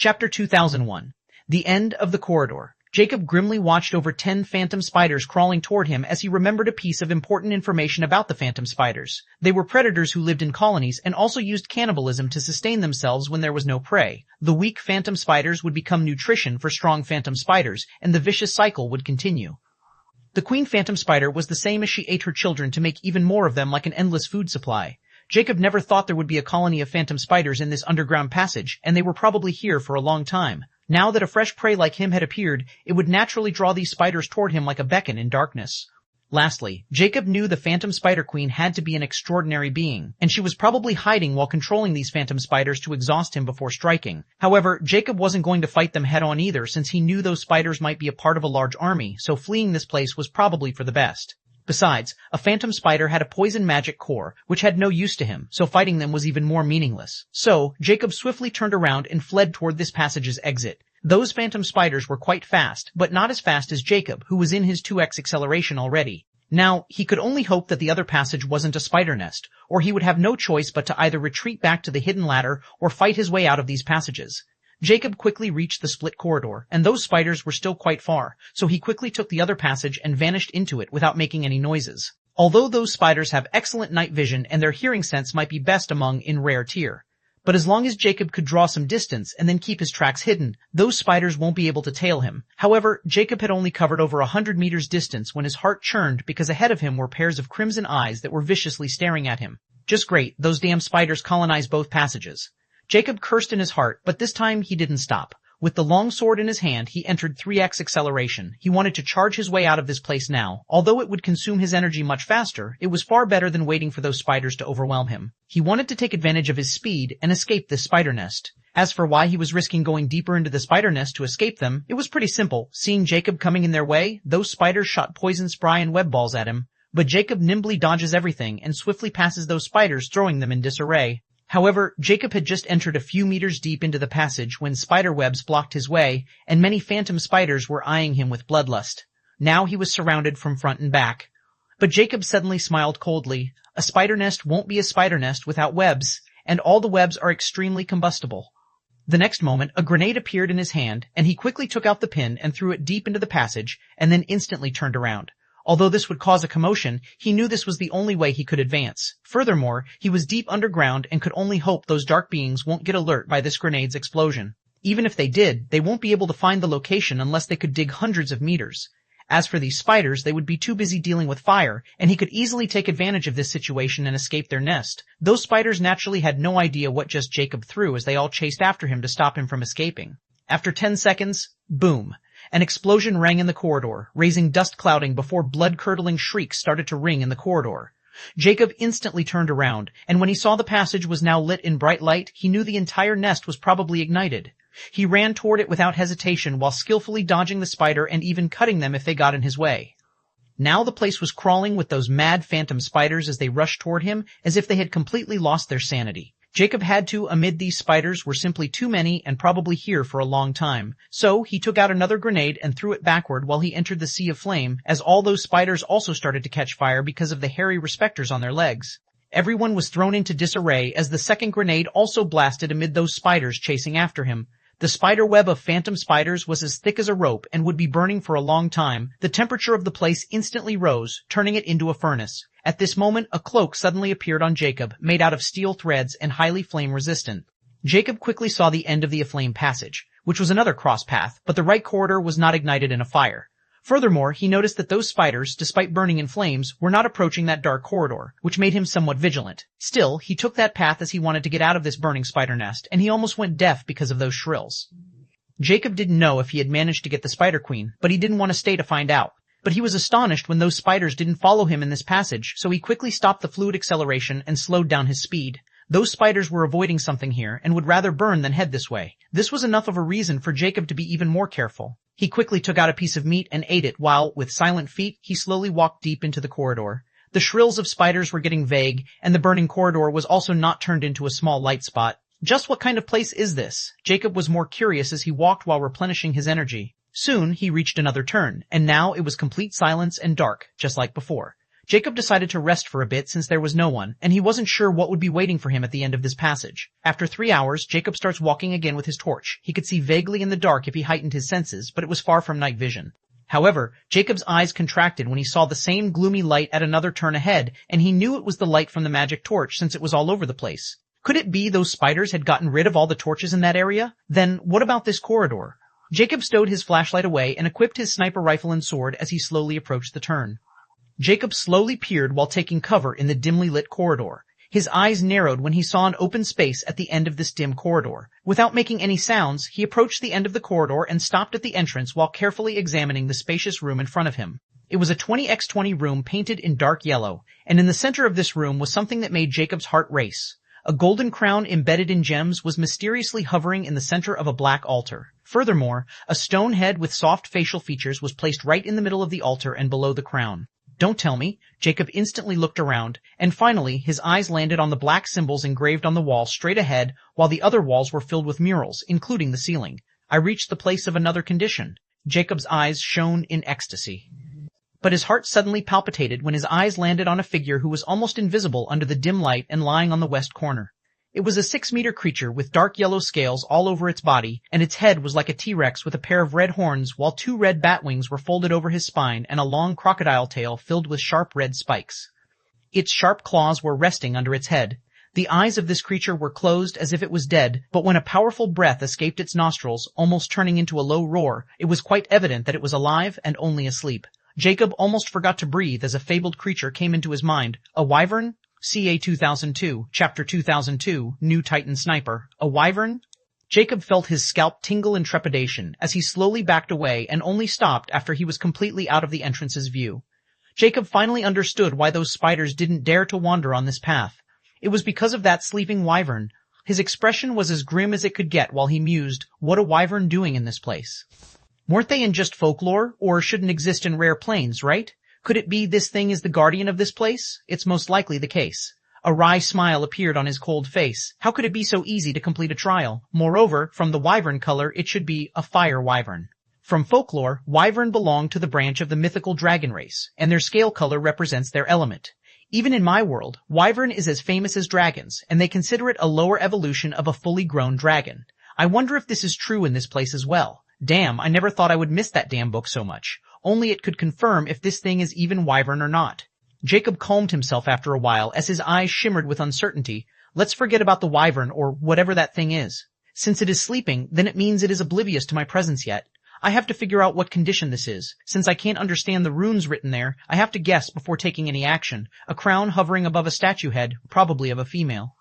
Chapter 2001. The End of the Corridor. Jacob grimly watched over 10 phantom spiders crawling toward him as he remembered a piece of important information about the phantom spiders. They were predators who lived in colonies and also used cannibalism to sustain themselves when there was no prey. The weak phantom spiders would become nutrition for strong phantom spiders, and the vicious cycle would continue. The queen phantom spider was the same as she ate her children to make even more of them, like an endless food supply. Jacob never thought there would be a colony of phantom spiders in this underground passage, and they were probably here for a long time. Now that a fresh prey like him had appeared, it would naturally draw these spiders toward him like a beacon in darkness. Lastly, Jacob knew the phantom spider queen had to be an extraordinary being, and she was probably hiding while controlling these phantom spiders to exhaust him before striking. However, Jacob wasn't going to fight them head-on either, since he knew those spiders might be a part of a large army, so fleeing this place was probably for the best. Besides, a phantom spider had a poison magic core, which had no use to him, so fighting them was even more meaningless. So, Jacob swiftly turned around and fled toward this passage's exit. Those phantom spiders were quite fast, but not as fast as Jacob, who was in his 2x acceleration already. Now, he could only hope that the other passage wasn't a spider nest, or he would have no choice but to either retreat back to the hidden ladder or fight his way out of these passages. Jacob quickly reached the split corridor, and those spiders were still quite far, so he quickly took the other passage and vanished into it without making any noises. Although those spiders have excellent night vision and their hearing sense might be best among in rare tier. But as long as Jacob could draw some distance and then keep his tracks hidden, those spiders won't be able to tail him. However, Jacob had only covered over 100 meters distance when his heart churned because ahead of him were pairs of crimson eyes that were viciously staring at him. Just great, those damn spiders colonized both passages. Jacob cursed in his heart, but this time he didn't stop. With the long sword in his hand, he entered 3x acceleration. He wanted to charge his way out of this place now. Although it would consume his energy much faster, it was far better than waiting for those spiders to overwhelm him. He wanted to take advantage of his speed and escape this spider nest. As for why he was risking going deeper into the spider nest to escape them, it was pretty simple. Seeing Jacob coming in their way, those spiders shot poison spray and web balls at him. But Jacob nimbly dodges everything and swiftly passes those spiders, throwing them in disarray. However, Jacob had just entered a few meters deep into the passage when spider webs blocked his way, and many phantom spiders were eyeing him with bloodlust. Now he was surrounded from front and back. But Jacob suddenly smiled coldly. A spider nest won't be a spider nest without webs, and all the webs are extremely combustible. The next moment, a grenade appeared in his hand, and he quickly took out the pin and threw it deep into the passage, and then instantly turned around. Although this would cause a commotion, he knew this was the only way he could advance. Furthermore, he was deep underground and could only hope those dark beings won't get alert by this grenade's explosion. Even if they did, they won't be able to find the location unless they could dig hundreds of meters. As for these spiders, they would be too busy dealing with fire, and he could easily take advantage of this situation and escape their nest. Those spiders naturally had no idea what just Jacob threw as they all chased after him to stop him from escaping. After 10 seconds, boom. An explosion rang in the corridor, raising dust clouding before blood-curdling shrieks started to ring in the corridor. Jacob instantly turned around, and when he saw the passage was now lit in bright light, he knew the entire nest was probably ignited. He ran toward it without hesitation while skillfully dodging the spider and even cutting them if they got in his way. Now the place was crawling with those mad phantom spiders as they rushed toward him as if they had completely lost their sanity. Jacob had to, amid these spiders were simply too many and probably here for a long time. So he took out another grenade and threw it backward while he entered the sea of flame, as all those spiders also started to catch fire because of the hairy respectors on their legs. Everyone was thrown into disarray as the second grenade also blasted amid those spiders chasing after him. The spider web of phantom spiders was as thick as a rope and would be burning for a long time. The temperature of the place instantly rose, turning it into a furnace. At this moment, a cloak suddenly appeared on Jacob, made out of steel threads and highly flame-resistant. Jacob quickly saw the end of the aflame passage, which was another cross path, but the right corridor was not ignited in a fire. Furthermore, he noticed that those spiders, despite burning in flames, were not approaching that dark corridor, which made him somewhat vigilant. Still, he took that path as he wanted to get out of this burning spider nest, and he almost went deaf because of those shrills. Jacob didn't know if he had managed to get the Spider Queen, but he didn't want to stay to find out. But he was astonished when those spiders didn't follow him in this passage, so he quickly stopped the fluid acceleration and slowed down his speed. Those spiders were avoiding something here and would rather burn than head this way. This was enough of a reason for Jacob to be even more careful. He quickly took out a piece of meat and ate it while, with silent feet, he slowly walked deep into the corridor. The shrills of spiders were getting vague, and the burning corridor was also not turned into a small light spot. Just what kind of place is this? Jacob was more curious as he walked while replenishing his energy. Soon he reached another turn, and now it was complete silence and dark, just like before. Jacob decided to rest for a bit since there was no one, and he wasn't sure what would be waiting for him at the end of this passage. After 3 hours, Jacob starts walking again with his torch. He could see vaguely in the dark if he heightened his senses, but it was far from night vision. However, Jacob's eyes contracted when he saw the same gloomy light at another turn ahead, and he knew it was the light from the magic torch since it was all over the place. Could it be those spiders had gotten rid of all the torches in that area? Then, what about this corridor? Jacob stowed his flashlight away and equipped his sniper rifle and sword as he slowly approached the turn. Jacob slowly peered while taking cover in the dimly lit corridor. His eyes narrowed when he saw an open space at the end of this dim corridor. Without making any sounds, he approached the end of the corridor and stopped at the entrance while carefully examining the spacious room in front of him. It was a 20x20 room painted in dark yellow, and in the center of this room was something that made Jacob's heart race. A golden crown embedded in gems was mysteriously hovering in the center of a black altar. Furthermore, a stone head with soft facial features was placed right in the middle of the altar and below the crown. Don't tell me. Jacob instantly looked around, and finally his eyes landed on the black symbols engraved on the wall straight ahead, while the other walls were filled with murals, including the ceiling. I reached the place of another condition. Jacob's eyes shone in ecstasy. But his heart suddenly palpitated when his eyes landed on a figure who was almost invisible under the dim light and lying on the west corner. It was a 6-meter creature with dark yellow scales all over its body, and its head was like a T-Rex with a pair of red horns, while 2 red bat wings were folded over his spine and a long crocodile tail filled with sharp red spikes. Its sharp claws were resting under its head. The eyes of this creature were closed as if it was dead, but when a powerful breath escaped its nostrils, almost turning into a low roar, it was quite evident that it was alive and only asleep. Jacob almost forgot to breathe as a fabled creature came into his mind. A wyvern? CA 2002, Chapter 2002, New Titan Sniper. A wyvern? Jacob felt his scalp tingle in trepidation as he slowly backed away and only stopped after he was completely out of the entrance's view. Jacob finally understood why those spiders didn't dare to wander on this path. It was because of that sleeping wyvern. His expression was as grim as it could get while he mused, what a wyvern doing in this place? Weren't they in just folklore, or shouldn't exist in rare planes, right? Could it be this thing is the guardian of this place? It's most likely the case. A wry smile appeared on his cold face. How could it be so easy to complete a trial? Moreover, from the wyvern color, it should be a fire wyvern. From folklore, wyvern belonged to the branch of the mythical dragon race, and their scale color represents their element. Even in my world, wyvern is as famous as dragons, and they consider it a lower evolution of a fully grown dragon. I wonder if this is true in this place as well. Damn, I never thought I would miss that damn book so much. Only it could confirm if this thing is even wyvern or not. Jacob calmed himself after a while as his eyes shimmered with uncertainty. Let's forget about the wyvern or whatever that thing is. Since it is sleeping, then it means it is oblivious to my presence yet. I have to figure out what condition this is. Since I can't understand the runes written there, I have to guess before taking any action. A crown hovering above a statue head, probably of a female.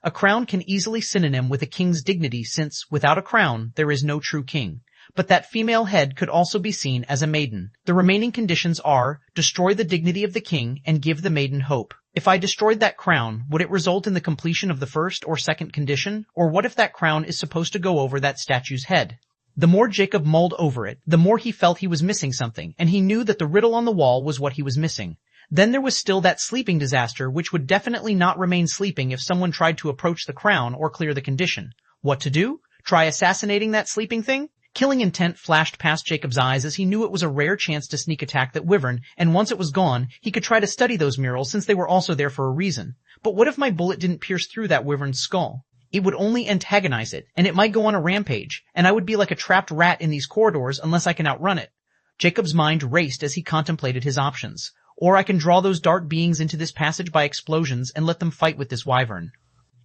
A crown can easily synonym with a king's dignity since, without a crown, there is no true king. But that female head could also be seen as a maiden. The remaining conditions are, destroy the dignity of the king and give the maiden hope. If I destroyed that crown, would it result in the completion of the first or second condition? Or what if that crown is supposed to go over that statue's head? The more Jacob mulled over it, the more he felt he was missing something, and he knew that the riddle on the wall was what he was missing. Then there was still that sleeping disaster, which would definitely not remain sleeping if someone tried to approach the crown or clear the condition. What to do? Try assassinating that sleeping thing? Killing intent flashed past Jacob's eyes as he knew it was a rare chance to sneak attack that wyvern, and once it was gone, he could try to study those murals since they were also there for a reason. But what if my bullet didn't pierce through that wyvern's skull? It would only antagonize it, and it might go on a rampage, and I would be like a trapped rat in these corridors unless I can outrun it. Jacob's mind raced as he contemplated his options. Or I can draw those dark beings into this passage by explosions and let them fight with this wyvern.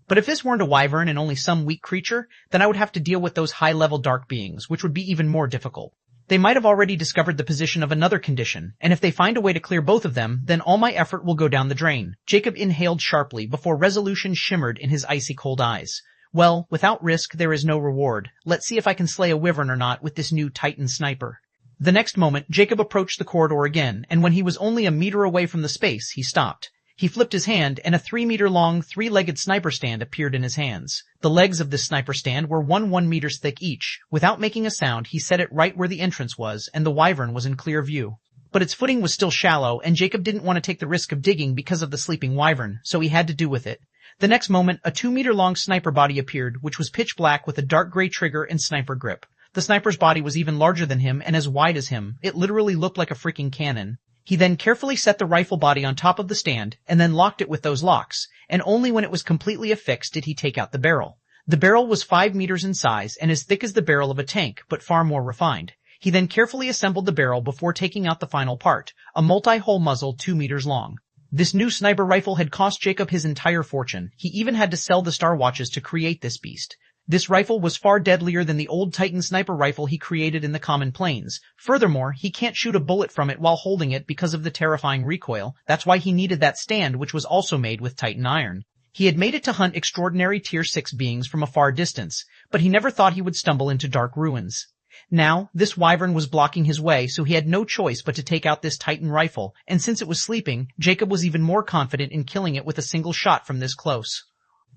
But if this weren't a wyvern and only some weak creature, then I would have to deal with those high-level dark beings, which would be even more difficult. They might have already discovered the position of another condition, and if they find a way to clear both of them, then all my effort will go down the drain. Jacob inhaled sharply before resolution shimmered in his icy cold eyes. Well, without risk, there is no reward. Let's see if I can slay a wyvern or not with this new Titan sniper. The next moment, Jacob approached the corridor again, and when he was only a meter away from the space, he stopped. He flipped his hand, and a 3-meter-long, 3-legged sniper stand appeared in his hands. The legs of this sniper stand were 1 meters thick each. Without making a sound, he set it right where the entrance was, and the wyvern was in clear view. But its footing was still shallow, and Jacob didn't want to take the risk of digging because of the sleeping wyvern, so he had to do with it. The next moment, a 2-meter-long sniper body appeared, which was pitch black with a dark gray trigger and sniper grip. The sniper's body was even larger than him and as wide as him. It literally looked like a freaking cannon. He then carefully set the rifle body on top of the stand and then locked it with those locks, and only when it was completely affixed did he take out the barrel. The barrel was 5 meters in size and as thick as the barrel of a tank, but far more refined. He then carefully assembled the barrel before taking out the final part, a multi-hole muzzle 2 meters long. This new sniper rifle had cost Jacob his entire fortune. He even had to sell the Star Watches to create this beast. This rifle was far deadlier than the old Titan sniper rifle he created in the common plains. Furthermore, he can't shoot a bullet from it while holding it because of the terrifying recoil. That's why he needed that stand, which was also made with Titan iron. He had made it to hunt extraordinary Tier 6 beings from a far distance, but he never thought he would stumble into dark ruins. Now, this wyvern was blocking his way, so he had no choice but to take out this Titan rifle, and since it was sleeping, Jacob was even more confident in killing it with a single shot from this close.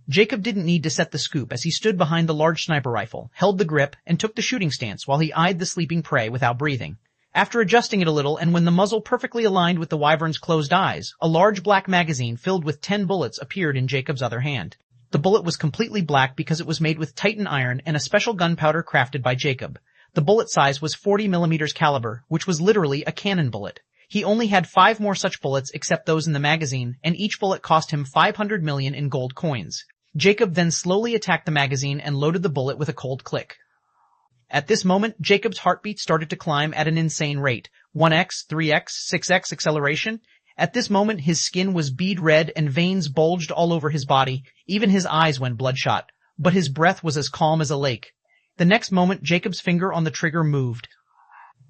Jacob didn't need to set the scoop as he stood behind the large sniper rifle, held the grip, and took the shooting stance while he eyed the sleeping prey without breathing. After adjusting it a little and when the muzzle perfectly aligned with the wyvern's closed eyes, a large black magazine filled with 10 bullets appeared in Jacob's other hand. The bullet was completely black because it was made with Titan iron and a special gunpowder crafted by Jacob. The bullet size was 40 millimeters caliber, which was literally a cannon bullet. He only had 5 more such bullets except those in the magazine, and each bullet cost him 500 million in gold coins. Jacob then slowly attacked the magazine and loaded the bullet with a cold click. At this moment, Jacob's heartbeat started to climb at an insane rate, 1x, 3x, 6x acceleration. At this moment, his skin was bead red and veins bulged all over his body. Even his eyes went bloodshot, but his breath was as calm as a lake. The next moment, Jacob's finger on the trigger moved.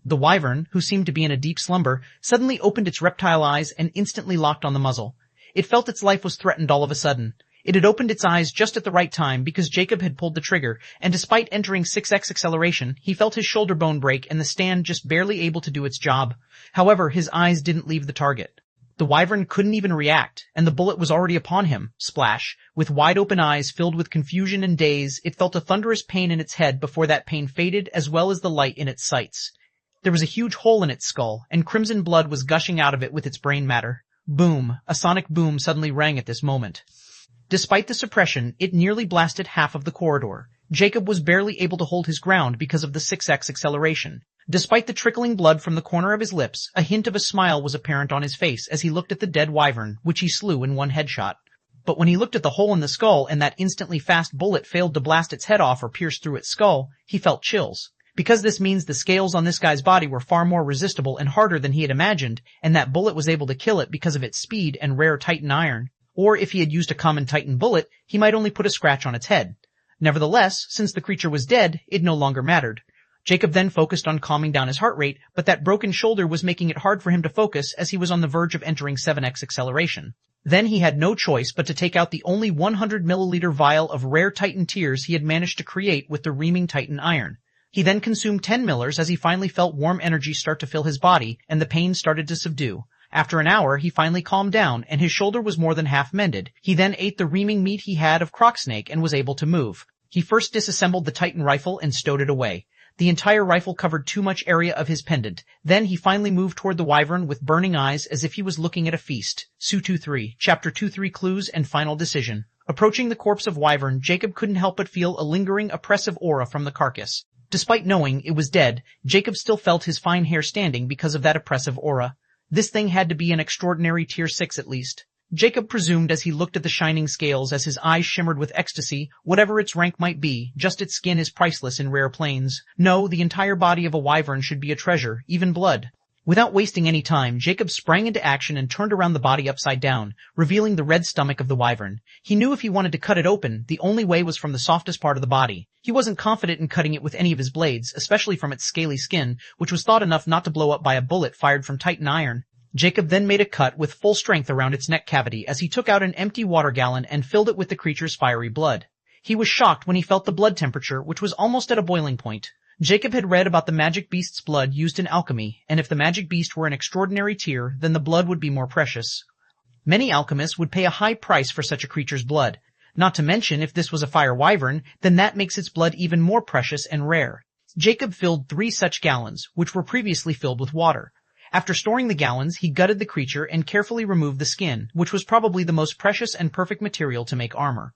The wyvern, who seemed to be in a deep slumber, suddenly opened its reptile eyes and instantly locked on the muzzle. It felt its life was threatened all of a sudden. It had opened its eyes just at the right time because Jacob had pulled the trigger, and despite entering 6x acceleration, he felt his shoulder bone break and the stand just barely able to do its job. However, his eyes didn't leave the target. The wyvern couldn't even react, and the bullet was already upon him. Splash. With wide-open eyes filled with confusion and daze, it felt a thunderous pain in its head before that pain faded as well as the light in its sights. There was a huge hole in its skull, and crimson blood was gushing out of it with its brain matter. Boom. A sonic boom suddenly rang at this moment. Despite the suppression, it nearly blasted half of the corridor. Jacob was barely able to hold his ground because of the 6x acceleration. Despite the trickling blood from the corner of his lips, a hint of a smile was apparent on his face as he looked at the dead wyvern, which he slew in one headshot. But when he looked at the hole in the skull and that instantly fast bullet failed to blast its head off or pierce through its skull, he felt chills. Because this means the scales on this guy's body were far more resistible and harder than he had imagined, and that bullet was able to kill it because of its speed and rare Titan iron. Or if he had used a common Titan bullet, he might only put a scratch on its head. Nevertheless, since the creature was dead, it no longer mattered. Jacob then focused on calming down his heart rate, but that broken shoulder was making it hard for him to focus as he was on the verge of entering 7x acceleration. Then he had no choice but to take out the only 100 milliliter vial of rare Titan tears he had managed to create with the reaming Titan iron. He then consumed 10 millers as he finally felt warm energy start to fill his body and the pain started to subdue. After an hour, he finally calmed down, and his shoulder was more than half mended. He then ate the reaming meat he had of crocsnake and was able to move. He first disassembled the Titan rifle and stowed it away. The entire rifle covered too much area of his pendant. Then he finally moved toward the wyvern with burning eyes as if he was looking at a feast. Su 2-3, Chapter 2-3 Clues and Final Decision. Approaching the corpse of wyvern, Jacob couldn't help but feel a lingering, oppressive aura from the carcass. Despite knowing it was dead, Jacob still felt his fine hair standing because of that oppressive aura. This thing had to be an extraordinary Tier 6 at least. Jacob presumed as he looked at the shining scales as his eyes shimmered with ecstasy, whatever its rank might be, just its skin is priceless in rare plains. No, the entire body of a wyvern should be a treasure, even blood. Without wasting any time, Jacob sprang into action and turned around the body upside down, revealing the red stomach of the wyvern. He knew if he wanted to cut it open, the only way was from the softest part of the body. He wasn't confident in cutting it with any of his blades, especially from its scaly skin, which was thought enough not to blow up by a bullet fired from Titan iron. Jacob then made a cut with full strength around its neck cavity as he took out an empty water gallon and filled it with the creature's fiery blood. He was shocked when he felt the blood temperature, which was almost at a boiling point. Jacob had read about the magic beast's blood used in alchemy, and if the magic beast were an extraordinary tier, then the blood would be more precious. Many alchemists would pay a high price for such a creature's blood. Not to mention, if this was a fire wyvern, then that makes its blood even more precious and rare. Jacob filled 3 such gallons, which were previously filled with water. After storing the gallons, he gutted the creature and carefully removed the skin, which was probably the most precious and perfect material to make armor.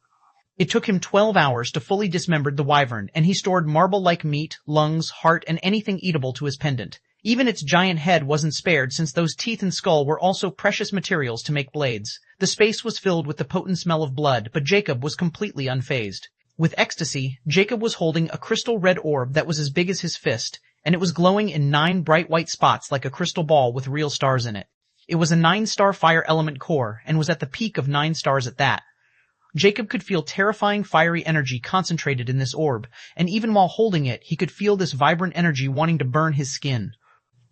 It took him 12 hours to fully dismember the wyvern, and he stored marble-like meat, lungs, heart, and anything eatable to his pendant. Even its giant head wasn't spared, since those teeth and skull were also precious materials to make blades. The space was filled with the potent smell of blood, but Jacob was completely unfazed. With ecstasy, Jacob was holding a crystal red orb that was as big as his fist, and it was glowing in 9 bright white spots like a crystal ball with real stars in it. It was a 9-star fire element core, and was at the peak of 9 stars at that. Jacob could feel terrifying fiery energy concentrated in this orb, and even while holding it, he could feel this vibrant energy wanting to burn his skin.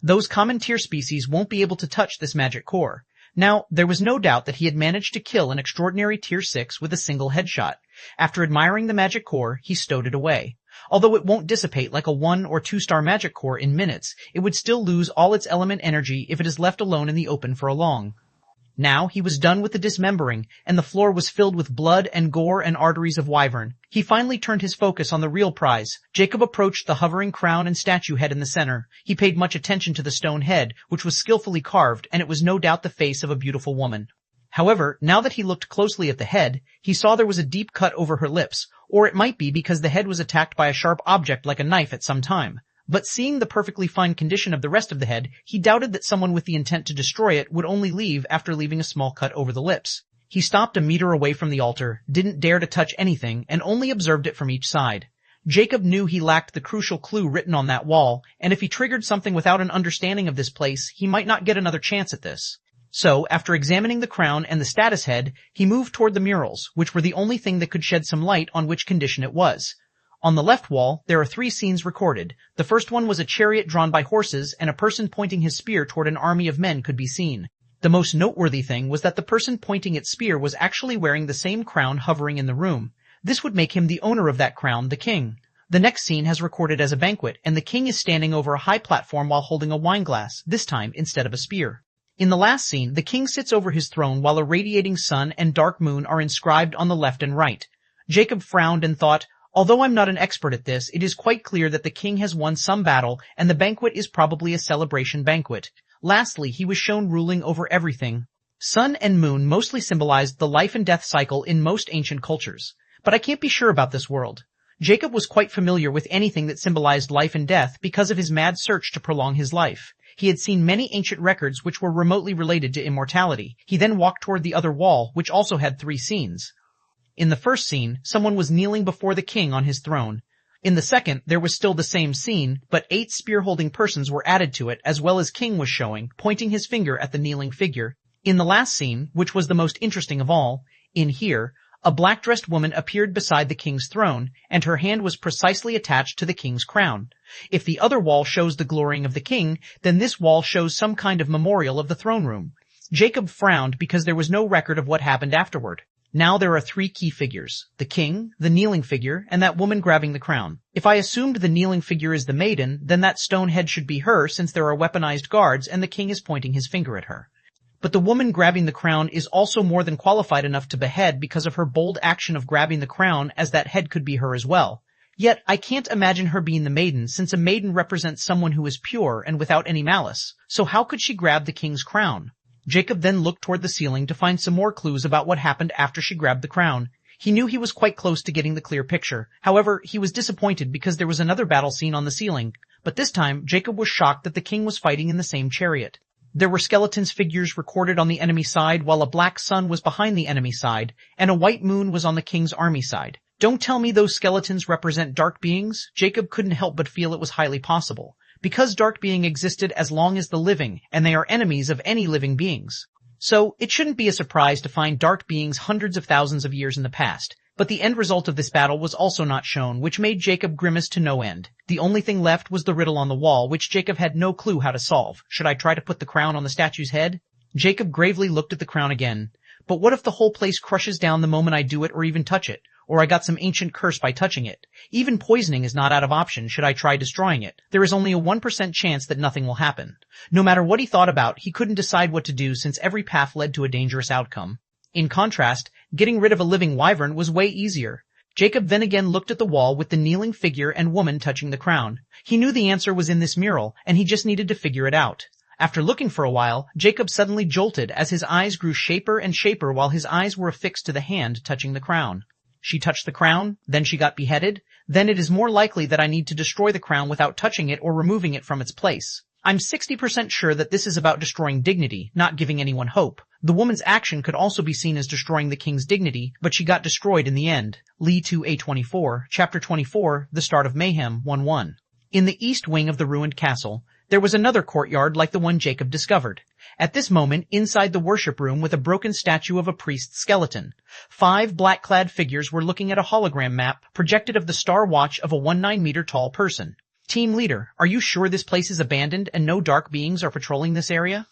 Those common tier species won't be able to touch this magic core. Now, there was no doubt that he had managed to kill an extraordinary tier 6 with a single headshot. After admiring the magic core, he stowed it away. Although it won't dissipate like a 1 or 2-star magic core in minutes, it would still lose all its element energy if it is left alone in the open for a long. Now he was done with the dismembering, and the floor was filled with blood and gore and arteries of wyvern. He finally turned his focus on the real prize. Jacob approached the hovering crown and statue head in the center. He paid much attention to the stone head, which was skillfully carved, and it was no doubt the face of a beautiful woman. However, now that he looked closely at the head, he saw there was a deep cut over her lips, or it might be because the head was attacked by a sharp object like a knife at some time. But seeing the perfectly fine condition of the rest of the head, he doubted that someone with the intent to destroy it would only leave after leaving a small cut over the lips. He stopped a meter away from the altar, didn't dare to touch anything, and only observed it from each side. Jacob knew he lacked the crucial clue written on that wall, and if he triggered something without an understanding of this place, he might not get another chance at this. So, after examining the crown and the status head, he moved toward the murals, which were the only thing that could shed some light on which condition it was. On the left wall, there are 3 scenes recorded. The first one was a chariot drawn by horses, and a person pointing his spear toward an army of men could be seen. The most noteworthy thing was that the person pointing its spear was actually wearing the same crown hovering in the room. This would make him the owner of that crown, the king. The next scene has recorded as a banquet, and the king is standing over a high platform while holding a wine glass, this time instead of a spear. In the last scene, the king sits over his throne while a radiating sun and dark moon are inscribed on the left and right. Jacob frowned and thought, although I'm not an expert at this, it is quite clear that the king has won some battle, and the banquet is probably a celebration banquet. Lastly, he was shown ruling over everything. Sun and moon mostly symbolized the life and death cycle in most ancient cultures. But I can't be sure about this world. Jacob was quite familiar with anything that symbolized life and death because of his mad search to prolong his life. He had seen many ancient records which were remotely related to immortality. He then walked toward the other wall, which also had 3 scenes. In the first scene, someone was kneeling before the king on his throne. In the second, there was still the same scene, but 8 spear-holding persons were added to it, as well as King was showing, pointing his finger at the kneeling figure. In the last scene, which was the most interesting of all, in here, a black-dressed woman appeared beside the king's throne, and her hand was precisely attached to the king's crown. If the other wall shows the glorying of the king, then this wall shows some kind of memorial of the throne room. Jacob frowned because there was no record of what happened afterward. Now there are 3 key figures, the king, the kneeling figure, and that woman grabbing the crown. If I assumed the kneeling figure is the maiden, then that stone head should be her since there are weaponized guards and the king is pointing his finger at her. But the woman grabbing the crown is also more than qualified enough to behead because of her bold action of grabbing the crown, as that head could be her as well. Yet I can't imagine her being the maiden, since a maiden represents someone who is pure and without any malice. So how could she grab the king's crown? Jacob then looked toward the ceiling to find some more clues about what happened after she grabbed the crown. He knew he was quite close to getting the clear picture. However, he was disappointed because there was another battle scene on the ceiling. But this time, Jacob was shocked that the king was fighting in the same chariot. There were skeletons figures recorded on the enemy side, while a black sun was behind the enemy side, and a white moon was on the king's army side. Don't tell me those skeletons represent dark beings? Jacob couldn't help but feel it was highly possible. Because dark being existed as long as the living, and they are enemies of any living beings. So, it shouldn't be a surprise to find dark beings hundreds of thousands of years in the past. But the end result of this battle was also not shown, which made Jacob grimace to no end. The only thing left was the riddle on the wall, which Jacob had no clue how to solve. Should I try to put the crown on the statue's head? Jacob gravely looked at the crown again. But what if the whole place crushes down the moment I do it or even touch it? Or I got some ancient curse by touching it. Even poisoning is not out of option should I try destroying it. There is only a 1% chance that nothing will happen. No matter what he thought about, he couldn't decide what to do since every path led to a dangerous outcome. In contrast, getting rid of a living wyvern was way easier. Jacob then again looked at the wall with the kneeling figure and woman touching the crown. He knew the answer was in this mural, and he just needed to figure it out. After looking for a while, Jacob suddenly jolted as his eyes grew shaper and shaper while his eyes were affixed to the hand touching the crown. She touched the crown, then she got beheaded, then it is more likely that I need to destroy the crown without touching it or removing it from its place. I'm 60% sure that this is about destroying dignity, not giving anyone hope. The woman's action could also be seen as destroying the king's dignity, but she got destroyed in the end. Lee 2A24, Chapter 24, The Start of Mayhem, 1-1. In the east wing of the ruined castle, there was another courtyard like the one Jacob discovered. At this moment, inside the worship room with a broken statue of a priest's skeleton, 5 black-clad figures were looking at a hologram map projected of the star watch of a 19-meter-tall person. Team leader, are you sure this place is abandoned and no dark beings are patrolling this area?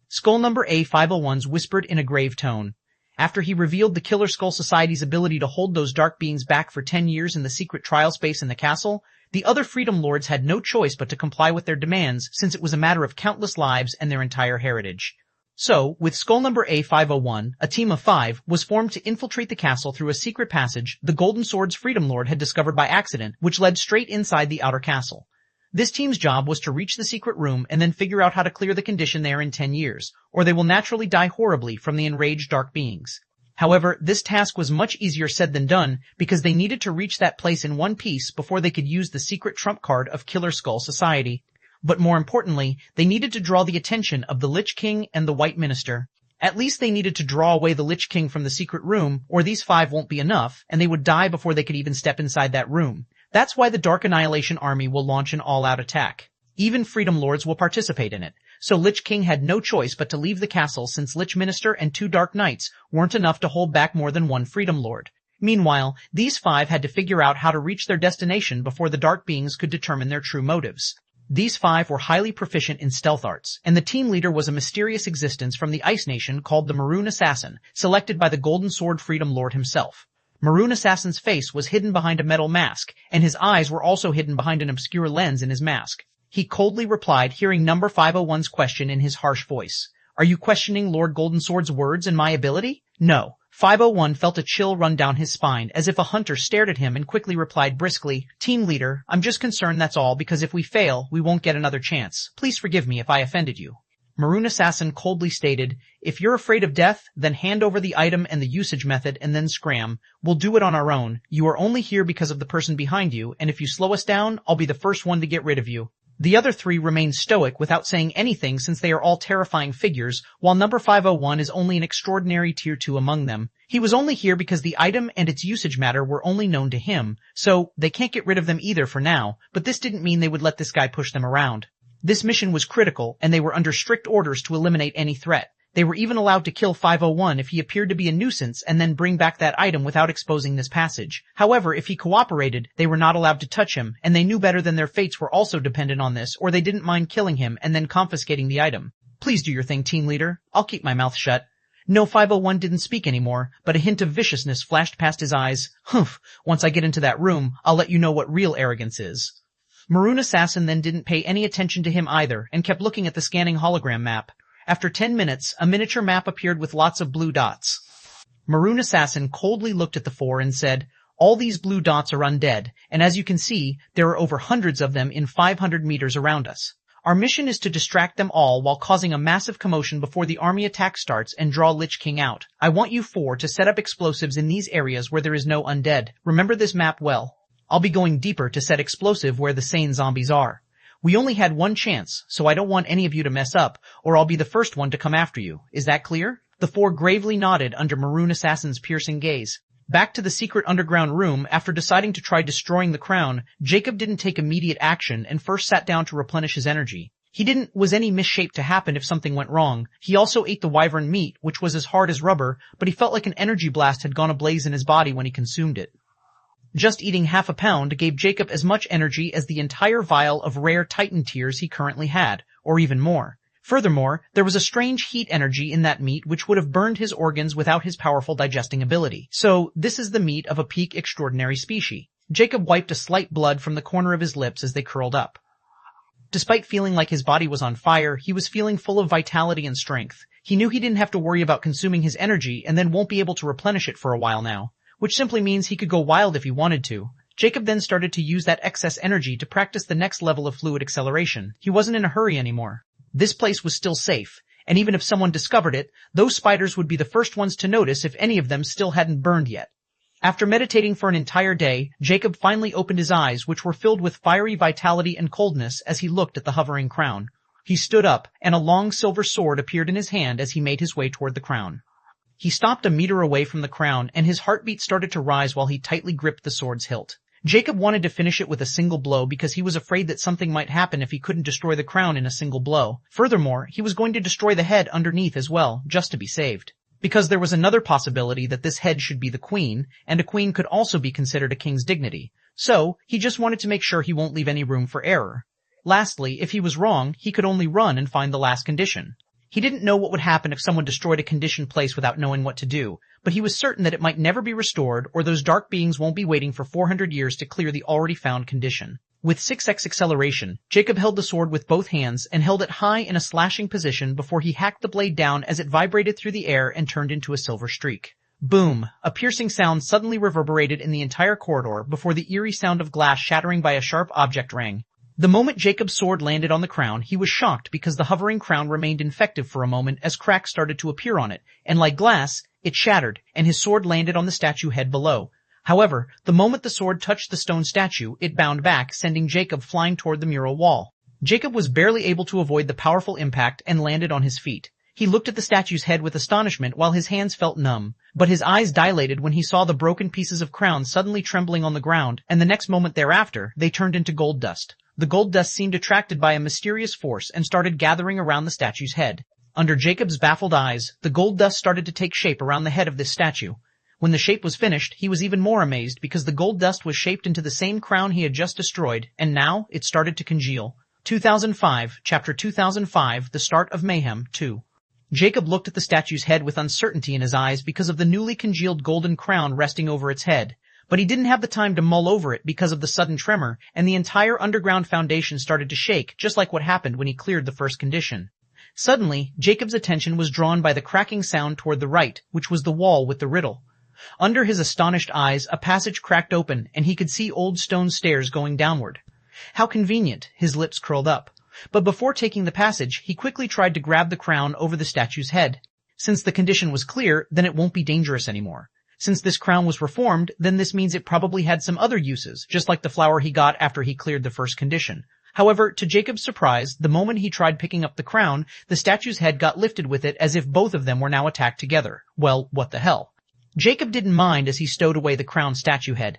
Skull number A501's whispered in a grave tone. After he revealed the Killer Skull Society's ability to hold those dark beings back for 10 years in the secret trial space in the castle, the other Freedom Lords had no choice but to comply with their demands since it was a matter of countless lives and their entire heritage. So, with Skull number A501, a team of 5 was formed to infiltrate the castle through a secret passage the Golden Sword's Freedom Lord had discovered by accident, which led straight inside the outer castle. This team's job was to reach the secret room and then figure out how to clear the condition there in 10 years, or they will naturally die horribly from the enraged dark beings. However, this task was much easier said than done because they needed to reach that place in one piece before they could use the secret trump card of Killer Skull Society. But more importantly, they needed to draw the attention of the Lich King and the White Minister. At least they needed to draw away the Lich King from the secret room, or these 5 won't be enough, and they would die before they could even step inside that room. That's why the Dark Annihilation Army will launch an all-out attack. Even Freedom Lords will participate in it. So Lich King had no choice but to leave the castle since Lich Minister and 2 Dark Knights weren't enough to hold back more than 1 Freedom Lord. Meanwhile, these 5 had to figure out how to reach their destination before the dark beings could determine their true motives. These 5 were highly proficient in stealth arts, and the team leader was a mysterious existence from the Ice Nation called the Maroon Assassin, selected by the Golden Sword Freedom Lord himself. Maroon Assassin's face was hidden behind a metal mask, and his eyes were also hidden behind an obscure lens in his mask. He coldly replied, hearing number 501's question in his harsh voice. Are you questioning Lord Golden Sword's words and my ability? No. 501 felt a chill run down his spine, as if a hunter stared at him and quickly replied briskly, Team leader, I'm just concerned that's all because if we fail, we won't get another chance. Please forgive me if I offended you. Maroon Assassin coldly stated, if you're afraid of death, then hand over the item and the usage method and then scram. We'll do it on our own. You are only here because of the person behind you, and if you slow us down, I'll be the first one to get rid of you. The other 3 remained stoic without saying anything since they are all terrifying figures, while number 501 is only an extraordinary tier 2 among them. He was only here because the item and its usage matter were only known to him, so they can't get rid of them either for now, but this didn't mean they would let this guy push them around. This mission was critical, and they were under strict orders to eliminate any threat. They were even allowed to kill 501 if he appeared to be a nuisance and then bring back that item without exposing this passage. However, if he cooperated, they were not allowed to touch him, and they knew better than their fates were also dependent on this, or they didn't mind killing him and then confiscating the item. Please do your thing, team leader. I'll keep my mouth shut. No, 501 didn't speak anymore, but a hint of viciousness flashed past his eyes. Humph, once I get into that room, I'll let you know what real arrogance is. Maroon Assassin then didn't pay any attention to him either, and kept looking at the scanning hologram map. After 10 minutes, a miniature map appeared with lots of blue dots. Maroon Assassin coldly looked at the 4 and said, all these blue dots are undead, and as you can see, there are over hundreds of them in 500 meters around us. Our mission is to distract them all while causing a massive commotion before the army attack starts and draw Lich King out. I want you 4 to set up explosives in these areas where there is no undead. Remember this map well. I'll be going deeper to set explosive where the sane zombies are. We only had 1 chance, so I don't want any of you to mess up, or I'll be the first one to come after you. Is that clear? The 4 gravely nodded under Maroon Assassin's piercing gaze. Back to the secret underground room, after deciding to try destroying the crown, Jacob didn't take immediate action and first sat down to replenish his energy. He didn't was any misshape to happen if something went wrong. He also ate the wyvern meat, which was as hard as rubber, but he felt like an energy blast had gone ablaze in his body when he consumed it. Just eating half a pound gave Jacob as much energy as the entire vial of rare Titan tears he currently had, or even more. Furthermore, there was a strange heat energy in that meat which would have burned his organs without his powerful digesting ability. So, this is the meat of a peak extraordinary species. Jacob wiped a slight blood from the corner of his lips as they curled up. Despite feeling like his body was on fire, he was feeling full of vitality and strength. He knew he didn't have to worry about consuming his energy and then won't be able to replenish it for a while now, which simply means he could go wild if he wanted to. Jacob then started to use that excess energy to practice the next level of fluid acceleration. He wasn't in a hurry anymore. This place was still safe, and even if someone discovered it, those spiders would be the first ones to notice if any of them still hadn't burned yet. After meditating for an entire day, Jacob finally opened his eyes, which were filled with fiery vitality and coldness as he looked at the hovering crown. He stood up, and a long silver sword appeared in his hand as he made his way toward the crown. He stopped a meter away from the crown, and his heartbeat started to rise while he tightly gripped the sword's hilt. Jacob wanted to finish it with a single blow because he was afraid that something might happen if he couldn't destroy the crown in a single blow. Furthermore, he was going to destroy the head underneath as well, just to be saved. Because there was another possibility that this head should be the queen, and a queen could also be considered a king's dignity. So, he just wanted to make sure he won't leave any room for error. Lastly, if he was wrong, he could only run and find the last condition. He didn't know what would happen if someone destroyed a conditioned place without knowing what to do, but he was certain that it might never be restored or those dark beings won't be waiting for 400 years to clear the already found condition. With 6x acceleration, Jacob held the sword with both hands and held it high in a slashing position before he hacked the blade down as it vibrated through the air and turned into a silver streak. Boom! A piercing sound suddenly reverberated in the entire corridor before the eerie sound of glass shattering by a sharp object rang. The moment Jacob's sword landed on the crown, he was shocked because the hovering crown remained infected for a moment as cracks started to appear on it, and like glass, it shattered, and his sword landed on the statue head below. However, the moment the sword touched the stone statue, it bound back, sending Jacob flying toward the mural wall. Jacob was barely able to avoid the powerful impact and landed on his feet. He looked at the statue's head with astonishment while his hands felt numb, but his eyes dilated when he saw the broken pieces of crown suddenly trembling on the ground, and the next moment thereafter, they turned into gold dust. The gold dust seemed attracted by a mysterious force and started gathering around the statue's head. Under Jacob's baffled eyes, the gold dust started to take shape around the head of this statue. When the shape was finished, he was even more amazed because the gold dust was shaped into the same crown he had just destroyed, and now it started to congeal. 2005, Chapter 2005, The Start of Mayhem, 2. Jacob looked at the statue's head with uncertainty in his eyes because of the newly congealed golden crown resting over its head. But he didn't have the time to mull over it because of the sudden tremor, and the entire underground foundation started to shake, just like what happened when he cleared the first condition. Suddenly, Jacob's attention was drawn by the cracking sound toward the right, which was the wall with the riddle. Under his astonished eyes, a passage cracked open, and he could see old stone stairs going downward. How convenient, his lips curled up. But before taking the passage, he quickly tried to grab the crown over the statue's head. Since the condition was clear, then it won't be dangerous anymore. Since this crown was reformed, then this means it probably had some other uses, just like the flower he got after he cleared the first condition. However, to Jacob's surprise, the moment he tried picking up the crown, the statue's head got lifted with it as if both of them were now attacked together. Well, what the hell? Jacob didn't mind as he stowed away the crown statue head.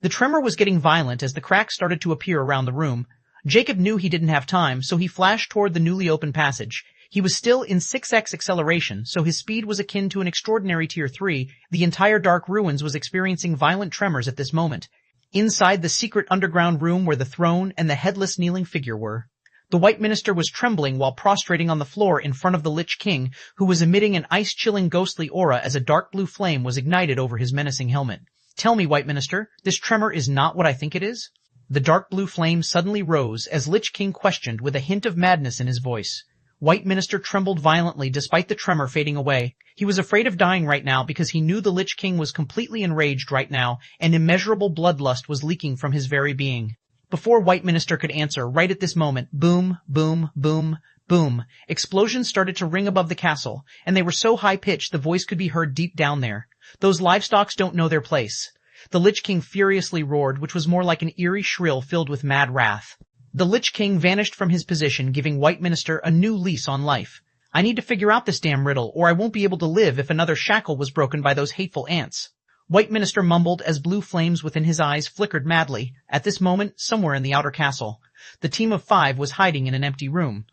The tremor was getting violent as the cracks started to appear around the room. Jacob knew he didn't have time, so he flashed toward the newly opened passage. He was still in 6x acceleration, so his speed was akin to an extraordinary Tier 3. The entire Dark Ruins was experiencing violent tremors at this moment. Inside the secret underground room where the throne and the headless kneeling figure were, the White Minister was trembling while prostrating on the floor in front of the Lich King, who was emitting an ice-chilling ghostly aura as a dark blue flame was ignited over his menacing helmet. Tell me, White Minister, this tremor is not what I think it is? The dark blue flame suddenly rose as Lich King questioned with a hint of madness in his voice. White Minister trembled violently despite the tremor fading away. He was afraid of dying right now because he knew the Lich King was completely enraged right now and immeasurable bloodlust was leaking from his very being. Before White Minister could answer, right at this moment, boom, boom, boom, boom, explosions started to ring above the castle, and they were so high-pitched the voice could be heard deep down there. Those livestocks don't know their place. The Lich King furiously roared, which was more like an eerie shrill filled with mad wrath. The Lich King vanished from his position, giving White Minister a new lease on life. I need to figure out this damn riddle, or I won't be able to live if another shackle was broken by those hateful ants. White Minister mumbled as blue flames within his eyes flickered madly. At this moment, somewhere in the outer castle, the team of 5 was hiding in an empty room.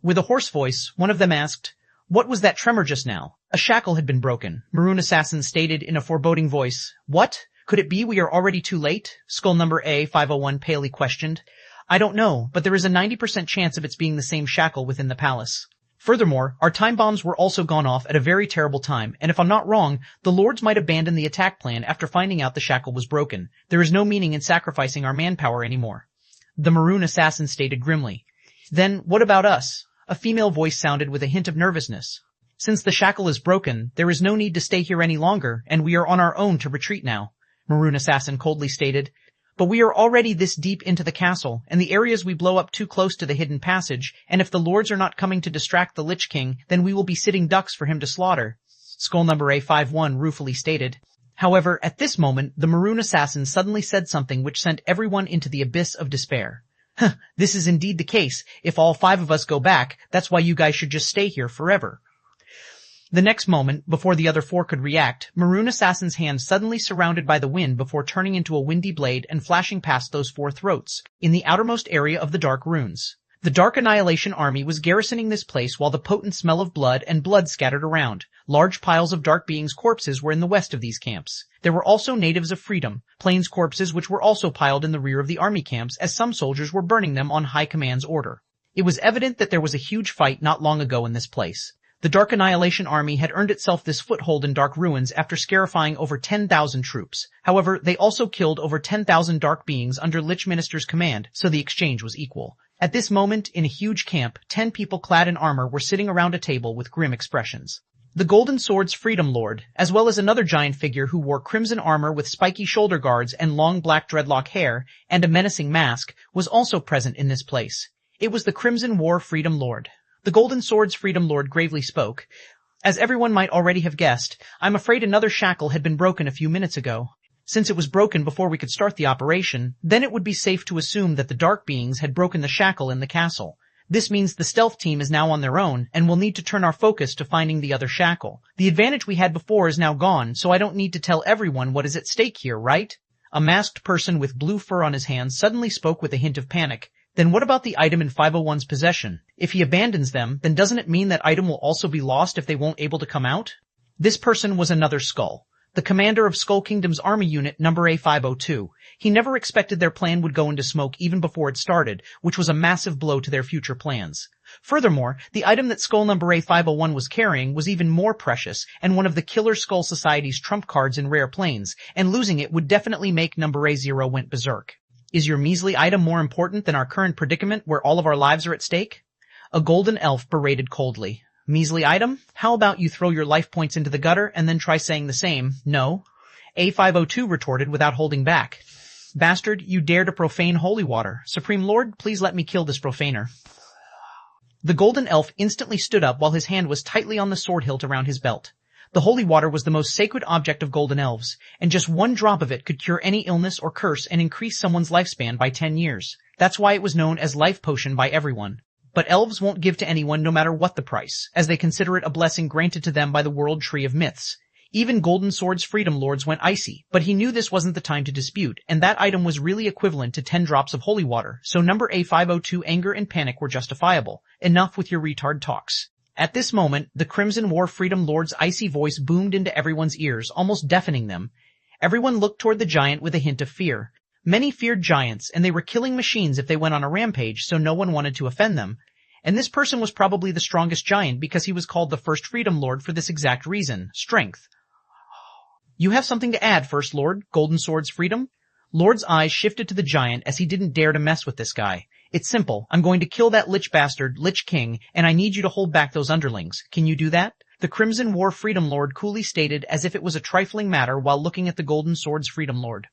With a hoarse voice, one of them asked, "What was that tremor just now?" A shackle had been broken, Maroon Assassin stated in a foreboding voice. "What? Could it be we are already too late?" Skull number A501 palely questioned. "I don't know, but there is a 90% chance of its being the same shackle within the palace. Furthermore, our time bombs were also gone off at a very terrible time, and if I'm not wrong, the lords might abandon the attack plan after finding out the shackle was broken. There is no meaning in sacrificing our manpower anymore." The Maroon Assassin stated grimly. "Then what about us?" A female voice sounded with a hint of nervousness. "Since the shackle is broken, there is no need to stay here any longer, and we are on our own to retreat now," Maroon Assassin coldly stated. "But we are already this deep into the castle, and the areas we blow up too close to the hidden passage, and if the lords are not coming to distract the Lich King, then we will be sitting ducks for him to slaughter," Skull number A51 ruefully stated. However, at this moment, the Maroon Assassin suddenly said something which sent everyone into the abyss of despair. This is indeed the case. If all 5 of us go back, that's why you guys should just stay here forever. The next moment, before the other 4 could react, Maroon Assassin's hand suddenly surrounded by the wind before turning into a windy blade and flashing past those 4 throats, in the outermost area of the Dark Runes. The Dark Annihilation army was garrisoning this place while the potent smell of blood and blood scattered around. Large piles of Dark Beings' corpses were in the west of these camps. There were also natives of Freedom, Plains corpses which were also piled in the rear of the army camps as some soldiers were burning them on High Command's order. It was evident that there was a huge fight not long ago in this place. The Dark Annihilation army had earned itself this foothold in Dark Ruins after scarifying over 10,000 troops. However, they also killed over 10,000 Dark Beings under Lich Minister's command, so the exchange was equal. At this moment, in a huge camp, 10 people clad in armor were sitting around a table with grim expressions. The Golden Sword's Freedom Lord, as well as another giant figure who wore crimson armor with spiky shoulder guards and long black dreadlock hair, and a menacing mask, was also present in this place. It was the Crimson War Freedom Lord. The Golden Sword's Freedom Lord gravely spoke. As everyone might already have guessed, I'm afraid another shackle had been broken a few minutes ago. Since it was broken before we could start the operation, then it would be safe to assume that the Dark Beings had broken the shackle in the castle. This means the stealth team is now on their own, and we'll need to turn our focus to finding the other shackle. The advantage we had before is now gone, so I don't need to tell everyone what is at stake here, right? A masked person with blue fur on his hands suddenly spoke with a hint of panic. Then what about the item in 501's possession? If he abandons them, then doesn't it mean that item will also be lost if they won't able to come out? This person was another Skull, the commander of Skull Kingdom's army unit number A502. He never expected their plan would go into smoke even before it started, which was a massive blow to their future plans. Furthermore, the item that Skull number A501 was carrying was even more precious and one of the Killer Skull Society's trump cards in rare planes, and losing it would definitely make number A0 went berserk. Is your measly item more important than our current predicament where all of our lives are at stake? A golden elf berated coldly. Measly item? How about you throw your life points into the gutter and then try saying the same? No. A502 retorted without holding back. Bastard, you dare to profane holy water. Supreme Lord, please let me kill this profaner. The golden elf instantly stood up while his hand was tightly on the sword hilt around his belt. The holy water was the most sacred object of golden elves, and just one drop of it could cure any illness or curse and increase someone's lifespan by 10 years. That's why it was known as life potion by everyone. But elves won't give to anyone no matter what the price, as they consider it a blessing granted to them by the World Tree of Myths. Even Golden Sword's Freedom Lords went icy, but he knew this wasn't the time to dispute, and that item was really equivalent to 10 drops of holy water, so number A502 anger and panic were justifiable. Enough with your retard talks. At this moment, the Crimson War Freedom Lord's icy voice boomed into everyone's ears, almost deafening them. Everyone looked toward the giant with a hint of fear. Many feared giants, and they were killing machines if they went on a rampage, so no one wanted to offend them. And this person was probably the strongest giant because he was called the First Freedom Lord for this exact reason, strength. You have something to add, First Lord, Golden Sword's Freedom? Lord's eyes shifted to the giant as he didn't dare to mess with this guy. It's simple. I'm going to kill that Lich bastard, Lich King, and I need you to hold back those underlings. Can you do that? The Crimson War Freedom Lord coolly stated as if it was a trifling matter while looking at the Golden Sword's Freedom Lord.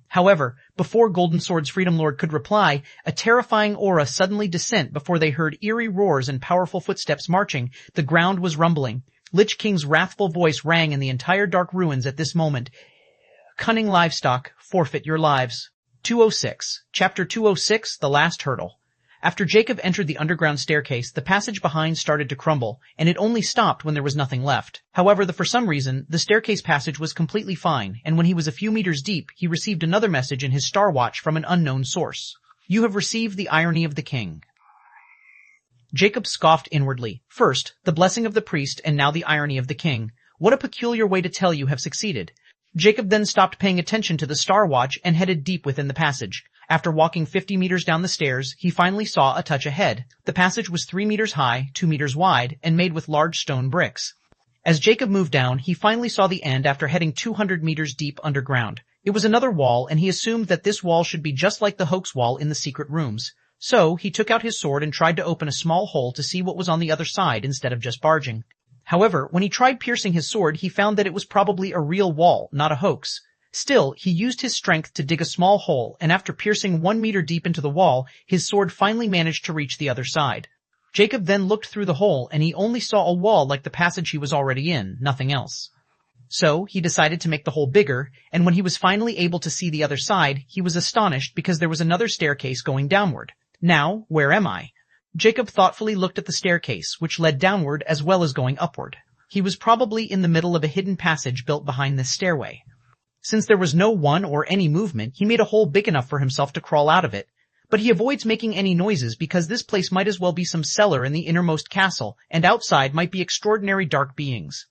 However, before Golden Sword's Freedom Lord could reply, a terrifying aura suddenly descent before they heard eerie roars and powerful footsteps marching. The ground was rumbling. Lich King's wrathful voice rang in the entire Dark Ruins at this moment. Cunning livestock, forfeit your lives. 206. Chapter 206, The Last Hurdle. After Jacob entered the underground staircase, the passage behind started to crumble, and it only stopped when there was nothing left. However, for some reason, the staircase passage was completely fine, and when he was a few meters deep, he received another message in his star watch from an unknown source. You have received the irony of the king. Jacob scoffed inwardly. First, the blessing of the priest, and now the irony of the king. What a peculiar way to tell you have succeeded. Jacob then stopped paying attention to the star watch and headed deep within the passage. After walking 50 meters down the stairs, he finally saw a touch ahead. The passage was 3 meters high, 2 meters wide, and made with large stone bricks. As Jacob moved down, he finally saw the end after heading 200 meters deep underground. It was another wall, and he assumed that this wall should be just like the hoax wall in the secret rooms. So, he took out his sword and tried to open a small hole to see what was on the other side instead of just barging. However, when he tried piercing his sword, he found that it was probably a real wall, not a hoax. Still, he used his strength to dig a small hole, and after piercing 1 meter deep into the wall, his sword finally managed to reach the other side. Jacob then looked through the hole, and he only saw a wall like the passage he was already in, nothing else. So, he decided to make the hole bigger, and when he was finally able to see the other side, he was astonished because there was another staircase going downward. Now, where am I? Jacob thoughtfully looked at the staircase, which led downward as well as going upward. He was probably in the middle of a hidden passage built behind this stairway. Since there was no one or any movement, he made a hole big enough for himself to crawl out of it. But he avoids making any noises because this place might as well be some cellar in the innermost castle, and outside might be extraordinary dark beings.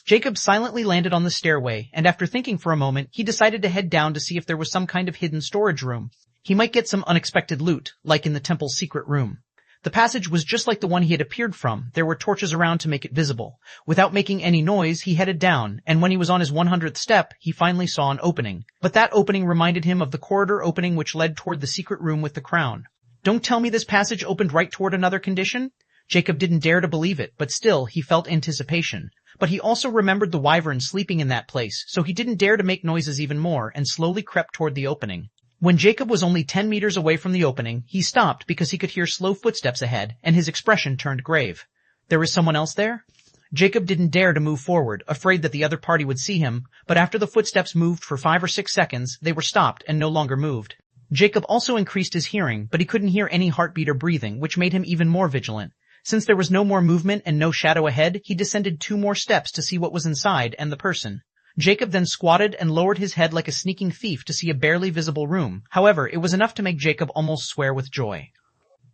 Jacob silently landed on the stairway, and after thinking for a moment, he decided to head down to see if there was some kind of hidden storage room. He might get some unexpected loot, like in the temple's secret room. The passage was just like the one he had appeared from. There were torches around to make it visible. Without making any noise, he headed down, and when he was on his 100th step, he finally saw an opening. But that opening reminded him of the corridor opening which led toward the secret room with the crown. Don't tell me this passage opened right toward another condition? Jacob didn't dare to believe it, but still, he felt anticipation. But he also remembered the wyvern sleeping in that place, so he didn't dare to make noises even more, and slowly crept toward the opening. When Jacob was only 10 meters away from the opening, he stopped because he could hear slow footsteps ahead, and his expression turned grave. There was someone else there? Jacob didn't dare to move forward, afraid that the other party would see him, but after the footsteps moved for 5 or 6 seconds, they were stopped and no longer moved. Jacob also increased his hearing, but he couldn't hear any heartbeat or breathing, which made him even more vigilant. Since there was no more movement and no shadow ahead, he descended 2 more steps to see what was inside and the person. Jacob then squatted and lowered his head like a sneaking thief to see a barely visible room. However, it was enough to make Jacob almost swear with joy.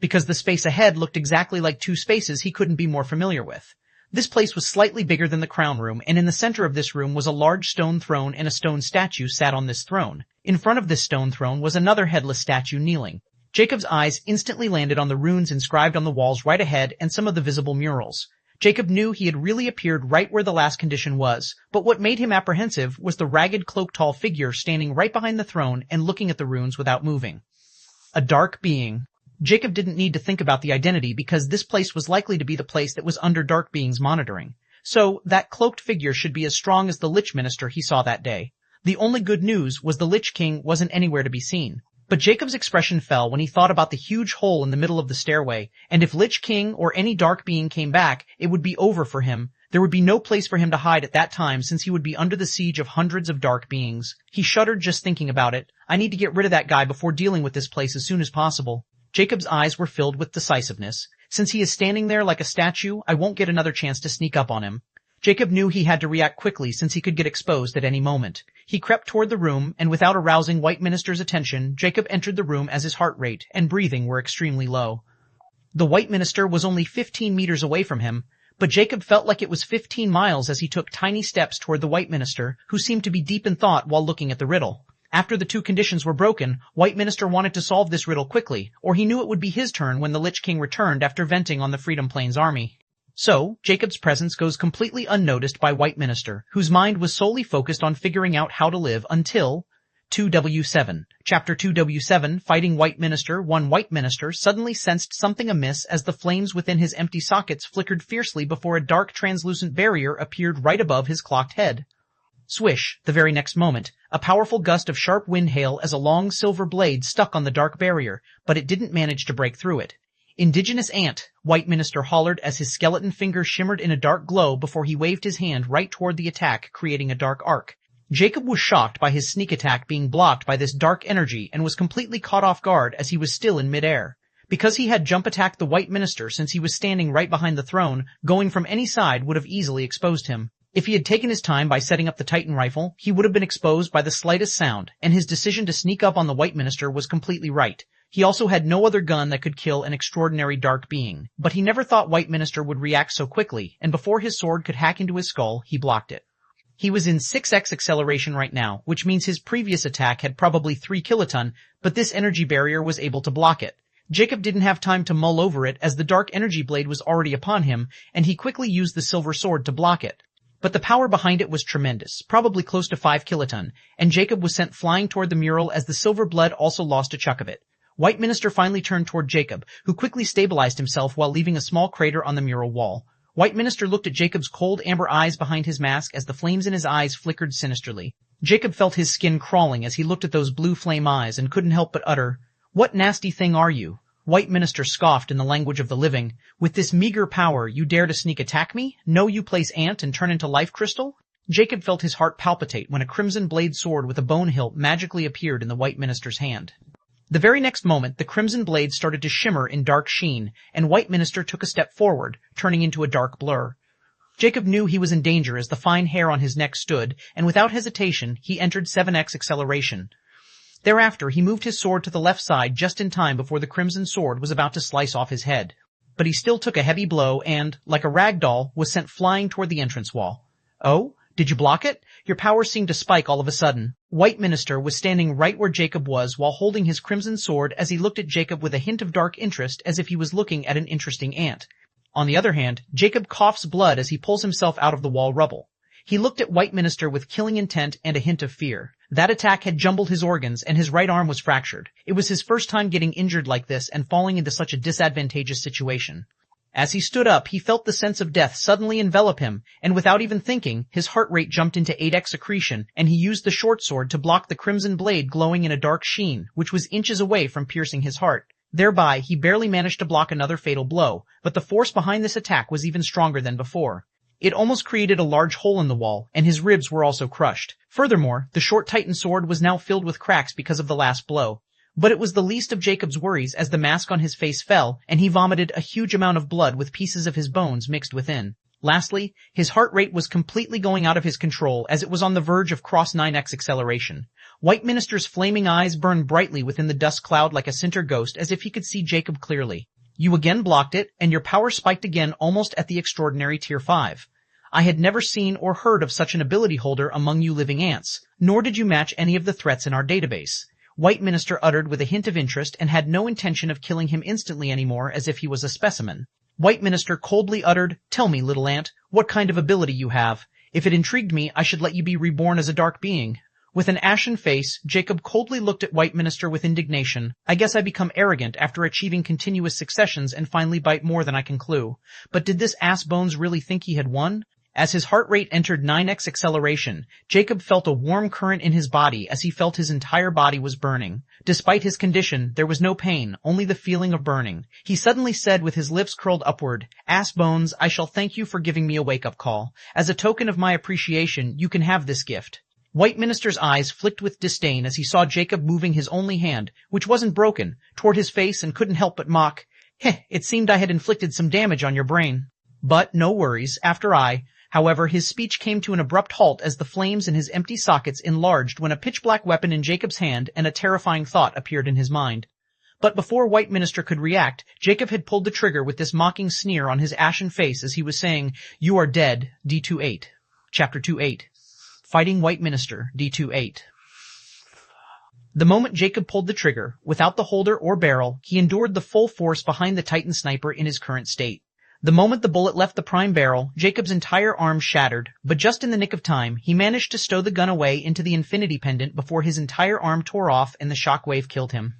Because the space ahead looked exactly like 2 spaces he couldn't be more familiar with. This place was slightly bigger than the crown room, and in the center of this room was a large stone throne, and a stone statue sat on this throne. In front of this stone throne was another headless statue kneeling. Jacob's eyes instantly landed on the runes inscribed on the walls right ahead and some of the visible murals. Jacob knew he had really appeared right where the last condition was, but what made him apprehensive was the ragged cloak-tall figure standing right behind the throne and looking at the runes without moving. A dark being. Jacob didn't need to think about the identity because this place was likely to be the place that was under dark beings' monitoring. So, that cloaked figure should be as strong as the Lich Minister he saw that day. The only good news was the Lich King wasn't anywhere to be seen. But Jacob's expression fell when he thought about the huge hole in the middle of the stairway, and if Lich King or any dark being came back, it would be over for him. There would be no place for him to hide at that time since he would be under the siege of hundreds of dark beings. He shuddered just thinking about it. I need to get rid of that guy before dealing with this place as soon as possible. Jacob's eyes were filled with decisiveness. Since he is standing there like a statue, I won't get another chance to sneak up on him. Jacob knew he had to react quickly since he could get exposed at any moment. He crept toward the room, and without arousing White Minister's attention, Jacob entered the room as his heart rate and breathing were extremely low. The White Minister was only 15 meters away from him, but Jacob felt like it was 15 miles as he took tiny steps toward the White Minister, who seemed to be deep in thought while looking at the riddle. After the 2 conditions were broken, White Minister wanted to solve this riddle quickly, or he knew it would be his turn when the Lich King returned after venting on the Freedom Plains army. So, Jacob's presence goes completely unnoticed by White Minister, whose mind was solely focused on figuring out how to live until 2W7. Chapter 2W7, Fighting White Minister. One White Minister suddenly sensed something amiss as the flames within his empty sockets flickered fiercely before a dark translucent barrier appeared right above his clocked head. Swish, the very next moment, a powerful gust of sharp wind hail as a long silver blade stuck on the dark barrier, but it didn't manage to break through it. Indigenous ant, White Minister hollered as his skeleton finger shimmered in a dark glow before he waved his hand right toward the attack, creating a dark arc. Jacob was shocked by his sneak attack being blocked by this dark energy and was completely caught off guard as he was still in midair. Because he had jump attacked the White Minister since he was standing right behind the throne, going from any side would have easily exposed him. If he had taken his time by setting up the Titan rifle, he would have been exposed by the slightest sound, and his decision to sneak up on the White Minister was completely right. He also had no other gun that could kill an extraordinary dark being. But he never thought White Minister would react so quickly, and before his sword could hack into his skull, he blocked it. He was in 6x acceleration right now, which means his previous attack had probably 3 kiloton, but this energy barrier was able to block it. Jacob didn't have time to mull over it as the dark energy blade was already upon him, and he quickly used the silver sword to block it. But the power behind it was tremendous, probably close to 5 kiloton, and Jacob was sent flying toward the mural as the silver blood also lost a chunk of it. White Minister finally turned toward Jacob, who quickly stabilized himself while leaving a small crater on the mural wall. White Minister looked at Jacob's cold amber eyes behind his mask as the flames in his eyes flickered sinisterly. Jacob felt his skin crawling as he looked at those blue flame eyes and couldn't help but utter, "What nasty thing are you?" White Minister scoffed in the language of the living. "With this meager power, you dare to sneak attack me? Know you place ant and turn into life crystal?" Jacob felt his heart palpitate when a crimson blade sword with a bone hilt magically appeared in the White Minister's hand. The very next moment, the crimson blade started to shimmer in dark sheen, and White Minister took a step forward, turning into a dark blur. Jacob knew he was in danger as the fine hair on his neck stood, and without hesitation, he entered 7x acceleration. Thereafter, he moved his sword to the left side just in time before the crimson sword was about to slice off his head. But he still took a heavy blow and, like a rag doll, was sent flying toward the entrance wall. Oh? Did you block it? Your power seemed to spike all of a sudden. White Minister was standing right where Jacob was while holding his crimson sword as he looked at Jacob with a hint of dark interest as if he was looking at an interesting ant. On the other hand, Jacob coughs blood as he pulls himself out of the wall rubble. He looked at White Minister with killing intent and a hint of fear. That attack had jumbled his organs and his right arm was fractured. It was his first time getting injured like this and falling into such a disadvantageous situation. As he stood up, he felt the sense of death suddenly envelop him, and without even thinking, his heart rate jumped into 8x accretion, and he used the short sword to block the crimson blade glowing in a dark sheen, which was inches away from piercing his heart. Thereby, he barely managed to block another fatal blow, but the force behind this attack was even stronger than before. It almost created a large hole in the wall, and his ribs were also crushed. Furthermore, the short Titan sword was now filled with cracks because of the last blow. But it was the least of Jacob's worries as the mask on his face fell, and he vomited a huge amount of blood with pieces of his bones mixed within. Lastly, his heart rate was completely going out of his control as it was on the verge of cross 9x acceleration. White Minister's flaming eyes burned brightly within the dust cloud like a center ghost as if he could see Jacob clearly. You again blocked it, and your power spiked again almost at the extraordinary tier 5. I had never seen or heard of such an ability holder among you living ants, nor did you match any of the threats in our database. White Minister uttered with a hint of interest and had no intention of killing him instantly anymore as if he was a specimen. White Minister coldly uttered, "Tell me, little ant, what kind of ability you have. If it intrigued me, I should let you be reborn as a dark being." With an ashen face, Jacob coldly looked at White Minister with indignation. I guess I become arrogant after achieving continuous successions and finally bite more than I can clue. But did this ass bones really think he had won? As his heart rate entered 9x acceleration, Jacob felt a warm current in his body as he felt his entire body was burning. Despite his condition, there was no pain, only the feeling of burning. He suddenly said with his lips curled upward, "Ass bones, I shall thank you for giving me a wake-up call. As a token of my appreciation, you can have this gift." White Minister's eyes flicked with disdain as he saw Jacob moving his only hand, which wasn't broken, toward his face and couldn't help but mock. It seemed I had inflicted some damage on your brain. But no worries, after I... However, his speech came to an abrupt halt as the flames in his empty sockets enlarged when a pitch-black weapon in Jacob's hand and a terrifying thought appeared in his mind. But before White Minister could react, Jacob had pulled the trigger with this mocking sneer on his ashen face as he was saying, "You are dead, D28. Chapter 2.8. Fighting White Minister, D28. The moment Jacob pulled the trigger, without the holder or barrel, he endured the full force behind the Titan sniper in his current state. The moment the bullet left the prime barrel, Jacob's entire arm shattered, but just in the nick of time, he managed to stow the gun away into the infinity pendant before his entire arm tore off and the shockwave killed him.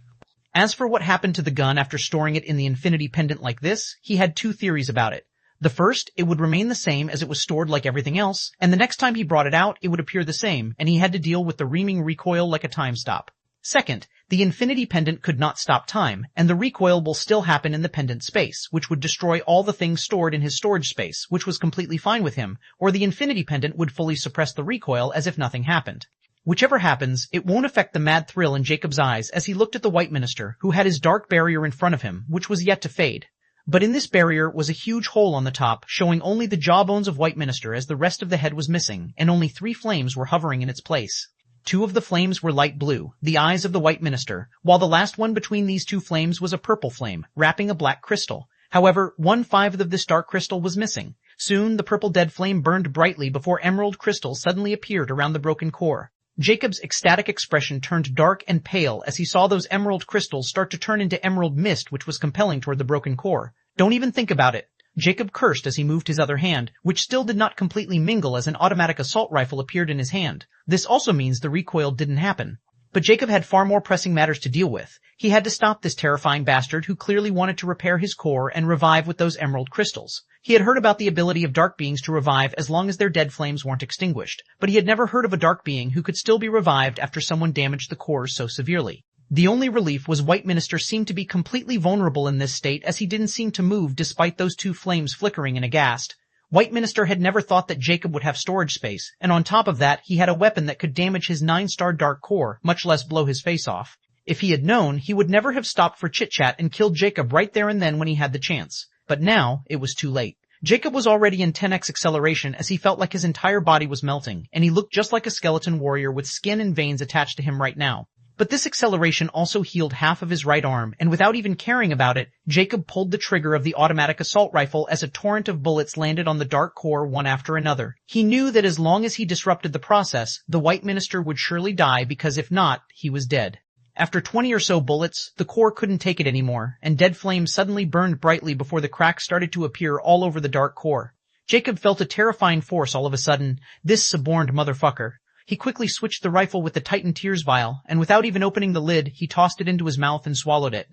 As for what happened to the gun after storing it in the infinity pendant like this, he had two theories about it. The first, it would remain the same as it was stored like everything else, and the next time he brought it out, it would appear the same, and he had to deal with the reaming recoil like a time stop. Second, the infinity pendant could not stop time, and the recoil will still happen in the pendant space, which would destroy all the things stored in his storage space, which was completely fine with him, or the infinity pendant would fully suppress the recoil as if nothing happened. Whichever happens, it won't affect the mad thrill in Jacob's eyes as he looked at the White Minister, who had his dark barrier in front of him, which was yet to fade. But in this barrier was a huge hole on the top, showing only the jawbones of White Minister as the rest of the head was missing, and only 3 flames were hovering in its place. 2 of the flames were light blue, the eyes of the White Minister, while the last one between these 2 flames was a purple flame, wrapping a black crystal. However, 1/5 of this dark crystal was missing. Soon the purple dead flame burned brightly before emerald crystal suddenly appeared around the broken core. Jacob's ecstatic expression turned dark and pale as he saw those emerald crystals start to turn into emerald mist which was compelling toward the broken core. Don't even think about it. Jacob cursed as he moved his other hand, which still did not completely mingle as an automatic assault rifle appeared in his hand. This also means the recoil didn't happen. But Jacob had far more pressing matters to deal with. He had to stop this terrifying bastard who clearly wanted to repair his core and revive with those emerald crystals. He had heard about the ability of dark beings to revive as long as their dead flames weren't extinguished, but he had never heard of a dark being who could still be revived after someone damaged the cores so severely. The only relief was White Minister seemed to be completely vulnerable in this state as he didn't seem to move despite those 2 flames flickering and aghast. White Minister had never thought that Jacob would have storage space, and on top of that, he had a weapon that could damage his 9-star dark core, much less blow his face off. If he had known, he would never have stopped for chit-chat and killed Jacob right there and then when he had the chance. But now, it was too late. Jacob was already in 10x acceleration as he felt like his entire body was melting, and he looked just like a skeleton warrior with skin and veins attached to him right now. But this acceleration also healed half of his right arm, and without even caring about it, Jacob pulled the trigger of the automatic assault rifle as a torrent of bullets landed on the dark core one after another. He knew that as long as he disrupted the process, the White Minister would surely die because if not, he was dead. After 20 or so bullets, the core couldn't take it anymore, and dead flames suddenly burned brightly before the cracks started to appear all over the dark core. Jacob felt a terrifying force all of a sudden. This suborned motherfucker. He quickly switched the rifle with the Titan Tears vial, and without even opening the lid, he tossed it into his mouth and swallowed it.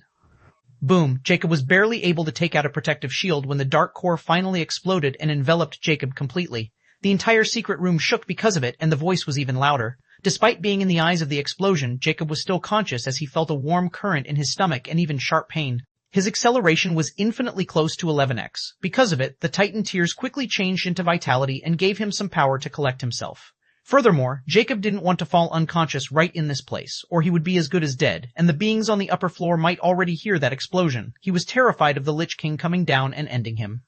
Boom! Jacob was barely able to take out a protective shield when the dark core finally exploded and enveloped Jacob completely. The entire secret room shook because of it, and the voice was even louder. Despite being in the eyes of the explosion, Jacob was still conscious as he felt a warm current in his stomach and even sharp pain. His acceleration was infinitely close to 11x. Because of it, the Titan Tears quickly changed into vitality and gave him some power to collect himself. Furthermore, Jacob didn't want to fall unconscious right in this place, or he would be as good as dead, and the beings on the upper floor might already hear that explosion. He was terrified of the Lich King coming down and ending him.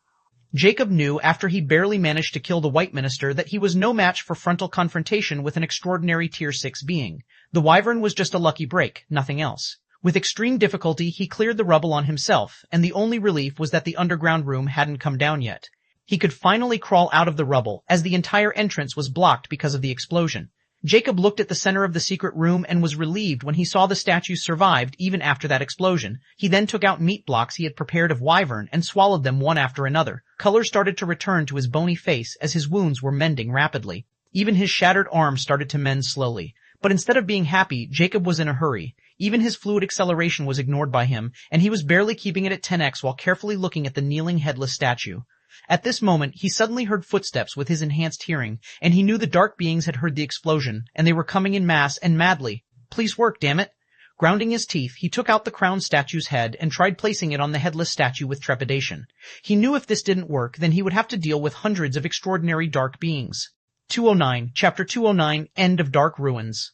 Jacob knew after he barely managed to kill the White Minister that he was no match for frontal confrontation with an extraordinary Tier 6 being. The Wyvern was just a lucky break, nothing else. With extreme difficulty, he cleared the rubble on himself, and the only relief was that the underground room hadn't come down yet. He could finally crawl out of the rubble, as the entire entrance was blocked because of the explosion. Jacob looked at the center of the secret room and was relieved when he saw the statues survived even after that explosion. He then took out meat blocks he had prepared of wyvern and swallowed them one after another. Color started to return to his bony face as his wounds were mending rapidly. Even his shattered arm started to mend slowly. But instead of being happy, Jacob was in a hurry. Even his fluid acceleration was ignored by him, and he was barely keeping it at 10x while carefully looking at the kneeling headless statue. At this moment, he suddenly heard footsteps with his enhanced hearing, and he knew the dark beings had heard the explosion, and they were coming in mass and madly. Please work, damn it. Grounding his teeth, he took out the crowned statue's head and tried placing it on the headless statue with trepidation. He knew if this didn't work, then he would have to deal with hundreds of extraordinary dark beings. 209, Chapter 209, End of Dark Ruins.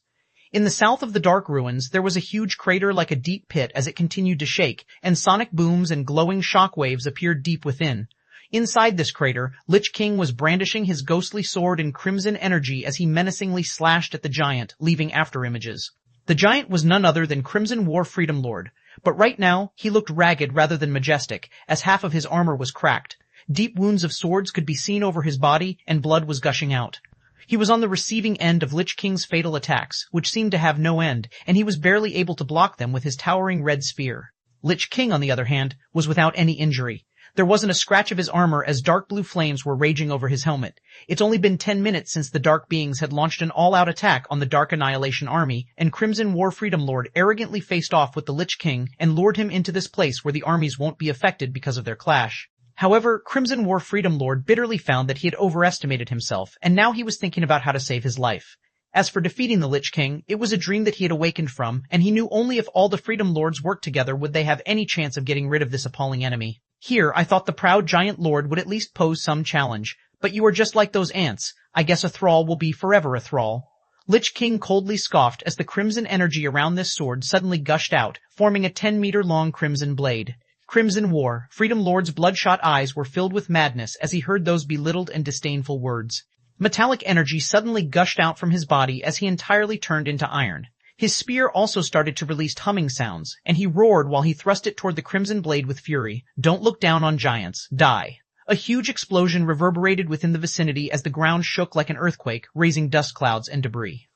In the south of the Dark Ruins, there was a huge crater like a deep pit as it continued to shake, and sonic booms and glowing shock waves appeared deep within. Inside this crater, Lich King was brandishing his ghostly sword in crimson energy as he menacingly slashed at the giant, leaving afterimages. The giant was none other than Crimson War Freedom Lord, but right now, he looked ragged rather than majestic, as half of his armor was cracked. Deep wounds of swords could be seen over his body, and blood was gushing out. He was on the receiving end of Lich King's fatal attacks, which seemed to have no end, and he was barely able to block them with his towering red spear. Lich King, on the other hand, was without any injury. There wasn't a scratch of his armor as dark blue flames were raging over his helmet. It's only been 10 minutes since the dark beings had launched an all-out attack on the Dark Annihilation army, and Crimson War Freedom Lord arrogantly faced off with the Lich King and lured him into this place where the armies won't be affected because of their clash. However, Crimson War Freedom Lord bitterly found that he had overestimated himself, and now he was thinking about how to save his life. As for defeating the Lich King, it was a dream that he had awakened from, and he knew only if all the Freedom Lords worked together would they have any chance of getting rid of this appalling enemy. Here, I thought the proud giant lord would at least pose some challenge, but you are just like those ants. I guess a thrall will be forever a thrall. Lich King coldly scoffed as the crimson energy around this sword suddenly gushed out, forming a 10-meter-long crimson blade. Crimson War, Freedom Lord's bloodshot eyes were filled with madness as he heard those belittled and disdainful words. Metallic energy suddenly gushed out from his body as he entirely turned into iron. His spear also started to release humming sounds, and he roared while he thrust it toward the crimson blade with fury. Don't look down on giants. Die. A huge explosion reverberated within the vicinity as the ground shook like an earthquake, raising dust clouds and debris.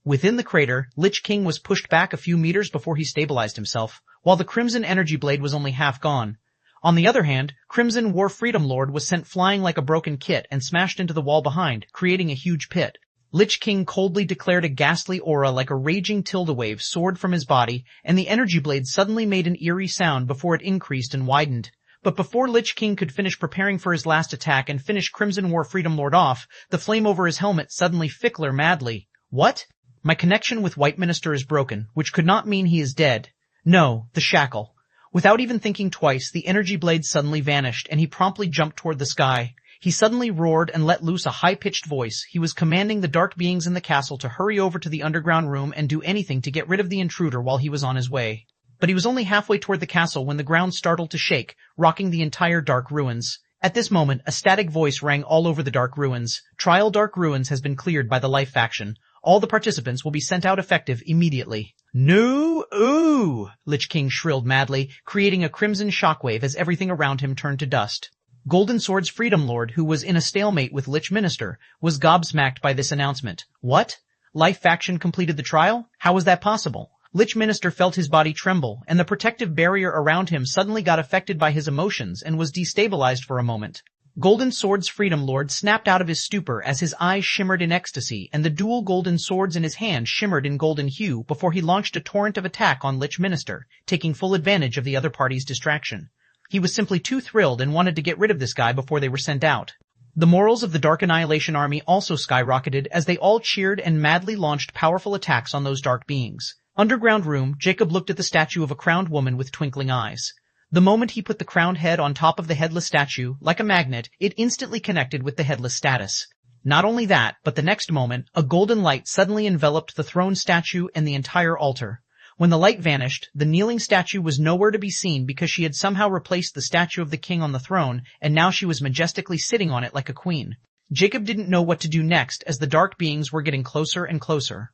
Within the crater, Lich King was pushed back a few meters before he stabilized himself, while the crimson energy blade was only half gone. On the other hand, Crimson War Freedom Lord was sent flying like a broken kit and smashed into the wall behind, creating a huge pit. Lich King coldly declared a ghastly aura like a raging tilde wave soared from his body, and the energy blade suddenly made an eerie sound before it increased and widened. But before Lich King could finish preparing for his last attack and finish Crimson War Freedom Lord off, the flame over his helmet suddenly flickered madly. What? My connection with White Minister is broken, which could not mean he is dead. No, the shackle. Without even thinking twice, the energy blade suddenly vanished, and he promptly jumped toward the sky. He suddenly roared and let loose a high-pitched voice. He was commanding the dark beings in the castle to hurry over to the underground room and do anything to get rid of the intruder while he was on his way. But he was only halfway toward the castle when the ground startled to shake, rocking the entire dark ruins. At this moment, a static voice rang all over the dark ruins. Trial Dark Ruins has been cleared by the Life faction. All the participants will be sent out effective immediately. No! Ooh! Lich King shrilled madly, creating a crimson shockwave as everything around him turned to dust. Golden Sword's Freedom Lord, who was in a stalemate with Lich Minister, was gobsmacked by this announcement. What? Life faction completed the trial? How was that possible? Lich Minister felt his body tremble, and the protective barrier around him suddenly got affected by his emotions and was destabilized for a moment. Golden Sword's Freedom Lord snapped out of his stupor as his eyes shimmered in ecstasy and the dual golden swords in his hand shimmered in golden hue before he launched a torrent of attack on Lich Minister, taking full advantage of the other party's distraction. He was simply too thrilled and wanted to get rid of this guy before they were sent out. The morals of the Dark Annihilation Army also skyrocketed as they all cheered and madly launched powerful attacks on those dark beings. Underground room, Jacob looked at the statue of a crowned woman with twinkling eyes. The moment he put the crowned head on top of the headless statue, like a magnet, it instantly connected with the headless status. Not only that, but the next moment, a golden light suddenly enveloped the throne statue and the entire altar. When the light vanished, the kneeling statue was nowhere to be seen because she had somehow replaced the statue of the king on the throne, and now she was majestically sitting on it like a queen. Jacob didn't know what to do next as the dark beings were getting closer and closer.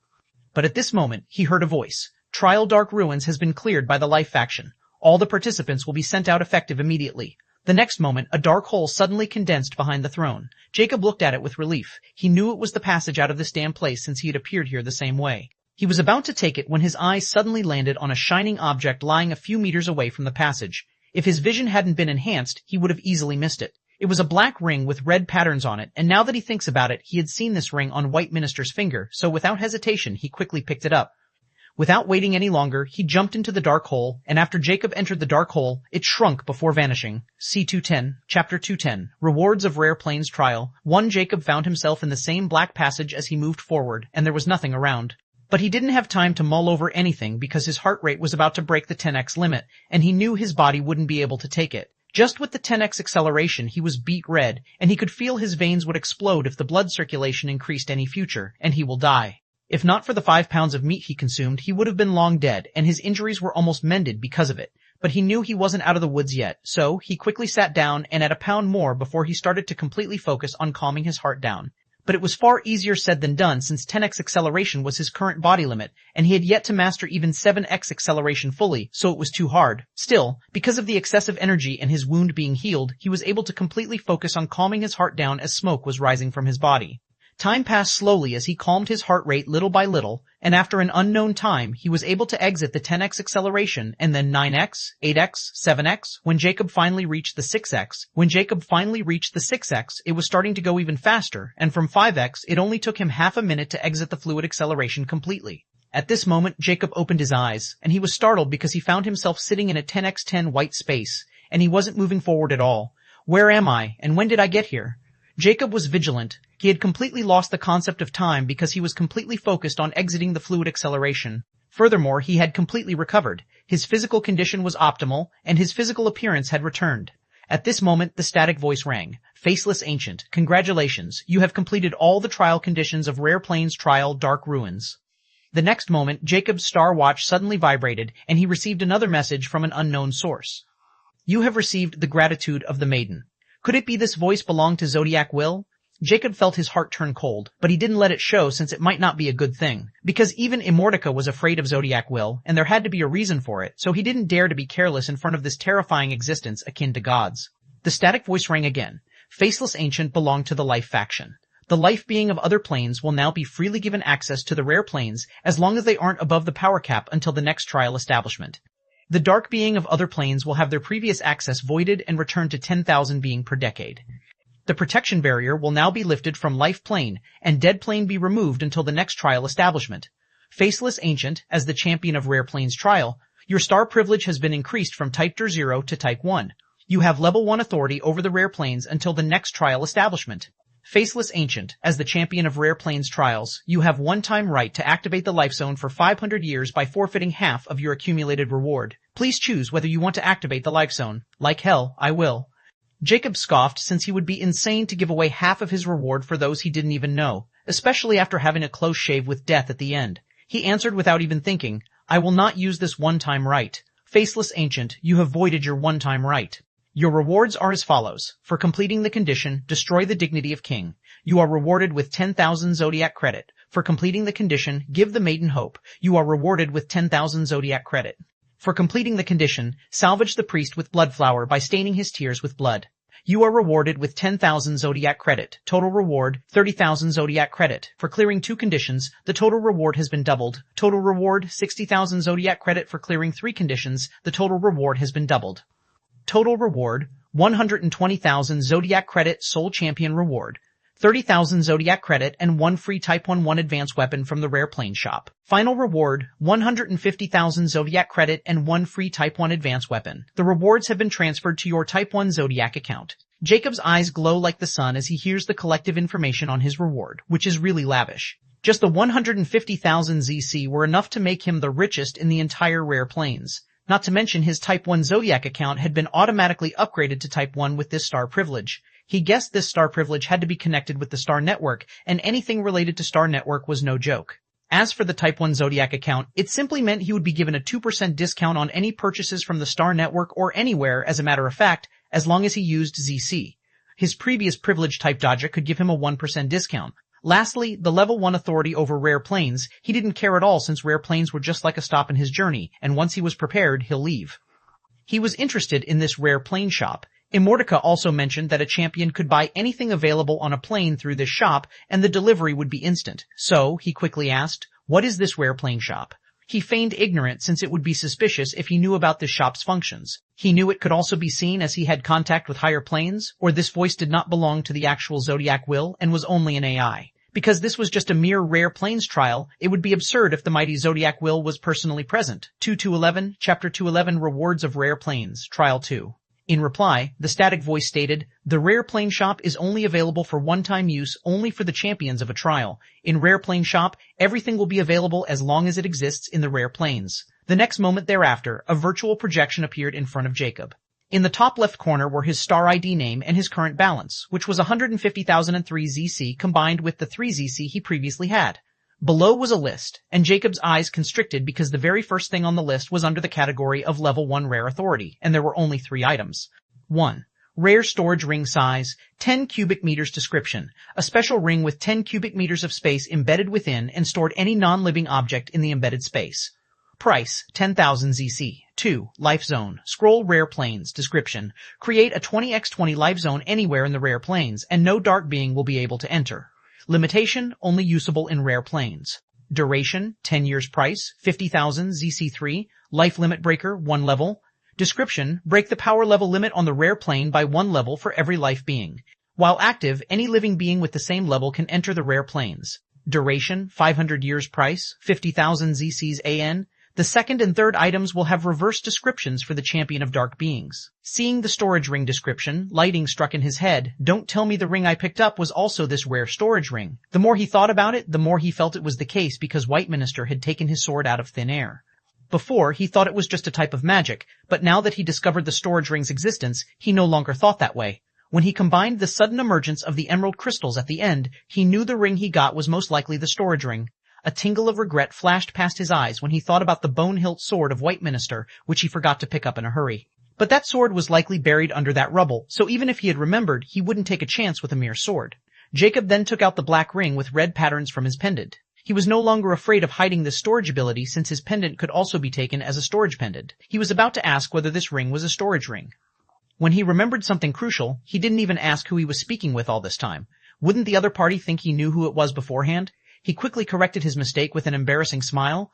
But at this moment, he heard a voice. Trial Dark Ruins has been cleared by the Life faction. All the participants will be sent out effective immediately. The next moment, a dark hole suddenly condensed behind the throne. Jacob looked at it with relief. He knew it was the passage out of this damn place since he had appeared here the same way. He was about to take it when his eyes suddenly landed on a shining object lying a few meters away from the passage. If his vision hadn't been enhanced, he would have easily missed it. It was a black ring with red patterns on it, and now that he thinks about it, he had seen this ring on White Minister's finger, so without hesitation, he quickly picked it up. Without waiting any longer, he jumped into the dark hole, and after Jacob entered the dark hole, it shrunk before vanishing. C210, Chapter 210, Rewards of Rare Plains Trial. 1. Jacob found himself in the same black passage as he moved forward, and there was nothing around. But he didn't have time to mull over anything because his heart rate was about to break the 10x limit, and he knew his body wouldn't be able to take it. Just with the 10x acceleration, he was beet red, and he could feel his veins would explode if the blood circulation increased any future, and he will die. If not for the 5 pounds of meat he consumed, he would have been long dead, and his injuries were almost mended because of it. But he knew he wasn't out of the woods yet, so he quickly sat down and at a pound more before he started to completely focus on calming his heart down. But it was far easier said than done since 10x acceleration was his current body limit, and he had yet to master even 7x acceleration fully, so it was too hard. Still, because of the excessive energy and his wound being healed, he was able to completely focus on calming his heart down as smoke was rising from his body. Time passed slowly as he calmed his heart rate little by little, and after an unknown time, he was able to exit the 10x acceleration and then 9x, 8x, 7x. When Jacob finally reached the 6x, it was starting to go even faster, and from 5x, it only took him half a minute to exit the fluid acceleration completely. At this moment, Jacob opened his eyes, and he was startled because he found himself sitting in a 10x10 white space, and he wasn't moving forward at all. Where am I, and when did I get here? Jacob was vigilant. He had completely lost the concept of time because he was completely focused on exiting the fluid acceleration. Furthermore, he had completely recovered. His physical condition was optimal, and his physical appearance had returned. At this moment, the static voice rang. Faceless Ancient, congratulations. You have completed all the trial conditions of Rare Plains Trial Dark Ruins. The next moment, Jacob's star watch suddenly vibrated, and he received another message from an unknown source. You have received the gratitude of the maiden. Could it be this voice belonged to Zodiac Will? Jacob felt his heart turn cold, but he didn't let it show since it might not be a good thing. Because even Immortica was afraid of Zodiac Will, and there had to be a reason for it, so he didn't dare to be careless in front of this terrifying existence akin to gods. The static voice rang again. Faceless Ancient belonged to the Life faction. The life being of other planes will now be freely given access to the Rare Planes as long as they aren't above the power cap until the next trial establishment. The dark being of other planes will have their previous access voided and return to 10,000 being per decade. The protection barrier will now be lifted from Life Plane, and Dead Plane be removed until the next trial establishment. Faceless Ancient, as the champion of Rare Plains Trial, your star privilege has been increased from Type 0 to Type 1. You have Level 1 authority over the Rare Plains until the next trial establishment. Faceless Ancient, as the champion of Rare Plains Trials, you have one-time right to activate the Life Zone for 500 years by forfeiting half of your accumulated reward. Please choose whether you want to activate the Life Zone. Like hell, I will. Jacob scoffed, since he would be insane to give away half of his reward for those he didn't even know, especially after having a close shave with death at the end. He answered without even thinking, "I will not use this one-time right. Faceless ancient, you have voided your one-time right. Your rewards are as follows. For completing the condition, destroy the dignity of king. You are rewarded with 10,000 zodiac credit. For completing the condition, give the maiden hope. You are rewarded with 10,000 zodiac credit. For completing the condition, salvage the priest with bloodflower by staining his tears with blood. You are rewarded with 10,000 zodiac credit. Total reward, 30,000 zodiac credit. For clearing 2 conditions, the total reward has been doubled. Total reward, 60,000 zodiac credit. For clearing 3 conditions, the total reward has been doubled. Total reward, 120,000 zodiac credit. Soul champion reward, 30,000 zodiac credit and 1 free Type 1 advanced weapon from the rare plane shop. Final reward, 150,000 zodiac credit and 1 free Type 1 advanced weapon. The rewards have been transferred to your Type 1 zodiac account. Jacob's eyes glow like the sun as he hears the collective information on his reward, which is really lavish. Just the 150,000 ZC were enough to make him the richest in the entire rare planes. Not to mention his Type 1 zodiac account had been automatically upgraded to Type 1 with this star privilege. He guessed this star privilege had to be connected with the star network, and anything related to star network was no joke. As for the Type 1 zodiac account, it simply meant he would be given a 2% discount on any purchases from the star network or anywhere, as a matter of fact, as long as he used ZC. His previous privilege type Dodja could give him a 1% discount. Lastly, the level 1 authority over rare planes. He didn't care at all, since rare planes were just like a stop in his journey, and once he was prepared, he'll leave. He was interested in this rare plane shop. Immortality also mentioned that a champion could buy anything available on a plane through this shop, and the delivery would be instant. So, he quickly asked, "What is this rare plane shop?" He feigned ignorant, since it would be suspicious if he knew about this shop's functions. He knew it could also be seen as he had contact with higher planes, or this voice did not belong to the actual Zodiac will and was only an AI. Because this was just a mere rare planes trial, it would be absurd if the mighty Zodiac will was personally present. 2-11, Chapter 211, Rewards of Rare Planes, Trial 2. In reply, the static voice stated, "The rare plane shop is only available for one-time use, only for the champions of a trial. In rare plane shop, everything will be available as long as it exists in the rare planes." The next moment thereafter, a virtual projection appeared in front of Jacob. In the top left corner were his star ID name and his current balance, which was 150,003 ZC combined with the 3 ZC he previously had. Below was a list, and Jacob's eyes constricted because the very first thing on the list was under the category of Level 1 Rare Authority, and there were only 3 items. 1. Rare storage ring size, 10 cubic meters. Description: a special ring with 10 cubic meters of space embedded within and stored any non-living object in the embedded space. Price, 10,000 ZC. 2. Life zone. Scroll rare planes. Description: create a 20x20 life zone anywhere in the rare planes, and no dark being will be able to enter. Limitation, only usable in rare planes. Duration, 10 years. Price, 50,000 ZC3. Life limit breaker, 1 level. Description: break the power level limit on the rare plane by 1 level for every life being. While active, any living being with the same level can enter the rare planes. Duration, 500 years. Price, 50,000 ZCs AN. The second and third items will have reverse descriptions for the champion of dark beings. Seeing the storage ring description, lighting struck in his head. Don't tell me the ring I picked up was also this rare storage ring. The more he thought about it, the more he felt it was the case, because White Minister had taken his sword out of thin air. Before, he thought it was just a type of magic, but now that he discovered the storage ring's existence, he no longer thought that way. When he combined the sudden emergence of the emerald crystals at the end, he knew the ring he got was most likely the storage ring. A tingle of regret flashed past his eyes when he thought about the bone-hilt sword of White Minister, which he forgot to pick up in a hurry. But that sword was likely buried under that rubble, so even if he had remembered, he wouldn't take a chance with a mere sword. Jacob then took out the black ring with red patterns from his pendant. He was no longer afraid of hiding this storage ability, since his pendant could also be taken as a storage pendant. He was about to ask whether this ring was a storage ring. When he remembered something crucial, he didn't even ask who he was speaking with all this time. Wouldn't the other party think he knew who it was beforehand? He quickly corrected his mistake with an embarrassing smile.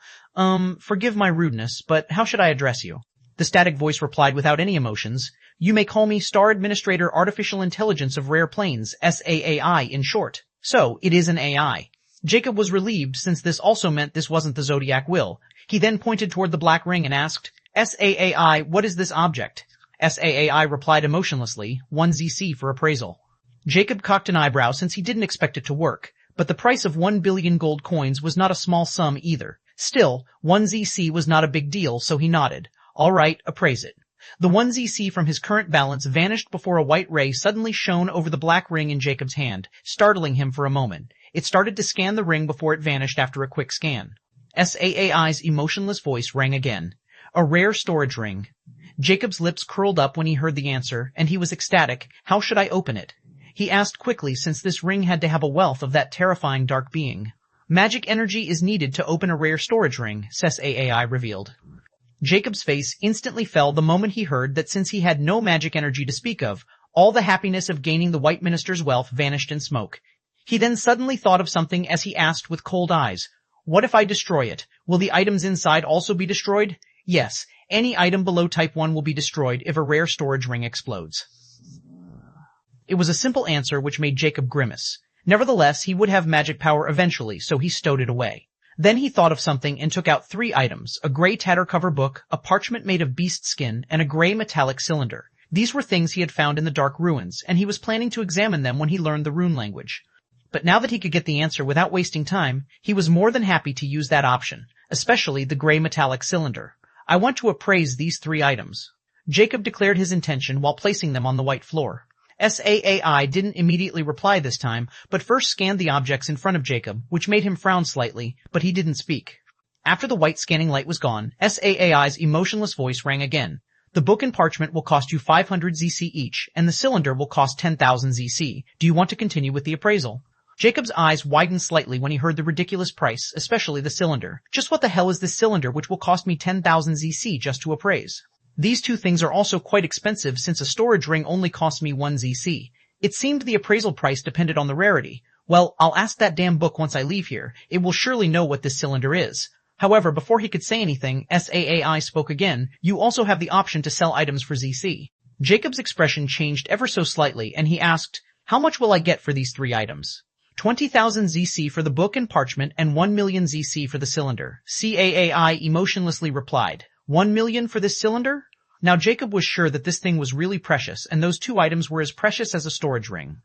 Forgive my rudeness, but how should I address you?" The static voice replied without any emotions. "You may call me Star Administrator Artificial Intelligence of Rare Planes, SAAI in short." So, it is an AI. Jacob was relieved, since this also meant this wasn't the Zodiac will. He then pointed toward the black ring and asked, "SAAI, what is this object?" SAAI replied emotionlessly, 1 ZC for appraisal. Jacob cocked an eyebrow, since he didn't expect it to work. But the price of 1 billion gold coins was not a small sum either. Still, 1 ZC was not a big deal, so he nodded. "All right, appraise it." The 1ZC from his current balance vanished before a white ray suddenly shone over the black ring in Jacob's hand, startling him for a moment. It started to scan the ring before it vanished after a quick scan. SAAI's emotionless voice rang again. A rare storage ring. Jacob's lips curled up when he heard the answer, and he was ecstatic. How should I open it? He asked quickly, since this ring had to have a wealth of that terrifying dark being. Magic energy is needed to open a rare storage ring, SAAI revealed. Jacob's face instantly fell the moment he heard that since he had no magic energy to speak of, all the happiness of gaining the White Minister's wealth vanished in smoke. He then suddenly thought of something as he asked with cold eyes, "What if I destroy it? Will the items inside also be destroyed?" "Yes, any item below Type 1 will be destroyed if a rare storage ring explodes." It was a simple answer which made Jacob grimace. Nevertheless, he would have magic power eventually, so he stowed it away. Then he thought of something and took out 3 items, a gray tatter cover book, a parchment made of beast skin, and a gray metallic cylinder. These were things he had found in the dark ruins, and he was planning to examine them when he learned the rune language. But now that he could get the answer without wasting time, he was more than happy to use that option, especially the gray metallic cylinder. "I want to appraise these 3 items." Jacob declared his intention while placing them on the white floor. SAAI didn't immediately reply this time, but first scanned the objects in front of Jacob, which made him frown slightly, but he didn't speak. After the white scanning light was gone, SAAI's emotionless voice rang again. "The book and parchment will cost you 500 ZC each, and the cylinder will cost 10,000 ZC. Do you want to continue with the appraisal?" Jacob's eyes widened slightly when he heard the ridiculous price, especially the cylinder. Just what the hell is this cylinder which will cost me 10,000 ZC just to appraise? These 2 things are also quite expensive since a storage ring only costs me 1 ZC. It seemed the appraisal price depended on the rarity. Well, I'll ask that damn book once I leave here. It will surely know what this cylinder is. However, before he could say anything, SAAI spoke again. "You also have the option to sell items for ZC." Jacob's expression changed ever so slightly, and he asked, "How much will I get for these 3 items?" 20,000 ZC for the book and parchment and 1 million ZC for the cylinder. CAAI emotionlessly replied. 1 million for this cylinder? Now Jacob was sure that this thing was really precious, and those 2 items were as precious as a storage ring.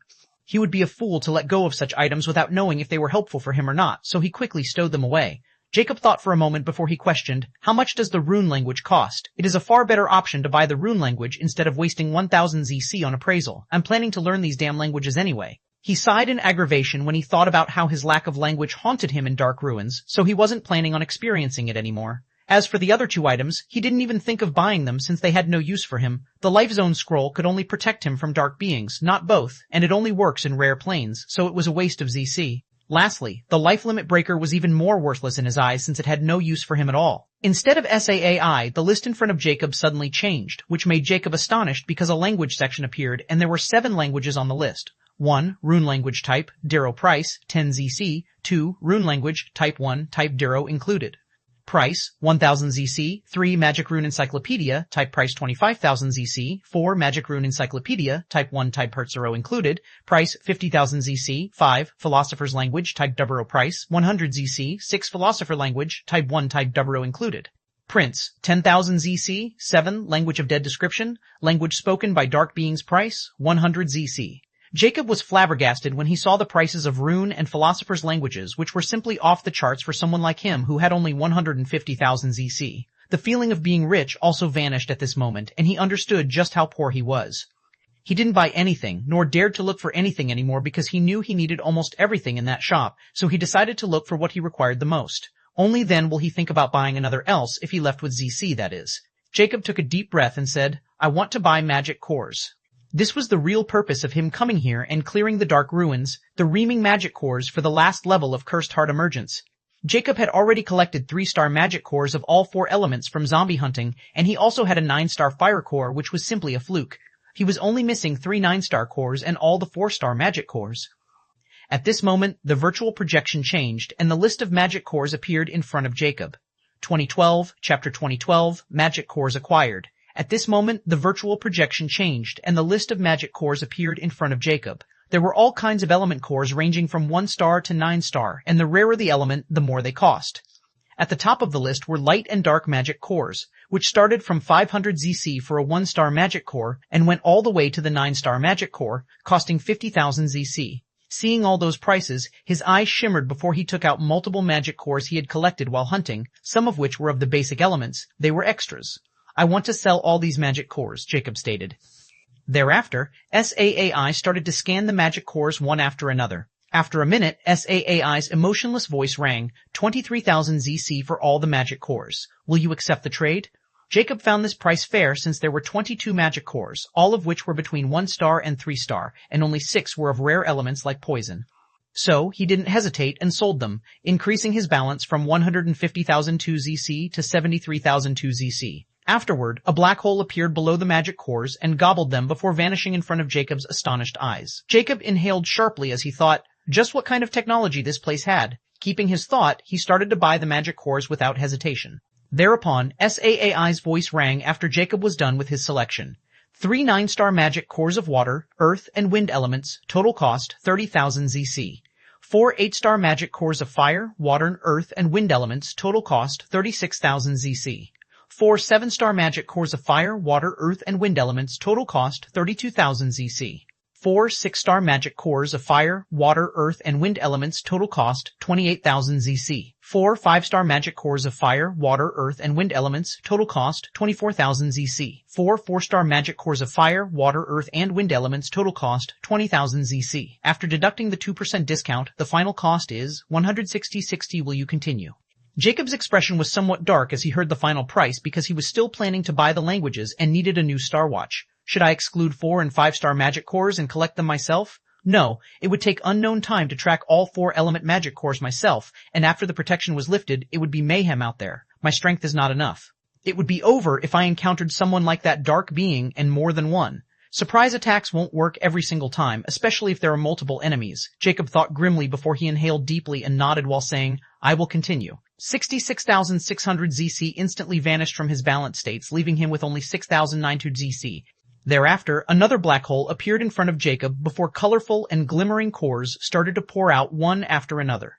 He would be a fool to let go of such items without knowing if they were helpful for him or not, so he quickly stowed them away. Jacob thought for a moment before he questioned, "How much does the rune language cost?" "It is a far better option to buy the rune language instead of wasting 1,000 ZC on appraisal. I'm planning to learn these damn languages anyway." He sighed in aggravation when he thought about how his lack of language haunted him in dark ruins, so he wasn't planning on experiencing it anymore. As for the other 2 items, he didn't even think of buying them since they had no use for him. The Life Zone scroll could only protect him from dark beings, not both, and it only works in rare planes, so it was a waste of ZC. Lastly, the life limit breaker was even more worthless in his eyes since it had no use for him at all. Instead of SAAI, the list in front of Jacob suddenly changed, which made Jacob astonished because a language section appeared and there were 7 languages on the list. 1. Rune language type, Darrow price, 10 ZC. 2. Rune language, type 1, type Darrow included. Price, 1,000 ZC. 3. Magic Rune Encyclopedia, type price 25,000 ZC. 4. Magic Rune Encyclopedia, type 1, type Hertzero included. Price, 50,000 ZC. 5. Philosopher's Language, type Dubbero price, 100 ZC. 6. Philosopher Language, type 1, type Dubbero included. Prince, 10,000 ZC. 7. Language of Dead Description, language spoken by dark beings price, 100 ZC. Jacob was flabbergasted when he saw the prices of rune and philosopher's languages, which were simply off the charts for someone like him who had only 150,000 ZC. The feeling of being rich also vanished at this moment, and he understood just how poor he was. He didn't buy anything, nor dared to look for anything anymore because he knew he needed almost everything in that shop, so he decided to look for what he required the most. Only then will he think about buying another else if he left with ZC, that is. Jacob took a deep breath and said, "I want to buy magic cores." This was the real purpose of him coming here and clearing the dark ruins, the reaming magic cores for the last level of Cursed Heart Emergence. Jacob had already collected 3-star magic cores of all 4 elements from zombie hunting, and he also had a 9-star fire core which was simply a fluke. He was only missing 3 9-star cores and all the 4-star magic cores. At this moment, the virtual projection changed, and the list of magic cores appeared in front of Jacob. 2012, Chapter 2012, Magic Cores Acquired. At this moment, the virtual projection changed, and the list of magic cores appeared in front of Jacob. There were all kinds of element cores ranging from 1-star to 9-star, and the rarer the element, the more they cost. At the top of the list were light and dark magic cores, which started from 500 ZC for a 1-star magic core and went all the way to the 9-star magic core, costing 50,000 ZC. Seeing all those prices, his eyes shimmered before he took out multiple magic cores he had collected while hunting, some of which were of the basic elements. They were extras. I want to sell all these magic cores, Jacob stated. Thereafter, SAAI started to scan the magic cores one after another. After a minute, SAAI's emotionless voice rang, 23,000 ZC for all the magic cores. Will you accept the trade? Jacob found this price fair since there were 22 magic cores, all of which were between 1 star and 3 star, and only 6 were of rare elements like poison. So, he didn't hesitate and sold them, increasing his balance from 150,002 ZC to 73,002 ZC. Afterward, a black hole appeared below the magic cores and gobbled them before vanishing in front of Jacob's astonished eyes. Jacob inhaled sharply as he thought, just what kind of technology this place had. Keeping his thought, he started to buy the magic cores without hesitation. Thereupon, SAAI's voice rang after Jacob was done with his selection. 3 9-star magic cores of water, earth, and wind elements, total cost 30,000 ZC. 4 8-star magic cores of fire, water, earth, and wind elements, total cost 36,000 ZC. 4 7-star magic cores of fire, water, earth, and wind elements, total cost 32,000 ZC. 4 6-star magic cores of fire, water, earth, and wind elements, total cost 28,000 ZC. 4 5-star magic cores of fire, water, earth, and wind elements, total cost 24,000 ZC. 4 4-star magic cores of fire, water, earth, and wind elements, total cost 20,000 ZC. After deducting the 2% discount, the final cost is 160.60. Will you continue? Jacob's expression was somewhat dark as he heard the final price because he was still planning to buy the languages and needed a new Star Watch. Should I exclude 4 and 5-star magic cores and collect them myself? No, it would take unknown time to track all 4 element magic cores myself, and after the protection was lifted, it would be mayhem out there. My strength is not enough. It would be over if I encountered someone like that dark being and more than one. Surprise attacks won't work every single time, especially if there are multiple enemies. Jacob thought grimly before he inhaled deeply and nodded while saying, I will continue. 66,600 ZC instantly vanished from his balance states, leaving him with only 6,900 ZC. Thereafter, another black hole appeared in front of Jacob before colorful and glimmering cores started to pour out one after another.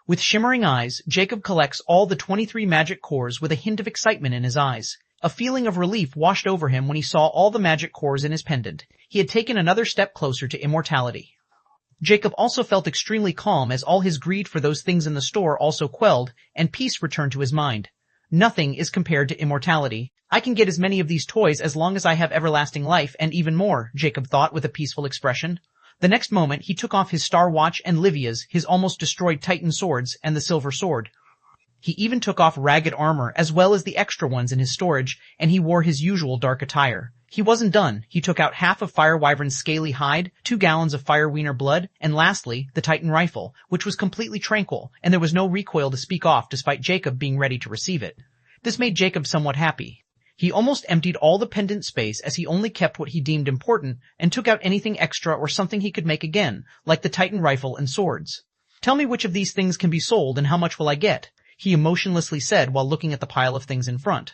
With shimmering eyes, Jacob collects all the 23 magic cores with a hint of excitement in his eyes. A feeling of relief washed over him when he saw all the magic cores in his pendant. He had taken another step closer to immortality. Jacob also felt extremely calm as all his greed for those things in the store also quelled, and peace returned to his mind. Nothing is compared to immortality. I can get as many of these toys as long as I have everlasting life and even more, Jacob thought with a peaceful expression. The next moment he took off his Star Watch and Livia's, his almost destroyed Titan swords, and the silver sword. He even took off ragged armor as well as the extra ones in his storage, and he wore his usual dark attire. He wasn't done. He took out half of Fire Wyvern's scaly hide, 2 gallons of Fire Wiener blood, and lastly, the Titan rifle, which was completely tranquil, and there was no recoil to speak off despite Jacob being ready to receive it. This made Jacob somewhat happy. He almost emptied all the pendant space as he only kept what he deemed important and took out anything extra or something he could make again, like the Titan rifle and swords. Tell me which of these things can be sold and how much will I get? He emotionlessly said while looking at the pile of things in front.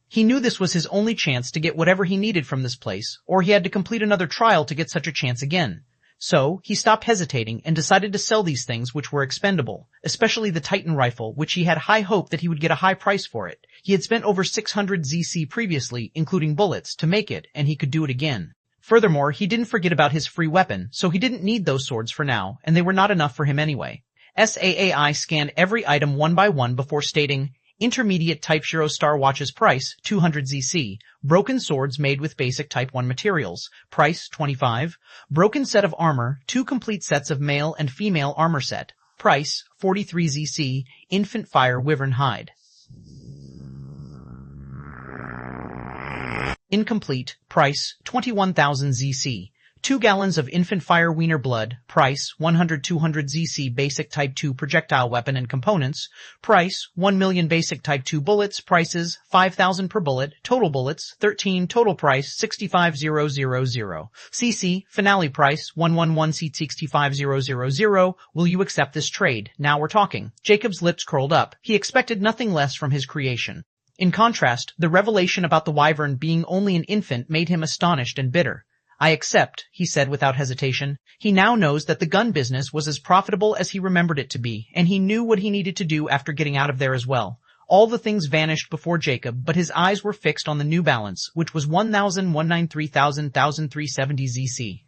He knew this was his only chance to get whatever he needed from this place, or he had to complete another trial to get such a chance again. So, he stopped hesitating and decided to sell these things which were expendable, especially the Titan rifle, which he had high hope that he would get a high price for it. He had spent over 600 ZC previously, including bullets, to make it, and he could do it again. Furthermore, he didn't forget about his free weapon, so he didn't need those swords for now, and they were not enough for him anyway. SAAI scanned every item one by one before stating, Intermediate Type 0 Star Watch's price, 200 ZC. Broken swords made with basic Type 1 materials. Price, 25. Broken set of armor, 2 complete sets of male and female armor set. Price, 43 ZC. Infant Fire Wyvern hide. Incomplete. Price, 21,000 ZC. 2 gallons of Infant Fire Wiener blood. Price, 100-200 ZC basic Type 2 projectile weapon and components. Price, 1 million basic Type 2 bullets. Prices, 5,000 per bullet. Total bullets, 13. Total price, 65,000. CC, finale price, 111 C 65,000. Will you accept this trade? Now we're talking. Jacob's lips curled up. He expected nothing less from his creation. In contrast, the revelation about the wyvern being only an infant made him astonished and bitter. I accept, he said without hesitation. He now knows that the gun business was as profitable as he remembered it to be, and he knew what he needed to do after getting out of there as well. All the things vanished before Jacob, but his eyes were fixed on the new balance, which was 1,193,370 ZC.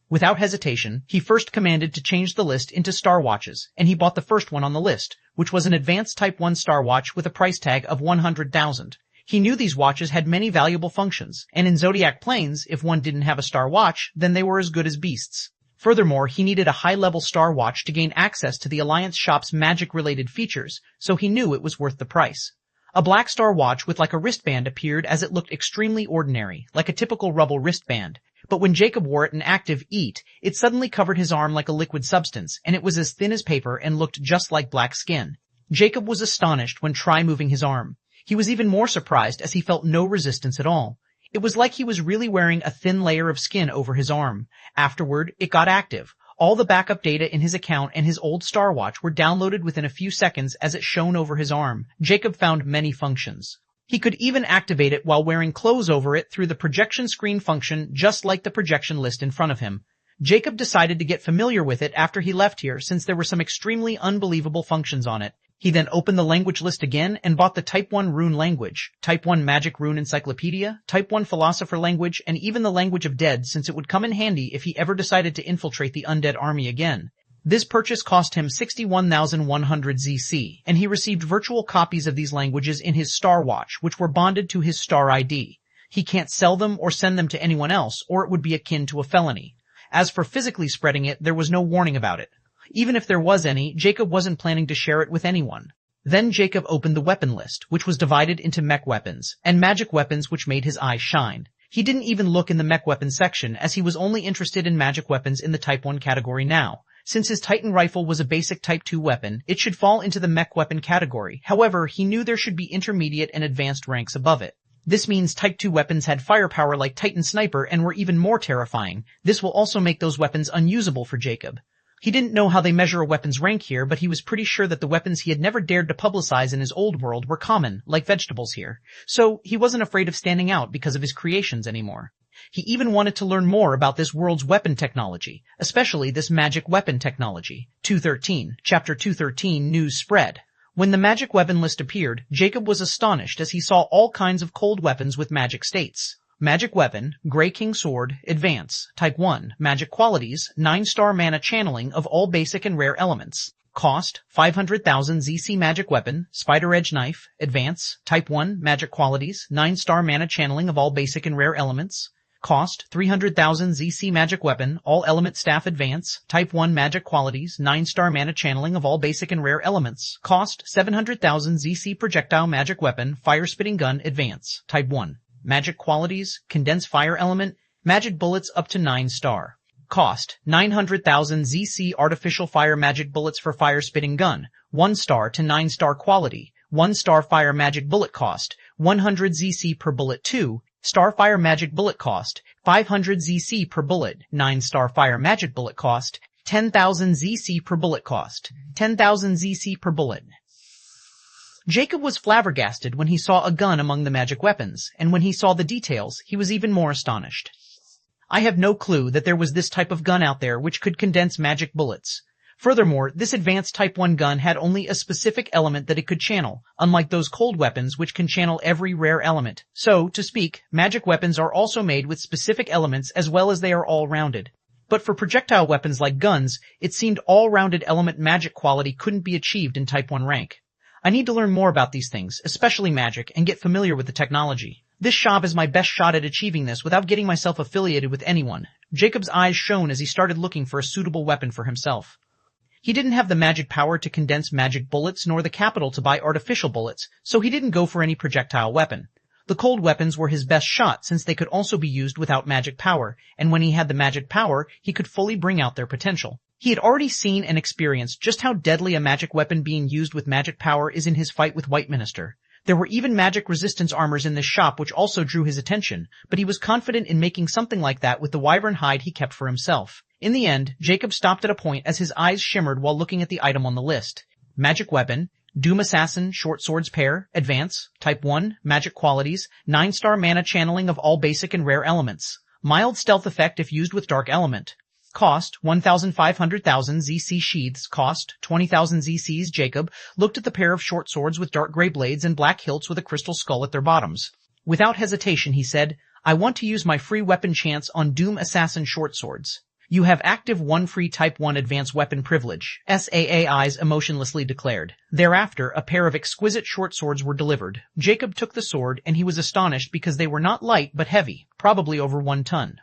Without hesitation, he first commanded to change the list into Star Watches, and he bought the first one on the list, which was an advanced Type 1 Star Watch with a price tag of 100,000. He knew these watches had many valuable functions, and in Zodiac Plains, if one didn't have a star watch, then they were as good as beasts. Furthermore, he needed a high-level star watch to gain access to the Alliance shop's magic-related features, so he knew it was worth the price. A black star watch with like a wristband appeared as it looked extremely ordinary, like a typical rubble wristband. But when Jacob wore it in active EAT, it suddenly covered his arm like a liquid substance, and it was as thin as paper and looked just like black skin. Jacob was astonished when try moving his arm. He was even more surprised as he felt no resistance at all. It was like he was really wearing a thin layer of skin over his arm. Afterward, it got active. All the backup data in his account and his old Star Watch were downloaded within a few seconds as it shone over his arm. Jacob found many functions. He could even activate it while wearing clothes over it through the projection screen function, just like the projection list in front of him. Jacob decided to get familiar with it after he left here since there were some extremely unbelievable functions on it. He then opened the language list again and bought the Type 1 Rune language, Type 1 Magic Rune Encyclopedia, Type 1 Philosopher language, and even the language of dead since it would come in handy if he ever decided to infiltrate the undead army again. This purchase cost him 61,100 ZC, and he received virtual copies of these languages in his Star Watch, which were bonded to his Star ID. He can't sell them or send them to anyone else, or it would be akin to a felony. As for physically spreading it, there was no warning about it. Even if there was any, Jacob wasn't planning to share it with anyone. Then Jacob opened the weapon list, which was divided into mech weapons, and magic weapons which made his eyes shine. He didn't even look in the mech weapons section as he was only interested in magic weapons in the Type 1 category now. Since his Titan rifle was a basic Type 2 weapon, it should fall into the mech weapon category. However, he knew there should be intermediate and advanced ranks above it. This means Type 2 weapons had firepower like Titan Sniper and were even more terrifying. This will also make those weapons unusable for Jacob. He didn't know how they measure a weapon's rank here, but he was pretty sure that the weapons he had never dared to publicize in his old world were common, like vegetables here. So he wasn't afraid of standing out because of his creations anymore. He even wanted to learn more about this world's weapon technology, especially this magic weapon technology. 213, Chapter 213, News Spread. When the magic weapon list appeared, Jacob was astonished as he saw all kinds of cold weapons with magic states. Magic Weapon, Grey King Sword, Advance, Type 1, Magic Qualities, 9-star mana channeling of all basic and rare elements. Cost, 500,000 ZC Magic Weapon, Spider Edge Knife, Advance, Type 1, Magic Qualities, 9-star mana channeling of all basic and rare elements. Cost, 300,000 ZC Magic Weapon, All Element Staff Advance, Type 1 Magic Qualities, 9-star mana channeling of all basic and rare elements. Cost, 700,000 ZC Projectile Magic Weapon, Fire Spitting Gun Advance, Type 1. Magic Qualities, Condensed Fire Element, Magic Bullets up to 9-star. Cost, 900,000 ZC Artificial Fire Magic Bullets for Fire Spitting Gun, 1-star to 9-star quality, 1-star Fire Magic Bullet Cost, 100 ZC per bullet 2, Starfire Magic Bullet Cost, 500 ZC per bullet, 9-star Fire Magic Bullet Cost, 10,000 ZC per bullet cost, 10,000 ZC per bullet. Jacob was flabbergasted when he saw a gun among the magic weapons, and when he saw the details, he was even more astonished. I have no clue that there was this type of gun out there which could condense magic bullets. Furthermore, this advanced Type 1 gun had only a specific element that it could channel, unlike those cold weapons which can channel every rare element. So, to speak, magic weapons are also made with specific elements as well as they are all-rounded. But for projectile weapons like guns, it seemed all-rounded element magic quality couldn't be achieved in Type 1 rank. I need to learn more about these things, especially magic, and get familiar with the technology. This shop is my best shot at achieving this without getting myself affiliated with anyone. Jacob's eyes shone as he started looking for a suitable weapon for himself. He didn't have the magic power to condense magic bullets nor the capital to buy artificial bullets, so he didn't go for any projectile weapon. The cold weapons were his best shot since they could also be used without magic power, and when he had the magic power, he could fully bring out their potential. He had already seen and experienced just how deadly a magic weapon being used with magic power is in his fight with White Minister. There were even magic resistance armors in this shop which also drew his attention, but he was confident in making something like that with the wyvern hide he kept for himself. In the end, Jacob stopped at a point as his eyes shimmered while looking at the item on the list. Magic Weapon, Doom Assassin Short Swords Pair, Advance, Type 1, Magic Qualities, 9-star mana channeling of all basic and rare elements. Mild stealth effect if used with Dark Element. Cost, 1,500,000 ZC sheaths. Cost, 20,000 ZCs. Jacob looked at the pair of short swords with dark gray blades and black hilts with a crystal skull at their bottoms. Without hesitation, he said, I want to use my free weapon chance on Doom Assassin short swords. You have active 1 free Type 1 advanced weapon privilege, SAAIs emotionlessly declared. Thereafter, a pair of exquisite short swords were delivered. Jacob took the sword, and he was astonished because they were not light but heavy, probably over 1 ton.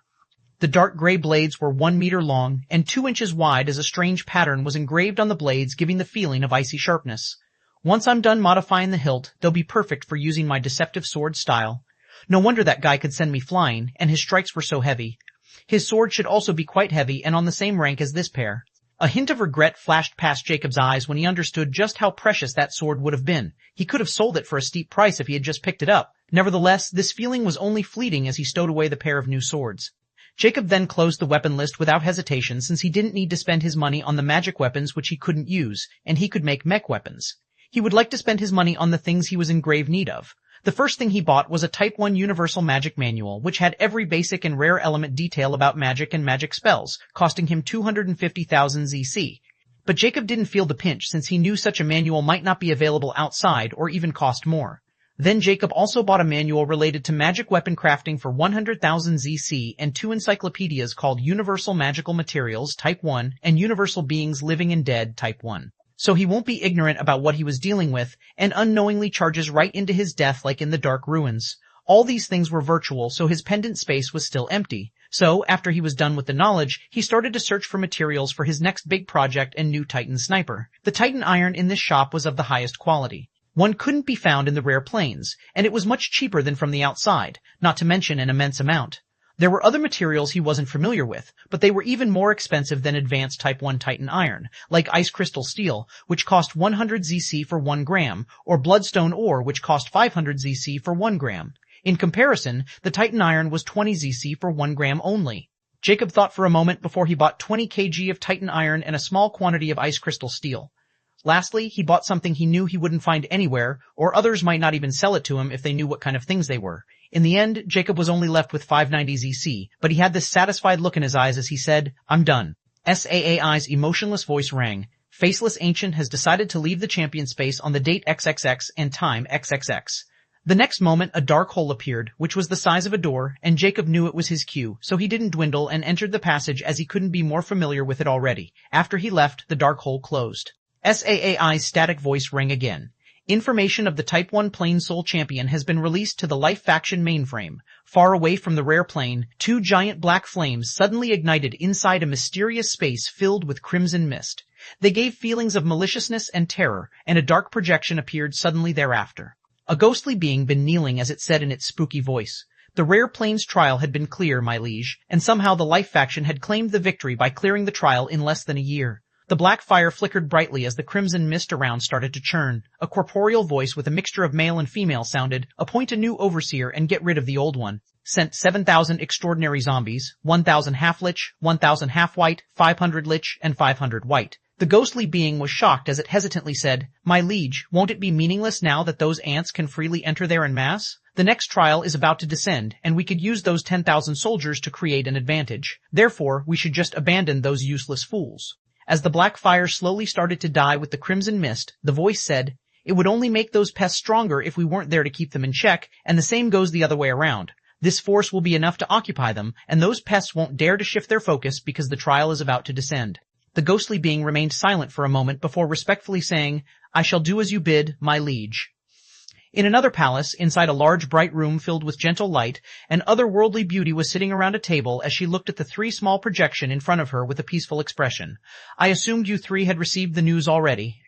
The dark gray blades were 1 meter long and 2 inches wide as a strange pattern was engraved on the blades, giving the feeling of icy sharpness. Once I'm done modifying the hilt, they'll be perfect for using my deceptive sword style. No wonder that guy could send me flying, and his strikes were so heavy. His sword should also be quite heavy and on the same rank as this pair. A hint of regret flashed past Jacob's eyes when he understood just how precious that sword would have been. He could have sold it for a steep price if he had just picked it up. Nevertheless, this feeling was only fleeting as he stowed away the pair of new swords. Jacob then closed the weapon list without hesitation, since he didn't need to spend his money on the magic weapons which he couldn't use, and he could make mech weapons. He would like to spend his money on the things he was in grave need of. The first thing he bought was a Type 1 Universal Magic Manual, which had every basic and rare element detail about magic and magic spells, costing him 250,000 ZC. But Jacob didn't feel the pinch, since he knew such a manual might not be available outside or even cost more. Then Jacob also bought a manual related to magic weapon crafting for 100,000 ZC and 2 encyclopedias called Universal Magical Materials Type 1 and Universal Beings Living and Dead Type 1. So he won't be ignorant about what he was dealing with and unknowingly charges right into his death like in the Dark Ruins. All these things were virtual, so his pendant space was still empty. So, after he was done with the knowledge, he started to search for materials for his next big project and new Titan sniper. The Titan iron in this shop was of the highest quality. One couldn't be found in the rare plains, and it was much cheaper than from the outside, not to mention an immense amount. There were other materials he wasn't familiar with, but they were even more expensive than advanced Type 1 Titan iron, like ice crystal steel, which cost 100 ZC for 1 gram, or bloodstone ore, which cost 500 ZC for 1 gram. In comparison, the Titan iron was 20 ZC for 1 gram only. Jacob thought for a moment before he bought 20 kg of Titan iron and a small quantity of ice crystal steel. Lastly, he bought something he knew he wouldn't find anywhere, or others might not even sell it to him if they knew what kind of things they were. In the end, Jacob was only left with 590 ZC, but he had this satisfied look in his eyes as he said, "I'm done." SAAI's emotionless voice rang. Faceless Ancient has decided to leave the champion space on the date XXX and time XXX. The next moment, a dark hole appeared, which was the size of a door, and Jacob knew it was his cue, so he didn't dwindle and entered the passage as he couldn't be more familiar with it already. After he left, the dark hole closed. SAAI's static voice rang again. Information of the Type 1 Plane Soul Champion has been released to the Life Faction mainframe. Far away from the rare plane, 2 giant black flames suddenly ignited inside a mysterious space filled with crimson mist. They gave feelings of maliciousness and terror, and a dark projection appeared suddenly thereafter. A ghostly being been kneeling as it said in its spooky voice. The rare plane's trial had been clear, my liege, and somehow the Life Faction had claimed the victory by clearing the trial in less than a year. The black fire flickered brightly as the crimson mist around started to churn. A corporeal voice with a mixture of male and female sounded, "Appoint a new overseer and get rid of the old one. Sent 7,000 extraordinary zombies, 1,000 half-lich, 1,000 half-white, 500 lich, and 500 white." The ghostly being was shocked as it hesitantly said, "My liege, won't it be meaningless now that those ants can freely enter there en masse? The next trial is about to descend, and we could use those 10,000 soldiers to create an advantage. Therefore, we should just abandon those useless fools." As the black fire slowly started to die with the crimson mist, the voice said, "It would only make those pests stronger if we weren't there to keep them in check, and the same goes the other way around. This force will be enough to occupy them, and those pests won't dare to shift their focus because the trial is about to descend." The ghostly being remained silent for a moment before respectfully saying, "I shall do as you bid, my liege." In another palace, inside a large bright room filled with gentle light, an otherworldly beauty was sitting around a table as she looked at the 3 small projection in front of her with a peaceful expression. "I assumed you 3 had received the news already,"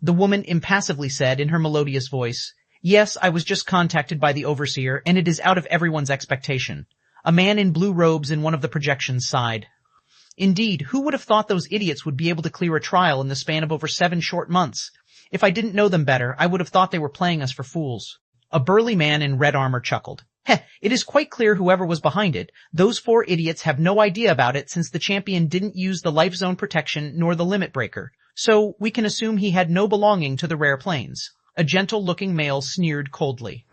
the woman impassively said in her melodious voice. "Yes, I was just contacted by the overseer, and it is out of everyone's expectation." A man in blue robes in one of the projections sighed. "Indeed, who would have thought those idiots would be able to clear a trial in the span of over 7 short months? If I didn't know them better, I would have thought they were playing us for fools." A burly man in red armor chuckled. "Heh, it is quite clear whoever was behind it. Those 4 idiots have no idea about it since the champion didn't use the life zone protection nor the limit breaker. So, we can assume he had no belonging to the rare planes." A gentle-looking male sneered coldly.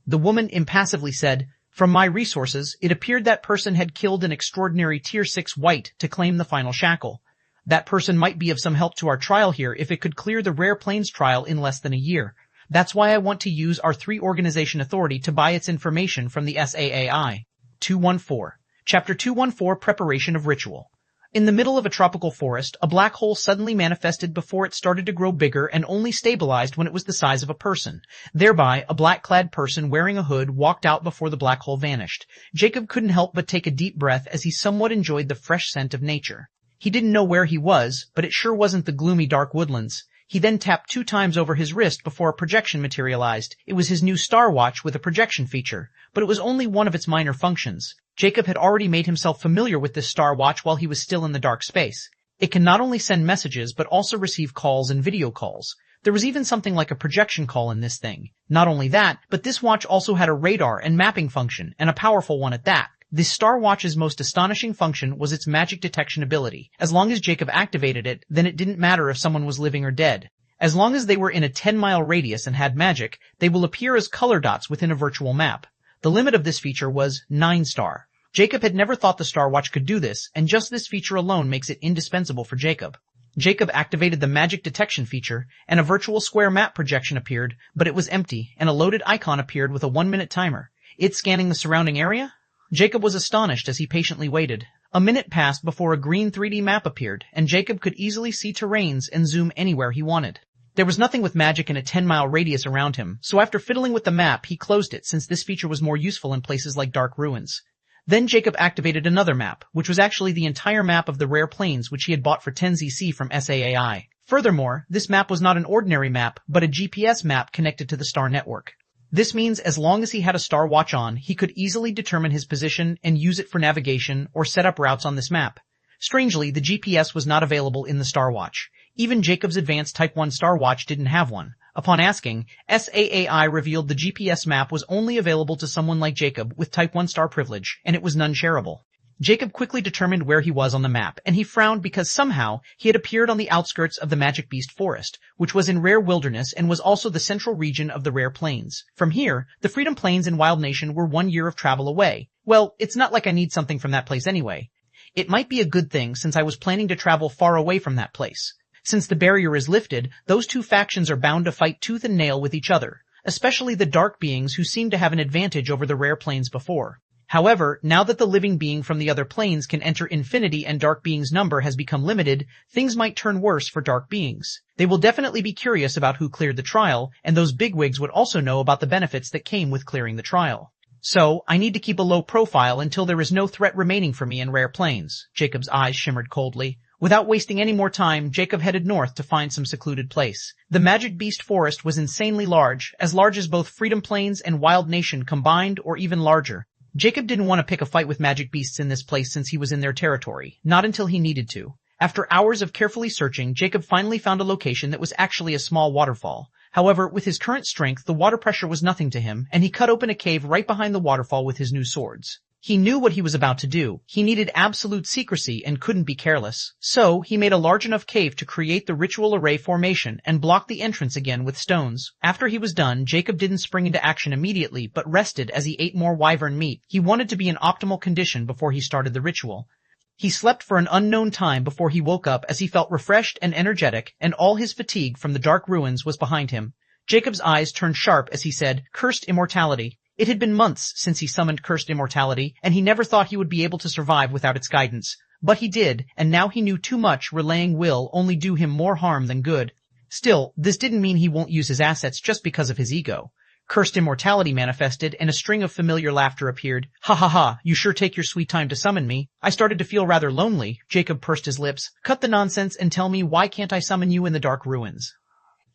The woman impassively said, "From my resources, it appeared that person had killed an extraordinary Tier 6 white to claim the final shackle. That person might be of some help to our trial here if it could clear the rare planes trial in less than a year. That's why I want to use our 3 organization authority to buy its information from the SAAI. 214. Chapter 214 Preparation of Ritual. In the middle of a tropical forest, a black hole suddenly manifested before it started to grow bigger and only stabilized when it was the size of a person. Thereby, a black-clad person wearing a hood walked out before the black hole vanished. Jacob couldn't help but take a deep breath as he somewhat enjoyed the fresh scent of nature. He didn't know where he was, but it sure wasn't the gloomy dark woodlands. He then tapped 2 times over his wrist before a projection materialized. It was his new Star Watch with a projection feature, but it was only one of its minor functions. Jacob had already made himself familiar with this Star Watch while he was still in the dark space. It can not only send messages but also receive calls and video calls. There was even something like a projection call in this thing. Not only that, but this watch also had a radar and mapping function, and a powerful one at that. This Star Watch's most astonishing function was its magic detection ability. As long as Jacob activated it, then it didn't matter if someone was living or dead. As long as they were in a 10-mile radius and had magic, they will appear as color dots within a virtual map. The limit of this feature was 9-star. Jacob had never thought the Star Watch could do this, and just this feature alone makes it indispensable for Jacob. Jacob activated the magic detection feature, and a virtual square map projection appeared, but it was empty, and a loaded icon appeared with a 1-minute timer. It scanning the surrounding area? Jacob was astonished as he patiently waited. A minute passed before a green 3D map appeared, and Jacob could easily see terrains and zoom anywhere he wanted. There was nothing with magic in a 10-mile radius around him, so after fiddling with the map, he closed it since this feature was more useful in places like dark ruins. Then Jacob activated another map, which was actually the entire map of the rare plains which he had bought for 10ZC from SAAI. Furthermore, this map was not an ordinary map, but a GPS map connected to the star network. This means as long as he had a Star Watch on, he could easily determine his position and use it for navigation or set up routes on this map. Strangely, the GPS was not available in the Star Watch. Even Jacob's advanced Type 1 Star Watch didn't have one. Upon asking, SAAI revealed the GPS map was only available to someone like Jacob with Type 1 star privilege, and it was none shareable. Jacob quickly determined where he was on the map, and he frowned because somehow he had appeared on the outskirts of the Magic Beast Forest, which was in rare wilderness and was also the central region of the rare plains. From here, the Freedom Plains and Wild Nation were 1 year of travel away. Well, it's not like I need something from that place anyway. It might be a good thing since I was planning to travel far away from that place. Since the barrier is lifted, those two factions are bound to fight tooth and nail with each other, especially the dark beings who seem to have an advantage over the rare planes before. However, now that the living being from the other planes can enter infinity and dark beings' number has become limited, things might turn worse for dark beings. They will definitely be curious about who cleared the trial, and those bigwigs would also know about the benefits that came with clearing the trial. So, I need to keep a low profile until there is no threat remaining for me in rare planes. Jacob's eyes shimmered coldly. Without wasting any more time, Jacob headed north to find some secluded place. The Magic Beast Forest was insanely large as both Freedom Plains and Wild Nation combined or even larger. Jacob didn't want to pick a fight with magic beasts in this place since he was in their territory, not until he needed to. After hours of carefully searching, Jacob finally found a location that was actually a small waterfall. However, with his current strength, the water pressure was nothing to him, and he cut open a cave right behind the waterfall with his new swords. He knew what he was about to do. He needed absolute secrecy and couldn't be careless. So, he made a large enough cave to create the ritual array formation and blocked the entrance again with stones. After he was done, Jacob didn't spring into action immediately, but rested as he ate more wyvern meat. He wanted to be in optimal condition before he started the ritual. He slept for an unknown time before he woke up as he felt refreshed and energetic, and all his fatigue from the dark ruins was behind him. Jacob's eyes turned sharp as he said, "Cursed Immortality." It had been months since he summoned Cursed Immortality, and he never thought he would be able to survive without its guidance. But he did, and now he knew too much relaying will only do him more harm than good. Still, this didn't mean he won't use his assets just because of his ego. Cursed Immortality manifested, and a string of familiar laughter appeared. "Ha ha ha, you sure take your sweet time to summon me. I started to feel rather lonely." Jacob pursed his lips. "Cut the nonsense and tell me why can't I summon you in the dark ruins?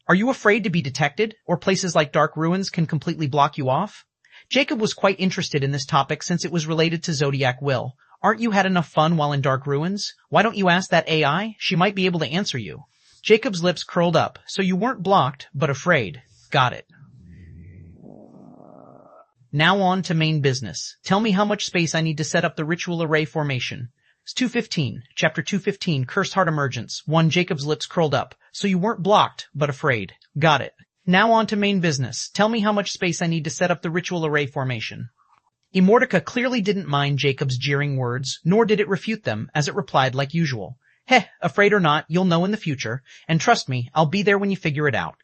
Are you afraid to be detected, or places like dark ruins can completely block you off?" Jacob was quite interested in this topic since it was related to Zodiac Will. "Aren't you had enough fun while in dark ruins? Why don't you ask that AI? She might be able to answer you." Jacob's lips curled up. "So you weren't blocked, but afraid. Got it. Now on to main business. Tell me how much space I need to set up the ritual array formation." It's 215, Chapter 215, Cursed Heart Emergence. 1. Jacob's lips curled up. "So you weren't blocked, but afraid. Got it. Now on to main business. Tell me how much space I need to set up the ritual array formation." Immortica clearly didn't mind Jacob's jeering words, nor did it refute them, as it replied like usual. "Heh, afraid or not, you'll know in the future, and trust me, I'll be there when you figure it out.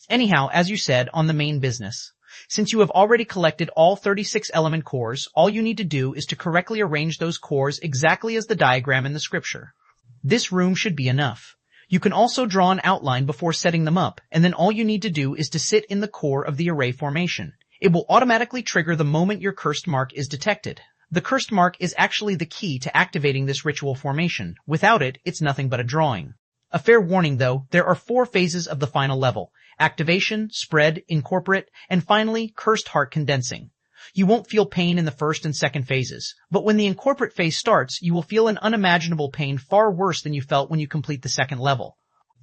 Anyhow, as you said, on the main business. Since you have already collected all 36 element cores, all you need to do is to correctly arrange those cores exactly as the diagram in the scripture. This room should be enough. You can also draw an outline before setting them up, and then all you need to do is to sit in the core of the array formation. It will automatically trigger the moment your cursed mark is detected. The cursed mark is actually the key to activating this ritual formation. Without it, it's nothing but a drawing. A fair warning though, there are 4 phases of the final level: activation, spread, incorporate, and finally, cursed heart condensing. You won't feel pain in the first and second phases, but when the incorporate phase starts, you will feel an unimaginable pain far worse than you felt when you complete the second level.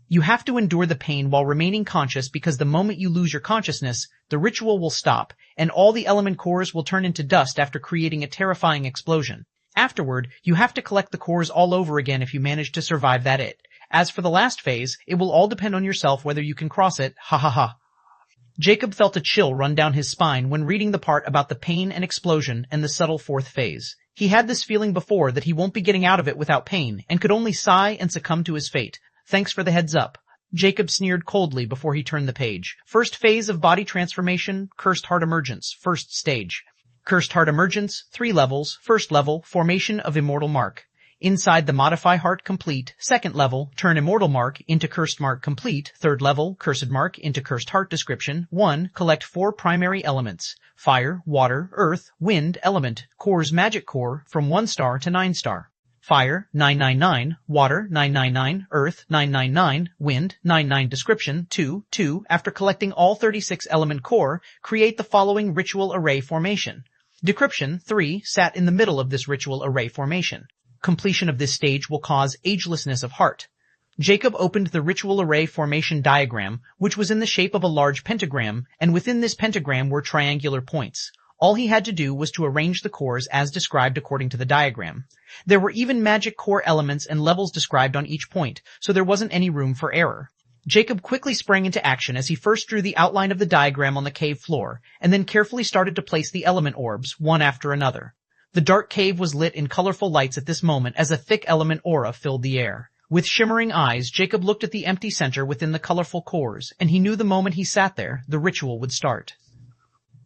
You have to endure the pain while remaining conscious because the moment you lose your consciousness, the ritual will stop, and all the element cores will turn into dust after creating a terrifying explosion. Afterward, you have to collect the cores all over again if you manage to survive that. As for the last phase, it will all depend on yourself whether you can cross it, ha ha ha. Jacob felt a chill run down his spine when reading the part about the pain and explosion and the subtle 4th phase. He had this feeling before that he won't be getting out of it without pain, and could only sigh and succumb to his fate. Thanks for the heads up. Jacob sneered coldly before he turned the page. First phase of body transformation, Cursed Heart Emergence, first stage. Cursed Heart Emergence, 3 levels, first level, formation of Immortal Mark. Inside the Modify Heart complete, second level, turn Immortal Mark into Cursed Mark complete, third level, Cursed Mark into Cursed Heart description. 1. Collect 4 primary elements: fire, water, earth, wind element, cores magic core from 1 star to 9 star. Fire, 999, water, 999, earth, 999, wind, 99 description. 2. After collecting all 36 element core, create the following ritual array formation. Decryption. 3. Sat in the middle of this ritual array formation. Completion of this stage will cause agelessness of heart. Jacob opened the ritual array formation diagram, which was in the shape of a large pentagram, and within this pentagram were triangular points. All he had to do was to arrange the cores as described according to the diagram. There were even magic core elements and levels described on each point, so there wasn't any room for error. Jacob quickly sprang into action as he first drew the outline of the diagram on the cave floor, and then carefully started to place the element orbs, one after another. The dark cave was lit in colorful lights at this moment as a thick element aura filled the air. With shimmering eyes, Jacob looked at the empty center within the colorful cores, and he knew the moment he sat there, the ritual would start.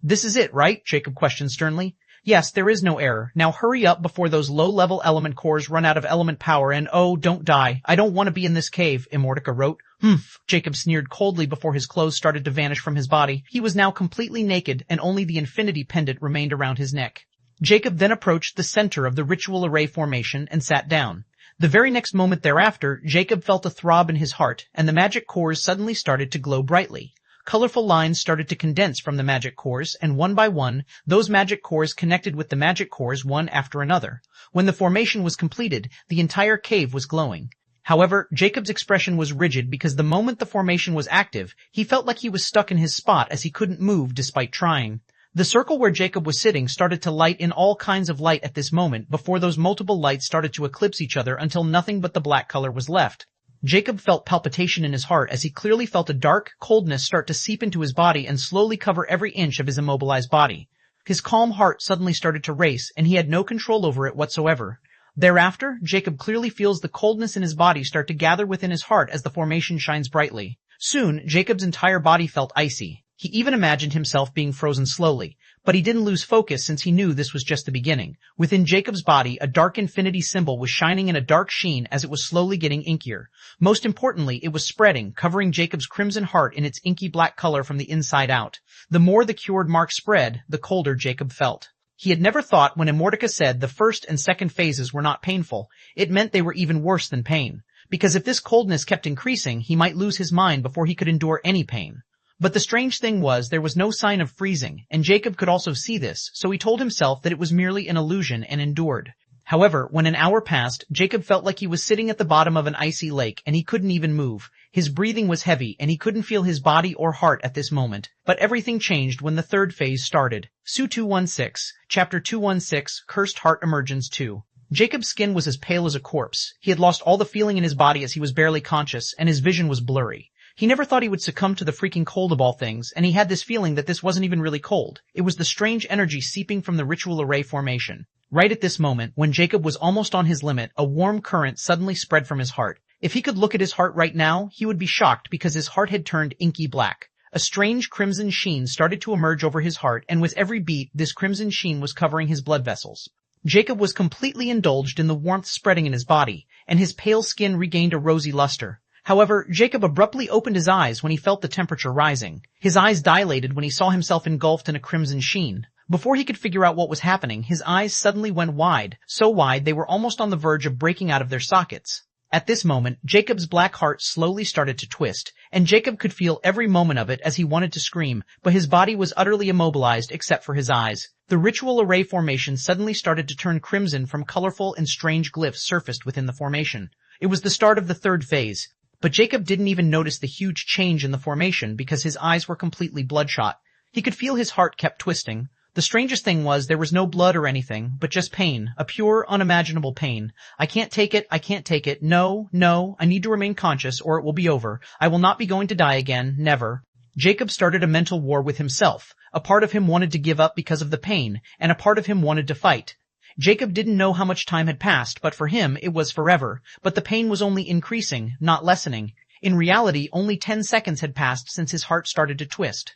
"This is it, right?" Jacob questioned sternly. "Yes, there is no error. Now hurry up before those low-level element cores run out of element power and oh, don't die. I don't want to be in this cave," Immortica wrote. "Humph," Jacob sneered coldly before his clothes started to vanish from his body. He was now completely naked, and only the infinity pendant remained around his neck. Jacob then approached the center of the ritual array formation and sat down. The very next moment thereafter, Jacob felt a throb in his heart, and the magic cores suddenly started to glow brightly. Colorful lines started to condense from the magic cores, and one by one, those magic cores connected with the magic cores one after another. When the formation was completed, the entire cave was glowing. However, Jacob's expression was rigid because the moment the formation was active, he felt like he was stuck in his spot as he couldn't move despite trying. The circle where Jacob was sitting started to light in all kinds of light at this moment before those multiple lights started to eclipse each other until nothing but the black color was left. Jacob felt palpitation in his heart as he clearly felt a dark coldness start to seep into his body and slowly cover every inch of his immobilized body. His calm heart suddenly started to race, and he had no control over it whatsoever. Thereafter, Jacob clearly feels the coldness in his body start to gather within his heart as the formation shines brightly. Soon, Jacob's entire body felt icy. He even imagined himself being frozen slowly, but he didn't lose focus since he knew this was just the beginning. Within Jacob's body, a dark infinity symbol was shining in a dark sheen as it was slowly getting inkier. Most importantly, it was spreading, covering Jacob's crimson heart in its inky black color from the inside out. The more the cured mark spread, the colder Jacob felt. He had never thought when Immortica said the first and second phases were not painful, it meant they were even worse than pain. Because if this coldness kept increasing, he might lose his mind before he could endure any pain. But the strange thing was there was no sign of freezing, and Jacob could also see this, so he told himself that it was merely an illusion and endured. However, when an hour passed, Jacob felt like he was sitting at the bottom of an icy lake and he couldn't even move. His breathing was heavy and he couldn't feel his body or heart at this moment. But everything changed when the third phase started. Su 216, Chapter 216, Cursed Heart Emergence 2. Jacob's skin was as pale as a corpse. He had lost all the feeling in his body as he was barely conscious, and his vision was blurry. He never thought he would succumb to the freaking cold of all things, and he had this feeling that this wasn't even really cold. It was the strange energy seeping from the ritual array formation. Right at this moment, when Jacob was almost on his limit, a warm current suddenly spread from his heart. If he could look at his heart right now, he would be shocked because his heart had turned inky black. A strange crimson sheen started to emerge over his heart, and with every beat, this crimson sheen was covering his blood vessels. Jacob was completely indulged in the warmth spreading in his body, and his pale skin regained a rosy luster. However, Jacob abruptly opened his eyes when he felt the temperature rising. His eyes dilated when he saw himself engulfed in a crimson sheen. Before he could figure out what was happening, his eyes suddenly went wide, so wide they were almost on the verge of breaking out of their sockets. At this moment, Jacob's black heart slowly started to twist, and Jacob could feel every moment of it as he wanted to scream, but his body was utterly immobilized except for his eyes. The ritual array formation suddenly started to turn crimson from colorful and strange glyphs surfaced within the formation. It was the start of the third phase, but Jacob didn't even notice the huge change in the formation because his eyes were completely bloodshot. He could feel his heart kept twisting. The strangest thing was there was no blood or anything, but just pain, a pure, unimaginable pain. I can't take it, no, I need to remain conscious or it will be over. I will not be going to die again, never. Jacob started a mental war with himself. A part of him wanted to give up because of the pain, and a part of him wanted to fight. Jacob didn't know how much time had passed, but for him it was forever. But the pain was only increasing, not lessening. In reality, only 10 seconds had passed since his heart started to twist.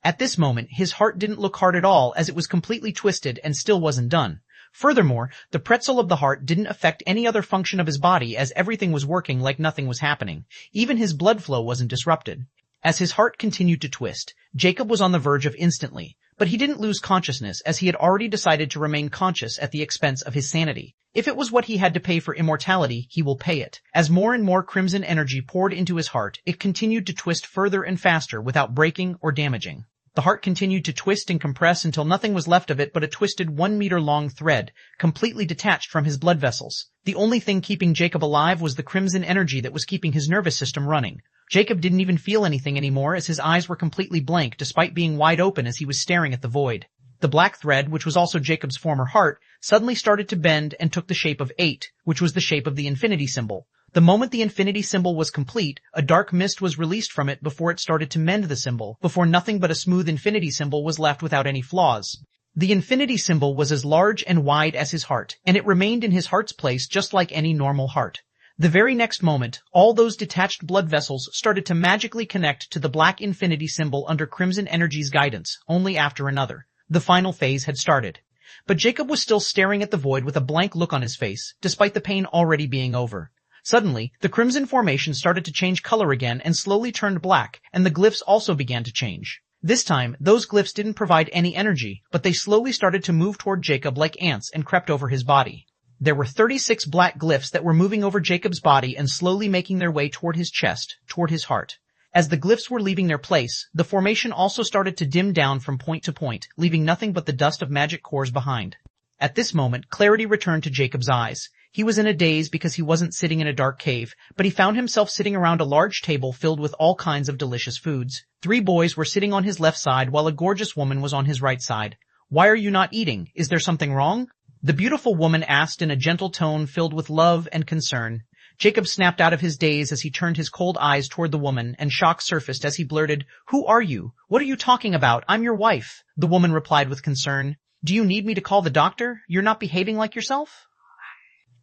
At this moment, his heart didn't look hard at all as it was completely twisted and still wasn't done. Furthermore, the pretzel of the heart didn't affect any other function of his body as everything was working like nothing was happening. Even his blood flow wasn't disrupted. As his heart continued to twist, Jacob was on the verge of instantly. But he didn't lose consciousness as he had already decided to remain conscious at the expense of his sanity. If it was what he had to pay for immortality, he will pay it. As more and more crimson energy poured into his heart, it continued to twist further and faster without breaking or damaging. The heart continued to twist and compress until nothing was left of it but a twisted 1-meter-long thread, completely detached from his blood vessels. The only thing keeping Jacob alive was the crimson energy that was keeping his nervous system running. Jacob didn't even feel anything anymore as his eyes were completely blank despite being wide open as he was staring at the void. The black thread, which was also Jacob's former heart, suddenly started to bend and took the shape of 8, which was the shape of the infinity symbol. The moment the infinity symbol was complete, a dark mist was released from it before it started to mend the symbol, before nothing but a smooth infinity symbol was left without any flaws. The infinity symbol was as large and wide as his heart, and it remained in his heart's place just like any normal heart. The very next moment, all those detached blood vessels started to magically connect to the black infinity symbol under Crimson Energy's guidance, only after another. The final phase had started. But Jacob was still staring at the void with a blank look on his face, despite the pain already being over. Suddenly, the crimson formation started to change color again and slowly turned black, and the glyphs also began to change. This time, those glyphs didn't provide any energy, but they slowly started to move toward Jacob like ants and crept over his body. There were 36 black glyphs that were moving over Jacob's body and slowly making their way toward his chest, toward his heart. As the glyphs were leaving their place, the formation also started to dim down from point to point, leaving nothing but the dust of magic cores behind. At this moment, clarity returned to Jacob's eyes. He was in a daze because he wasn't sitting in a dark cave, but he found himself sitting around a large table filled with all kinds of delicious foods. 3 boys were sitting on his left side while a gorgeous woman was on his right side. "Why are you not eating? Is there something wrong?" the beautiful woman asked in a gentle tone filled with love and concern. Jacob snapped out of his daze as he turned his cold eyes toward the woman, and shock surfaced as he blurted, "Who are you? What are you talking about? I'm your wife." The woman replied with concern, "Do you need me to call the doctor? You're not behaving like yourself?"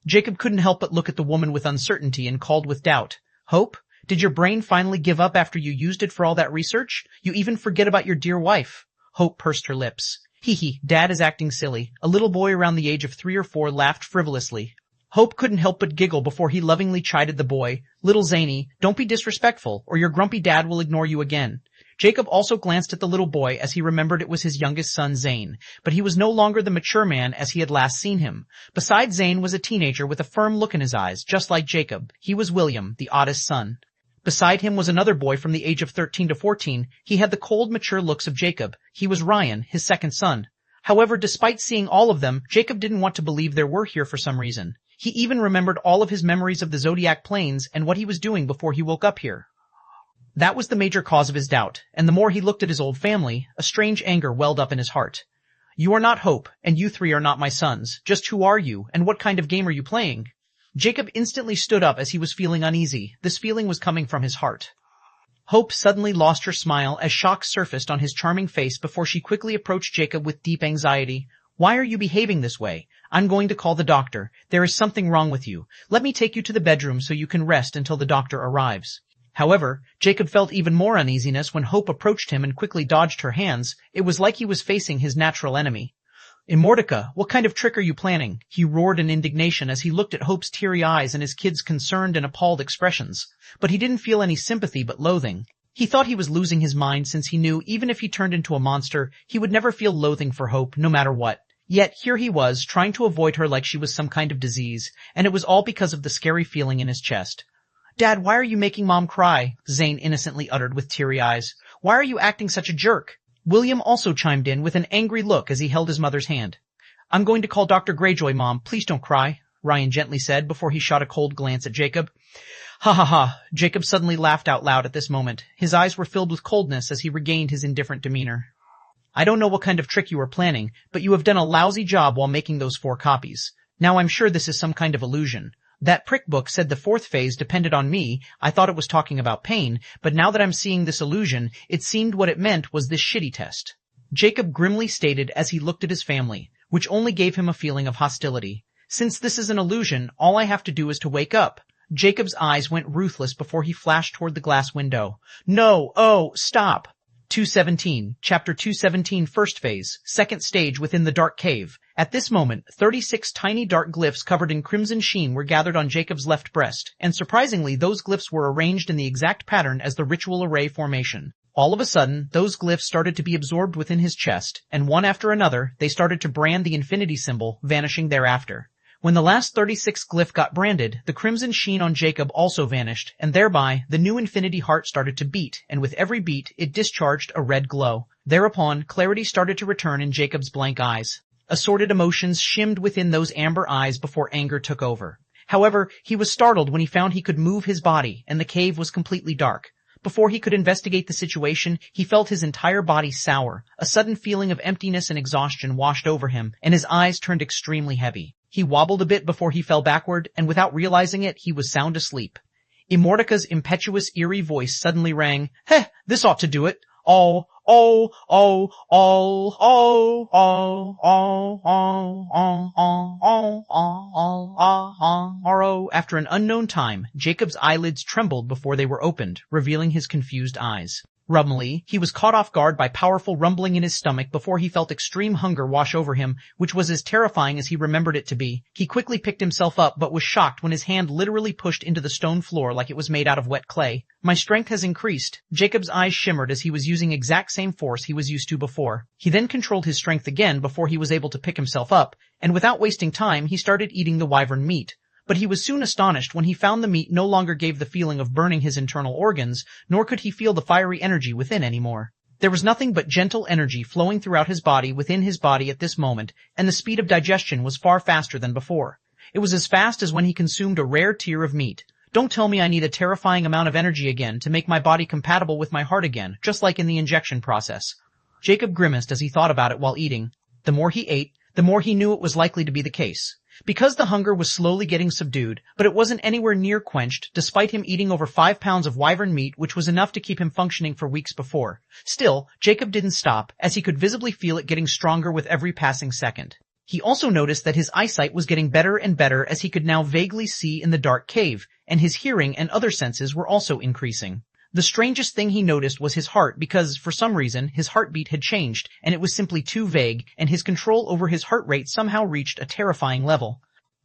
Jacob couldn't help but look at the woman with uncertainty and called with doubt, "Hope? Did your brain finally give up after you used it for all that research? You even forget about your dear wife?" Hope pursed her lips. "Hee, Dad is acting silly." A little boy around the age of 3 or 4 laughed frivolously. Hope couldn't help but giggle before he lovingly chided the boy, "Little Zany, don't be disrespectful, or your grumpy dad will ignore you again." Jacob also glanced at the little boy as he remembered it was his youngest son Zane, but he was no longer the mature man as he had last seen him. Beside Zane was a teenager with a firm look in his eyes, just like Jacob. He was William, the oddest son. Beside him was another boy from the age of 13 to 14. He had the cold, mature looks of Jacob. He was Ryan, his second son. However, despite seeing all of them, Jacob didn't want to believe there were here for some reason. He even remembered all of his memories of the Zodiac Plains and what he was doing before he woke up here. That was the major cause of his doubt, and the more he looked at his old family, a strange anger welled up in his heart. "You are not Hope, and you 3 are not my sons. Just who are you, and what kind of game are you playing?" Jacob instantly stood up as he was feeling uneasy. This feeling was coming from his heart. Hope suddenly lost her smile as shock surfaced on his charming face before she quickly approached Jacob with deep anxiety. "Why are you behaving this way? I'm going to call the doctor. There is something wrong with you. Let me take you to the bedroom so you can rest until the doctor arrives." However, Jacob felt even more uneasiness when Hope approached him and quickly dodged her hands. It was like he was facing his natural enemy. Immortica, what kind of trick are you planning? He roared in indignation as he looked at Hope's teary eyes and his kid's concerned and appalled expressions. But he didn't feel any sympathy but loathing. He thought he was losing his mind since he knew even if he turned into a monster, he would never feel loathing for Hope, no matter what. Yet here he was, trying to avoid her like she was some kind of disease, and it was all because of the scary feeling in his chest. "Dad, why are you making Mom cry?" Zane innocently uttered with teary eyes. "Why are you acting such a jerk?" William also chimed in with an angry look as he held his mother's hand. "I'm going to call Dr. Greyjoy, Mom. Please don't cry," Ryan gently said before he shot a cold glance at Jacob. "Ha ha ha." Jacob suddenly laughed out loud at this moment. His eyes were filled with coldness as he regained his indifferent demeanor. "I don't know what kind of trick you were planning, but you have done a lousy job while making those 4 copies. Now I'm sure this is some kind of illusion. That prick book said the 4th phase depended on me. I thought it was talking about pain, but now that I'm seeing this illusion, it seemed what it meant was this shitty test," Jacob grimly stated as he looked at his family, which only gave him a feeling of hostility. "Since this is an illusion, all I have to do is to wake up." Jacob's eyes went ruthless before he flashed toward the glass window. "No, oh, stop!" 217, Chapter 217, First Phase, Second Stage within the Dark Cave. At this moment, 36 tiny dark glyphs covered in crimson sheen were gathered on Jacob's left breast, and surprisingly those glyphs were arranged in the exact pattern as the ritual array formation. All of a sudden, those glyphs started to be absorbed within his chest, and one after another, they started to brand the infinity symbol, vanishing thereafter. When the last 36 glyph got branded, the crimson sheen on Jacob also vanished, and thereby, the new infinity heart started to beat, and with every beat, it discharged a red glow. Thereupon, clarity started to return in Jacob's blank eyes. Assorted emotions shimmed within those amber eyes before anger took over. However, he was startled when he found he could move his body, and the cave was completely dark. Before he could investigate the situation, he felt his entire body sour. A sudden feeling of emptiness and exhaustion washed over him, and his eyes turned extremely heavy. He wobbled a bit before he fell backward, and without realizing it, he was sound asleep. Immortica's impetuous, eerie voice suddenly rang. "Heh, this ought to do it. All, oh, oh, all, oh, oh, oh, oh, oh, After an unknown time, Jacob's eyelids trembled before they were opened, revealing his confused eyes. Rumblingly, he was caught off guard by powerful rumbling in his stomach before he felt extreme hunger wash over him, which was as terrifying as he remembered it to be. He quickly picked himself up but was shocked when his hand literally pushed into the stone floor like it was made out of wet clay. "My strength has increased." Jacob's eyes shimmered as he was using exact same force he was used to before. He then controlled his strength again before he was able to pick himself up, and without wasting time he started eating the wyvern meat. But he was soon astonished when he found the meat no longer gave the feeling of burning his internal organs, nor could he feel the fiery energy within anymore. There was nothing but gentle energy flowing throughout his body within his body at this moment, and the speed of digestion was far faster than before. It was as fast as when he consumed a rare tier of meat. Don't tell me I need a terrifying amount of energy again to make my body compatible with my heart again, just like in the injection process. Jacob grimaced as he thought about it while eating. The more he ate, the more he knew it was likely to be the case. Because the hunger was slowly getting subdued, but it wasn't anywhere near quenched, despite him eating over 5 pounds of wyvern meat, which was enough to keep him functioning for weeks before. Still, Jacob didn't stop, as he could visibly feel it getting stronger with every passing second. He also noticed that his eyesight was getting better and better as he could now vaguely see in the dark cave, and his hearing and other senses were also increasing. The strangest thing he noticed was his heart because, for some reason, his heartbeat had changed, and it was simply too vague, and his control over his heart rate somehow reached a terrifying level.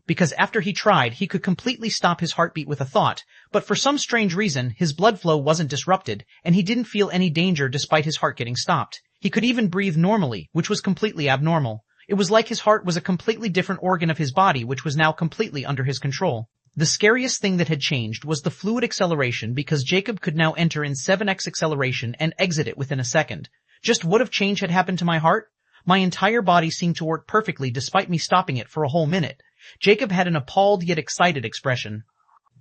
Because after he tried, he could completely stop his heartbeat with a thought, but for some strange reason, his blood flow wasn't disrupted, and he didn't feel any danger despite his heart getting stopped. He could even breathe normally, which was completely abnormal. It was like his heart was a completely different organ of his body which was now completely under his control. The scariest thing that had changed was the fluid acceleration because Jacob could now enter in 7x acceleration and exit it within a second. Just what if change had happened to my heart? My entire body seemed to work perfectly despite me stopping it for a whole minute. Jacob had an appalled yet excited expression.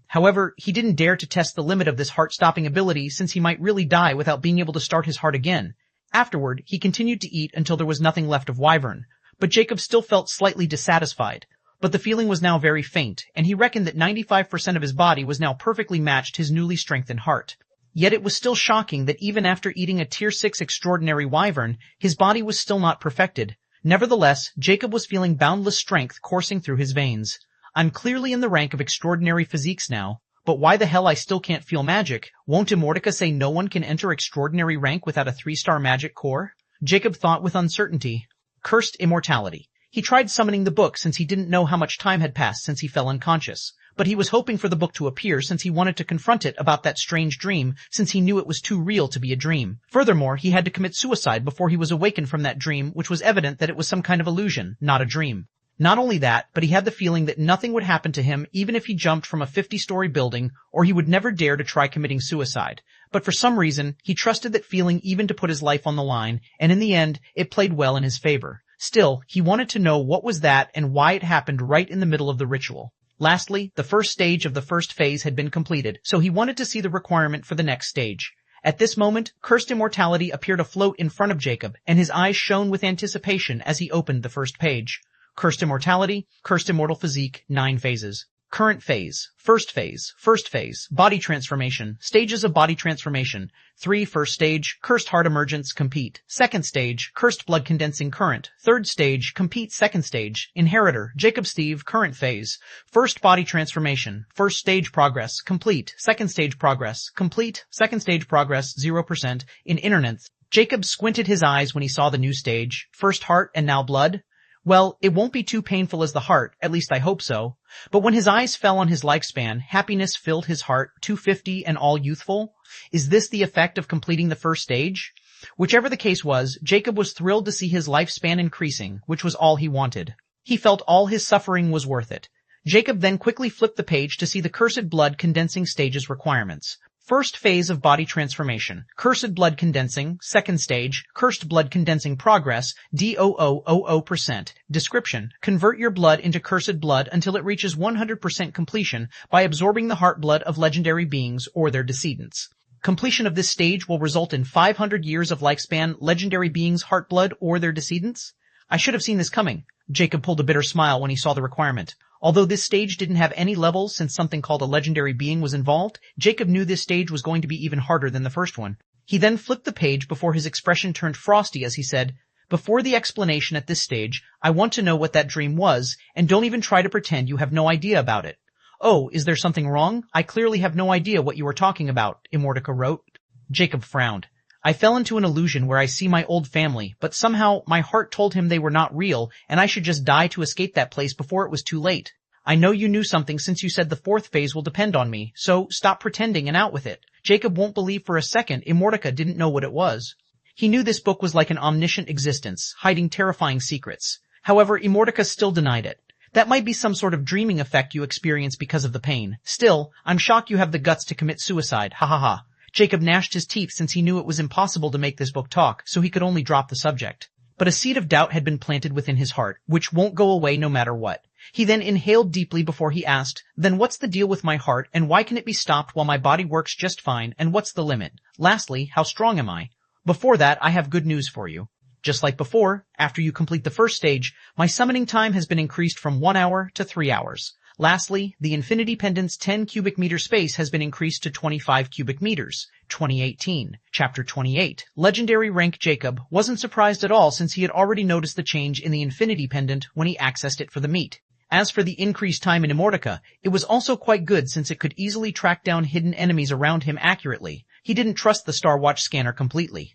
However, he didn't dare to test the limit of this heart-stopping ability since he might really die without being able to start his heart again. Afterward, he continued to eat until there was nothing left of wyvern, but Jacob still felt slightly dissatisfied. But the feeling was now very faint, and he reckoned that 95% of his body was now perfectly matched his newly strengthened heart. Yet it was still shocking that even after eating a Tier 6 extraordinary wyvern, his body was still not perfected. Nevertheless, Jacob was feeling boundless strength coursing through his veins. I'm clearly in the rank of extraordinary physiques now, But why the hell I still can't feel magic? Won't Immortality say no one can enter extraordinary rank without a 3-star magic core? Jacob thought with uncertainty. Cursed Immortality. He tried summoning the book since he didn't know how much time had passed since he fell unconscious. But he was hoping for the book to appear since he wanted to confront it about that strange dream since he knew it was too real to be a dream. Furthermore, he had to commit suicide before he was awakened from that dream, which was evident that it was some kind of illusion, not a dream. Not only that, but he had the feeling that nothing would happen to him even if he jumped from a 50-story building, or he would never dare to try committing suicide. But for some reason, he trusted that feeling even to put his life on the line, and in the end, it played well in his favor. Still, he wanted to know what was that and why it happened right in the middle of the ritual. Lastly, the first stage of the first phase had been completed, so he wanted to see the requirement for the next stage. At this moment, Cursed Immortality appeared afloat in front of Jacob, and his eyes shone with anticipation as he opened the first page. Cursed Immortality, Cursed Immortal Physique, 9 phases. Current phase, first phase, body transformation, stages of body transformation. 3, first stage, cursed heart emergence, compete. Second stage, cursed blood condensing current. Third stage, compete. Second stage, inheritor, Jacob Steve, current phase. First body transformation, first stage progress, complete. Second stage progress, complete. Second stage progress, 0%. In internet, Jacob squinted his eyes when he saw the new stage, first heart and now blood. Well, it won't be too painful as the heart, at least I hope so. But when his eyes fell on his lifespan, happiness filled his heart, 250 and all youthful. Is this the effect of completing the first stage? Whichever the case was, Jacob was thrilled to see his lifespan increasing, which was all he wanted. He felt all his suffering was worth it. Jacob then quickly flipped the page to see the cursed blood condensing stages requirements. First phase of body transformation, cursed blood condensing. Second stage, cursed blood condensing progress, D0000%. Description, convert your blood into cursed blood until it reaches 100% completion by absorbing the heart blood of legendary beings or their decedents. Completion of this stage will result in 500 years of lifespan, legendary beings' heart blood or their decedents. I should have seen this coming. Jacob pulled a bitter smile when he saw the requirement. Although this stage didn't have any levels since something called a legendary being was involved, Jacob knew this stage was going to be even harder than the first one. He then flipped the page before his expression turned frosty as he said, "Before the explanation at this stage, I want to know what that dream was, and don't even try to pretend you have no idea about it." "Oh, is there something wrong? I clearly have no idea what you are talking about," Immortality wrote. Jacob frowned. "I fell into an illusion where I see my old family, but somehow my heart told him they were not real, and I should just die to escape that place before it was too late. I know you knew something since you said the fourth phase will depend on me, so stop pretending and out with it." Jacob won't believe for a second Immortality didn't know what it was. He knew this book was like an omniscient existence, hiding terrifying secrets. However, Immortality still denied it. That might be some sort of dreaming effect you experience because of the pain. Still, I'm shocked you have the guts to commit suicide, ha ha ha. Jacob gnashed his teeth since he knew it was impossible to make this book talk, so he could only drop the subject. But a seed of doubt had been planted within his heart, which won't go away no matter what. He then inhaled deeply before he asked, "Then what's the deal with my heart, and why can it be stopped while my body works just fine, and what's the limit? Lastly, how strong am I?" "Before that, I have good news for you. Just like before, after you complete the first stage, my summoning time has been increased from 1 hour to 3 hours. Lastly, the Infinity Pendant's 10 cubic meter space has been increased to 25 cubic meters. 2018. Chapter 28. Legendary rank Jacob wasn't surprised at all since he had already noticed the change in the Infinity Pendant when he accessed it for the meet. As for the increased time in Immortality, it was also quite good since it could easily track down hidden enemies around him accurately. He didn't trust the Star Watch scanner completely.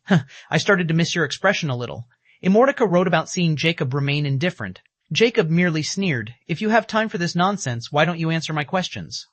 I started to miss your expression a little. Immortality wrote about seeing Jacob remain indifferent. Jacob merely sneered. "If you have time for this nonsense, why don't you answer my questions?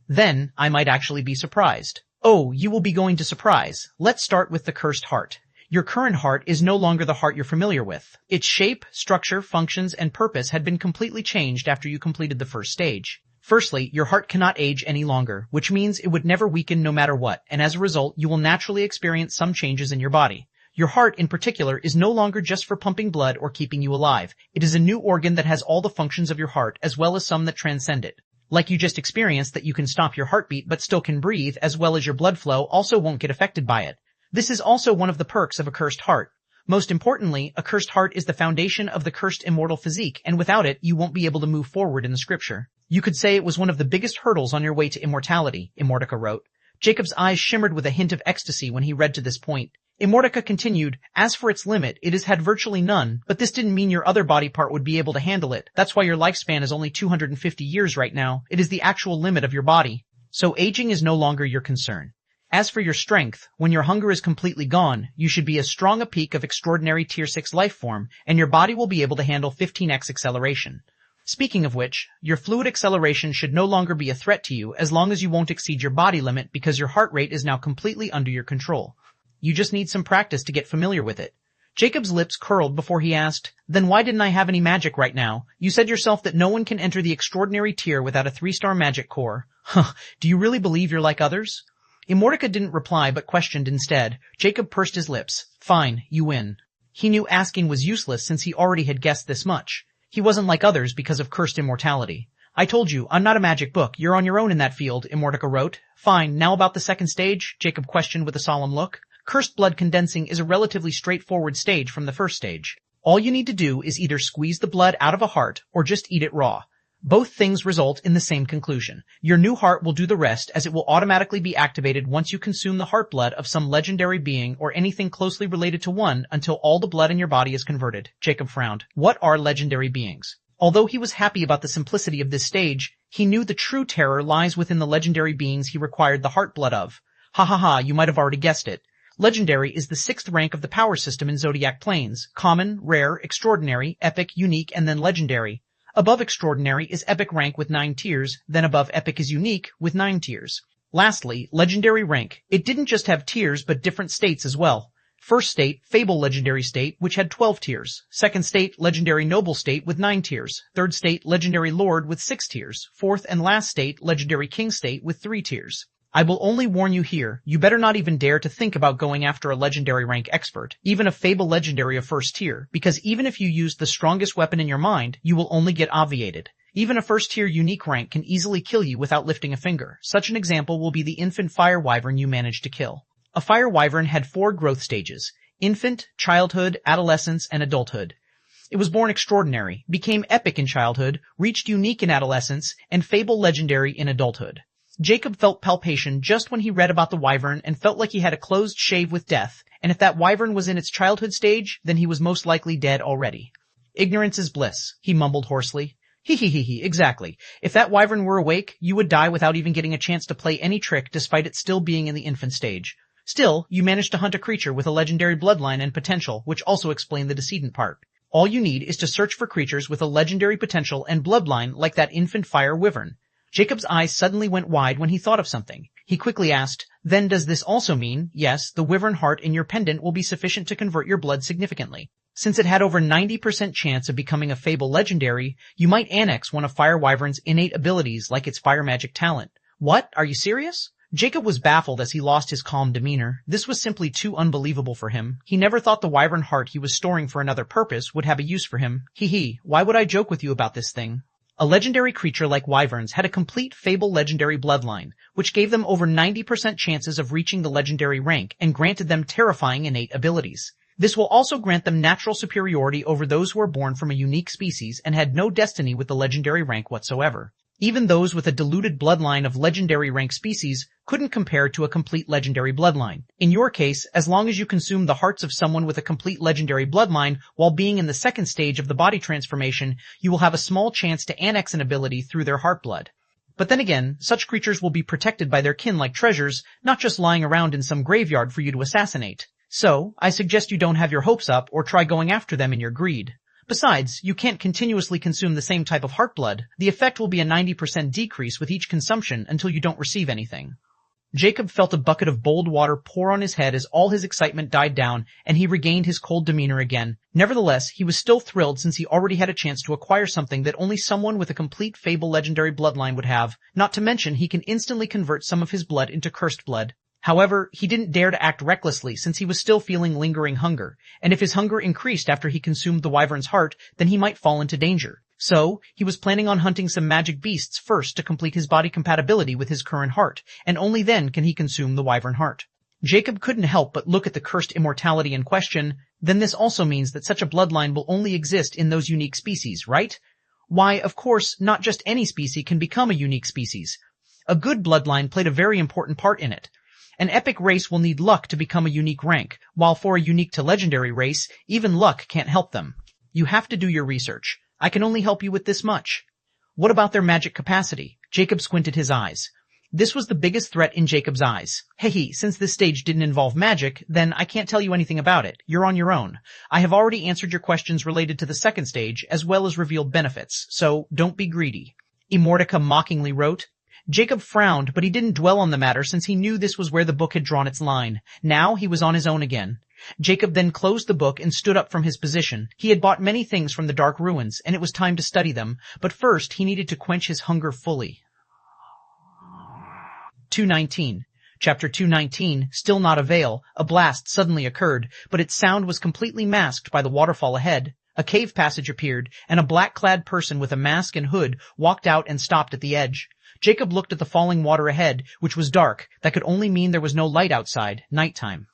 Then I might actually be surprised." "Oh, you will be going to surprise. Let's start with the cursed heart. Your current heart is no longer the heart you're familiar with. Its shape, structure, functions, and purpose had been completely changed after you completed the first stage. Firstly, your heart cannot age any longer, which means it would never weaken no matter what, and as a result, you will naturally experience some changes in your body. Your heart, in particular, is no longer just for pumping blood or keeping you alive. It is a new organ that has all the functions of your heart, as well as some that transcend it. Like you just experienced that you can stop your heartbeat but still can breathe, as well as your blood flow also won't get affected by it. This is also one of the perks of a cursed heart. Most importantly, a cursed heart is the foundation of the cursed immortal physique, and without it, you won't be able to move forward in the scripture. You could say it was one of the biggest hurdles on your way to immortality, Immortality wrote. Jacob's eyes shimmered with a hint of ecstasy when he read to this point. Immortality continued, "As for its limit, it has had virtually none, but this didn't mean your other body part would be able to handle it. That's why your lifespan is only 250 years right now. It is the actual limit of your body." So aging is no longer your concern. As for your strength, when your hunger is completely gone, you should be as strong a peak of extraordinary Tier 6 life form, and your body will be able to handle 15x acceleration. Speaking of which, your fluid acceleration should no longer be a threat to you as long as you won't exceed your body limit because your heart rate is now completely under your control. You just need some practice to get familiar with it. Jacob's lips curled before he asked, then why didn't I have any magic right now? You said yourself that no one can enter the extraordinary tier without a 3-star magic core. Huh, do you really believe you're like others? Immortality didn't reply but questioned instead. Jacob pursed his lips. Fine, you win. He knew asking was useless since he already had guessed this much. He wasn't like others because of cursed immortality. I told you, I'm not a magic book. You're on your own in that field, Immortality wrote. Fine, now about the second stage? Jacob questioned with a solemn look. Cursed blood condensing is a relatively straightforward stage from the first stage. All you need to do is either squeeze the blood out of a heart or just eat it raw. Both things result in the same conclusion. Your new heart will do the rest as it will automatically be activated once you consume the heart blood of some legendary being or anything closely related to one until all the blood in your body is converted. Jacob frowned. What are legendary beings? Although he was happy about the simplicity of this stage, he knew the true terror lies within the legendary beings he required the heart blood of. Ha ha ha, you might have already guessed it. Legendary is the 6th rank of the power system in zodiac planes. Common, rare, extraordinary, epic, unique, and then legendary. Above extraordinary is epic rank with 9 tiers, then above epic is unique with 9 tiers. Lastly, legendary rank. It didn't just have tiers but different states as well. First state, Fable Legendary State, which had 12 tiers. Second state, Legendary Noble State with 9 tiers. Third state, Legendary Lord with 6 tiers. Fourth and last state, Legendary King State with 3 tiers. I will only warn you here, you better not even dare to think about going after a legendary rank expert, even a Fable Legendary of first tier, because even if you use the strongest weapon in your mind, you will only get obviated. Even a first tier unique rank can easily kill you without lifting a finger. Such an example will be the infant fire wyvern you managed to kill. A fire wyvern had 4 growth stages: infant, childhood, adolescence, and adulthood. It was born extraordinary, became epic in childhood, reached unique in adolescence, and Fable Legendary in adulthood. Jacob felt palpitation just when he read about the wyvern and felt like he had a closed shave with death, and if that wyvern was in its childhood stage, then he was most likely dead already. Ignorance is bliss, he mumbled hoarsely. He, exactly. If that wyvern were awake, you would die without even getting a chance to play any trick despite it still being in the infant stage. Still, you managed to hunt a creature with a legendary bloodline and potential, which also explained the decedent part. All you need is to search for creatures with a legendary potential and bloodline like that infant fire wyvern. Jacob's eyes suddenly went wide when he thought of something. He quickly asked, then does this also mean, yes, the wyvern heart in your pendant will be sufficient to convert your blood significantly? Since it had over 90% chance of becoming a Fable Legendary, you might annex one of Fire Wyvern's innate abilities like its fire magic talent. What? Are you serious? Jacob was baffled as he lost his calm demeanor. This was simply too unbelievable for him. He never thought the wyvern heart he was storing for another purpose would have a use for him. Why would I joke with you about this thing? A legendary creature like wyverns had a complete Fable Legendary bloodline, which gave them over 90% chances of reaching the legendary rank and granted them terrifying innate abilities. This will also grant them natural superiority over those who are born from a unique species and had no destiny with the legendary rank whatsoever. Even those with a diluted bloodline of legendary rank species couldn't compare to a complete legendary bloodline. In your case, as long as you consume the hearts of someone with a complete legendary bloodline while being in the second stage of the body transformation, you will have a small chance to annex an ability through their heart blood. But then again, such creatures will be protected by their kin like treasures, not just lying around in some graveyard for you to assassinate. So, I suggest you don't have your hopes up or try going after them in your greed. Besides, you can't continuously consume the same type of heart blood. The effect will be a 90% decrease with each consumption until you don't receive anything. Jacob felt a bucket of bold water pour on his head as all his excitement died down and he regained his cold demeanor again. Nevertheless, he was still thrilled since he already had a chance to acquire something that only someone with a complete Fable Legendary bloodline would have, not to mention he can instantly convert some of his blood into cursed blood. However, he didn't dare to act recklessly since he was still feeling lingering hunger, and if his hunger increased after he consumed the wyvern's heart, then he might fall into danger. So, he was planning on hunting some magic beasts first to complete his body compatibility with his current heart, and only then can he consume the wyvern heart. Jacob couldn't help but look at the cursed immortality in question. Then this also means that such a bloodline will only exist in those unique species, right? Why, of course, not just any species can become a unique species. A good bloodline played a very important part in it. An epic race will need luck to become a unique rank, while for a unique to legendary race, even luck can't help them. You have to do your research. I can only help you with this much. What about their magic capacity? Jacob squinted his eyes. This was the biggest threat in Jacob's eyes. Hey, since this stage didn't involve magic, then I can't tell you anything about it. You're on your own. I have already answered your questions related to the second stage, as well as revealed benefits, so don't be greedy. Immortica mockingly wrote. Jacob frowned, but he didn't dwell on the matter since he knew this was where the book had drawn its line. Now he was on his own again. Jacob then closed the book and stood up from his position. He had bought many things from the Dark Ruins, and it was time to study them, but first he needed to quench his hunger fully. 219. Chapter 219, Still Not a Veil. A blast suddenly occurred, but its sound was completely masked by the waterfall ahead. A cave passage appeared, and a black-clad person with a mask and hood walked out and stopped at the edge. Jacob looked at the falling water ahead, which was dark. That could only mean there was no light outside, nighttime.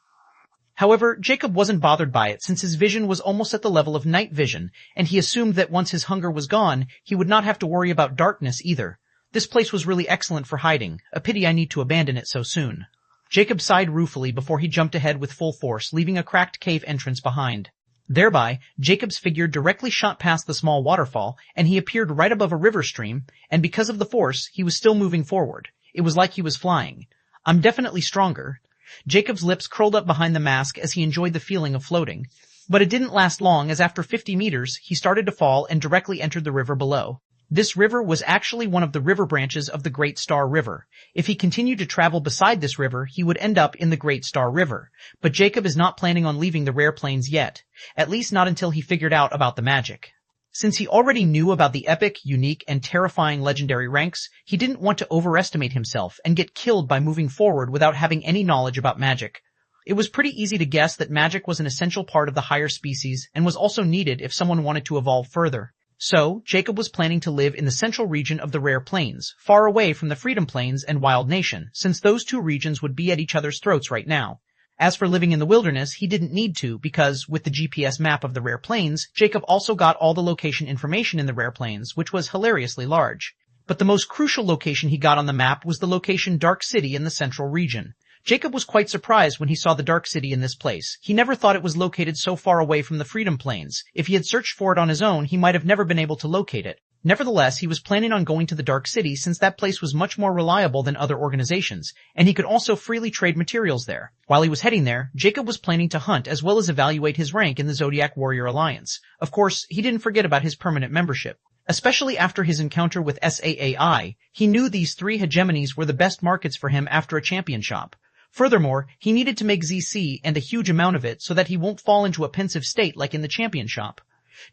However, Jacob wasn't bothered by it since his vision was almost at the level of night vision, and he assumed that once his hunger was gone, he would not have to worry about darkness either. This place was really excellent for hiding. A pity I need to abandon it so soon. Jacob sighed ruefully before he jumped ahead with full force, leaving a cracked cave entrance behind. Thereby, Jacob's figure directly shot past the small waterfall, and he appeared right above a river stream, and because of the force, he was still moving forward. It was like he was flying. I'm definitely stronger. Jacob's lips curled up behind the mask as he enjoyed the feeling of floating. But it didn't last long, as after 50 meters, he started to fall and directly entered the river below. This river was actually one of the river branches of the Great Star River. If he continued to travel beside this river, he would end up in the Great Star River. But Jacob is not planning on leaving the rare plains yet. At least not until he figured out about the magic. Since he already knew about the epic, unique, and terrifying legendary ranks, he didn't want to overestimate himself and get killed by moving forward without having any knowledge about magic. It was pretty easy to guess that magic was an essential part of the higher species and was also needed if someone wanted to evolve further. So, Jacob was planning to live in the central region of the Rare Plains, far away from the Freedom Plains and Wild Nation, since those two regions would be at each other's throats right now. As for living in the wilderness, he didn't need to because, with the GPS map of the Rare Plains, Jacob also got all the location information in the Rare Plains, which was hilariously large. But the most crucial location he got on the map was the location Dark City in the central region. Jacob was quite surprised when he saw the Dark City in this place. He never thought it was located so far away from the Freedom Plains. If he had searched for it on his own, he might have never been able to locate it. Nevertheless, he was planning on going to the Dark City since that place was much more reliable than other organizations, and he could also freely trade materials there. While he was heading there, Jacob was planning to hunt as well as evaluate his rank in the Zodiac Warrior Alliance. Of course, he didn't forget about his permanent membership. Especially after his encounter with SAAI, he knew these 3 hegemonies were the best markets for him after a champion shop. Furthermore, he needed to make ZC and a huge amount of it so that he won't fall into a pensive state like in the champion shop.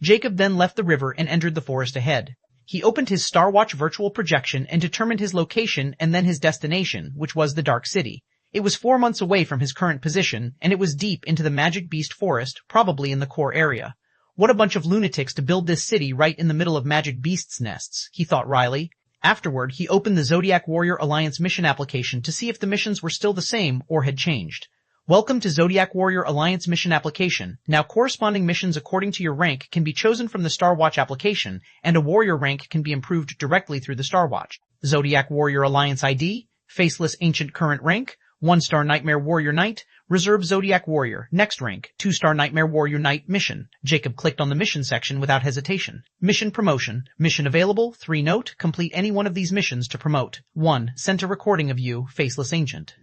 Jacob then left the river and entered the forest ahead. He opened his Starwatch virtual projection and determined his location and then his destination, which was the Dark City. It was 4 months away from his current position, and it was deep into the Magic Beast Forest, probably in the core area. What a bunch of lunatics to build this city right in the middle of Magic Beasts' nests, he thought wryly. Afterward, he opened the Zodiac Warrior Alliance mission application to see if the missions were still the same or had changed. Welcome to Zodiac Warrior Alliance mission application. Now corresponding missions according to your rank can be chosen from the Starwatch application, and a warrior rank can be improved directly through the Starwatch. Zodiac Warrior Alliance ID, Faceless Ancient Current Rank, 1-star Nightmare Warrior Knight, Reserve Zodiac Warrior, next rank, 2-star Nightmare Warrior Knight mission. Jacob clicked on the mission section without hesitation. Mission promotion. Mission available, 3 note, complete any one of these missions to promote. 1. Send a recording of you, Faceless Ancient.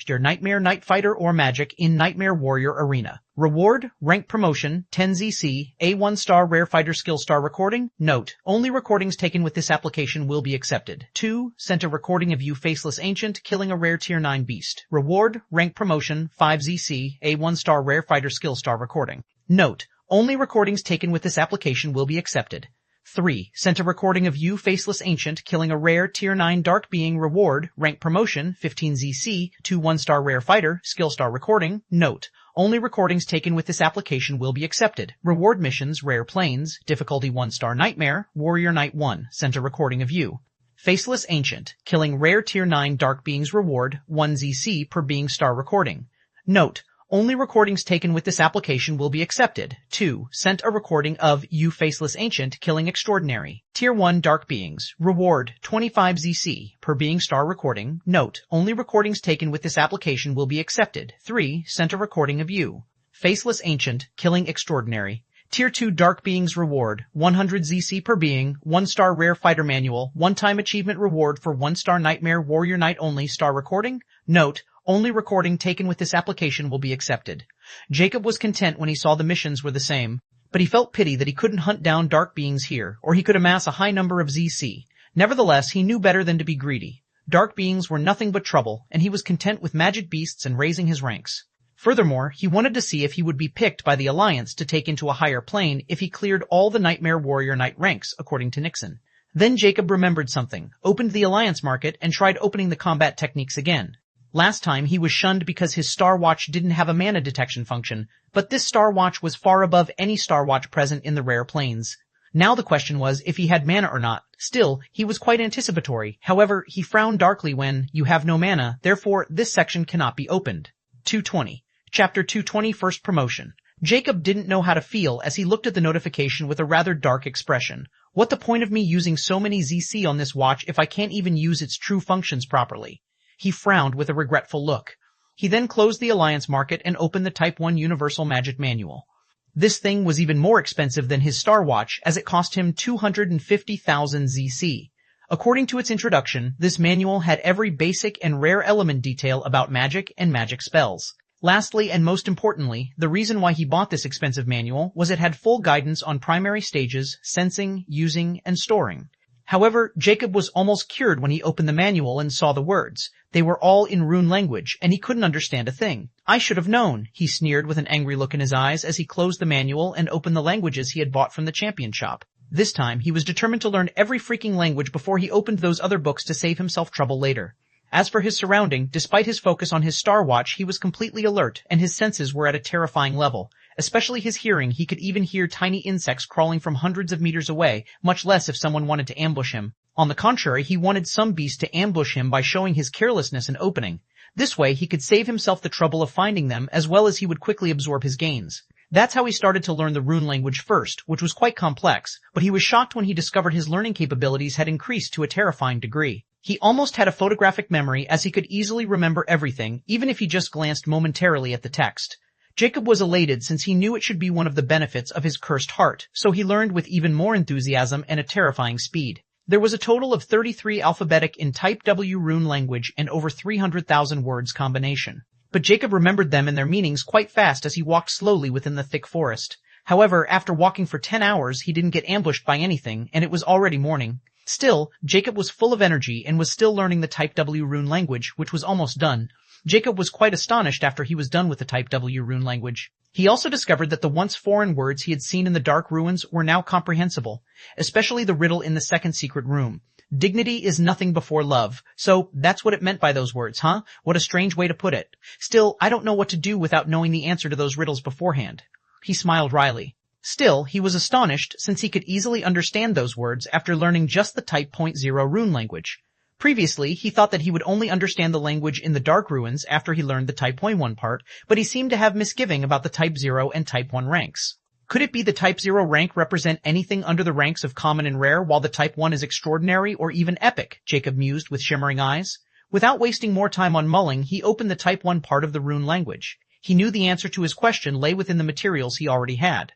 Your Nightmare Night Fighter or Magic in Nightmare Warrior Arena. Reward, rank promotion, 10 ZC, A1 star rare fighter skill star recording. Note, only recordings taken with this application will be accepted. 2. Sent a recording of you Faceless Ancient killing a rare tier 9 beast. Reward, rank promotion, 5 ZC, A1 star rare fighter skill star recording. Note, only recordings taken with this application will be accepted. 3. Sent a recording of you, Faceless Ancient, killing a rare Tier 9 Dark Being. Reward, rank promotion, 15 ZC, 2 1-star rare fighter, skill star recording. Note, only recordings taken with this application will be accepted. Reward missions, Rare Plains, difficulty 1-star Nightmare, Warrior Knight 1, sent a recording of you. Faceless Ancient, killing rare Tier 9 Dark Beings. Reward, 1 ZC per being star recording. Note, only recordings taken with this application will be accepted. 2. Sent a recording of you Faceless Ancient killing extraordinary. Tier 1 Dark Beings. Reward 25 ZC per being star recording. Note, only recordings taken with this application will be accepted. 3. Sent a recording of you Faceless Ancient killing extraordinary. Tier 2 Dark Beings Reward, 100 ZC per being, 1-star Rare Fighter Manual, one-time achievement reward for 1-star Nightmare Warrior Knight only star recording. Note, only recording taken with this application will be accepted. Jacob was content when he saw the missions were the same, but he felt pity that he couldn't hunt down dark beings here, or he could amass a high number of ZC. Nevertheless, he knew better than to be greedy. Dark beings were nothing but trouble, and he was content with magic beasts and raising his ranks. Furthermore, he wanted to see if he would be picked by the Alliance to take into a higher plane if he cleared all the Nightmare Warrior Knight ranks, according to Nixon. Then Jacob remembered something, opened the Alliance market, and tried opening the combat techniques again. Last time he was shunned because his Star Watch didn't have a mana detection function, but this Star Watch was far above any Star Watch present in the rare planes. Now the question was if he had mana or not. Still, he was quite anticipatory. However, he frowned darkly when, you have no mana, therefore this section cannot be opened. 220. Chapter 220 First Promotion. Jacob didn't know how to feel as he looked at the notification with a rather dark expression. What the point of me using so many ZC on this watch if I can't even use its true functions properly? He frowned with a regretful look. He then closed the Alliance market and opened the Type 1 Universal Magic Manual. This thing was even more expensive than his Star Watch as it cost him 250,000 ZC. According to its introduction, this manual had every basic and rare element detail about magic and magic spells. Lastly, and most importantly, the reason why he bought this expensive manual was it had full guidance on primary stages, sensing, using, and storing. However, Jacob was almost cured when he opened the manual and saw the words. They were all in rune language, and he couldn't understand a thing. I should have known, he sneered with an angry look in his eyes as he closed the manual and opened the languages he had bought from the champion shop. This time, he was determined to learn every freaking language before he opened those other books to save himself trouble later. As for his surrounding, despite his focus on his Star Watch, he was completely alert, and his senses were at a terrifying level. Especially his hearing, he could even hear tiny insects crawling from hundreds of meters away, much less if someone wanted to ambush him. On the contrary, he wanted some beast to ambush him by showing his carelessness and opening. This way, he could save himself the trouble of finding them, as well as he would quickly absorb his gains. That's how he started to learn the rune language first, which was quite complex, but he was shocked when he discovered his learning capabilities had increased to a terrifying degree. He almost had a photographic memory as he could easily remember everything, even if he just glanced momentarily at the text. Jacob was elated since he knew it should be one of the benefits of his cursed heart, so he learned with even more enthusiasm and a terrifying speed. There was a total of 33 alphabetic in Type W rune language and over 300,000 words combination. But Jacob remembered them and their meanings quite fast as he walked slowly within the thick forest. However, after walking for 10 hours, he didn't get ambushed by anything, and it was already morning. Still, Jacob was full of energy and was still learning the Type W rune language, which was almost done. Jacob was quite astonished after he was done with the Type W rune language. He also discovered that the once foreign words he had seen in the dark ruins were now comprehensible, especially the riddle in the second secret room. Dignity is nothing before love. So, that's what it meant by those words, huh? What a strange way to put it. Still, I don't know what to do without knowing the answer to those riddles beforehand. He smiled wryly. Still, he was astonished since he could easily understand those words after learning just the Type 0 rune language. Previously, he thought that he would only understand the language in the Dark Ruins after he learned the Type 1 part, but he seemed to have misgiving about the Type 0 and Type 1 ranks. Could it be the Type 0 rank represent anything under the ranks of common and rare, while the Type 1 is extraordinary or even epic? Jacob mused with shimmering eyes. Without wasting more time on mulling, he opened the Type 1 part of the rune language. He knew the answer to his question lay within the materials he already had.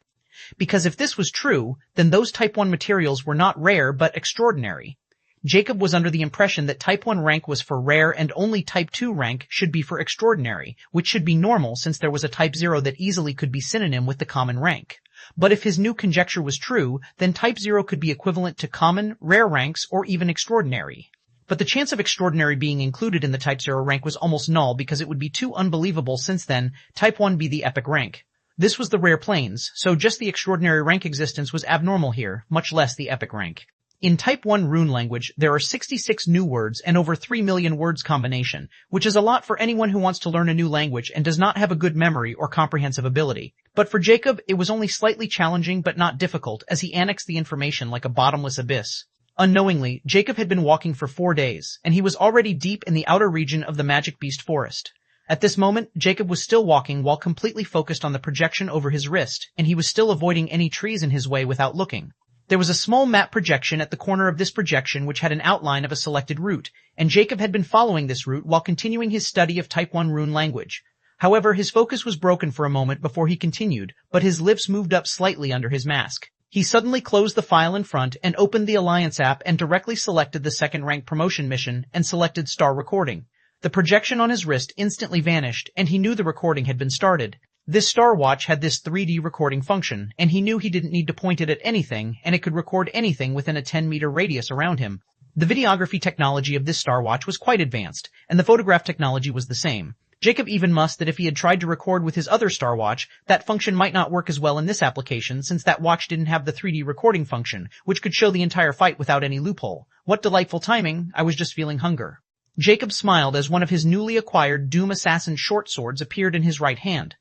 Because if this was true, then those Type 1 materials were not rare but extraordinary. Jacob was under the impression that Type 1 rank was for rare and only Type 2 rank should be for extraordinary, which should be normal since there was a Type 0 that easily could be synonym with the common rank. But if his new conjecture was true, then Type 0 could be equivalent to common, rare ranks, or even extraordinary. But the chance of extraordinary being included in the Type 0 rank was almost null because it would be too unbelievable since then Type 1 be the epic rank. This was the rare planes, so just the extraordinary rank existence was abnormal here, much less the epic rank. In Type 1 rune language, there are 66 new words and over 3 million words combination, which is a lot for anyone who wants to learn a new language and does not have a good memory or comprehensive ability. But for Jacob, it was only slightly challenging but not difficult as he annexed the information like a bottomless abyss. Unknowingly, Jacob had been walking for 4 days, and he was already deep in the outer region of the Magic Beast Forest. At this moment, Jacob was still walking while completely focused on the projection over his wrist, and he was still avoiding any trees in his way without looking. There was a small map projection at the corner of this projection which had an outline of a selected route, and Jacob had been following this route while continuing his study of Type 1 rune language. However, his focus was broken for a moment before he continued, but his lips moved up slightly under his mask. He suddenly closed the file in front and opened the Alliance app and directly selected the second rank promotion mission and selected Star Recording. The projection on his wrist instantly vanished, and he knew the recording had been started. This Star Watch had this 3D recording function, and he knew he didn't need to point it at anything, and it could record anything within a 10-meter radius around him. The videography technology of this Star Watch was quite advanced, and the photograph technology was the same. Jacob even mused that if he had tried to record with his other Star Watch, that function might not work as well in this application since that watch didn't have the 3D recording function, which could show the entire fight without any loophole. What delightful timing, I was just feeling hunger. Jacob smiled as one of his newly acquired Doom Assassin short swords appeared in his right hand.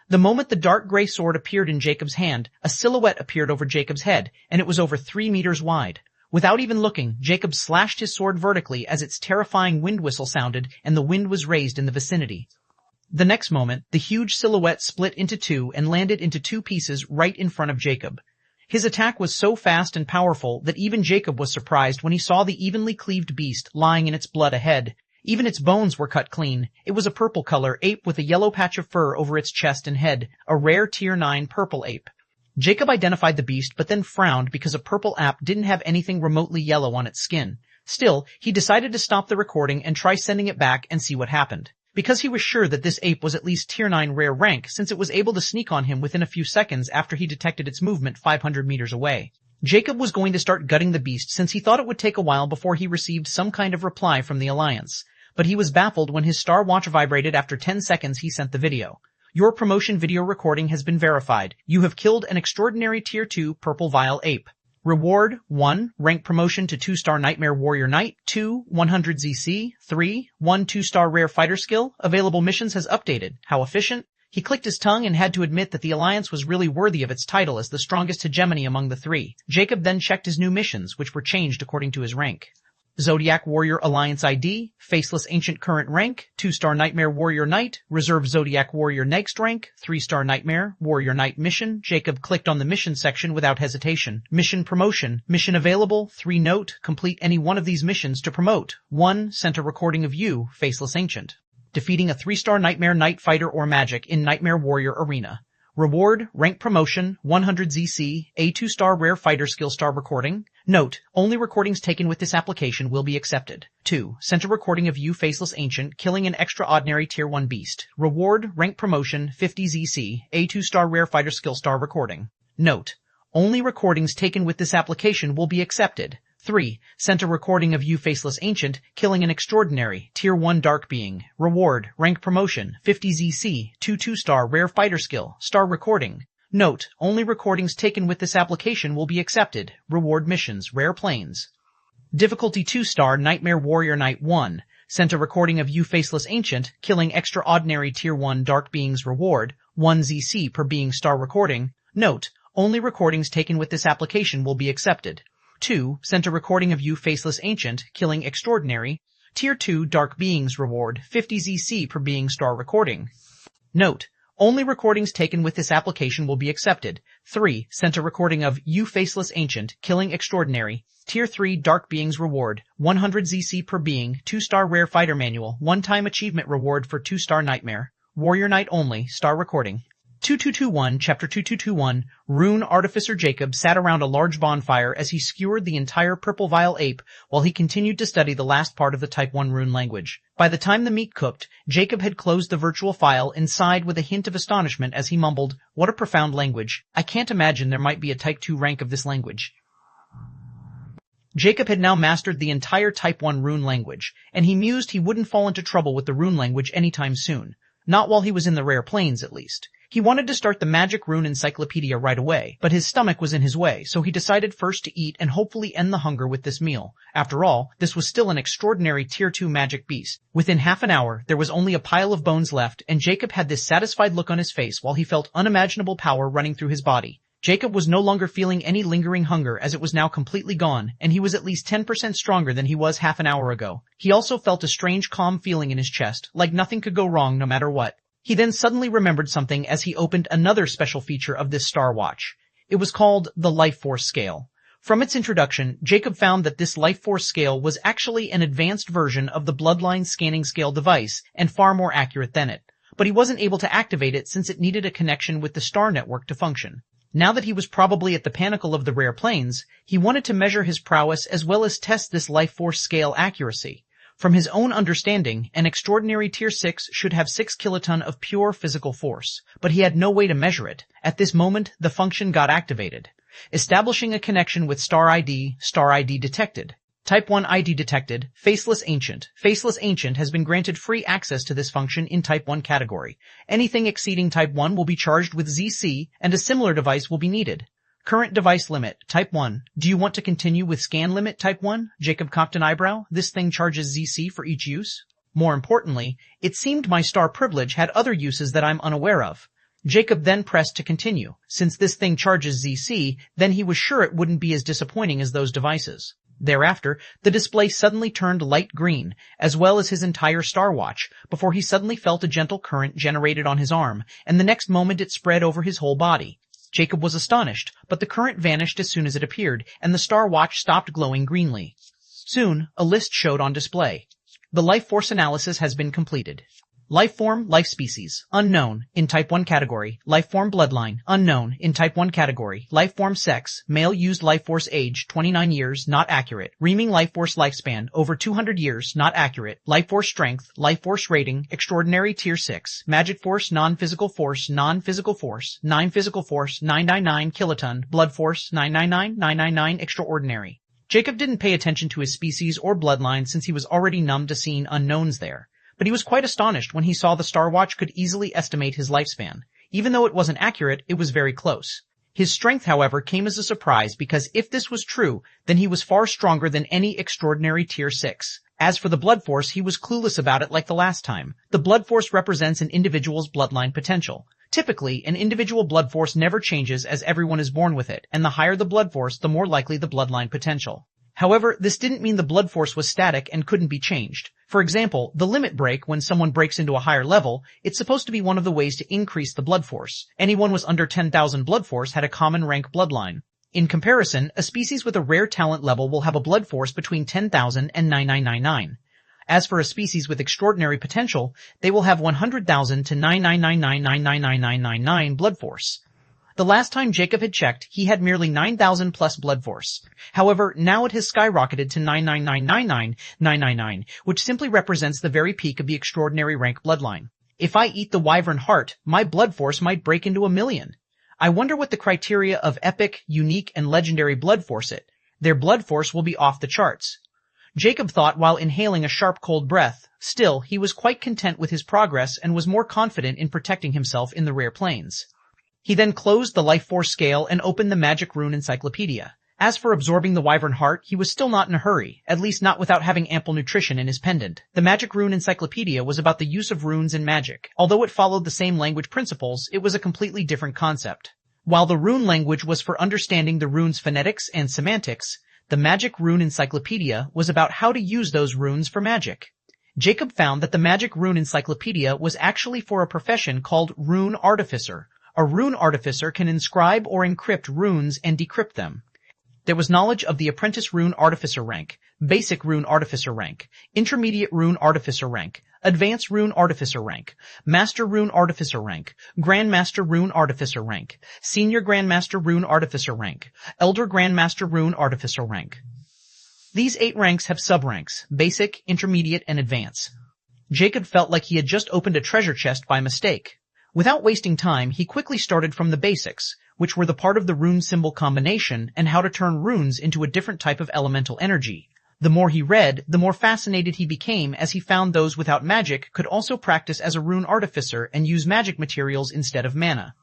The moment the dark gray sword appeared in Jacob's hand, a silhouette appeared over Jacob's head, and it was over 3 meters wide. Without even looking, Jacob slashed his sword vertically as its terrifying wind whistle sounded and the wind was raised in the vicinity. The next moment, the huge silhouette split into two and landed into 2 pieces right in front of Jacob. His attack was so fast and powerful that even Jacob was surprised when he saw the evenly cleaved beast lying in its blood ahead. Even its bones were cut clean. It was a purple color ape with a yellow patch of fur over its chest and head, a rare tier 9 purple ape. Jacob identified the beast but then frowned because a purple ape didn't have anything remotely yellow on its skin. Still, he decided to stop the recording and try sending it back and see what happened. Because he was sure that this ape was at least tier 9 rare rank since it was able to sneak on him within a few seconds after he detected its movement 500 meters away. Jacob was going to start gutting the beast since he thought it would take a while before he received some kind of reply from the Alliance. But he was baffled when his Star Watch vibrated after 10 seconds he sent the video. Your promotion video recording has been verified. You have killed an extraordinary tier 2 purple vial ape. Reward 1. Rank promotion to 2-star Nightmare Warrior Knight. 2. 100 ZC. 3. 1 2-star rare fighter skill. Available missions has updated. How efficient? He clicked his tongue and had to admit that the Alliance was really worthy of its title as the strongest hegemony among the 3. Jacob then checked his new missions, which were changed according to his rank. Zodiac Warrior Alliance ID, Faceless Ancient current rank, 2-star Nightmare Warrior Knight, Reserve Zodiac Warrior next rank, 3-star Nightmare Warrior Knight mission. Jacob clicked on the mission section without hesitation. Mission promotion. Mission available. 3 note. Complete any one of these missions to promote. 1. Sent a recording of you, Faceless Ancient. Defeating a 3-star Nightmare Knight fighter or magic in Nightmare Warrior Arena. Reward, rank promotion, 100 ZC, a 2-star rare fighter skill star recording. Note, only recordings taken with this application will be accepted. 2. Sent a recording of you, Faceless Ancient, killing an extraordinary tier 1 beast. Reward, rank promotion, 50 ZC, a 2-star rare fighter skill star recording. Note, only recordings taken with this application will be accepted. 3. Sent a recording of you, Faceless Ancient, killing an extraordinary, tier 1 dark being. Reward, rank promotion, 50 ZC, 2 2-star rare fighter skill, star recording. Note, only recordings taken with this application will be accepted. Reward missions, rare planes. Difficulty 2-star Nightmare Warrior Knight 1. Sent a recording of you, Faceless Ancient, killing extraordinary tier 1 dark beings. Reward, 1 ZC per being star recording. Note, only recordings taken with this application will be accepted. 2. Sent a recording of you, Faceless Ancient, killing extraordinary, tier 2 dark beings. Reward, 50 ZC per being star recording. Note, only recordings taken with this application will be accepted. 3. Sent a recording of you, Faceless Ancient, killing extraordinary, tier 3 dark beings. Reward, 100 ZC per being, 2-star rare fighter manual, one-time achievement reward for 2-star Nightmare Warrior Knight only, star recording. 2221, Chapter 2221, Rune Artificer Jacob sat around a large bonfire as he skewered the entire purple vial ape while he continued to study the last part of the Type 1 rune language. By the time the meat cooked, Jacob had closed the virtual file and sighed with a hint of astonishment as he mumbled, "What a profound language. I can't imagine there might be a Type 2 rank of this language." Jacob had now mastered the entire Type 1 rune language, and he mused he wouldn't fall into trouble with the rune language anytime soon. Not while he was in the rare planes, at least. He wanted to start the Magic Rune Encyclopedia right away, but his stomach was in his way, so he decided first to eat and hopefully end the hunger with this meal. After all, this was still an extraordinary Tier 2 magic beast. Within half an hour, there was only a pile of bones left, and Jacob had this satisfied look on his face while he felt unimaginable power running through his body. Jacob was no longer feeling any lingering hunger as it was now completely gone, and he was at least 10% stronger than he was half an hour ago. He also felt a strange calm feeling in his chest, like nothing could go wrong no matter what. He then suddenly remembered something as he opened another special feature of this Star Watch. It was called the Life Force Scale. From its introduction, Jacob found that this Life Force Scale was actually an advanced version of the Bloodline Scanning Scale device and far more accurate than it. but he wasn't able to activate it since it needed a connection with the star network to function. Now that he was probably at the pinnacle of the rare planes, he wanted to measure his prowess as well as test this life force scale accuracy. From his own understanding, an extraordinary Tier 6 should have 6 kiloton of pure physical force, but he had no way to measure it. At this moment, the function got activated. Establishing a connection with star ID detected. Type 1 ID detected, Faceless Ancient. Faceless Ancient has been granted free access to this function in Type 1 category. Anything exceeding Type 1 will be charged with ZC, and a similar device will be needed. Current device limit, Type 1. Do you want to continue with scan limit Type 1? Jacob cocked an eyebrow. This thing charges ZC for each use? More importantly, it seemed my star privilege had other uses that I'm unaware of. Jacob then pressed to continue. Since this thing charges ZC, then he was sure it wouldn't be as disappointing as those devices. Thereafter, the display suddenly turned light green, as well as his entire star watch, before he suddenly felt a gentle current generated on his arm, and the next moment it spread over his whole body. Jacob was astonished, but the current vanished as soon as it appeared, and the star watch stopped glowing greenly. Soon, a list showed on display. The life force analysis has been completed. Life form, life species, unknown, in Type 1 category. Life form bloodline, unknown, in Type 1 category. Life form sex, male used life force age, 29 years, not accurate. Reaming life force lifespan, over 200 years, not accurate. Life force strength, life force rating, extraordinary Tier 6. Magic force, non-physical force, 9 physical force, 999 kiloton. Blood force, 999 extraordinary. Jacob didn't pay attention to his species or bloodline since he was already numb to seeing unknowns there. But he was quite astonished when he saw the Star Watch could easily estimate his lifespan. Even though it wasn't accurate, it was very close. His strength, however, came as a surprise because if this was true, then he was far stronger than any extraordinary Tier 6. As for the blood force, he was clueless about it like the last time. The blood force represents an individual's bloodline potential. Typically, an individual blood force never changes as everyone is born with it, and the higher the blood force, the more likely the bloodline potential. However, this didn't mean the blood force was static and couldn't be changed. For example, the limit break, when someone breaks into a higher level, it's supposed to be one of the ways to increase the blood force. Anyone was under 10,000 blood force had a common rank bloodline. In comparison, a species with a rare talent level will have a blood force between 10,000 and 9999. As for a species with extraordinary potential, they will have 100,000 to 999999999 blood force. The last time Jacob had checked, he had merely 9,000 plus blood force. However, now it has skyrocketed to 9999999, which simply represents the very peak of the extraordinary rank bloodline. If I eat the wyvern heart, my blood force might break into 1,000,000. I wonder what the criteria of epic, unique, and legendary blood force it. Their blood force will be off the charts. Jacob thought while inhaling a sharp cold breath. Still, he was quite content with his progress and was more confident in protecting himself in the rare planes. He then closed the life force scale and opened the magic rune encyclopedia. As for absorbing the wyvern heart, he was still not in a hurry, at least not without having ample nutrition in his pendant. The magic rune encyclopedia was about the use of runes in magic. Although it followed the same language principles, it was a completely different concept. While the rune language was for understanding the rune's phonetics and semantics, the magic rune encyclopedia was about how to use those runes for magic. Jacob found that the magic rune encyclopedia was actually for a profession called rune artificer. A rune artificer can inscribe or encrypt runes and decrypt them. There was knowledge of the apprentice rune artificer rank, basic rune artificer rank, intermediate rune artificer rank, advanced rune artificer rank, master rune artificer rank, grandmaster rune artificer rank, senior grandmaster rune artificer rank, elder grandmaster rune artificer rank. These 8 ranks have sub-ranks, basic, intermediate, and advanced. Jacob felt like he had just opened a treasure chest by mistake. Without wasting time, he quickly started from the basics, which were the part of the rune symbol combination and how to turn runes into a different type of elemental energy. The more he read, the more fascinated he became as he found those without magic could also practice as a rune artificer and use magic materials instead of mana.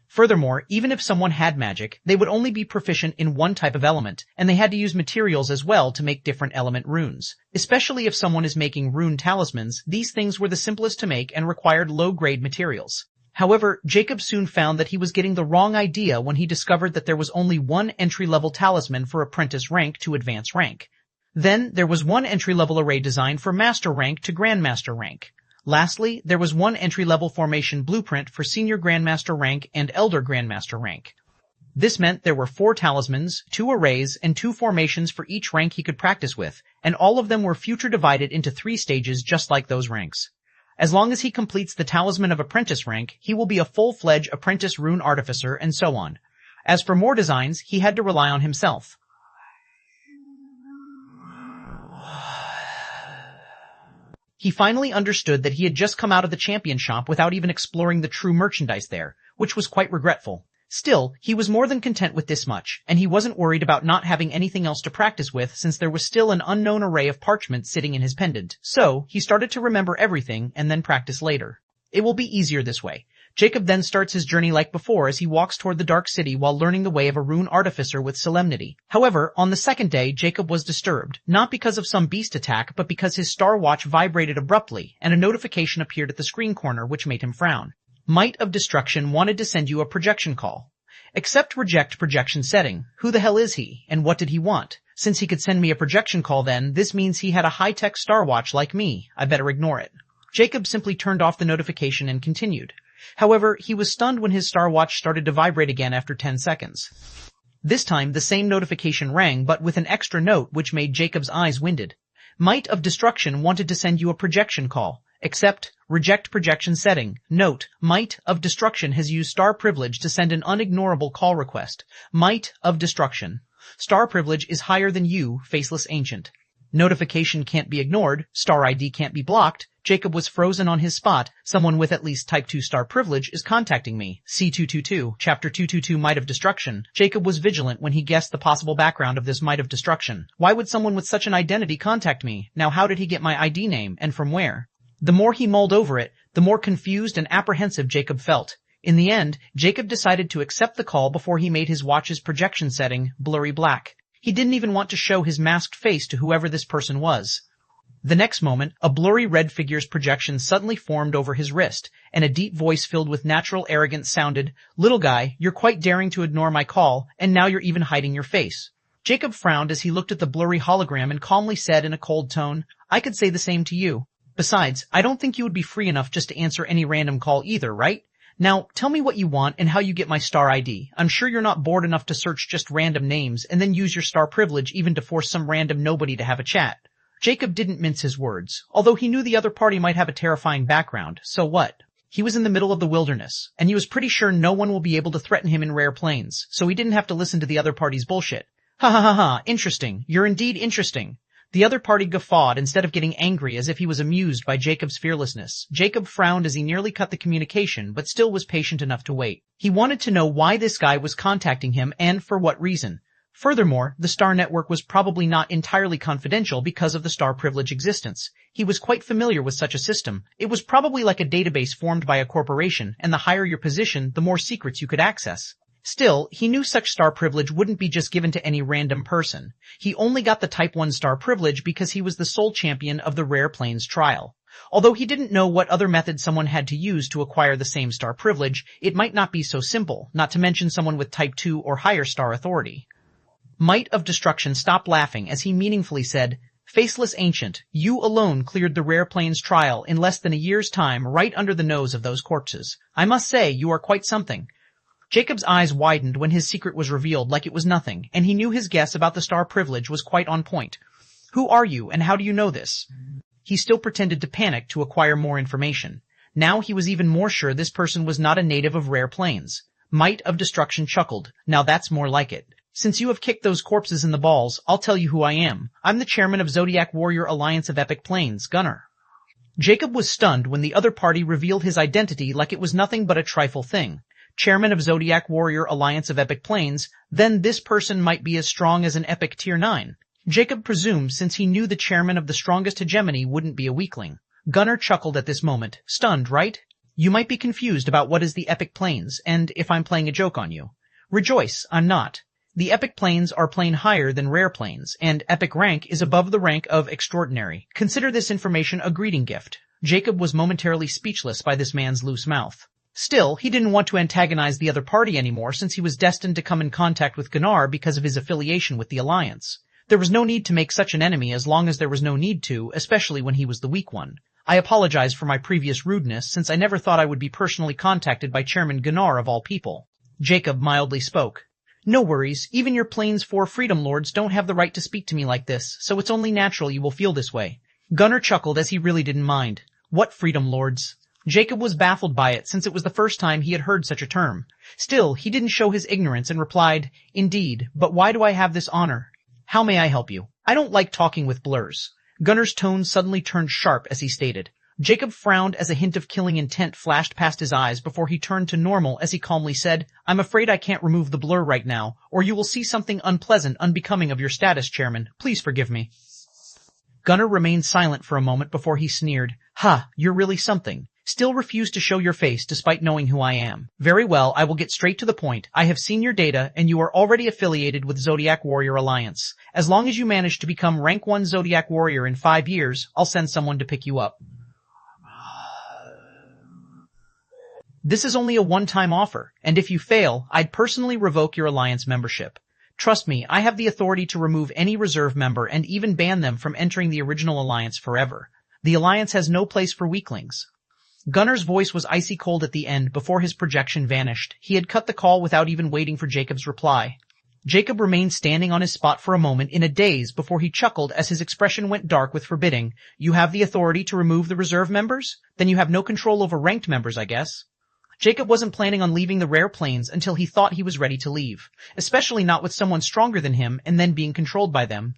Furthermore, even if someone had magic, they would only be proficient in one type of element, and they had to use materials as well to make different element runes. Especially if someone is making rune talismans, these things were the simplest to make and required low-grade materials. However, Jacob soon found that he was getting the wrong idea when he discovered that there was only one entry-level talisman for apprentice rank to advanced rank. Then, there was one entry-level array design for master rank to grandmaster rank. Lastly, there was one entry-level formation blueprint for senior grandmaster rank and elder grandmaster rank. This meant there were 4 talismans, 2 arrays, and 2 formations for each rank he could practice with, and all of them were future divided into 3 stages just like those ranks. As long as he completes the Talisman of Apprentice rank, he will be a full-fledged apprentice rune artificer and so on. As for more designs, he had to rely on himself. He finally understood that he had just come out of the champion shop without even exploring the true merchandise there, which was quite regretful. Still, he was more than content with this much, and he wasn't worried about not having anything else to practice with since there was still an unknown array of parchments sitting in his pendant. So, he started to remember everything and then practice later. It will be easier this way. Jacob then starts his journey like before as he walks toward the Dark City while learning the way of a rune artificer with solemnity. However, on the second day, Jacob was disturbed, not because of some beast attack, but because his star watch vibrated abruptly, and a notification appeared at the screen corner which made him frown. Might of Destruction wanted to send you a projection call. Accept reject projection setting. Who the hell is he, and what did he want? Since he could send me a projection call then, this means he had a high-tech star watch like me. I better ignore it. Jacob simply turned off the notification and continued. However, he was stunned when his star watch started to vibrate again after 10 seconds. This time, the same notification rang, but with an extra note which made Jacob's eyes winded. Might of Destruction wanted to send you a projection call. Accept, reject projection setting. Note, Might of Destruction has used star privilege to send an unignorable call request. Might of Destruction. Star privilege is higher than you, faceless ancient. Notification can't be ignored. Star ID can't be blocked. Jacob was frozen on his spot. Someone with at least Type 2 star privilege is contacting me. C222, Chapter 222 Might of Destruction. Jacob was vigilant when he guessed the possible background of this Might of Destruction. Why would someone with such an identity contact me? Now how did he get my ID name, and from where? The more he mulled over it, the more confused and apprehensive Jacob felt. In the end, Jacob decided to accept the call before he made his watch's projection setting blurry black. He didn't even want to show his masked face to whoever this person was. The next moment, a blurry red figure's projection suddenly formed over his wrist, and a deep voice filled with natural arrogance sounded, "Little guy, you're quite daring to ignore my call, and now you're even hiding your face." Jacob frowned as he looked at the blurry hologram and calmly said in a cold tone, "I could say the same to you. Besides, I don't think you would be free enough just to answer any random call either, right? Now, tell me what you want and how you get my star ID. I'm sure you're not bored enough to search just random names and then use your star privilege even to force some random nobody to have a chat." Jacob didn't mince his words, although he knew the other party might have a terrifying background. So what? He was in the middle of the wilderness, and he was pretty sure no one will be able to threaten him in rare plains, so he didn't have to listen to the other party's bullshit. Ha ha ha ha, interesting. You're indeed interesting. The other party guffawed instead of getting angry as if he was amused by Jacob's fearlessness. Jacob frowned as he nearly cut the communication, but still was patient enough to wait. He wanted to know why this guy was contacting him and for what reason. Furthermore, the Star Network was probably not entirely confidential because of the Star Privilege existence. He was quite familiar with such a system. It was probably like a database formed by a corporation, and the higher your position, the more secrets you could access. Still, he knew such Star Privilege wouldn't be just given to any random person. He only got the Type 1 Star Privilege because he was the sole champion of the Rare Plains trial. Although he didn't know what other method someone had to use to acquire the same Star Privilege, it might not be so simple, not to mention someone with Type 2 or higher Star Authority. Might of Destruction stopped laughing as he meaningfully said, "Faceless Ancient, you alone cleared the Rare Plains trial in less than a year's time right under the nose of those corpses. I must say, you are quite something." Jacob's eyes widened when his secret was revealed like it was nothing, and he knew his guess about the Star Privilege was quite on point. "Who are you, and how do you know this?" He still pretended to panic to acquire more information. Now he was even more sure this person was not a native of Rare Plains. Might of Destruction chuckled. "Now that's more like it. Since you have kicked those corpses in the balls, I'll tell you who I am. I'm the chairman of Zodiac Warrior Alliance of Epic Plains, Gunner." Jacob was stunned when the other party revealed his identity like it was nothing but a trifle thing. Chairman of Zodiac Warrior Alliance of Epic Plains, then this person might be as strong as an Epic Tier 9. Jacob presumed since he knew the chairman of the strongest hegemony wouldn't be a weakling. Gunner chuckled at this moment. "Stunned, right? You might be confused about what is the Epic Plains, and if I'm playing a joke on you. Rejoice, I'm not. The Epic Plains are plane higher than Rare Plains, and Epic rank is above the rank of Extraordinary. Consider this information a greeting gift." Jacob was momentarily speechless by this man's loose mouth. Still, he didn't want to antagonize the other party anymore since he was destined to come in contact with Gunnar because of his affiliation with the Alliance. There was no need to make such an enemy as long as there was no need to, especially when he was the weak one. "I apologize for my previous rudeness since I never thought I would be personally contacted by Chairman Gunnar of all people." Jacob mildly spoke. "No worries, even your Plains 4 Freedom Lords don't have the right to speak to me like this, so it's only natural you will feel this way." Gunnar chuckled as he really didn't mind. What freedom lords? Jacob was baffled by it since it was the first time he had heard such a term. Still, he didn't show his ignorance and replied, Indeed, but why do I have this honor? How may I help you? I don't like talking with blurs. Gunner's tone suddenly turned sharp as he stated. Jacob frowned as a hint of killing intent flashed past his eyes before he turned to normal as he calmly said, I'm afraid I can't remove the blur right now, or you will see something unpleasant unbecoming of your status, Chairman. Please forgive me. Gunner remained silent for a moment before he sneered, Ha, you're really something. Still refuse to show your face despite knowing who I am. Very well, I will get straight to the point. I have seen your data, and you are already affiliated with Zodiac Warrior Alliance. As long as you manage to become rank 1 Zodiac Warrior in 5 years, I'll send someone to pick you up. This is only a one-time offer, and if you fail, I'd personally revoke your Alliance membership. Trust me, I have the authority to remove any reserve member and even ban them from entering the original Alliance forever. The Alliance has no place for weaklings. Gunner's voice was icy cold at the end before his projection vanished. He had cut the call without even waiting for Jacob's reply. Jacob remained standing on his spot for a moment in a daze before he chuckled as his expression went dark with forbidding. You have the authority to remove the reserve members? Then you have no control over ranked members, I guess. Jacob wasn't planning on leaving the rare plains until he thought he was ready to leave, especially not with someone stronger than him and then being controlled by them.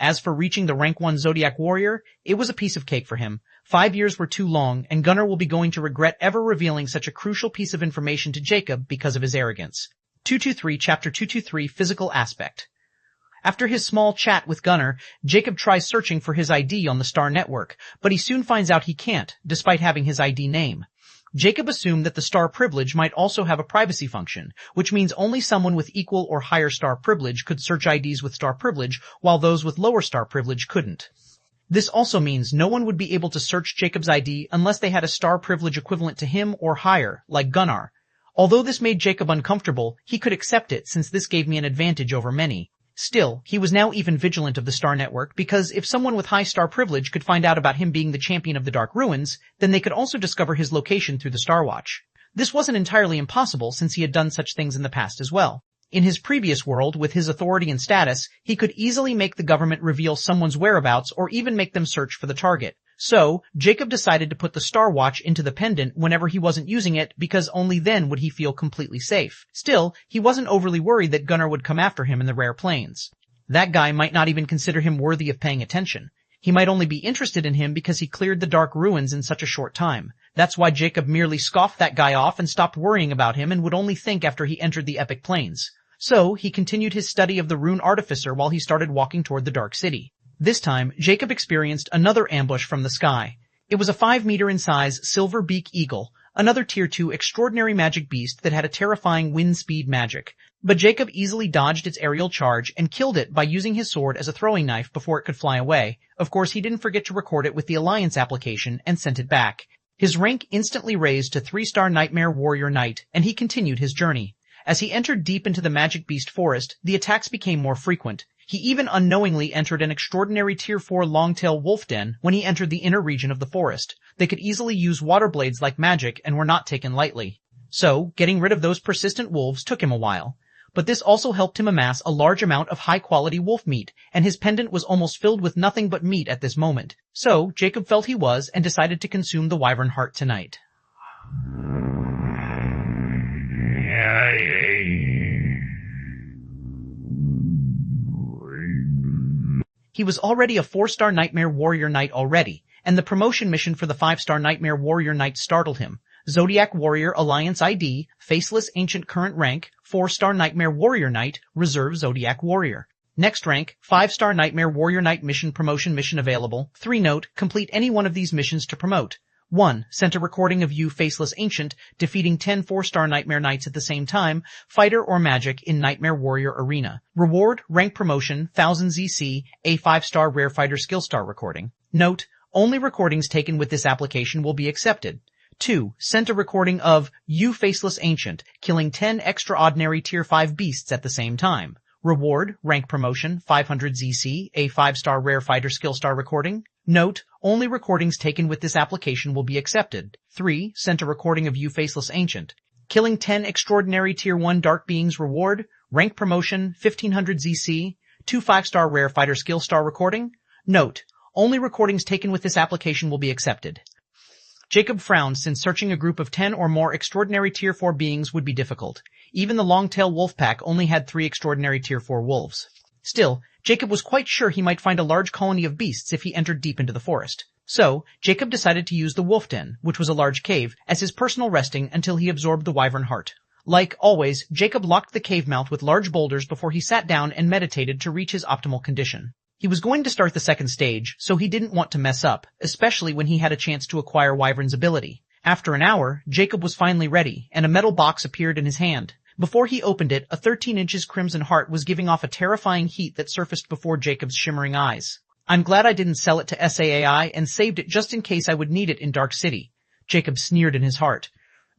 As for reaching the rank 1 Zodiac Warrior, it was a piece of cake for him. 5 years were too long, and Gunner will be going to regret ever revealing such a crucial piece of information to Jacob because of his arrogance. 223 Chapter 223 Physical Aspect. After his small chat with Gunner, Jacob tries searching for his ID on the Star Network, but he soon finds out he can't, despite having his ID name. Jacob assumed that the star privilege might also have a privacy function, which means only someone with equal or higher star privilege could search IDs with star privilege, while those with lower star privilege couldn't. This also means no one would be able to search Jacob's ID unless they had a star privilege equivalent to him or higher, like Gunnar. Although this made Jacob uncomfortable, he could accept it since this gave me an advantage over many. Still, he was now even vigilant of the Star Network because if someone with high star privilege could find out about him being the champion of the Dark Ruins, then they could also discover his location through the Star Watch. This wasn't entirely impossible since he had done such things in the past as well. In his previous world, with his authority and status, he could easily make the government reveal someone's whereabouts or even make them search for the target. So, Jacob decided to put the Star Watch into the pendant whenever he wasn't using it because only then would he feel completely safe. Still, he wasn't overly worried that Gunnar would come after him in the rare plains. That guy might not even consider him worthy of paying attention. He might only be interested in him because he cleared the Dark Ruins in such a short time. That's why Jacob merely scoffed that guy off and stopped worrying about him and would only think after he entered the Epic Plains. So, he continued his study of the Rune Artificer while he started walking toward the Dark City. This time, Jacob experienced another ambush from the sky. It was a 5-meter in size silver beak eagle, another tier 2 extraordinary magic beast that had a terrifying wind speed magic. But Jacob easily dodged its aerial charge and killed it by using his sword as a throwing knife before it could fly away. Of course, he didn't forget to record it with the Alliance application and sent it back. His rank instantly raised to 3-star Nightmare Warrior Knight, and he continued his journey. As he entered deep into the Magic Beast Forest, the attacks became more frequent. He even unknowingly entered an extraordinary Tier 4 Longtail Wolf Den when he entered the inner region of the forest. They could easily use water blades like magic and were not taken lightly. So, getting rid of those persistent wolves took him a while. But this also helped him amass a large amount of high-quality wolf meat, and his pendant was almost filled with nothing but meat at this moment. So, Jacob felt he was and decided to consume the wyvern heart tonight. He was already a 4-star Nightmare Warrior Knight already, and the promotion mission for the 5-star Nightmare Warrior Knight startled him. Zodiac Warrior Alliance ID, Faceless Ancient Current Rank, 4-star Nightmare Warrior Knight, Reserve Zodiac Warrior. Next rank, 5-star Nightmare Warrior Knight Mission Promotion Mission available. 3 note, complete any one of these missions to promote. 1. Sent a recording of you, Faceless Ancient, defeating 10 4-star Nightmare Knights at the same time, fighter or magic in Nightmare Warrior Arena. Reward, rank promotion, 1000 ZC, a 5-star Rare Fighter Skill Star recording. Note, only recordings taken with this application will be accepted. 2. Sent a recording of you, Faceless Ancient, killing 10 extraordinary Tier 5 beasts at the same time. Reward, rank promotion, 500 ZC, a 5-star Rare Fighter Skill Star recording. Note, only recordings taken with this application will be accepted. 3. Sent a recording of you, Faceless Ancient. Killing 10 extraordinary Tier 1 Dark Beings reward, rank promotion, 1500 ZC, 2 5-star Rare Fighter Skill Star recording. Note, only recordings taken with this application will be accepted. Jacob frowned since searching a group of 10 or more extraordinary Tier 4 beings would be difficult. Even the long-tail wolf pack only had 3 extraordinary Tier 4 wolves. Still, Jacob was quite sure he might find a large colony of beasts if he entered deep into the forest. So, Jacob decided to use the wolf den, which was a large cave, as his personal resting until he absorbed the wyvern heart. Like always, Jacob locked the cave mouth with large boulders before he sat down and meditated to reach his optimal condition. He was going to start the second stage, so he didn't want to mess up, especially when he had a chance to acquire Wyvern's ability. After an hour, Jacob was finally ready, and a metal box appeared in his hand. Before he opened it, a 13 inches crimson heart was giving off a terrifying heat that surfaced before Jacob's shimmering eyes. I'm glad I didn't sell it to SAAI and saved it just in case I would need it in Dark City. Jacob sneered in his heart.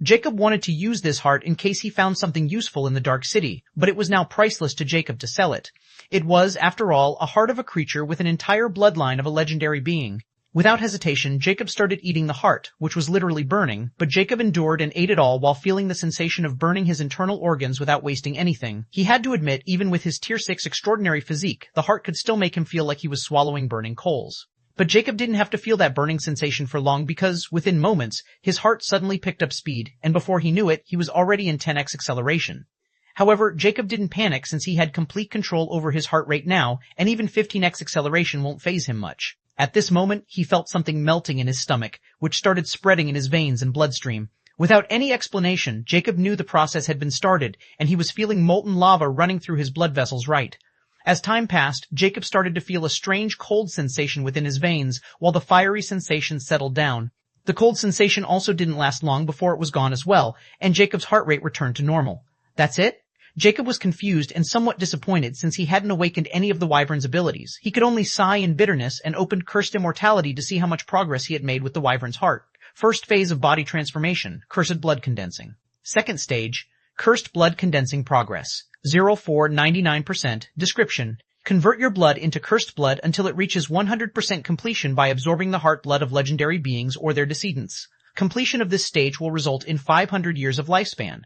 Jacob wanted to use this heart in case he found something useful in the Dark City, but it was now priceless to Jacob to sell it. It was, after all, a heart of a creature with an entire bloodline of a legendary being. Without hesitation, Jacob started eating the heart, which was literally burning, but Jacob endured and ate it all while feeling the sensation of burning his internal organs without wasting anything. He had to admit, even with his Tier 6 extraordinary physique, the heart could still make him feel like he was swallowing burning coals. But Jacob didn't have to feel that burning sensation for long because, within moments, his heart suddenly picked up speed, and before he knew it, he was already in 10x acceleration. However, Jacob didn't panic since he had complete control over his heart rate now, and even 15x acceleration won't faze him much. At this moment, he felt something melting in his stomach, which started spreading in his veins and bloodstream. Without any explanation, Jacob knew the process had been started, and he was feeling molten lava running through his blood vessels right. As time passed, Jacob started to feel a strange cold sensation within his veins, while the fiery sensation settled down. The cold sensation also didn't last long before it was gone as well, and Jacob's heart rate returned to normal. That's it? Jacob was confused and somewhat disappointed since he hadn't awakened any of the wyvern's abilities. He could only sigh in bitterness and opened Cursed Immortality to see how much progress he had made with the wyvern's heart. First phase of body transformation, Cursed Blood Condensing. Second stage, Cursed Blood Condensing Progress. 0499%. Description. Convert your blood into cursed blood until it reaches 100% completion by absorbing the heart blood of legendary beings or their descendants. Completion of this stage will result in 500 years of lifespan.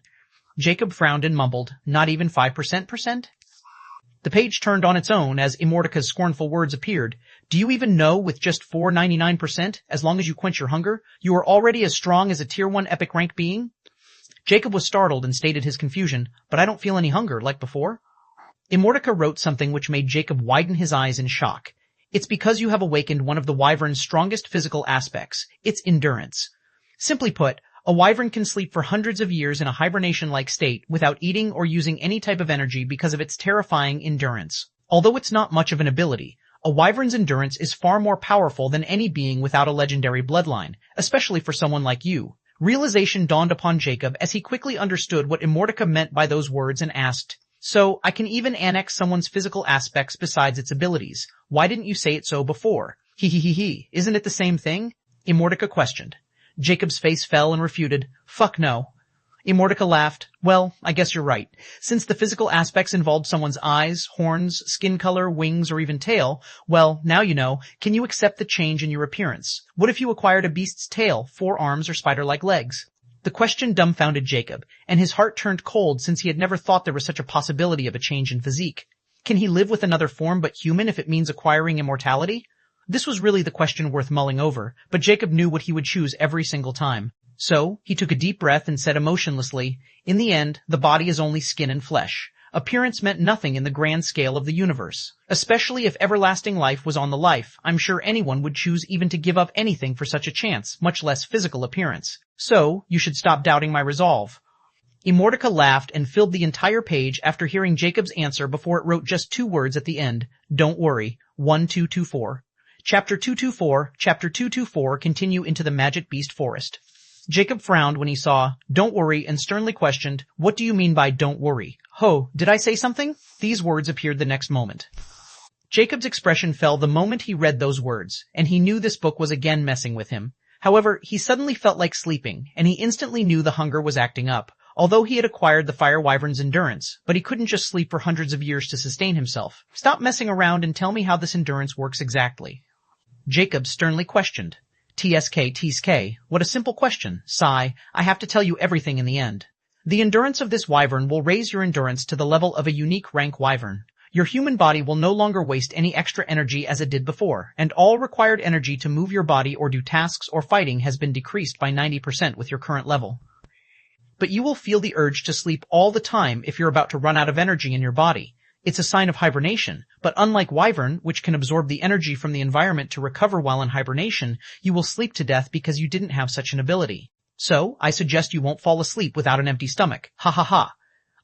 Jacob frowned and mumbled, not even 5%? The page turned on its own as Immortaka's scornful words appeared. Do you even know with just 499%, as long as you quench your hunger, you are already as strong as a Tier 1 epic rank being? Jacob was startled and stated his confusion, but I don't feel any hunger like before. Immortaka wrote something which made Jacob widen his eyes in shock. It's because you have awakened one of the wyvern's strongest physical aspects, its endurance. Simply put, a wyvern can sleep for hundreds of years in a hibernation-like state without eating or using any type of energy because of its terrifying endurance. Although it's not much of an ability, a wyvern's endurance is far more powerful than any being without a legendary bloodline, especially for someone like you. Realization dawned upon Jacob as he quickly understood what Immortaka meant by those words and asked, So, I can even annex someone's physical aspects besides its abilities. Why didn't you say it so before? Isn't it the same thing? Immortaka questioned. Jacob's face fell and refuted, Fuck no. Immortaka laughed. Well, I guess you're right. Since the physical aspects involved someone's eyes, horns, skin color, wings, or even tail, well, now you know, can you accept the change in your appearance? What if you acquired a beast's tail, 4 arms, or spider-like legs? The question dumbfounded Jacob, and his heart turned cold since he had never thought there was such a possibility of a change in physique. Can he live with another form but human if it means acquiring immortality? This was really the question worth mulling over, but Jacob knew what he would choose every single time. So, he took a deep breath and said emotionlessly, In the end, the body is only skin and flesh. Appearance meant nothing in the grand scale of the universe. Especially if everlasting life was on the life, I'm sure anyone would choose even to give up anything for such a chance, much less physical appearance. So, you should stop doubting my resolve. Immortaka laughed and filled the entire page after hearing Jacob's answer before it wrote just 2 words at the end. Don't worry. 1224. Chapter 224 continue into the Magic Beast Forest. Jacob frowned when he saw, Don't worry, and sternly questioned, What do you mean by don't worry? Ho, did I say something? These words appeared the next moment. Jacob's expression fell the moment he read those words, and he knew this book was again messing with him. However, he suddenly felt like sleeping, and he instantly knew the hunger was acting up. Although he had acquired the Fire Wyvern's endurance, but he couldn't just sleep for hundreds of years to sustain himself. Stop messing around and tell me how this endurance works exactly. Jacob sternly questioned. TSK, what a simple question. Sigh, I have to tell you everything in the end. The endurance of this wyvern will raise your endurance to the level of a unique rank wyvern. Your human body will no longer waste any extra energy as it did before, and all required energy to move your body or do tasks or fighting has been decreased by 90% with your current level. But you will feel the urge to sleep all the time if you're about to run out of energy in your body. It's a sign of hibernation, but unlike Wyvern, which can absorb the energy from the environment to recover while in hibernation, you will sleep to death because you didn't have such an ability. So, I suggest you won't fall asleep without an empty stomach. Ha ha ha.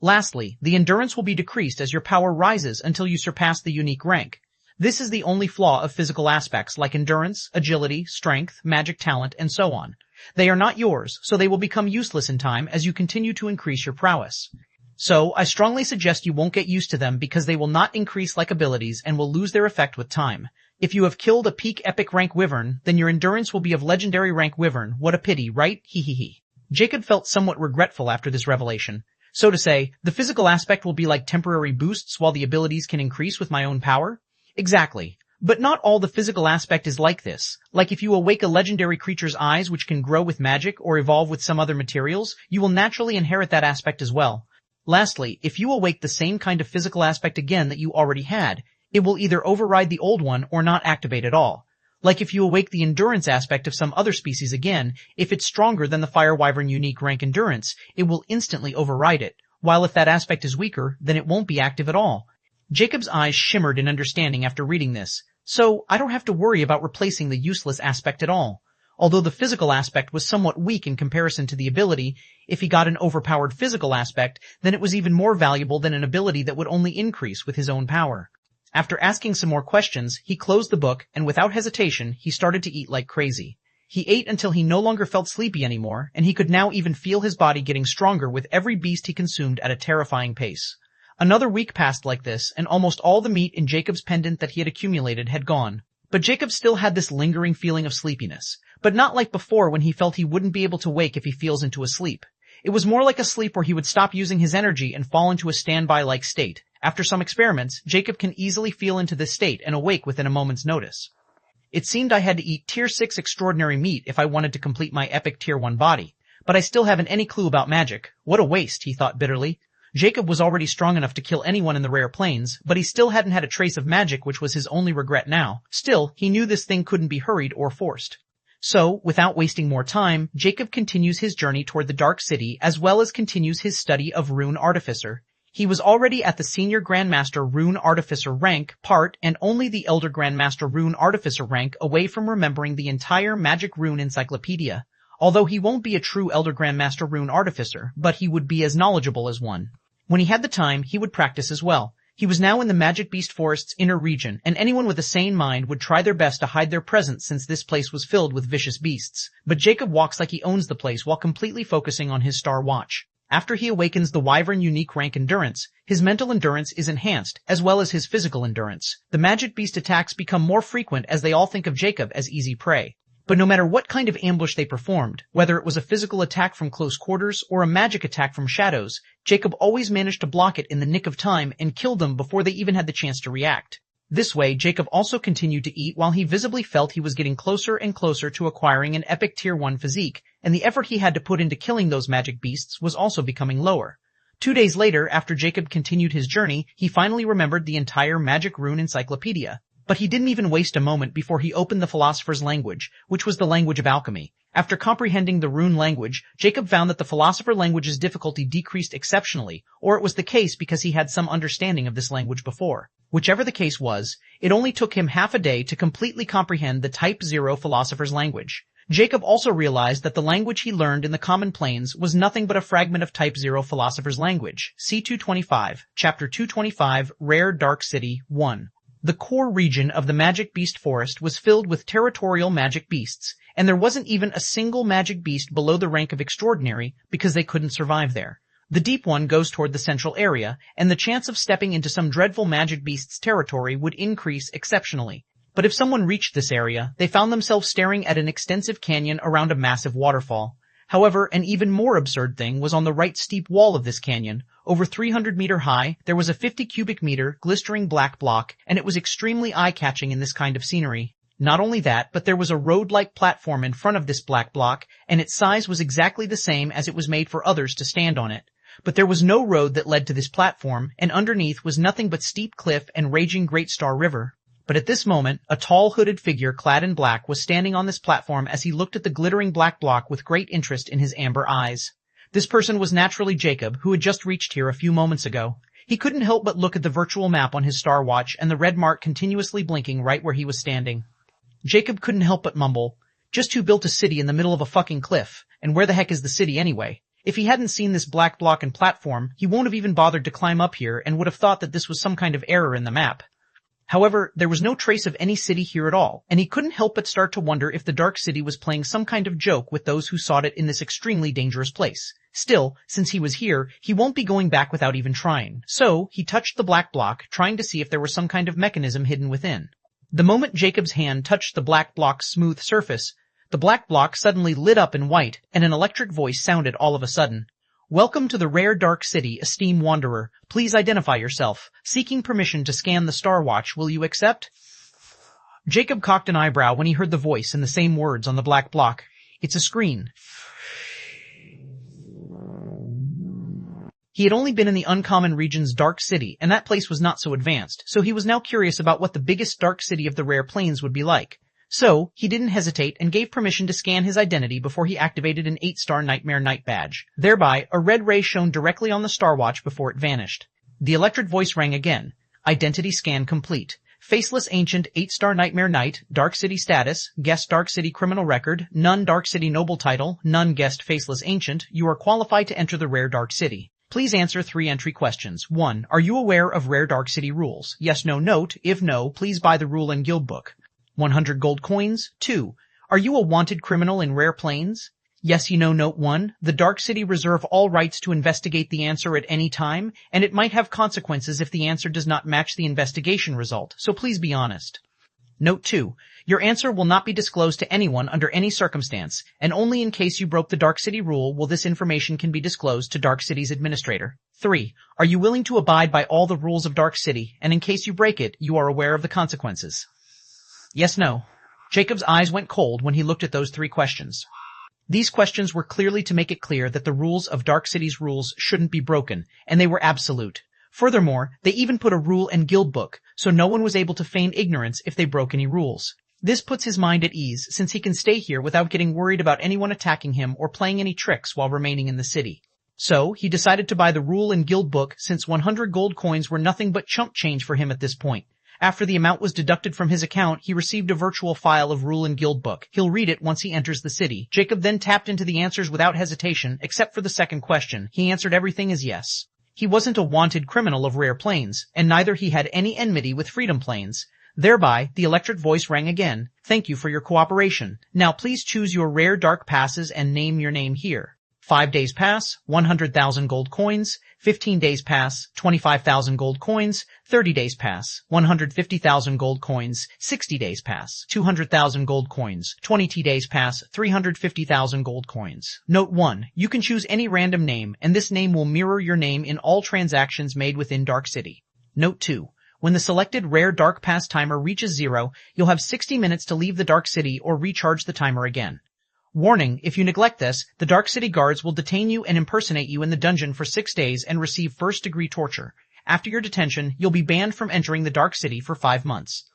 Lastly, the endurance will be decreased as your power rises until you surpass the unique rank. This is the only flaw of physical aspects like endurance, agility, strength, magic talent, and so on. They are not yours, so they will become useless in time as you continue to increase your prowess. So, I strongly suggest you won't get used to them because they will not increase like abilities and will lose their effect with time. If you have killed a peak epic rank wyvern, then your endurance will be of legendary rank wyvern. What a pity, right? He. Jacob felt somewhat regretful after this revelation. So to say, the physical aspect will be like temporary boosts while the abilities can increase with my own power? Exactly. But not all the physical aspect is like this. Like if you awake a legendary creature's eyes which can grow with magic or evolve with some other materials, you will naturally inherit that aspect as well. Lastly, if you awake the same kind of physical aspect again that you already had, it will either override the old one or not activate at all. Like if you awake the endurance aspect of some other species again, if it's stronger than the Fire Wyvern unique rank endurance, it will instantly override it, while if that aspect is weaker, then it won't be active at all. Jacob's eyes shimmered in understanding after reading this, so I don't have to worry about replacing the useless aspect at all. Although the physical aspect was somewhat weak in comparison to the ability, if he got an overpowered physical aspect, then it was even more valuable than an ability that would only increase with his own power. After asking some more questions, he closed the book, and without hesitation, he started to eat like crazy. He ate until he no longer felt sleepy anymore, and he could now even feel his body getting stronger with every beast he consumed at a terrifying pace. Another week passed like this, and almost all the meat in Jacob's pendant that he had accumulated had gone. But Jacob still had this lingering feeling of sleepiness, but not like before when he felt he wouldn't be able to wake if he feels into a sleep. It was more like a sleep where he would stop using his energy and fall into a standby-like state. After some experiments, Jacob can easily feel into this state and awake within a moment's notice. It seemed I had to eat Tier 6 extraordinary meat if I wanted to complete my epic Tier 1 body, but I still haven't any clue about magic. What a waste, he thought bitterly. Jacob was already strong enough to kill anyone in the rare plains, but he still hadn't had a trace of magic, which was his only regret now. Still, he knew this thing couldn't be hurried or forced. So, without wasting more time, Jacob continues his journey toward the Dark City as well as continues his study of Rune Artificer. He was already at the Senior Grandmaster Rune Artificer rank part and only the Elder Grandmaster Rune Artificer rank away from remembering the entire Magic Rune Encyclopedia. Although he won't be a true Elder Grandmaster Rune Artificer, but he would be as knowledgeable as one. When he had the time, he would practice as well. He was now in the Magic Beast Forest's inner region, and anyone with a sane mind would try their best to hide their presence since this place was filled with vicious beasts. But Jacob walks like he owns the place while completely focusing on his Star Watch. After he awakens the Wyvern unique rank endurance, his mental endurance is enhanced, as well as his physical endurance. The Magic Beast attacks become more frequent as they all think of Jacob as easy prey. But no matter what kind of ambush they performed, whether it was a physical attack from close quarters or a magic attack from shadows, Jacob always managed to block it in the nick of time and kill them before they even had the chance to react. This way, Jacob also continued to eat while he visibly felt he was getting closer and closer to acquiring an epic Tier 1 physique, and the effort he had to put into killing those magic beasts was also becoming lower. 2 days later, after Jacob continued his journey, he finally remembered the entire Magic Rune Encyclopedia. But he didn't even waste a moment before he opened the philosopher's language, which was the language of alchemy. After comprehending the rune language, Jacob found that the philosopher language's difficulty decreased exceptionally, or it was the case because he had some understanding of this language before. Whichever the case was, it only took him half a day to completely comprehend the Type 0 philosopher's language. Jacob also realized that the language he learned in the Common Plains was nothing but a fragment of Type 0 philosopher's language. C225, Chapter 225, Rare Dark City, 1. The core region of the Magic Beast Forest was filled with territorial magic beasts, and there wasn't even a single magic beast below the rank of extraordinary because they couldn't survive there. The deep one goes toward the central area, and the chance of stepping into some dreadful magic beast's territory would increase exceptionally. But if someone reached this area, they found themselves staring at an extensive canyon around a massive waterfall. However, an even more absurd thing was on the right steep wall of this canyon. Over 300 meter high, there was a 50 cubic meter glistering black block, and it was extremely eye-catching in this kind of scenery. Not only that, but there was a road-like platform in front of this black block, and its size was exactly the same as it was made for others to stand on it. but there was no road that led to this platform, and underneath was nothing but steep cliff and raging Great Star River. But at this moment, a tall hooded figure clad in black was standing on this platform as he looked at the glittering black block with great interest in his amber eyes. This person was naturally Jacob, who had just reached here a few moments ago. He couldn't help but look at the virtual map on his star watch and the red mark continuously blinking right where he was standing. Jacob couldn't help but mumble, "Just who built a city in the middle of a fucking cliff? And where the heck is the city anyway?" If he hadn't seen this black block and platform, he won't have even bothered to climb up here and would have thought that this was some kind of error in the map. However, there was no trace of any city here at all, and he couldn't help but start to wonder if the Dark City was playing some kind of joke with those who sought it in this extremely dangerous place. Still, since he was here, he won't be going back without even trying. So, he touched the black block, trying to see if there was some kind of mechanism hidden within. The moment Jacob's hand touched the black block's smooth surface, the black block suddenly lit up in white, and an electric voice sounded all of a sudden. "Welcome to the rare Dark City, esteemed wanderer. Please identify yourself. Seeking permission to scan the Star Watch, will you accept?" Jacob cocked an eyebrow when he heard the voice and the same words on the black block. "It's a screen." He had only been in the Uncommon region's Dark City, and that place was not so advanced, so he was now curious about what the biggest Dark City of the Rare Plains would be like. So, he didn't hesitate and gave permission to scan his identity before he activated an 8-star Nightmare Night badge. Thereby, a red ray shone directly on the Star Watch before it vanished. The electric voice rang again. "Identity scan complete. Faceless Ancient 8-star Nightmare Night, Dark City status, guest Dark City criminal record, none Dark City noble title, none guest Faceless Ancient. You are qualified to enter the Rare Dark City. Please answer 3 entry questions. 1. Are you aware of Rare Dark City rules? Yes, no, note. If no, please buy the rule and guild book. 100 gold coins. 2. Are you a wanted criminal in Rare Plains? Yes, you know, note 1. The Dark City reserve all rights to investigate the answer at any time, and it might have consequences if the answer does not match the investigation result, so please be honest. Note 2. Your answer will not be disclosed to anyone under any circumstance, and only in case you broke the Dark City rule will this information can be disclosed to Dark City's administrator. 3. Are you willing to abide by all the rules of Dark City, and in case you break it, you are aware of the consequences? Yes, no. Jacob's eyes went cold when he looked at those 3 questions. These questions were clearly to make it clear that the rules of Dark City's rules shouldn't be broken, and they were absolute. Furthermore, they even put a rule and guild book, so no one was able to feign ignorance if they broke any rules. This puts his mind at ease, since he can stay here without getting worried about anyone attacking him or playing any tricks while remaining in the city. So, he decided to buy the rule and guild book since 100 gold coins were nothing but chump change for him at this point. After the amount was deducted from his account, he received a virtual file of Rule and Guild Book. He'll read it once he enters the city. Jacob then tapped into the answers without hesitation, except for the second question. He answered everything as yes. He wasn't a wanted criminal of Rare Plains, and neither he had any enmity with Freedom Plains. Thereby, the electric voice rang again. Thank you for your cooperation. Now please choose your rare dark passes and name your name here. 5 days pass, 100,000 gold coins. 15 days pass, 25,000 gold coins. 30 days pass, 150,000 gold coins. 60 days pass, 200,000 gold coins. 20 days pass, 350,000 gold coins. Note 1. You can choose any random name, and this name will mirror your name in all transactions made within Dark City. Note 2. When the selected rare dark pass timer reaches 0, you'll have 60 minutes to leave the Dark City or recharge the timer again. Warning, if you neglect this, the Dark City guards will detain you and impersonate you in the dungeon for 6 days and receive first-degree torture. After your detention, you'll be banned from entering the Dark City for 5 months.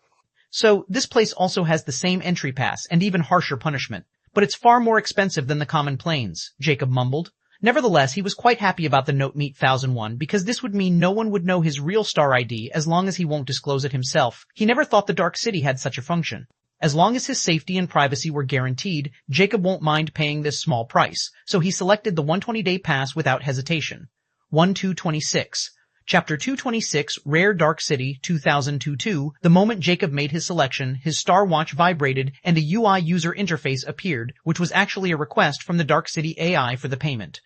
So, this place also has the same entry pass and even harsher punishment. But it's far more expensive than the common plains, Jacob mumbled. Nevertheless, he was quite happy about the Note Meet 1001 because this would mean no one would know his real star ID as long as he won't disclose it himself. He never thought the Dark City had such a function. As long as his safety and privacy were guaranteed, Jacob won't mind paying this small price, so he selected the 120-day pass without hesitation. 1-2-26. Chapter 226, Rare Dark City 2022. The moment Jacob made his selection, his Star Watch vibrated and a UI user interface appeared, which was actually a request from the Dark City AI for the payment.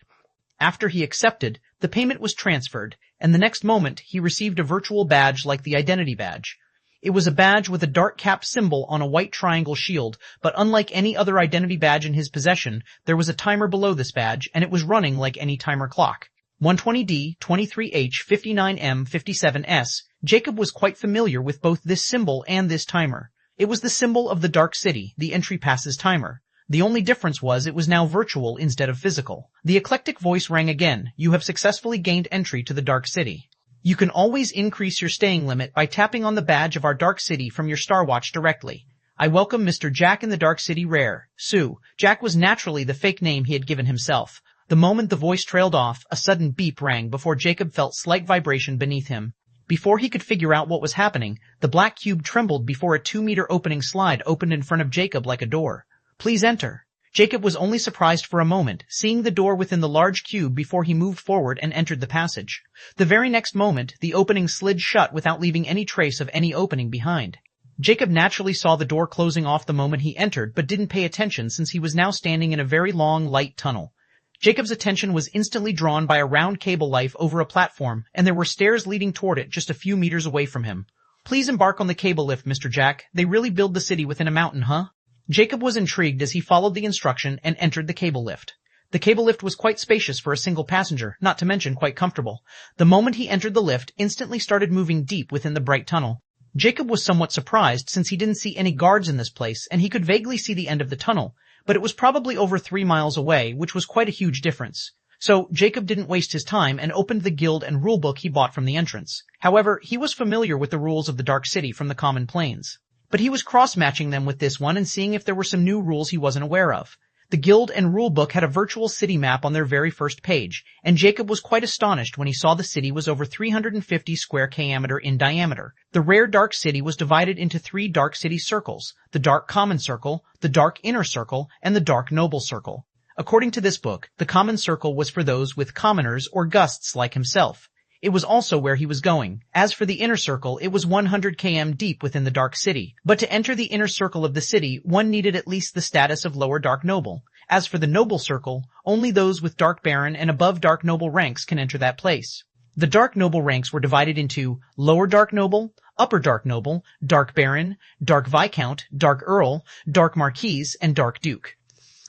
After he accepted, the payment was transferred, and the next moment he received a virtual badge like the identity badge. It was a badge with a dark-capped symbol on a white triangle shield, but unlike any other identity badge in his possession, there was a timer below this badge, and it was running like any timer clock. 120D, 23H, 59M, 57S. Jacob was quite familiar with both this symbol and this timer. It was the symbol of the Dark City, the entry pass's timer. The only difference was it was now virtual instead of physical. The eclectic voice rang again. You have successfully gained entry to the Dark City. You can always increase your staying limit by tapping on the badge of our Dark City from your Star Watch directly. I welcome Mr. Jack in the Dark City Rare. Sue. Jack was naturally the fake name he had given himself. The moment the voice trailed off, a sudden beep rang before Jacob felt slight vibration beneath him. Before he could figure out what was happening, the black cube trembled before a 2-meter opening slide opened in front of Jacob like a door. Please enter. Jacob was only surprised for a moment, seeing the door within the large cube before he moved forward and entered the passage. The very next moment, the opening slid shut without leaving any trace of any opening behind. Jacob naturally saw the door closing off the moment he entered, but didn't pay attention since he was now standing in a very long, light tunnel. Jacob's attention was instantly drawn by a round cable life over a platform, and there were stairs leading toward it just a few meters away from him. Please embark on the cable lift, Mr. Jack. They really build the city within a mountain, huh? Jacob was intrigued as he followed the instruction and entered the cable lift. The cable lift was quite spacious for a single passenger, not to mention quite comfortable. The moment he entered the lift, instantly started moving deep within the bright tunnel. Jacob was somewhat surprised since he didn't see any guards in this place, and he could vaguely see the end of the tunnel, but it was probably over 3 miles away, which was quite a huge difference. So Jacob didn't waste his time and opened the guild and rulebook he bought from the entrance. However, he was familiar with the rules of the Dark City from the common planes. But he was cross-matching them with this one and seeing if there were some new rules he wasn't aware of. The guild and rulebook had a virtual city map on their very first page, and Jacob was quite astonished when he saw the city was over 350 square kilometer in diameter. The rare Dark City was divided into 3 Dark City circles: the Dark Common Circle, the Dark Inner Circle, and the Dark Noble Circle. According to this book, the Common Circle was for those with commoners or gusts like himself. It was also where he was going. As for the Inner Circle, it was 100 km deep within the Dark City. But to enter the Inner Circle of the city, one needed at least the status of Lower Dark Noble. As for the Noble Circle, only those with Dark Baron and above Dark Noble ranks can enter that place. The Dark Noble ranks were divided into Lower Dark Noble, Upper Dark Noble, Dark Baron, Dark Viscount, Dark Earl, Dark Marquise, and Dark Duke.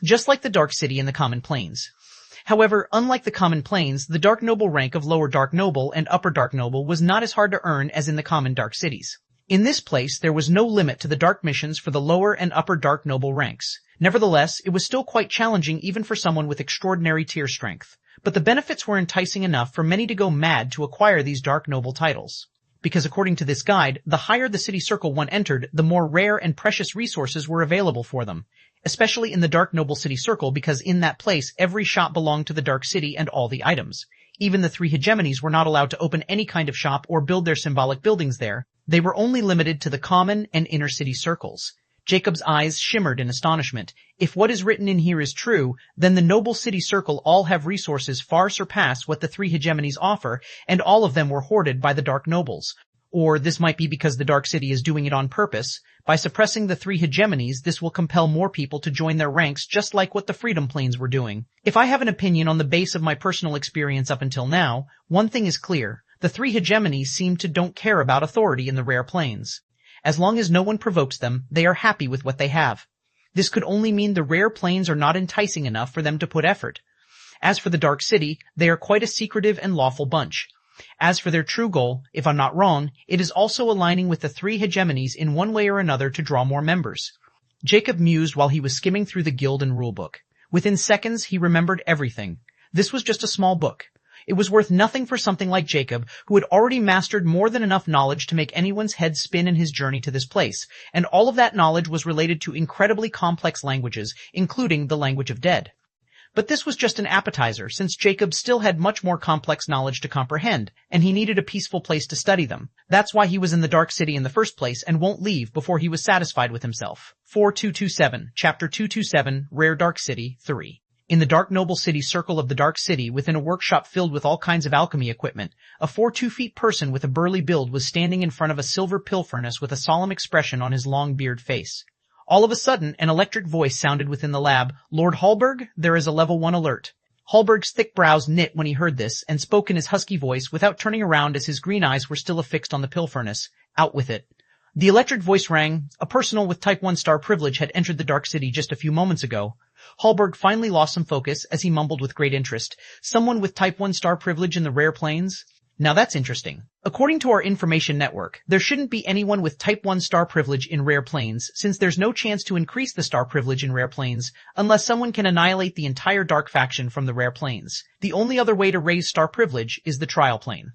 Just like the Dark City in the Common Plains. However, unlike the Common Plains, the Dark Noble rank of Lower Dark Noble and Upper Dark Noble was not as hard to earn as in the common Dark Cities. In this place, there was no limit to the dark missions for the Lower and Upper Dark Noble ranks. Nevertheless, it was still quite challenging even for someone with extraordinary tier strength. But the benefits were enticing enough for many to go mad to acquire these Dark Noble titles. Because according to this guide, the higher the city circle one entered, the more rare and precious resources were available for them. Especially in the Dark Noble City Circle, because in that place every shop belonged to the Dark City and all the items. Even the 3 hegemonies were not allowed to open any kind of shop or build their symbolic buildings there. They were only limited to the common and inner city circles. Jacob's eyes shimmered in astonishment. If what is written in here is true, then the Noble City Circle all have resources far surpass what the 3 hegemonies offer, and all of them were hoarded by the Dark Nobles. Or this might be because the Dark City is doing it on purpose. By suppressing the 3 hegemonies, this will compel more people to join their ranks just like what the Freedom Plains were doing. If I have an opinion on the base of my personal experience up until now, one thing is clear. The 3 hegemonies seem to don't care about authority in the Rare Plains. As long as no one provokes them, they are happy with what they have. This could only mean the Rare Plains are not enticing enough for them to put effort. As for the Dark City, they are quite a secretive and lawful bunch. As for their true goal, if I'm not wrong, it is also aligning with the 3 hegemonies in one way or another to draw more members. Jacob mused while he was skimming through the guild and rulebook. Within seconds, he remembered everything. This was just a small book. It was worth nothing for something like Jacob, who had already mastered more than enough knowledge to make anyone's head spin in his journey to this place, and all of that knowledge was related to incredibly complex languages, including the language of dead. But this was just an appetizer, since Jacob still had much more complex knowledge to comprehend, and he needed a peaceful place to study them. That's why he was in the Dark City in the first place and won't leave before he was satisfied with himself. 4227, Chapter 227, Rare Dark City, 3. In the Dark Noble City Circle of the Dark City, within a workshop filled with all kinds of alchemy equipment, a 4'2" person with a burly build was standing in front of a silver pill furnace with a solemn expression on his long beard face. All of a sudden, an electric voice sounded within the lab. Lord Hallberg, there is a level 1 alert. Hallberg's thick brows knit when he heard this, and spoke in his husky voice without turning around as his green eyes were still affixed on the pill furnace. Out with it. The electric voice rang. A personal with Type 1 star privilege had entered the Dark City just a few moments ago. Hallberg finally lost some focus as he mumbled with great interest. Someone with Type 1 star privilege in the Rare Plains? Now that's interesting. According to our information network, there shouldn't be anyone with Type 1 star privilege in rare planes, since there's no chance to increase the star privilege in rare planes unless someone can annihilate the entire dark faction from the rare planes. The only other way to raise star privilege is the trial plane.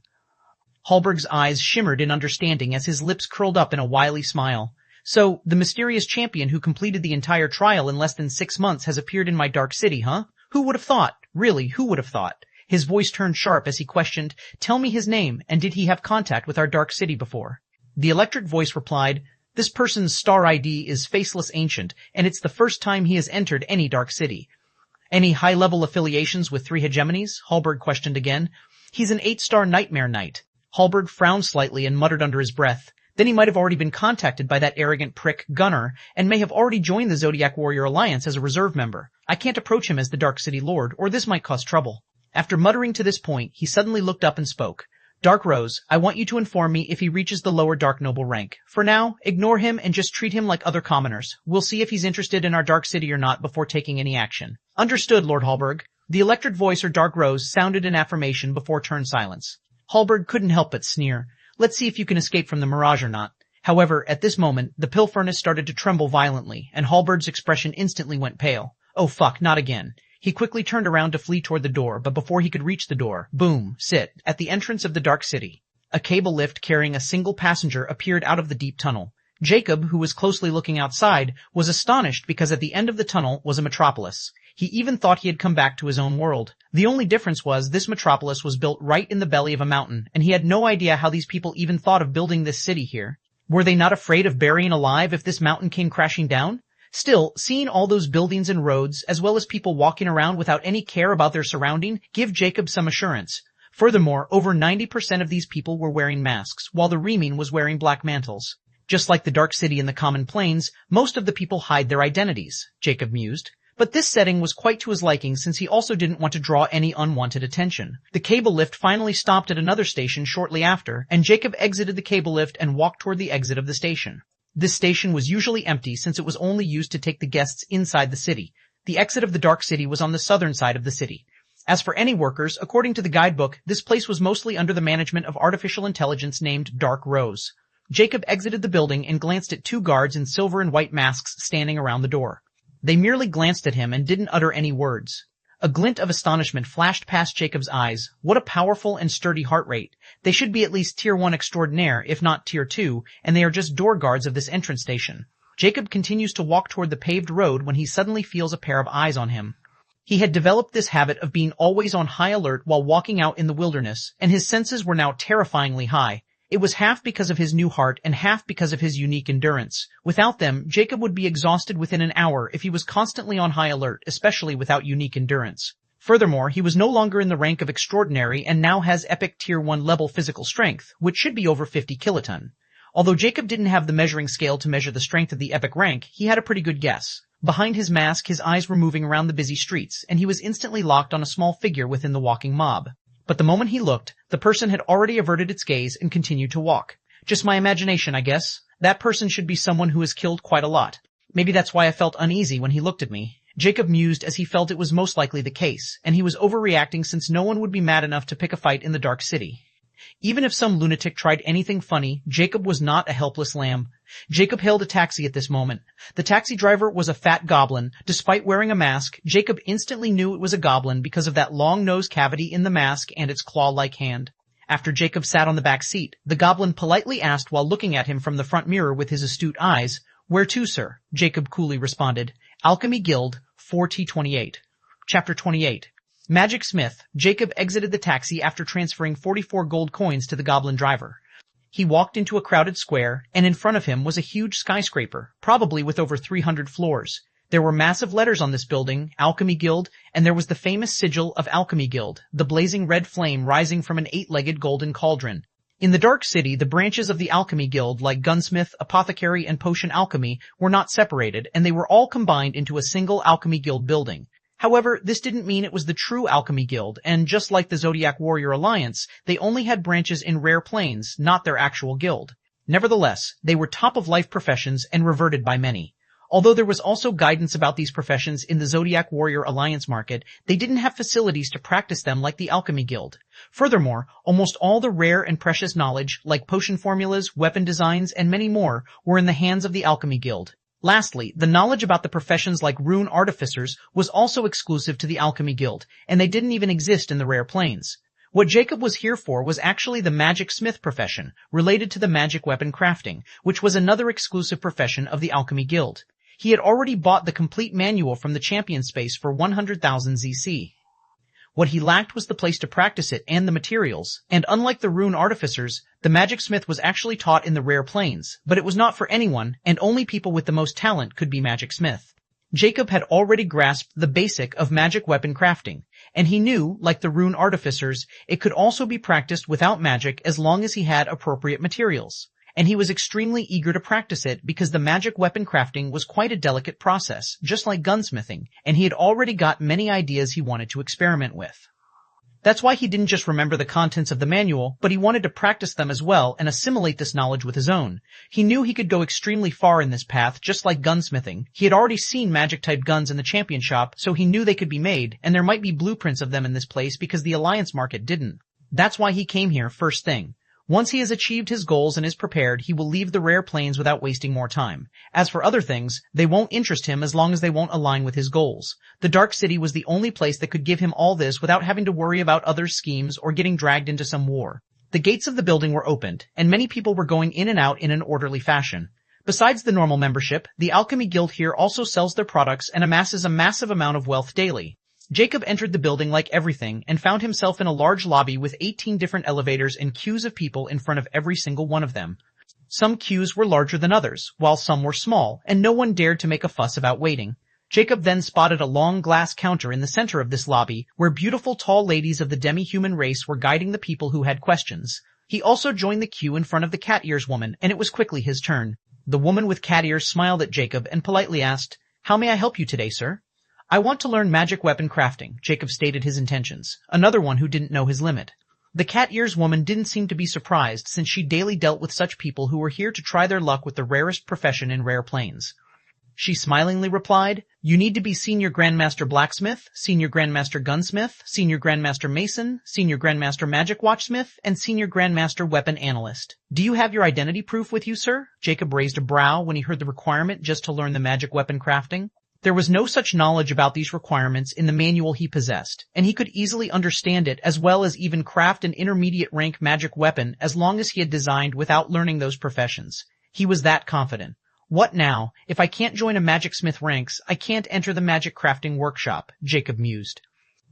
Hallberg's eyes shimmered in understanding as his lips curled up in a wily smile. So, the mysterious champion who completed the entire trial in less than 6 months has appeared in my dark city, huh? Who would have thought? Really, who would have thought? His voice turned sharp as he questioned, "Tell me his name, and did he have contact with our dark city before?" The electric voice replied, "This person's star ID is Faceless Ancient, and it's the first time he has entered any dark city." "Any high-level affiliations with 3 hegemonies?" Hallberg questioned again. "He's an 8-star Nightmare Knight." Hallberg frowned slightly and muttered under his breath. Then he might have already been contacted by that arrogant prick, Gunner, and may have already joined the Zodiac Warrior Alliance as a reserve member. I can't approach him as the Dark City Lord, or this might cause trouble. After muttering to this point, he suddenly looked up and spoke. "Dark Rose, I want you to inform me if he reaches the lower Dark Noble rank. For now, ignore him and just treat him like other commoners. We'll see if he's interested in our Dark City or not before taking any action." "Understood, Lord Hallberg." The electric voice or Dark Rose sounded an affirmation before turned silence. Hallberg couldn't help but sneer. Let's see if you can escape from the mirage or not. However, at this moment, the pill furnace started to tremble violently, and Hallberg's expression instantly went pale. Oh fuck, not again. He quickly turned around to flee toward the door, but before he could reach the door, boom, sit, at the entrance of the Dark City. A cable lift carrying a single passenger appeared out of the deep tunnel. Jacob, who was closely looking outside, was astonished because at the end of the tunnel was a metropolis. He even thought he had come back to his own world. The only difference was this metropolis was built right in the belly of a mountain, and he had no idea how these people even thought of building this city here. Were they not afraid of burying alive if this mountain came crashing down? Still, seeing all those buildings and roads, as well as people walking around without any care about their surrounding, give Jacob some assurance. Furthermore, over 90% of these people were wearing masks, while the Remin was wearing black mantles. Just like the Dark City and the Common Plains, most of the people hide their identities, Jacob mused. But this setting was quite to his liking since he also didn't want to draw any unwanted attention. The cable lift finally stopped at another station shortly after, and Jacob exited the cable lift and walked toward the exit of the station. This station was usually empty since it was only used to take the guests inside the city. The exit of the Dark City was on the southern side of the city. As for any workers, according to the guidebook, this place was mostly under the management of artificial intelligence named Dark Rose. Jacob exited the building and glanced at 2 guards in silver and white masks standing around the door. They merely glanced at him and didn't utter any words. A glint of astonishment flashed past Jacob's eyes. What a powerful and sturdy heart rate. They should be at least Tier 1 extraordinaire, if not Tier 2, and they are just door guards of this entrance station. Jacob continues to walk toward the paved road when he suddenly feels a pair of eyes on him. He had developed this habit of being always on high alert while walking out in the wilderness, and his senses were now terrifyingly high. It was half because of his new heart and half because of his unique endurance. Without them, Jacob would be exhausted within an hour if he was constantly on high alert, especially without unique endurance. Furthermore, he was no longer in the rank of extraordinary and now has epic Tier 1 level physical strength, which should be over 50 kiloton. Although Jacob didn't have the measuring scale to measure the strength of the epic rank, he had a pretty good guess. Behind his mask, his eyes were moving around the busy streets, and he was instantly locked on a small figure within the walking mob. But the moment he looked, the person had already averted its gaze and continued to walk. Just my imagination, I guess. That person should be someone who has killed quite a lot. Maybe that's why I felt uneasy when he looked at me. Jacob mused as he felt it was most likely the case, and he was overreacting since no one would be mad enough to pick a fight in the Dark City. Even if some lunatic tried anything funny, Jacob was not a helpless lamb. Jacob hailed a taxi at this moment. The taxi driver was a fat goblin. Despite wearing a mask, Jacob instantly knew it was a goblin because of that long nose cavity in the mask and its claw-like hand. After Jacob sat on the back seat, the goblin politely asked while looking at him from the front mirror with his astute eyes, "Where to, sir?" Jacob coolly responded, "Alchemy Guild, 4T28. Chapter 28. Magic Smith. Jacob exited the taxi after transferring 44 gold coins to the goblin driver. He walked into a crowded square, and in front of him was a huge skyscraper, probably with over 300 floors. There were massive letters on this building, Alchemy Guild, and there was the famous sigil of Alchemy Guild, the blazing red flame rising from an 8-legged golden cauldron. In the Dark City, the branches of the Alchemy Guild, like Gunsmith, Apothecary, and Potion Alchemy, were not separated, and they were all combined into a single Alchemy Guild building. However, this didn't mean it was the true Alchemy Guild, and just like the Zodiac Warrior Alliance, they only had branches in rare planes, not their actual guild. Nevertheless, they were top-of-life professions and revered by many. Although there was also guidance about these professions in the Zodiac Warrior Alliance market, they didn't have facilities to practice them like the Alchemy Guild. Furthermore, almost all the rare and precious knowledge, like potion formulas, weapon designs, and many more, were in the hands of the Alchemy Guild. Lastly, the knowledge about the professions like rune artificers was also exclusive to the Alchemy Guild, and they didn't even exist in the rare planes. What Jacob was here for was actually the magic smith profession, related to the magic weapon crafting, which was another exclusive profession of the Alchemy Guild. He had already bought the complete manual from the champion space for 100,000 ZC. What he lacked was the place to practice it and the materials, and unlike the rune artificers, the magic smith was actually taught in the rare planes, but it was not for anyone, and only people with the most talent could be magic smith. Jacob had already grasped the basic of magic weapon crafting, and he knew, like the rune artificers, it could also be practiced without magic as long as he had appropriate materials. And he was extremely eager to practice it because the magic weapon crafting was quite a delicate process, just like gunsmithing, and he had already got many ideas he wanted to experiment with. That's why he didn't just remember the contents of the manual, but he wanted to practice them as well and assimilate this knowledge with his own. He knew he could go extremely far in this path, just like gunsmithing. He had already seen magic-type guns in the champion shop, so he knew they could be made, and there might be blueprints of them in this place because the Alliance market didn't. That's why he came here first thing. Once he has achieved his goals and is prepared, he will leave the rare planes without wasting more time. As for other things, they won't interest him as long as they won't align with his goals. The Dark City was the only place that could give him all this without having to worry about other schemes or getting dragged into some war. The gates of the building were opened, and many people were going in and out in an orderly fashion. Besides the normal membership, the Alchemy Guild here also sells their products and amasses a massive amount of wealth daily. Jacob entered the building like everything and found himself in a large lobby with 18 different elevators and queues of people in front of every single one of them. Some queues were larger than others, while some were small, and no one dared to make a fuss about waiting. Jacob then spotted a long glass counter in the center of this lobby, where beautiful tall ladies of the demi-human race were guiding the people who had questions. He also joined the queue in front of the cat ears woman, and it was quickly his turn. The woman with cat ears smiled at Jacob and politely asked, "How may I help you today, sir?" "I want to learn magic weapon crafting," Jacob stated his intentions, another one who didn't know his limit. The cat ears woman didn't seem to be surprised since she daily dealt with such people who were here to try their luck with the rarest profession in rare planes. She smilingly replied, "You need to be Senior Grandmaster Blacksmith, Senior Grandmaster Gunsmith, Senior Grandmaster Mason, Senior Grandmaster Magic Watchsmith, and Senior Grandmaster Weapon Analyst. Do you have your identity proof with you, sir?" Jacob raised a brow when he heard the requirement just to learn the magic weapon crafting. There was no such knowledge about these requirements in the manual he possessed, and he could easily understand it as well as even craft an intermediate rank magic weapon as long as he had designed without learning those professions. He was that confident. What now? If I can't join a magic smith ranks, I can't enter the magic crafting workshop, Jacob mused.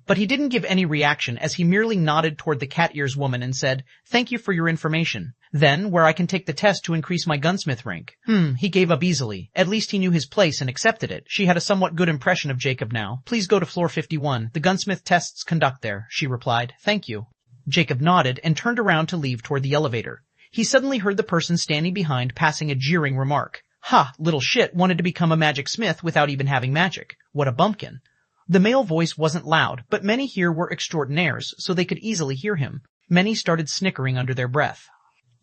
But he didn't give any reaction as he merely nodded toward the cat ears woman and said, "Thank you for your information. Then, where I can take the test to increase my gunsmith rank." He gave up easily. At least he knew his place and accepted it. She had a somewhat good impression of Jacob now. "Please go to floor 51. The gunsmith tests conduct there," she replied. "Thank you." Jacob nodded and turned around to leave toward the elevator. He suddenly heard the person standing behind passing a jeering remark. "Ha, little shit wanted to become a magic smith without even having magic. What a bumpkin." The male voice wasn't loud, but many here were extraordinaires, so they could easily hear him. Many started snickering under their breath.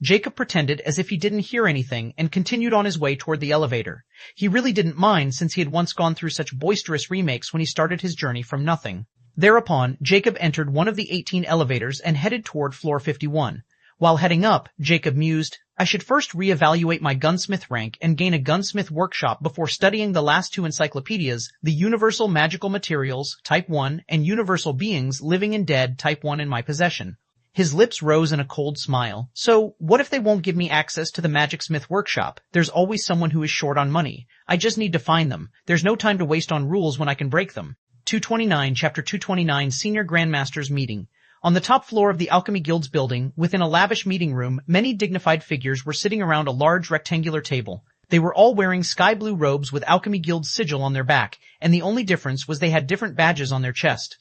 Jacob pretended as if he didn't hear anything and continued on his way toward the elevator. He really didn't mind since he had once gone through such boisterous remakes when he started his journey from nothing. Thereupon, Jacob entered one of the 18 elevators and headed toward floor 51. While heading up, Jacob mused, "I should first reevaluate my gunsmith rank and gain a gunsmith workshop before studying the last two encyclopedias, the Universal Magical Materials, Type 1, and Universal Beings, Living and Dead, Type 1 in my possession." His lips rose in a cold smile. "So, what if they won't give me access to the Magic Smith workshop? There's always someone who is short on money. I just need to find them. There's no time to waste on rules when I can break them." 229 Chapter 229 Senior Grandmasters Meeting. On the top floor of the Alchemy Guild's building, within a lavish meeting room, many dignified figures were sitting around a large rectangular table. They were all wearing sky-blue robes with Alchemy Guild's sigil on their back, and the only difference was they had different badges on their chest.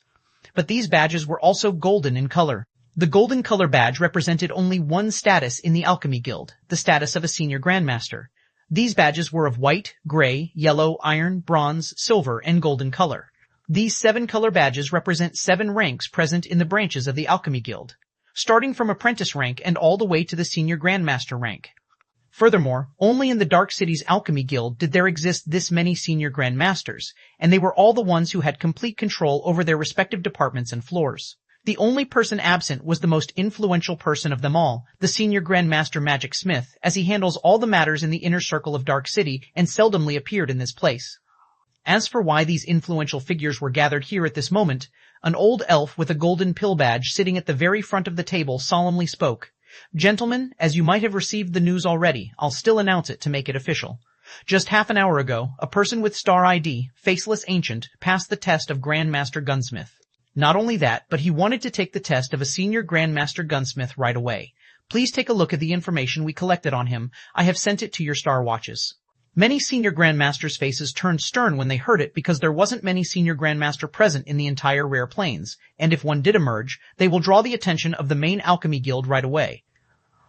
But these badges were also golden in color. The golden color badge represented only one status in the Alchemy Guild, the status of a Senior Grandmaster. These badges were of white, gray, yellow, iron, bronze, silver, and golden color. These 7 color badges represent 7 ranks present in the branches of the Alchemy Guild, starting from apprentice rank and all the way to the Senior Grandmaster rank. Furthermore, only in the Dark City's Alchemy Guild did there exist this many senior grandmasters, and they were all the ones who had complete control over their respective departments and floors. The only person absent was the most influential person of them all, the senior grandmaster Magic Smith, as he handles all the matters in the inner circle of Dark City and seldomly appeared in this place. As for why these influential figures were gathered here at this moment, an old elf with a golden pill badge sitting at the very front of the table solemnly spoke. Gentlemen, as you might have received the news already, I'll still announce it to make it official. Just half an hour ago, a person with star ID, Faceless Ancient, passed the test of Grandmaster Gunsmith. Not only that, but he wanted to take the test of a senior Grandmaster Gunsmith right away. Please take a look at the information we collected on him. I have sent it to your star watches. Many senior Grandmasters' faces turned stern when they heard it because there wasn't many senior Grandmaster present in the entire Rare Plains, and if one did emerge, they will draw the attention of the main Alchemy Guild right away.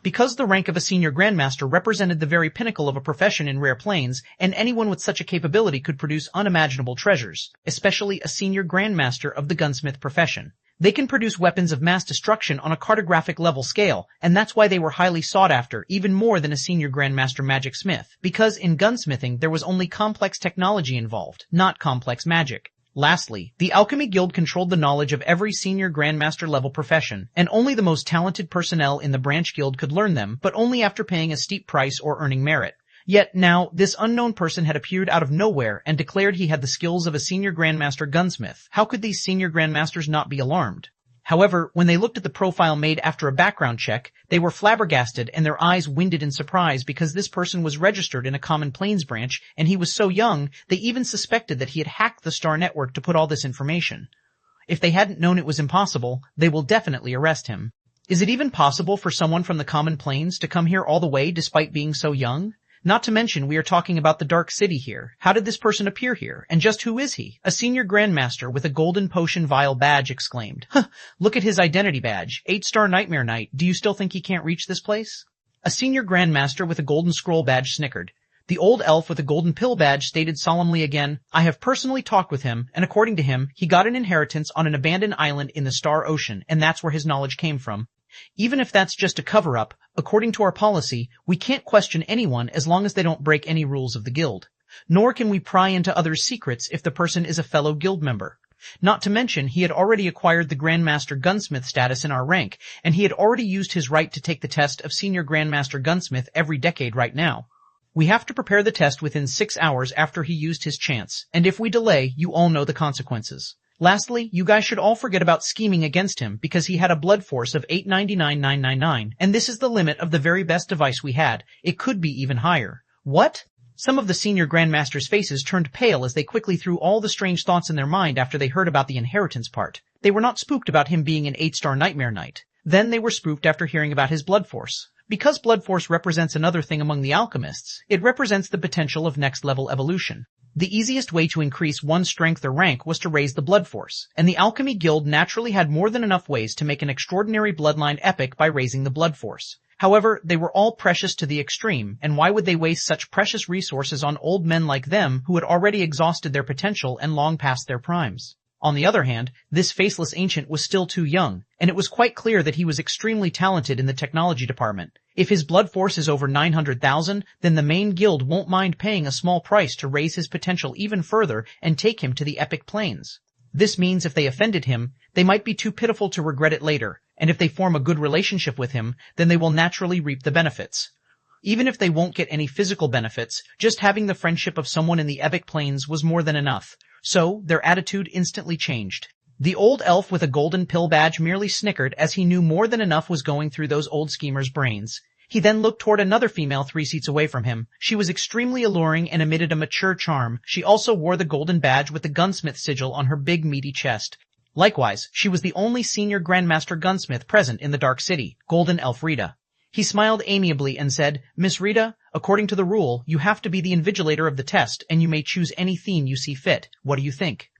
Because the rank of a senior Grandmaster represented the very pinnacle of a profession in Rare Plains, and anyone with such a capability could produce unimaginable treasures, especially a senior Grandmaster of the gunsmith profession. They can produce weapons of mass destruction on a cartographic level scale, and that's why they were highly sought after, even more than a senior Grandmaster Magic Smith, because in gunsmithing there was only complex technology involved, not complex magic. Lastly, the Alchemy Guild controlled the knowledge of every senior Grandmaster level profession, and only the most talented personnel in the branch guild could learn them, but only after paying a steep price or earning merit. Yet now, this unknown person had appeared out of nowhere and declared he had the skills of a senior Grandmaster gunsmith. How could these senior Grandmasters not be alarmed? However, when they looked at the profile made after a background check, they were flabbergasted and their eyes winded in surprise because this person was registered in a common Plains branch, and he was so young, they even suspected that he had hacked the Star Network to put all this information. If they hadn't known it was impossible, they will definitely arrest him. Is it even possible for someone from the common Plains to come here all the way despite being so young? Not to mention, we are talking about the Dark City here. How did this person appear here? And just who is he? A senior Grandmaster with a golden potion vial badge exclaimed. Huh, look at his identity badge. 8-star Nightmare Knight. Do you still think he can't reach this place? A senior Grandmaster with a golden scroll badge snickered. The old elf with a golden pill badge stated solemnly again, I have personally talked with him, and according to him, he got an inheritance on an abandoned island in the Star Ocean, and that's where his knowledge came from. Even if that's just a cover-up, according to our policy, we can't question anyone as long as they don't break any rules of the guild. Nor can we pry into others' secrets if the person is a fellow guild member. Not to mention, he had already acquired the Grandmaster Gunsmith status in our rank, and he had already used his right to take the test of Senior Grandmaster Gunsmith every decade right now. We have to prepare the test within 6 hours after he used his chance, and if we delay, you all know the consequences. Lastly, you guys should all forget about scheming against him because he had a blood force of 899,999, and this is the limit of the very best device we had. It could be even higher. What? Some of the senior Grandmasters' faces turned pale as they quickly threw all the strange thoughts in their mind after they heard about the inheritance part. They were not spooked about him being an 8-star Nightmare Knight. Then they were spooked after hearing about his blood force. Because blood force represents another thing among the alchemists, it represents the potential of next-level evolution. The easiest way to increase one's strength or rank was to raise the blood force, and the Alchemy Guild naturally had more than enough ways to make an extraordinary bloodline epic by raising the blood force. However, they were all precious to the extreme, and why would they waste such precious resources on old men like them who had already exhausted their potential and long past their primes? On the other hand, this Faceless Ancient was still too young, and it was quite clear that he was extremely talented in the technology department. If his blood force is over 900,000, then the main guild won't mind paying a small price to raise his potential even further and take him to the epic planes. This means if they offended him, they might be too pitiful to regret it later, and if they form a good relationship with him, then they will naturally reap the benefits. Even if they won't get any physical benefits, just having the friendship of someone in the epic planes was more than enough. So, their attitude instantly changed. The old elf with a golden pill badge merely snickered as he knew more than enough was going through those old schemers' brains. He then looked toward another female 3 seats away from him. She was extremely alluring and emitted a mature charm. She also wore the golden badge with the gunsmith sigil on her big meaty chest. Likewise, she was the only senior Grandmaster gunsmith present in the Dark City, Golden Elf Rita. He smiled amiably and said, Miss Rita, according to the rule, you have to be the invigilator of the test, and you may choose any theme you see fit. What do you think?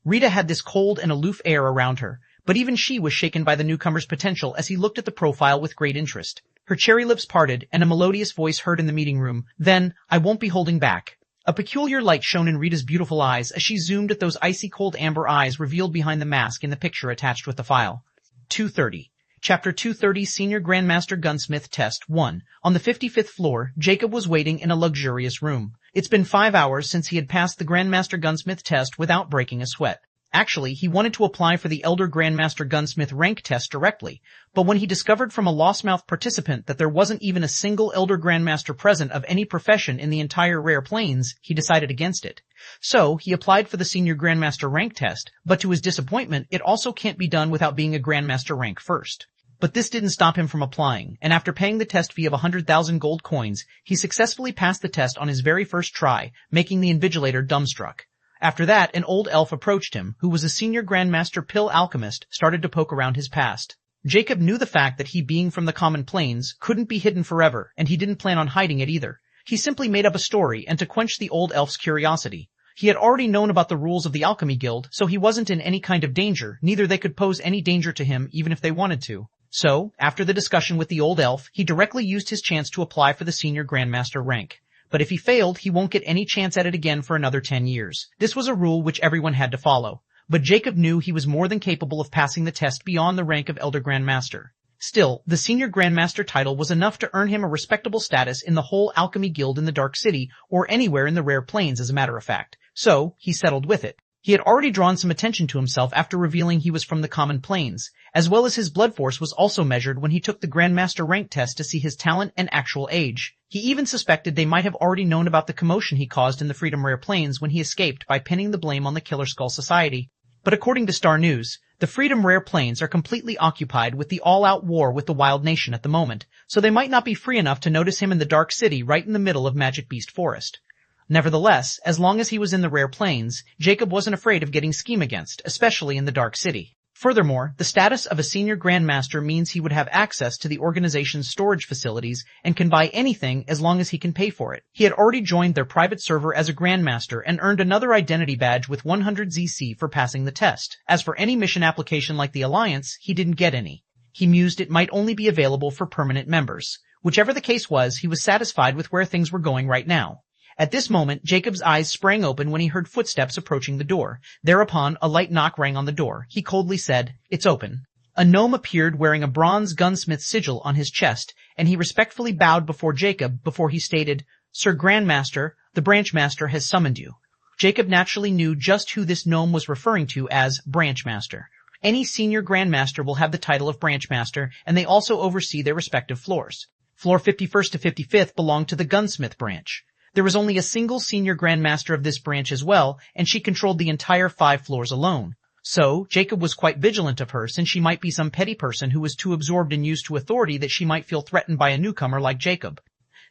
Rita had this cold and aloof air around her, but even she was shaken by the newcomer's potential as he looked at the profile with great interest. Her cherry lips parted, and a melodious voice heard in the meeting room. Then, I won't be holding back. A peculiar light shone in Rita's beautiful eyes as she zoomed at those icy cold amber eyes revealed behind the mask in the picture attached with the file. 2:30. Chapter 230 Senior Grandmaster Gunsmith Test 1. On the 55th floor, Jacob was waiting in a luxurious room. It's been 5 hours since he had passed the Grandmaster Gunsmith test without breaking a sweat. Actually, he wanted to apply for the Elder Grandmaster Gunsmith rank test directly, but when he discovered from a Lost-Mouth participant that there wasn't even a single Elder Grandmaster present of any profession in the entire Rare Plains, he decided against it. So, he applied for the Senior Grandmaster rank test, but to his disappointment, it also can't be done without being a Grandmaster rank first. But this didn't stop him from applying, and after paying the test fee of 100,000 gold coins, he successfully passed the test on his very first try, making the Invigilator dumbstruck. After that, an old elf approached him, who was a senior Grandmaster Pill Alchemist, started to poke around his past. Jacob knew the fact that he being from the common plains couldn't be hidden forever, and he didn't plan on hiding it either. He simply made up a story and to quench the old elf's curiosity. He had already known about the rules of the Alchemy Guild, so he wasn't in any kind of danger, neither they could pose any danger to him even if they wanted to. So, after the discussion with the old elf, he directly used his chance to apply for the Senior Grandmaster rank. But if he failed, he won't get any chance at it again for another 10 years. This was a rule which everyone had to follow. But Jacob knew he was more than capable of passing the test beyond the rank of Elder Grandmaster. Still, the Senior Grandmaster title was enough to earn him a respectable status in the whole Alchemy Guild in the Dark City, or anywhere in the Rare Plains as a matter of fact. So, he settled with it. He had already drawn some attention to himself after revealing he was from the common plains, as well as his blood force was also measured when he took the Grandmaster rank test to see his talent and actual age. He even suspected they might have already known about the commotion he caused in the Freedom Rare Plains when he escaped by pinning the blame on the Killer Skull Society. But according to Star News, the Freedom Rare Plains are completely occupied with the all-out war with the Wild Nation at the moment, so they might not be free enough to notice him in the Dark City right in the middle of Magic Beast Forest. Nevertheless, as long as he was in the Rare Plains, Jacob wasn't afraid of getting scheme against, especially in the Dark City. Furthermore, the status of a Senior Grandmaster means he would have access to the organization's storage facilities and can buy anything as long as he can pay for it. He had already joined their private server as a Grandmaster and earned another identity badge with 100 ZC for passing the test. As for any mission application like the Alliance, he didn't get any. He mused it might only be available for permanent members. Whichever the case was, he was satisfied with where things were going right now. At this moment, Jacob's eyes sprang open when he heard footsteps approaching the door. Thereupon, a light knock rang on the door. He coldly said, "It's open." A gnome appeared wearing a bronze gunsmith sigil on his chest, and he respectfully bowed before Jacob before he stated, "Sir Grandmaster, the Branchmaster has summoned you." Jacob naturally knew just who this gnome was referring to as Branchmaster. Any senior Grandmaster will have the title of Branchmaster, and they also oversee their respective floors. Floor 51st to 55th belonged to the gunsmith branch. There was only a single senior Grandmaster of this branch as well, and she controlled the entire 5 floors alone. So, Jacob was quite vigilant of her since she might be some petty person who was too absorbed and used to authority that she might feel threatened by a newcomer like Jacob.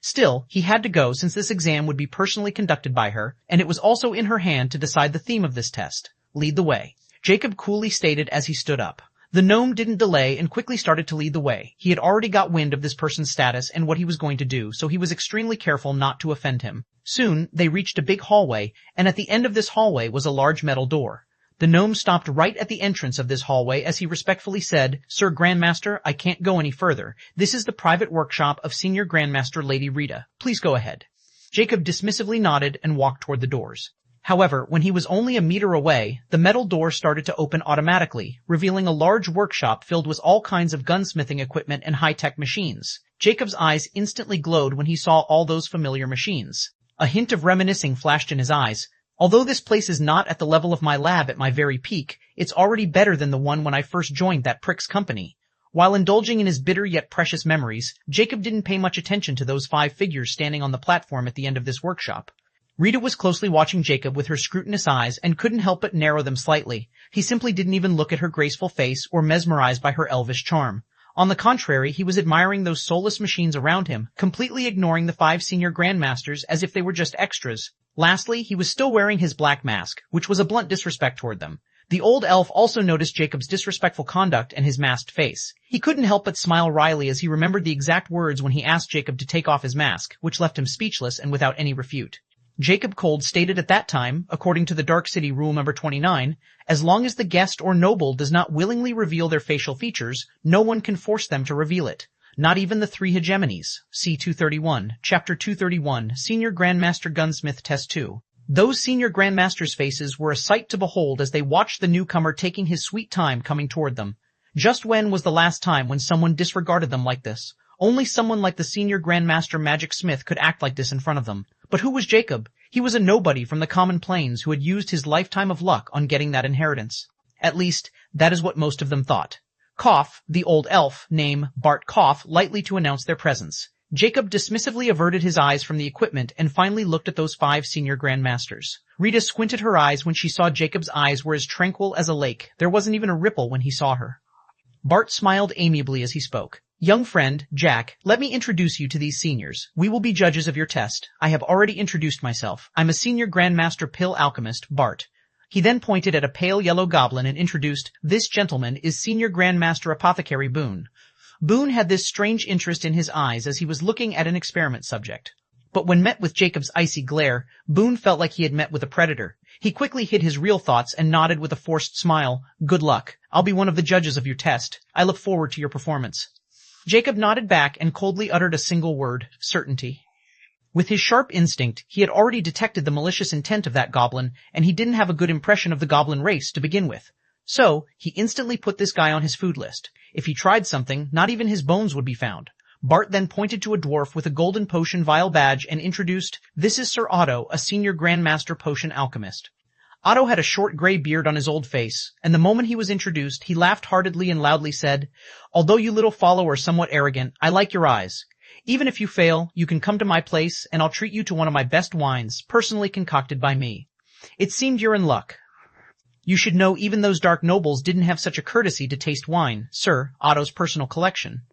Still, he had to go since this exam would be personally conducted by her, and it was also in her hand to decide the theme of this test. Lead the way. Jacob coolly stated as he stood up. The gnome didn't delay and quickly started to lead the way. He had already got wind of this person's status and what he was going to do, so he was extremely careful not to offend him. Soon, they reached a big hallway, and at the end of this hallway was a large metal door. The gnome stopped right at the entrance of this hallway as he respectfully said, "Sir Grandmaster, I can't go any further. This is the private workshop of Senior Grandmaster Lady Rita. Please go ahead." Jacob dismissively nodded and walked toward the doors. However, when he was only a meter away, the metal door started to open automatically, revealing a large workshop filled with all kinds of gunsmithing equipment and high-tech machines. Jacob's eyes instantly glowed when he saw all those familiar machines. A hint of reminiscing flashed in his eyes. Although this place is not at the level of my lab at my very peak, it's already better than the one when I first joined that prick's company. While indulging in his bitter yet precious memories, Jacob didn't pay much attention to those 5 figures standing on the platform at the end of this workshop. Rita was closely watching Jacob with her scrutinous eyes and couldn't help but narrow them slightly. He simply didn't even look at her graceful face or mesmerized by her elvish charm. On the contrary, he was admiring those soulless machines around him, completely ignoring the 5 senior Grandmasters as if they were just extras. Lastly, he was still wearing his black mask, which was a blunt disrespect toward them. The old elf also noticed Jacob's disrespectful conduct and his masked face. He couldn't help but smile wryly as he remembered the exact words when he asked Jacob to take off his mask, which left him speechless and without any refute. Jacob Cold stated at that time, according to the Dark City Rule number 29, as long as the guest or noble does not willingly reveal their facial features, no one can force them to reveal it. Not even the 3 hegemonies. See 231, Chapter 231, Senior Grandmaster Gunsmith Test 2. Those senior Grandmasters' faces were a sight to behold as they watched the newcomer taking his sweet time coming toward them. Just when was the last time when someone disregarded them like this? Only someone like the senior Grandmaster Magic Smith could act like this in front of them. But who was Jacob? He was a nobody from the common plains who had used his lifetime of luck on getting that inheritance. At least, that is what most of them thought. Cough, the old elf, name Bart coughed lightly to announce their presence. Jacob dismissively averted his eyes from the equipment and finally looked at those 5 senior grandmasters. Rita squinted her eyes when she saw Jacob's eyes were as tranquil as a lake. There wasn't even a ripple when he saw her. Bart smiled amiably as he spoke. Young friend, Jack, let me introduce you to these seniors. We will be judges of your test. I have already introduced myself. I'm a senior grandmaster pill alchemist, Bart. He then pointed at a pale yellow goblin and introduced, this gentleman is senior grandmaster apothecary Boone. Boone had this strange interest in his eyes as he was looking at an experiment subject. But when met with Jacob's icy glare, Boone felt like he had met with a predator. He quickly hid his real thoughts and nodded with a forced smile. Good luck. I'll be one of the judges of your test. I look forward to your performance. Jacob nodded back and coldly uttered a single word, certainty. With his sharp instinct, he had already detected the malicious intent of that goblin, and he didn't have a good impression of the goblin race to begin with. So, he instantly put this guy on his food list. If he tried something, not even his bones would be found. Bart then pointed to a dwarf with a golden potion vial badge and introduced, this is Sir Otto, a senior grandmaster potion alchemist. Otto had a short gray beard on his old face, and the moment he was introduced, he laughed heartily and loudly said, although you little follow are somewhat arrogant, I like your eyes. Even if you fail, you can come to my place, and I'll treat you to one of my best wines, personally concocted by me. It seemed you're in luck. You should know even those dark nobles didn't have such a courtesy to taste wine, sir, Otto's personal collection.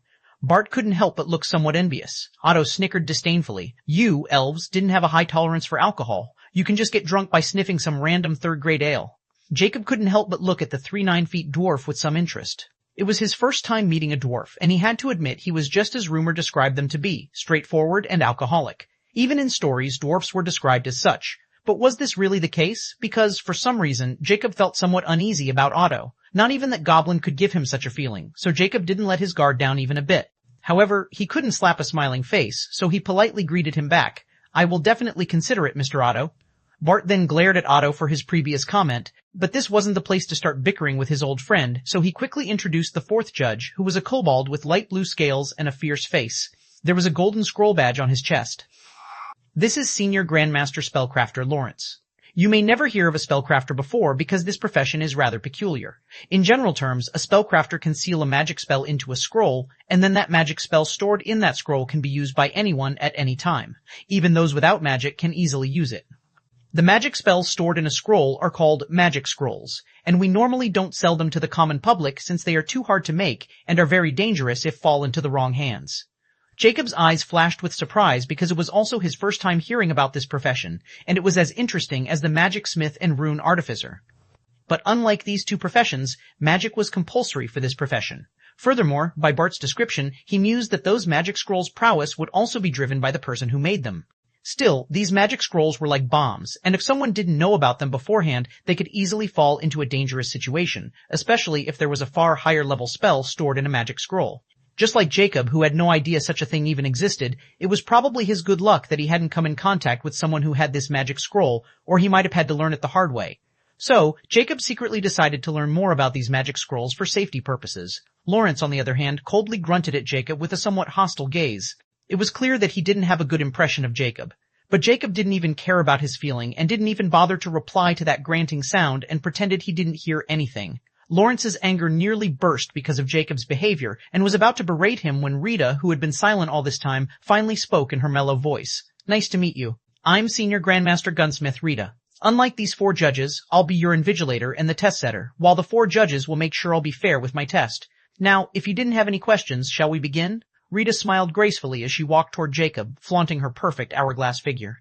Bart couldn't help but look somewhat envious. Otto snickered disdainfully. You, elves, didn't have a high tolerance for alcohol. You can just get drunk by sniffing some random third-grade ale. Jacob couldn't help but look at the 3-9-feet dwarf with some interest. It was his first time meeting a dwarf, and he had to admit he was just as rumor described them to be, straightforward and alcoholic. Even in stories, dwarfs were described as such. But was this really the case? Because, for some reason, Jacob felt somewhat uneasy about Otto. Not even that Goblin could give him such a feeling, so Jacob didn't let his guard down even a bit. However, he couldn't slap a smiling face, so he politely greeted him back. I will definitely consider it, Mr. Otto. Bart then glared at Otto for his previous comment, but this wasn't the place to start bickering with his old friend, so he quickly introduced the 4th judge, who was a kobold with light blue scales and a fierce face. There was a golden scroll badge on his chest. This is Senior Grandmaster Spellcrafter Lawrence. You may never hear of a spellcrafter before because this profession is rather peculiar. In general terms, a spellcrafter can seal a magic spell into a scroll, and then that magic spell stored in that scroll can be used by anyone at any time. Even those without magic can easily use it. The magic spells stored in a scroll are called magic scrolls, and we normally don't sell them to the common public since they are too hard to make and are very dangerous if fall into the wrong hands. Jacob's eyes flashed with surprise because it was also his first time hearing about this profession, and it was as interesting as the magic smith and rune artificer. But unlike these two professions, magic was compulsory for this profession. Furthermore, by Bart's description, he mused that those magic scrolls' prowess would also be driven by the person who made them. Still, these magic scrolls were like bombs, and if someone didn't know about them beforehand, they could easily fall into a dangerous situation, especially if there was a far higher level spell stored in a magic scroll. Just like Jacob, who had no idea such a thing even existed, it was probably his good luck that he hadn't come in contact with someone who had this magic scroll, or he might have had to learn it the hard way. So, Jacob secretly decided to learn more about these magic scrolls for safety purposes. Lawrence, on the other hand, coldly grunted at Jacob with a somewhat hostile gaze. It was clear that he didn't have a good impression of Jacob. But Jacob didn't even care about his feeling and didn't even bother to reply to that granting sound and pretended he didn't hear anything. Lawrence's anger nearly burst because of Jacob's behavior and was about to berate him when Rita, who had been silent all this time, finally spoke in her mellow voice. Nice to meet you. I'm Senior Grandmaster Gunsmith Rita. Unlike these 4 judges, I'll be your invigilator and the test setter, while the 4 judges will make sure I'll be fair with my test. Now, if you didn't have any questions, shall we begin? Rita smiled gracefully as she walked toward Jacob, flaunting her perfect hourglass figure.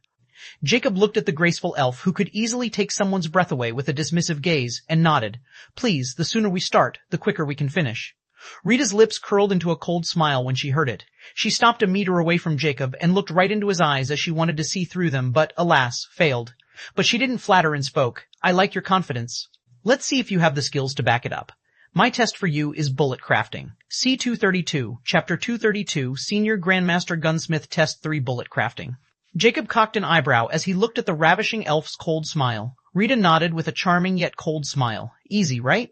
Jacob looked at the graceful elf who could easily take someone's breath away with a dismissive gaze and nodded. Please, the sooner we start, the quicker we can finish. Rita's lips curled into a cold smile when she heard it. She stopped a meter away from Jacob and looked right into his eyes as she wanted to see through them, but, alas, failed. But she didn't flatter and spoke. I like your confidence. Let's see if you have the skills to back it up. My test for you is bullet crafting. C232, Chapter 232, Senior Grandmaster Gunsmith Test 3 Bullet Crafting. Jacob cocked an eyebrow as he looked at the ravishing elf's cold smile. Rita nodded with a charming yet cold smile. Easy, right?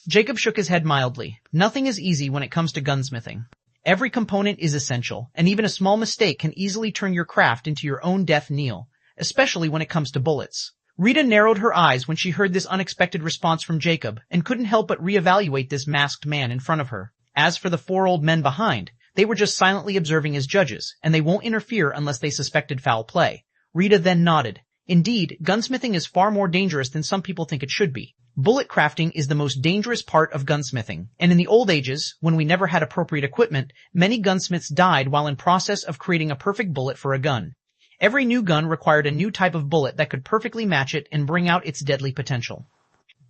Jacob shook his head mildly. Nothing is easy when it comes to gunsmithing. Every component is essential, and even a small mistake can easily turn your craft into your own death knell, especially when it comes to bullets. Rita narrowed her eyes when she heard this unexpected response from Jacob, and couldn't help but reevaluate this masked man in front of her. As for the 4 old men behind, they were just silently observing as judges, and they won't interfere unless they suspected foul play. Rita then nodded. Indeed, gunsmithing is far more dangerous than some people think it should be. Bullet crafting is the most dangerous part of gunsmithing, and in the old ages, when we never had appropriate equipment, many gunsmiths died while in process of creating a perfect bullet for a gun. Every new gun required a new type of bullet that could perfectly match it and bring out its deadly potential.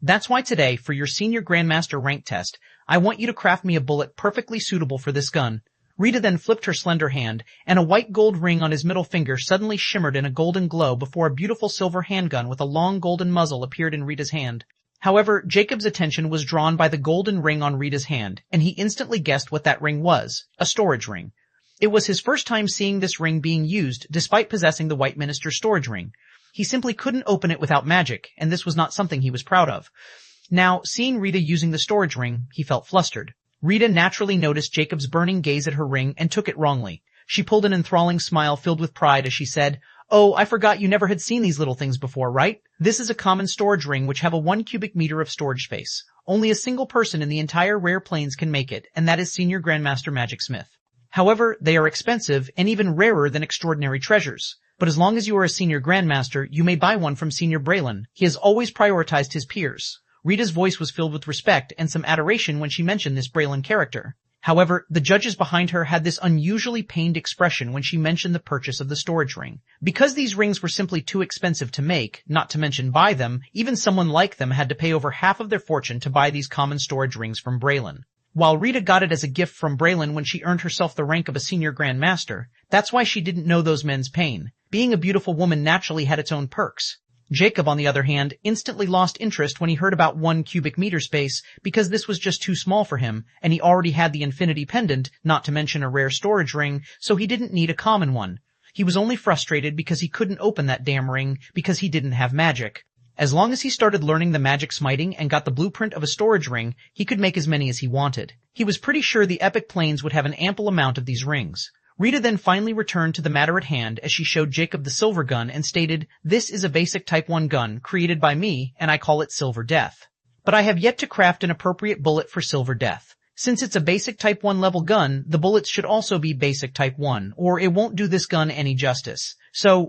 That's why today, for your senior Grandmaster rank test, I want you to craft me a bullet perfectly suitable for this gun. Rita then flipped her slender hand, and a white gold ring on his middle finger suddenly shimmered in a golden glow before a beautiful silver handgun with a long golden muzzle appeared in Rita's hand. However, Jacob's attention was drawn by the golden ring on Rita's hand, and he instantly guessed what that ring was, a storage ring. It was his first time seeing this ring being used, despite possessing the White Minister's storage ring. He simply couldn't open it without magic, and this was not something he was proud of. Now, seeing Rita using the storage ring, he felt flustered. Rita naturally noticed Jacob's burning gaze at her ring and took it wrongly. She pulled an enthralling smile filled with pride as she said, "Oh, I forgot you never had seen these little things before, right? This is a common storage ring which have a 1 cubic meter of storage space. Only a single person in the entire rare plains can make it, and that is Senior Grandmaster Magic Smith. However, they are expensive and even rarer than extraordinary treasures. But as long as you are a Senior Grandmaster, you may buy one from Senior Braylon. He has always prioritized his peers." Rita's voice was filled with respect and some adoration when she mentioned this Braylon character. However, the judges behind her had this unusually pained expression when she mentioned the purchase of the storage ring. Because these rings were simply too expensive to make, not to mention buy them, even someone like them had to pay over half of their fortune to buy these common storage rings from Braylon. While Rita got it as a gift from Braylon when she earned herself the rank of a Senior Grandmaster, that's why she didn't know those men's pain. Being a beautiful woman naturally had its own perks. Jacob, on the other hand, instantly lost interest when he heard about 1 cubic meter space because this was just too small for him, and he already had the infinity pendant, not to mention a rare storage ring, so he didn't need a common one. He was only frustrated because he couldn't open that damn ring because he didn't have magic. As long as he started learning the magic smiting and got the blueprint of a storage ring, he could make as many as he wanted. He was pretty sure the Epic Plains would have an ample amount of these rings. Rita then finally returned to the matter at hand as she showed Jacob the silver gun and stated, "This is a basic Type 1 gun created by me, and I call it Silver Death. But I have yet to craft an appropriate bullet for Silver Death. Since it's a basic Type 1 level gun, the bullets should also be basic Type 1, or it won't do this gun any justice."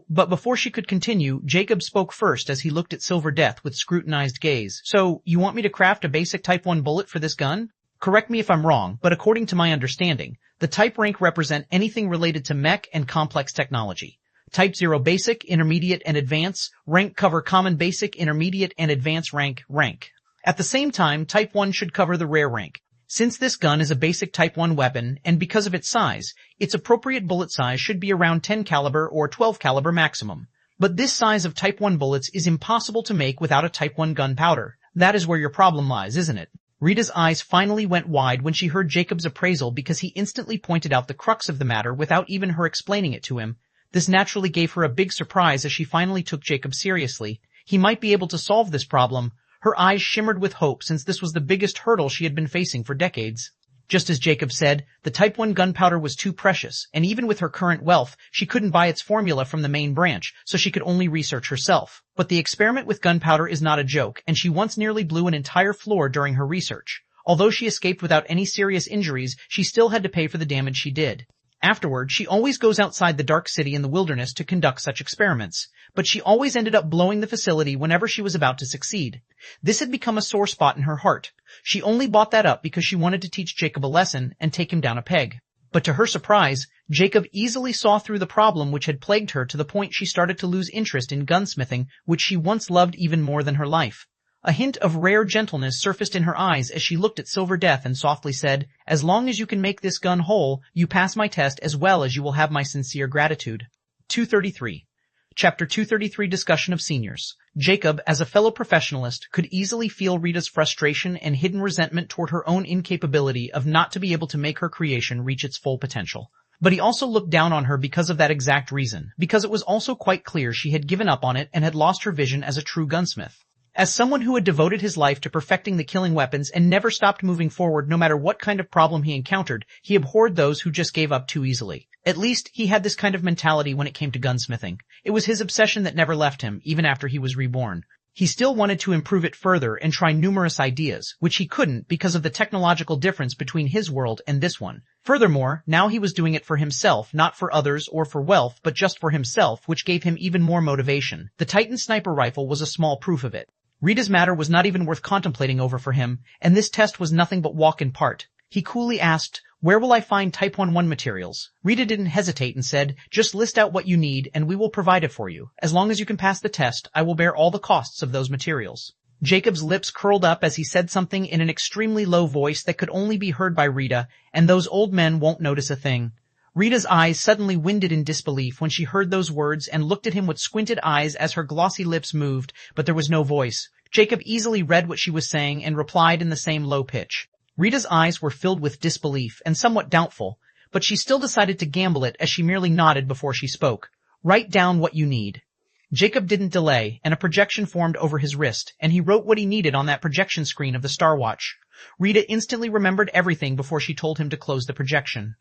But before she could continue, Jacob spoke first as he looked at Silver Death with scrutinized gaze. "So, you want me to craft a basic Type 1 bullet for this gun? Correct me if I'm wrong, but according to my understanding, the type rank represent anything related to mech and complex technology. Type 0 basic, intermediate, and advanced, rank cover common basic, intermediate, and advanced rank. At the same time, Type 1 should cover the rare rank. Since this gun is a basic Type 1 weapon, and because of its size, its appropriate bullet size should be around 10 caliber or 12 caliber maximum. But this size of Type 1 bullets is impossible to make without a Type 1 gunpowder. That is where your problem lies, isn't it?" Rita's eyes finally went wide when she heard Jacob's appraisal because he instantly pointed out the crux of the matter without even her explaining it to him. This naturally gave her a big surprise as she finally took Jacob seriously. He might be able to solve this problem. Her eyes shimmered with hope since this was the biggest hurdle she had been facing for decades. Just as Jacob said, the Type 1 gunpowder was too precious, and even with her current wealth, she couldn't buy its formula from the main branch, so she could only research herself. But the experiment with gunpowder is not a joke, and she once nearly blew an entire floor during her research. Although she escaped without any serious injuries, she still had to pay for the damage she did. Afterward, she always goes outside the dark city in the wilderness to conduct such experiments, but she always ended up blowing the facility whenever she was about to succeed. This had become a sore spot in her heart. She only bought that up because she wanted to teach Jacob a lesson and take him down a peg. But to her surprise, Jacob easily saw through the problem which had plagued her to the point she started to lose interest in gunsmithing, which she once loved even more than her life. A hint of rare gentleness surfaced in her eyes as she looked at Silver Death and softly said, "As long as you can make this gun whole, you pass my test as well as you will have my sincere gratitude." 233. Chapter 233 Discussion of Seniors. Jacob, as a fellow professionalist, could easily feel Rita's frustration and hidden resentment toward her own incapability of not to be able to make her creation reach its full potential. But he also looked down on her because of that exact reason, because it was also quite clear she had given up on it and had lost her vision as a true gunsmith. As someone who had devoted his life to perfecting the killing weapons and never stopped moving forward no matter what kind of problem he encountered, he abhorred those who just gave up too easily. At least, he had this kind of mentality when it came to gunsmithing. It was his obsession that never left him, even after he was reborn. He still wanted to improve it further and try numerous ideas, which he couldn't because of the technological difference between his world and this one. Furthermore, now he was doing it for himself, not for others or for wealth, but just for himself, which gave him even more motivation. The Titan sniper rifle was a small proof of it. Rita's matter was not even worth contemplating over for him, and this test was nothing but walk in part. He coolly asked, "Where will I find Type 1 materials?" Rita didn't hesitate and said, "Just list out what you need and we will provide it for you. As long as you can pass the test, I will bear all the costs of those materials." Jacob's lips curled up as he said something in an extremely low voice that could only be heard by Rita, and those old men won't notice a thing. Rita's eyes suddenly winded in disbelief when she heard those words and looked at him with squinted eyes as her glossy lips moved, but there was no voice. Jacob easily read what she was saying and replied in the same low pitch. Rita's eyes were filled with disbelief and somewhat doubtful, but she still decided to gamble it as she merely nodded before she spoke. "Write down what you need." Jacob didn't delay, and a projection formed over his wrist, and he wrote what he needed on that projection screen of the Star Watch. Rita instantly remembered everything before she told him to close the projection.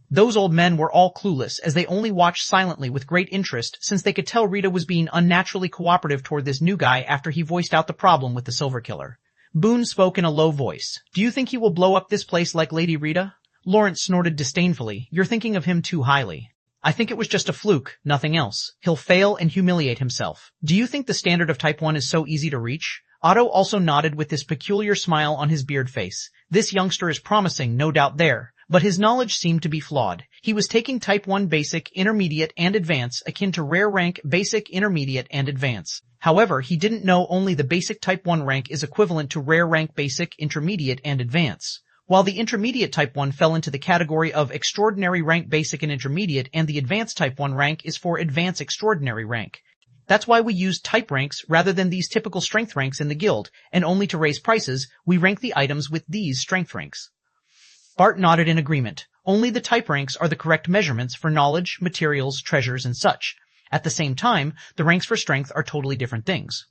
Those old men were all clueless, as they only watched silently with great interest, since they could tell Rita was being unnaturally cooperative toward this new guy after he voiced out the problem with the Silver Killer. Boone spoke in a low voice. "Do you think he will blow up this place like Lady Rita?" Lawrence snorted disdainfully. "You're thinking of him too highly." "I think it was just a fluke, nothing else. He'll fail and humiliate himself." "Do you think the standard of Type 1 is so easy to reach?" Otto also nodded with this peculiar smile on his beard face. This youngster is promising, no doubt there. But his knowledge seemed to be flawed. He was taking Type 1 Basic, Intermediate, and Advance, akin to Rare Rank, Basic, Intermediate, and Advance. However, he didn't know only the Basic Type 1 rank is equivalent to Rare Rank, Basic, Intermediate, and Advance. While the Intermediate Type 1 fell into the category of Extraordinary Rank, Basic, and Intermediate, and the Advanced Type 1 rank is for Advanced Extraordinary Rank. That's why we use type ranks rather than these typical strength ranks in the guild, and only to raise prices, we rank the items with these strength ranks. Bart nodded in agreement. Only the type ranks are the correct measurements for knowledge, materials, treasures, and such. At the same time, the ranks for strength are totally different things.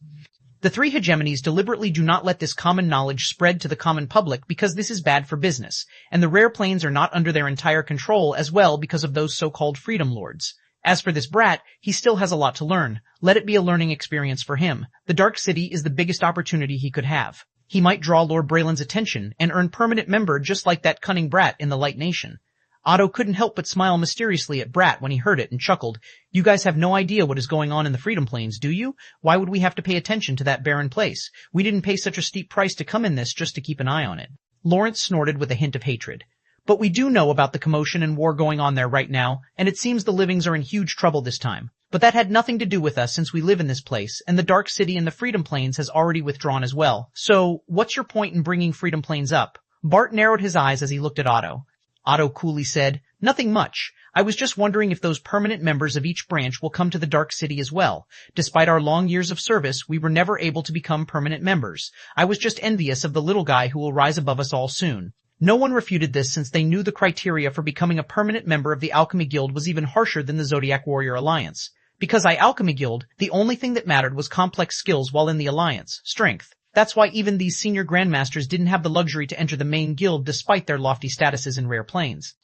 The three hegemonies deliberately do not let this common knowledge spread to the common public because this is bad for business, and the rare planes are not under their entire control as well because of those so-called freedom lords. As for this brat, he still has a lot to learn. Let it be a learning experience for him. The Dark City is the biggest opportunity he could have. He might draw Lord Braylon's attention and earn permanent member just like that cunning brat in the Light Nation. Otto couldn't help but smile mysteriously at Brat when he heard it and chuckled. "You guys have no idea what is going on in the Freedom Plains, do you? Why would we have to pay attention to that barren place? We didn't pay such a steep price to come in this just to keep an eye on it." Lawrence snorted with a hint of hatred. "But we do know about the commotion and war going on there right now, and it seems the livings are in huge trouble this time. But that had nothing to do with us since we live in this place, and the Dark City and the Freedom Plains has already withdrawn as well. So, what's your point in bringing Freedom Plains up?" Bart narrowed his eyes as he looked at Otto. Otto coolly said, "Nothing much. I was just wondering if those permanent members of each branch will come to the Dark City as well. Despite our long years of service, we were never able to become permanent members. I was just envious of the little guy who will rise above us all soon." No one refuted this since they knew the criteria for becoming a permanent member of the Alchemy Guild was even harsher than the Zodiac Warrior Alliance. Because Alchemy Guild, the only thing that mattered was complex skills while in the Alliance, strength. That's why even these senior grandmasters didn't have the luxury to enter the main guild despite their lofty statuses in rare planes.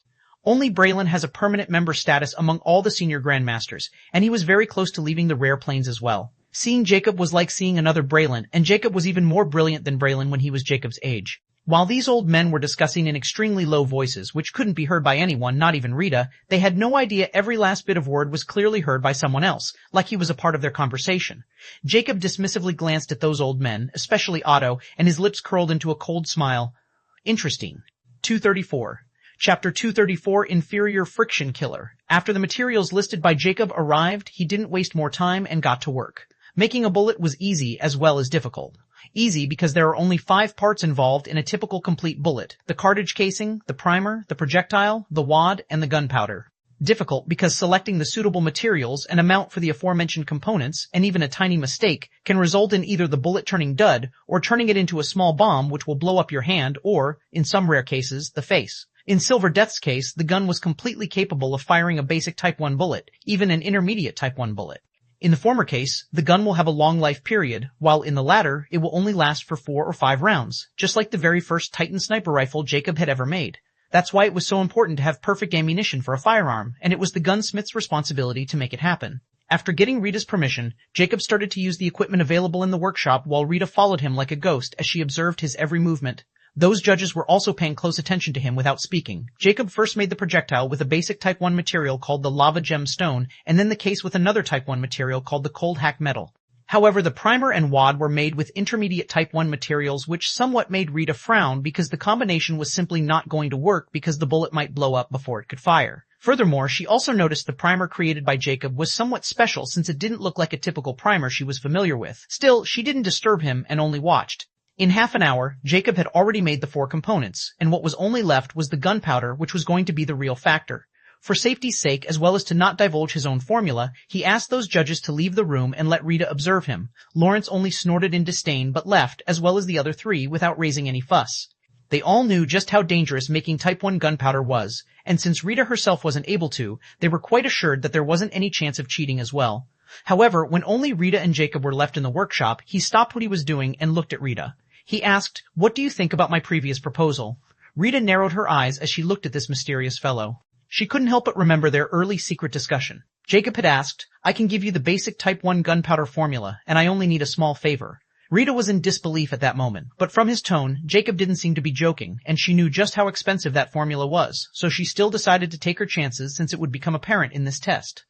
Only Braylon has a permanent member status among all the senior grandmasters, and he was very close to leaving the rare planes as well. Seeing Jacob was like seeing another Braylon, and Jacob was even more brilliant than Braylon when he was Jacob's age. While these old men were discussing in extremely low voices, which couldn't be heard by anyone, not even Rita, they had no idea every last bit of word was clearly heard by someone else, like he was a part of their conversation. Jacob dismissively glanced at those old men, especially Otto, and his lips curled into a cold smile. Interesting. 234. Chapter 234, Inferior Friction Killer. After the materials listed by Jacob arrived, he didn't waste more time and got to work. Making a bullet was easy as well as difficult. Easy because there are only 5 parts involved in a typical complete bullet: the cartridge casing, the primer, the projectile, the wad, and the gunpowder. Difficult because selecting the suitable materials and amount for the aforementioned components, and even a tiny mistake, can result in either the bullet turning dud, or turning it into a small bomb which will blow up your hand or, in some rare cases, the face. In Silver Death's case, the gun was completely capable of firing a basic Type 1 bullet, even an intermediate Type 1 bullet. In the former case, the gun will have a long life period, while in the latter, it will only last for 4 or 5 rounds, just like the very first Titan sniper rifle Jacob had ever made. That's why it was so important to have perfect ammunition for a firearm, and it was the gunsmith's responsibility to make it happen. After getting Rita's permission, Jacob started to use the equipment available in the workshop while Rita followed him like a ghost as she observed his every movement. Those judges were also paying close attention to him without speaking. Jacob first made the projectile with a basic Type 1 material called the lava gem stone, and then the case with another Type 1 material called the cold hack metal. However, the primer and wad were made with intermediate Type 1 materials, which somewhat made Rita frown because the combination was simply not going to work because the bullet might blow up before it could fire. Furthermore, she also noticed the primer created by Jacob was somewhat special since it didn't look like a typical primer she was familiar with. Still, she didn't disturb him and only watched. In half an hour, Jacob had already made the 4 components, and what was only left was the gunpowder, which was going to be the real factor. For safety's sake, as well as to not divulge his own formula, he asked those judges to leave the room and let Rita observe him. Lawrence only snorted in disdain but left, as well as the other 3, without raising any fuss. They all knew just how dangerous making Type 1 gunpowder was, and since Rita herself wasn't able to, they were quite assured that there wasn't any chance of cheating as well. However, when only Rita and Jacob were left in the workshop, he stopped what he was doing and looked at Rita. He asked, "What do you think about my previous proposal?" Rita narrowed her eyes as she looked at this mysterious fellow. She couldn't help but remember their early secret discussion. Jacob had asked, "I can give you the basic Type 1 gunpowder formula, and I only need a small favor." Rita was in disbelief at that moment, but from his tone, Jacob didn't seem to be joking, and she knew just how expensive that formula was, so she still decided to take her chances since it would become apparent in this test.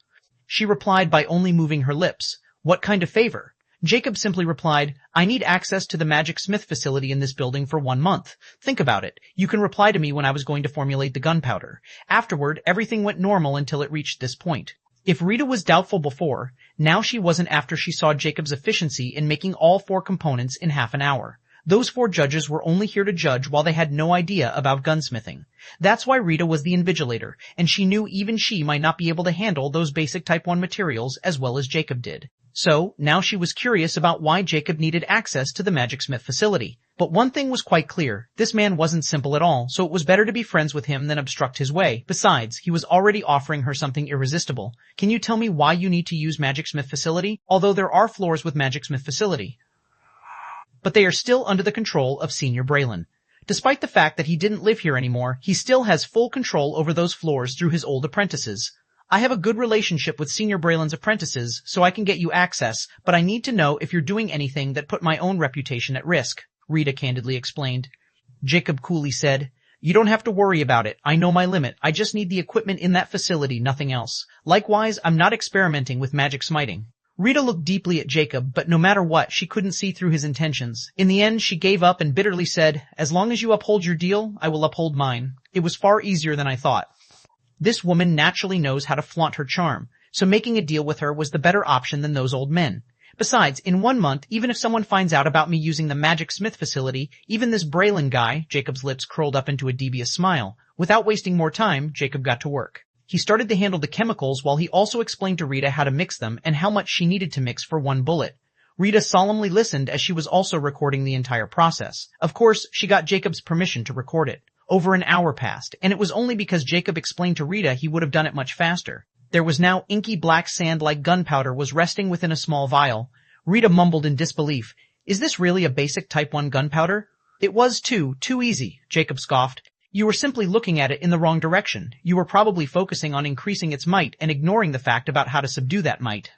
She replied by only moving her lips. "What kind of favor?" Jacob simply replied, "I need access to the Magic Smith facility in this building for 1 month. Think about it. You can reply to me when I was going to formulate the gunpowder. Afterward, everything went normal until it reached this point." If Rita was doubtful before, now she wasn't after she saw Jacob's efficiency in making all 4 components in half an hour. Those 4 judges were only here to judge while they had no idea about gunsmithing. That's why Rita was the invigilator, and she knew even she might not be able to handle those basic Type 1 materials as well as Jacob did. So, now she was curious about why Jacob needed access to the Magic Smith facility. But one thing was quite clear, this man wasn't simple at all, so it was better to be friends with him than obstruct his way. Besides, he was already offering her something irresistible. "Can you tell me why you need to use Magic Smith facility? Although there are floors with Magic Smith facility, but they are still under the control of Senior Braylon. Despite the fact that he didn't live here anymore, he still has full control over those floors through his old apprentices. I have a good relationship with Senior Braylon's apprentices, so I can get you access, but I need to know if you're doing anything that put my own reputation at risk," Rita candidly explained. Jacob coolly said, "You don't have to worry about it. I know my limit. I just need the equipment in that facility, nothing else. Likewise, I'm not experimenting with magic smiting." Rita looked deeply at Jacob, but no matter what, she couldn't see through his intentions. In the end, she gave up and bitterly said, "As long as you uphold your deal, I will uphold mine. It was far easier than I thought." This woman naturally knows how to flaunt her charm, so making a deal with her was the better option than those old men. Besides, in 1 month, even if someone finds out about me using the Magic Smith facility, even this Braylon guy, Jacob's lips curled up into a devious smile. Without wasting more time, Jacob got to work. He started to handle the chemicals while he also explained to Rita how to mix them and how much she needed to mix for 1 bullet. Rita solemnly listened as she was also recording the entire process. Of course, she got Jacob's permission to record it. Over an hour passed, and it was only because Jacob explained to Rita he would have done it much faster. There was now inky black sand like gunpowder was resting within a small vial. Rita mumbled in disbelief. "Is this really a basic Type 1 gunpowder?" "It was too easy," Jacob scoffed. "You were simply looking at it in the wrong direction. You were probably focusing on increasing its might and ignoring the fact about how to subdue that might."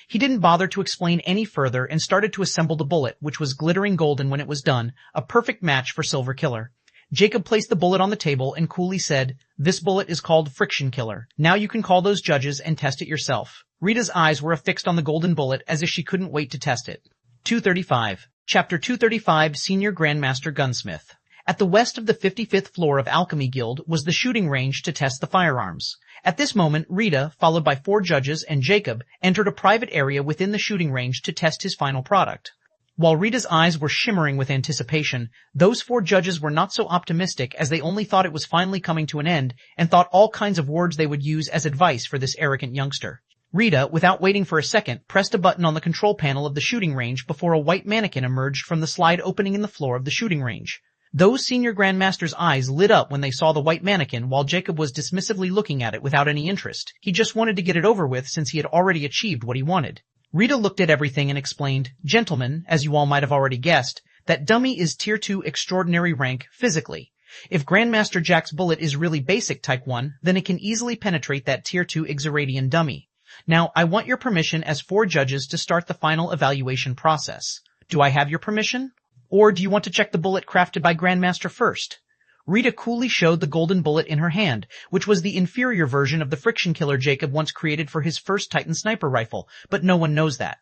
He didn't bother to explain any further and started to assemble the bullet, which was glittering golden when it was done, a perfect match for Silver Killer. Jacob placed the bullet on the table and coolly said, "This bullet is called Friction Killer. Now you can call those judges and test it yourself." Rita's eyes were affixed on the golden bullet as if she couldn't wait to test it. 235. Chapter 235, Senior Grandmaster Gunsmith. At the west of the 55th floor of Alchemy Guild was the shooting range to test the firearms. At this moment, Rita, followed by 4 judges and Jacob, entered a private area within the shooting range to test his final product. While Rita's eyes were shimmering with anticipation, those 4 judges were not so optimistic as they only thought it was finally coming to an end and thought all kinds of words they would use as advice for this arrogant youngster. Rita, without waiting for a second, pressed a button on the control panel of the shooting range before a white mannequin emerged from the slide opening in the floor of the shooting range. Those senior grandmasters' eyes lit up when they saw the white mannequin while Jacob was dismissively looking at it without any interest. He just wanted to get it over with since he had already achieved what he wanted. Rita looked at everything and explained, "Gentlemen, as you all might have already guessed, that dummy is Tier 2 extraordinary rank physically. If Grandmaster Jack's bullet is really basic Type 1, then it can easily penetrate that Tier 2 Exoradian dummy. Now, I want your permission as 4 judges to start the final evaluation process. Do I have your permission? Or do you want to check the bullet crafted by Grandmaster first?" Rita coolly showed the golden bullet in her hand, which was the inferior version of the friction killer Jacob once created for his first Titan sniper rifle, but no one knows that.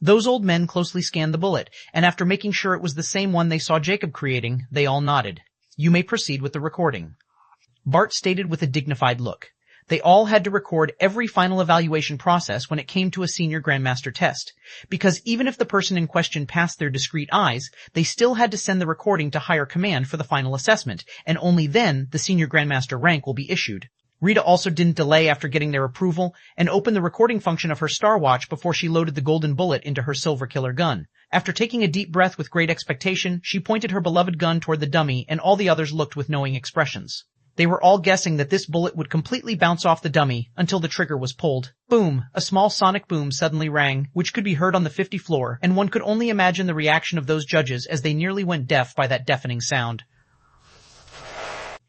Those old men closely scanned the bullet, and after making sure it was the same one they saw Jacob creating, they all nodded. "You may proceed with the recording." Bart stated with a dignified look. They all had to record every final evaluation process when it came to a senior grandmaster test, because even if the person in question passed their discreet eyes, they still had to send the recording to higher command for the final assessment, and only then the senior grandmaster rank will be issued. Rita also didn't delay after getting their approval and opened the recording function of her Star Watch before she loaded the golden bullet into her silver killer gun. After taking a deep breath with great expectation, she pointed her beloved gun toward the dummy, and all the others looked with knowing expressions. They were all guessing that this bullet would completely bounce off the dummy until the trigger was pulled. Boom! A small sonic boom suddenly rang, which could be heard on the 50th floor, and one could only imagine the reaction of those judges as they nearly went deaf by that deafening sound.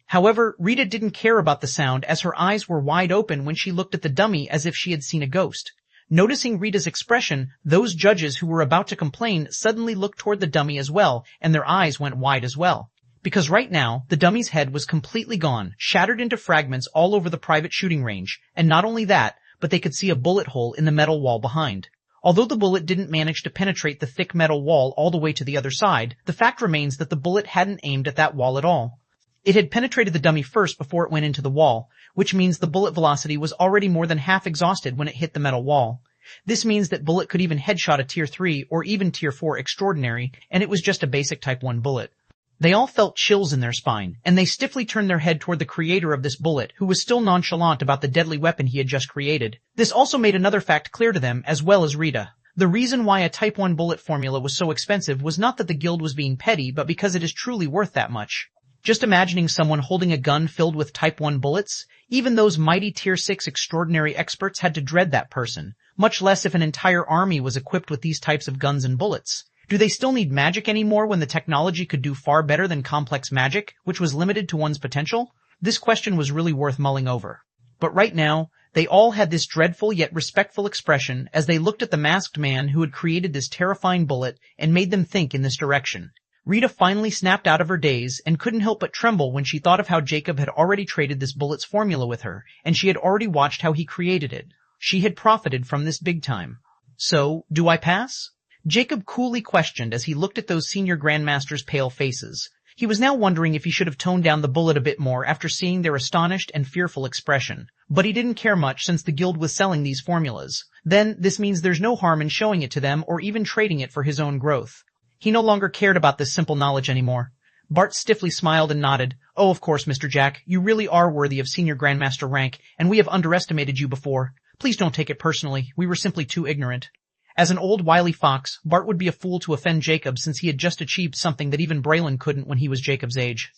However, Rita didn't care about the sound as her eyes were wide open when she looked at the dummy as if she had seen a ghost. Noticing Rita's expression, those judges who were about to complain suddenly looked toward the dummy as well, and their eyes went wide as well. Because right now, the dummy's head was completely gone, shattered into fragments all over the private shooting range, and not only that, but they could see a bullet hole in the metal wall behind. Although the bullet didn't manage to penetrate the thick metal wall all the way to the other side, the fact remains that the bullet hadn't aimed at that wall at all. It had penetrated the dummy first before it went into the wall, which means the bullet velocity was already more than half exhausted when it hit the metal wall. This means that bullet could even headshot a Tier 3 or even Tier 4 extraordinary, and it was just a basic Type 1 bullet. They all felt chills in their spine, and they stiffly turned their head toward the creator of this bullet, who was still nonchalant about the deadly weapon he had just created. This also made another fact clear to them, as well as Rita. The reason why a Type 1 bullet formula was so expensive was not that the guild was being petty, but because it is truly worth that much. Just imagining someone holding a gun filled with Type 1 bullets, even those mighty Tier 6 extraordinary experts had to dread that person, much less if an entire army was equipped with these types of guns and bullets. Do they still need magic anymore when the technology could do far better than complex magic, which was limited to one's potential? This question was really worth mulling over. But right now, they all had this dreadful yet respectful expression as they looked at the masked man who had created this terrifying bullet and made them think in this direction. Rita finally snapped out of her daze and couldn't help but tremble when she thought of how Jacob had already traded this bullet's formula with her, and she had already watched how he created it. She had profited from this big time. So, do I pass? Jacob coolly questioned as he looked at those senior grandmasters' pale faces. He was now wondering if he should have toned down the bullet a bit more after seeing their astonished and fearful expression. But he didn't care much since the guild was selling these formulas. Then, this means there's no harm in showing it to them or even trading it for his own growth. He no longer cared about this simple knowledge anymore. Bart stiffly smiled and nodded. "Oh, of course, Mr. Jack, you really are worthy of senior grandmaster rank, and we have underestimated you before. Please don't take it personally. We were simply too ignorant." As an old wily fox, Bart would be a fool to offend Jacob since he had just achieved something that even Braylon couldn't when he was Jacob's age.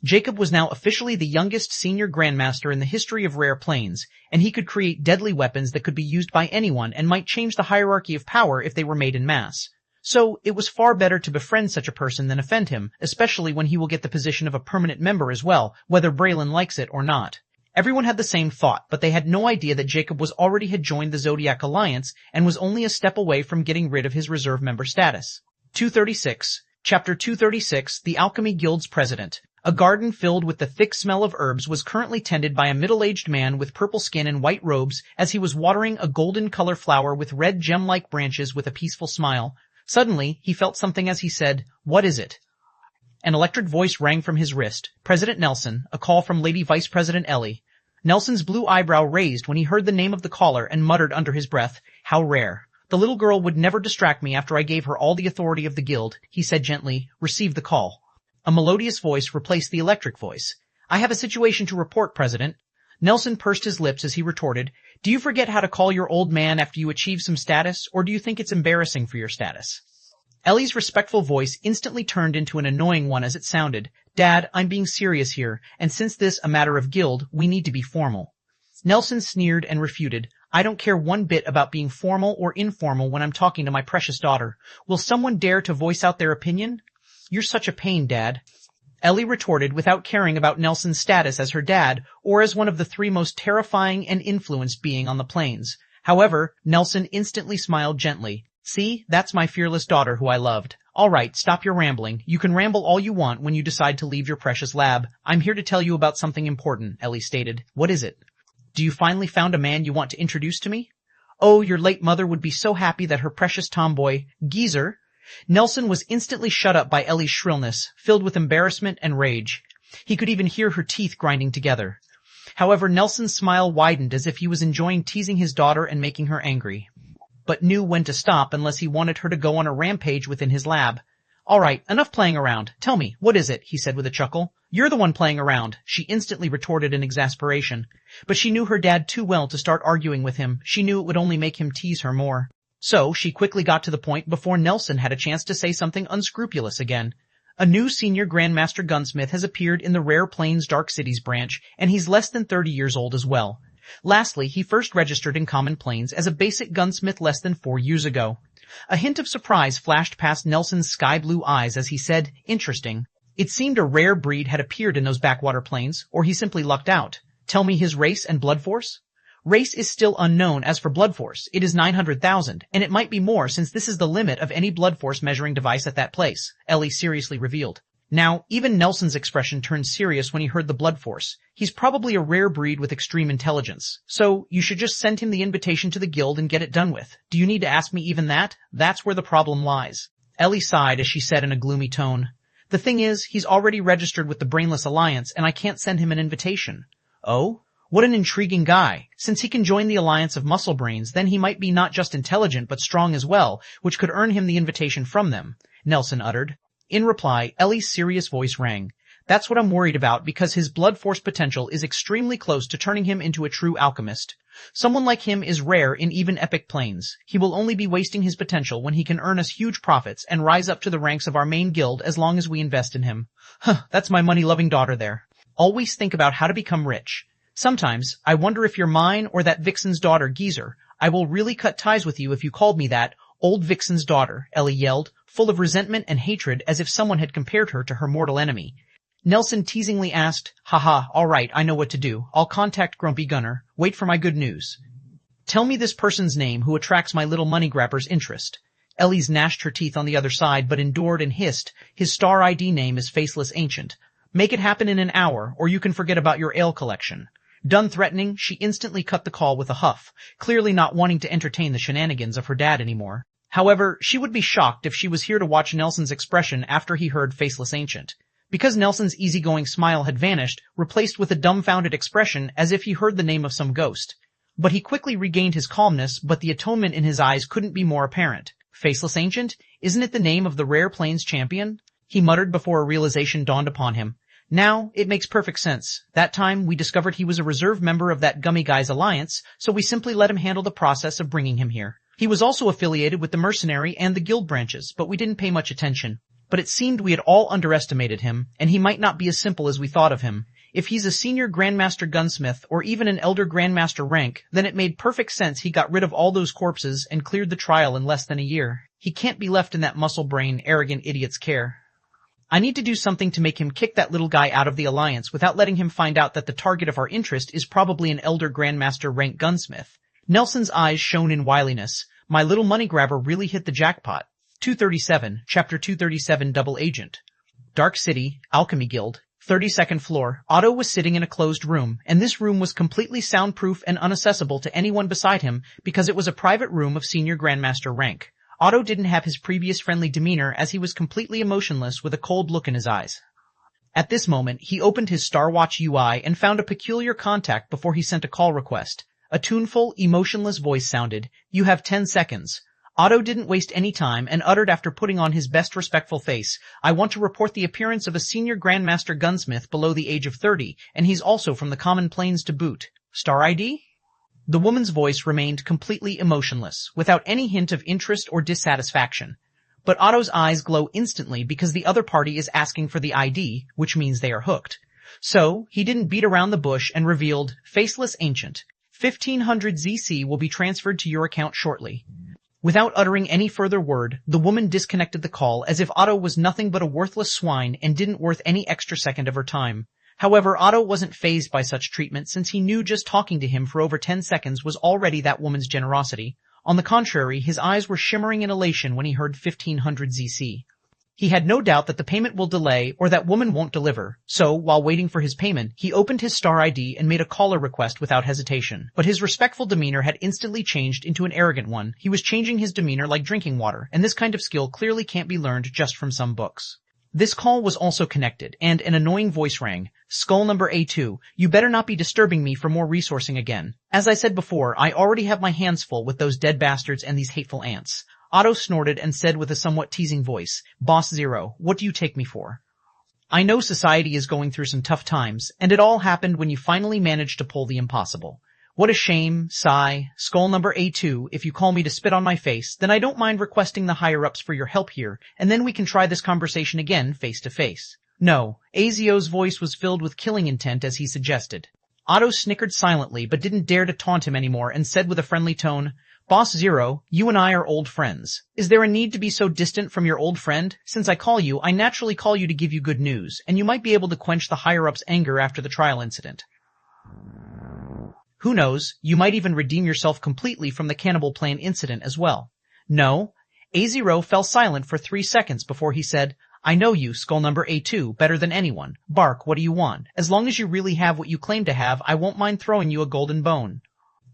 Jacob was now officially the youngest senior grandmaster in the history of Rare Plains, and he could create deadly weapons that could be used by anyone and might change the hierarchy of power if they were made en masse. So, it was far better to befriend such a person than offend him, especially when he will get the position of a permanent member as well, whether Braylon likes it or not. Everyone had the same thought, but they had no idea that Jacob already had joined the Zodiac Alliance and was only a step away from getting rid of his reserve member status. 236, Chapter 236, The Alchemy Guild's President. A garden filled with the thick smell of herbs was currently tended by a middle-aged man with purple skin and white robes as he was watering a golden-color flower with red gem-like branches with a peaceful smile. Suddenly, he felt something as he said, "What is it?" An electric voice rang from his wrist. President Nelson, a call from Lady Vice President Ellie. Nelson's blue eyebrow raised when he heard the name of the caller and muttered under his breath, "How rare. The little girl would never distract me after I gave her all the authority of the guild," he said gently. "Receive the call." A melodious voice replaced the electric voice. "I have a situation to report, President." Nelson pursed his lips as he retorted, "Do you forget how to call your old man after you achieve some status, or do you think it's embarrassing for your status?" Ellie's respectful voice instantly turned into an annoying one as it sounded. Dad, I'm being serious here, and since this a matter of guild, we need to be formal. Nelson sneered and refuted. I don't care one bit about being formal or informal when I'm talking to my precious daughter. Will someone dare to voice out their opinion? You're such a pain, Dad. Ellie retorted without caring about Nelson's status as her dad or as one of the three most terrifying and influenced being on the plains. However, Nelson instantly smiled gently. See, that's my fearless daughter who I loved. All right, stop your rambling. You can ramble all you want when you decide to leave your precious lab. I'm here to tell you about something important, Ellie stated. What is it? Do you finally found a man you want to introduce to me? Oh, your late mother would be so happy that her precious tomboy, Geezer. Nelson was instantly shut up by Ellie's shrillness, filled with embarrassment and rage. He could even hear her teeth grinding together. However, Nelson's smile widened as if he was enjoying teasing his daughter and making her angry, but knew when to stop unless he wanted her to go on a rampage within his lab. All right, enough playing around. Tell me, what is it? He said with a chuckle. You're the one playing around, she instantly retorted in exasperation. But she knew her dad too well to start arguing with him. She knew it would only make him tease her more. So she quickly got to the point before Nelson had a chance to say something unscrupulous again. A new senior Grandmaster Gunsmith has appeared in the Rare Plains Dark Cities branch, and he's less than 30 years old as well. Lastly, he first registered in Common Plains as a basic gunsmith less than 4 years ago. A hint of surprise flashed past Nelson's sky-blue eyes as he said, interesting. It seemed a rare breed had appeared in those backwater plains, or he simply lucked out. Tell me his race and blood force? Race is still unknown. As for blood force, it is 900,000, and it might be more since this is the limit of any blood force measuring device at that place, Ellie seriously revealed. Now, even Nelson's expression turned serious when he heard the blood force. He's probably a rare breed with extreme intelligence, so you should just send him the invitation to the guild and get it done with. Do you need to ask me even that? That's where the problem lies. Ellie sighed as she said in a gloomy tone. The thing is, he's already registered with the Brainless Alliance, and I can't send him an invitation. Oh? What an intriguing guy. Since he can join the Alliance of Muscle Brains, then he might be not just intelligent but strong as well, which could earn him the invitation from them, Nelson uttered. In reply, Ellie's serious voice rang. That's what I'm worried about because his blood force potential is extremely close to turning him into a true alchemist. Someone like him is rare in even epic planes. He will only be wasting his potential when he can earn us huge profits and rise up to the ranks of our main guild as long as we invest in him. That's my money-loving daughter there. Always think about how to become rich. Sometimes, I wonder if you're mine or that Vixen's daughter, Geezer. I will really cut ties with you if you called me that, old Vixen's daughter, Ellie yelled, full of resentment and hatred as if someone had compared her to her mortal enemy. Nelson teasingly asked, Haha, all right, I know what to do. I'll contact Grumpy Gunner. Wait for my good news. Tell me this person's name who attracts my little money grabber's interest. Ellie's gnashed her teeth on the other side but endured and hissed, his star ID name is Faceless Ancient. Make it happen in an hour, or you can forget about your ale collection. Done threatening, she instantly cut the call with a huff, clearly not wanting to entertain the shenanigans of her dad anymore. However, she would be shocked if she was here to watch Nelson's expression after he heard Faceless Ancient. Because Nelson's easygoing smile had vanished, replaced with a dumbfounded expression as if he heard the name of some ghost. But he quickly regained his calmness, but the atonement in his eyes couldn't be more apparent. Faceless Ancient? Isn't it the name of the Rare Plains champion? He muttered before a realization dawned upon him. Now, it makes perfect sense. That time, we discovered he was a reserve member of that Gummy Guy's alliance, so we simply let him handle the process of bringing him here. He was also affiliated with the mercenary and the guild branches, but we didn't pay much attention. But it seemed we had all underestimated him, and he might not be as simple as we thought of him. If he's a senior Grandmaster Gunsmith or even an Elder Grandmaster rank, then it made perfect sense he got rid of all those corpses and cleared the trial in less than a year. He can't be left in that muscle-brain, arrogant idiot's care. I need to do something to make him kick that little guy out of the alliance without letting him find out that the target of our interest is probably an Elder Grandmaster rank gunsmith. Nelson's eyes shone in wiliness. My little money grabber really hit the jackpot. 237, Chapter 237 Double Agent. Dark City, Alchemy Guild, 32nd floor. Otto was sitting in a closed room, and this room was completely soundproof and unaccessible to anyone beside him because it was a private room of senior Grandmaster rank. Otto didn't have his previous friendly demeanor as he was completely emotionless with a cold look in his eyes. At this moment, he opened his Starwatch UI and found a peculiar contact before he sent a call request. A tuneful, emotionless voice sounded, "You have 10 seconds. Otto didn't waste any time and uttered after putting on his best respectful face, I want to report the appearance of a senior Grandmaster Gunsmith below the age of 30, and he's also from the Common Plains to boot. Star ID? The woman's voice remained completely emotionless, without any hint of interest or dissatisfaction. But Otto's eyes glow instantly because the other party is asking for the ID, which means they are hooked. So, he didn't beat around the bush and revealed, Faceless Ancient. 1500 ZC will be transferred to your account shortly. Without uttering any further word, the woman disconnected the call as if Otto was nothing but a worthless swine and didn't worth any extra second of her time. However, Otto wasn't fazed by such treatment since he knew just talking to him for over 10 seconds was already that woman's generosity. On the contrary, his eyes were shimmering in elation when he heard 1500 ZC. He had no doubt that the payment will delay or that woman won't deliver, so, while waiting for his payment, he opened his star ID and made a caller request without hesitation. But his respectful demeanor had instantly changed into an arrogant one. He was changing his demeanor like drinking water, and this kind of skill clearly can't be learned just from some books. This call was also connected, and an annoying voice rang. Skull number A2, you better not be disturbing me for more resourcing again. As I said before, I already have my hands full with those dead bastards and these hateful ants. Otto snorted and said with a somewhat teasing voice, Boss Zero, what do you take me for? I know society is going through some tough times, and it all happened when you finally managed to pull the impossible. What a shame, sigh, Skull number A2, if you call me to spit on my face, then I don't mind requesting the higher-ups for your help here, and then we can try this conversation again face to face. No, Azio's voice was filled with killing intent as he suggested. Otto snickered silently but didn't dare to taunt him anymore and said with a friendly tone, Boss Zero, you and I are old friends. Is there a need to be so distant from your old friend? Since I call you, I naturally call you to give you good news, and you might be able to quench the higher-ups' anger after the trial incident. Who knows, you might even redeem yourself completely from the Cannibal Plane incident as well. No, A0 fell silent for 3 seconds before he said, I know you, Skull number A2, better than anyone. Bark, what do you want? As long as you really have what you claim to have, I won't mind throwing you a golden bone.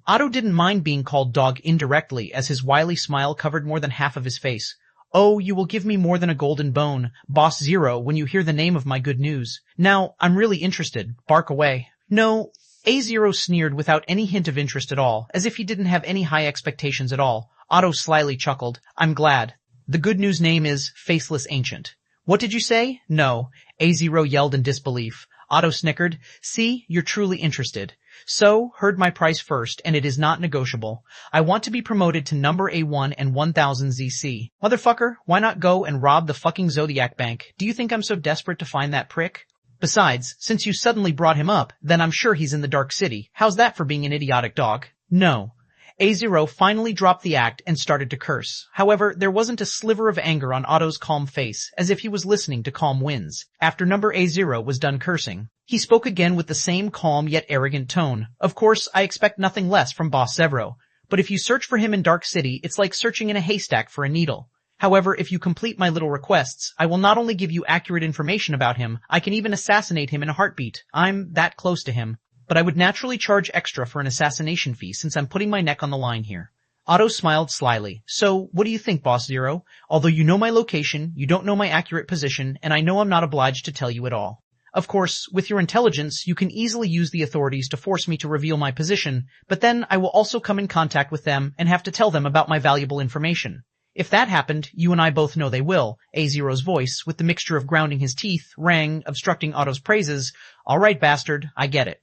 Otto didn't mind being called dog indirectly as his wily smile covered more than half of his face. Oh, you will give me more than a golden bone, Boss Zero, when you hear the name of my good news. Now, I'm really interested. Bark away. No, A0 sneered without any hint of interest at all, as if he didn't have any high expectations at all. Otto slyly chuckled. I'm glad. The good news name is Faceless Ancient. What did you say? No. A0 yelled in disbelief. Otto snickered. See, you're truly interested. So, heard my price first, and it is not negotiable. I want to be promoted to number A1 and 1000 ZC. Motherfucker, why not go and rob the fucking Zodiac Bank? Do you think I'm so desperate to find that prick? Besides, since you suddenly brought him up, then I'm sure he's in the Dark City. How's that for being an idiotic dog? No. A0 finally dropped the act and started to curse. However, there wasn't a sliver of anger on Otto's calm face, as if he was listening to calm winds. After number A0 was done cursing, he spoke again with the same calm yet arrogant tone. Of course, I expect nothing less from Boss Zero, but if you search for him in Dark City, it's like searching in a haystack for a needle. However, if you complete my little requests, I will not only give you accurate information about him, I can even assassinate him in a heartbeat. I'm that close to him. But I would naturally charge extra for an assassination fee since I'm putting my neck on the line here. Otto smiled slyly. So, what do you think, Boss Zero? Although you know my location, you don't know my accurate position, and I know I'm not obliged to tell you at all. Of course, with your intelligence, you can easily use the authorities to force me to reveal my position, but then I will also come in contact with them and have to tell them about my valuable information. If that happened, you and I both know they will. A0's voice, with the mixture of grounding his teeth, rang, obstructing Otto's praises. All right, bastard, I get it.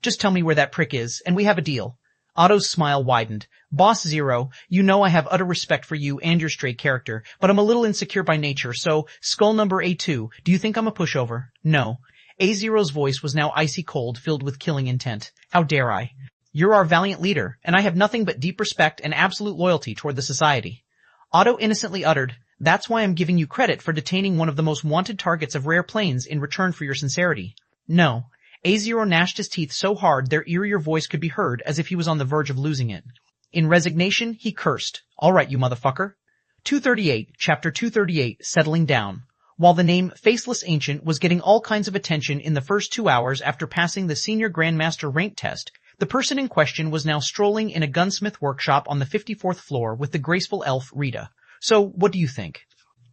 Just tell me where that prick is, and we have a deal. Otto's smile widened. Boss Zero, you know I have utter respect for you and your straight character, but I'm a little insecure by nature, so, Skull number A2, do you think I'm a pushover? No. A0's voice was now icy cold, filled with killing intent. How dare I? You're our valiant leader, and I have nothing but deep respect and absolute loyalty toward the society. Otto innocently uttered, that's why I'm giving you credit for detaining one of the most wanted targets of rare planes in return for your sincerity. No. A0 gnashed his teeth so hard their eerier voice could be heard as if he was on the verge of losing it. In resignation, he cursed. All right, you motherfucker. 238, Chapter 238, Settling Down. While the name Faceless Ancient was getting all kinds of attention in the first 2 hours after passing the Senior Grandmaster rank test, the person in question was now strolling in a gunsmith workshop on the 54th floor with the graceful elf Rita. So, what do you think?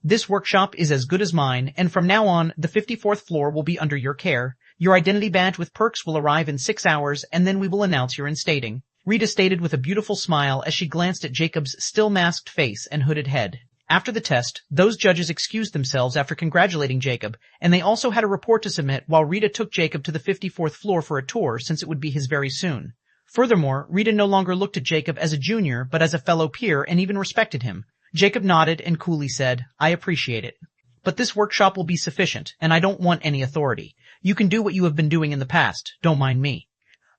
This workshop is as good as mine, and from now on, the 54th floor will be under your care. Your identity badge with perks will arrive in 6 hours, and then we will announce your instating. Rita stated with a beautiful smile as she glanced at Jacob's still masked face and hooded head. After the test, those judges excused themselves after congratulating Jacob, and they also had a report to submit while Rita took Jacob to the 54th floor for a tour since it would be his very soon. Furthermore, Rita no longer looked at Jacob as a junior but as a fellow peer and even respected him. Jacob nodded and coolly said, I appreciate it. But this workshop will be sufficient, and I don't want any authority. You can do what you have been doing in the past. Don't mind me.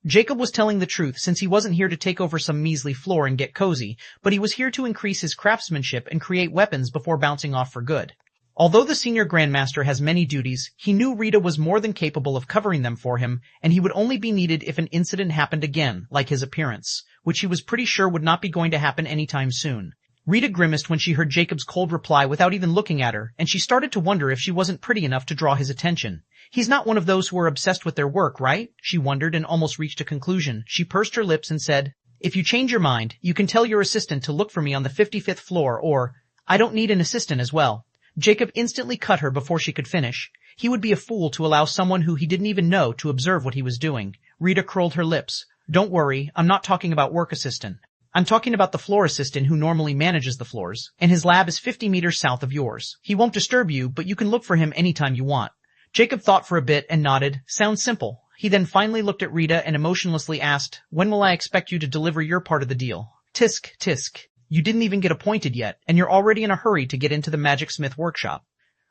Jacob was telling the truth since he wasn't here to take over some measly floor and get cozy, but he was here to increase his craftsmanship and create weapons before bouncing off for good. Although the senior grandmaster has many duties, he knew Rita was more than capable of covering them for him, and he would only be needed if an incident happened again, like his appearance, which he was pretty sure would not be going to happen anytime soon. Rita grimaced when she heard Jacob's cold reply without even looking at her, and she started to wonder if she wasn't pretty enough to draw his attention. He's not one of those who are obsessed with their work, right? She wondered and almost reached a conclusion. She pursed her lips and said, If you change your mind, you can tell your assistant to look for me on the 55th floor, or, I don't need an assistant as well. Jacob instantly cut her before she could finish. He would be a fool to allow someone who he didn't even know to observe what he was doing. Rita curled her lips. Don't worry, I'm not talking about work assistant. I'm talking about the floor assistant who normally manages the floors, and his lab is 50 meters south of yours. He won't disturb you, but you can look for him anytime you want. Jacob thought for a bit and nodded. Sounds simple. He then finally looked at Rita and emotionlessly asked, When will I expect you to deliver your part of the deal? Tisk, tisk. You didn't even get appointed yet, and you're already in a hurry to get into the Magic Smith workshop.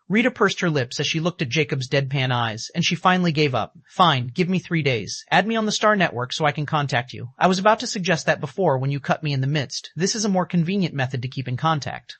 Rita pursed her lips as she looked at Jacob's deadpan eyes, and she finally gave up. Fine, give me 3 days. Add me on the Star Network so I can contact you. I was about to suggest that before when you cut me in the midst. This is a more convenient method to keep in contact.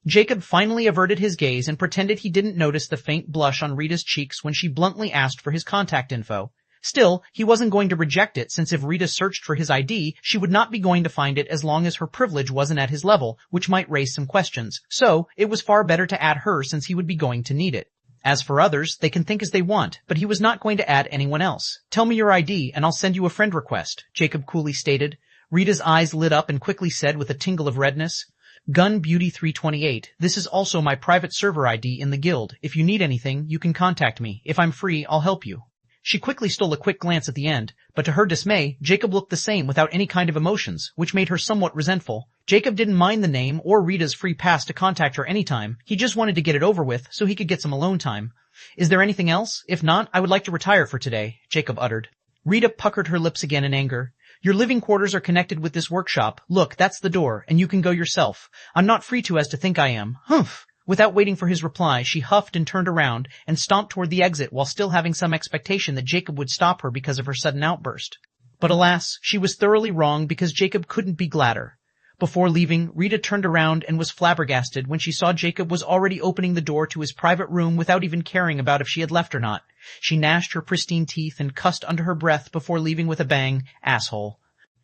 Jacob finally averted his gaze and pretended he didn't notice the faint blush on Rita's cheeks when she bluntly asked for his contact info. Still, he wasn't going to reject it since if Rita searched for his ID, she would not be going to find it as long as her privilege wasn't at his level, which might raise some questions. So, it was far better to add her since he would be going to need it. As for others, they can think as they want, but he was not going to add anyone else. Tell me your ID and I'll send you a friend request, Jacob coolly stated. Rita's eyes lit up and quickly said with a tingle of redness, Gun Beauty 328, this is also my private server ID in the guild. If you need anything, you can contact me. If I'm free, I'll help you. She quickly stole a quick glance at the end, but to her dismay, Jacob looked the same without any kind of emotions, which made her somewhat resentful. Jacob didn't mind the name or Rita's free pass to contact her anytime. He just wanted to get it over with so he could get some alone time. Is there anything else? If not, I would like to retire for today, Jacob uttered. Rita puckered her lips again in anger. Your living quarters are connected with this workshop. Look, that's the door, and you can go yourself. I'm not free to as to think I am. Humph! Without waiting for his reply, she huffed and turned around and stomped toward the exit while still having some expectation that Jacob would stop her because of her sudden outburst. But alas, she was thoroughly wrong because Jacob couldn't be gladder. Before leaving, Rita turned around and was flabbergasted when she saw Jacob was already opening the door to his private room without even caring about if she had left or not. She gnashed her pristine teeth and cussed under her breath before leaving with a bang, asshole.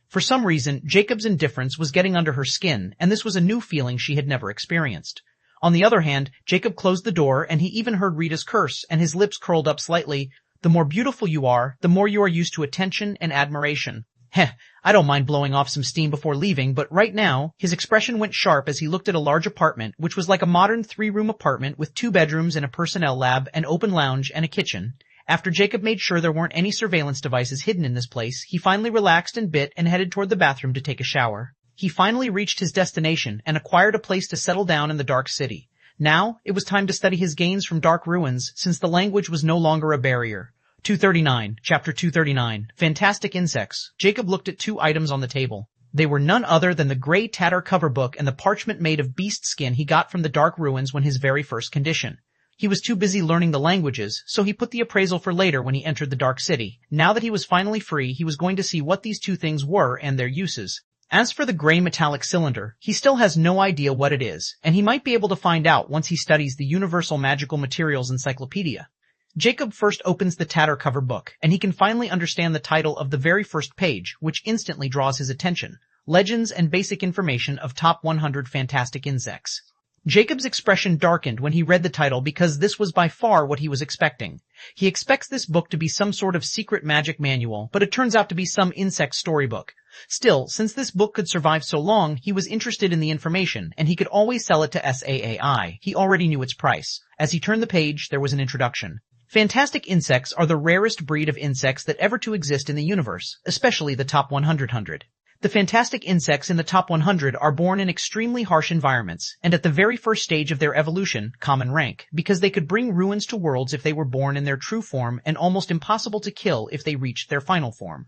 For some reason, Jacob's indifference was getting under her skin, and this was a new feeling she had never experienced. On the other hand, Jacob closed the door and he even heard Rita's curse and his lips curled up slightly. The more beautiful you are, the more you are used to attention and admiration. Heh, I don't mind blowing off some steam before leaving, but right now, his expression went sharp as he looked at a large apartment, which was like a modern 3-room apartment with 2 bedrooms and a personnel lab, an open lounge, and a kitchen. After Jacob made sure there weren't any surveillance devices hidden in this place, he finally relaxed and bit and headed toward the bathroom to take a shower. He finally reached his destination and acquired a place to settle down in the Dark City. Now, it was time to study his gains from Dark Ruins, since the language was no longer a barrier. 239, Chapter 239, Fantastic Insects. Jacob looked at 2 items on the table. They were none other than the gray tatter cover book and the parchment made of beast skin he got from the Dark Ruins when his very first condition. He was too busy learning the languages, so he put the appraisal for later when he entered the Dark City. Now that he was finally free, he was going to see what these 2 things were and their uses. As for the gray metallic cylinder, he still has no idea what it is, and he might be able to find out once he studies the Universal Magical Materials Encyclopedia. Jacob first opens the tatter cover book, and he can finally understand the title of the very first page, which instantly draws his attention. Legends and Basic Information of Top 100 Fantastic Insects. Jacob's expression darkened when he read the title because this was by far what he was expecting. He expects this book to be some sort of secret magic manual, but it turns out to be some insect storybook. Still, since this book could survive so long, he was interested in the information, and he could always sell it to SAAI. He already knew its price. As he turned the page, there was an introduction. Fantastic insects are the rarest breed of insects that ever to exist in the universe, especially the top 100. The fantastic insects in the top 100 are born in extremely harsh environments, and at the very first stage of their evolution, common rank, because they could bring ruins to worlds if they were born in their true form and almost impossible to kill if they reached their final form.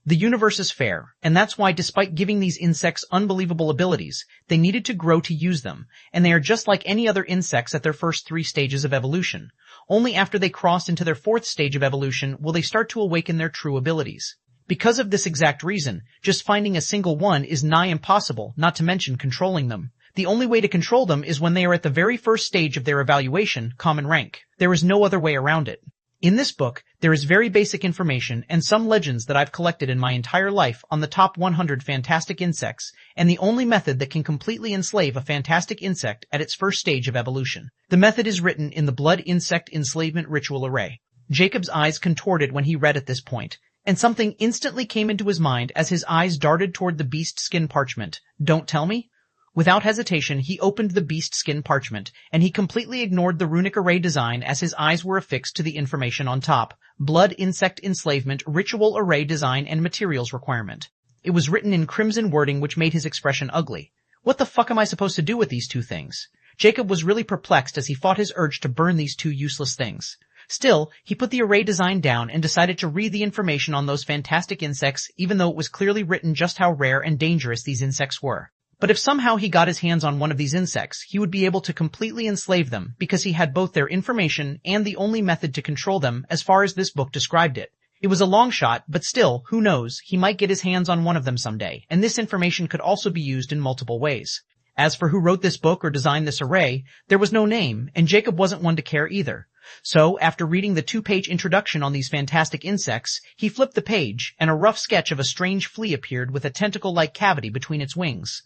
The universe is fair, and that's why despite giving these insects unbelievable abilities, they needed to grow to use them, and they are just like any other insects at their first 3 stages of evolution. Only after they cross into their 4th stage of evolution will they start to awaken their true abilities. Because of this exact reason, just finding a single one is nigh impossible, not to mention controlling them. The only way to control them is when they are at the very first stage of their evaluation, common rank. There is no other way around it. In this book, there is very basic information and some legends that I've collected in my entire life on the top 100 fantastic insects, and the only method that can completely enslave a fantastic insect at its first stage of evolution. The method is written in the Blood Insect Enslavement Ritual Array. Jacob's eyes contorted when he read at this point, and something instantly came into his mind as his eyes darted toward the beast skin parchment. Don't tell me? Without hesitation, he opened the beast skin parchment, and he completely ignored the runic array design as his eyes were affixed to the information on top. Blood Insect Enslavement Ritual Array Design and Materials Requirement. It was written in crimson wording which made his expression ugly. What the fuck am I supposed to do with these 2 things? Jacob was really perplexed as he fought his urge to burn these 2 useless things. Still, he put the array design down and decided to read the information on those fantastic insects even though it was clearly written just how rare and dangerous these insects were. But if somehow he got his hands on one of these insects, he would be able to completely enslave them because he had both their information and the only method to control them as far as this book described it. It was a long shot, but still, who knows, he might get his hands on one of them someday, and this information could also be used in multiple ways. As for who wrote this book or designed this array, there was no name, and Jacob wasn't one to care either. So, after reading the 2-page introduction on these fantastic insects, he flipped the page, and a rough sketch of a strange flea appeared with a tentacle-like cavity between its wings.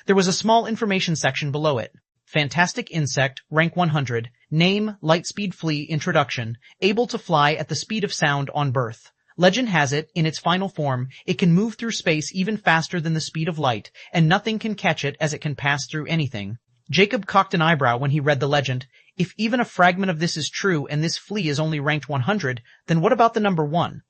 There was a small information section below it. Fantastic insect, rank 100, name, lightspeed flea, introduction, able to fly at the speed of sound on birth. Legend has it, in its final form, it can move through space even faster than the speed of light, and nothing can catch it as it can pass through anything. Jacob cocked an eyebrow when he read the legend. If even a fragment of this is true and this flea is only ranked 100, then what about the number 1?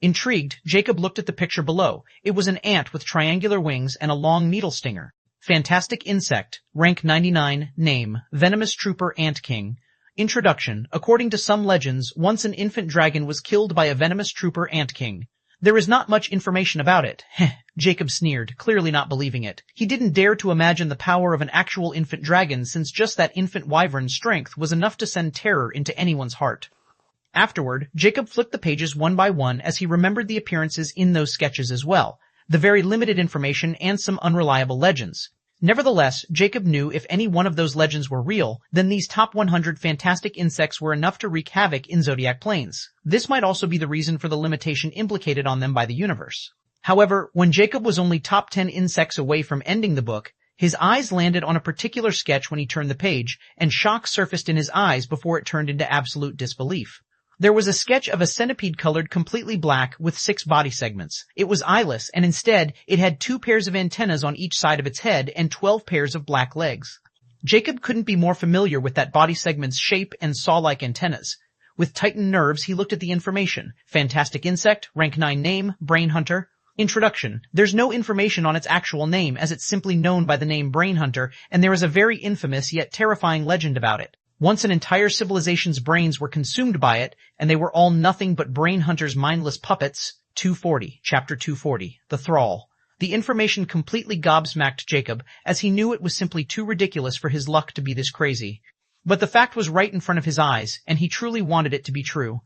Intrigued, Jacob looked at the picture below. It was an ant with triangular wings and a long needle stinger. Fantastic insect, rank 99, name, venomous trooper ant king. Introduction. According to some legends, once an infant dragon was killed by a venomous trooper ant king. There is not much information about it. Heh, Jacob sneered, clearly not believing it. He didn't dare to imagine the power of an actual infant dragon since just that infant wyvern's strength was enough to send terror into anyone's heart. Afterward, Jacob flipped the pages one by one as he remembered the appearances in those sketches as well, the very limited information and some unreliable legends. Nevertheless, Jacob knew if any one of those legends were real, then these top 100 fantastic insects were enough to wreak havoc in zodiac planes. This might also be the reason for the limitation implicated on them by the universe. However, when Jacob was only top 10 insects away from ending the book, his eyes landed on a particular sketch when he turned the page, and shock surfaced in his eyes before it turned into absolute disbelief. There was a sketch of a centipede colored completely black with 6 body segments. It was eyeless, and instead, it had 2 pairs of antennas on each side of its head and 12 pairs of black legs. Jacob couldn't be more familiar with that body segment's shape and saw-like antennas. With tightened nerves, he looked at the information. Fantastic insect, rank 9 name, brain hunter. Introduction. There's no information on its actual name as it's simply known by the name brain hunter, and there is a very infamous yet terrifying legend about it. Once an entire civilization's brains were consumed by it, and they were all nothing but brain hunters' mindless puppets. 240, Chapter 240, The Thrall. The information completely gobsmacked Jacob, as he knew it was simply too ridiculous for his luck to be this crazy. But the fact was right in front of his eyes, and he truly wanted it to be true.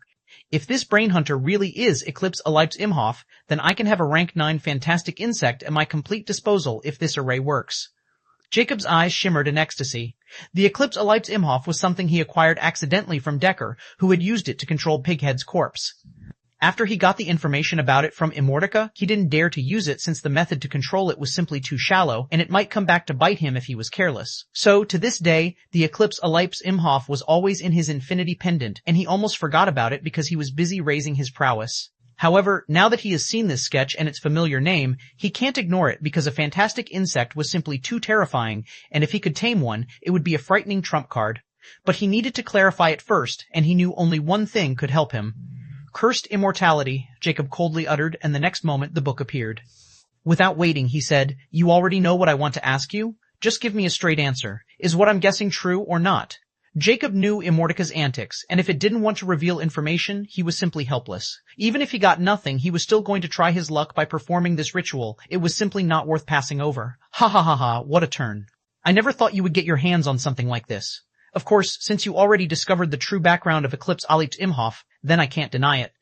If this brain hunter really is Eclipse Ellipse Imhoff, then I can have a rank 9 fantastic insect at my complete disposal if this array works. Jacob's eyes shimmered in ecstasy. The Eclipse Ellipse Imhoff was something he acquired accidentally from Decker, who had used it to control Pighead's corpse. After he got the information about it from Immortica, he didn't dare to use it since the method to control it was simply too shallow, and it might come back to bite him if he was careless. So, to this day, the Eclipse Ellipse Imhoff was always in his infinity pendant, and he almost forgot about it because he was busy raising his prowess. However, now that he has seen this sketch and its familiar name, he can't ignore it because a fantastic insect was simply too terrifying, and if he could tame one, it would be a frightening trump card. But he needed to clarify it first, and he knew only one thing could help him. Cursed Immortality, Jacob coldly uttered, and the next moment the book appeared. Without waiting, he said, "You already know what I want to ask you? Just give me a straight answer. Is what I'm guessing true or not?" Jacob knew Immortal's antics, and if it didn't want to reveal information, he was simply helpless. Even if he got nothing, he was still going to try his luck by performing this ritual. It was simply not worth passing over. Ha ha ha ha, what a turn. I never thought you would get your hands on something like this. Of course, since you already discovered the true background of Immortality Ch, then I can't deny it.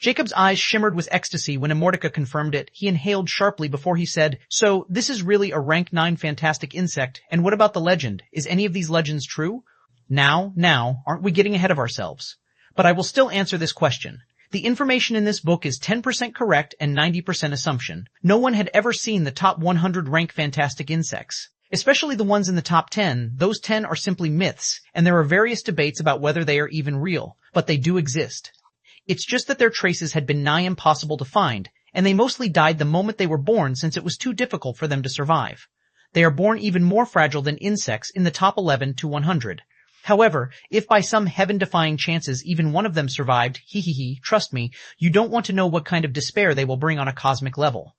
Jacob's eyes shimmered with ecstasy when Immortal confirmed it. He inhaled sharply before he said, "So, this is really a rank 9 fantastic insect, and what about the legend? Is any of these legends true?" Now, aren't we getting ahead of ourselves? But I will still answer this question. The information in this book is 10% correct and 90% assumption. No one had ever seen the top 100 rank fantastic insects. Especially the ones in the top 10, those 10 are simply myths, and there are various debates about whether they are even real, but they do exist. It's just that their traces had been nigh impossible to find, and they mostly died the moment they were born since it was too difficult for them to survive. They are born even more fragile than insects in the top 11 to 100. However, if by some heaven-defying chances even one of them survived, trust me, you don't want to know what kind of despair they will bring on a cosmic level.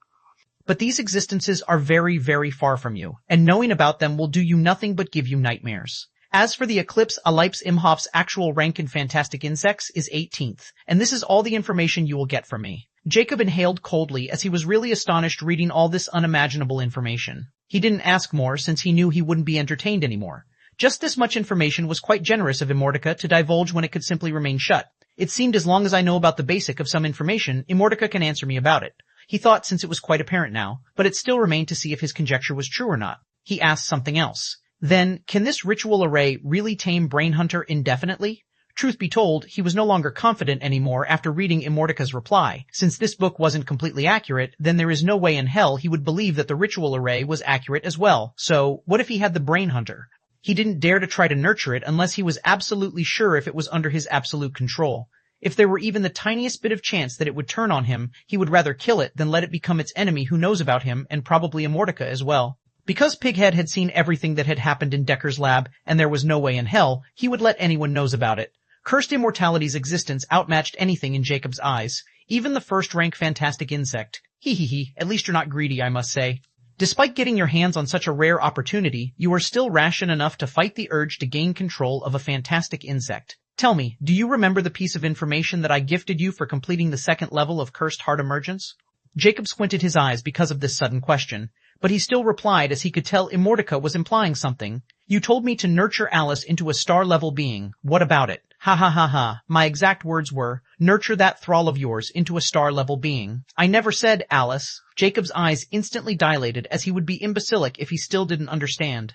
But these existences are very, very far from you, and knowing about them will do you nothing but give you nightmares. As for the Immortality Ch's actual rank in fantastic insects is 18th, and this is all the information you will get from me. Jacob inhaled coldly as he was really astonished reading all this unimaginable information. He didn't ask more since he knew he wouldn't be entertained anymore. Just this much information was quite generous of Immortal to divulge when it could simply remain shut. It seemed as long as I know about the basic of some information, Immortal can answer me about it. He thought since it was quite apparent now, but it still remained to see if his conjecture was true or not. He asked something else. Then, can this ritual array really tame Brainhunter indefinitely? Truth be told, he was no longer confident anymore after reading Immortal's reply. Since this book wasn't completely accurate, then there is no way in hell he would believe that the ritual array was accurate as well. So, what if he had the Brainhunter? He didn't dare to try to nurture it unless he was absolutely sure if it was under his absolute control. If there were even the tiniest bit of chance that it would turn on him, he would rather kill it than let it become its enemy who knows about him, and probably Immortal as well. Because Pighead had seen everything that had happened in Decker's lab, and there was no way in hell, he would let anyone knows about it. Cursed Immortality's existence outmatched anything in Jacob's eyes, even the first-rank fantastic insect. At least you're not greedy, I must say. Despite getting your hands on such a rare opportunity, you are still rational enough to fight the urge to gain control of a fantastic insect. Tell me, do you remember the piece of information that I gifted you for completing the second level of Cursed Heart Emergence? Jacob squinted his eyes because of this sudden question, but he still replied as he could tell Immortal was implying something. You told me to nurture Alice into a star-level being. What about it? Ha. My exact words were, nurture that thrall of yours into a star-level being. I never said Alice. Jacob's eyes instantly dilated as he would be imbecilic if he still didn't understand.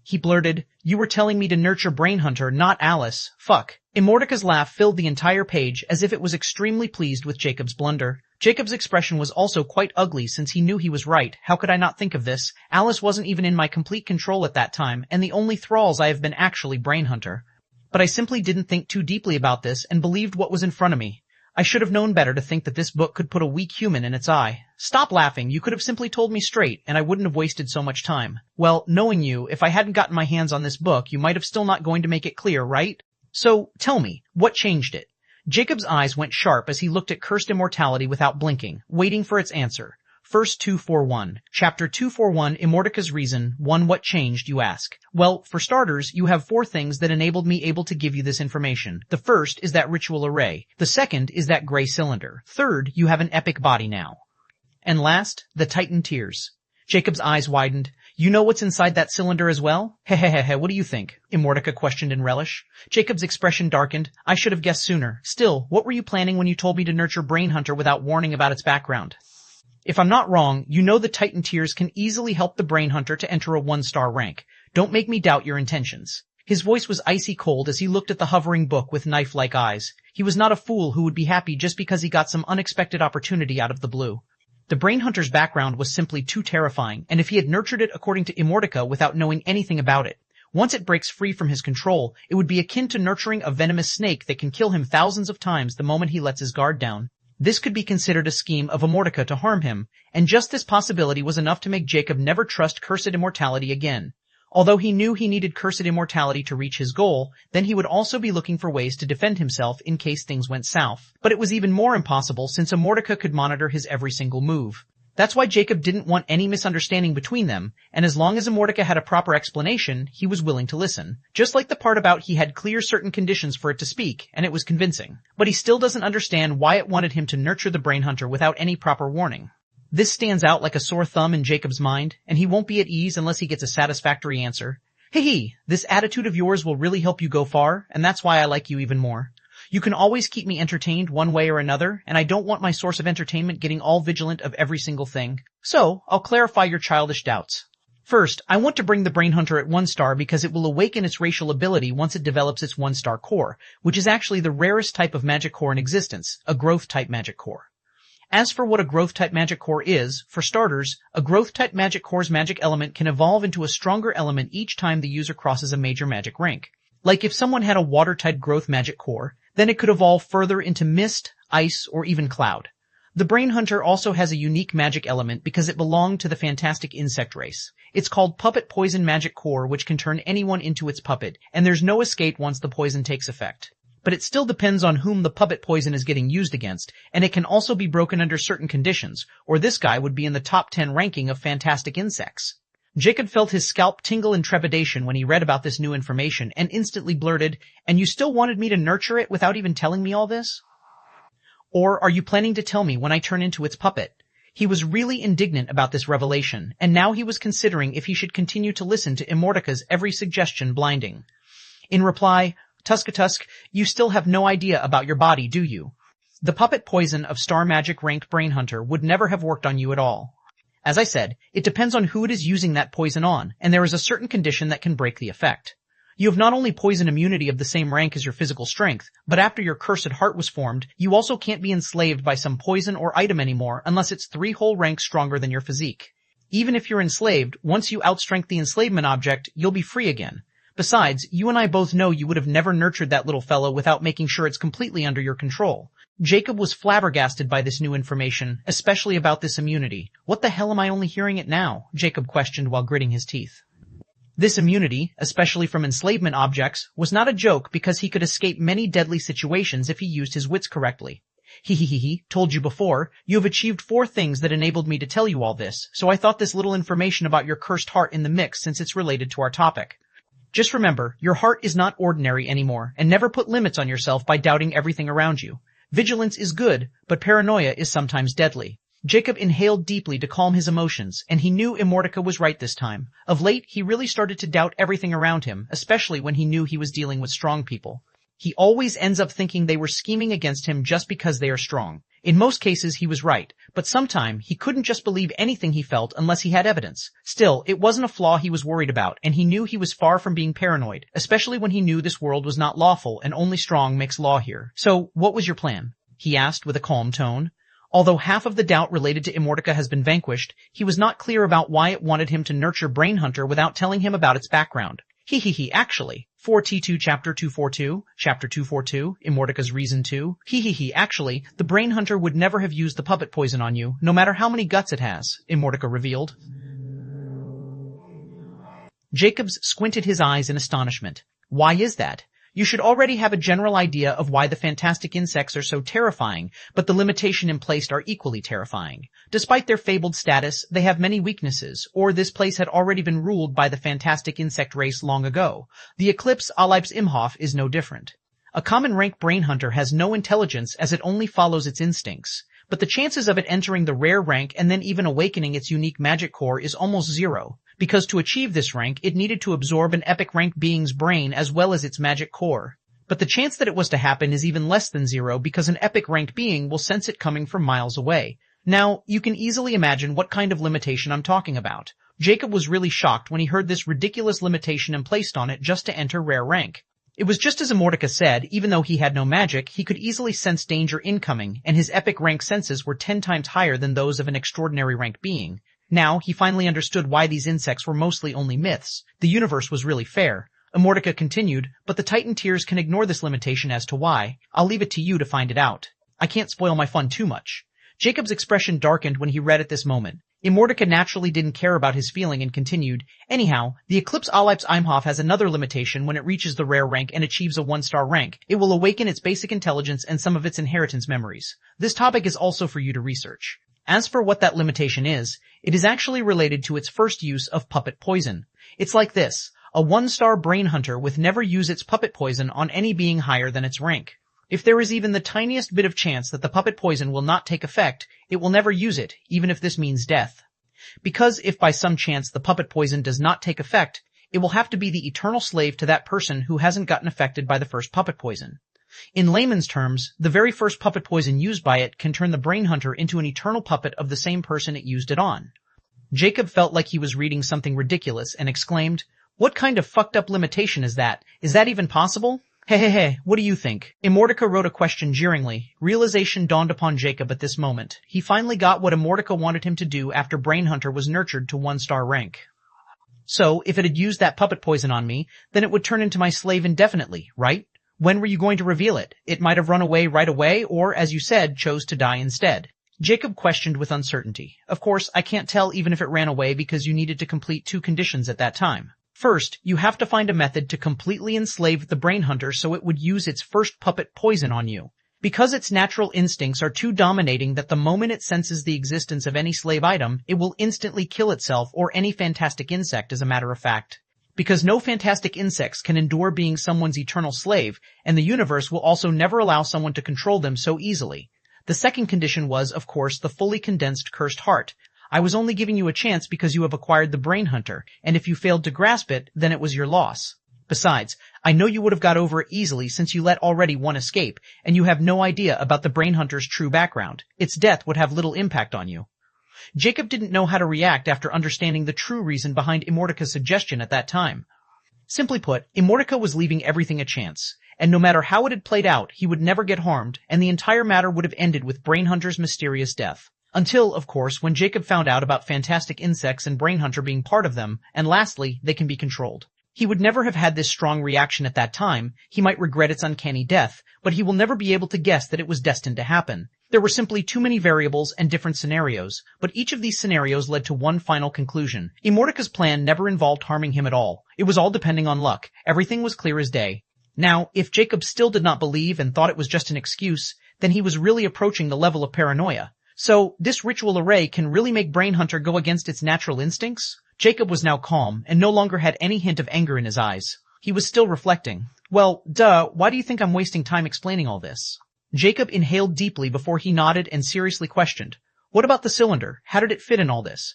He blurted, you were telling me to nurture Brainhunter, not Alice. Fuck. Immortal's laugh filled the entire page as if it was extremely pleased with Jacob's blunder. Jacob's expression was also quite ugly since he knew he was right. How could I not think of this? Alice wasn't even in my complete control at that time, and the only thralls I have been actually Brainhunter. But I simply didn't think too deeply about this and believed what was in front of me. I should have known better to think that this book could put a weak human in its eye. Stop laughing, you could have simply told me straight, and I wouldn't have wasted so much time. Well, knowing you, if I hadn't gotten my hands on this book, you might have still not going to make it clear, right? So, tell me, what changed it? Jacob's eyes went sharp as he looked at Cursed Immortality without blinking, waiting for its answer. First 241. Chapter 241, Immortal's Reason. 1. What changed, you ask? Well, for starters, you have 4 things that enabled me able to give you this information. The first is that ritual array. The second is that gray cylinder. Third, you have an epic body now. And last, the Titan tears. Jacob's eyes widened. You know what's inside that cylinder as well? Hehehehe, what do you think? Immortal questioned in relish. Jacob's expression darkened. I should have guessed sooner. Still, what were you planning when you told me to nurture Brainhunter without warning about its background? If I'm not wrong, you know the Titan tears can easily help the Brainhunter to enter a 1-star rank. Don't make me doubt your intentions. His voice was icy cold as he looked at the hovering book with knife-like eyes. He was not a fool who would be happy just because he got some unexpected opportunity out of the blue. The Brainhunter's background was simply too terrifying, and if he had nurtured it according to Immortal without knowing anything about it, once it breaks free from his control, it would be akin to nurturing a venomous snake that can kill him thousands of times the moment he lets his guard down. This could be considered a scheme of Immortal to harm him, and just this possibility was enough to make Jacob never trust Cursed Immortality again. Although he knew he needed Cursed Immortality to reach his goal, then he would also be looking for ways to defend himself in case things went south. But it was even more impossible since Immortal could monitor his every single move. That's why Jacob didn't want any misunderstanding between them, and as long as Immortality had a proper explanation, he was willing to listen. Just like the part about he had clear certain conditions for it to speak, and it was convincing. But he still doesn't understand why it wanted him to nurture the brain hunter without any proper warning. This stands out like a sore thumb in Jacob's mind, and he won't be at ease unless he gets a satisfactory answer. Hey, this attitude of yours will really help you go far, and that's why I like you even more. You can always keep me entertained one way or another, and I don't want my source of entertainment getting all vigilant of every single thing. So, I'll clarify your childish doubts. First, I want to bring the Brain Hunter at 1 star because it will awaken its racial ability once it develops its 1-star core, which is actually the rarest type of magic core in existence, a growth-type magic core. As for what a growth-type magic core is, for starters, a growth-type magic core's magic element can evolve into a stronger element each time the user crosses a major magic rank. Like if someone had a water-type growth magic core, then it could evolve further into mist, ice, or even cloud. The Brain Hunter also has a unique magic element because it belonged to the fantastic insect race. It's called Puppet Poison Magic Core, which can turn anyone into its puppet, and there's no escape once the poison takes effect. But it still depends on whom the puppet poison is getting used against, and it can also be broken under certain conditions, or this guy would be in the top 10 ranking of fantastic insects. Jacob felt his scalp tingle in trepidation when he read about this new information and instantly blurted, "And you still wanted me to nurture it without even telling me all this? Or are you planning to tell me when I turn into its puppet?" He was really indignant about this revelation, and now he was considering if he should continue to listen to Immortaka's every suggestion blinding. In reply, "Tusk, you still have no idea about your body, do you? The puppet poison of Star Magic ranked Brain Hunter would never have worked on you at all. As I said, it depends on who it is using that poison on, and there is a certain condition that can break the effect. You have not only poison immunity of the same rank as your physical strength, but after your cursed heart was formed, you also can't be enslaved by some poison or item anymore unless it's 3 whole ranks stronger than your physique. Even if you're enslaved, once you outstrength the enslavement object, you'll be free again. Besides, you and I both know you would have never nurtured that little fellow without making sure it's completely under your control." Jacob was flabbergasted by this new information, especially about this immunity. "What the hell am I only hearing it now?" Jacob questioned while gritting his teeth. This immunity, especially from enslavement objects, was not a joke because he could escape many deadly situations if he used his wits correctly. Told you before, you have achieved 4 things that enabled me to tell you all this, so I thought this little information about your cursed heart in the mix since it's related to our topic. Just remember, your heart is not ordinary anymore, and never put limits on yourself by doubting everything around you. Vigilance is good, but paranoia is sometimes deadly. Jacob inhaled deeply to calm his emotions, and he knew Immortality was right this time. Of late, he really started to doubt everything around him, especially when he knew he was dealing with strong people. He always ends up thinking they were scheming against him just because they are strong. In most cases, he was right, but sometimes he couldn't just believe anything he felt unless he had evidence. Still, it wasn't a flaw he was worried about, and he knew he was far from being paranoid, especially when he knew this world was not lawful and only strong makes law here. "So, what was your plan?" he asked with a calm tone. Although half of the doubt related to Immortality has been vanquished, he was not clear about why it wanted him to nurture Brain Hunter without telling him about its background. Actually. 4T2 Chapter 242, Chapter 242, Immortaka's Reason 2. Actually, the Brain Hunter would never have used the puppet poison on you, no matter how many guts it has, Immortality revealed. Jacobs squinted his eyes in astonishment. Why is that? You should already have a general idea of why the fantastic insects are so terrifying, but the limitation in place are equally terrifying. Despite their fabled status, they have many weaknesses, or this place had already been ruled by the fantastic insect race long ago. The Eclipse Alipes Imhoff is no different. A common rank Brain Hunter has no intelligence as it only follows its instincts, but the chances of it entering the rare rank and then even awakening its unique magic core is almost 0. Because to achieve this rank, it needed to absorb an epic rank being's brain as well as its magic core. But the chance that it was to happen is even less than 0 because an epic rank being will sense it coming from miles away. Now, you can easily imagine what kind of limitation I'm talking about. Jacob was really shocked when he heard this ridiculous limitation and placed on it just to enter rare rank. It was just as Immortality said, even though he had no magic, he could easily sense danger incoming, and his epic rank senses were 10 times higher than those of an extraordinary rank being. Now, he finally understood why these insects were mostly only myths. The universe was really fair. Immortality continued, but the Titan Tears can ignore this limitation as to why. I'll leave it to you to find it out. I can't spoil my fun too much. Jacob's expression darkened when he read at this moment. Immortality naturally didn't care about his feeling and continued, "Anyhow, the Eclipse Alipes Imhoff has another limitation when it reaches the rare rank and achieves a 1-star rank. It will awaken its basic intelligence and some of its inheritance memories. This topic is also for you to research." As for what that limitation is, it is actually related to its first use of puppet poison. It's like this: a 1-star brain hunter would never use its puppet poison on any being higher than its rank. If there is even the tiniest bit of chance that the puppet poison will not take effect, it will never use it, even if this means death. Because if by some chance the puppet poison does not take effect, it will have to be the eternal slave to that person who hasn't gotten affected by the first puppet poison. In layman's terms, the very first puppet poison used by it can turn the brain hunter into an eternal puppet of the same person it used it on. Jacob felt like he was reading something ridiculous and exclaimed, "What kind of fucked up limitation is that? Is that even possible? Hey, what do you think?" Immortality wrote a question jeeringly. Realization dawned upon Jacob at this moment. He finally got what Immortality wanted him to do after Brain Hunter was nurtured to 1-star rank. So, if it had used that puppet poison on me, then it would turn into my slave indefinitely, right? When were you going to reveal it? It might have run away right away, or, as you said, chose to die instead. Jacob questioned with uncertainty. Of course, I can't tell even if it ran away because you needed to complete 2 conditions at that time. First, you have to find a method to completely enslave the brain hunter so it would use its first puppet poison on you. Because its natural instincts are too dominating that the moment it senses the existence of any slave item, it will instantly kill itself or any fantastic insect, as a matter of fact. Because no fantastic insects can endure being someone's eternal slave, and the universe will also never allow someone to control them so easily. The second condition was, of course, the fully condensed cursed heart. I was only giving you a chance because you have acquired the brain hunter, and if you failed to grasp it, then it was your loss. Besides, I know you would have got over it easily since you let already one escape, and you have no idea about the brain hunter's true background. Its death would have little impact on you. Jacob didn't know how to react after understanding the true reason behind Immortaka's suggestion at that time. Simply put, Immortality was leaving everything a chance, and no matter how it had played out, he would never get harmed, and the entire matter would have ended with Brain Hunter's mysterious death. Until, of course, when Jacob found out about fantastic insects and Brain Hunter being part of them, and lastly, they can be controlled. He would never have had this strong reaction at that time. He might regret its uncanny death, but he will never be able to guess that it was destined to happen. There were simply too many variables and different scenarios, but each of these scenarios led to one final conclusion. Immortaka's plan never involved harming him at all. It was all depending on luck. Everything was clear as day. Now, if Jacob still did not believe and thought it was just an excuse, then he was really approaching the level of paranoia. So, this ritual array can really make Brain Hunter go against its natural instincts? Jacob was now calm, and no longer had any hint of anger in his eyes. He was still reflecting. Well, why do you think I'm wasting time explaining all this? Jacob inhaled deeply before he nodded and seriously questioned. What about the cylinder? How did it fit in all this?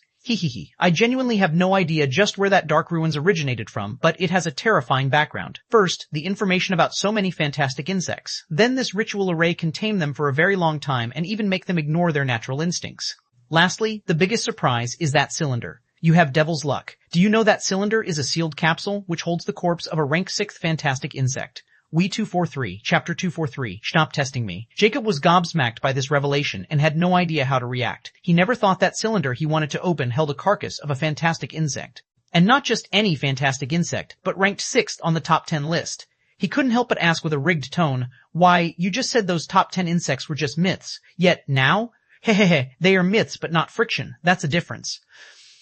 I genuinely have no idea just where that dark ruins originated from, but it has a terrifying background. First, the information about so many fantastic insects. Then this ritual array can tame them for a very long time and even make them ignore their natural instincts. Lastly, the biggest surprise is that cylinder. You have devil's luck. Do you know that cylinder is a sealed capsule which holds the corpse of a rank 6th fantastic insect? Wahi 243, Chapter 243, Stop Testing Me. Jacob was gobsmacked by this revelation and had no idea how to react. He never thought that cylinder he wanted to open held a carcass of a fantastic insect. And not just any fantastic insect, but ranked 6th on the top 10 list. He couldn't help but ask with a rigged tone, why, you just said those top 10 insects were just myths. Yet now? They are myths but not friction. That's a difference.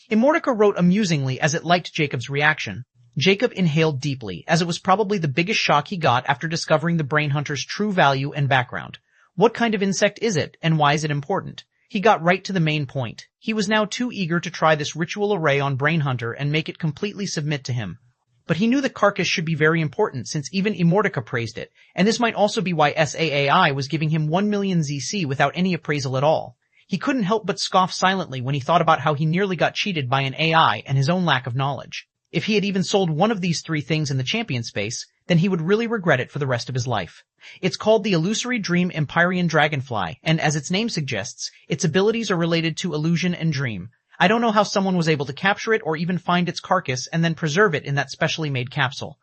Immortality wrote amusingly as it liked Jacob's reaction. Jacob inhaled deeply, as it was probably the biggest shock he got after discovering the Brain Hunter's true value and background. What kind of insect is it, and why is it important? He got right to the main point. He was now too eager to try this ritual array on Brain Hunter and make it completely submit to him. But he knew the carcass should be very important since even Immortality praised it, and this might also be why SAAI was giving him 1 million ZC without any appraisal at all. He couldn't help but scoff silently when he thought about how he nearly got cheated by an AI and his own lack of knowledge. If he had even sold one of these 3 things in the champion space, then he would really regret it for the rest of his life. It's called the Illusory Dream Empyrean Dragonfly, and as its name suggests, its abilities are related to illusion and dream. I don't know how someone was able to capture it or even find its carcass and then preserve it in that specially made capsule.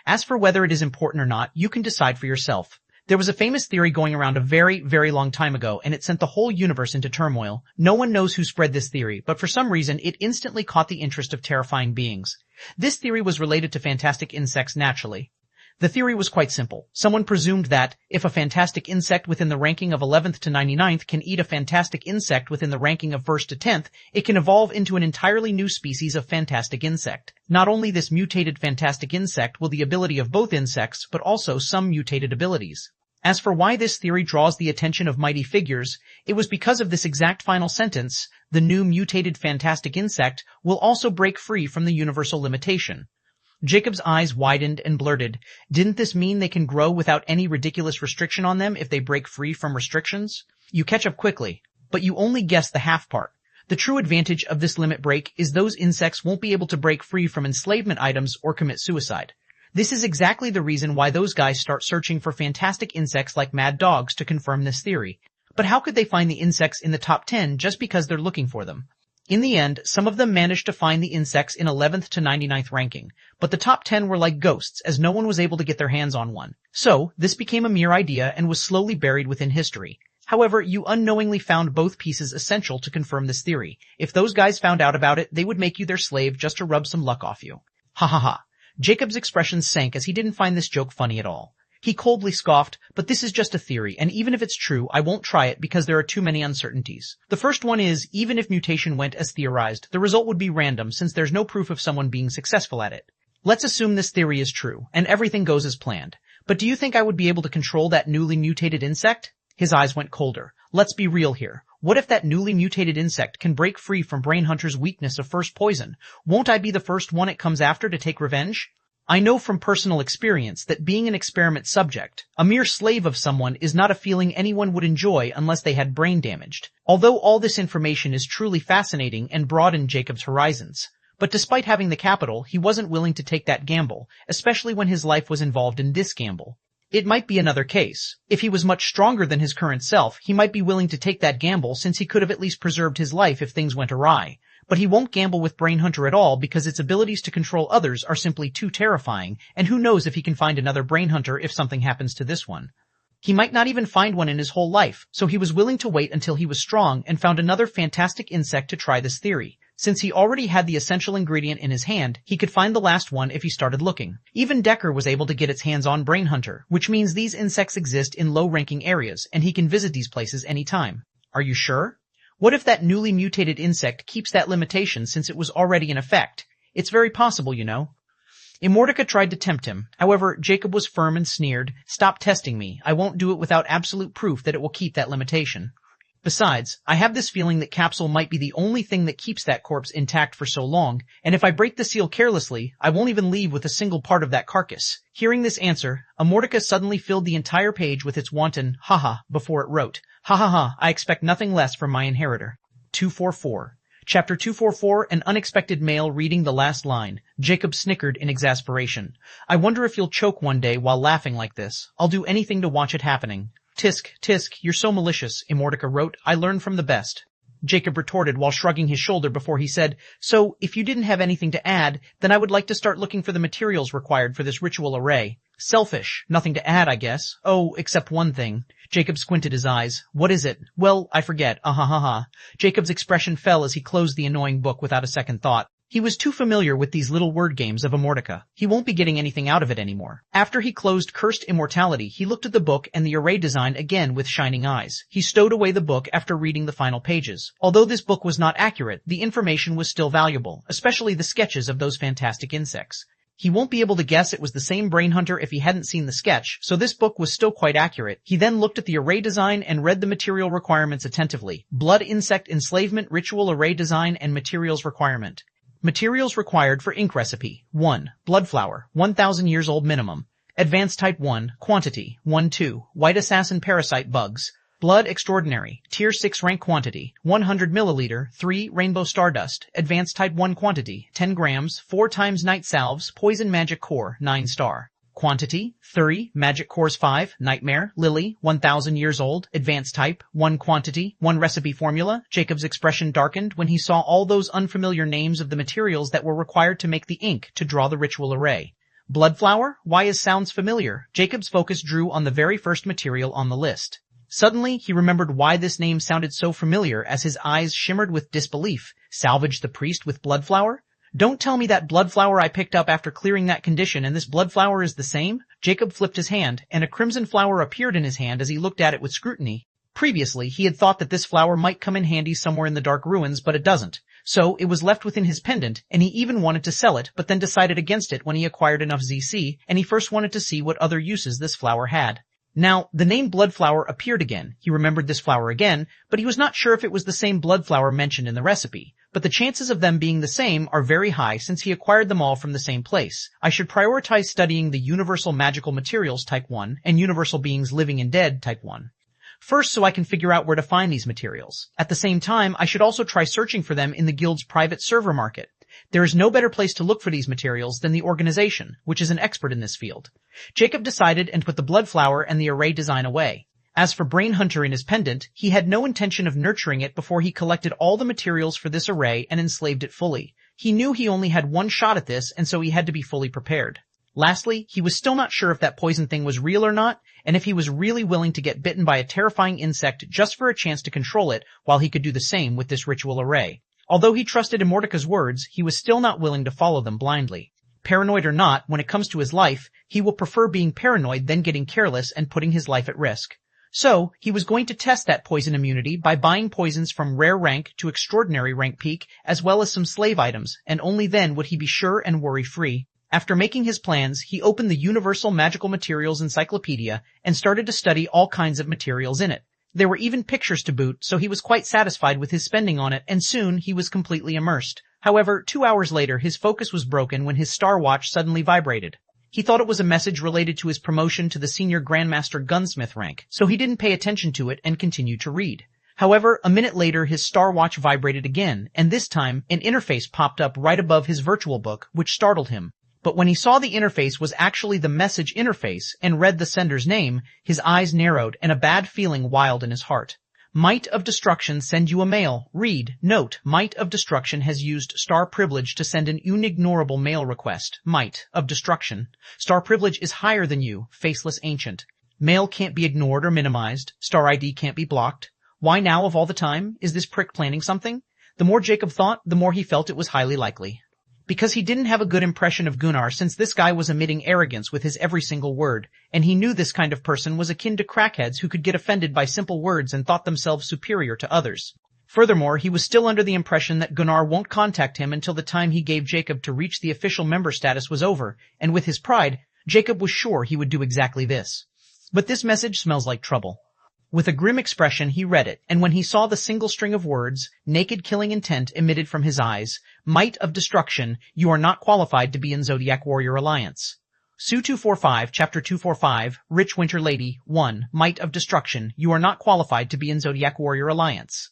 As for whether it is important or not, you can decide for yourself. There was a famous theory going around a very, very long time ago, and it sent the whole universe into turmoil. No one knows who spread this theory, but for some reason it instantly caught the interest of terrifying beings. This theory was related to fantastic insects naturally. The theory was quite simple. Someone presumed that, if a fantastic insect within the ranking of 11th to 99th can eat a fantastic insect within the ranking of 1st to 10th, it can evolve into an entirely new species of fantastic insect. Not only this mutated fantastic insect will the ability of both insects, but also some mutated abilities. As for why this theory draws the attention of mighty figures, it was because of this exact final sentence: the new mutated fantastic insect will also break free from the universal limitation. Jacob's eyes widened and blurted. Didn't this mean they can grow without any ridiculous restriction on them if they break free from restrictions? You catch up quickly, but you only guess the half part. The true advantage of this limit break is those insects won't be able to break free from enslavement items or commit suicide. This is exactly the reason why those guys start searching for fantastic insects like mad dogs to confirm this theory. But how could they find the insects in the top 10 just because they're looking for them? In the end, some of them managed to find the insects in 11th to 99th ranking, but the top 10 were like ghosts as no one was able to get their hands on one. So, this became a mere idea and was slowly buried within history. However, you unknowingly found both pieces essential to confirm this theory. If those guys found out about it, they would make you their slave just to rub some luck off you. Ha ha ha. Jacob's expression sank as he didn't find this joke funny at all. He coldly scoffed, but this is just a theory, and even if it's true, I won't try it because there are too many uncertainties. The first one is, even if mutation went as theorized, the result would be random since there's no proof of someone being successful at it. Let's assume this theory is true, and everything goes as planned. But do you think I would be able to control that newly mutated insect? His eyes went colder. Let's be real here. What if that newly mutated insect can break free from Brain Hunter's weakness of first poison? Won't I be the first one it comes after to take revenge? I know from personal experience that being an experiment subject, a mere slave of someone, is not a feeling anyone would enjoy unless they had brain damaged. Although all this information is truly fascinating and broadened Jacob's horizons. But despite having the capital, he wasn't willing to take that gamble, especially when his life was involved in this gamble. It might be another case. If he was much stronger than his current self, he might be willing to take that gamble since he could have at least preserved his life if things went awry. But he won't gamble with Brain Hunter at all because its abilities to control others are simply too terrifying, and who knows if he can find another Brain Hunter if something happens to this one. He might not even find one in his whole life, so he was willing to wait until he was strong and found another fantastic insect to try this theory. Since he already had the essential ingredient in his hand, he could find the last one if he started looking. Even Decker was able to get its hands on Brain Hunter, which means these insects exist in low-ranking areas, and he can visit these places anytime. Are you sure? What if that newly mutated insect keeps that limitation since it was already in effect? It's very possible, you know. Immortality tried to tempt him. However, Jacob was firm and sneered, "Stop testing me. I won't do it without absolute proof that it will keep that limitation. Besides, I have this feeling that Capsule might be the only thing that keeps that corpse intact for so long, and if I break the seal carelessly, I won't even leave with a single part of that carcass." Hearing this answer, Immortality suddenly filled the entire page with its wanton "haha" before it wrote, "Ha ha ha, I expect nothing less from my inheritor." 244. Chapter 244, An Unexpected Mail. Reading the last line, Jacob snickered in exasperation. "I wonder if you'll choke one day while laughing like this. I'll do anything to watch it happening." "Tisk, tisk, you're so malicious," Immortality wrote. "I learned from the best." Jacob retorted while shrugging his shoulder before he said, "So, if you didn't have anything to add, then I would like to start looking for the materials required for this ritual array." "Selfish. Nothing to add, I guess. Oh, except one thing." Jacob squinted his eyes. "What is it?" "Well, I forget. Ha. Jacob's expression fell as he closed the annoying book without a second thought. He was too familiar with these little word games of Immortality. He won't be getting anything out of it anymore. After he closed Cursed Immortality, he looked at the book and the array design again with shining eyes. He stowed away the book after reading the final pages. Although this book was not accurate, the information was still valuable, especially the sketches of those fantastic insects. He won't be able to guess it was the same Brain Hunter if he hadn't seen the sketch, so this book was still quite accurate. He then looked at the array design and read the material requirements attentively. Blood insect enslavement ritual array design and materials requirement. Materials required for ink recipe. 1. Blood flower, 1,000 years old minimum. Advanced type 1, quantity, 1-2, white assassin parasite bugs. Blood extraordinary, tier 6 rank quantity, 100 milliliter, 3 rainbow stardust. Advanced type 1 quantity, 10 grams, 4 times night salves, poison magic core, 9 star. Quantity, 30, magic cores 5, nightmare, lily, 1,000 years old, advanced type, 1 quantity, 1 recipe formula. Jacob's expression darkened when he saw all those unfamiliar names of the materials that were required to make the ink to draw the ritual array. Blood flower? Why is sounds familiar? Jacob's focus drew on the very first material on the list. Suddenly, he remembered why this name sounded so familiar as his eyes shimmered with disbelief. Salvage the priest with blood flower? Don't tell me that blood flower I picked up after clearing that condition and this blood flower is the same? Jacob flipped his hand, and a crimson flower appeared in his hand as he looked at it with scrutiny. Previously, he had thought that this flower might come in handy somewhere in the dark ruins, but it doesn't. So, it was left within his pendant, and he even wanted to sell it, but then decided against it when he acquired enough ZC, and he first wanted to see what other uses this flower had. Now, the name Bloodflower appeared again. He remembered this flower again, but he was not sure if it was the same Bloodflower mentioned in the recipe. But the chances of them being the same are very high since he acquired them all from the same place. I should prioritize studying the Universal Magical Materials Type 1 and Universal Beings Living and Dead Type 1. First, so I can figure out where to find these materials. At the same time, I should also try searching for them in the guild's private server market. There is no better place to look for these materials than the organization, which is an expert in this field. Jacob decided and put the Bloodflower and the array design away. As for Brain Hunter in his pendant, he had no intention of nurturing it before he collected all the materials for this array and enslaved it fully. He knew he only had one shot at this, and so he had to be fully prepared. Lastly, he was still not sure if that poison thing was real or not, and if he was really willing to get bitten by a terrifying insect just for a chance to control it, while he could do the same with this ritual array. Although he trusted Immortica's words, he was still not willing to follow them blindly. Paranoid or not, when it comes to his life, he will prefer being paranoid than getting careless and putting his life at risk. So, he was going to test that poison immunity by buying poisons from rare rank to extraordinary rank peak, as well as some slave items, and only then would he be sure and worry-free. After making his plans, he opened the Universal Magical Materials Encyclopedia and started to study all kinds of materials in it. There were even pictures to boot, so he was quite satisfied with his spending on it, and soon he was completely immersed. However, 2 hours later, his focus was broken when his star watch suddenly vibrated. He thought it was a message related to his promotion to the Senior Grandmaster Gunsmith rank, so he didn't pay attention to it and continued to read. However, a minute later his star watch vibrated again, and this time an interface popped up right above his virtual book, which startled him. But when he saw the interface was actually the message interface and read the sender's name, his eyes narrowed and a bad feeling wild in his heart. Might of Destruction send you a mail. Read. Note, Might of Destruction has used Star Privilege to send an unignorable mail request. Might of Destruction. Star Privilege is higher than you, Faceless Ancient. Mail can't be ignored or minimized. Star ID can't be blocked. Why now of all the time? Is this prick planning something? The more Jacob thought, the more he felt it was highly likely. Because he didn't have a good impression of Gunnar since this guy was emitting arrogance with his every single word, and he knew this kind of person was akin to crackheads who could get offended by simple words and thought themselves superior to others. Furthermore, he was still under the impression that Gunnar won't contact him until the time he gave Jacob to reach the official member status was over, and with his pride, Jacob was sure he would do exactly this. But this message smells like trouble. With a grim expression, he read it, and when he saw the single string of words, naked killing intent emitted from his eyes, Might of Destruction, you are not qualified to be in Zodiac Warrior Alliance. Su 245, Chapter 245, Rich Winter Lady, 1, Might of Destruction, you are not qualified to be in Zodiac Warrior Alliance.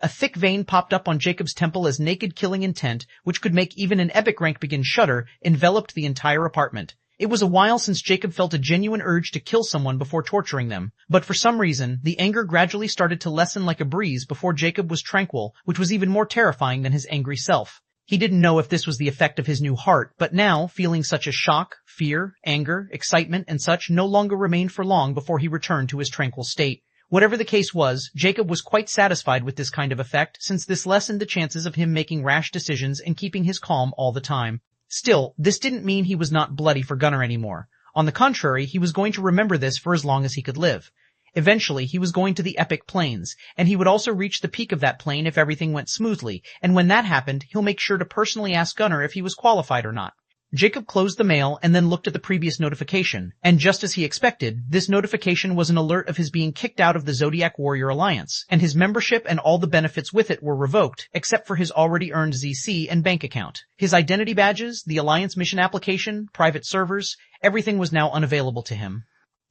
A thick vein popped up on Jacob's temple as naked killing intent, which could make even an epic rank begin shudder, enveloped the entire apartment. It was a while since Jacob felt a genuine urge to kill someone before torturing them, but for some reason, the anger gradually started to lessen like a breeze before Jacob was tranquil, which was even more terrifying than his angry self. He didn't know if this was the effect of his new heart, but now, feeling such a shock, fear, anger, excitement, and such no longer remained for long before he returned to his tranquil state. Whatever the case was, Jacob was quite satisfied with this kind of effect, since this lessened the chances of him making rash decisions and keeping his calm all the time. Still, this didn't mean he was not bloody for Gunnar anymore. On the contrary, he was going to remember this for as long as he could live. Eventually, he was going to the Epic Plains, and he would also reach the peak of that plane if everything went smoothly, and when that happened, he'll make sure to personally ask Gunnar if he was qualified or not. Jacob closed the mail and then looked at the previous notification, and just as he expected, this notification was an alert of his being kicked out of the Zodiac Warrior Alliance, and his membership and all the benefits with it were revoked, except for his already earned ZC and bank account. His identity badges, the Alliance mission application, private servers, everything was now unavailable to him.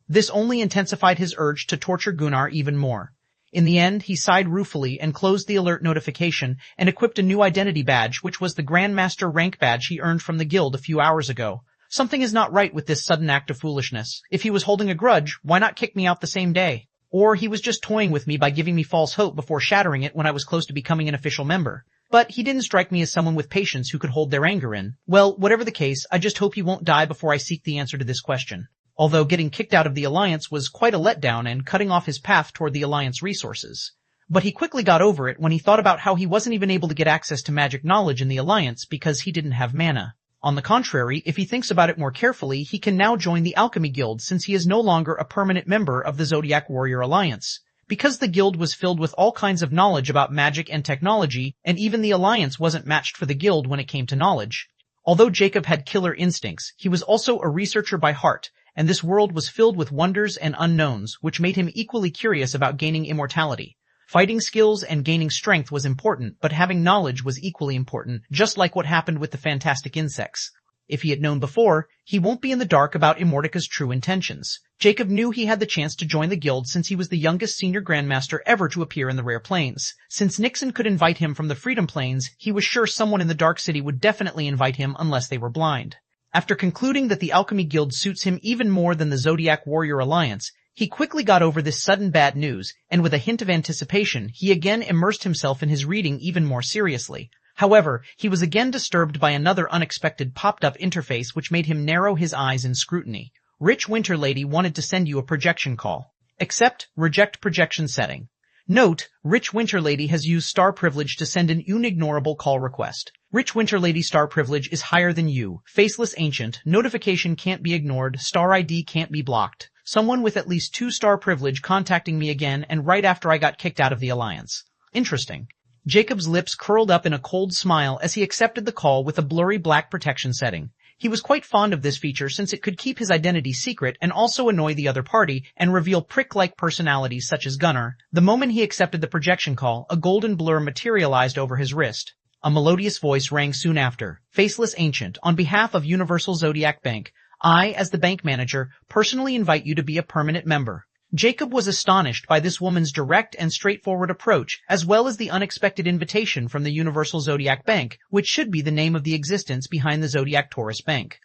This only intensified his urge to torture Gunnar even more. In the end, he sighed ruefully and closed the alert notification and equipped a new identity badge, which was the Grandmaster rank badge he earned from the guild a few hours ago. Something is not right with this sudden act of foolishness. If he was holding a grudge, why not kick me out the same day? Or he was just toying with me by giving me false hope before shattering it when I was close to becoming an official member. But he didn't strike me as someone with patience who could hold their anger in. Well, whatever the case, I just hope he won't die before I seek the answer to this question. Although getting kicked out of the Alliance was quite a letdown and cutting off his path toward the Alliance resources. But he quickly got over it when he thought about how he wasn't even able to get access to magic knowledge in the Alliance because he didn't have mana. On the contrary, if he thinks about it more carefully, he can now join the Alchemy Guild since he is no longer a permanent member of the Zodiac Warrior Alliance. Because the guild was filled with all kinds of knowledge about magic and technology, and even the Alliance wasn't matched for the guild when it came to knowledge. Although Jacob had killer instincts, he was also a researcher by heart, and this world was filled with wonders and unknowns, which made him equally curious about gaining immortality. Fighting skills and gaining strength was important, but having knowledge was equally important, just like what happened with the fantastic insects. If he had known before, he won't be in the dark about Immortica's true intentions. Jacob knew he had the chance to join the guild since he was the youngest senior grandmaster ever to appear in the Rare Plains. Since Nixon could invite him from the Freedom Plains, he was sure someone in the Dark City would definitely invite him unless they were blind. After concluding that the Alchemy Guild suits him even more than the Zodiac Warrior Alliance, he quickly got over this sudden bad news, and with a hint of anticipation, he again immersed himself in his reading even more seriously. However, he was again disturbed by another unexpected popped-up interface which made him narrow his eyes in scrutiny. Rich Winter Lady wanted to send you a projection call. Accept, reject projection setting. Note, Rich Winter Lady has used star privilege to send an unignorable call request. Rich Winter Lady star privilege is higher than you. Faceless Ancient, notification can't be ignored, star ID can't be blocked. Someone with at least 2 star privilege contacting me again and right after I got kicked out of the Alliance. Interesting. Jacob's lips curled up in a cold smile as he accepted the call with a blurry black protection setting. He was quite fond of this feature since it could keep his identity secret and also annoy the other party and reveal prick-like personalities such as Gunnar. The moment he accepted the projection call, a golden blur materialized over his wrist. A melodious voice rang soon after. Faceless Ancient, on behalf of Universal Zodiac Bank, I, as the bank manager, personally invite you to be a permanent member. Jacob was astonished by this woman's direct and straightforward approach, as well as the unexpected invitation from the Universal Zodiac Bank, which should be the name of the existence behind the Zodiac Taurus Bank.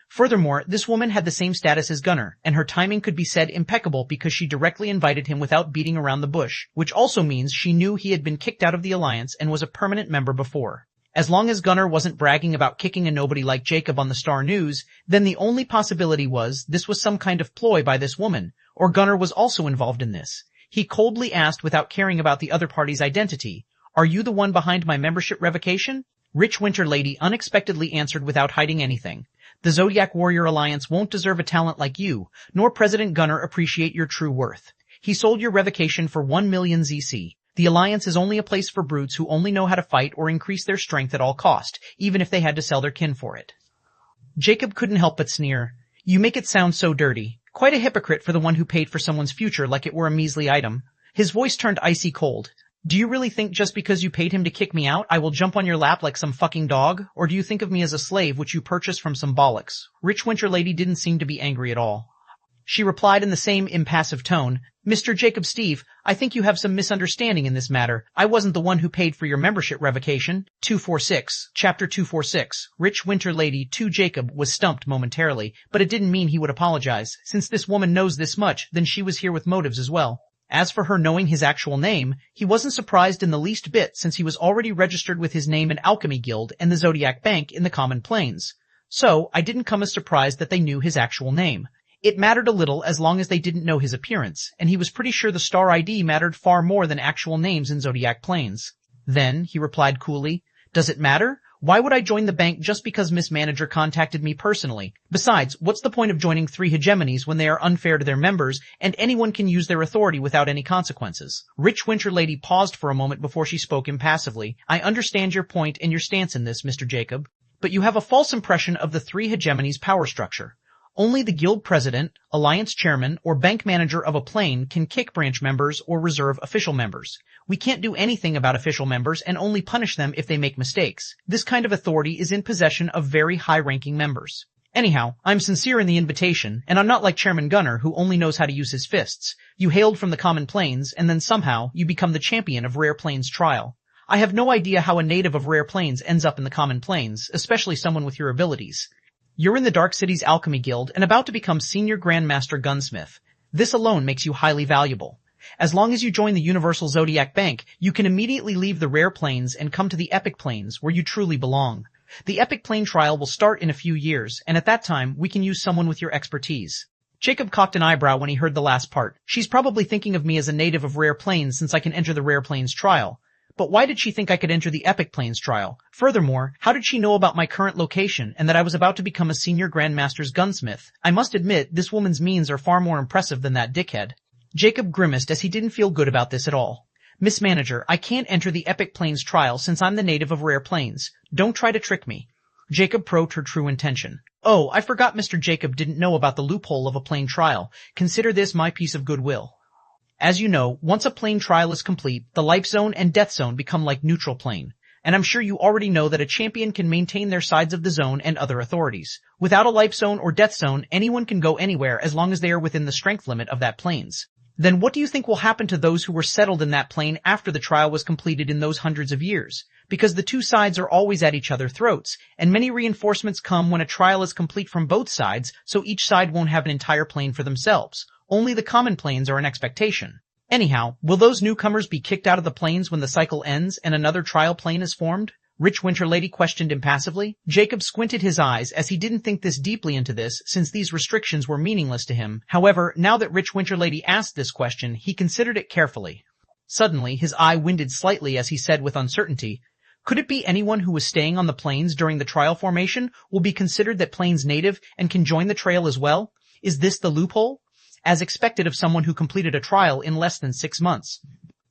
Furthermore, this woman had the same status as Gunnar, and her timing could be said impeccable because she directly invited him without beating around the bush, which also means she knew he had been kicked out of the Alliance and was a permanent member before. As long as Gunnar wasn't bragging about kicking a nobody like Jacob on the Star News, then the only possibility was this was some kind of ploy by this woman, or Gunnar was also involved in this. He coldly asked without caring about the other party's identity, "Are you the one behind my membership revocation?" Rich Winter Lady unexpectedly answered without hiding anything. The Zodiac Warrior Alliance won't deserve a talent like you, nor President Gunnar appreciate your true worth. He sold your revocation for 1 million ZC. The Alliance is only a place for brutes who only know how to fight or increase their strength at all cost, even if they had to sell their kin for it. Jacob couldn't help but sneer. You make it sound so dirty. Quite a hypocrite for the one who paid for someone's future like it were a measly item. His voice turned icy cold. Do you really think just because you paid him to kick me out, I will jump on your lap like some fucking dog? Or do you think of me as a slave which you purchased from some bollocks? Rich Winter Lady didn't seem to be angry at all. She replied in the same impassive tone, Mr. Jacob Steve, I think you have some misunderstanding in this matter. I wasn't the one who paid for your membership revocation. 246, Chapter 246. Rich Winter Lady 2 Jacob was stumped momentarily, but it didn't mean he would apologize. Since this woman knows this much, then she was here with motives as well. As for her knowing his actual name, he wasn't surprised in the least bit since he was already registered with his name in Alchemy Guild and the Zodiac Bank in the Common Plains. So, I didn't come as surprised that they knew his actual name. It mattered a little as long as they didn't know his appearance, and he was pretty sure the star ID mattered far more than actual names in Zodiac Plains. Then, he replied coolly, does it matter? Why would I join the bank just because Miss Manager contacted me personally? Besides, what's the point of joining 3 hegemonies when they are unfair to their members and anyone can use their authority without any consequences? Rich Winter Lady paused for a moment before she spoke impassively. I understand your point and your stance in this, Mr. Jacob, but you have a false impression of the 3 hegemonies' power structure. Only the guild president, alliance chairman, or bank manager of a plane can kick branch members or reserve official members. We can't do anything about official members and only punish them if they make mistakes. This kind of authority is in possession of very high-ranking members. Anyhow, I'm sincere in the invitation, and I'm not like Chairman Gunnar, who only knows how to use his fists. You hailed from the Common Plains, and then somehow you become the champion of Rare Plains trial. I have no idea how a native of Rare Plains ends up in the Common Plains, especially someone with your abilities. You're in the Dark City's Alchemy Guild and about to become Senior Grandmaster Gunsmith. This alone makes you highly valuable. As long as you join the Universal Zodiac Bank, you can immediately leave the Rare Plains and come to the Epic Plains, where you truly belong. The Epic Plane trial will start in a few years, and at that time, we can use someone with your expertise. Jacob cocked an eyebrow when he heard the last part. She's probably thinking of me as a native of Rare Plains since I can enter the Rare Plains trial. But why did she think I could enter the Epic Plains trial? Furthermore, how did she know about my current location and that I was about to become a Senior Grandmaster's gunsmith? I must admit, this woman's means are far more impressive than that dickhead. Jacob grimaced as he didn't feel good about this at all. Miss Manager, I can't enter the Epic Plains trial since I'm the native of Rare Plains. Don't try to trick me. Jacob probed her true intention. Oh, I forgot Mr. Jacob didn't know about the loophole of a plane trial. Consider this my piece of goodwill. As you know, once a plane trial is complete, the life zone and death zone become like neutral plane. And I'm sure you already know that a champion can maintain their sides of the zone and other authorities. Without a life zone or death zone, anyone can go anywhere as long as they are within the strength limit of that plane's. Then what do you think will happen to those who were settled in that plane after the trial was completed in those hundreds of years? Because the two sides are always at each other's throats, and many reinforcements come when a trial is complete from both sides, so each side won't have an entire plane for themselves. Only the common planes are an expectation. Anyhow, will those newcomers be kicked out of the planes when the cycle ends and another trial plane is formed? Rich Winterlady questioned impassively. Jacob squinted his eyes as he didn't think this deeply into this, since these restrictions were meaningless to him. However, now that Rich Winterlady asked this question, he considered it carefully. Suddenly, his eye winded slightly as he said with uncertainty, "Could it be anyone who was staying on the plains during the trial formation will be considered that plains native and can join the trail as well? Is this the loophole? As expected of someone who completed a trial in less than 6 months.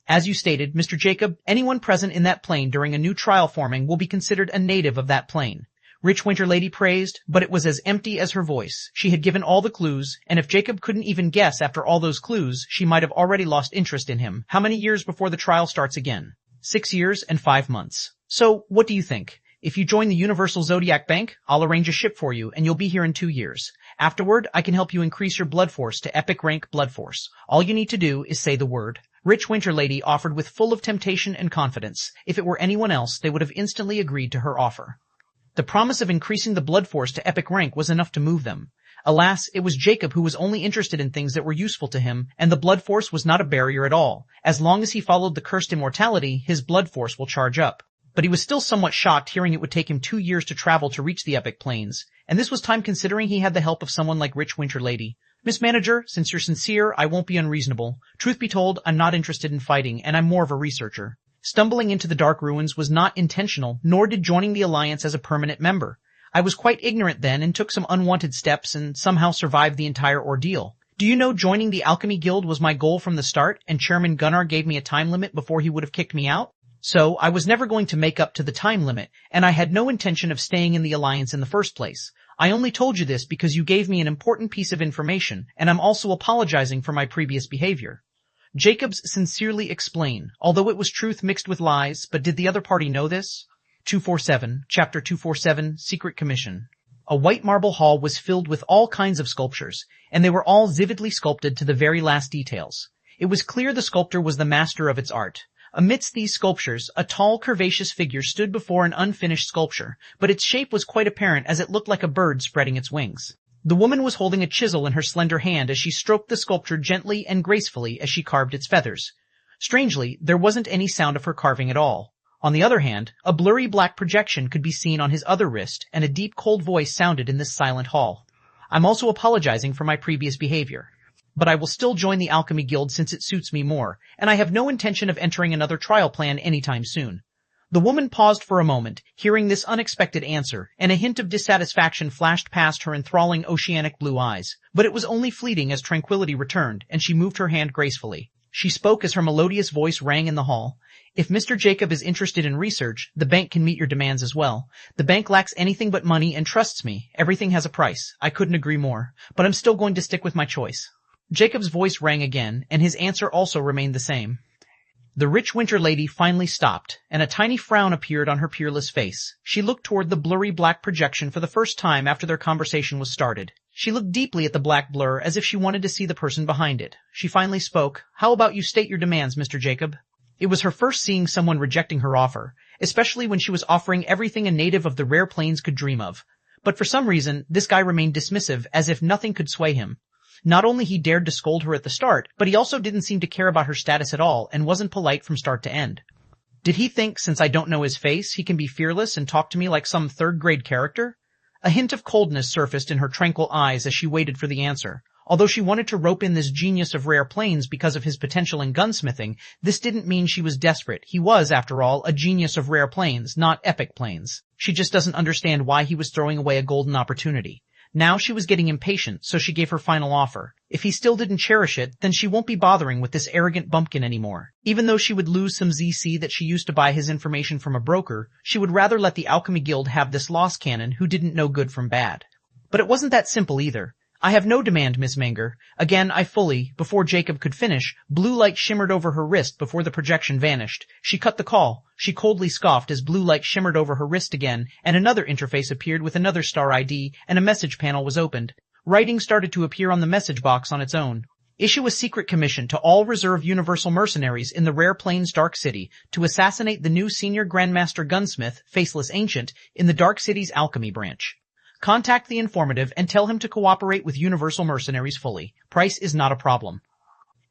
As you stated, Mr. Jacob, anyone present in that plane during a new trial forming will be considered a native of that plane." Rich Winterlady praised, but it was as empty as her voice. She had given all the clues, and if Jacob couldn't even guess after all those clues, she might have already lost interest in him. How many years before the trial starts again? 6 years and 5 months. So, what do you think? If you join the Universal Zodiac Bank, I'll arrange a ship for you, and you'll be here in 2 years. Afterward, I can help you increase your blood force to epic rank blood force. All you need to do is say the word. Rich Winterlady offered with full of temptation and confidence. If it were anyone else, they would have instantly agreed to her offer. The promise of increasing the blood force to epic rank was enough to move them. Alas, it was Jacob who was only interested in things that were useful to him, and the blood force was not a barrier at all. As long as he followed the Cursed Immortality, his blood force will charge up. But he was still somewhat shocked hearing it would take him 2 years to travel to reach the epic planes, and this was time considering he had the help of someone like Rich Winterlady. "Miss Manager, since you're sincere, I won't be unreasonable. Truth be told, I'm not interested in fighting, and I'm more of a researcher." Stumbling into the Dark Ruins was not intentional, nor did joining the Alliance as a permanent member. I was quite ignorant then and took some unwanted steps and somehow survived the entire ordeal. Do you know joining the Alchemy Guild was my goal from the start, and Chairman Gunnar gave me a time limit before he would have kicked me out? So, I was never going to make up to the time limit, and I had no intention of staying in the Alliance in the first place. I only told you this because you gave me an important piece of information, and I'm also apologizing for my previous behavior. Jacobs sincerely explained, although it was truth mixed with lies, but did the other party know this? 247, Chapter 247, Secret Commission. A white marble hall was filled with all kinds of sculptures, and they were all vividly sculpted to the very last details. It was clear the sculptor was the master of its art. Amidst these sculptures, a tall, curvaceous figure stood before an unfinished sculpture, but its shape was quite apparent as it looked like a bird spreading its wings. The woman was holding a chisel in her slender hand as she stroked the sculpture gently and gracefully as she carved its feathers. Strangely, there wasn't any sound of her carving at all. On the other hand, a blurry black projection could be seen on his other wrist, and a deep cold voice sounded in this silent hall. "I'm also apologizing for my previous behavior. But I will still join the Alchemy Guild since it suits me more, and I have no intention of entering another trial plan anytime soon." The woman paused for a moment, hearing this unexpected answer, and a hint of dissatisfaction flashed past her enthralling oceanic blue eyes. But it was only fleeting as tranquility returned, and she moved her hand gracefully. She spoke as her melodious voice rang in the hall. "If Mr. Jacob is interested in research, the bank can meet your demands as well. The bank lacks anything but money and trusts me. Everything has a price. I couldn't agree more. But I'm still going to stick with my choice." Jacob's voice rang again, and his answer also remained the same. The Rich Winterlady finally stopped, and a tiny frown appeared on her peerless face. She looked toward the blurry black projection for the first time after their conversation was started. She looked deeply at the black blur as if she wanted to see the person behind it. She finally spoke. "How about you state your demands, Mr. Jacob?" It was her first seeing someone rejecting her offer, especially when she was offering everything a native of the rare plains could dream of. But for some reason, this guy remained dismissive, as if nothing could sway him. Not only he dared to scold her at the start, but he also didn't seem to care about her status at all and wasn't polite from start to end. Did he think, since I don't know his face, he can be fearless and talk to me like some third-grade character? A hint of coldness surfaced in her tranquil eyes as she waited for the answer. Although she wanted to rope in this genius of rare plains because of his potential in gunsmithing, this didn't mean she was desperate. He was, after all, a genius of rare plains, not epic plains. She just doesn't understand why he was throwing away a golden opportunity. Now she was getting impatient, so she gave her final offer. If he still didn't cherish it, then she won't be bothering with this arrogant bumpkin anymore. Even though she would lose some ZC that she used to buy his information from a broker, she would rather let the Alchemy Guild have this lost cannon who didn't know good from bad. But it wasn't that simple either. I have no demand, Miss Manger. Again, before Jacob could finish, blue light shimmered over her wrist before the projection vanished. She cut the call. She coldly scoffed as blue light shimmered over her wrist again, and another interface appeared with another star ID, and a message panel was opened. Writing started to appear on the message box on its own. Issue a secret commission to all reserve universal mercenaries in the Rare Plains Dark City to assassinate the new senior Grandmaster Gunsmith, Faceless Ancient, in the Dark City's Alchemy branch. Contact the informative and tell him to cooperate with Universal Mercenaries fully. Price is not a problem.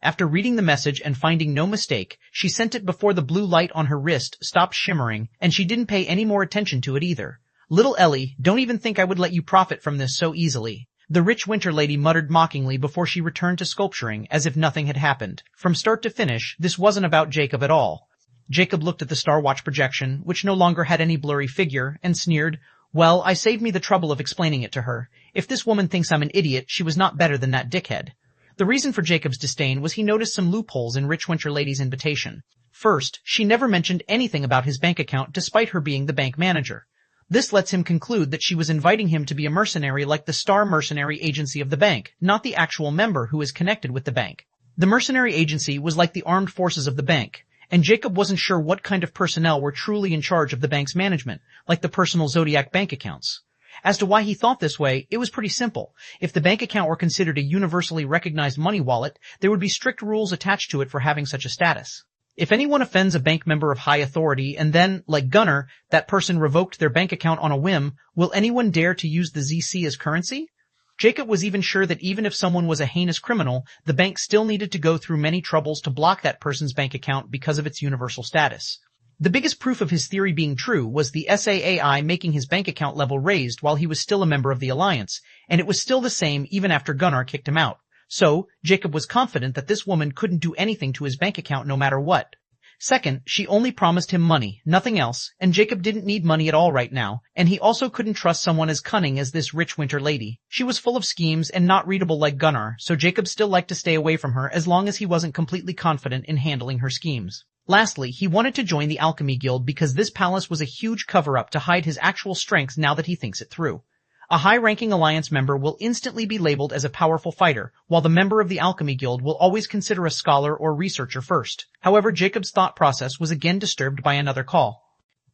After reading the message and finding no mistake, she sent it before the blue light on her wrist stopped shimmering, and she didn't pay any more attention to it either. Little Ellie, don't even think I would let you profit from this so easily. The rich winter lady muttered mockingly before she returned to sculpturing as if nothing had happened. From start to finish, this wasn't about Jacob at all. Jacob looked at the Star Watch projection, which no longer had any blurry figure, and sneered, "Well, I saved me the trouble of explaining it to her. If this woman thinks I'm an idiot, she was not better than that dickhead." The reason for Jacob's disdain was he noticed some loopholes in Rich Winter Lady's invitation. First, she never mentioned anything about his bank account despite her being the bank manager. This lets him conclude that she was inviting him to be a mercenary like the Star Mercenary Agency of the bank, not the actual member who is connected with the bank. The mercenary agency was like the armed forces of the bank, and Jacob wasn't sure what kind of personnel were truly in charge of the bank's management, like the personal Zodiac bank accounts. As to why he thought this way, it was pretty simple. If the bank account were considered a universally recognized money wallet, there would be strict rules attached to it for having such a status. If anyone offends a bank member of high authority and then, like Gunnar, that person revoked their bank account on a whim, will anyone dare to use the ZC as currency? Jacob was even sure that even if someone was a heinous criminal, the bank still needed to go through many troubles to block that person's bank account because of its universal status. The biggest proof of his theory being true was the SAAI making his bank account level raised while he was still a member of the Alliance, and it was still the same even after Gunnar kicked him out. So, Jacob was confident that this woman couldn't do anything to his bank account no matter what. Second, she only promised him money, nothing else, and Jacob didn't need money at all right now, and he also couldn't trust someone as cunning as this rich winter lady. She was full of schemes and not readable like Gunnar, so Jacob still liked to stay away from her as long as he wasn't completely confident in handling her schemes. Lastly, he wanted to join the Alchemy Guild because this palace was a huge cover-up to hide his actual strengths now that he thinks it through. A high-ranking Alliance member will instantly be labeled as a powerful fighter, while the member of the Alchemy Guild will always consider a scholar or researcher first. However, Jacob's thought process was again disturbed by another call.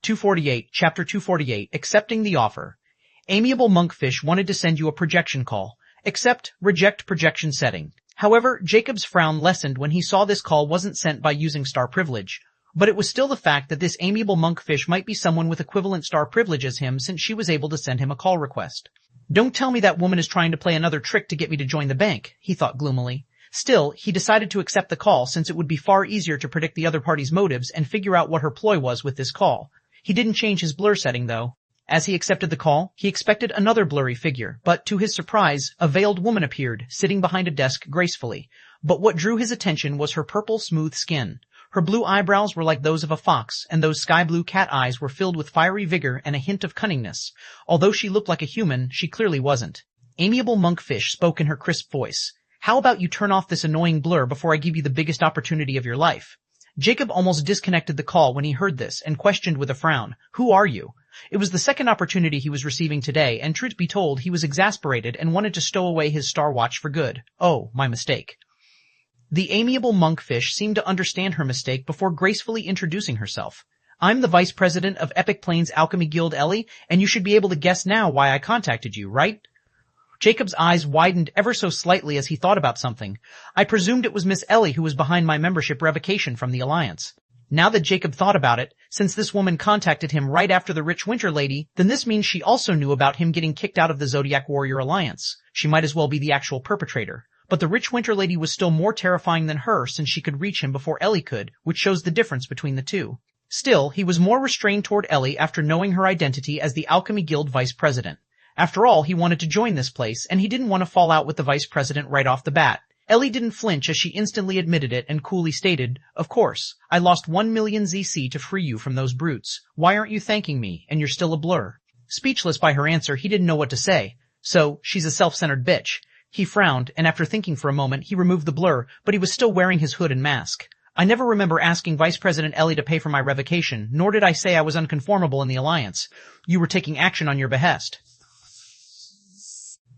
248, Chapter 248, Accepting the Offer. Amiable Monkfish wanted to send you a projection call. Accept, reject projection setting. However, Jacob's frown lessened when he saw this call wasn't sent by using star privilege. But it was still the fact that this amiable monkfish might be someone with equivalent star privilege as him since she was able to send him a call request. Don't tell me that woman is trying to play another trick to get me to join the bank, he thought gloomily. Still, he decided to accept the call since it would be far easier to predict the other party's motives and figure out what her ploy was with this call. He didn't change his blur setting though. As he accepted the call, he expected another blurry figure, but to his surprise, a veiled woman appeared, sitting behind a desk gracefully. But what drew his attention was her purple smooth skin. Her blue eyebrows were like those of a fox, and those sky-blue cat eyes were filled with fiery vigor and a hint of cunningness. Although she looked like a human, she clearly wasn't. Amiable Monkfish spoke in her crisp voice. How about you turn off this annoying blur before I give you the biggest opportunity of your life? Jacob almost disconnected the call when he heard this and questioned with a frown, Who are you? It was the second opportunity he was receiving today, and truth be told, he was exasperated and wanted to stow away his Star Watch for good. Oh, my mistake. The amiable monkfish seemed to understand her mistake before gracefully introducing herself. I'm the vice president of Epic Plains Alchemy Guild, Ellie, and you should be able to guess now why I contacted you, right? Jacob's eyes widened ever so slightly as he thought about something. I presumed it was Miss Ellie who was behind my membership revocation from the Alliance. Now that Jacob thought about it, since this woman contacted him right after the rich winter lady, then this means she also knew about him getting kicked out of the Zodiac Warrior Alliance. She might as well be the actual perpetrator. But the rich winter lady was still more terrifying than her since she could reach him before Ellie could, which shows the difference between the two. Still, he was more restrained toward Ellie after knowing her identity as the Alchemy Guild vice president. After all, he wanted to join this place, and he didn't want to fall out with the vice president right off the bat. Ellie didn't flinch as she instantly admitted it and coolly stated, Of course, I lost 1 million ZC to free you from those brutes. Why aren't you thanking me, and you're still a blur? Speechless by her answer, he didn't know what to say. So, she's a self-centered bitch. He frowned, and after thinking for a moment, he removed the blur, but he was still wearing his hood and mask. I never remember asking Vice President Ellie to pay for my revocation, nor did I say I was unconformable in the Alliance. You were taking action on your behest.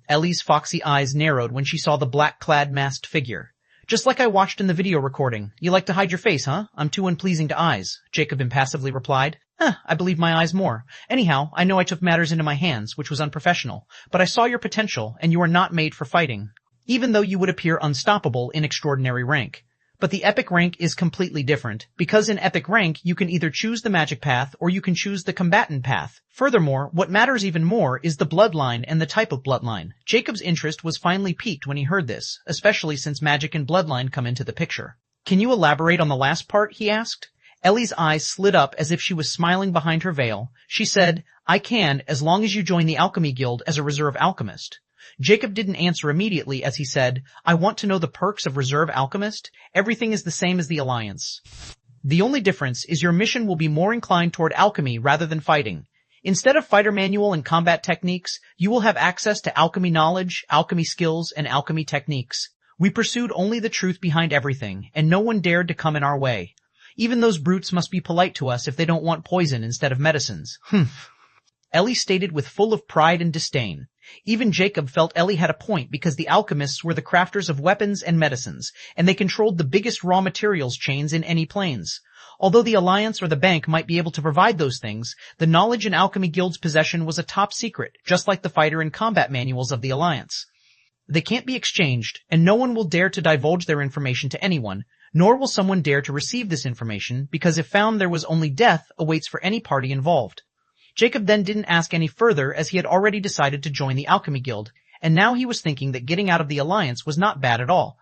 Ellie's foxy eyes narrowed when she saw the black-clad masked figure. Just like I watched in the video recording. You like to hide your face, huh? I'm too unpleasing to eyes, Jacob impassively replied. I believe my eyes more. Anyhow, I know I took matters into my hands, which was unprofessional, but I saw your potential, and you are not made for fighting. Even though you would appear unstoppable in extraordinary rank. But the epic rank is completely different, because in epic rank you can either choose the magic path or you can choose the combatant path. Furthermore, what matters even more is the bloodline and the type of bloodline. Jacob's interest was finally piqued when he heard this, especially since magic and bloodline come into the picture. Can you elaborate on the last part? He asked. Ellie's eyes slid up as if she was smiling behind her veil. She said, I can, as long as you join the Alchemy Guild as a reserve alchemist. Jacob didn't answer immediately as he said, I want to know the perks of reserve alchemist. Everything is the same as the Alliance. The only difference is your mission will be more inclined toward alchemy rather than fighting. Instead of fighter manual and combat techniques, you will have access to alchemy knowledge, alchemy skills, and alchemy techniques. We pursued only the truth behind everything, and no one dared to come in our way. Even those brutes must be polite to us if they don't want poison instead of medicines. Ellie stated with full of pride and disdain. Even Jacob felt Ellie had a point because the alchemists were the crafters of weapons and medicines, and they controlled the biggest raw materials chains in any planes. Although the Alliance or the Bank might be able to provide those things, the knowledge in Alchemy Guild's possession was a top secret, just like the fighter and combat manuals of the Alliance. They can't be exchanged, and no one will dare to divulge their information to anyone, nor will someone dare to receive this information, because if found there was only death awaits for any party involved. Jacob then didn't ask any further as he had already decided to join the Alchemy Guild, and now he was thinking that getting out of the Alliance was not bad at all.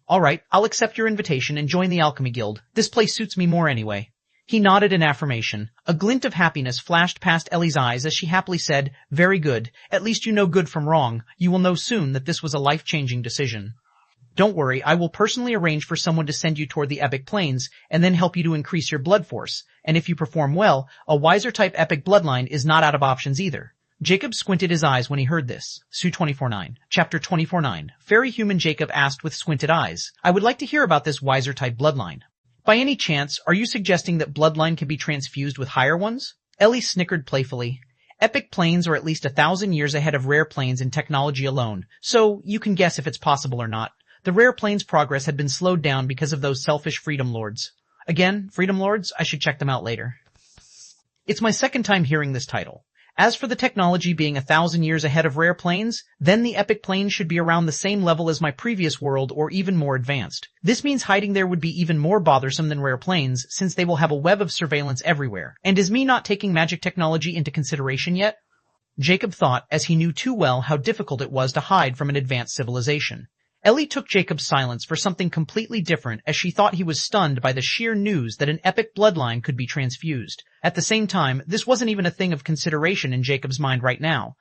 Alright, I'll accept your invitation and join the Alchemy Guild. This place suits me more anyway. He nodded in affirmation. A glint of happiness flashed past Ellie's eyes as she happily said, Very good. At least you know good from wrong. You will know soon that this was a life-changing decision. Don't worry, I will personally arrange for someone to send you toward the epic planes and then help you to increase your blood force. And if you perform well, a wiser type epic bloodline is not out of options either. Jacob squinted his eyes when he heard this. Su 24:9. Chapter 24:9. Fairy human Jacob asked with squinted eyes. I would like to hear about this wiser type bloodline. By any chance, are you suggesting that bloodline can be transfused with higher ones? Ellie snickered playfully. Epic planes are at least 1,000 years ahead of rare planes in technology alone, so you can guess if it's possible or not. The rare plane's progress had been slowed down because of those selfish Freedom Lords. Again, Freedom Lords, I should check them out later. It's my second time hearing this title. As for the technology being 1,000 years ahead of rare planes, then the epic plane should be around the same level as my previous world or even more advanced. This means hiding there would be even more bothersome than rare planes since they will have a web of surveillance everywhere. And is me not taking magic technology into consideration yet? Jacob thought, as he knew too well how difficult it was to hide from an advanced civilization. Ellie took Jacob's silence for something completely different as she thought he was stunned by the sheer news that an epic bloodline could be transfused. At the same time, this wasn't even a thing of consideration in Jacob's mind right now.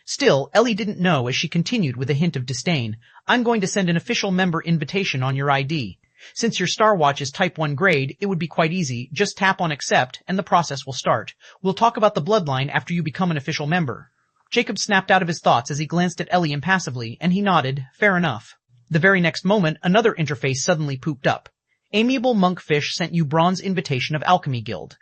Still, Ellie didn't know as she continued with a hint of disdain. I'm going to send an official member invitation on your ID. Since your Star Watch is Type 1 grade, it would be quite easy. Just tap on accept and the process will start. We'll talk about the bloodline after you become an official member. Jacob snapped out of his thoughts as he glanced at Ellie impassively, and he nodded, fair enough. The very next moment, another interface suddenly pooped up. Amiable Monkfish sent you bronze invitation of Alchemy Guild.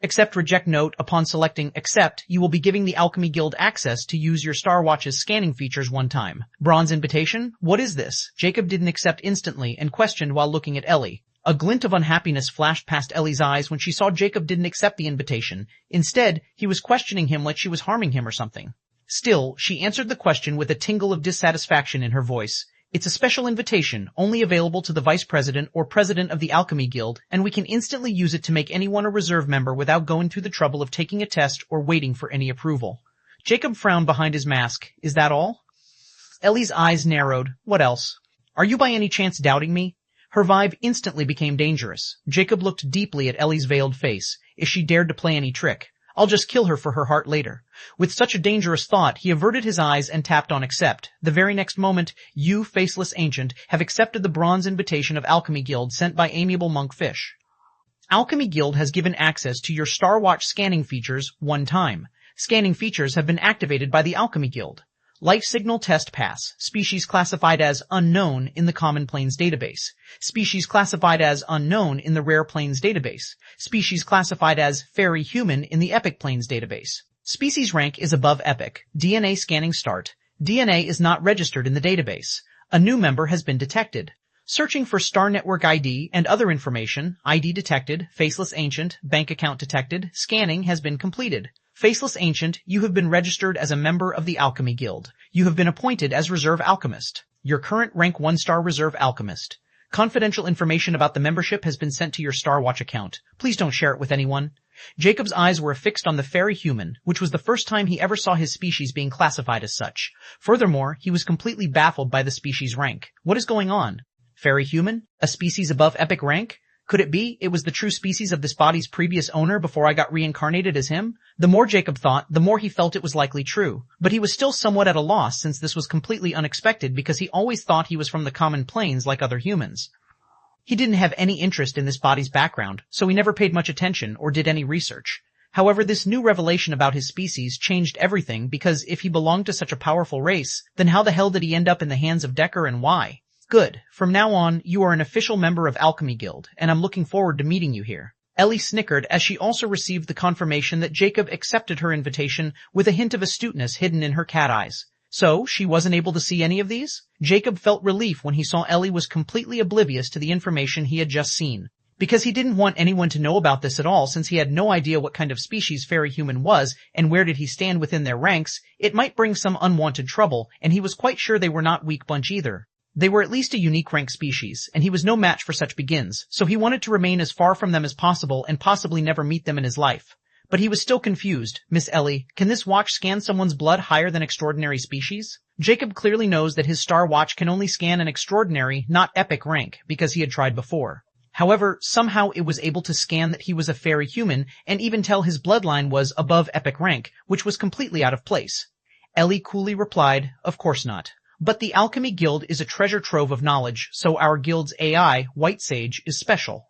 Accept reject note. Upon selecting accept, you will be giving the Alchemy Guild access to use your Star Watch's scanning features one time. Bronze invitation? What is this? Jacob didn't accept instantly and questioned while looking at Ellie. A glint of unhappiness flashed past Ellie's eyes when she saw Jacob didn't accept the invitation. Instead, he was questioning him like she was harming him or something. Still, she answered the question with a tingle of dissatisfaction in her voice. It's a special invitation, only available to the Vice President or President of the Alchemy Guild, and we can instantly use it to make anyone a reserve member without going through the trouble of taking a test or waiting for any approval. Jacob frowned behind his mask. Is that all? Ellie's eyes narrowed. What else? Are you by any chance doubting me? Her vibe instantly became dangerous. Jacob looked deeply at Ellie's veiled face. If she dared to play any trick, I'll just kill her for her heart later. With such a dangerous thought, he averted his eyes and tapped on accept. The very next moment, you, faceless ancient, have accepted the bronze invitation of Alchemy Guild sent by amiable Monkfish. Alchemy Guild has given access to your Star Watch scanning features one time. Scanning features have been activated by the Alchemy Guild. Life Signal Test Pass. Species classified as unknown in the Common Planes database. Species classified as unknown in the Rare Planes database. Species classified as Fairy Human in the Epic Planes database. Species rank is above Epic. DNA scanning start. DNA is not registered in the database. A new member has been detected. Searching for Star Network ID and other information, ID detected, Faceless Ancient, bank account detected, scanning has been completed. Faceless Ancient, you have been registered as a member of the Alchemy Guild. You have been appointed as Reserve Alchemist. Your current rank 1-star Reserve Alchemist. Confidential information about the membership has been sent to your Star Watch account. Please don't share it with anyone. Jacob's eyes were affixed on the fairy human, which was the first time he ever saw his species being classified as such. Furthermore, he was completely baffled by the species rank. What is going on? Fairy human? A species above epic rank? Could it be it was the true species of this body's previous owner before I got reincarnated as him? The more Jacob thought, the more he felt it was likely true. But he was still somewhat at a loss since this was completely unexpected because he always thought he was from the common planes like other humans. He didn't have any interest in this body's background, so he never paid much attention or did any research. However, this new revelation about his species changed everything because if he belonged to such a powerful race, then how the hell did he end up in the hands of Decker and why? Good. From now on, you are an official member of Alchemy Guild, and I'm looking forward to meeting you here. Ellie snickered as she also received the confirmation that Jacob accepted her invitation with a hint of astuteness hidden in her cat eyes. So, she wasn't able to see any of these? Jacob felt relief when he saw Ellie was completely oblivious to the information he had just seen. Because he didn't want anyone to know about this at all since he had no idea what kind of species fairy human was and where did he stand within their ranks, it might bring some unwanted trouble, and he was quite sure they were not weak bunch either. They were at least a unique rank species, and he was no match for such beguines, so he wanted to remain as far from them as possible and possibly never meet them in his life. But he was still confused. Miss Ellie, can this watch scan someone's blood higher than extraordinary species? Jacob clearly knows that his Star Watch can only scan an extraordinary, not epic rank, because he had tried before. However, somehow it was able to scan that he was a fairy human and even tell his bloodline was above epic rank, which was completely out of place. Ellie coolly replied, of course not. But the Alchemy Guild is a treasure trove of knowledge, so our guild's AI, White Sage, is special.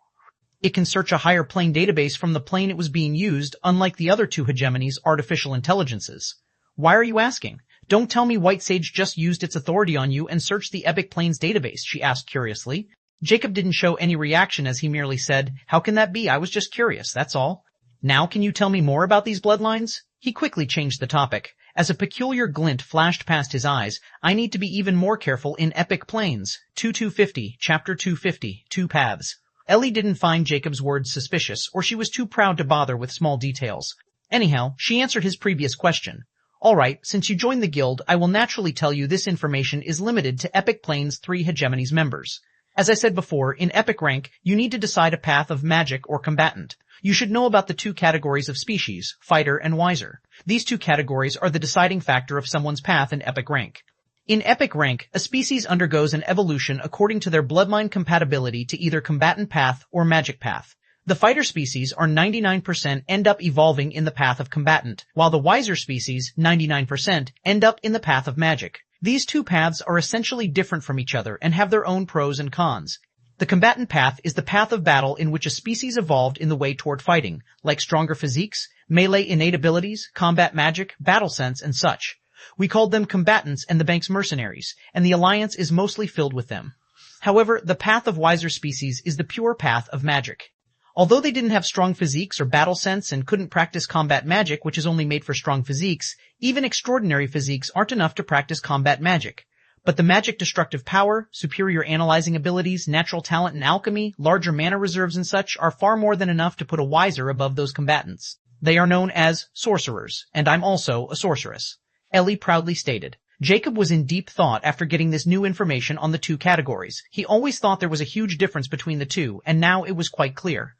It can search a higher plane database from the plane it was being used, unlike the other two hegemonies' artificial intelligences. Why are you asking? Don't tell me White Sage just used its authority on you and searched the Epic Planes database, she asked curiously. Jacob didn't show any reaction as he merely said, how can that be? I was just curious, that's all. Now can you tell me more about these bloodlines? He quickly changed the topic. As a peculiar glint flashed past his eyes, I need to be even more careful in Epic Planes. 2250, Chapter 250, Two Paths. Ellie didn't find Jacob's words suspicious, or she was too proud to bother with small details. Anyhow, she answered his previous question. Alright, since you joined the guild, I will naturally tell you this information is limited to Epic Planes' 3 hegemonies members. As I said before, in Epic rank, you need to decide a path of magic or combatant. You should know about the 2 categories of species, fighter and wiser. These 2 categories are the deciding factor of someone's path in Epic rank. In Epic rank, a species undergoes an evolution according to their bloodline compatibility to either combatant path or magic path. The fighter species are 99% end up evolving in the path of combatant, while the wiser species, 99%, end up in the path of magic. These 2 paths are essentially different from each other and have their own pros and cons. The combatant path is the path of battle in which a species evolved in the way toward fighting, like stronger physiques, melee innate abilities, combat magic, battle sense, and such. We called them combatants and the bank's mercenaries, and the alliance is mostly filled with them. However, the path of wiser species is the pure path of magic. Although they didn't have strong physiques or battle sense and couldn't practice combat magic, which is only made for strong physiques, even extraordinary physiques aren't enough to practice combat magic. But the magic destructive power, superior analyzing abilities, natural talent in alchemy, larger mana reserves and such are far more than enough to put a wiser above those combatants. They are known as sorcerers, and I'm also a sorceress. Ellie proudly stated. Jacob was in deep thought after getting this new information on the 2 categories. He always thought there was a huge difference between the 2, and now it was quite clear.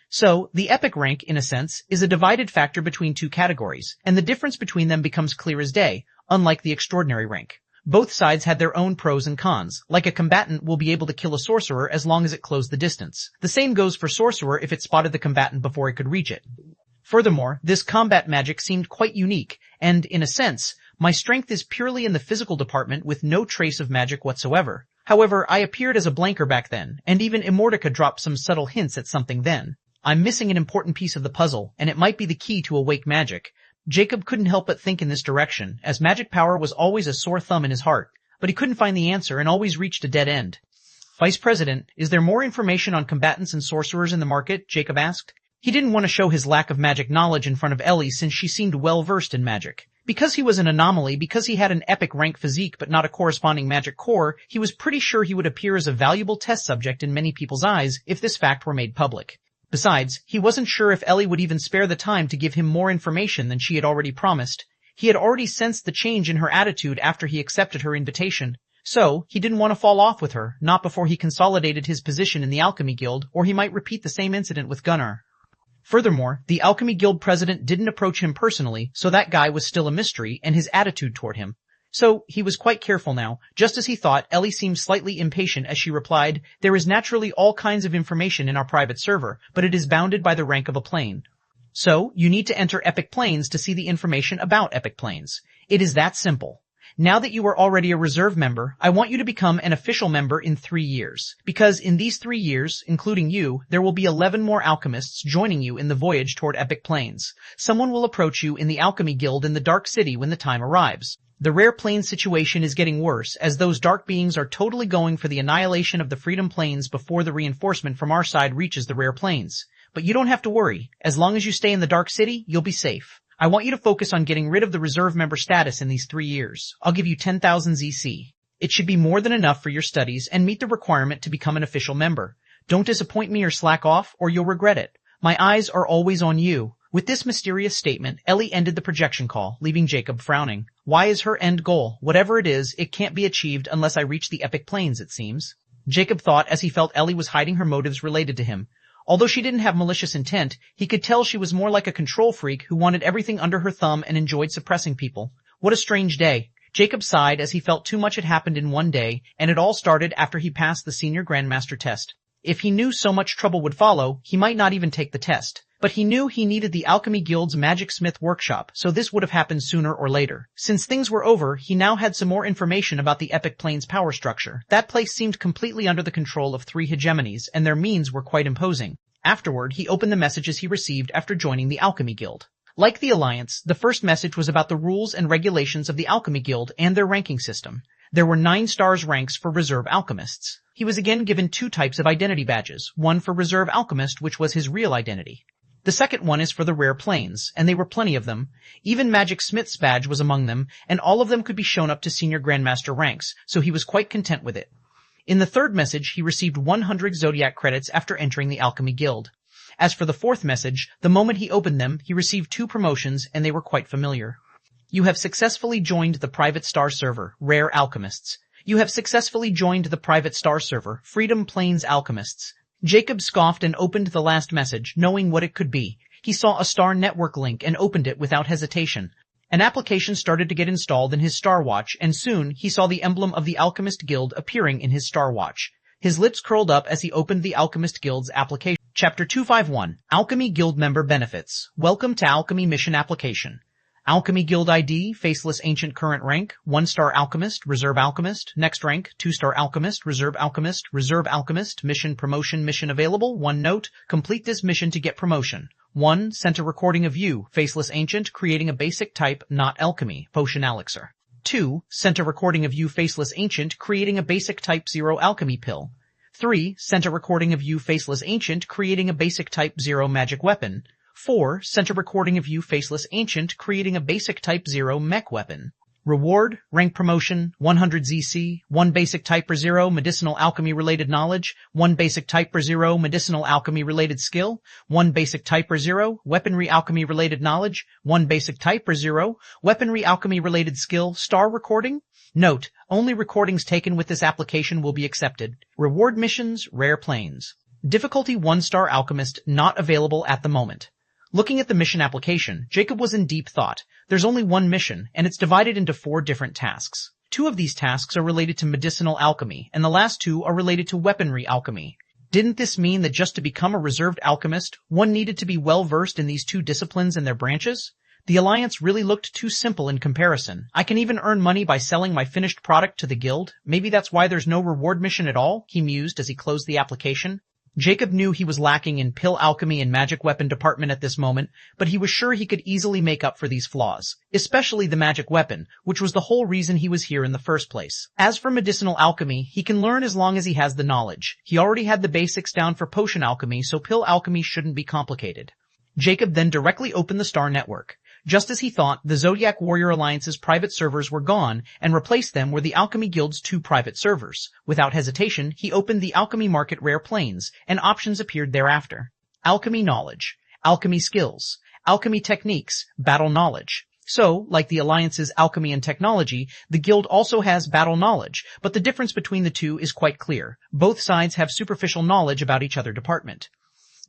So, the epic rank, in a sense, is a divided factor between 2 categories, and the difference between them becomes clear as day, unlike the extraordinary rank. Both sides had their own pros and cons, like a combatant will be able to kill a sorcerer as long as it closed the distance. The same goes for sorcerer if it spotted the combatant before it could reach it. Furthermore, this combat magic seemed quite unique, and, in a sense, my strength is purely in the physical department with no trace of magic whatsoever. However, I appeared as a blanker back then, and even Immortality dropped some subtle hints at something then. I'm missing an important piece of the puzzle, and it might be the key to awake magic. Jacob couldn't help but think in this direction, as magic power was always a sore thumb in his heart, but he couldn't find the answer and always reached a dead end. Vice President, is there more information on combatants and sorcerers in the market? Jacob asked. He didn't want to show his lack of magic knowledge in front of Ellie since she seemed well versed in magic. Because he was an anomaly, because he had an epic rank physique but not a corresponding magic core, he was pretty sure he would appear as a valuable test subject in many people's eyes if this fact were made public. Besides, he wasn't sure if Ellie would even spare the time to give him more information than she had already promised. He had already sensed the change in her attitude after he accepted her invitation. So, he didn't want to fall off with her, not before he consolidated his position in the Alchemy Guild, or he might repeat the same incident with Gunnar. Furthermore, the Alchemy Guild president didn't approach him personally, so that guy was still a mystery, and his attitude toward him. So, he was quite careful now. Just as he thought, Ellie seemed slightly impatient as she replied, "There is naturally all kinds of information in our private server, but it is bounded by the rank of a plane. So, you need to enter Epic Planes to see the information about Epic Planes. It is that simple. Now that you are already a reserve member, I want you to become an official member in 3 years. Because in these 3 years, including you, there will be 11 more alchemists joining you in the voyage toward Epic Planes. Someone will approach you in the Alchemy Guild in the Dark City when the time arrives. The rare plane situation is getting worse, as those dark beings are totally going for the annihilation of the Freedom Planes before the reinforcement from our side reaches the rare planes. But you don't have to worry. As long as you stay in the Dark City, you'll be safe. I want you to focus on getting rid of the reserve member status in these 3 years. I'll give you 10,000 ZC. It should be more than enough for your studies and meet the requirement to become an official member. Don't disappoint me or slack off, or you'll regret it. My eyes are always on you." With this mysterious statement, Ellie ended the projection call, leaving Jacob frowning. Why is her end goal? Whatever it is, it can't be achieved unless I reach the Epic Planes, it seems. Jacob thought as he felt Ellie was hiding her motives related to him. Although she didn't have malicious intent, he could tell she was more like a control freak who wanted everything under her thumb and enjoyed suppressing people. What a strange day. Jacob sighed as he felt too much had happened in one day, and it all started after he passed the Senior Grandmaster test. If he knew so much trouble would follow, he might not even take the test. But he knew he needed the Alchemy Guild's Magic Smith workshop, so this would have happened sooner or later. Since things were over, he now had some more information about the Epic Planes power structure. That place seemed completely under the control of 3 hegemonies, and their means were quite imposing. Afterward, he opened the messages he received after joining the Alchemy Guild. Like the Alliance, the first message was about the rules and regulations of the Alchemy Guild and their ranking system. There were 9 stars ranks for reserve alchemists. He was again given 2 types of identity badges, one for reserve alchemist, which was his real identity. The second one is for the rare planes, and there were plenty of them. Even Magic Smith's badge was among them, and all of them could be shown up to Senior Grandmaster ranks, so he was quite content with it. In the third message, he received 100 Zodiac credits after entering the Alchemy Guild. As for the fourth message, the moment he opened them, he received 2 promotions, and they were quite familiar. You have successfully joined the private star server, Rare Alchemists. You have successfully joined the private star server, Freedom Planes Alchemists. Jacob scoffed and opened the last message, knowing what it could be. He saw a Star Network link and opened it without hesitation. An application started to get installed in his Star Watch, and soon he saw the emblem of the Alchemist Guild appearing in his Star Watch. His lips curled up as he opened the Alchemist Guild's application. Chapter 251, Alchemy Guild Member Benefits. Welcome to Alchemy Mission Application. Alchemy Guild ID, Faceless Ancient Current Rank, 1-star Alchemist, Reserve Alchemist, Next Rank, 2-star Alchemist, Reserve Alchemist, Mission Promotion Mission Available, 1 note, complete this mission to get promotion. 1. Sent a recording of you, Faceless Ancient, creating a basic type, not alchemy, potion elixir. 2. Sent a recording of you, Faceless Ancient, creating a basic type 0 alchemy pill. 3. Sent a recording of you, Faceless Ancient, creating a basic type 0 magic weapon. 4. Sent a recording of you, Faceless Ancient, creating a basic type 0 mech weapon. Reward, rank promotion, 100 ZC, 1 basic type per 0 medicinal alchemy related knowledge, 1 basic type per 0 medicinal alchemy related skill, 1 basic type per 0 weaponry alchemy related knowledge, 1 basic type per 0 weaponry alchemy related skill, star recording. Note, only recordings taken with this application will be accepted. Reward missions, rare planes. Difficulty 1-star alchemist not available at the moment. Looking at the mission application, Jacob was in deep thought. There's only one mission, and it's divided into 4 different tasks. 2 of these tasks are related to medicinal alchemy, and the last 2 are related to weaponry alchemy. Didn't this mean that just to become a reserved alchemist, one needed to be well versed in these 2 disciplines and their branches? The alliance really looked too simple in comparison. I can even earn money by selling my finished product to the guild. Maybe that's why there's no reward mission at all, he mused as he closed the application. Jacob knew he was lacking in pill alchemy and magic weapon department at this moment, but he was sure he could easily make up for these flaws, especially the magic weapon, which was the whole reason he was here in the first place. As for medicinal alchemy, he can learn as long as he has the knowledge. He already had the basics down for potion alchemy, so pill alchemy shouldn't be complicated. Jacob then directly opened the Star Network. Just as he thought, the Zodiac Warrior Alliance's private servers were gone, and replaced them were the Alchemy Guild's 2 private servers. Without hesitation, he opened the Alchemy Market Rare Plains, and options appeared thereafter. Alchemy Knowledge, Alchemy Skills, Alchemy Techniques, Battle Knowledge. So, like the Alliance's Alchemy and Technology, the Guild also has Battle Knowledge, but the difference between the two is quite clear. Both sides have superficial knowledge about each other department.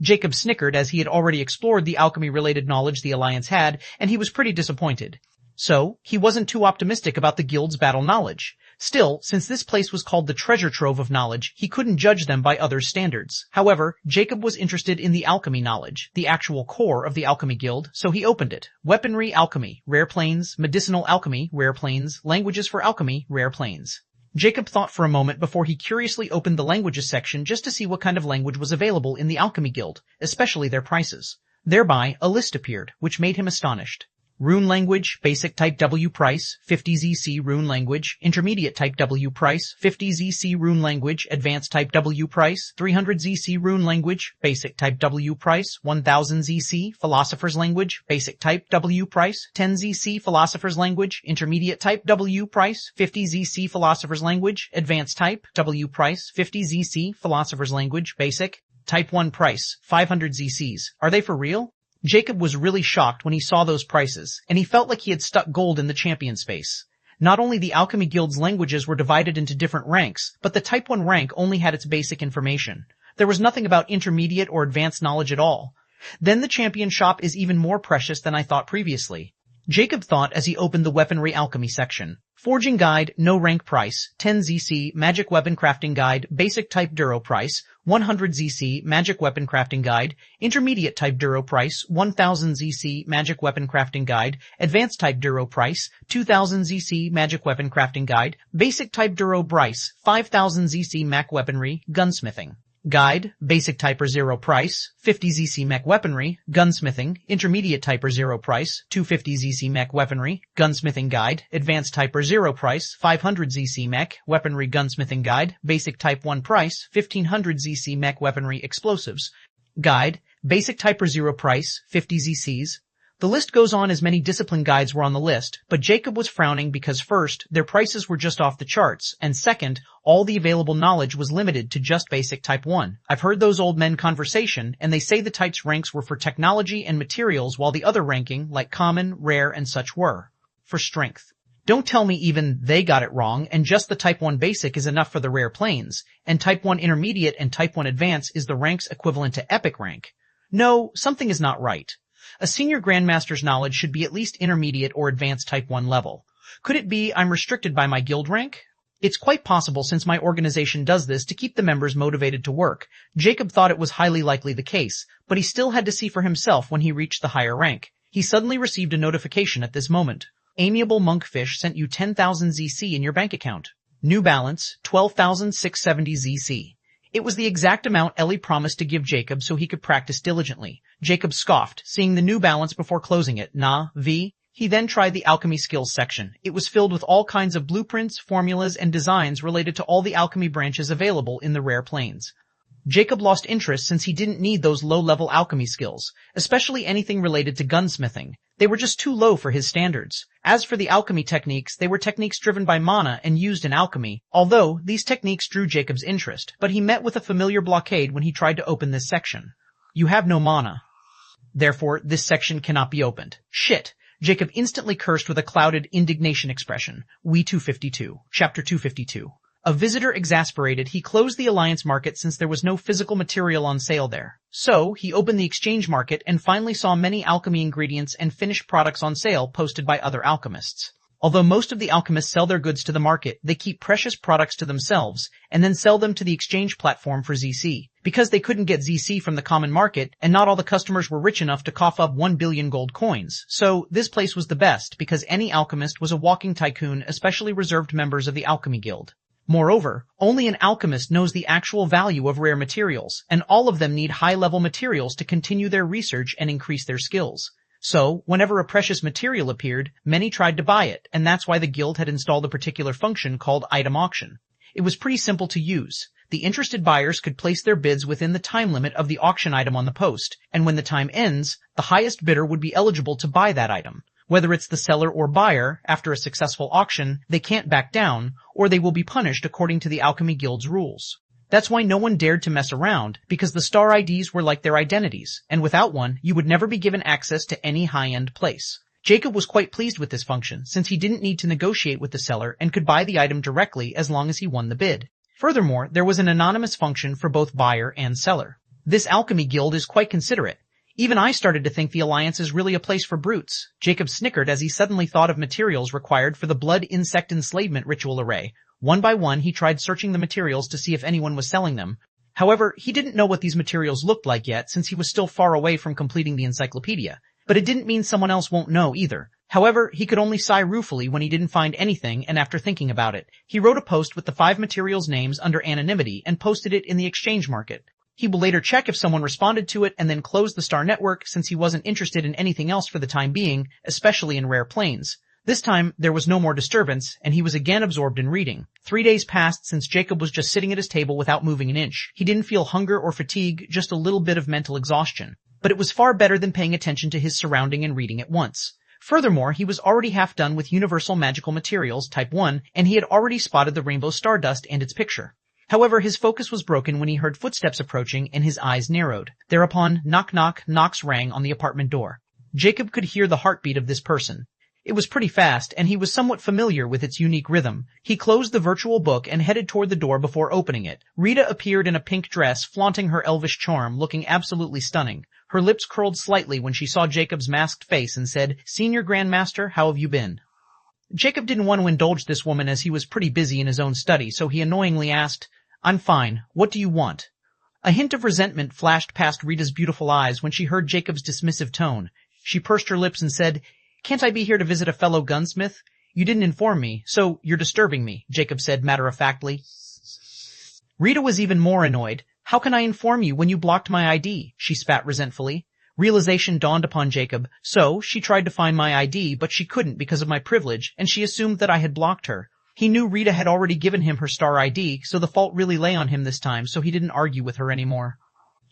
Jacob snickered as he had already explored the alchemy-related knowledge the Alliance had, and he was pretty disappointed. So, he wasn't too optimistic about the Guild's battle knowledge. Still, since this place was called the treasure trove of knowledge, he couldn't judge them by others' standards. However, Jacob was interested in the alchemy knowledge, the actual core of the Alchemy Guild, so he opened it. Weaponry Alchemy, Rare Plains, Medicinal Alchemy, Rare Plains, Languages for Alchemy, Rare Plains. Jacob thought for a moment before he curiously opened the languages section just to see what kind of language was available in the Alchemy Guild, especially their prices. Thereby, a list appeared, which made him astonished. Rune Language, Basic Type W price, 50 ZC Rune Language, Intermediate Type W price, 50 ZC Rune Language, Advanced Type W price, 300 ZC Rune Language, Basic Type W price, 1000 ZC Philosopher's Language, Basic Type W price, 10 ZC Philosopher's Language, Intermediate Type W price, 50 ZC Philosopher's Language, Advanced Type W price, 50 ZC Philosopher's Language, Basic Type 1 price, 500 ZCs. Are they for real? Jacob was really shocked when he saw those prices, and he felt like he had struck gold in the champion space. Not only the Alchemy Guild's languages were divided into different ranks, but the Type 1 rank only had its basic information. There was nothing about intermediate or advanced knowledge at all. Then the champion shop is even more precious than I thought previously. Jacob thought as he opened the Weaponry Alchemy section. Forging Guide, No Rank Price, 10 ZC, Magic Weapon Crafting Guide, Basic Type Duro Price, 100 ZC, Magic Weapon Crafting Guide, Intermediate Type Duro Price, 1000 ZC, Magic Weapon Crafting Guide, Advanced Type Duro Price, 2000 ZC, Magic Weapon Crafting Guide, Basic Type Duro Price, 5000 ZC, Mac Weaponry, Gunsmithing. Guide, Basic Type or 0 price, 50 ZC Mech Weaponry, Gunsmithing, Intermediate Type or 0 price, 250 ZC Mech Weaponry, Gunsmithing Guide, Advanced Type or 0 price, 500 ZC Mech, Weaponry Gunsmithing Guide, Basic Type 1 price, 1500 ZC Mech Weaponry Explosives. Guide, Basic Type or 0 price, 50 ZCs. The list goes on as many discipline guides were on the list, but Jacob was frowning because first, their prices were just off the charts, and second, all the available knowledge was limited to just Basic Type 1. I've heard those old men conversation, and they say the types ranks were for technology and materials while the other ranking, like common, rare, and such were for strength. Don't tell me even they got it wrong, and just the Type 1 Basic is enough for the Rare Plains, and Type 1 Intermediate and Type 1 Advanced is the ranks equivalent to Epic rank. No, something is not right. A senior Grandmaster's knowledge should be at least intermediate or advanced Type 1 level. Could it be I'm restricted by my guild rank? It's quite possible since my organization does this to keep the members motivated to work. Jacob thought it was highly likely the case, but he still had to see for himself when he reached the higher rank. He suddenly received a notification at this moment. Amiable Monkfish sent you 10,000 ZC in your bank account. New balance, 12,670 ZC. It was the exact amount Ellie promised to give Jacob so he could practice diligently. Jacob scoffed, seeing the new balance before closing it. He then tried the alchemy skills section. It was filled with all kinds of blueprints, formulas, and designs related to all the alchemy branches available in the Rare Plains. Jacob lost interest since he didn't need those low-level alchemy skills, especially anything related to gunsmithing. They were just too low for his standards. As for the alchemy techniques, they were techniques driven by mana and used in alchemy, although these techniques drew Jacob's interest, but he met with a familiar blockade when he tried to open this section. You have no mana. Therefore, this section cannot be opened. Shit! Jacob instantly cursed with a clouded indignation expression. We 252. Chapter 252. A visitor exasperated, he closed the Alliance market since there was no physical material on sale there. So, he opened the exchange market and finally saw many alchemy ingredients and finished products on sale posted by other alchemists. Although most of the alchemists sell their goods to the market, they keep precious products to themselves and then sell them to the exchange platform for ZC. Because they couldn't get ZC from the common market, and not all the customers were rich enough to cough up 1 billion gold coins. So, this place was the best because any alchemist was a walking tycoon, especially reserved members of the Alchemy Guild. Moreover, only an alchemist knows the actual value of rare materials, and all of them need high-level materials to continue their research and increase their skills. So, whenever a precious material appeared, many tried to buy it, and that's why the guild had installed a particular function called Item Auction. It was pretty simple to use. The interested buyers could place their bids within the time limit of the auction item on the post, and when the time ends, the highest bidder would be eligible to buy that item. Whether it's the seller or buyer, after a successful auction, they can't back down, or they will be punished according to the Alchemy Guild's rules. That's why no one dared to mess around, because the star IDs were like their identities, and without one, you would never be given access to any high-end place. Jacob was quite pleased with this function, since he didn't need to negotiate with the seller and could buy the item directly as long as he won the bid. Furthermore, there was an anonymous function for both buyer and seller. This Alchemy Guild is quite considerate. Even I started to think the Alliance is really a place for brutes. Jacob snickered as he suddenly thought of materials required for the blood insect enslavement ritual array. One by one, he tried searching the materials to see if anyone was selling them. However, he didn't know what these materials looked like yet, since he was still far away from completing the encyclopedia. But it didn't mean someone else won't know either. However, he could only sigh ruefully when he didn't find anything, and after thinking about it, he wrote a post with the 5 materials' names under anonymity and posted it in the exchange market. He will later check if someone responded to it and then close the star network, since he wasn't interested in anything else for the time being, especially in rare planes. This time, there was no more disturbance, and he was again absorbed in reading. 3 days passed since Jacob was just sitting at his table without moving an inch. He didn't feel hunger or fatigue, just a little bit of mental exhaustion. But it was far better than paying attention to his surrounding and reading at once. Furthermore, he was already half done with Universal Magical Materials Type 1, and he had already spotted the rainbow stardust and its picture. However, his focus was broken when he heard footsteps approaching and his eyes narrowed. Thereupon, knock knock, knocks rang on the apartment door. Jacob could hear the heartbeat of this person. It was pretty fast, and he was somewhat familiar with its unique rhythm. He closed the virtual book and headed toward the door before opening it. Rita appeared in a pink dress, flaunting her elvish charm, looking absolutely stunning. Her lips curled slightly when she saw Jacob's masked face and said, "Senior Grandmaster, how have you been?" Jacob didn't want to indulge this woman as he was pretty busy in his own study, so he annoyingly asked, "I'm fine. What do you want?" A hint of resentment flashed past Rita's beautiful eyes when she heard Jacob's dismissive tone. She pursed her lips and said, "Can't I be here to visit a fellow gunsmith? You didn't inform me, so you're disturbing me," Jacob said matter-of-factly. Rita was even more annoyed. "How can I inform you when you blocked my ID?" she spat resentfully. Realization dawned upon Jacob, so she tried to find my ID, but she couldn't because of my privilege, and she assumed that I had blocked her. He knew Rita had already given him her star ID, so the fault really lay on him this time, so he didn't argue with her anymore.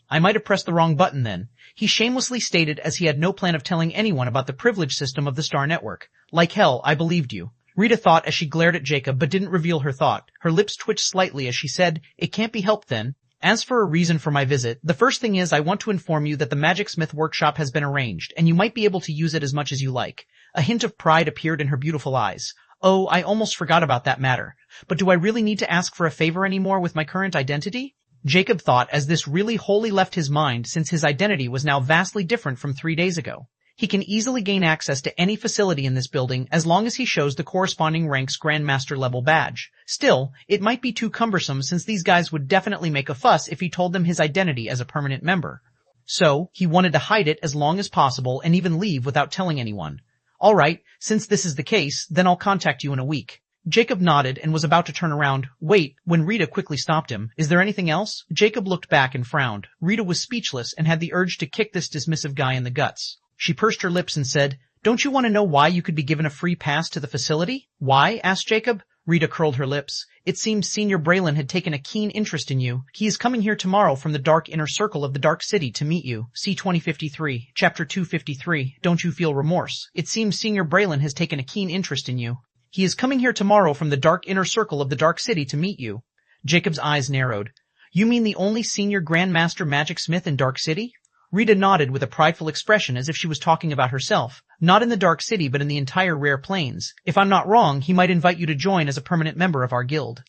"I might have pressed the wrong button then," he shamelessly stated as he had no plan of telling anyone about the privilege system of the Star Network. "Like hell, I believed you," Rita thought as she glared at Jacob but didn't reveal her thought. Her lips twitched slightly as she said, "It can't be helped then. As for a reason for my visit, the first thing is I want to inform you that the Magic Smith workshop has been arranged, and you might be able to use it as much as you like." A hint of pride appeared in her beautiful eyes. "Oh, I almost forgot about that matter. But do I really need to ask for a favor anymore with my current identity?" Jacob thought as this really wholly left his mind, since his identity was now vastly different from 3 days ago. He can easily gain access to any facility in this building as long as he shows the corresponding rank's Grandmaster level badge. Still, it might be too cumbersome since these guys would definitely make a fuss if he told them his identity as a permanent member. So, he wanted to hide it as long as possible and even leave without telling anyone. "All right, since this is the case, then I'll contact you in a week." Jacob nodded and was about to turn around. "Wait," when Rita quickly stopped him. "Is there anything else?" Jacob looked back and frowned. Rita was speechless and had the urge to kick this dismissive guy in the guts. She pursed her lips and said, "Don't you want to know why you could be given a free pass to the facility?" "Why?" asked Jacob. Rita curled her lips. "It seems Senior Braylon had taken a keen interest in you. He is coming here tomorrow from the dark inner circle of the Dark City to meet you. See 2053, Chapter 253, Don't You Feel Remorse? It seems Senior Braylon has taken a keen interest in you. He is coming here tomorrow from the dark inner circle of the Dark City to meet you." Jacob's eyes narrowed. "You mean the only Senior Grandmaster Magic Smith in Dark City?" Rita nodded with a prideful expression as if she was talking about herself. "Not in the Dark City, but in the entire Rare Plains. If I'm not wrong, he might invite you to join as a permanent member of our guild."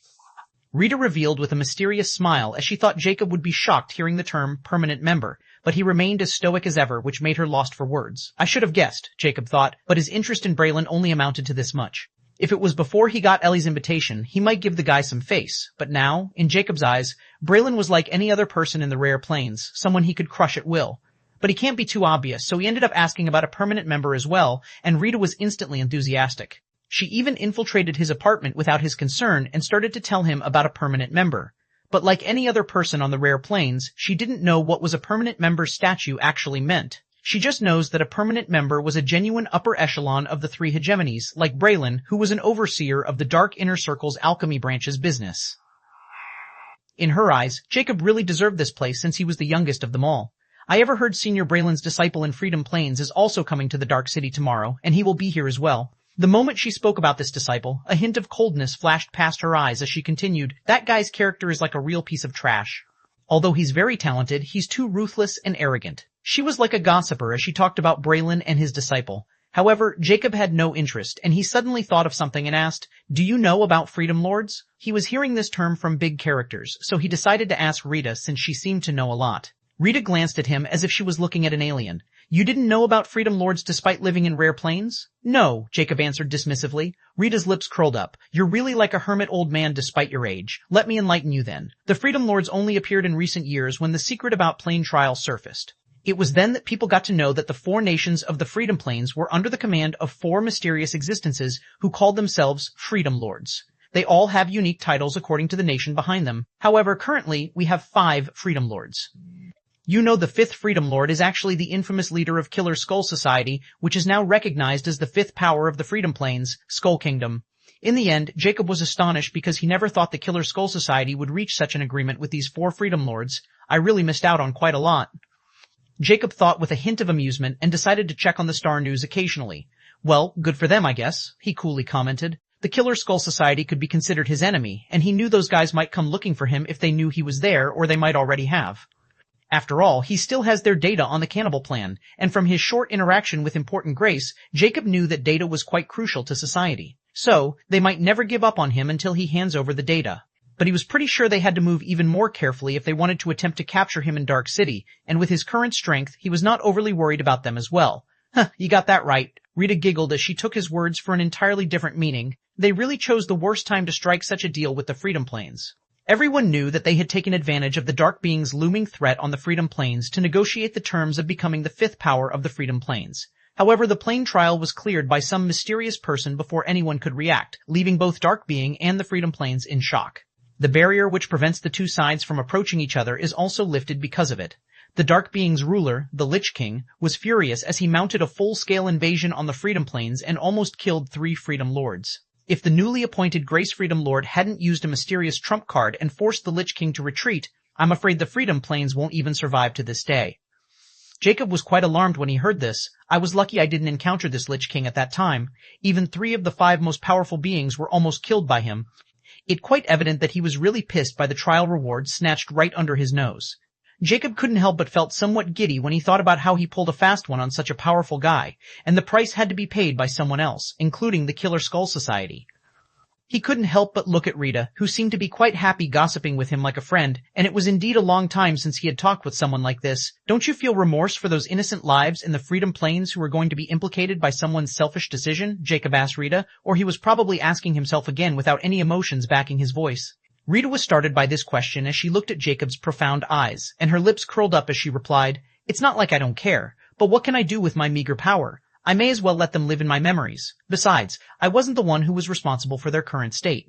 Rita revealed with a mysterious smile as she thought Jacob would be shocked hearing the term permanent member, but he remained as stoic as ever, which made her lost for words. I should have guessed, Jacob thought, but his interest in Braylon only amounted to this much. If it was before he got Ellie's invitation, he might give the guy some face, but now, in Jacob's eyes, Braylon was like any other person in the Rare Plains, someone he could crush at will. But he can't be too obvious, so he ended up asking about a permanent member as well, and Rita was instantly enthusiastic. She even infiltrated his apartment without his consent and started to tell him about a permanent member. But like any other person on the Rare Plains, she didn't know what was a permanent member's statue actually meant. She just knows that a permanent member was a genuine upper echelon of the 3 hegemonies, like Braylon, who was an overseer of the Dark Inner Circle's alchemy branch's business. In her eyes, Jacob really deserved this place since he was the youngest of them all. I ever heard Senior Braylon's disciple in Freedom Plains is also coming to the Dark City tomorrow, and he will be here as well. The moment she spoke about this disciple, a hint of coldness flashed past her eyes as she continued, that guy's character is like a real piece of trash. Although he's very talented, he's too ruthless and arrogant. She was like a gossiper as she talked about Braylon and his disciple. However, Jacob had no interest, and he suddenly thought of something and asked, "Do you know about Freedom Lords?" He was hearing this term from big characters, so he decided to ask Rita since she seemed to know a lot. Rita glanced at him as if she was looking at an alien. "You didn't know about Freedom Lords despite living in rare plains?" "No," Jacob answered dismissively. Rita's lips curled up. "You're really like a hermit old man despite your age. Let me enlighten you then. The Freedom Lords only appeared in recent years when the secret about Plain Trial surfaced. It was then that people got to know that the 4 nations of the Freedom Plains were under the command of 4 mysterious existences who called themselves Freedom Lords. They all have unique titles according to the nation behind them. However, currently, we have 5 Freedom Lords. You know the 5th Freedom Lord is actually the infamous leader of Killer Skull Society, which is now recognized as the 5th power of the Freedom Plains, Skull Kingdom." In the end, Jacob was astonished because he never thought the Killer Skull Society would reach such an agreement with these 4 Freedom Lords. "I really missed out on quite a lot." Jacob thought with a hint of amusement and decided to check on the Star News occasionally. "Well, good for them, I guess," he coolly commented. The Killer Skull Society could be considered his enemy, and he knew those guys might come looking for him if they knew he was there, or they might already have. After all, he still has their data on the cannibal plan, and from his short interaction with Important Grace, Jacob knew that data was quite crucial to society. So, they might never give up on him until he hands over the data. But he was pretty sure they had to move even more carefully if they wanted to attempt to capture him in Dark City, and with his current strength, he was not overly worried about them as well. "Huh, you got that right." Rita giggled as she took his words for an entirely different meaning. They really chose the worst time to strike such a deal with the Freedom Plains. Everyone knew that they had taken advantage of the Dark Being's looming threat on the Freedom Plains to negotiate the terms of becoming the 5th power of the Freedom Plains. However, the Plain Trial was cleared by some mysterious person before anyone could react, leaving both Dark Being and the Freedom Plains in shock. The barrier which prevents the 2 sides from approaching each other is also lifted because of it. The Dark Being's ruler, the Lich King, was furious as he mounted a full-scale invasion on the Freedom Plains and almost killed 3 Freedom Lords. If the newly appointed Grace Freedom Lord hadn't used a mysterious trump card and forced the Lich King to retreat, I'm afraid the Freedom Plains won't even survive to this day. Jacob was quite alarmed when he heard this. "I was lucky I didn't encounter this Lich King at that time. Even 3 of the 5 most powerful beings were almost killed by him." It quite evident that he was really pissed by the trial reward snatched right under his nose. Jacob couldn't help but felt somewhat giddy when he thought about how he pulled a fast one on such a powerful guy, and the price had to be paid by someone else, including the Killer Skull Society. He couldn't help but look at Rita, who seemed to be quite happy gossiping with him like a friend, and it was indeed a long time since he had talked with someone like this. "Don't you feel remorse for those innocent lives in the Freedom Plains who are going to be implicated by someone's selfish decision?" Jacob asked Rita, or he was probably asking himself again without any emotions backing his voice. Rita was startled by this question as she looked at Jacob's profound eyes, and her lips curled up as she replied, "It's not like I don't care, but what can I do with my meager power? I may as well let them live in my memories. Besides, I wasn't the one who was responsible for their current state."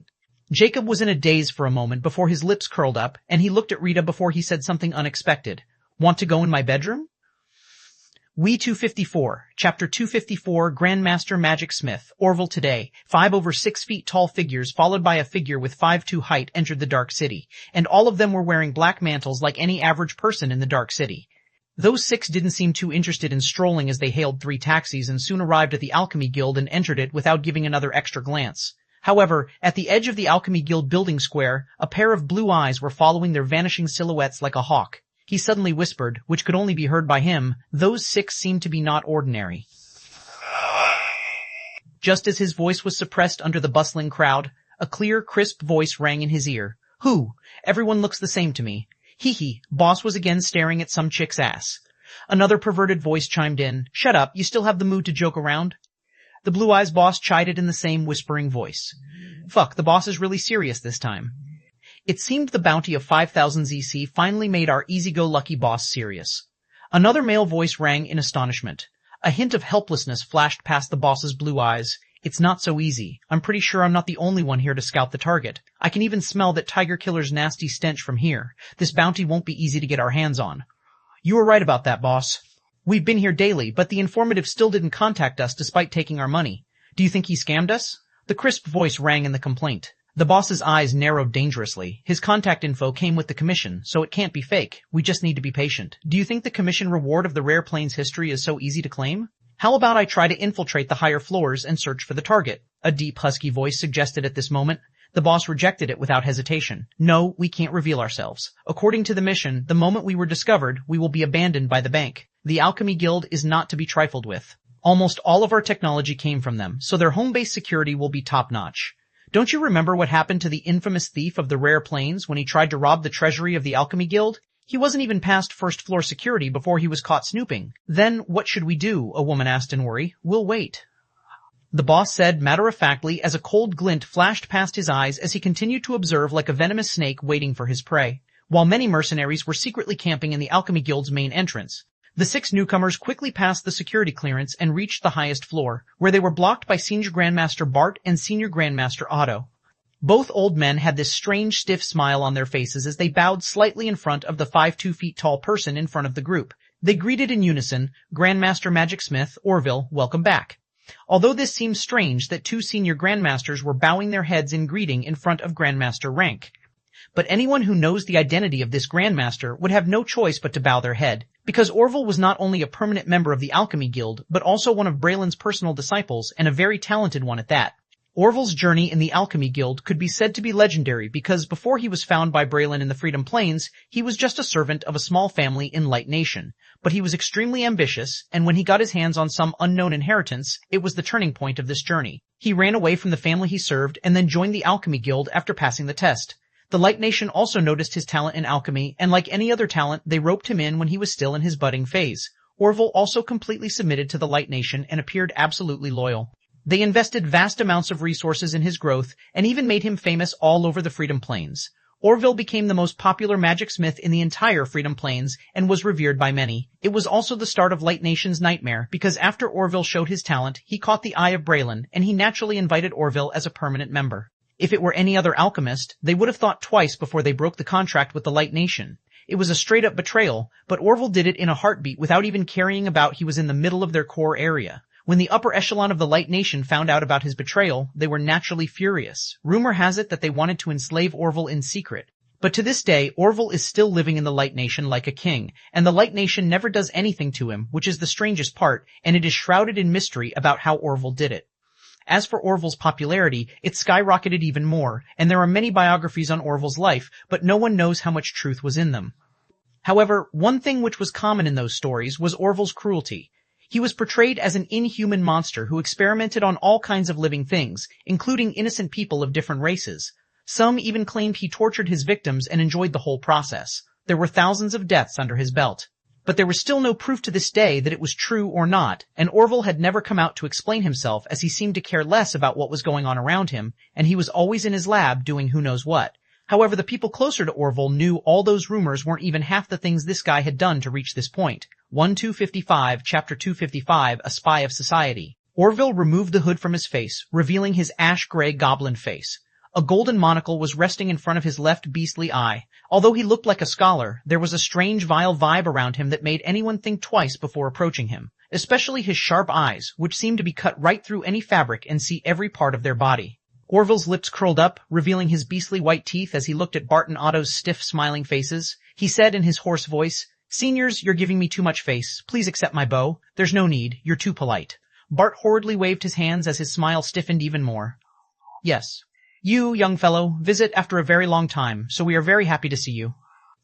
Jacob was in a daze for a moment before his lips curled up, and he looked at Rita before he said something unexpected. "Want to go in my bedroom?" We 254, Chapter 254, Grandmaster Magic Smith, Orville today. 5 over 6 feet tall figures followed by a figure with 5'2" height entered the Dark City, and all of them were wearing black mantles like any average person in the Dark City. Those 6 didn't seem too interested in strolling as they hailed 3 taxis and soon arrived at the Alchemy Guild and entered it without giving another extra glance. However, at the edge of the Alchemy Guild building square, a pair of blue eyes were following their vanishing silhouettes like a hawk. He suddenly whispered, which could only be heard by him, "Those 6 seem to be not ordinary." Just as his voice was suppressed under the bustling crowd, a clear, crisp voice rang in his ear. "Who? Everyone looks the same to me." "Hee, boss was again staring at some chick's ass." Another perverted voice chimed in, "Shut up, you still have the mood to joke around?" The Blue Eyes boss chided in the same whispering voice. "Fuck, the boss is really serious this time." It seemed the bounty of 5,000 ZC finally made our easy-go-lucky boss serious. Another male voice rang in astonishment. A hint of helplessness flashed past the boss's blue eyes. "It's not so easy. I'm pretty sure I'm not the only one here to scout the target. I can even smell that Tiger Killer's nasty stench from here. This bounty won't be easy to get our hands on." "You were right about that, boss. We've been here daily, but the informative still didn't contact us despite taking our money. Do you think he scammed us?" The crisp voice rang in the complaint. The boss's eyes narrowed dangerously. His contact info came with the commission, so it can't be fake. We just need to be patient. Do you think the commission reward of the rare plane's history is so easy to claim? How about I try to infiltrate the higher floors and search for the target? A deep, husky voice suggested at this moment. The boss rejected it without hesitation. No, we can't reveal ourselves. According to the mission, the moment we were discovered, we will be abandoned by the bank. The Alchemy Guild is not to be trifled with. Almost all of our technology came from them, so their home-based security will be top-notch. Don't you remember what happened to the infamous thief of the rare planes when he tried to rob the treasury of the Alchemy Guild? He wasn't even past first-floor security before he was caught snooping. Then, what should we do? A woman asked in worry. We'll wait. The boss said matter-of-factly as a cold glint flashed past his eyes as he continued to observe like a venomous snake waiting for his prey. While many mercenaries were secretly camping in the Alchemy Guild's main entrance, the 6 newcomers quickly passed the security clearance and reached the highest floor, where they were blocked by Senior Grandmaster Bart and Senior Grandmaster Otto. Both old men had this strange stiff smile on their faces as they bowed slightly in front of the 5'2" feet tall person in front of the group. They greeted in unison, Grandmaster Magic Smith, Orville, welcome back. Although this seems strange that 2 senior Grandmasters were bowing their heads in greeting in front of Grandmaster rank. But anyone who knows the identity of this Grandmaster would have no choice but to bow their head, because Orville was not only a permanent member of the Alchemy Guild, but also one of Braylon's personal disciples, and a very talented one at that. Orville's journey in the Alchemy Guild could be said to be legendary because before he was found by Braylon in the Freedom Plains, he was just a servant of a small family in Light Nation. But he was extremely ambitious, and when he got his hands on some unknown inheritance, it was the turning point of this journey. He ran away from the family he served and then joined the Alchemy Guild after passing the test. The Light Nation also noticed his talent in alchemy, and like any other talent, they roped him in when he was still in his budding phase. Orville also completely submitted to the Light Nation and appeared absolutely loyal. They invested vast amounts of resources in his growth and even made him famous all over the Freedom Plains. Orville became the most popular magic smith in the entire Freedom Plains and was revered by many. It was also the start of Light Nation's nightmare because after Orville showed his talent, he caught the eye of Braylon and he naturally invited Orville as a permanent member. If it were any other alchemist, they would have thought twice before they broke the contract with the Light Nation. It was a straight-up betrayal, but Orville did it in a heartbeat without even caring about he was in the middle of their core area. When the upper echelon of the Light Nation found out about his betrayal, they were naturally furious. Rumor has it that they wanted to enslave Orville in secret. But to this day, Orville is still living in the Light Nation like a king, and the Light Nation never does anything to him, which is the strangest part, and it is shrouded in mystery about how Orville did it. As for Orville's popularity, it skyrocketed even more, and there are many biographies on Orville's life, but no one knows how much truth was in them. However, one thing which was common in those stories was Orville's cruelty. He was portrayed as an inhuman monster who experimented on all kinds of living things, including innocent people of different races. Some even claimed he tortured his victims and enjoyed the whole process. There were thousands of deaths under his belt. But there was still no proof to this day that it was true or not, and Orville had never come out to explain himself as he seemed to care less about what was going on around him, and he was always in his lab doing who knows what. However, the people closer to Orville knew all those rumors weren't even half the things this guy had done to reach this point. 1255, Chapter 255, A Spy of Society. Orville removed the hood from his face, revealing his ash-gray goblin face. A golden monocle was resting in front of his left beastly eye. Although he looked like a scholar, there was a strange vile vibe around him that made anyone think twice before approaching him, especially his sharp eyes, which seemed to be cut right through any fabric and see every part of their body. Orville's lips curled up, revealing his beastly white teeth as he looked at Bart and Otto's stiff, smiling faces. He said in his hoarse voice, "Seniors, you're giving me too much face. Please accept my bow. There's no need. You're too polite." Bart horridly waved his hands as his smile stiffened even more. "Yes. You, young fellow, visit after a very long time, so we are very happy to see you."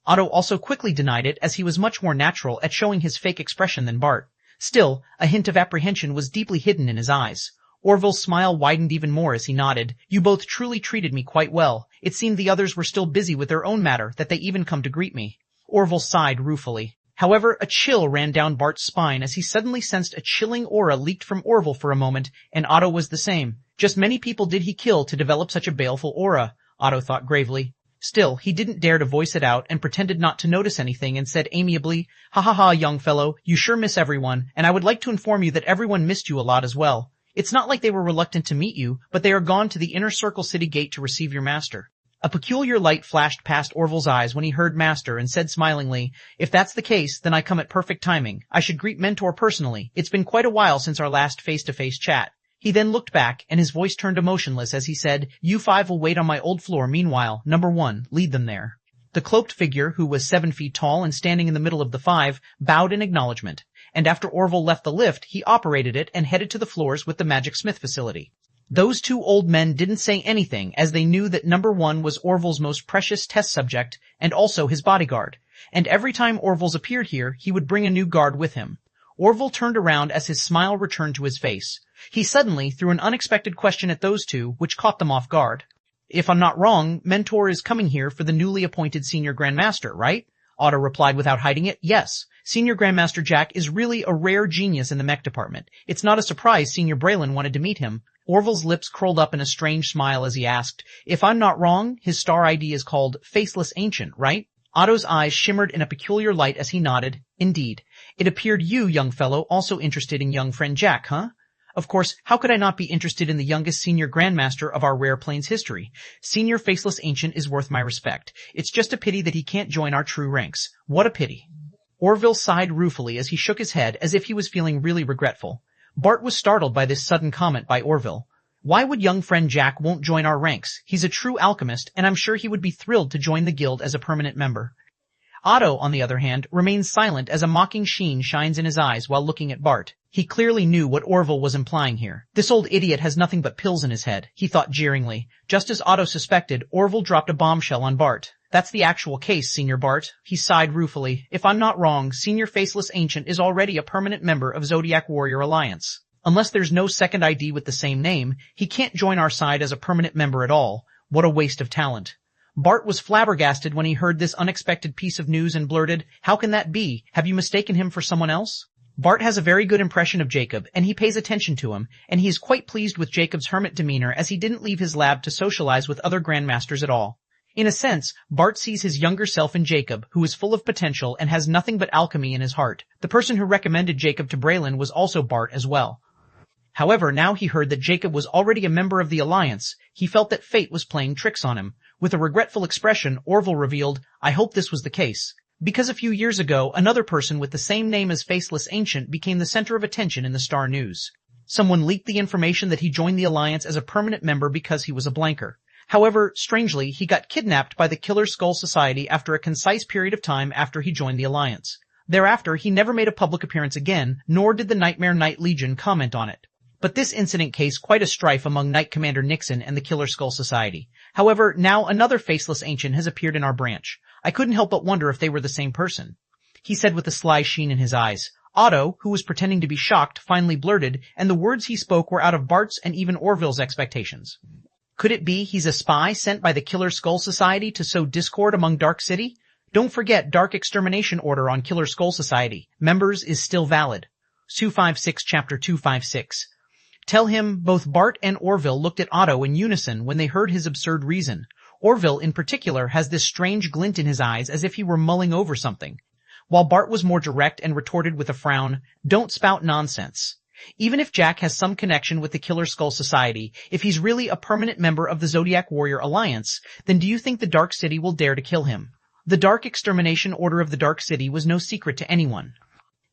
Otto also quickly denied it as he was much more natural at showing his fake expression than Bart. Still, a hint of apprehension was deeply hidden in his eyes. Orville's smile widened even more as he nodded. "You both truly treated me quite well. It seemed the others were still busy with their own matter, that they even come to greet me." Orville sighed ruefully. However, a chill ran down Bart's spine as he suddenly sensed a chilling aura leaked from Orville for a moment, and Otto was the same. Just many people did he kill to develop such a baleful aura, Otto thought gravely. Still, he didn't dare to voice it out and pretended not to notice anything and said amiably, "Ha ha ha, young fellow, you sure miss everyone, and I would like to inform you that everyone missed you a lot as well. It's not like they were reluctant to meet you, but they are gone to the inner circle city gate to receive your master." A peculiar light flashed past Orville's eyes when he heard master and said smilingly, "If that's the case, then I come at perfect timing. I should greet Mentor personally. It's been quite a while since our last face-to-face chat." He then looked back, and his voice turned emotionless as he said, "You five will wait on my old floor. Meanwhile, number 1, lead them there." The cloaked figure, who was 7 feet tall and standing in the middle of the 5, bowed in acknowledgement, and after Orville left the lift, he operated it and headed to the floors with the Magic Smith facility. Those 2 old men didn't say anything, as they knew that number 1 was Orville's most precious test subject and also his bodyguard, and every time Orville's appeared here, he would bring a new guard with him. Orville turned around as his smile returned to his face. He suddenly threw an unexpected question at those 2, which caught them off guard. "If I'm not wrong, Mentor is coming here for the newly appointed Senior Grandmaster, right?" Otto replied without hiding it. "Yes. Senior Grandmaster Jack is really a rare genius in the mech department. It's not a surprise Senior Braylon wanted to meet him." Orville's lips curled up in a strange smile as he asked, "If I'm not wrong, his star ID is called Faceless Ancient, right?" Otto's eyes shimmered in a peculiar light as he nodded. "Indeed. It appeared you, young fellow, also interested in young friend Jack, huh?" "Of course, how could I not be interested in the youngest Senior Grandmaster of our Rare Plains history? Senior Faceless Ancient is worth my respect. It's just a pity that he can't join our true ranks. What a pity." Orville sighed ruefully as he shook his head as if he was feeling really regretful. Bart was startled by this sudden comment by Orville. Why would young friend Jack won't join our ranks? He's a true alchemist, and I'm sure he would be thrilled to join the guild as a permanent member. Otto, on the other hand, remained silent as a mocking sheen shines in his eyes while looking at Bart. He clearly knew what Orville was implying here. This old idiot has nothing but pills in his head, he thought jeeringly. Just as Otto suspected, Orville dropped a bombshell on Bart. "That's the actual case, Senior Bart," he sighed ruefully. "If I'm not wrong, Senior Faceless Ancient is already a permanent member of Zodiac Warrior Alliance. Unless there's no second ID with the same name, he can't join our side as a permanent member at all. What a waste of talent." Bart was flabbergasted when he heard this unexpected piece of news and blurted, "How can that be? Have you mistaken him for someone else?" Bart has a very good impression of Jacob, and he pays attention to him, and he is quite pleased with Jacob's hermit demeanor as he didn't leave his lab to socialize with other Grandmasters at all. In a sense, Bart sees his younger self in Jacob, who is full of potential and has nothing but alchemy in his heart. The person who recommended Jacob to Braylon was also Bart as well. However, now he heard that Jacob was already a member of the Alliance. He felt that fate was playing tricks on him. With a regretful expression, Orville revealed, "I hope this was the case. Because a few years ago, another person with the same name as Faceless Ancient became the center of attention in the Star News. Someone leaked the information that he joined the Alliance as a permanent member because he was a blanker. However, strangely, he got kidnapped by the Killer Skull Society after a concise period of time after he joined the Alliance. Thereafter, he never made a public appearance again, nor did the Nightmare Knight Legion comment on it. But this incident caused quite a strife among Knight Commander Nixon and the Killer Skull Society. However, now another Faceless Ancient has appeared in our branch. I couldn't help but wonder if they were the same person," he said with a sly sheen in his eyes. Otto, who was pretending to be shocked, finally blurted, and the words he spoke were out of Bart's and even Orville's expectations. "Could it be he's a spy sent by the Killer Skull Society to sow discord among Dark City? Don't forget Dark Extermination Order on Killer Skull Society. Members is still valid." 256 Chapter 256. "Tell him." Both Bart and Orville looked at Otto in unison when they heard his absurd reason. Orville, in particular, has this strange glint in his eyes as if he were mulling over something, while Bart was more direct and retorted with a frown, "Don't spout nonsense. Even if Jack has some connection with the Killer Skull Society, if he's really a permanent member of the Zodiac Warrior Alliance, then do you think the Dark City will dare to kill him? The Dark Extermination Order of the Dark City was no secret to anyone.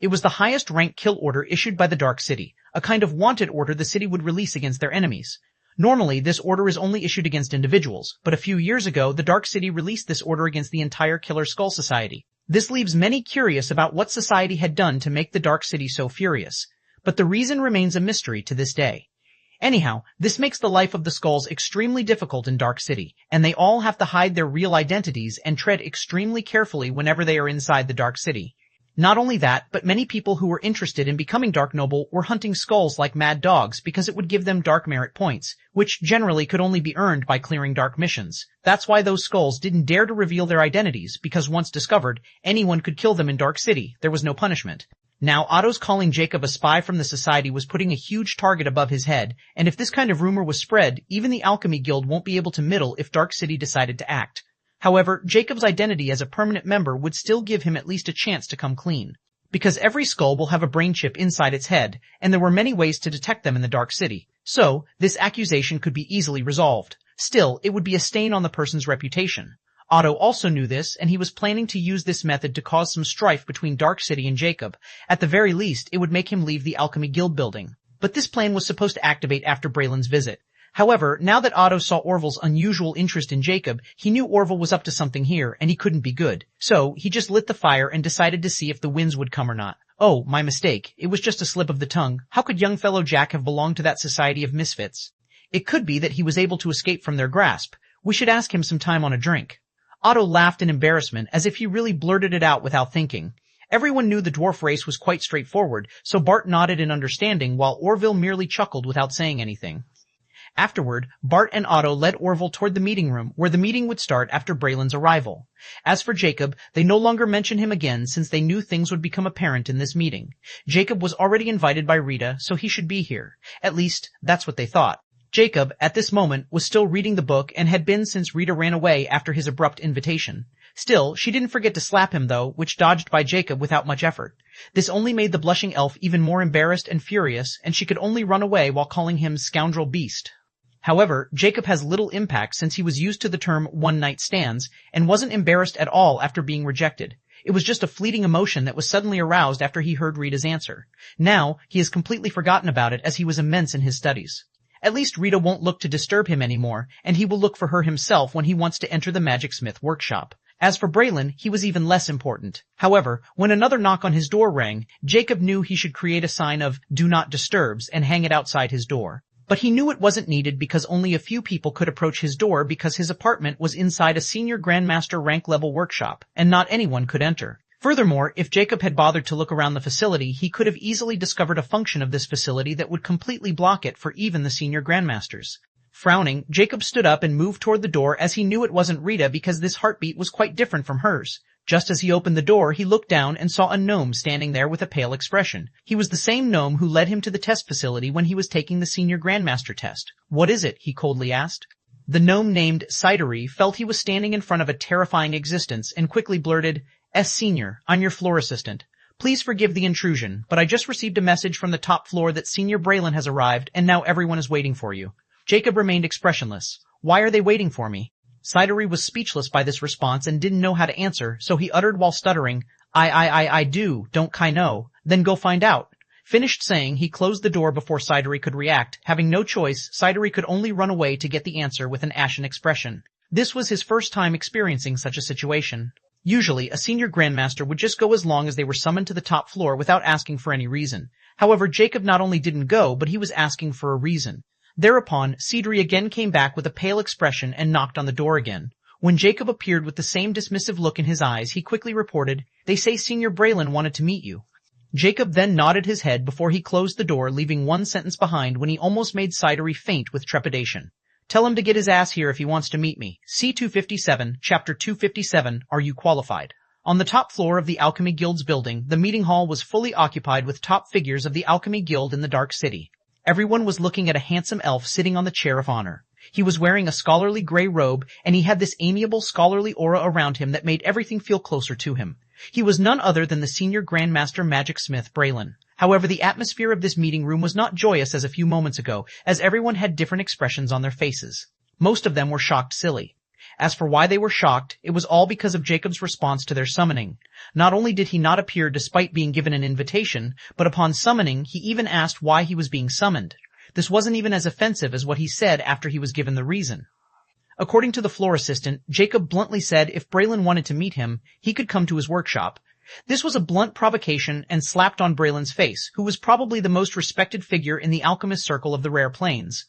It was the highest rank kill order issued by the Dark City, a kind of wanted order the city would release against their enemies. Normally, this order is only issued against individuals, but a few years ago, the Dark City released this order against the entire Killer Skull Society. This leaves many curious about what society had done to make the Dark City so furious, but the reason remains a mystery to this day. Anyhow, this makes the life of the Skulls extremely difficult in Dark City, and they all have to hide their real identities and tread extremely carefully whenever they are inside the Dark City. Not only that, but many people who were interested in becoming Dark Noble were hunting skulls like mad dogs because it would give them dark merit points, which generally could only be earned by clearing dark missions. That's why those skulls didn't dare to reveal their identities, because once discovered, anyone could kill them in Dark City. There was no punishment. Now, Otto's calling Jacob a spy from the society was putting a huge target above his head, and if this kind of rumor was spread, even the Alchemy Guild won't be able to middle if Dark City decided to act. However, Jacob's identity as a permanent member would still give him at least a chance to come clean, because every skull will have a brain chip inside its head, and there were many ways to detect them in the Dark City. So, this accusation could be easily resolved. Still, it would be a stain on the person's reputation. Otto also knew this, and he was planning to use this method to cause some strife between Dark City and Jacob. At the very least, it would make him leave the Alchemy Guild building. but this plan was supposed to activate after Braylon's visit. However, now that Otto saw Orville's unusual interest in Jacob, he knew Orville was up to something here, and he couldn't be good. So, he just lit the fire and decided to see if the winds would come or not. Oh, my mistake. It was just a slip of the tongue. How could young fellow Jack have belonged to that society of misfits? It could be that he was able to escape from their grasp. We should ask him some time on a drink. Otto laughed in embarrassment, as if he really blurted it out without thinking. Everyone knew the dwarf race was quite straightforward, so Bart nodded in understanding while Orville merely chuckled without saying anything. Afterward, Bart and Otto led Orville toward the meeting room, where the meeting would start after Braylon's arrival. As for Jacob, they no longer mentioned him again since they knew things would become apparent in this meeting. Jacob was already invited by Rita, so he should be here. At least, that's what they thought. Jacob, at this moment, was still reading the book and had been since Rita ran away after his abrupt invitation. Still, she didn't forget to slap him though, which dodged by Jacob without much effort. This only made the blushing elf even more embarrassed and furious, and she could only run away while calling him scoundrel beast. However, Jacob has little impact since he was used to the term one-night stands and wasn't embarrassed at all after being rejected. It was just a fleeting emotion that was suddenly aroused after he heard Rita's answer. Now, he has completely forgotten about it as he was immense in his studies. At least Rita won't look to disturb him anymore, and he will look for her himself when he wants to enter the Magic Smith workshop. As for Braylon, he was even less important. However, when another knock on his door rang, Jacob knew he should create a sign of "Do Not Disturbs" and hang it outside his door. But he knew it wasn't needed because only a few people could approach his door because his apartment was inside a senior Grandmaster rank level workshop, and not anyone could enter. Furthermore, if Jacob had bothered to look around the facility, he could have easily discovered a function of this facility that would completely block it for even the senior Grandmasters. Frowning, Jacob stood up and moved toward the door as he knew it wasn't Rita because this heartbeat was quite different from hers. Just as he opened the door, he looked down and saw a gnome standing there with a pale expression. He was the same gnome who led him to the test facility when he was taking the senior Grandmaster test. "What is it?" he coldly asked. The gnome named Cidery felt he was standing in front of a terrifying existence and quickly blurted, Senior, I'm your floor assistant. Please forgive the intrusion, but I just received a message from the top floor that Senior Braylon has arrived and now everyone is waiting for you." Jacob remained expressionless. "Why are they waiting for me?" Cidery was speechless by this response and didn't know how to answer, so he uttered while stuttering, I do, don't I know. Then go find out. Finished saying, he closed the door before Cidery could react. Having no choice, Cidery could only run away to get the answer with an ashen expression. This was his first time experiencing such a situation. Usually, a senior Grandmaster would just go as long as they were summoned to the top floor without asking for any reason. However, Jacob not only didn't go, but he was asking for a reason. Thereupon, Cidery again came back with a pale expression and knocked on the door again. When Jacob appeared with the same dismissive look in his eyes, he quickly reported, "They say Senior Braylon wanted to meet you." Jacob then nodded his head before he closed the door, leaving one sentence behind when he almost made Cidery faint with trepidation. "Tell him to get his ass here if he wants to meet me. C-257, Chapter 257, Are You Qualified?" On the top floor of the Alchemy Guild's building, the meeting hall was fully occupied with top figures of the Alchemy Guild in the Dark City. Everyone was looking at a handsome elf sitting on the chair of honor. He was wearing a scholarly gray robe, and he had this amiable scholarly aura around him that made everything feel closer to him. He was none other than the senior Grandmaster Magic Smith Braylon. However, the atmosphere of this meeting room was not joyous as a few moments ago, as everyone had different expressions on their faces. Most of them were shocked silly. As for why they were shocked, it was all because of Jacob's response to their summoning. Not only did he not appear despite being given an invitation, but upon summoning, he even asked why he was being summoned. This wasn't even as offensive as what he said after he was given the reason. According to the floor assistant, Jacob bluntly said if Braylon wanted to meet him, he could come to his workshop. This was a blunt provocation and slapped on Braylon's face, who was probably the most respected figure in the alchemist circle of the Rare Plains.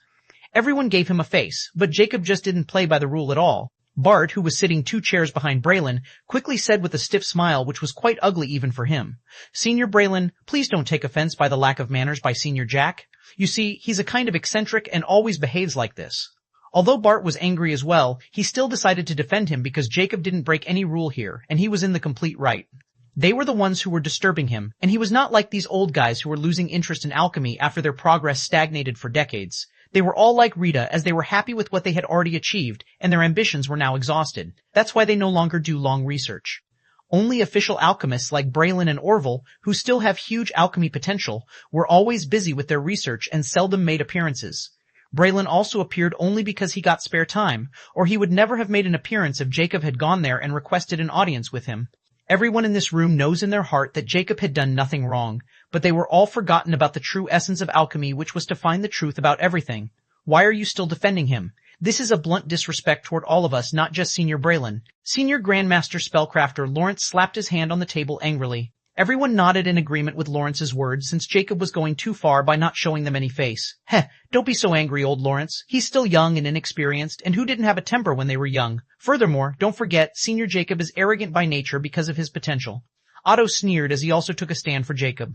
Everyone gave him a face, but Jacob just didn't play by the rule at all. Bart, who was sitting 2 chairs behind Braylon, quickly said with a stiff smile which was quite ugly even for him, "Senior Braylon, please don't take offense by the lack of manners by Senior Jack. You see, he's a kind of eccentric and always behaves like this." Although Bart was angry as well, he still decided to defend him because Jacob didn't break any rule here, and he was in the complete right. They were the ones who were disturbing him, and he was not like these old guys who were losing interest in alchemy after their progress stagnated for decades. They were all like Rita, as they were happy with what they had already achieved, and their ambitions were now exhausted. That's why they no longer do long research. Only official alchemists like Braylon and Orville, who still have huge alchemy potential, were always busy with their research and seldom made appearances. Braylon also appeared only because he got spare time, or he would never have made an appearance if Jacob had gone there and requested an audience with him. Everyone in this room knows in their heart that Jacob had done nothing wrong, but they were all forgotten about the true essence of alchemy, which was to find the truth about everything. Why are you still defending him? This is a blunt disrespect toward all of us, not just Senior Braylon. Senior Grandmaster Spellcrafter Lawrence slapped his hand on the table angrily. Everyone nodded in agreement with Lawrence's words, since Jacob was going too far by not showing them any face. Heh, don't be so angry, old Lawrence. He's still young and inexperienced, and who didn't have a temper when they were young? Furthermore, don't forget, Senior Jacob is arrogant by nature because of his potential. Otto sneered as he also took a stand for Jacob.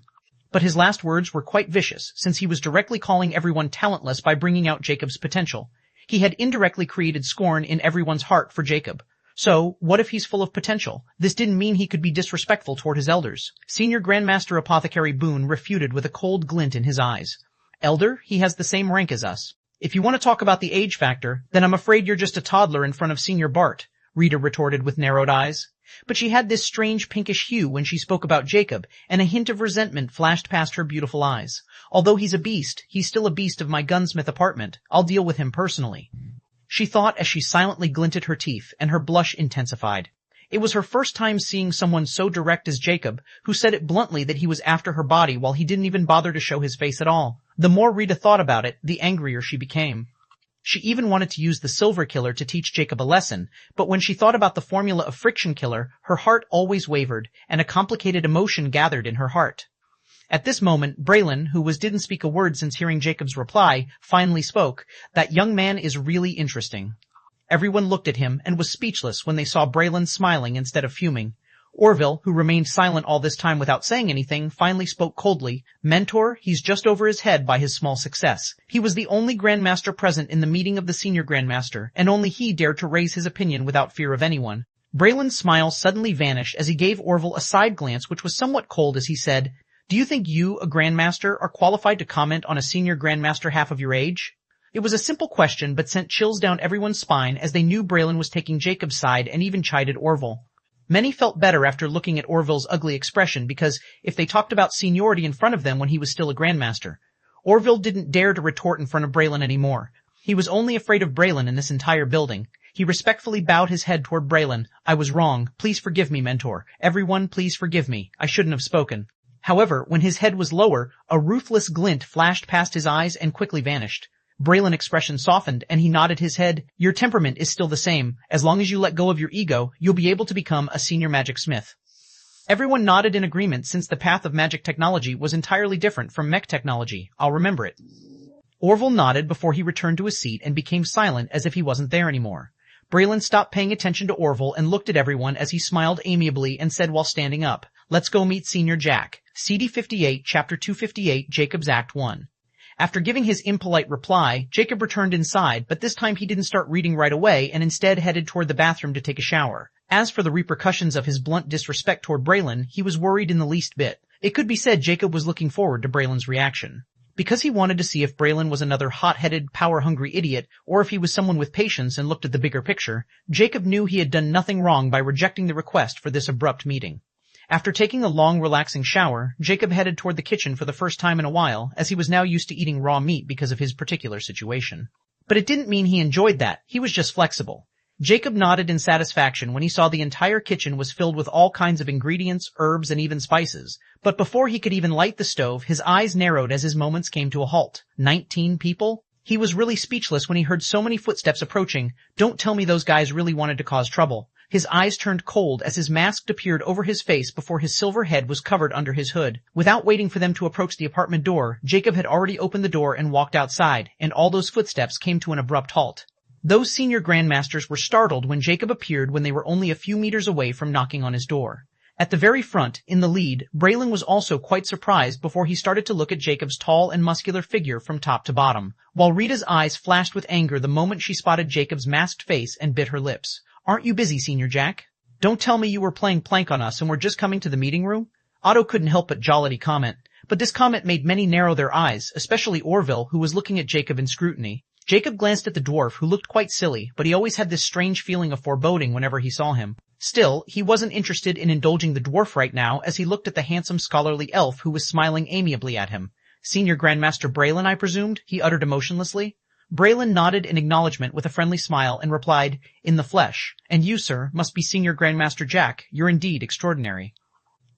But his last words were quite vicious, since he was directly calling everyone talentless by bringing out Jacob's potential. He had indirectly created scorn in everyone's heart for Jacob. So, what if he's full of potential? This didn't mean he could be disrespectful toward his elders. Senior Grandmaster Apothecary Boone refuted with a cold glint in his eyes. Elder, he has the same rank as us. If you want to talk about the age factor, then I'm afraid you're just a toddler in front of Senior Bart, Rita retorted with narrowed eyes. But she had this strange pinkish hue when she spoke about Jacob, and a hint of resentment flashed past her beautiful eyes. Although he's a beast, he's still a beast of my gunsmith apartment. I'll deal with him personally, she thought as she silently glinted her teeth, and her blush intensified. It was her first time seeing someone so direct as Jacob, who said it bluntly that he was after her body while he didn't even bother to show his face at all. The more Rita thought about it, the angrier she became. She even wanted to use the Silver Killer to teach Jacob a lesson, but when she thought about the formula of Friction Killer, her heart always wavered, and a complicated emotion gathered in her heart. At this moment, Braylon, who didn't speak a word since hearing Jacob's reply, finally spoke. That young man is really interesting. Everyone looked at him and was speechless when they saw Braylon smiling instead of fuming. Orville, who remained silent all this time without saying anything, finally spoke coldly. Mentor, he's just over his head by his small success. He was the only Grandmaster present in the meeting of the Senior Grandmaster, and only he dared to raise his opinion without fear of anyone. Braylon's smile suddenly vanished as he gave Orville a side glance which was somewhat cold as he said, Do you think you, a Grandmaster, are qualified to comment on a Senior Grandmaster half of your age? It was a simple question, but sent chills down everyone's spine as they knew Braylon was taking Jacob's side and even chided Orville. Many felt better after looking at Orville's ugly expression because if they talked about seniority in front of them when he was still a Grandmaster, Orville didn't dare to retort in front of Braylon anymore. He was only afraid of Braylon in this entire building. He respectfully bowed his head toward Braylon. I was wrong. Please forgive me, Mentor. Everyone, please forgive me. I shouldn't have spoken. However, when his head was lower, a ruthless glint flashed past his eyes and quickly vanished. Braylon's expression softened, and he nodded his head. Your temperament is still the same. As long as you let go of your ego, you'll be able to become a senior magic smith. Everyone nodded in agreement since the path of magic technology was entirely different from mech technology. I'll remember it. Orville nodded before he returned to his seat and became silent as if he wasn't there anymore. Braylon stopped paying attention to Orville and looked at everyone as he smiled amiably and said while standing up, Let's go meet Senior Jack. CD 58, Chapter 258, Jacob's Act 1. After giving his impolite reply, Jacob returned inside, but this time he didn't start reading right away and instead headed toward the bathroom to take a shower. As for the repercussions of his blunt disrespect toward Braylon, he was worried in the least bit. It could be said Jacob was looking forward to Braylon's reaction. Because he wanted to see if Braylon was another hot-headed, power-hungry idiot, or if he was someone with patience and looked at the bigger picture, Jacob knew he had done nothing wrong by rejecting the request for this abrupt meeting. After taking a long, relaxing shower, Jacob headed toward the kitchen for the first time in a while, as he was now used to eating raw meat because of his particular situation. But it didn't mean he enjoyed that, he was just flexible. Jacob nodded in satisfaction when he saw the entire kitchen was filled with all kinds of ingredients, herbs, and even spices. But before he could even light the stove, his eyes narrowed as his moments came to a halt. 19 people? He was really speechless when he heard so many footsteps approaching. Don't tell me those guys really wanted to cause trouble. His eyes turned cold as his mask appeared over his face before his silver head was covered under his hood. Without waiting for them to approach the apartment door, Jacob had already opened the door and walked outside, and all those footsteps came to an abrupt halt. Those senior grandmasters were startled when Jacob appeared when they were only a few meters away from knocking on his door. At the very front, in the lead, Braylon was also quite surprised before he started to look at Jacob's tall and muscular figure from top to bottom, while Rita's eyes flashed with anger the moment she spotted Jacob's masked face and bit her lips. Aren't you busy, Senior Jack? Don't tell me you were playing plank on us and were just coming to the meeting room? Otto couldn't help but jollity comment, but this comment made many narrow their eyes, especially Orville, who was looking at Jacob in scrutiny. Jacob glanced at the dwarf, who looked quite silly, but he always had this strange feeling of foreboding whenever he saw him. Still, he wasn't interested in indulging the dwarf right now as he looked at the handsome scholarly elf who was smiling amiably at him. Senior Grandmaster Braylon, I presumed, he uttered emotionlessly. Braylon nodded in acknowledgement with a friendly smile and replied, In the flesh. And you, sir, must be Senior Grandmaster Jack. You're indeed extraordinary.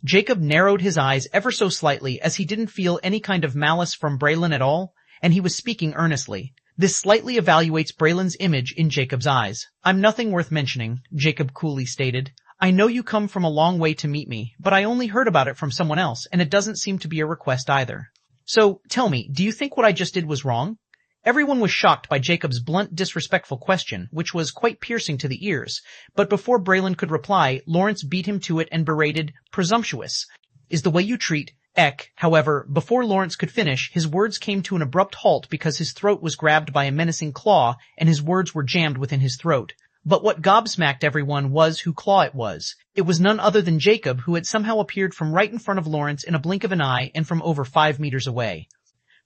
Jacob narrowed his eyes ever so slightly as he didn't feel any kind of malice from Braylon at all, and he was speaking earnestly. This slightly evaluates Braylon's image in Jacob's eyes. I'm nothing worth mentioning, Jacob coolly stated. I know you come from a long way to meet me, but I only heard about it from someone else, and it doesn't seem to be a request either. So, tell me, do you think what I just did was wrong? Everyone was shocked by Jacob's blunt, disrespectful question, which was quite piercing to the ears, but before Braylon could reply, Lawrence beat him to it and berated, presumptuous, is the way you treat Ek. However, before Lawrence could finish, his words came to an abrupt halt because his throat was grabbed by a menacing claw, and his words were jammed within his throat. But what gobsmacked everyone was who claw it was. It was none other than Jacob, who had somehow appeared from right in front of Lawrence in a blink of an eye and from over 5 meters away.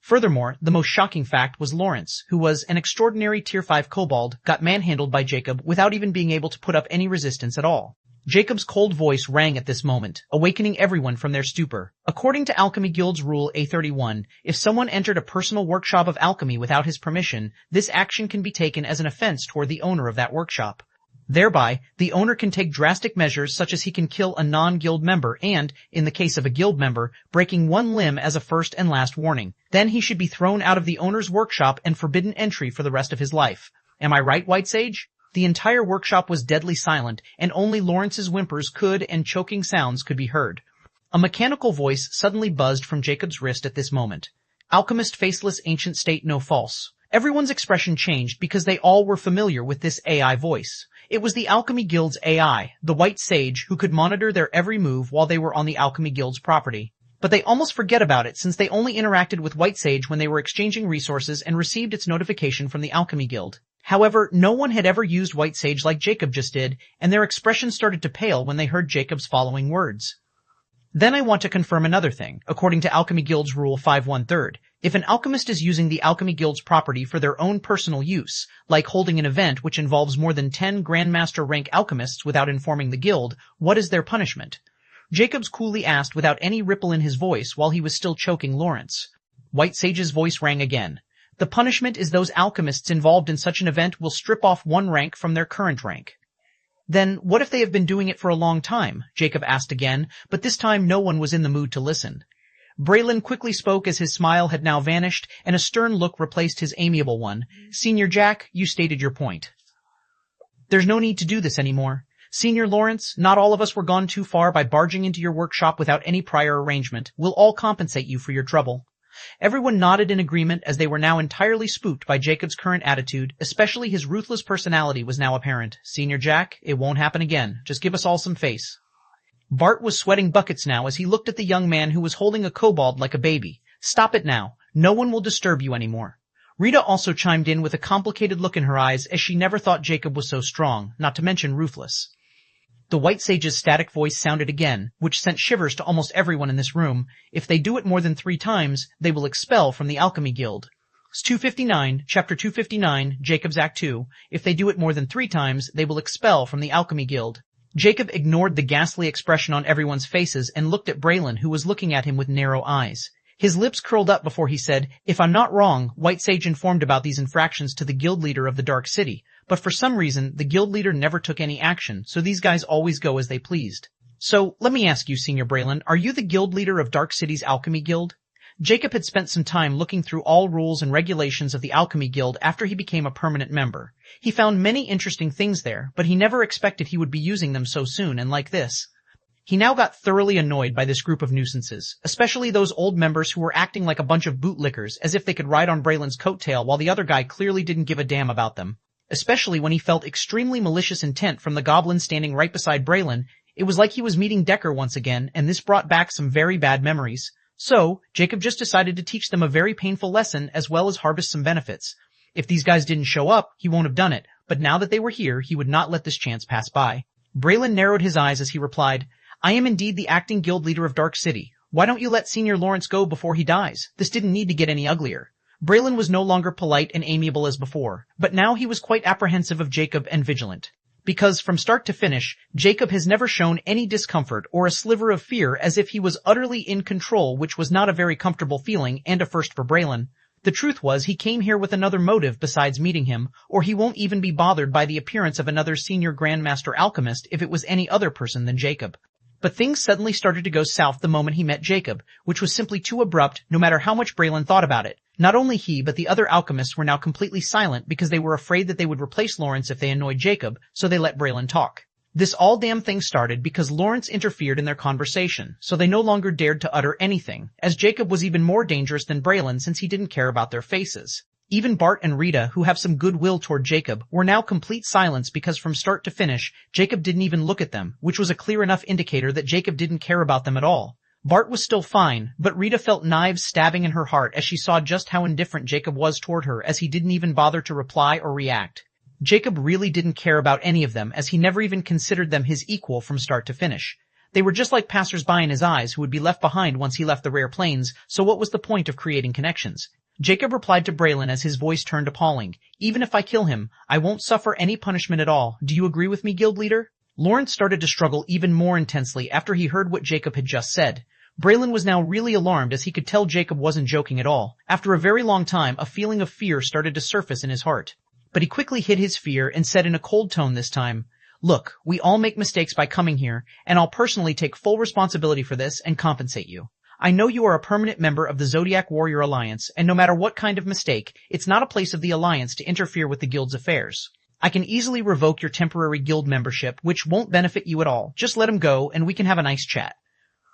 Furthermore, the most shocking fact was Lawrence, who was an extraordinary Tier 5 kobold, got manhandled by Jacob without even being able to put up any resistance at all. Jacob's cold voice rang at this moment, awakening everyone from their stupor. According to Alchemy Guild's Rule A31, if someone entered a personal workshop of alchemy without his permission, this action can be taken as an offense toward the owner of that workshop. Thereby, the owner can take drastic measures such as he can kill a non-guild member and, in the case of a guild member, breaking one limb as a first and last warning. Then he should be thrown out of the owner's workshop and forbidden entry for the rest of his life. Am I right, White Sage? The entire workshop was deadly silent, and only Lawrence's whimpers and choking sounds could be heard. A mechanical voice suddenly buzzed from Jacob's wrist at this moment. Alchemist faceless ancient state no false. Everyone's expression changed because they all were familiar with this AI voice. It was the Alchemy Guild's AI, the White Sage, who could monitor their every move while they were on the Alchemy Guild's property. But they almost forget about it since they only interacted with White Sage when they were exchanging resources and received its notification from the Alchemy Guild. However, no one had ever used White Sage like Jacob just did, and their expressions started to pale when they heard Jacob's following words. Then I want to confirm another thing. According to Alchemy Guild's Rule 5/1/3, if an alchemist is using the Alchemy Guild's property for their own personal use, like holding an event which involves more than 10 Grandmaster rank alchemists without informing the guild, what is their punishment? Jacobs coolly asked without any ripple in his voice while he was still choking Lawrence. White Sage's voice rang again. The punishment is those alchemists involved in such an event will strip off 1 rank from their current rank. Then, what if they have been doing it for a long time? Jacob asked again, but this time no one was in the mood to listen. Braylon quickly spoke as his smile had now vanished, and a stern look replaced his amiable one. Senior Jack, you stated your point. There's no need to do this anymore. Senior Lawrence, not all of us were gone too far by barging into your workshop without any prior arrangement. We'll all compensate you for your trouble. Everyone nodded in agreement as they were now entirely spooked by Jacob's current attitude, especially his ruthless personality was now apparent. Senior Jack, it won't happen again. Just give us all some face. Bart was sweating buckets now as he looked at the young man who was holding a kobold like a baby. Stop it now. No one will disturb you anymore. Rita also chimed in with a complicated look in her eyes as she never thought Jacob was so strong, not to mention ruthless. The White Sage's static voice sounded again, which sent shivers to almost everyone in this room. If they do it more than 3 times, they will expel from the Alchemy Guild. 259, Chapter 259, Jacob's Act 2. If they do it more than 3 times, they will expel from the Alchemy Guild. Jacob ignored the ghastly expression on everyone's faces and looked at Braylon, who was looking at him with narrow eyes. His lips curled up before he said, if I'm not wrong, White Sage informed about these infractions to the guild leader of the Dark City, but for some reason, the guild leader never took any action, so these guys always go as they pleased. So, let me ask you, Senior Braylon, are you the guild leader of Dark City's Alchemy Guild? Jacob had spent some time looking through all rules and regulations of the Alchemy Guild after he became a permanent member. He found many interesting things there, but he never expected he would be using them so soon and like this. He now got thoroughly annoyed by this group of nuisances, especially those old members who were acting like a bunch of bootlickers, as if they could ride on Braylon's coattail while the other guy clearly didn't give a damn about them. Especially when he felt extremely malicious intent from the goblin standing right beside Braylon. It was like he was meeting Decker once again, and this brought back some very bad memories. So, Jacob just decided to teach them a very painful lesson as well as harvest some benefits. If these guys didn't show up, he won't have done it, but now that they were here, he would not let this chance pass by. Braylon narrowed his eyes as he replied, I am indeed the acting guild leader of Dark City. Why don't you let Senior Lawrence go before he dies? This didn't need to get any uglier. Braylon was no longer polite and amiable as before, but now he was quite apprehensive of Jacob and vigilant. Because from start to finish, Jacob has never shown any discomfort or a sliver of fear as if he was utterly in control, which was not a very comfortable feeling and a first for Braylon. The truth was he came here with another motive besides meeting him, or he won't even be bothered by the appearance of another senior Grandmaster Alchemist if it was any other person than Jacob. But things suddenly started to go south the moment he met Jacob, which was simply too abrupt no matter how much Braylon thought about it. Not only he but the other alchemists were now completely silent because they were afraid that they would replace Lawrence if they annoyed Jacob, so they let Braylon talk. This all damn thing started because Lawrence interfered in their conversation, so they no longer dared to utter anything, as Jacob was even more dangerous than Braylon since he didn't care about their faces. Even Bart and Rita, who have some goodwill toward Jacob, were now complete silence because from start to finish, Jacob didn't even look at them, which was a clear enough indicator that Jacob didn't care about them at all. Bart was still fine, but Rita felt knives stabbing in her heart as she saw just how indifferent Jacob was toward her as he didn't even bother to reply or react. Jacob really didn't care about any of them as he never even considered them his equal from start to finish. They were just like passers-by in his eyes who would be left behind once he left the rare plains, so what was the point of creating connections? Jacob replied to Braylon as his voice turned appalling. Even if I kill him, I won't suffer any punishment at all. Do you agree with me, guild leader? Lawrence started to struggle even more intensely after he heard what Jacob had just said. Braylon was now really alarmed as he could tell Jacob wasn't joking at all. After a very long time, a feeling of fear started to surface in his heart. But he quickly hid his fear and said in a cold tone this time, "Look, we all make mistakes by coming here, and I'll personally take full responsibility for this and compensate you. I know you are a permanent member of the Zodiac Warrior Alliance, and no matter what kind of mistake, it's not a place of the Alliance to interfere with the guild's affairs. I can easily revoke your temporary guild membership, which won't benefit you at all. Just let him go, and we can have a nice chat."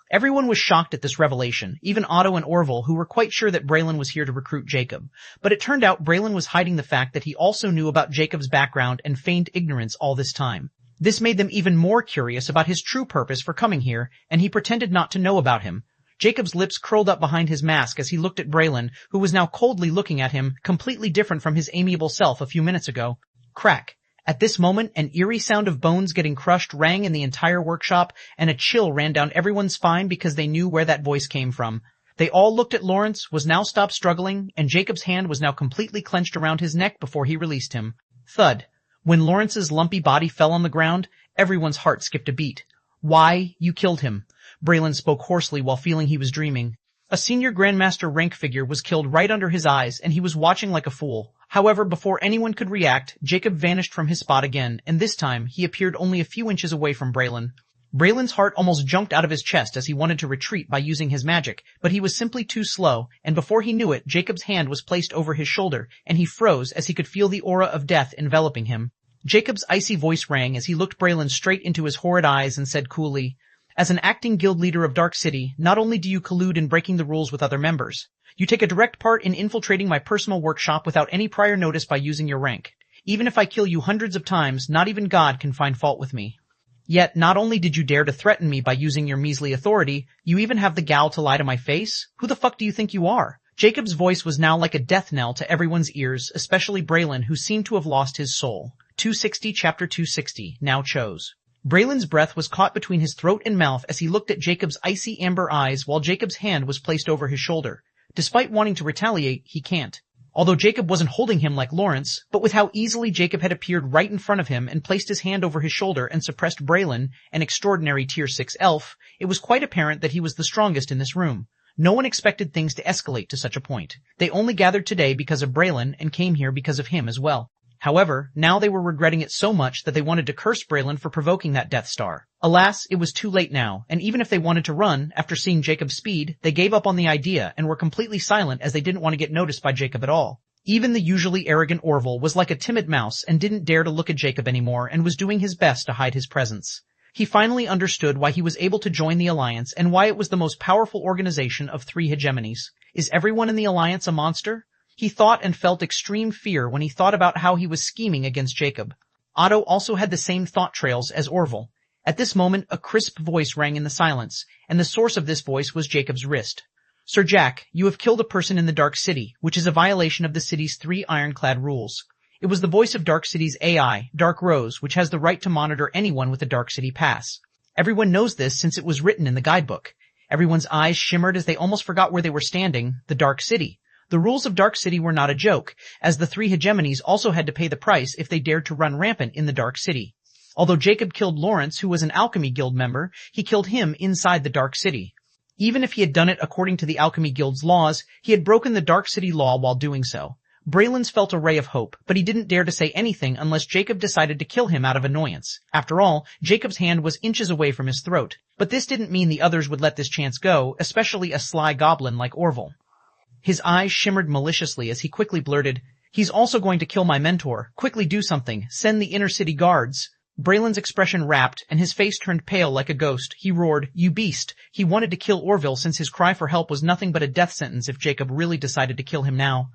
Everyone was shocked at this revelation, even Otto and Orville, who were quite sure that Braylon was here to recruit Jacob. But it turned out Braylon was hiding the fact that he also knew about Jacob's background and feigned ignorance all this time. This made them even more curious about his true purpose for coming here, and he pretended not to know about him. Jacob's lips curled up behind his mask as he looked at Braylon, who was now coldly looking at him, completely different from his amiable self a few minutes ago. Crack. At this moment, an eerie sound of bones getting crushed rang in the entire workshop, and a chill ran down everyone's spine because they knew where that voice came from. They all looked at Lawrence, was now stopped struggling, and Jacob's hand was now completely clenched around his neck before he released him. Thud. When Lawrence's lumpy body fell on the ground, everyone's heart skipped a beat. "Why, you killed him," Braylon spoke hoarsely while feeling he was dreaming. A senior Grandmaster rank figure was killed right under his eyes, and he was watching like a fool. However, before anyone could react, Jacob vanished from his spot again, and this time he appeared only a few inches away from Braylon. Braylon's heart almost jumped out of his chest as he wanted to retreat by using his magic, but he was simply too slow, and before he knew it, Jacob's hand was placed over his shoulder, and he froze as he could feel the aura of death enveloping him. Jacob's icy voice rang as he looked Braylon straight into his horrid eyes and said coolly, "As an acting guild leader of Dark City, not only do you collude in breaking the rules with other members, you take a direct part in infiltrating my personal workshop without any prior notice by using your rank. Even if I kill you hundreds of times, not even God can find fault with me. Yet, not only did you dare to threaten me by using your measly authority, you even have the gall to lie to my face? Who the fuck do you think you are?" Jacob's voice was now like a death knell to everyone's ears, especially Braylon, who seemed to have lost his soul. 260 Chapter 260, Now Chose. Braylon's breath was caught between his throat and mouth as he looked at Jacob's icy amber eyes while Jacob's hand was placed over his shoulder. Despite wanting to retaliate, he can't. Although Jacob wasn't holding him like Lawrence, but with how easily Jacob had appeared right in front of him and placed his hand over his shoulder and suppressed Braylon, an extraordinary Tier 6 elf, it was quite apparent that he was the strongest in this room. No one expected things to escalate to such a point. They only gathered today because of Braylon and came here because of him as well. However, now they were regretting it so much that they wanted to curse Braylon for provoking that Death Star. Alas, it was too late now, and even if they wanted to run, after seeing Jacob's speed, they gave up on the idea and were completely silent as they didn't want to get noticed by Jacob at all. Even the usually arrogant Orville was like a timid mouse and didn't dare to look at Jacob anymore and was doing his best to hide his presence. He finally understood why he was able to join the Alliance and why it was the most powerful organization of 3 hegemonies. Is everyone in the Alliance a monster? He thought and felt extreme fear when he thought about how he was scheming against Jacob. Otto also had the same thought trails as Orville. At this moment, a crisp voice rang in the silence, and the source of this voice was Jacob's wrist. "Sir Jack, you have killed a person in the Dark City, which is a violation of the city's 3 ironclad rules." It was the voice of Dark City's AI, Dark Rose, which has the right to monitor anyone with a Dark City pass. Everyone knows this since it was written in the guidebook. Everyone's eyes shimmered as they almost forgot where they were standing, the Dark City. The rules of Dark City were not a joke, as the 3 hegemonies also had to pay the price if they dared to run rampant in the Dark City. Although Jacob killed Lawrence, who was an Alchemy Guild member, he killed him inside the Dark City. Even if he had done it according to the Alchemy Guild's laws, he had broken the Dark City law while doing so. Braylons felt a ray of hope, but he didn't dare to say anything unless Jacob decided to kill him out of annoyance. After all, Jacob's hand was inches away from his throat. But this didn't mean the others would let this chance go, especially a sly goblin like Orville. His eyes shimmered maliciously as he quickly blurted, "He's also going to kill my mentor. Quickly do something. Send the inner city guards." Braylon's expression wrapped, and his face turned pale like a ghost. He roared, "You beast!" He wanted to kill Orville since his cry for help was nothing but a death sentence if Jacob really decided to kill him now.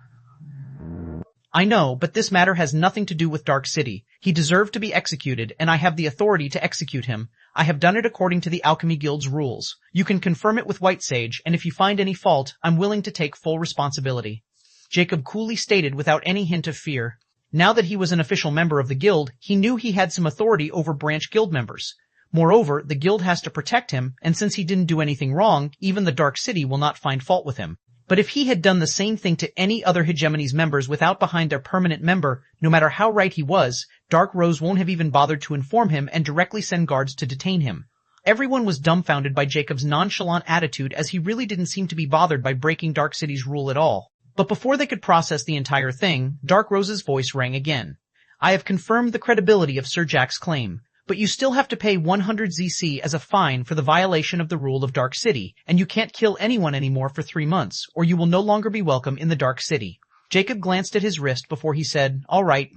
"I know, but this matter has nothing to do with Dark City. He deserved to be executed, and I have the authority to execute him. I have done it according to the Alchemy Guild's rules. You can confirm it with White Sage, and if you find any fault, I'm willing to take full responsibility," Jacob coolly stated without any hint of fear. Now that he was an official member of the guild, he knew he had some authority over branch guild members. Moreover, the guild has to protect him, and since he didn't do anything wrong, even the Dark City will not find fault with him. But if he had done the same thing to any other Hegemony's members without behind a permanent member, no matter how right he was, Dark Rose won't have even bothered to inform him and directly send guards to detain him. Everyone was dumbfounded by Jacob's nonchalant attitude as he really didn't seem to be bothered by breaking Dark City's rule at all. But before they could process the entire thing, Dark Rose's voice rang again. "I have confirmed the credibility of Sir Jack's claim. But you still have to pay 100 ZC as a fine for the violation of the rule of Dark City, and you can't kill anyone anymore for 3 months, or you will no longer be welcome in the Dark City." Jacob glanced at his wrist before he said, "All right.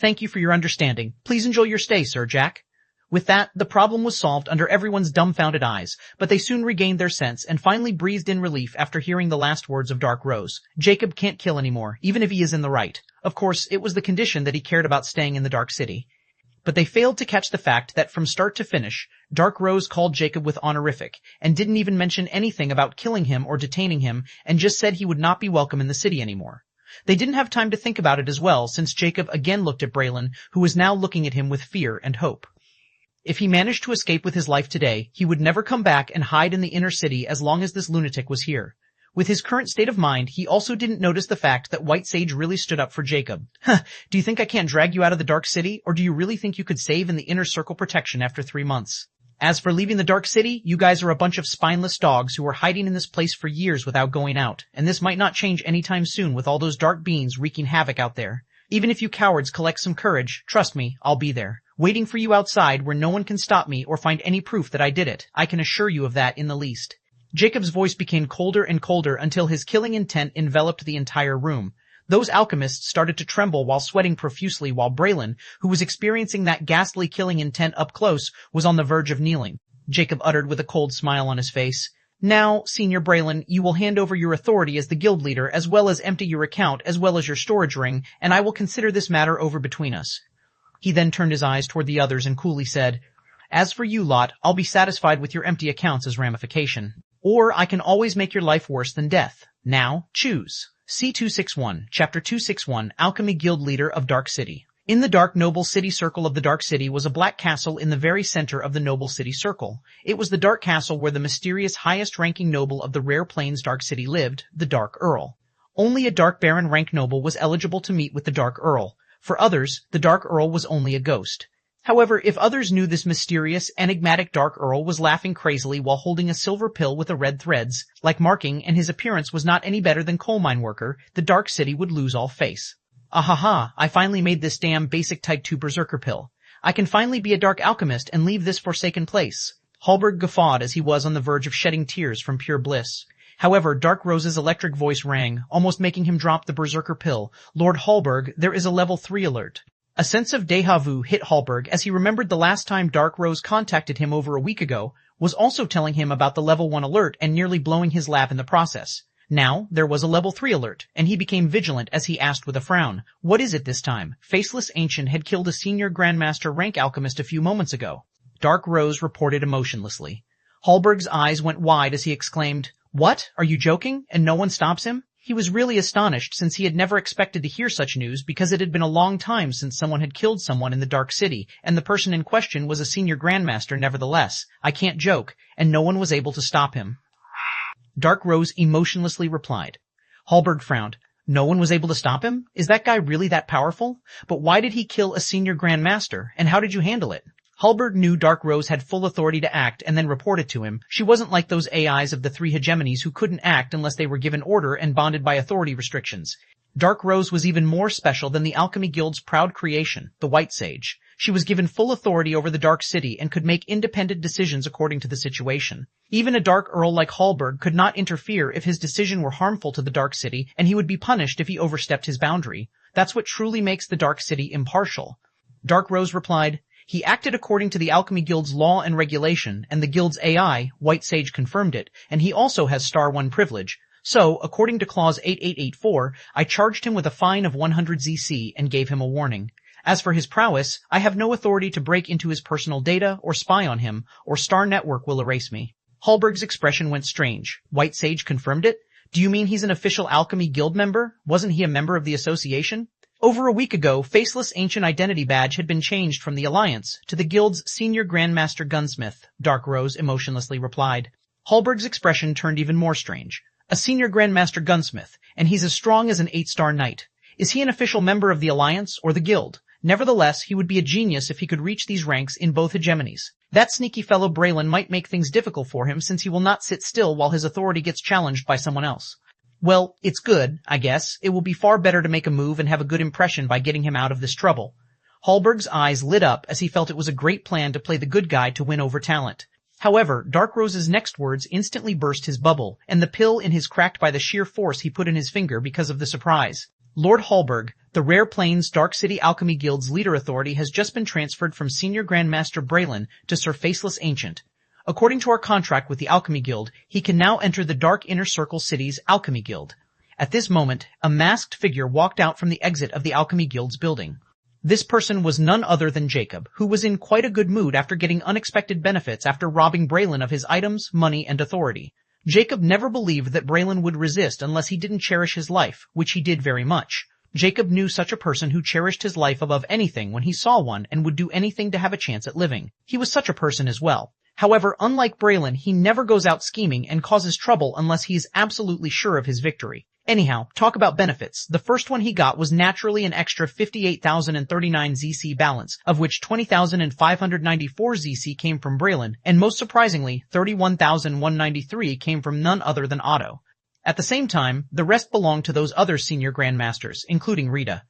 Thank you for your understanding. Please enjoy your stay, Sir Jack." With that, the problem was solved under everyone's dumbfounded eyes, but they soon regained their sense and finally breathed in relief after hearing the last words of Dark Rose. Jacob can't kill anymore, even if he is in the right. Of course, it was the condition that he cared about staying in the Dark City. But they failed to catch the fact that from start to finish, Dark Rose called Jacob with honorific, and didn't even mention anything about killing him or detaining him, and just said he would not be welcome in the city anymore. They didn't have time to think about it as well, since Jacob again looked at Braylon, who was now looking at him with fear and hope. If he managed to escape with his life today, he would never come back and hide in the inner city as long as this lunatic was here. With his current state of mind, he also didn't notice the fact that White Sage really stood up for Jacob. Do you think I can't drag you out of the Dark City, or do you really think you could save in the Inner Circle protection after 3 months? As for leaving the Dark City, you guys are a bunch of spineless dogs who were hiding in this place for years without going out, and this might not change anytime soon with all those dark beings wreaking havoc out there. Even if you cowards collect some courage, trust me, I'll be there, waiting for you outside where no one can stop me or find any proof that I did it. I can assure you of that in the least. Jacob's voice became colder and colder until his killing intent enveloped the entire room. Those alchemists started to tremble while sweating profusely while Braylon, who was experiencing that ghastly killing intent up close, was on the verge of kneeling. Jacob uttered with a cold smile on his face, "Now, Senior Braylon, you will hand over your authority as the guild leader as well as empty your account as well as your storage ring, and I will consider this matter over between us." He then turned his eyes toward the others and coolly said, "As for you lot, I'll be satisfied with your empty accounts as ramification. Or I can always make your life worse than death. Now, choose." C261, Chapter 261, Alchemy Guild Leader of Dark City. In the dark noble city circle of the Dark City was a black castle in the very center of the noble city circle. It was the dark castle where the mysterious highest-ranking noble of the Rare Plains Dark City lived, the Dark Earl. Only a Dark Baron rank noble was eligible to meet with the Dark Earl. For others, the Dark Earl was only a ghost. However, if others knew this mysterious, enigmatic Dark Earl was laughing crazily while holding a silver pill with the red threads, like marking, and his appearance was not any better than coal mine worker, the Dark City would lose all face. Ahaha, I finally made this damn basic Type 2 Berserker pill. I can finally be a Dark Alchemist and leave this forsaken place. Hallberg guffawed as he was on the verge of shedding tears from pure bliss. However, Dark Rose's electric voice rang, almost making him drop the Berserker pill. "Lord Hallberg, there is a level 3 alert." A sense of déjà vu hit Hallberg as he remembered the last time Dark Rose contacted him over a week ago, was also telling him about the level 1 alert and nearly blowing his lab in the process. Now, there was a level 3 alert, and he became vigilant as he asked with a frown, "What is it this time?" Faceless Ancient had killed a senior Grandmaster rank alchemist a few moments ago. Dark Rose reported emotionlessly. Hallberg's eyes went wide as he exclaimed, "What? Are you joking? And no one stops him?" He was really astonished since he had never expected to hear such news because it had been a long time since someone had killed someone in the Dark City, and the person in question was a senior Grandmaster nevertheless. "I can't joke," and no one was able to stop him. Dark Rose emotionlessly replied. Hallberg frowned. "No one was able to stop him? Is that guy really that powerful? But why did he kill a senior Grandmaster, and how did you handle it?" Hallberg knew Dark Rose had full authority to act and then reported to him. She wasn't like those AIs of the 3 hegemonies who couldn't act unless they were given order and bonded by authority restrictions. Dark Rose was even more special than the Alchemy Guild's proud creation, the White Sage. She was given full authority over the Dark City and could make independent decisions according to the situation. Even a Dark Earl like Hallberg could not interfere if his decision were harmful to the Dark City, and he would be punished if he overstepped his boundary. That's what truly makes the Dark City impartial. Dark Rose replied, "He acted according to the Alchemy Guild's law and regulation, and the Guild's AI, White Sage, confirmed it, and he also has Star 1 privilege. So, according to Clause 8884, I charged him with a fine of 100 ZC and gave him a warning. As for his prowess, I have no authority to break into his personal data or spy on him, or Star Network will erase me." Hallberg's expression went strange. White Sage confirmed it? Do you mean he's an official Alchemy Guild member? Wasn't he a member of the association? Over a week ago, Faceless' ancient identity badge had been changed from the Alliance to the Guild's Senior Grandmaster Gunsmith, Dark Rose emotionlessly replied. Hallberg's expression turned even more strange. A Senior Grandmaster Gunsmith, and he's as strong as an 8-star knight. Is he an official member of the Alliance or the Guild? Nevertheless, he would be a genius if he could reach these ranks in both hegemonies. That sneaky fellow Braylon might make things difficult for him since he will not sit still while his authority gets challenged by someone else. Well, it's good, I guess. It will be far better to make a move and have a good impression by getting him out of this trouble. Hallberg's eyes lit up as he felt it was a great plan to play the good guy to win over talent. However, Dark Rose's next words instantly burst his bubble, and the pill in his cracked by the sheer force he put in his finger because of the surprise. Lord Hallberg, the Rare Plains Dark City Alchemy Guild's leader authority has just been transferred from Senior Grandmaster Braylon to Sir Faceless Ancient. According to our contract with the Alchemy Guild, he can now enter the Dark Inner Circle City's Alchemy Guild. At this moment, a masked figure walked out from the exit of the Alchemy Guild's building. This person was none other than Jacob, who was in quite a good mood after getting unexpected benefits after robbing Braylon of his items, money, and authority. Jacob never believed that Braylon would resist unless he didn't cherish his life, which he did very much. Jacob knew such a person who cherished his life above anything when he saw one and would do anything to have a chance at living. He was such a person as well. However, unlike Braylon, he never goes out scheming and causes trouble unless he is absolutely sure of his victory. Anyhow, talk about benefits. The first one he got was naturally an extra 58,039 ZC balance, of which 20,594 ZC came from Braylon, and most surprisingly, 31,193 came from none other than Otto. At the same time, the rest belonged to those other senior grandmasters, including Rita.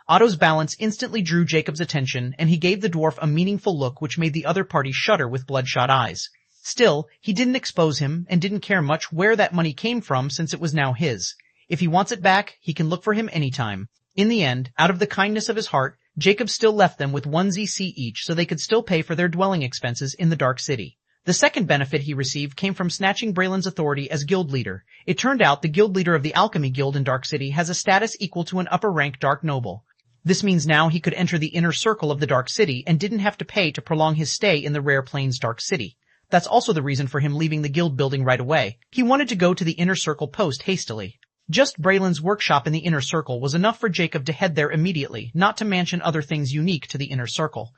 Otto's balance instantly drew Jacob's attention, and he gave the dwarf a meaningful look which made the other party shudder with bloodshot eyes. Still, he didn't expose him, and didn't care much where that money came from since it was now his. If he wants it back, he can look for him anytime. In the end, out of the kindness of his heart, Jacob still left them with 1 ZC each so they could still pay for their dwelling expenses in the Dark City. The second benefit he received came from snatching Braylon's authority as guild leader. It turned out the guild leader of the Alchemy Guild in Dark City has a status equal to an upper-rank Dark Noble. This means now he could enter the inner circle of the Dark City and didn't have to pay to prolong his stay in the Rare Plains Dark City. That's also the reason for him leaving the guild building right away. He wanted to go to the inner circle post hastily. Just Braylon's workshop in the inner circle was enough for Jacob to head there immediately, not to mention other things unique to the inner circle.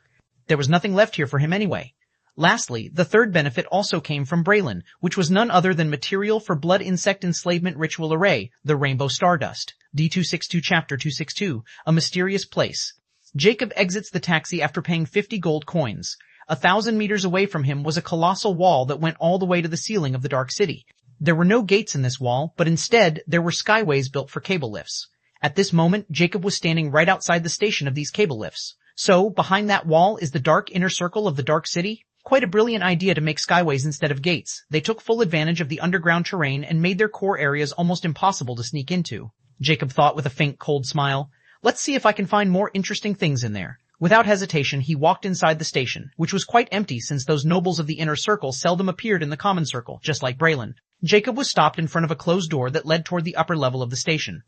There was nothing left here for him anyway. Lastly, the third benefit also came from Braylon, which was none other than material for Blood Insect Enslavement Ritual Array, the Rainbow Stardust. D262 Chapter 262, A Mysterious Place. Jacob exits the taxi after paying 50 gold coins. 1,000 meters away from him was a colossal wall that went all the way to the ceiling of the Dark City. There were no gates in this wall, but instead there were skyways built for cable lifts. At this moment, Jacob was standing right outside the station of these cable lifts. So, behind that wall is the dark inner circle of the Dark City? Quite a brilliant idea to make skyways instead of gates. They took full advantage of the underground terrain and made their core areas almost impossible to sneak into. Jacob thought with a faint, cold smile. Let's see if I can find more interesting things in there. Without hesitation, he walked inside the station, which was quite empty since those nobles of the inner circle seldom appeared in the common circle, just like Braylon. Jacob was stopped in front of a closed door that led toward the upper level of the station.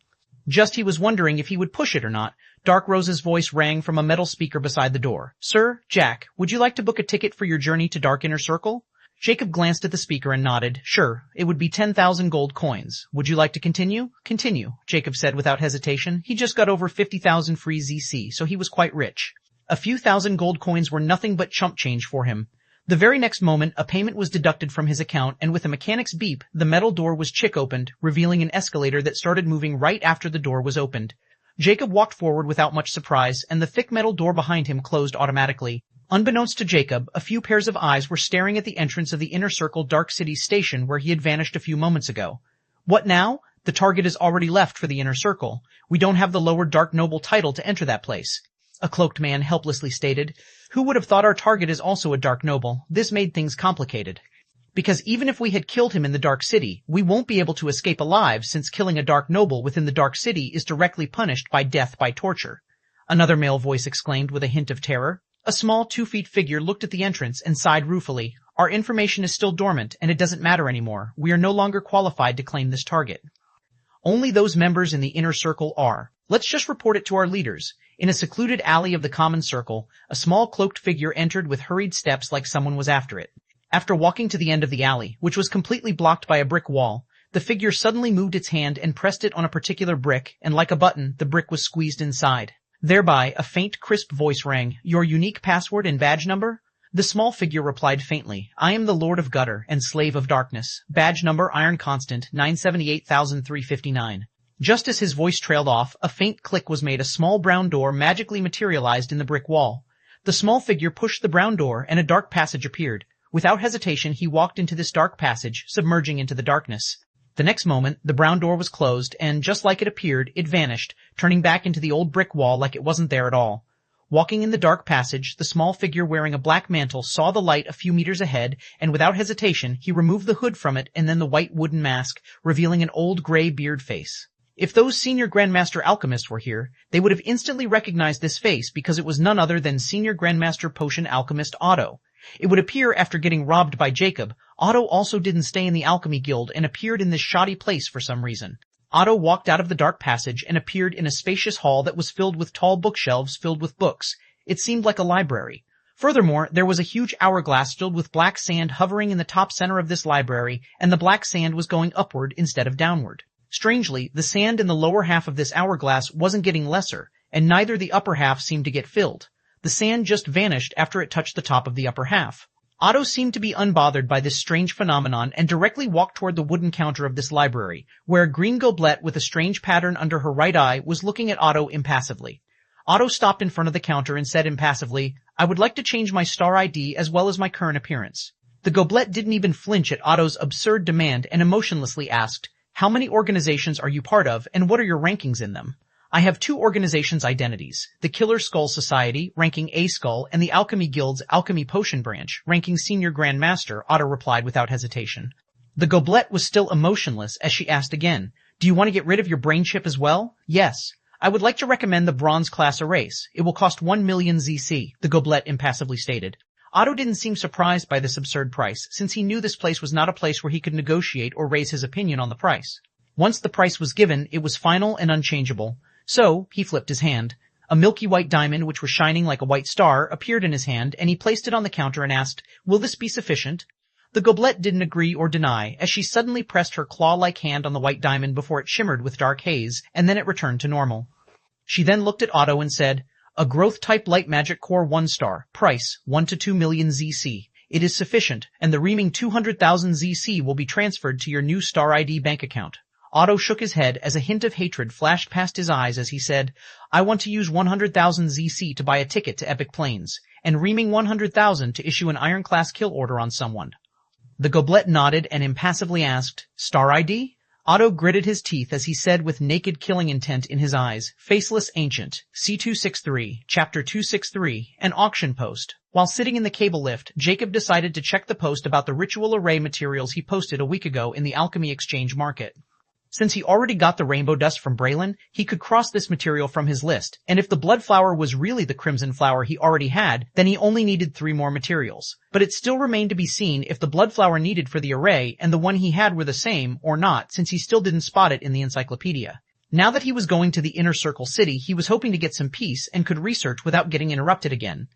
Just he was wondering if he would push it or not, Dark Rose's voice rang from a metal speaker beside the door. Sir, Jack, would you like to book a ticket for your journey to Dark Inner Circle? Jacob glanced at the speaker and nodded. Sure, it would be 10,000 gold coins. Would you like to continue? Continue, Jacob said without hesitation. He just got over 50,000 free ZC, so he was quite rich. A few thousand gold coins were nothing but chump change for him. The very next moment, a payment was deducted from his account, and with a mechanic's beep, the metal door was opened, revealing an escalator that started moving right after the door was opened. Jacob walked forward without much surprise, and the thick metal door behind him closed automatically. Unbeknownst to Jacob, a few pairs of eyes were staring at the entrance of the Inner Circle Dark City station where he had vanished a few moments ago. What now? The target is already left for the inner circle. We don't have the lower Dark Noble title to enter that place. A cloaked man helplessly stated. Who would have thought our target is also a Dark Noble? This made things complicated. Because even if we had killed him in the Dark City, we won't be able to escape alive since killing a Dark Noble within the Dark City is directly punished by death by torture. Another male voice exclaimed with a hint of terror. A small 2-foot figure looked at the entrance and sighed ruefully. Our information is still dormant and it doesn't matter anymore. We are no longer qualified to claim this target. Only those members in the inner circle are. Let's just report it to our leaders. In a secluded alley of the common circle, a small cloaked figure entered with hurried steps like someone was after it. After walking to the end of the alley, which was completely blocked by a brick wall, the figure suddenly moved its hand and pressed it on a particular brick, and like a button, the brick was squeezed inside. Thereby, a faint, crisp voice rang. Your unique password and badge number? The small figure replied faintly. I am the Lord of Gutter and Slave of Darkness. Badge number Iron Constant 978359. Just as his voice trailed off, a faint click was made. A small brown door magically materialized in the brick wall. The small figure pushed the brown door and a dark passage appeared. Without hesitation, he walked into this dark passage, submerging into the darkness. The next moment, the brown door was closed, and just like it appeared, it vanished, turning back into the old brick wall like it wasn't there at all. Walking in the dark passage, the small figure wearing a black mantle saw the light a few meters ahead, and without hesitation, he removed the hood from it and then the white wooden mask, revealing an old gray beard face. If those senior Grandmaster alchemists were here, they would have instantly recognized this face because it was none other than Senior Grandmaster Potion Alchemist Otto. It would appear after getting robbed by Jacob, Otto also didn't stay in the Alchemy Guild and appeared in this shoddy place for some reason. Otto walked out of the dark passage and appeared in a spacious hall that was filled with tall bookshelves filled with books. It seemed like a library. Furthermore, there was a huge hourglass filled with black sand hovering in the top center of this library, and the black sand was going upward instead of downward. Strangely, the sand in the lower half of this hourglass wasn't getting lesser, and neither the upper half seemed to get filled. The sand just vanished after it touched the top of the upper half. Otto seemed to be unbothered by this strange phenomenon and directly walked toward the wooden counter of this library, where a green goblet with a strange pattern under her right eye was looking at Otto impassively. Otto stopped in front of the counter and said impassively, I would like to change my star ID as well as my current appearance. The goblet didn't even flinch at Otto's absurd demand and emotionlessly asked, How many organizations are you part of and what are your rankings in them? I have 2 organizations' identities, the Killer Skull Society, ranking A Skull, and the Alchemy Guild's Alchemy Potion Branch, ranking Senior Grandmaster, Otto replied without hesitation. The goblet was still emotionless as she asked again, Do you want to get rid of your brain chip as well? Yes. I would like to recommend the Bronze Class Erase. It will cost 1 million ZC, the goblet impassively stated. Otto didn't seem surprised by this absurd price, since he knew this place was not a place where he could negotiate or raise his opinion on the price. Once the price was given, it was final and unchangeable. So, he flipped his hand. A milky white diamond, which was shining like a white star, appeared in his hand, and he placed it on the counter and asked, Will this be sufficient? The goblet didn't agree or deny, as she suddenly pressed her claw-like hand on the white diamond before it shimmered with dark haze, and then it returned to normal. She then looked at Otto and said, A growth-type light magic core 1-star, price 1 to 2 million ZC. It is sufficient, and the reaming 200,000 ZC will be transferred to your new Star ID bank account. Otto shook his head as a hint of hatred flashed past his eyes as he said, I want to use 100,000 ZC to buy a ticket to Epic Plains, and reaming 100,000 to issue an iron-class kill order on someone. The goblet nodded and impassively asked, Star ID? Otto gritted his teeth as he said with naked killing intent in his eyes, Faceless Ancient, C263, Chapter 263, an auction post. While sitting in the cable lift, Jacob decided to check the post about the ritual array materials he posted a week ago in the Alchemy Exchange Market. Since he already got the rainbow dust from Braylon, he could cross this material from his list, and if the blood flower was really the crimson flower he already had, then he only needed 3 more materials. But it still remained to be seen if the blood flower needed for the array and the one he had were the same or not, since he still didn't spot it in the encyclopedia. Now that he was going to the Inner Circle City, he was hoping to get some peace and could research without getting interrupted again.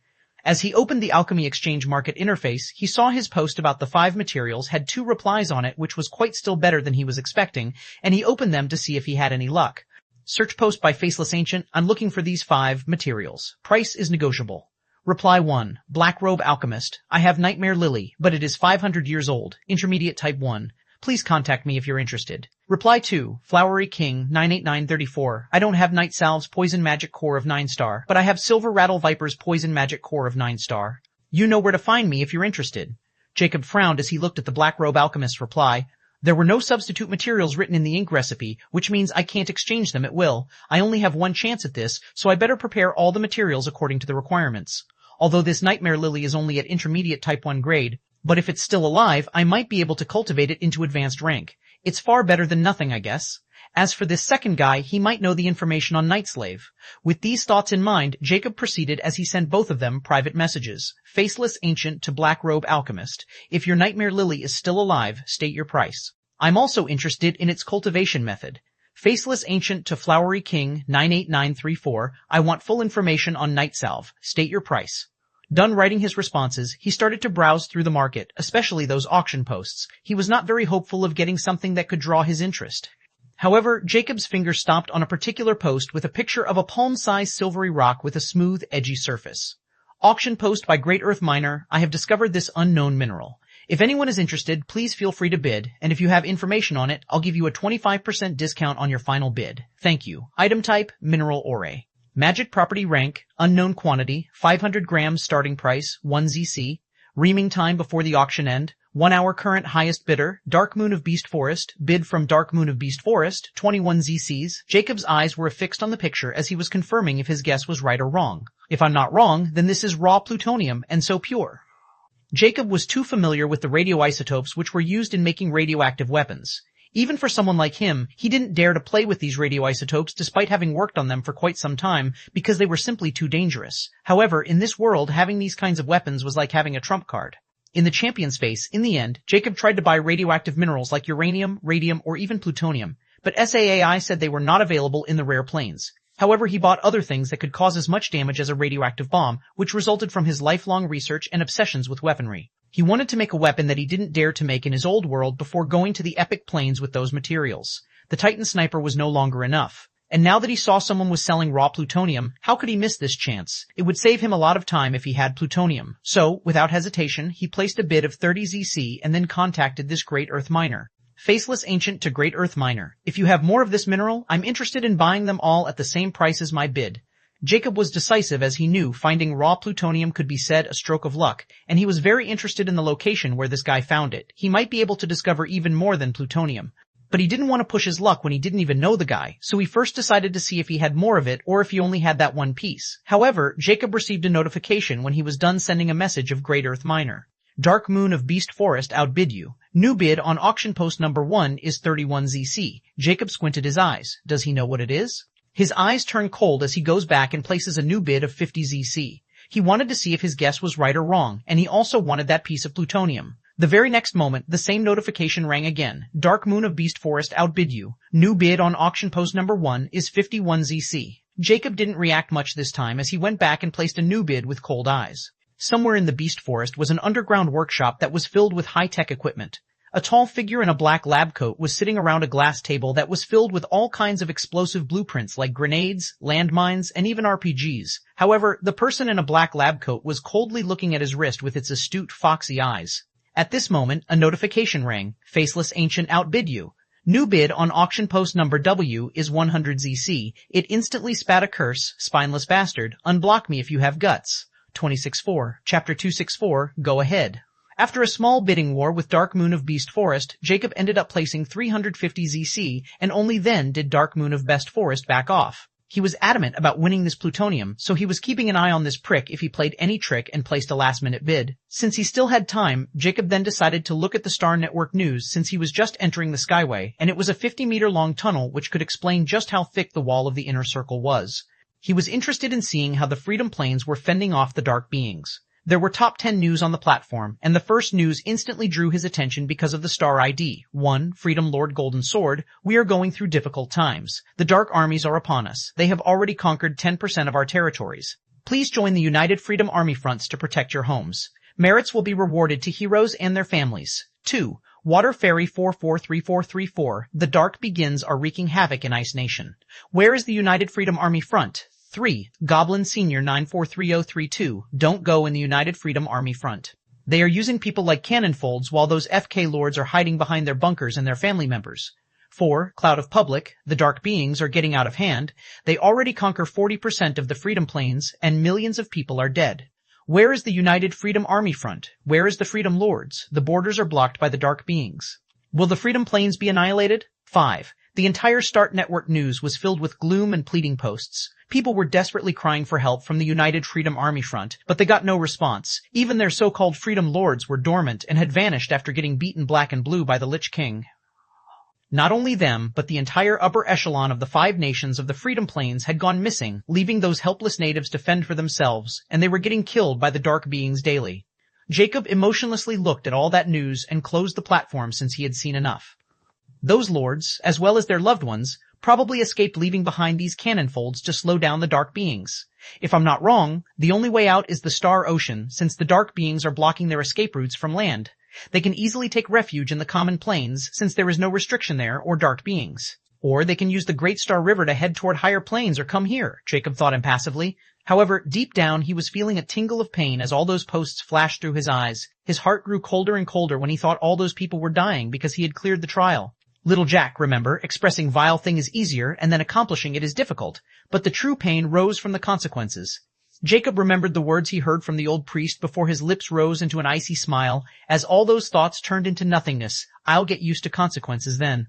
As he opened the Alchemy Exchange Market interface, he saw his post about the 5 materials had 2 replies on it, which was quite still better than he was expecting, and he opened them to see if he had any luck. Search post by Faceless Ancient, I'm looking for these 5 materials. Price is negotiable. Reply 1. Black Robe Alchemist. I have Nightmare Lily, but it is 500 years old. Intermediate Type 1. Please contact me if you're interested. Reply 2. Flowery King, 98934. I don't have Night Salve's Poison Magic Core of 9-star, but I have Silver Rattle Viper's Poison Magic Core of 9-star. You know where to find me if you're interested. Jacob frowned as he looked at the Black Robe Alchemist's reply. There were no substitute materials written in the ink recipe, which means I can't exchange them at will. I only have one chance at this, so I better prepare all the materials according to the requirements. Although this nightmare lily is only at intermediate type 1 grade, but if it's still alive, I might be able to cultivate it into advanced rank. It's far better than nothing, I guess. As for this second guy, he might know the information on Night Slave. With these thoughts in mind, Jacob proceeded as he sent both of them private messages. Faceless Ancient to Black Robe Alchemist. If your Nightmare Lily is still alive, state your price. I'm also interested in its cultivation method. Faceless Ancient to Flowery King 98934. I want full information on Night Salve. State your price. Done writing his responses, he started to browse through the market, especially those auction posts. He was not very hopeful of getting something that could draw his interest. However, Jacob's finger stopped on a particular post with a picture of a palm-sized silvery rock with a smooth, edgy surface. Auction post by Great Earth Miner. I have discovered this unknown mineral. If anyone is interested, please feel free to bid, and if you have information on it, I'll give you a 25% discount on your final bid. Thank you. Item type, mineral ore. Magic property rank, unknown quantity, 500 grams starting price, 1 ZC. Reaming time before the auction end, 1 hour current highest bidder, Dark Moon of Beast Forest, bid from Dark Moon of Beast Forest, 21 ZCs. Jacob's eyes were affixed on the picture as he was confirming if his guess was right or wrong. If I'm not wrong, then this is raw plutonium, and so pure. Jacob was too familiar with the radioisotopes which were used in making radioactive weapons. Even for someone like him, he didn't dare to play with these radioisotopes despite having worked on them for quite some time because they were simply too dangerous. However, in this world, having these kinds of weapons was like having a trump card. In the champion's face, in the end, Jacob tried to buy radioactive minerals like uranium, radium, or even plutonium, but SAAI said they were not available in the rare planes. However, he bought other things that could cause as much damage as a radioactive bomb, which resulted from his lifelong research and obsessions with weaponry. He wanted to make a weapon that he didn't dare to make in his old world before going to the epic planes with those materials. The Titan Sniper was no longer enough. And now that he saw someone was selling raw plutonium, how could he miss this chance? It would save him a lot of time if he had plutonium. So, without hesitation, he placed a bid of 30 ZC and then contacted this Great Earth Miner. Faceless Ancient to Great Earth Miner. If you have more of this mineral, I'm interested in buying them all at the same price as my bid. Jacob was decisive as he knew finding raw plutonium could be said a stroke of luck, and he was very interested in the location where this guy found it. He might be able to discover even more than plutonium. But he didn't want to push his luck when he didn't even know the guy, so he first decided to see if he had more of it or if he only had that one piece. However, Jacob received a notification when he was done sending a message of Great Earth Miner. Dark Moon of Beast Forest outbid you. New bid on auction post number 1 is 31 ZC. Jacob squinted his eyes. Does he know what it is? His eyes turn cold as he goes back and places a new bid of 50 ZC. He wanted to see if his guess was right or wrong, and he also wanted that piece of plutonium. The very next moment, the same notification rang again. Dark Moon of Beast Forest outbid you. New bid on auction post number 1 is 51 ZC. Jacob didn't react much this time as he went back and placed a new bid with cold eyes. Somewhere in the Beast Forest was an underground workshop that was filled with high-tech equipment. A tall figure in a black lab coat was sitting around a glass table that was filled with all kinds of explosive blueprints like grenades, landmines, and even RPGs. However, the person in a black lab coat was coldly looking at his wrist with its astute, foxy eyes. At this moment, a notification rang. Faceless Ancient outbid you. New bid on auction post number W is 100 ZC. It instantly spat a curse. Spineless bastard. Unblock me if you have guts. 26.4. Chapter 264. Go ahead. After a small bidding war with Dark Moon of Beast Forest, Jacob ended up placing 350 ZC, and only then did Dark Moon of Beast Forest back off. He was adamant about winning this plutonium, so he was keeping an eye on this prick if he played any trick and placed a last-minute bid. Since he still had time, Jacob then decided to look at the Star Network news since he was just entering the Skyway, and it was a 50-meter-long tunnel which could explain just how thick the wall of the inner circle was. He was interested in seeing how the Freedom Planes were fending off the dark beings. There were top 10 news on the platform, and the first news instantly drew his attention because of the star ID. 1. Freedom Lord Golden Sword. We are going through difficult times. The dark armies are upon us. They have already conquered 10% of our territories. Please join the United Freedom Army fronts to protect your homes. Merits will be rewarded to heroes and their families. 2. Water Fairy 443434. The dark begins are wreaking havoc in Ice Nation. Where is the United Freedom Army front? 3. Goblin Senior 943032. Don't go in the United Freedom Army front. They are using people like cannon folds while those FK lords are hiding behind their bunkers and their family members. 4. Cloud of Public. The dark beings are getting out of hand. They already conquer 40% of the Freedom Plains and millions of people are dead. Where is the United Freedom Army front? Where is the Freedom Lords? The borders are blocked by the dark beings. Will the Freedom Plains be annihilated? 5. The entire Start Network news was filled with gloom and pleading posts. People were desperately crying for help from the United Freedom Army front, but they got no response. Even their so-called Freedom Lords were dormant and had vanished after getting beaten black and blue by the Lich King. Not only them, but the entire upper echelon of the 5 nations of the Freedom Plains had gone missing, leaving those helpless natives to fend for themselves, and they were getting killed by the dark beings daily. Jacob emotionlessly looked at all that news and closed the platform since he had seen enough. Those lords, as well as their loved ones, probably escaped leaving behind these cannon folds to slow down the dark beings. If I'm not wrong, the only way out is the Star Ocean, since the dark beings are blocking their escape routes from land. They can easily take refuge in the common plains, since there is no restriction there or dark beings. Or they can use the Great Star River to head toward higher plains or come here, Jacob thought impassively. However, deep down he was feeling a tingle of pain as all those posts flashed through his eyes. His heart grew colder and colder when he thought all those people were dying because he had cleared the trial. Little Jack, remember, expressing vile thing is easier and then accomplishing it is difficult, but the true pain rose from the consequences. Jacob remembered the words he heard from the old priest before his lips rose into an icy smile, as all those thoughts turned into nothingness. I'll get used to consequences then.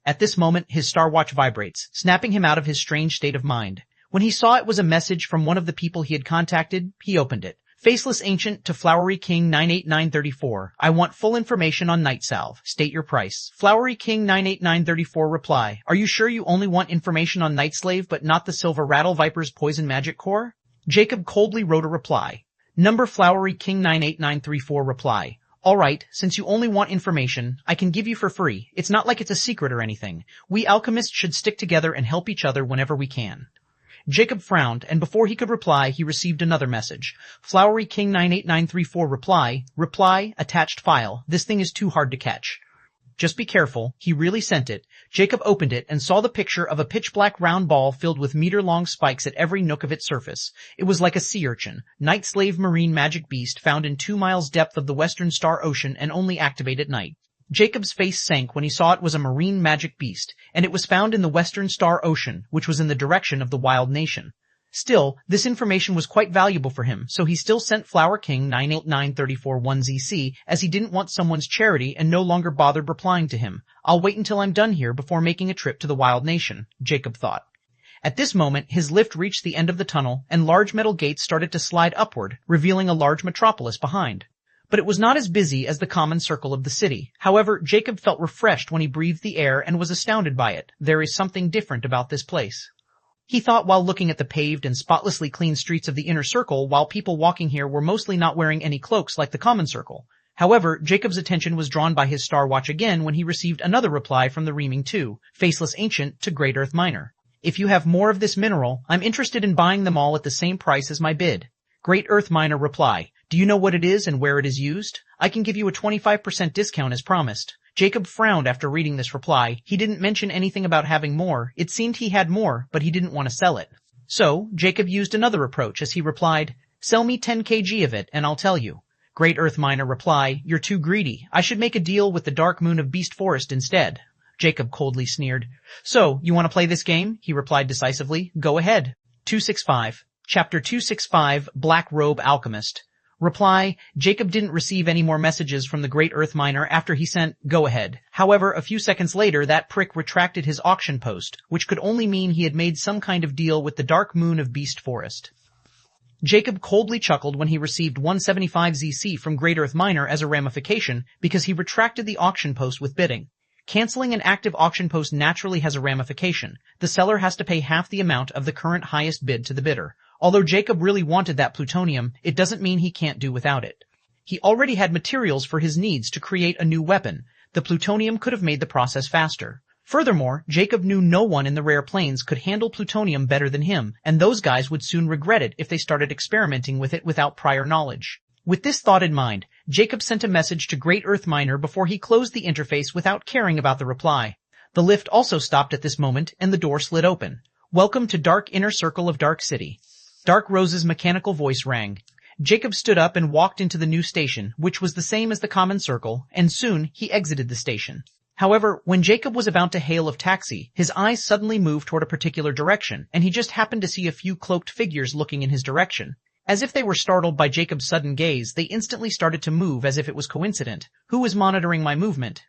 At this moment, his star watch vibrates, snapping him out of his strange state of mind. When he saw it was a message from one of the people he had contacted, he opened it. Faceless Ancient to Flowery King 98934. I want full information on Night Salve. State your price. Flowery King 98934 reply. Are you sure you only want information on Night Slave but not the Silver Rattle Viper's poison magic core? Jacob coldly wrote a reply. Number Flowery King 98934 reply. Alright, since you only want information, I can give you for free. It's not like it's a secret or anything. We alchemists should stick together and help each other whenever we can. Jacob frowned, and before he could reply, he received another message. Flowery King 98934 reply, attached file. This thing is too hard to catch. Just be careful. He really sent it. Jacob opened it and saw the picture of a pitch-black round ball filled with meter-long spikes at every nook of its surface. It was like a sea urchin, night slave marine magic beast found in 2 miles depth of the western Star Ocean and only activate at night. Jacob's face sank when he saw it was a marine magic beast, and it was found in the western Star Ocean, which was in the direction of the Wild Nation. Still, this information was quite valuable for him, so he still sent Flower King 989341ZC as he didn't want someone's charity and no longer bothered replying to him. I'll wait until I'm done here before making a trip to the Wild Nation, Jacob thought. At this moment, his lift reached the end of the tunnel, and large metal gates started to slide upward, revealing a large metropolis behind. But it was not as busy as the common circle of the city. However, Jacob felt refreshed when he breathed the air and was astounded by it. There is something different about this place. He thought while looking at the paved and spotlessly clean streets of the inner circle, while people walking here were mostly not wearing any cloaks like the common circle. However, Jacob's attention was drawn by his star watch again when he received another reply from the Reaming 2, Faceless Ancient to Great Earth Miner. If you have more of this mineral, I'm interested in buying them all at the same price as my bid. Great Earth Miner reply. Do you know what it is and where it is used? I can give you a 25% discount as promised. Jacob frowned after reading this reply. He didn't mention anything about having more. It seemed he had more, but he didn't want to sell it. So, Jacob used another approach as he replied, sell me 10 kg of it and I'll tell you. Great Earth Miner reply, you're too greedy. I should make a deal with the Dark Moon of Beast Forest instead. Jacob coldly sneered. So, you want to play this game? He replied decisively. Go ahead. 265. Chapter 265, Black Robe Alchemist. Reply, Jacob didn't receive any more messages from the Great Earth Miner after he sent, go ahead. However, a few seconds later, that prick retracted his auction post, which could only mean he had made some kind of deal with the Dark Moon of Beast Forest. Jacob coldly chuckled when he received 175 ZC from Great Earth Miner as a ramification because he retracted the auction post with bidding. Canceling an active auction post naturally has a ramification. The seller has to pay half the amount of the current highest bid to the bidder. Although Jacob really wanted that plutonium, it doesn't mean he can't do without it. He already had materials for his needs to create a new weapon. The plutonium could have made the process faster. Furthermore, Jacob knew no one in the rare plains could handle plutonium better than him, and those guys would soon regret it if they started experimenting with it without prior knowledge. With this thought in mind, Jacob sent a message to Great Earth Miner before he closed the interface without caring about the reply. The lift also stopped at this moment, and the door slid open. Welcome to Dark Inner Circle of Dark City. Dark Rose's mechanical voice rang. Jacob stood up and walked into the new station, which was the same as the common circle, and soon he exited the station. However, when Jacob was about to hail of taxi, his eyes suddenly moved toward a particular direction, and he just happened to see a few cloaked figures looking in his direction. As if they were startled by Jacob's sudden gaze, they instantly started to move as if it was coincident. Who is monitoring my movement?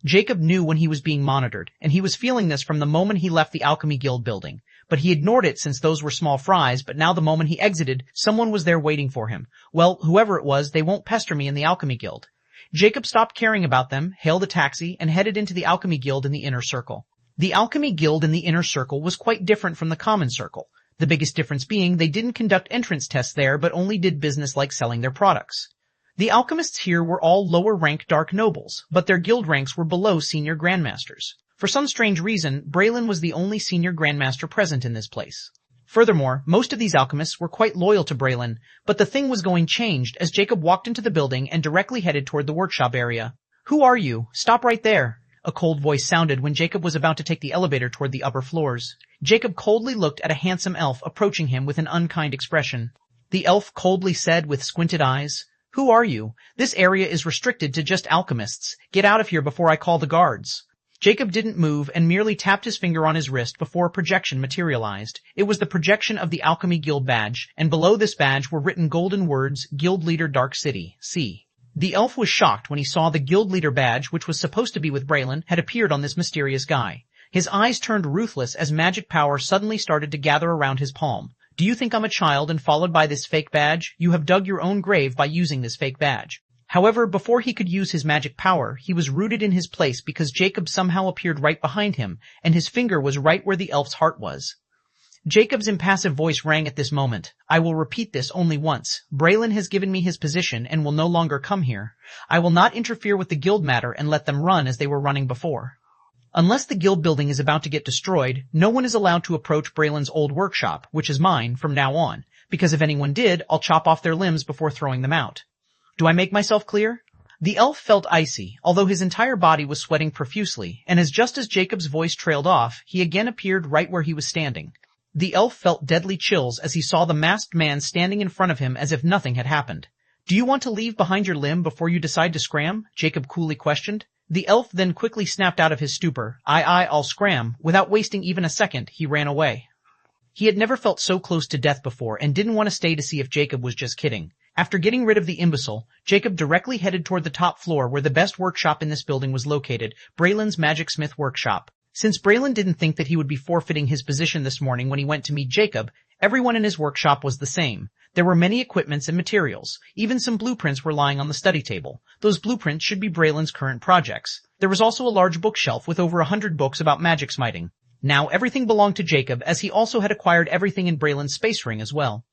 Jacob knew when he was being monitored, and he was feeling this from the moment he left the Alchemy Guild building. But he ignored it since those were small fries, but now the moment he exited, someone was there waiting for him. Well, whoever it was, they won't pester me in the Alchemy Guild. Jacob stopped caring about them, hailed a taxi, and headed into the Alchemy Guild in the inner circle. The Alchemy Guild in the inner circle was quite different from the common circle. The biggest difference being they didn't conduct entrance tests there but only did business like selling their products. The alchemists here were all lower-rank dark nobles, but their guild ranks were below senior grandmasters. For some strange reason, Braylon was the only senior grandmaster present in this place. Furthermore, most of these alchemists were quite loyal to Braylon, but the thing was going changed as Jacob walked into the building and directly headed toward the workshop area. "Who are you? Stop right there," a cold voice sounded when Jacob was about to take the elevator toward the upper floors. Jacob coldly looked at a handsome elf approaching him with an unkind expression. The elf coldly said with squinted eyes, "Who are you? This area is restricted to just alchemists. Get out of here before I call the guards." Jacob didn't move and merely tapped his finger on his wrist before a projection materialized. It was the projection of the Alchemy Guild badge, and below this badge were written golden words, Guild Leader Dark City, C. The elf was shocked when he saw the Guild Leader badge, which was supposed to be with Braylon, had appeared on this mysterious guy. His eyes turned ruthless as magic power suddenly started to gather around his palm. "Do you think I'm a child and followed by this fake badge? You have dug your own grave by using this fake badge." However, before he could use his magic power, he was rooted in his place because Jacob somehow appeared right behind him, and his finger was right where the elf's heart was. Jacob's impassive voice rang at this moment. "I will repeat this only once. Braylon has given me his position and will no longer come here. I will not interfere with the guild matter and let them run as they were running before. Unless the guild building is about to get destroyed, no one is allowed to approach Braylon's old workshop, which is mine, from now on, because if anyone did, I'll chop off their limbs before throwing them out. Do I make myself clear?" The elf felt icy, although his entire body was sweating profusely, and just as Jacob's voice trailed off, he again appeared right where he was standing. The elf felt deadly chills as he saw the masked man standing in front of him as if nothing had happened. "Do you want to leave behind your limb before you decide to scram?" Jacob coolly questioned. The elf then quickly snapped out of his stupor. I'll scram." Without wasting even a second, he ran away. He had never felt so close to death before and didn't want to stay to see if Jacob was just kidding. After getting rid of the imbecile, Jacob directly headed toward the top floor where the best workshop in this building was located, Braylon's Magic Smith Workshop. Since Braylon didn't think that he would be forfeiting his position this morning when he went to meet Jacob, everyone in his workshop was the same. There were many equipments and materials. Even some blueprints were lying on the study table. Those blueprints should be Braylon's current projects. There was also a large bookshelf with over 100 books about magic smiting. Now everything belonged to Jacob, as he also had acquired everything in Braylon's space ring as well.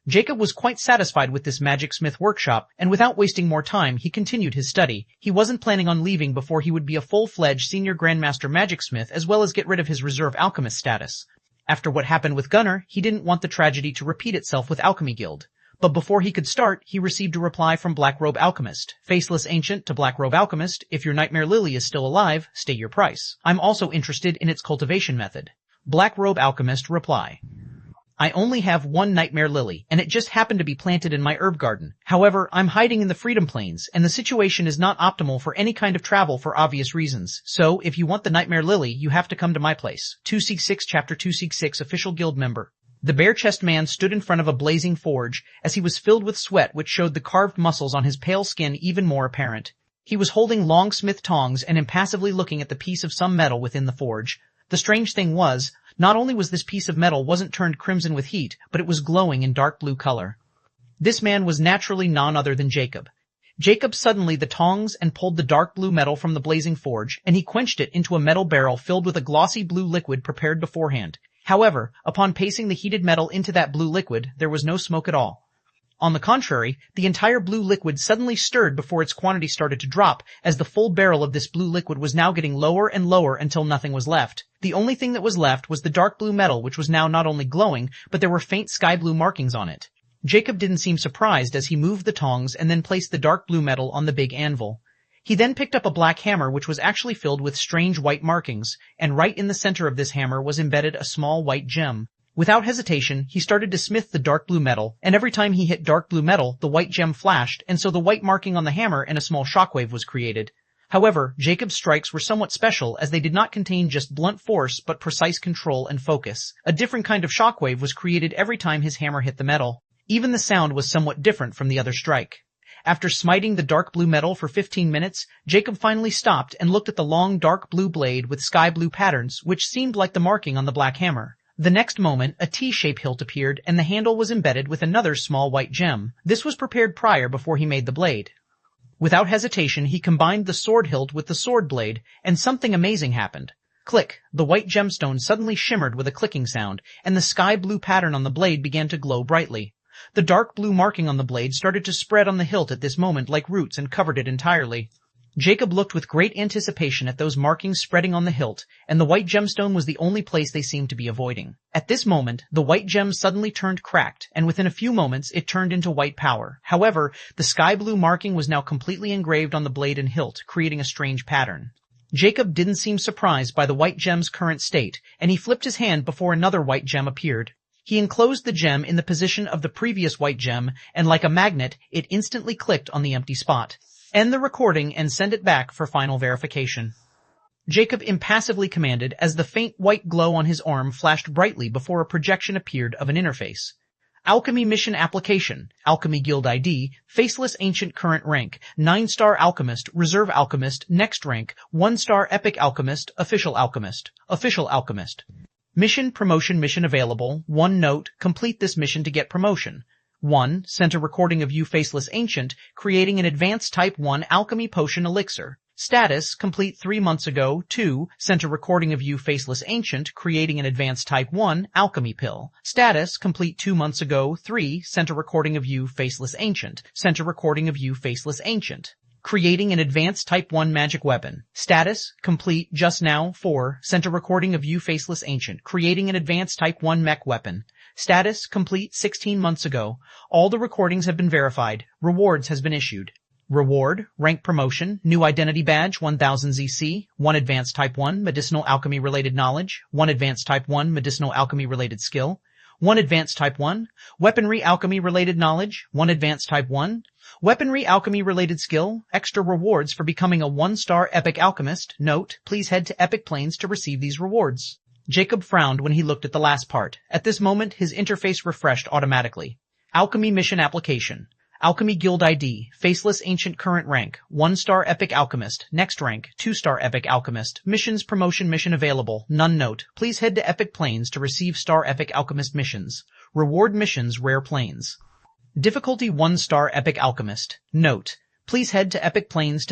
Jacob was quite satisfied with this Magic Smith workshop, and without wasting more time, he continued his study. He wasn't planning on leaving before he would be a full-fledged senior Grandmaster Magic Smith, as well as get rid of his reserve alchemist status. After what happened with Gunnar, he didn't want the tragedy to repeat itself with Alchemy Guild. But before he could start, he received a reply from Black Robe Alchemist. Faceless Ancient to Black Robe Alchemist, if your Nightmare Lily is still alive, state your price. I'm also interested in its cultivation method. Black Robe Alchemist reply. I only have one Nightmare Lily, and it just happened to be planted in my herb garden. However, I'm hiding in the Freedom Plains, and the situation is not optimal for any kind of travel for obvious reasons. So, if you want the Nightmare Lily, you have to come to my place. 266 Chapter 266 Official Guild Member. The bare-chested man stood in front of a blazing forge, as he was filled with sweat which showed the carved muscles on his pale skin even more apparent. He was holding long smith tongs and impassively looking at the piece of some metal within the forge. The strange thing was, not only was this piece of metal wasn't turned crimson with heat, but it was glowing in dark blue color. This man was naturally none other than Jacob. Jacob suddenly the tongs and pulled the dark blue metal from the blazing forge, and he quenched it into a metal barrel filled with a glossy blue liquid prepared beforehand. However, upon placing the heated metal into that blue liquid, there was no smoke at all. On the contrary, the entire blue liquid suddenly stirred before its quantity started to drop, as the full barrel of this blue liquid was now getting lower and lower until nothing was left. The only thing that was left was the dark blue metal, which was now not only glowing, but there were faint sky blue markings on it. Jacob didn't seem surprised as he moved the tongs and then placed the dark blue metal on the big anvil. He then picked up a black hammer which was actually filled with strange white markings, and right in the center of this hammer was embedded a small white gem. Without hesitation, he started to smith the dark blue metal, and every time he hit dark blue metal, the white gem flashed, and so the white marking on the hammer and a small shockwave was created. However, Jacob's strikes were somewhat special as they did not contain just blunt force but precise control and focus. A different kind of shockwave was created every time his hammer hit the metal. Even the sound was somewhat different from the other strike. After smiting the dark blue metal for 15 minutes, Jacob finally stopped and looked at the long dark blue blade with sky blue patterns, which seemed like the marking on the black hammer. The next moment, a T-shaped hilt appeared and the handle was embedded with another small white gem. This was prepared prior before he made the blade. Without hesitation, he combined the sword hilt with the sword blade, and something amazing happened. Click! The white gemstone suddenly shimmered with a clicking sound, and the sky blue pattern on the blade began to glow brightly. The dark blue marking on the blade started to spread on the hilt at this moment like roots and covered it entirely. Jacob looked with great anticipation at those markings spreading on the hilt, and the white gemstone was the only place they seemed to be avoiding. At this moment, the white gem suddenly turned cracked, and within a few moments it turned into white power. However, the sky blue marking was now completely engraved on the blade and hilt, creating a strange pattern. Jacob didn't seem surprised by the white gem's current state, and he flipped his hand before another white gem appeared. He enclosed the gem in the position of the previous white gem, and like a magnet, it instantly clicked on the empty spot. End the recording and send it back for final verification. Jacob impassively commanded as the faint white glow on his arm flashed brightly before a projection appeared of an interface. Alchemy Mission Application, Alchemy Guild ID, Faceless Ancient Current Rank, 9-star Alchemist, Reserve Alchemist, Next Rank, 1-star Epic Alchemist, Official Alchemist, Official Alchemist. Mission Promotion Mission Available, 1 note, complete this mission to get promotion. 1. Sent a recording of you Faceless Ancient, creating an advanced Type 1 Alchemy Potion Elixir. Status, complete 3 months ago. 2. Sent a recording of you Faceless Ancient, creating an advanced Type 1 Alchemy Pill. Status, complete 2 months ago. 3. Sent a recording of you Faceless Ancient. Sent a recording of you Faceless Ancient, creating an advanced Type 1 magic weapon. Status, complete just now. 4. Sent a recording of you Faceless Ancient, creating an advanced Type 1 mech weapon. Status, complete 16 months ago. All the recordings have been verified. Rewards has been issued. Reward, rank promotion, new identity badge 1000 ZC, 1 advanced Type 1 medicinal alchemy related knowledge, 1 advanced Type 1 medicinal alchemy related skill, 1 advanced Type 1, weaponry alchemy related knowledge, 1 advanced Type 1, weaponry alchemy related skill, extra rewards for becoming a 1-star epic alchemist. Note, please head to Epic Plains to receive these rewards. Jacob frowned when he looked at the last part. At this moment, his interface refreshed automatically. Alchemy Mission Application. Alchemy Guild ID, Faceless Ancient Current Rank, 1-star Epic Alchemist, Next Rank, 2-star Epic Alchemist, Missions Promotion Mission Available, none note, please head to Epic Plains to receive Star Epic Alchemist missions. Reward missions Rare Plains. Difficulty 1-star Epic Alchemist. Note, please head to Epic Plains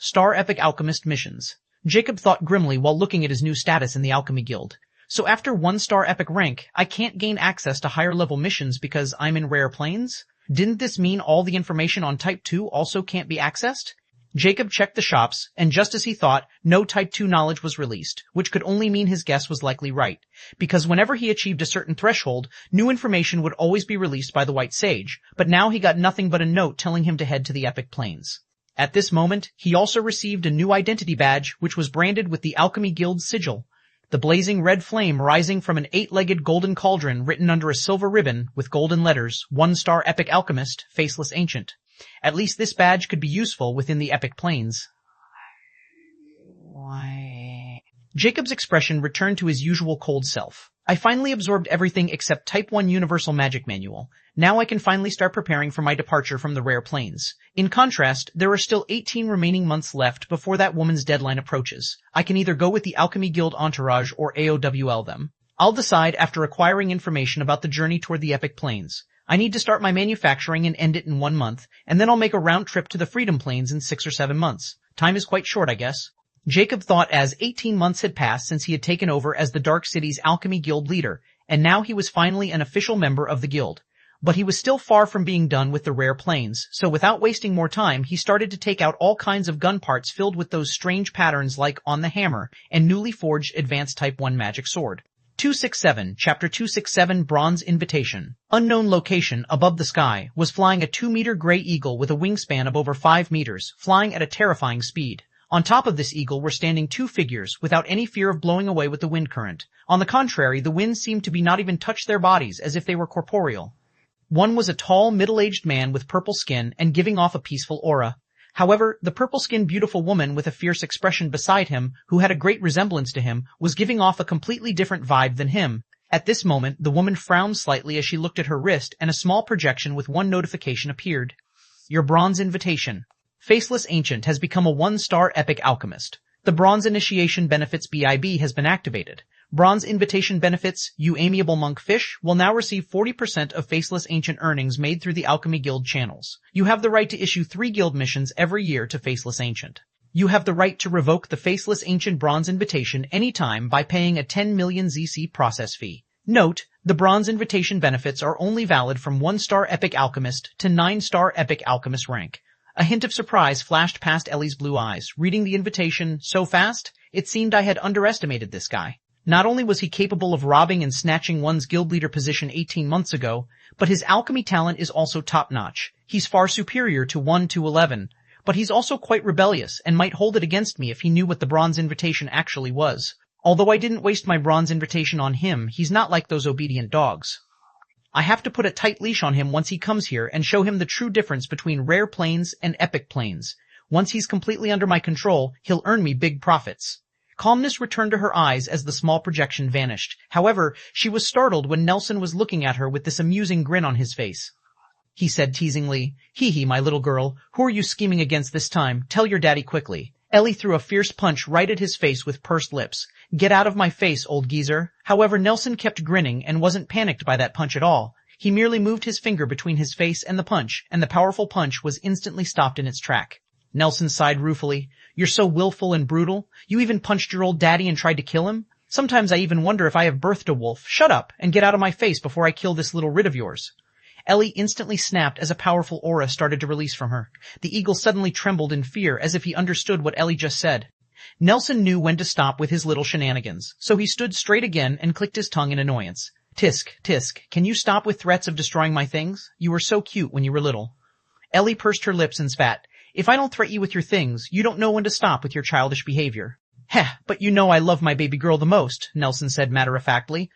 Star Epic Alchemist missions. Jacob thought grimly while looking at his new status in the Alchemy Guild. So after 1-star Epic rank, I can't gain access to higher level missions because I'm in Rare Plains? Didn't this mean all the information on Type 2 also can't be accessed? Jacob checked the shops, and just as he thought, no Type 2 knowledge was released, which could only mean his guess was likely right, because whenever he achieved a certain threshold, new information would always be released by the White Sage, but now he got nothing but a note telling him to head to the Epic Plains. At this moment, he also received a new identity badge, which was branded with the Alchemy Guild's sigil. The blazing red flame rising from an 8-legged golden cauldron written under a silver ribbon with golden letters, 1-star Epic Alchemist, Faceless Ancient. At least this badge could be useful within the Epic Plains. Jacob's expression returned to his usual cold self. I finally absorbed everything except Type 1 Universal Magic Manual. Now I can finally start preparing for my departure from the Rare Plains. In contrast, there are still 18 remaining months left before that woman's deadline approaches. I can either go with the Alchemy Guild entourage or AOWL them. I'll decide after acquiring information about the journey toward the Epic Plains. I need to start my manufacturing and end it in 1 month, and then I'll make a round trip to the Freedom Plains in 6 or 7 months. Time is quite short, I guess. Jacob thought as 18 months had passed since he had taken over as the Dark City's Alchemy Guild leader, and now he was finally an official member of the guild. But he was still far from being done with the Rare Plains, so without wasting more time, he started to take out all kinds of gun parts filled with those strange patterns like on the hammer and newly forged advanced Type 1 magic sword. 267, Chapter 267, Bronze Invitation. Unknown location, above the sky, was flying a 2-meter gray eagle with a wingspan of over 5 meters, flying at a terrifying speed. On top of this eagle were standing 2 figures, without any fear of blowing away with the wind current. On the contrary, the wind seemed to be not even touch their bodies, as if they were corporeal. One was a tall, middle-aged man with purple skin and giving off a peaceful aura. However, the purple-skinned beautiful woman with a fierce expression beside him, who had a great resemblance to him, was giving off a completely different vibe than him. At this moment, the woman frowned slightly as she looked at her wrist, and a small projection with 1 notification appeared. Your bronze invitation. Faceless Ancient has become a 1-star epic alchemist. The bronze initiation benefits BIB has been activated. Bronze invitation benefits, you amiable monkfish, will now receive 40% of Faceless Ancient earnings made through the Alchemy Guild channels. You have the right to issue 3 guild missions every year to Faceless Ancient. You have the right to revoke the Faceless Ancient bronze invitation anytime by paying a 10 million ZC process fee. Note, the bronze invitation benefits are only valid from 1-star epic alchemist to 9-star epic alchemist rank. A hint of surprise flashed past Ellie's blue eyes, reading the invitation so fast, it seemed I had underestimated this guy. Not only was he capable of robbing and snatching one's guild leader position 18 months ago, but his alchemy talent is also top-notch. He's far superior to 1 to 11, but he's also quite rebellious and might hold it against me if he knew what the bronze invitation actually was. Although I didn't waste my bronze invitation on him, he's not like those obedient dogs. I have to put a tight leash on him once he comes here and show him the true difference between rare planes and epic planes. Once he's completely under my control, he'll earn me big profits. Calmness returned to her eyes as the small projection vanished. However, she was startled when Nelson was looking at her with this amusing grin on his face. He said teasingly, "Hee, my little girl, who are you scheming against this time? Tell your daddy quickly." Ellie threw a fierce punch right at his face with pursed lips. "Get out of my face, old geezer." However, Nelson kept grinning and wasn't panicked by that punch at all. He merely moved his finger between his face and the powerful punch was instantly stopped in its track. Nelson sighed ruefully. "You're so willful and brutal. You even punched your old daddy and tried to kill him? Sometimes I even wonder if I have birthed a wolf. Shut up and get out of my face before I kill this little rid of yours." Ellie instantly snapped as a powerful aura started to release from her. The eagle suddenly trembled in fear as if he understood what Ellie just said. Nelson knew when to stop with his little shenanigans, so he stood straight again and clicked his tongue in annoyance. Tisk, can you stop with threats of destroying my things? You were so cute when you were little." Ellie pursed her lips and spat. "If I don't threaten you with your things, you don't know when to stop with your childish behavior." "Heh, but you know I love my baby girl the most," Nelson said matter-of-factly.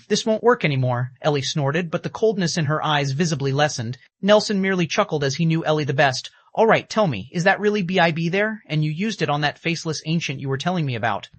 This won't work anymore," Ellie snorted, but the coldness in her eyes visibly lessened. Nelson merely chuckled as he knew Ellie the best. "All right, tell me, is that really BIB there? And you used it on that faceless ancient you were telling me about?"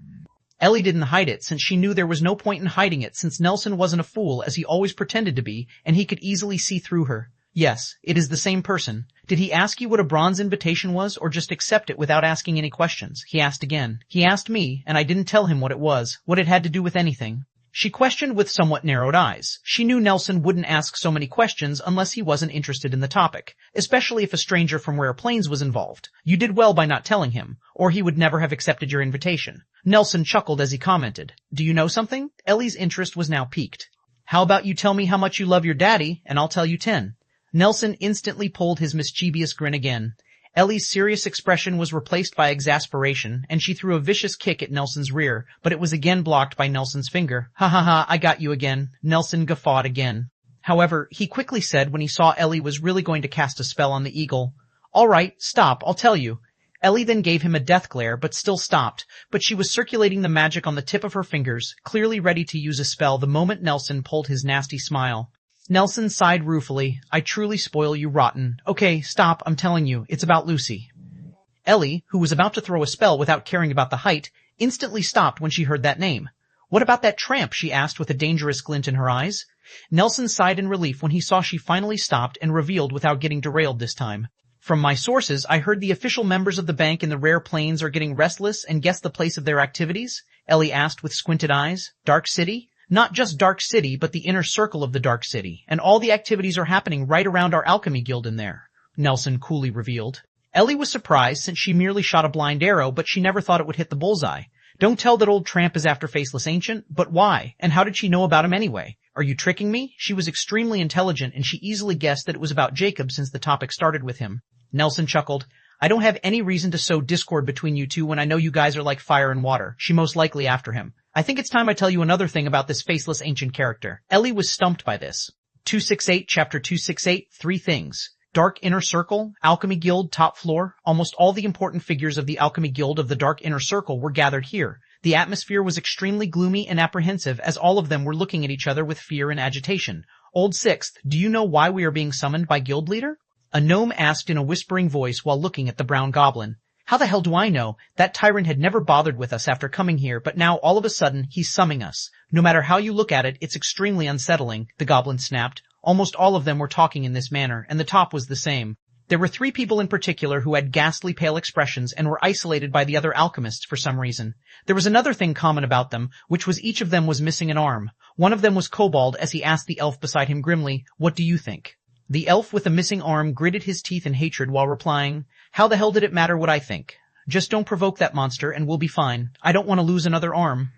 Ellie didn't hide it, since she knew there was no point in hiding it, since Nelson wasn't a fool as he always pretended to be, and he could easily see through her. "Yes, it is the same person. Did he ask you what a bronze invitation was, or just accept it without asking any questions?" He asked again. "He asked me, and I didn't tell him what it was, what it had to do with anything." She questioned with somewhat narrowed eyes. She knew Nelson wouldn't ask so many questions unless he wasn't interested in the topic, especially if a stranger from Rare Plains was involved. You did well by not telling him, or he would never have accepted your invitation. Nelson chuckled as he commented, "Do you know something?" Ellie's interest was now piqued. "How about you tell me how much you love your daddy, and I'll tell you 10. Nelson instantly pulled his mischievous grin again. Ellie's serious expression was replaced by exasperation, and she threw a vicious kick at Nelson's rear, but it was again blocked by Nelson's finger. "Ha, I got you again." Nelson guffawed again. However, he quickly said when he saw Ellie was really going to cast a spell on the eagle, "All right, stop, I'll tell you." Ellie then gave him a death glare, but still stopped, but she was circulating the magic on the tip of her fingers, clearly ready to use a spell the moment Nelson pulled his nasty smile. Nelson sighed ruefully. "I truly spoil you rotten. Okay, stop, I'm telling you, it's about Lucy." Ellie, who was about to throw a spell without caring about the height, instantly stopped when she heard that name. "What about that tramp?" she asked with a dangerous glint in her eyes. Nelson sighed in relief when he saw she finally stopped and revealed without getting derailed this time. "From my sources, I heard the official members of the bank in the Rare Plains are getting restless and guess the place of their activities?" Ellie asked with squinted eyes. "Dark City?" "Not just Dark City, but the inner circle of the Dark City, and all the activities are happening right around our alchemy guild in there," Nelson coolly revealed. Ellie was surprised since she merely shot a blind arrow, but she never thought it would hit the bullseye. "Don't tell that old tramp is after Faceless Ancient, but why? And how did she know about him anyway? Are you tricking me?" She was extremely intelligent, and she easily guessed that it was about Jacob since the topic started with him. Nelson chuckled. "I don't have any reason to sow discord between you two when I know you guys are like fire and water. She most likely after him. I think it's time I tell you another thing about this Faceless Ancient character." Ellie was stumped by this. 268, Chapter 268, 3 things. Dark Inner Circle, Alchemy Guild, top floor. Almost all the important figures of the Alchemy Guild of the Dark Inner Circle were gathered here. The atmosphere was extremely gloomy and apprehensive as all of them were looking at each other with fear and agitation. "Old Sixth, do you know why we are being summoned by Guild Leader?" A gnome asked in a whispering voice while looking at the brown goblin. "How the hell do I know? That tyrant had never bothered with us after coming here, but now all of a sudden he's summoning us. No matter how you look at it, it's extremely unsettling," the goblin snapped. Almost all of them were talking in this manner, and the top was the same. There were 3 people in particular who had ghastly pale expressions and were isolated by the other alchemists for some reason. There was another thing common about them, which was each of them was missing an arm. One of them was Kobold as he asked the elf beside him grimly, "What do you think?" The elf with a missing arm gritted his teeth in hatred while replying, "How the hell did it matter what I think? Just don't provoke that monster and we'll be fine. I don't want to lose another arm."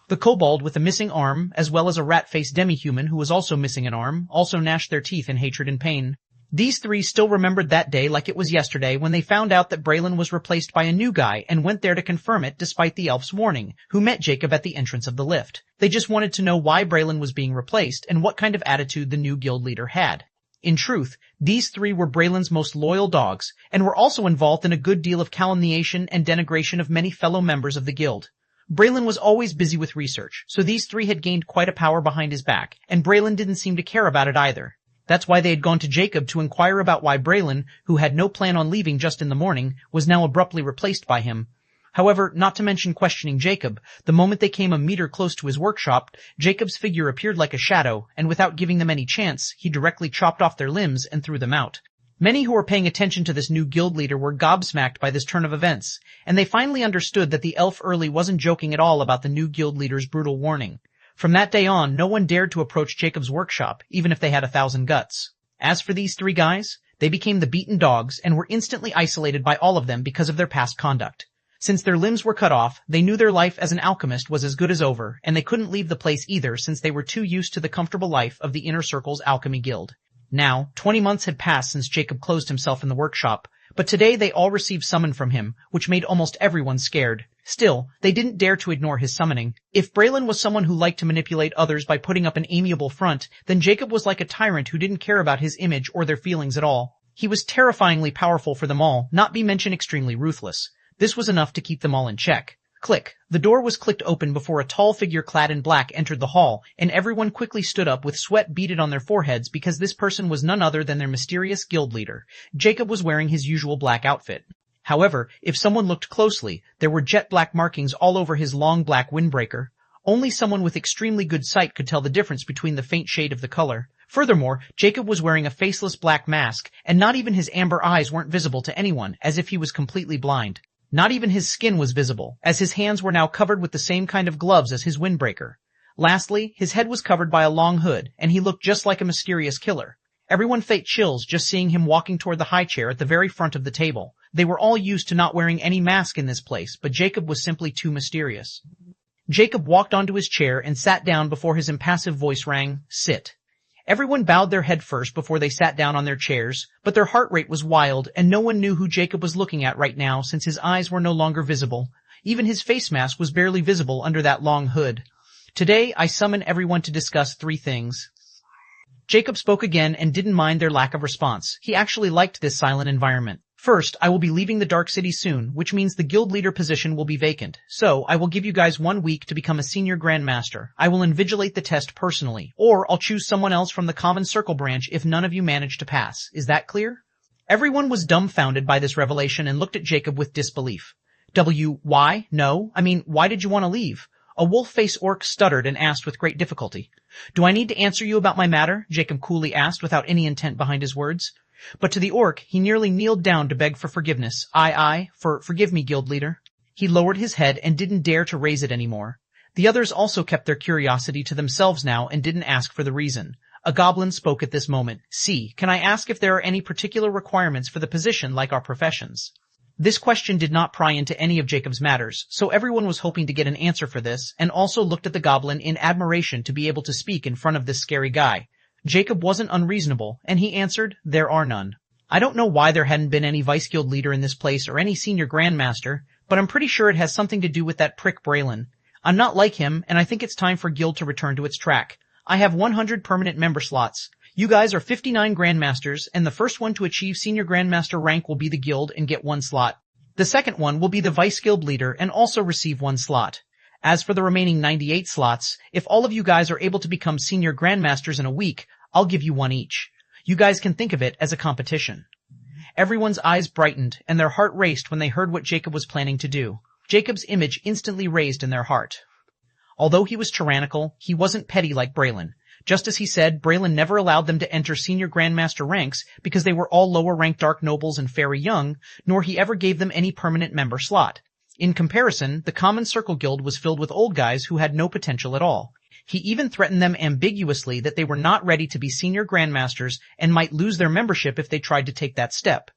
The kobold with a missing arm, as well as a rat-faced demi-human who was also missing an arm, also gnashed their teeth in hatred and pain. These 3 still remembered that day like it was yesterday when they found out that Braylon was replaced by a new guy and went there to confirm it despite the elf's warning, who met Jacob at the entrance of the lift. They just wanted to know why Braylon was being replaced and what kind of attitude the new guild leader had. In truth, these 3 were Braylon's most loyal dogs, and were also involved in a good deal of calumniation and denigration of many fellow members of the guild. Braylon was always busy with research, so these 3 had gained quite a power behind his back, and Braylon didn't seem to care about it either. That's why they had gone to Jacob to inquire about why Braylon, who had no plan on leaving just in the morning, was now abruptly replaced by him. However, not to mention questioning Jacob, the moment they came a meter close to his workshop, Jacob's figure appeared like a shadow, and without giving them any chance, he directly chopped off their limbs and threw them out. Many who were paying attention to this new guild leader were gobsmacked by this turn of events, and they finally understood that the elf early wasn't joking at all about the new guild leader's brutal warning. From that day on, no one dared to approach Jacob's workshop, even if they had 1,000 guts. As for these 3 guys, they became the beaten dogs and were instantly isolated by all of them because of their past conduct. Since their limbs were cut off, they knew their life as an alchemist was as good as over, and they couldn't leave the place either since they were too used to the comfortable life of the Inner Circle's alchemy guild. Now, 20 months had passed since Jacob closed himself in the workshop, but today they all received summon from him, which made almost everyone scared. Still, they didn't dare to ignore his summoning. If Braylon was someone who liked to manipulate others by putting up an amiable front, then Jacob was like a tyrant who didn't care about his image or their feelings at all. He was terrifyingly powerful for them all, not be mentioned extremely ruthless. This was enough to keep them all in check. Click. The door was clicked open before a tall figure clad in black entered the hall, and everyone quickly stood up with sweat beaded on their foreheads because this person was none other than their mysterious guild leader. Jacob was wearing his usual black outfit. However, if someone looked closely, there were jet black markings all over his long black windbreaker. Only someone with extremely good sight could tell the difference between the faint shade of the color. Furthermore, Jacob was wearing a faceless black mask, and not even his amber eyes weren't visible to anyone, as if he was completely blind. Not even his skin was visible, as his hands were now covered with the same kind of gloves as his windbreaker. Lastly, his head was covered by a long hood, and he looked just like a mysterious killer. Everyone felt chills just seeing him walking toward the high chair at the very front of the table. They were all used to not wearing any mask in this place, but Jacob was simply too mysterious. Jacob walked onto his chair and sat down before his impassive voice rang, "Sit." Everyone bowed their head first before they sat down on their chairs, but their heart rate was wild, and no one knew who Jacob was looking at right now since his eyes were no longer visible. Even his face mask was barely visible under that long hood. "Today, I summon everyone to discuss 3 things. Jacob spoke again and didn't mind their lack of response. He actually liked this silent environment. "First, I will be leaving the Dark City soon, which means the guild leader position will be vacant. So, I will give you guys 1 week to become a senior grandmaster. I will invigilate the test personally, or I'll choose someone else from the Common Circle branch if none of you manage to pass. Is that clear?" Everyone was dumbfounded by this revelation and looked at Jacob with disbelief. Why? No. I mean, why did you want to leave? A wolf-faced orc stuttered and asked with great difficulty. "Do I need to answer you about my matter?" Jacob coolly asked without any intent behind his words. But to the orc, he nearly kneeled down to beg for forgiveness. Forgive me, guild leader." He lowered his head and didn't dare to raise it anymore. The others also kept their curiosity to themselves now and didn't ask for the reason. A goblin spoke at this moment. "See, can I ask if there are any particular requirements for the position like our professions?" This question did not pry into any of Jacob's matters, so everyone was hoping to get an answer for this, and also looked at the goblin in admiration to be able to speak in front of this scary guy. Jacob wasn't unreasonable, and he answered, "There are none. I don't know why there hadn't been any vice guild leader in this place or any senior grandmaster, but I'm pretty sure it has something to do with that prick Braylon. I'm not like him, and I think it's time for guild to return to its track. I have 100 permanent member slots. You guys are 59 grandmasters, and the first one to achieve senior grandmaster rank will be the guild and get 1 slot. The second one will be the vice guild leader and also receive 1 slot. As for the remaining 98 slots, if all of you guys are able to become senior grandmasters in a week, I'll give you 1 each. You guys can think of it as a competition." Everyone's eyes brightened, and their heart raced when they heard what Jacob was planning to do. Jacob's image instantly raised in their heart. Although he was tyrannical, he wasn't petty like Braylon. Just as he said, Braylon never allowed them to enter senior grandmaster ranks because they were all lower-ranked dark nobles and very young, nor he ever gave them any permanent member slot. In comparison, the Common Circle Guild was filled with old guys who had no potential at all. He even threatened them ambiguously that they were not ready to be senior grandmasters and might lose their membership if they tried to take that step.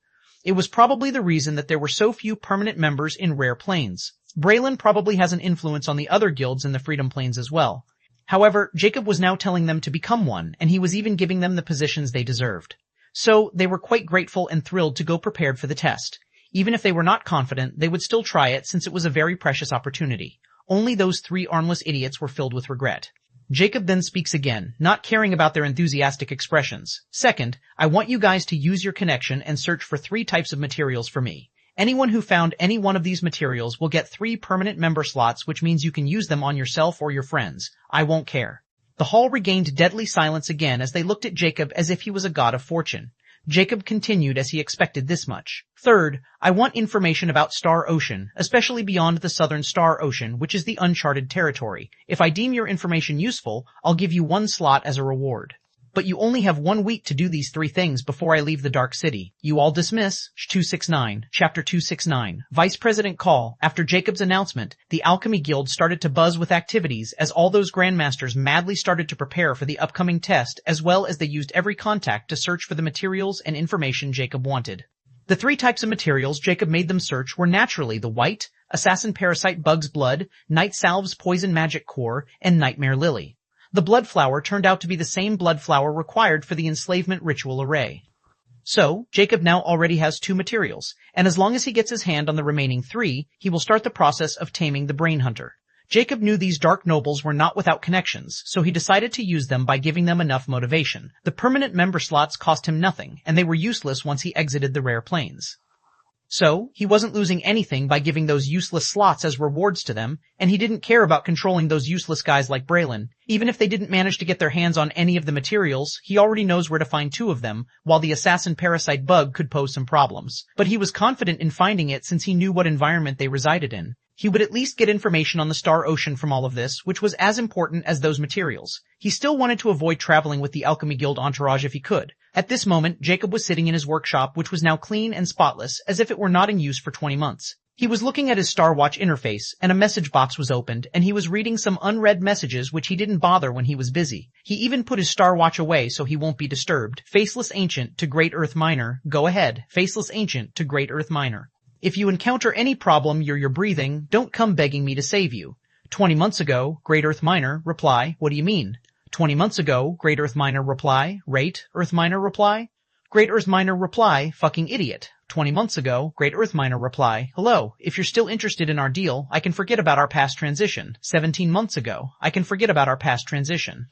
It was probably the reason that there were so few permanent members in Rare Plains. Braylon probably has an influence on the other guilds in the Freedom Plains as well. However, Jacob was now telling them to become one, and he was even giving them the positions they deserved. So, they were quite grateful and thrilled to go prepared for the test. Even if they were not confident, they would still try it since it was a very precious opportunity. Only those 3 armless idiots were filled with regret. Jacob then speaks again, not caring about their enthusiastic expressions. Second, I want you guys to use your connection and search for 3 types of materials for me. Anyone who found any one of these materials will get 3 permanent member slots, which means you can use them on yourself or your friends. I won't care. The hall regained deadly silence again as they looked at Jacob as if he was a god of fortune. Jacob continued as he expected this much. Third, I want information about Star Ocean, especially beyond the southern Star Ocean, which is the uncharted territory. If I deem your information useful, I'll give you 1 slot as a reward. But you only have 1 week to do these 3 things before I leave the Dark City. You all dismiss. 269, Chapter 269. Vice President Call. After Jacob's announcement, the Alchemy Guild started to buzz with activities as all those grandmasters madly started to prepare for the upcoming test, as well as they used every contact to search for the materials and information Jacob wanted. The 3 types of materials Jacob made them search were naturally the White, Assassin Parasite Bug's Blood, Night Salve's Poison Magic Core, and Nightmare Lily. The blood flower turned out to be the same blood flower required for the enslavement ritual array. So, Jacob now already has 2 materials, and as long as he gets his hand on the remaining 3, he will start the process of taming the Brain Hunter. Jacob knew these dark nobles were not without connections, so he decided to use them by giving them enough motivation. The permanent member slots cost him nothing, and they were useless once he exited the Rare Plains. So, he wasn't losing anything by giving those useless slots as rewards to them, and he didn't care about controlling those useless guys like Braylon. Even if they didn't manage to get their hands on any of the materials, he already knows where to find 2 of them, while the Assassin Parasite Bug could pose some problems. But he was confident in finding it since he knew what environment they resided in. He would at least get information on the Star Ocean from all of this, which was as important as those materials. He still wanted to avoid traveling with the Alchemy Guild entourage if he could. At this moment, Jacob was sitting in his workshop, which was now clean and spotless, as if it were not in use for 20 months. He was looking at his Star Watch interface, and a message box was opened, and he was reading some unread messages which he didn't bother when he was busy. He even put his Star Watch away so he won't be disturbed. Faceless Ancient to Great Earth Miner. Go ahead. Faceless Ancient to Great Earth Miner. If you encounter any problem you're breathing, don't come begging me to save you. 20 months ago, Great Earth Miner. Reply, what do you mean? 20 months ago, Great Earth Miner. Reply, rate, Earth Miner. Reply. Great Earth Miner. Reply, fucking idiot. 20 months ago, Great Earth Miner. Reply, hello, if you're still interested in our deal, I can forget about our past transition. 17 months ago, I can forget about our past transition.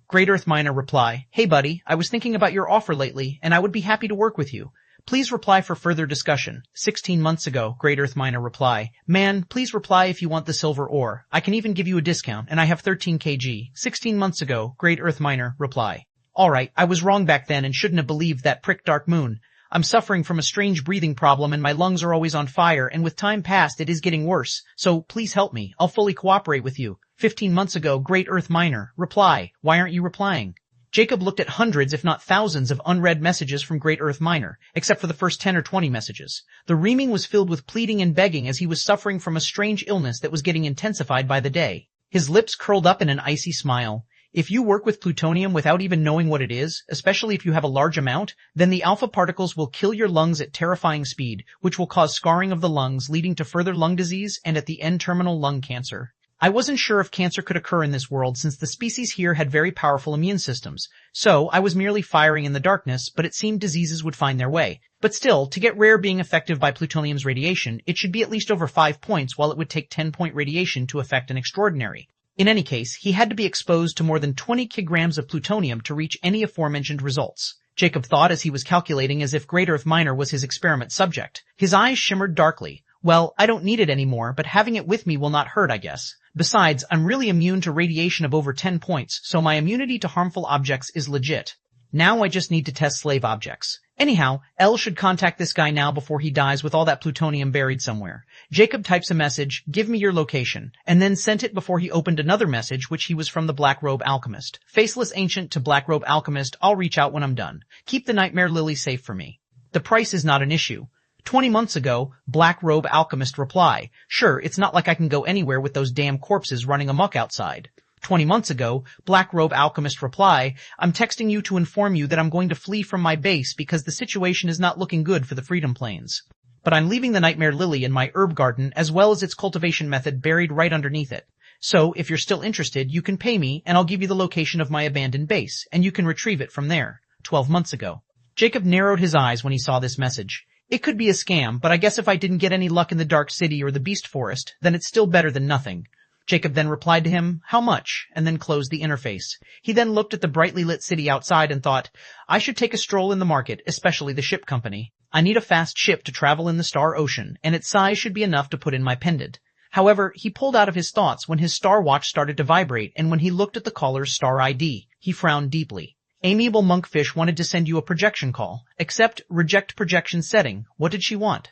Great Earth Miner. Reply, hey buddy, I was thinking about your offer lately, and I would be happy to work with you. Please reply for further discussion. 16 months ago, Great Earth Miner. Reply, man, please reply if you want the silver ore. I can even give you a discount, and I have 13 kg. 16 months ago, Great Earth Miner. Reply, alright, I was wrong back then and shouldn't have believed that prick Dark Moon. I'm suffering from a strange breathing problem and my lungs are always on fire, and with time past it is getting worse, so please help me. I'll fully cooperate with you. 15 months ago, Great Earth Miner. Reply, why aren't you replying? Jacob looked at hundreds if not thousands of unread messages from Great Earth Miner, except for the first 10 or 20 messages. The reaming was filled with pleading and begging as he was suffering from a strange illness that was getting intensified by the day. His lips curled up in an icy smile. If you work with plutonium without even knowing what it is, especially if you have a large amount, then the alpha particles will kill your lungs at terrifying speed, which will cause scarring of the lungs, leading to further lung disease and at the end terminal lung cancer. I wasn't sure if cancer could occur in this world since the species here had very powerful immune systems, so I was merely firing in the darkness, but it seemed diseases would find their way. But still, to get rare being effective by plutonium's radiation, it should be at least over 5 points, while it would take 10-point radiation to affect an extraordinary. In any case, he had to be exposed to more than 20 kilograms of plutonium to reach any aforementioned results. Jacob thought as he was calculating as if Great Earth Miner was his experiment subject. His eyes shimmered darkly. Well, I don't need it anymore, but having it with me will not hurt, I guess. Besides, I'm really immune to radiation of over 10 points, so my immunity to harmful objects is legit. Now I just need to test slave objects. Anyhow, L should contact this guy now before he dies with all that plutonium buried somewhere. Jacob types a message, give me your location, and then sent it before he opened another message, which he was from the Black Robe Alchemist. Faceless Ancient to Black Robe Alchemist, I'll reach out when I'm done. Keep the Nightmare Lily safe for me. The price is not an issue. 20 months ago, Black Robe Alchemist reply. Sure, it's not like I can go anywhere with those damn corpses running amok outside. 20 months ago, Black Robe Alchemist reply, I'm texting you to inform you that I'm going to flee from my base because the situation is not looking good for the Freedom Plains. But I'm leaving the Nightmare Lily in my herb garden as well as its cultivation method buried right underneath it. So, if you're still interested, you can pay me and I'll give you the location of my abandoned base, and you can retrieve it from there. 12 months ago. Jacob narrowed his eyes when he saw this message. It could be a scam, but I guess if I didn't get any luck in the Dark City or the Beast Forest, then it's still better than nothing. Jacob then replied to him, how much? And then closed the interface. He then looked at the brightly lit city outside and thought, I should take a stroll in the market, especially the ship company. I need a fast ship to travel in the Star Ocean, and its size should be enough to put in my pendant. However, he pulled out of his thoughts when his star watch started to vibrate, and when he looked at the caller's star ID, he frowned deeply. Amiable Monkfish wanted to send you a projection call. Accept reject projection setting. What did she want?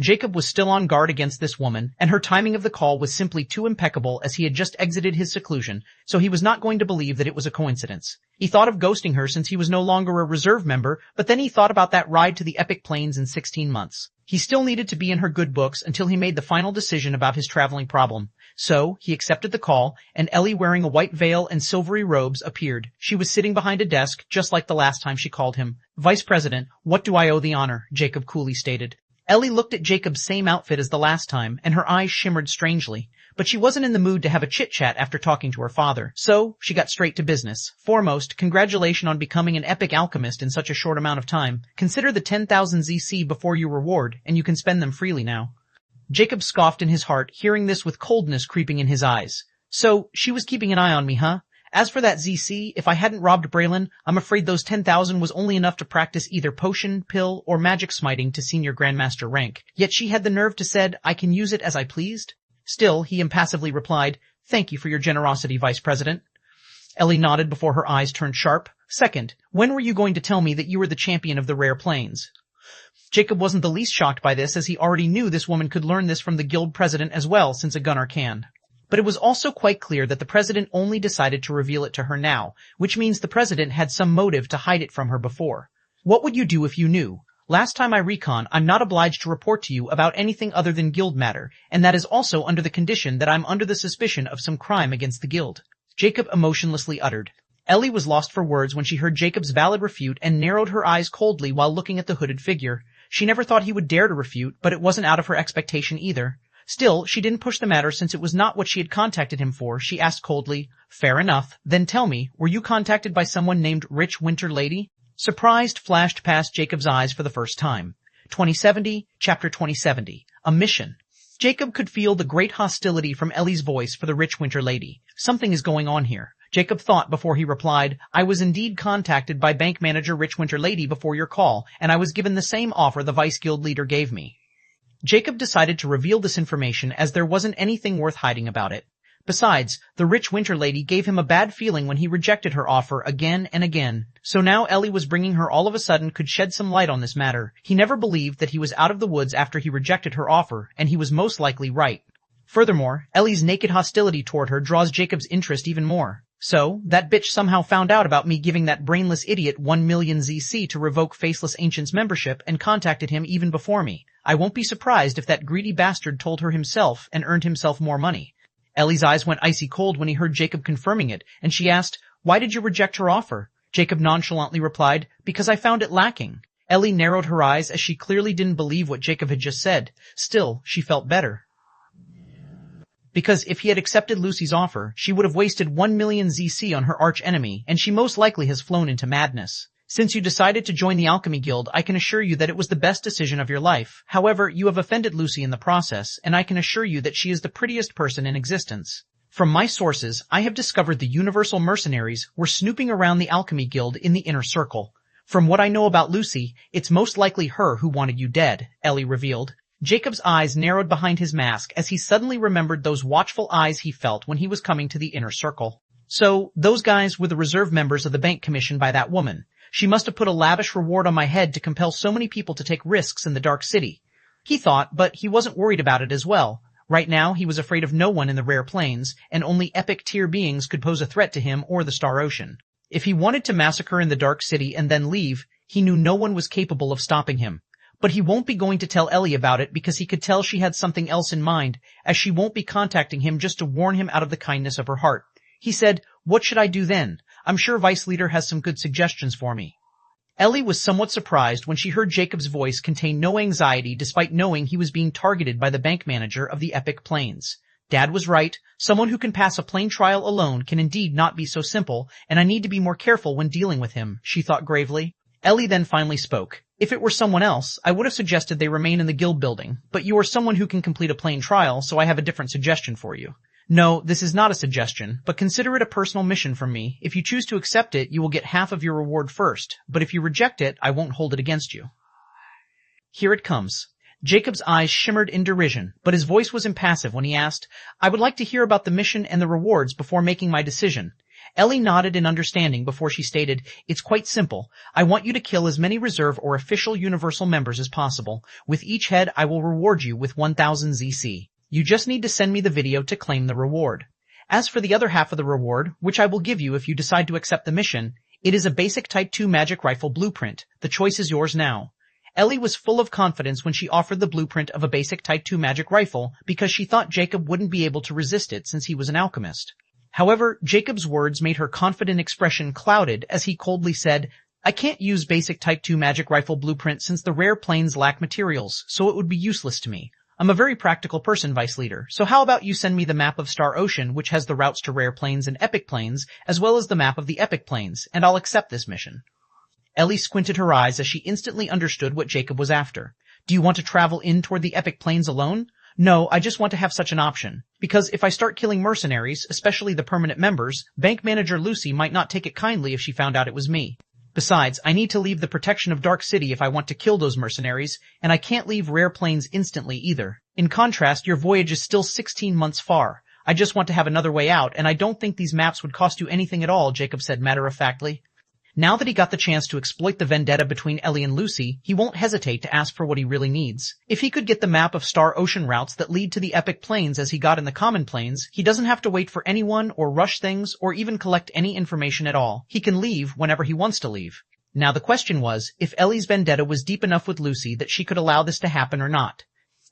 Jacob was still on guard against this woman, and her timing of the call was simply too impeccable as he had just exited his seclusion, so he was not going to believe that it was a coincidence. He thought of ghosting her since he was no longer a reserve member, but then he thought about that ride to the Epic Plains in 16 months. He still needed to be in her good books until he made the final decision about his traveling problem. So, he accepted the call, and Ellie wearing a white veil and silvery robes appeared. She was sitting behind a desk, just like the last time she called him. Vice President, what do I owe the honor? Jacob coolly stated. Ellie looked at Jacob's same outfit as the last time, and her eyes shimmered strangely. But she wasn't in the mood to have a chit-chat after talking to her father, so she got straight to business. Foremost, congratulations on becoming an epic alchemist in such a short amount of time. Consider the 10,000 ZC before your reward, and you can spend them freely now. Jacob scoffed in his heart, hearing this with coldness creeping in his eyes. So, she was keeping an eye on me, huh? As for that ZC, if I hadn't robbed Braylon, I'm afraid those 10,000 was only enough to practice either potion, pill, or magic smiting to senior grandmaster rank. Yet she had the nerve to said, I can use it as I pleased? Still, he impassively replied, thank you for your generosity, Vice President. Ellie nodded before her eyes turned sharp. Second, when were you going to tell me that you were the champion of the rare plains? Jacob wasn't the least shocked by this, as he already knew this woman could learn this from the guild president as well, since a gunner can. But it was also quite clear that the president only decided to reveal it to her now, which means the president had some motive to hide it from her before. What would you do if you knew? Last time I recon, I'm not obliged to report to you about anything other than guild matter, and that is also under the condition that I'm under the suspicion of some crime against the guild. Jacob emotionlessly uttered. Ellie was lost for words when she heard Jacob's valid refute and narrowed her eyes coldly while looking at the hooded figure. She never thought he would dare to refute, but it wasn't out of her expectation either. Still, she didn't push the matter since it was not what she had contacted him for. She asked coldly, fair enough. Then tell me, were you contacted by someone named Rich Winter Lady? Surprised flashed past Jacob's eyes for the first time. 2070, Chapter 2070. A mission. Jacob could feel the great hostility from Ellie's voice for the Rich Winter Lady. Something is going on here. Jacob thought before he replied, I was indeed contacted by bank manager Rich Winter Lady before your call, and I was given the same offer the vice guild leader gave me. Jacob decided to reveal this information as there wasn't anything worth hiding about it. Besides, the Rich Winter Lady gave him a bad feeling when he rejected her offer again and again. So now Ellie was bringing her all of a sudden could shed some light on this matter. He never believed that he was out of the woods after he rejected her offer, and he was most likely right. Furthermore, Ellie's naked hostility toward her draws Jacob's interest even more. So, that bitch somehow found out about me giving that brainless idiot 1 million ZC to revoke Faceless Ancient's membership and contacted him even before me. I won't be surprised if that greedy bastard told her himself and earned himself more money. Ellie's eyes went icy cold when he heard Jacob confirming it, and she asked, why did you reject her offer? Jacob nonchalantly replied, because I found it lacking. Ellie narrowed her eyes as she clearly didn't believe what Jacob had just said. Still, she felt better. Because if he had accepted Lucy's offer, she would have wasted 1 million ZC on her arch-enemy, and she most likely has flown into madness. Since you decided to join the Alchemy Guild, I can assure you that it was the best decision of your life. However, you have offended Lucy in the process, and I can assure you that she is the prettiest person in existence. From my sources, I have discovered the Universal Mercenaries were snooping around the Alchemy Guild in the inner circle. From what I know about Lucy, it's most likely her who wanted you dead, Ellie revealed. Jacob's eyes narrowed behind his mask as he suddenly remembered those watchful eyes he felt when he was coming to the inner circle. So, those guys were the reserve members of the bank commissioned by that woman. She must have put a lavish reward on my head to compel so many people to take risks in the Dark City. He thought, but he wasn't worried about it as well. Right now, he was afraid of no one in the rare plains, and only epic tier beings could pose a threat to him or the Star Ocean. If he wanted to massacre in the Dark City and then leave, he knew no one was capable of stopping him. But he won't be going to tell Ellie about it because he could tell she had something else in mind, as she won't be contacting him just to warn him out of the kindness of her heart. He said, "What should I do then? I'm sure Vice Leader has some good suggestions for me." Ellie was somewhat surprised when she heard Jacob's voice contain no anxiety despite knowing he was being targeted by the bank manager of the Epic Plains. Dad was right. Someone who can pass a plain trial alone can indeed not be so simple, and I need to be more careful when dealing with him, she thought gravely. Ellie then finally spoke. If it were someone else, I would have suggested they remain in the guild building, but you are someone who can complete a plain trial, so I have a different suggestion for you. No, this is not a suggestion, but consider it a personal mission from me. If you choose to accept it, you will get half of your reward first, but if you reject it, I won't hold it against you. Here it comes. Jacob's eyes shimmered in derision, but his voice was impassive when he asked, I would like to hear about the mission and the rewards before making my decision. Ellie nodded in understanding before she stated, It's quite simple. I want you to kill as many reserve or official universal members as possible. With each head, I will reward you with 1000 ZC. You just need to send me the video to claim the reward. As for the other half of the reward, which I will give you if you decide to accept the mission, it is a basic Type 2 magic rifle blueprint. The choice is yours now. Ellie was full of confidence when she offered the blueprint of a basic Type 2 magic rifle because she thought Jacob wouldn't be able to resist it since he was an alchemist. However, Jacob's words made her confident expression clouded as he coldly said, I can't use basic Type 2 magic rifle blueprint since the rare planes lack materials, so it would be useless to me. I'm a very practical person, Vice Leader, so how about you send me the map of Star Ocean, which has the routes to rare planes and epic planes, as well as the map of the epic planes, and I'll accept this mission. Ellie squinted her eyes as she instantly understood what Jacob was after. Do you want to travel in toward the epic planes alone? No, I just want to have such an option. Because if I start killing mercenaries, especially the permanent members, Bank Manager Lucy might not take it kindly if she found out it was me. Besides, I need to leave the protection of Dark City if I want to kill those mercenaries, and I can't leave rare planes instantly either. In contrast, your voyage is still 16 months far. I just want to have another way out, and I don't think these maps would cost you anything at all, Jacob said matter-of-factly. Now that he got the chance to exploit the vendetta between Ellie and Lucy, he won't hesitate to ask for what he really needs. If he could get the map of Star Ocean routes that lead to the epic planes as he got in the common planes, he doesn't have to wait for anyone or rush things or even collect any information at all. He can leave whenever he wants to leave. Now the question was, if Ellie's vendetta was deep enough with Lucy that she could allow this to happen or not.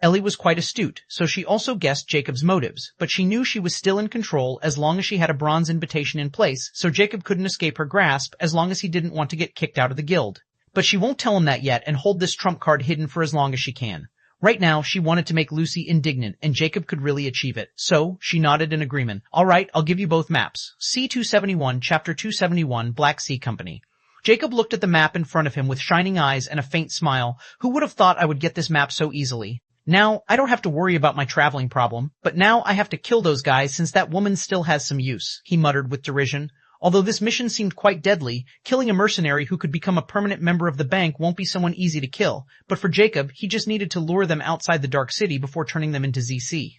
Ellie was quite astute, so she also guessed Jacob's motives, but she knew she was still in control as long as she had a bronze invitation in place, so Jacob couldn't escape her grasp as long as he didn't want to get kicked out of the guild. But she won't tell him that yet and hold this trump card hidden for as long as she can. Right now, she wanted to make Lucy indignant, and Jacob could really achieve it, so she nodded in agreement. All right, I'll give you both maps. C-271, Chapter 271, Black Sea Company. Jacob looked at the map in front of him with shining eyes and a faint smile. Who would have thought I would get this map so easily? Now, I don't have to worry about my traveling problem, but now I have to kill those guys since that woman still has some use, he muttered with derision. Although this mission seemed quite deadly, killing a mercenary who could become a permanent member of the bank won't be someone easy to kill, but for Jacob, he just needed to lure them outside the Dark City before turning them into ZC.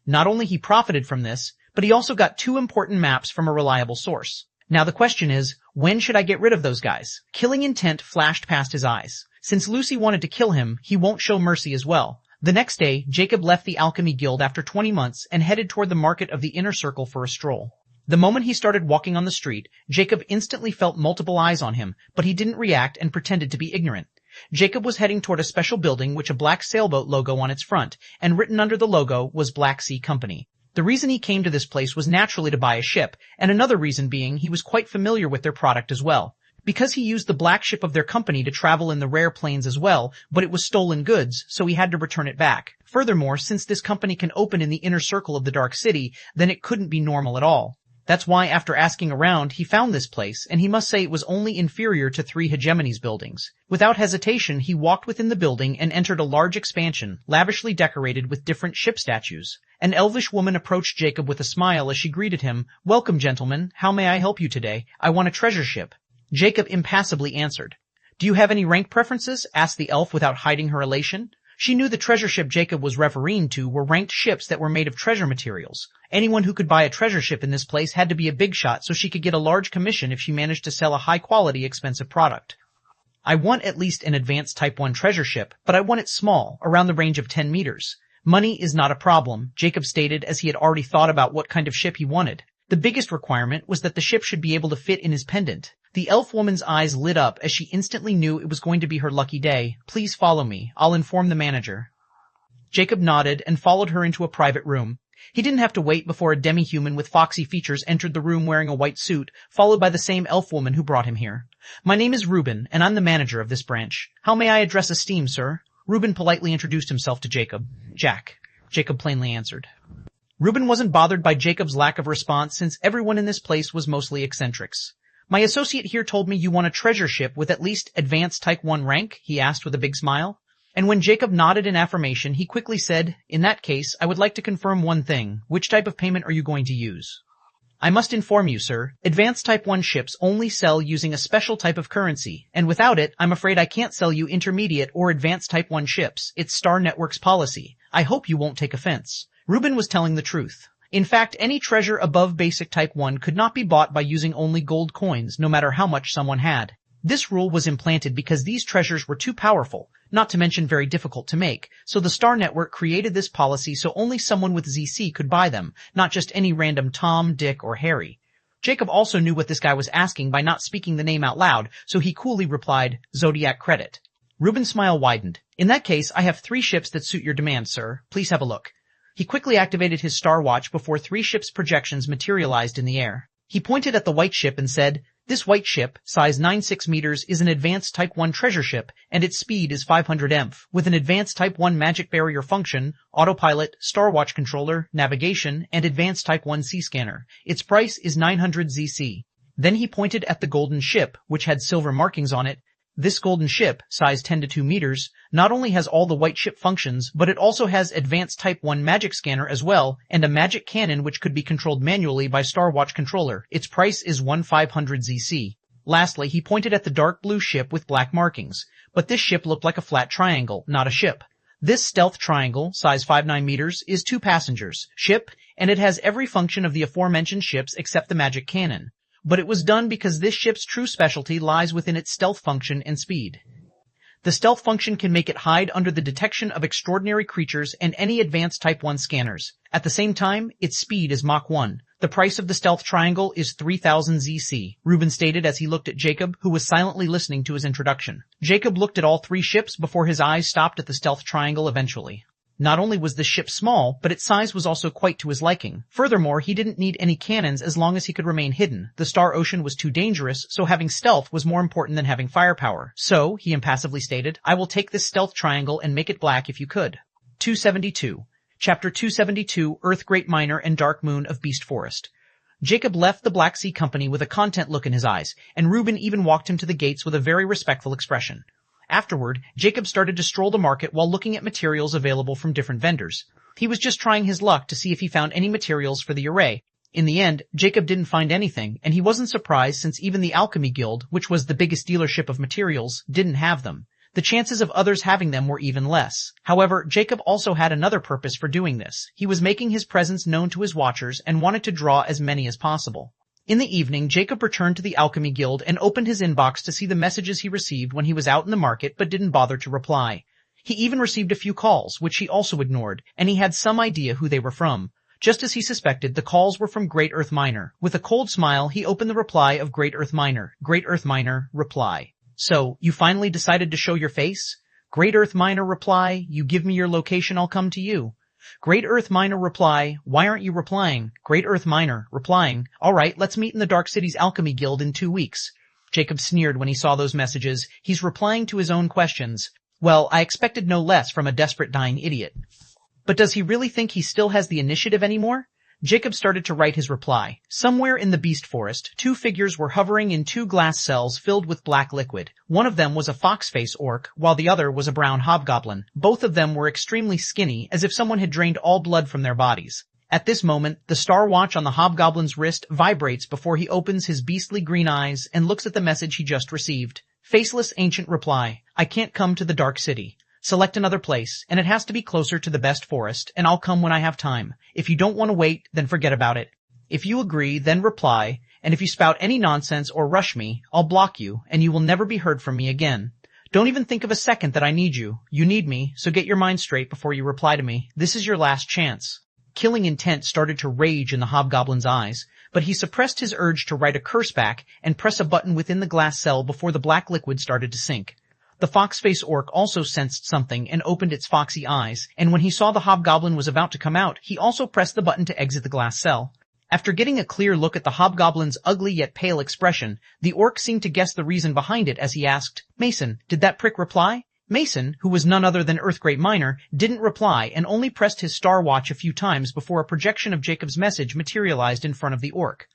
Not only he profited from this, but he also got 2 important maps from a reliable source. Now the question is, when should I get rid of those guys? Killing intent flashed past his eyes. Since Lucy wanted to kill him, he won't show mercy as well. The next day, Jacob left the Alchemy Guild after 20 months and headed toward the market of the Inner Circle for a stroll. The moment he started walking on the street, Jacob instantly felt multiple eyes on him, but he didn't react and pretended to be ignorant. Jacob was heading toward a special building with a black sailboat logo on its front, and written under the logo was Black Sea Company. The reason he came to this place was naturally to buy a ship, and another reason being he was quite familiar with their product as well. Because he used the black ship of their company to travel in the rare planes as well, but it was stolen goods, so he had to return it back. Furthermore, since this company can open in the inner circle of the Dark City, then it couldn't be normal at all. That's why after asking around, he found this place, and he must say it was only inferior to 3 Hegemony's buildings. Without hesitation, he walked within the building and entered a large expansion, lavishly decorated with different ship statues. An elvish woman approached Jacob with a smile as she greeted him. Welcome, gentlemen. How may I help you today? I want a treasure ship. Jacob impassively answered. Do you have any rank preferences? Asked the elf without hiding her elation. She knew the treasure ship Jacob was referring to were ranked ships that were made of treasure materials. Anyone who could buy a treasure ship in this place had to be a big shot, so she could get a large commission if she managed to sell a high-quality, expensive product. I want at least an advanced Type 1 treasure ship, but I want it small, around the range of 10 meters. Money is not a problem, Jacob stated as he had already thought about what kind of ship he wanted. The biggest requirement was that the ship should be able to fit in his pendant. The elf woman's eyes lit up as she instantly knew it was going to be her lucky day. Please follow me. I'll inform the manager. Jacob nodded and followed her into a private room. He didn't have to wait before a demi-human with foxy features entered the room wearing a white suit, followed by the same elf woman who brought him here. My name is Reuben, and I'm the manager of this branch. How may I address esteem, sir? Reuben politely introduced himself to Jacob. Jack, Jacob plainly answered. Reuben wasn't bothered by Jacob's lack of response since everyone in this place was mostly eccentrics. My associate here told me you want a treasure ship with at least advanced Type 1 rank, he asked with a big smile. And when Jacob nodded in affirmation, he quickly said, in that case, I would like to confirm one thing. Which type of payment are you going to use? I must inform you, sir, advanced Type 1 ships only sell using a special type of currency, and without it, I'm afraid I can't sell you intermediate or advanced Type 1 ships. It's Star Network's policy. I hope you won't take offense. Reuben was telling the truth. In fact, any treasure above basic Type 1 could not be bought by using only gold coins, no matter how much someone had. This rule was implanted because these treasures were too powerful, not to mention very difficult to make, so the Star Network created this policy so only someone with ZC could buy them, not just any random Tom, Dick, or Harry. Jacob also knew what this guy was asking by not speaking the name out loud, so he coolly replied, Zodiac credit. Reuben's smile widened. In that case, I have 3 ships that suit your demand, sir. Please have a look. He quickly activated his Star Watch before 3 ships' projections materialized in the air. He pointed at the white ship and said, this white ship, size 96 meters, is an advanced Type 1 treasure ship, and its speed is 500 mph, with an advanced Type 1 magic barrier function, autopilot, Star Watch controller, navigation, and advanced Type 1 sea scanner. Its price is 900 ZC. Then he pointed at the golden ship, which had silver markings on it. This golden ship, size 10 to 2 meters, not only has all the white ship functions, but it also has advanced Type 1 magic scanner as well, and a magic cannon which could be controlled manually by Star Watch controller. Its price is 1500 ZC. Lastly, he pointed at the dark blue ship with black markings, but this ship looked like a flat triangle, not a ship. This stealth triangle, size 59 meters, is 2 passengers, ship, and it has every function of the aforementioned ships except the magic cannon. But it was done because this ship's true specialty lies within its stealth function and speed. The stealth function can make it hide under the detection of extraordinary creatures and any advanced Type 1 scanners. At the same time, its speed is Mach 1. The price of the stealth triangle is 3000 ZC, Reuben stated as he looked at Jacob, who was silently listening to his introduction. Jacob looked at all 3 ships before his eyes stopped at the stealth triangle eventually. Not only was the ship small, but its size was also quite to his liking. Furthermore, he didn't need any cannons as long as he could remain hidden. The Star Ocean was too dangerous, so having stealth was more important than having firepower. So, he impassively stated, I will take this stealth triangle and make it black if you could. 272. Chapter 272, Earth Great Miner and Dark Moon of Beast Forest. Jacob left the Black Sea Company with a content look in his eyes, and Reuben even walked him to the gates with a very respectful expression. Afterward, Jacob started to stroll the market while looking at materials available from different vendors. He was just trying his luck to see if he found any materials for the array. In the end, Jacob didn't find anything, and he wasn't surprised since even the Alchemy Guild, which was the biggest dealership of materials, didn't have them. The chances of others having them were even less. However, Jacob also had another purpose for doing this. He was making his presence known to his watchers and wanted to draw as many as possible. In the evening, Jacob returned to the Alchemy Guild and opened his inbox to see the messages he received when he was out in the market but didn't bother to reply. He even received a few calls, which he also ignored, and he had some idea who they were from. Just as he suspected, the calls were from Great Earth Miner. With a cold smile, he opened the reply of Great Earth Miner. Great Earth Miner, reply. So, you finally decided to show your face? Great Earth Miner, reply. You give me your location, I'll come to you. Great Earth Miner, reply. Why aren't you replying? Great Earth Miner, replying. Alright, let's meet in the Dark City's Alchemy Guild in 2 weeks. Jacob sneered when he saw those messages. He's replying to his own questions. Well, I expected no less from a desperate dying idiot. But does he really think he still has the initiative anymore? Jacob started to write his reply. Somewhere in the Beast Forest, 2 figures were hovering in 2 glass cells filled with black liquid. One of them was a fox-face orc, while the other was a brown hobgoblin. Both of them were extremely skinny, as if someone had drained all blood from their bodies. At this moment, the star watch on the hobgoblin's wrist vibrates before he opens his beastly green eyes and looks at the message he just received. Faceless ancient reply. I can't come to the Dark City. Select another place, and it has to be closer to the best forest, and I'll come when I have time. If you don't want to wait, then forget about it. If you agree, then reply, and if you spout any nonsense or rush me, I'll block you, and you will never be heard from me again. Don't even think of a second that I need you. You need me, so get your mind straight before you reply to me. This is your last chance. Killing intent started to rage in the hobgoblin's eyes, but he suppressed his urge to write a curse back and press a button within the glass cell before the black liquid started to sink. The fox-face orc also sensed something and opened its foxy eyes, and when he saw the hobgoblin was about to come out, he also pressed the button to exit the glass cell. After getting a clear look at the hobgoblin's ugly yet pale expression, the orc seemed to guess the reason behind it as he asked, "Mason, did that prick reply?" Mason, who was none other than Earthgreat Miner, didn't reply and only pressed his star watch a few times before a projection of Jacob's message materialized in front of the orc.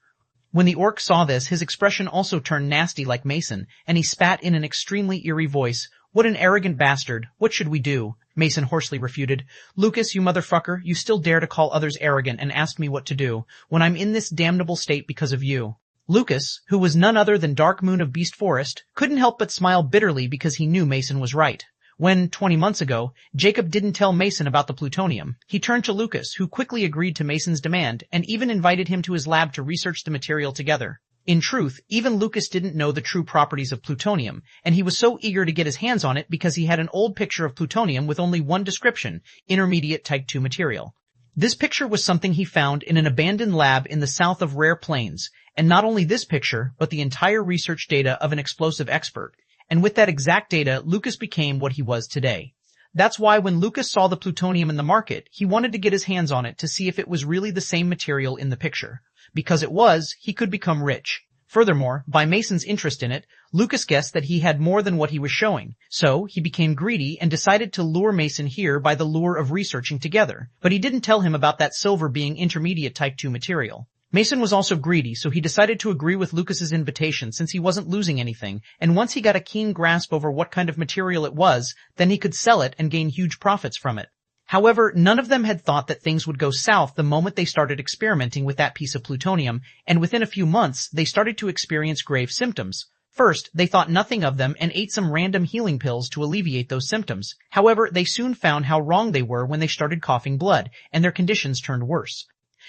When the orc saw this, his expression also turned nasty like Mason, and he spat in an extremely eerie voice, "What an arrogant bastard. What should we do?" Mason hoarsely refuted, "Lucas, you motherfucker, you still dare to call others arrogant and ask me what to do, when I'm in this damnable state because of you." Lucas, who was none other than Dark Moon of Beast Forest, couldn't help but smile bitterly because he knew Mason was right. When, 20 months ago, Jacob didn't tell Mason about the plutonium, he turned to Lucas, who quickly agreed to Mason's demand and even invited him to his lab to research the material together. In truth, even Lucas didn't know the true properties of plutonium, and he was so eager to get his hands on it because he had an old picture of plutonium with only one description, intermediate Type 2 material. This picture was something he found in an abandoned lab in the south of Rare Plains, and not only this picture, but the entire research data of an explosive expert. And with that exact data, Lucas became what he was today. That's why when Lucas saw the plutonium in the market, he wanted to get his hands on it to see if it was really the same material in the picture. Because it was, he could become rich. Furthermore, by Mason's interest in it, Lucas guessed that he had more than what he was showing. So, he became greedy and decided to lure Mason here by the lure of researching together. But he didn't tell him about that silver being intermediate Type 2 material. Mason was also greedy, so he decided to agree with Lucas's invitation since he wasn't losing anything, and once he got a keen grasp over what kind of material it was, then he could sell it and gain huge profits from it. However, none of them had thought that things would go south the moment they started experimenting with that piece of plutonium, and within a few months, they started to experience grave symptoms. First, they thought nothing of them and ate some random healing pills to alleviate those symptoms. However, they soon found how wrong they were when they started coughing blood, and their conditions turned worse.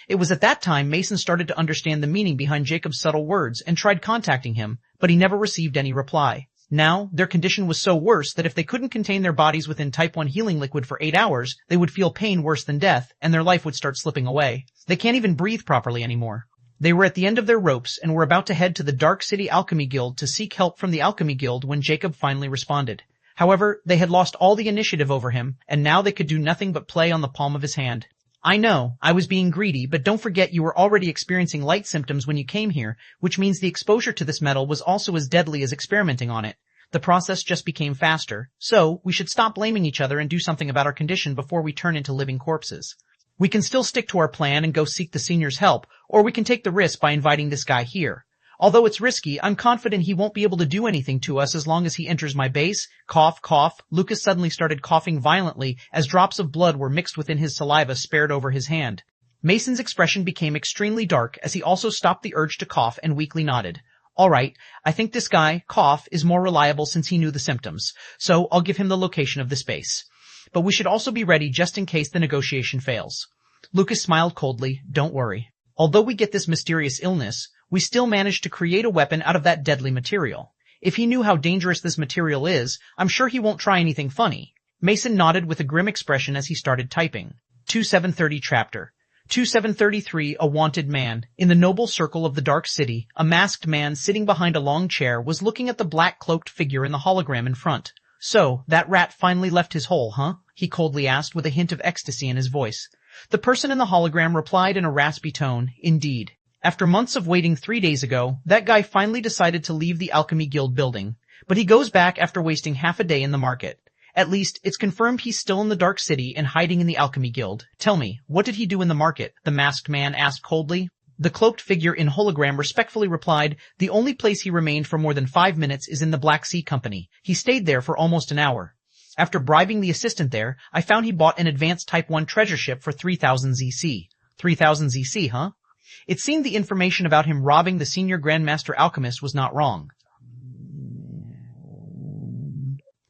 It was at that time Mason started to understand the meaning behind Jacob's subtle words and tried contacting him, but he never received any reply. Now, their condition was so worse that if they couldn't contain their bodies within Type 1 healing liquid for 8 hours, they would feel pain worse than death, and their life would start slipping away. They can't even breathe properly anymore. They were at the end of their ropes and were about to head to the Dark City Alchemy Guild to seek help from the Alchemy Guild when Jacob finally responded. However, they had lost all the initiative over him, and now they could do nothing but play on the palm of his hand. "I know, I was being greedy, but don't forget you were already experiencing light symptoms when you came here, which means the exposure to this metal was also as deadly as experimenting on it. The process just became faster, so we should stop blaming each other and do something about our condition before we turn into living corpses. We can still stick to our plan and go seek the senior's help, or we can take the risk by inviting this guy here. Although it's risky, I'm confident he won't be able to do anything to us as long as he enters my base." Cough, cough. Lucas suddenly started coughing violently as drops of blood were mixed within his saliva spared over his hand. Mason's expression became extremely dark as he also stopped the urge to cough and weakly nodded. "All right, I think this guy, Cough, is more reliable since he knew the symptoms, so I'll give him the location of this base. But we should also be ready just in case the negotiation fails." Lucas smiled coldly. "Don't worry. Although we get this mysterious illness, we still managed to create a weapon out of that deadly material. If he knew how dangerous this material is, I'm sure he won't try anything funny." Mason nodded with a grim expression as he started typing. 2730 chapter. 2733 A Wanted Man. In the noble circle of the Dark City, a masked man sitting behind a long chair was looking at the black-cloaked figure in the hologram in front. "So, that rat finally left his hole, huh?" he coldly asked with a hint of ecstasy in his voice. The person in the hologram replied in a raspy tone, "Indeed. After months of waiting 3 days ago, that guy finally decided to leave the Alchemy Guild building. But he goes back after wasting half a day in the market. At least, it's confirmed he's still in the Dark City and hiding in the Alchemy Guild. Tell me, what did he do in the market?" the masked man asked coldly. The cloaked figure in hologram respectfully replied, "The only place he remained for more than 5 minutes is in the Black Sea Company. He stayed there for almost an hour. After bribing the assistant there, I found he bought an advanced Type 1 treasure ship for 3,000 ZC. 3,000 ZC, huh? It seemed the information about him robbing the senior Grandmaster Alchemist was not wrong."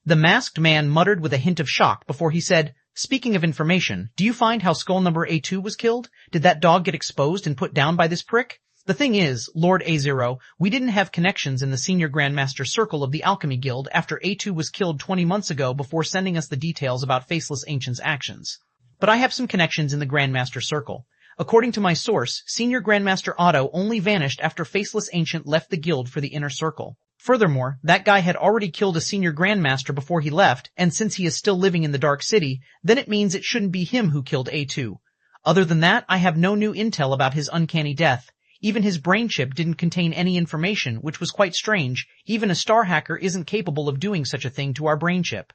The masked man muttered with a hint of shock before he said, "Speaking of information, do you find how skull number A2 was killed? Did that dog get exposed and put down by this prick?" "The thing is, Lord A0, we didn't have connections in the Senior Grandmaster Circle of the Alchemy Guild after A2 was killed 20 months ago before sending us the details about Faceless Ancient's actions. But I have some connections in the Grandmaster Circle. According to my source, Senior Grandmaster Otto only vanished after Faceless Ancient left the guild for the Inner Circle. Furthermore, that guy had already killed a Senior Grandmaster before he left, and since he is still living in the Dark City, then it means it shouldn't be him who killed A2. Other than that, I have no new intel about his uncanny death. Even his brain chip didn't contain any information, which was quite strange. Even a star hacker isn't capable of doing such a thing to our brain chip."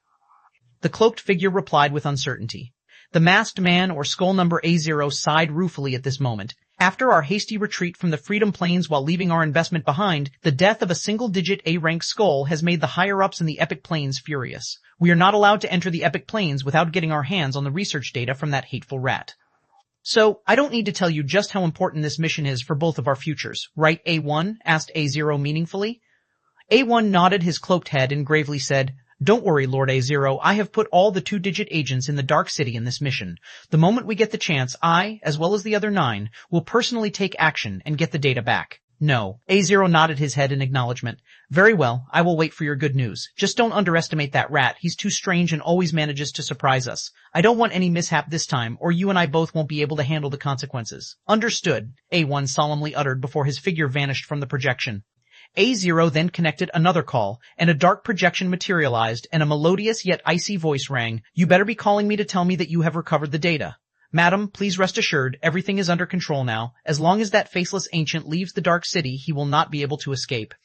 The cloaked figure replied with uncertainty. The masked man, or skull number A0, sighed ruefully at this moment. "After our hasty retreat from the Freedom Plains while leaving our investment behind, the death of a single-digit A-rank skull has made the higher-ups in the Epic Plains furious. We are not allowed to enter the Epic Plains without getting our hands on the research data from that hateful rat. So, I don't need to tell you just how important this mission is for both of our futures, right, A1? Asked A0 meaningfully. A1 nodded his cloaked head and gravely said, "Don't worry, Lord A0, I have put all the 2-digit agents in the Dark City in this mission. The moment we get the chance, I, as well as the other 9, will personally take action and get the data back." "No." A0 nodded his head in acknowledgement. "Very well, I will wait for your good news. Just don't underestimate that rat. He's too strange and always manages to surprise us. I don't want any mishap this time, or you and I both won't be able to handle the consequences." "Understood," A1 solemnly uttered before his figure vanished from the projection. A0 then connected another call, and a dark projection materialized, and a melodious yet icy voice rang. "You better be calling me to tell me that you have recovered the data." "Madam, please rest assured, everything is under control now. As long as that Faceless Ancient leaves the Dark City, he will not be able to escape."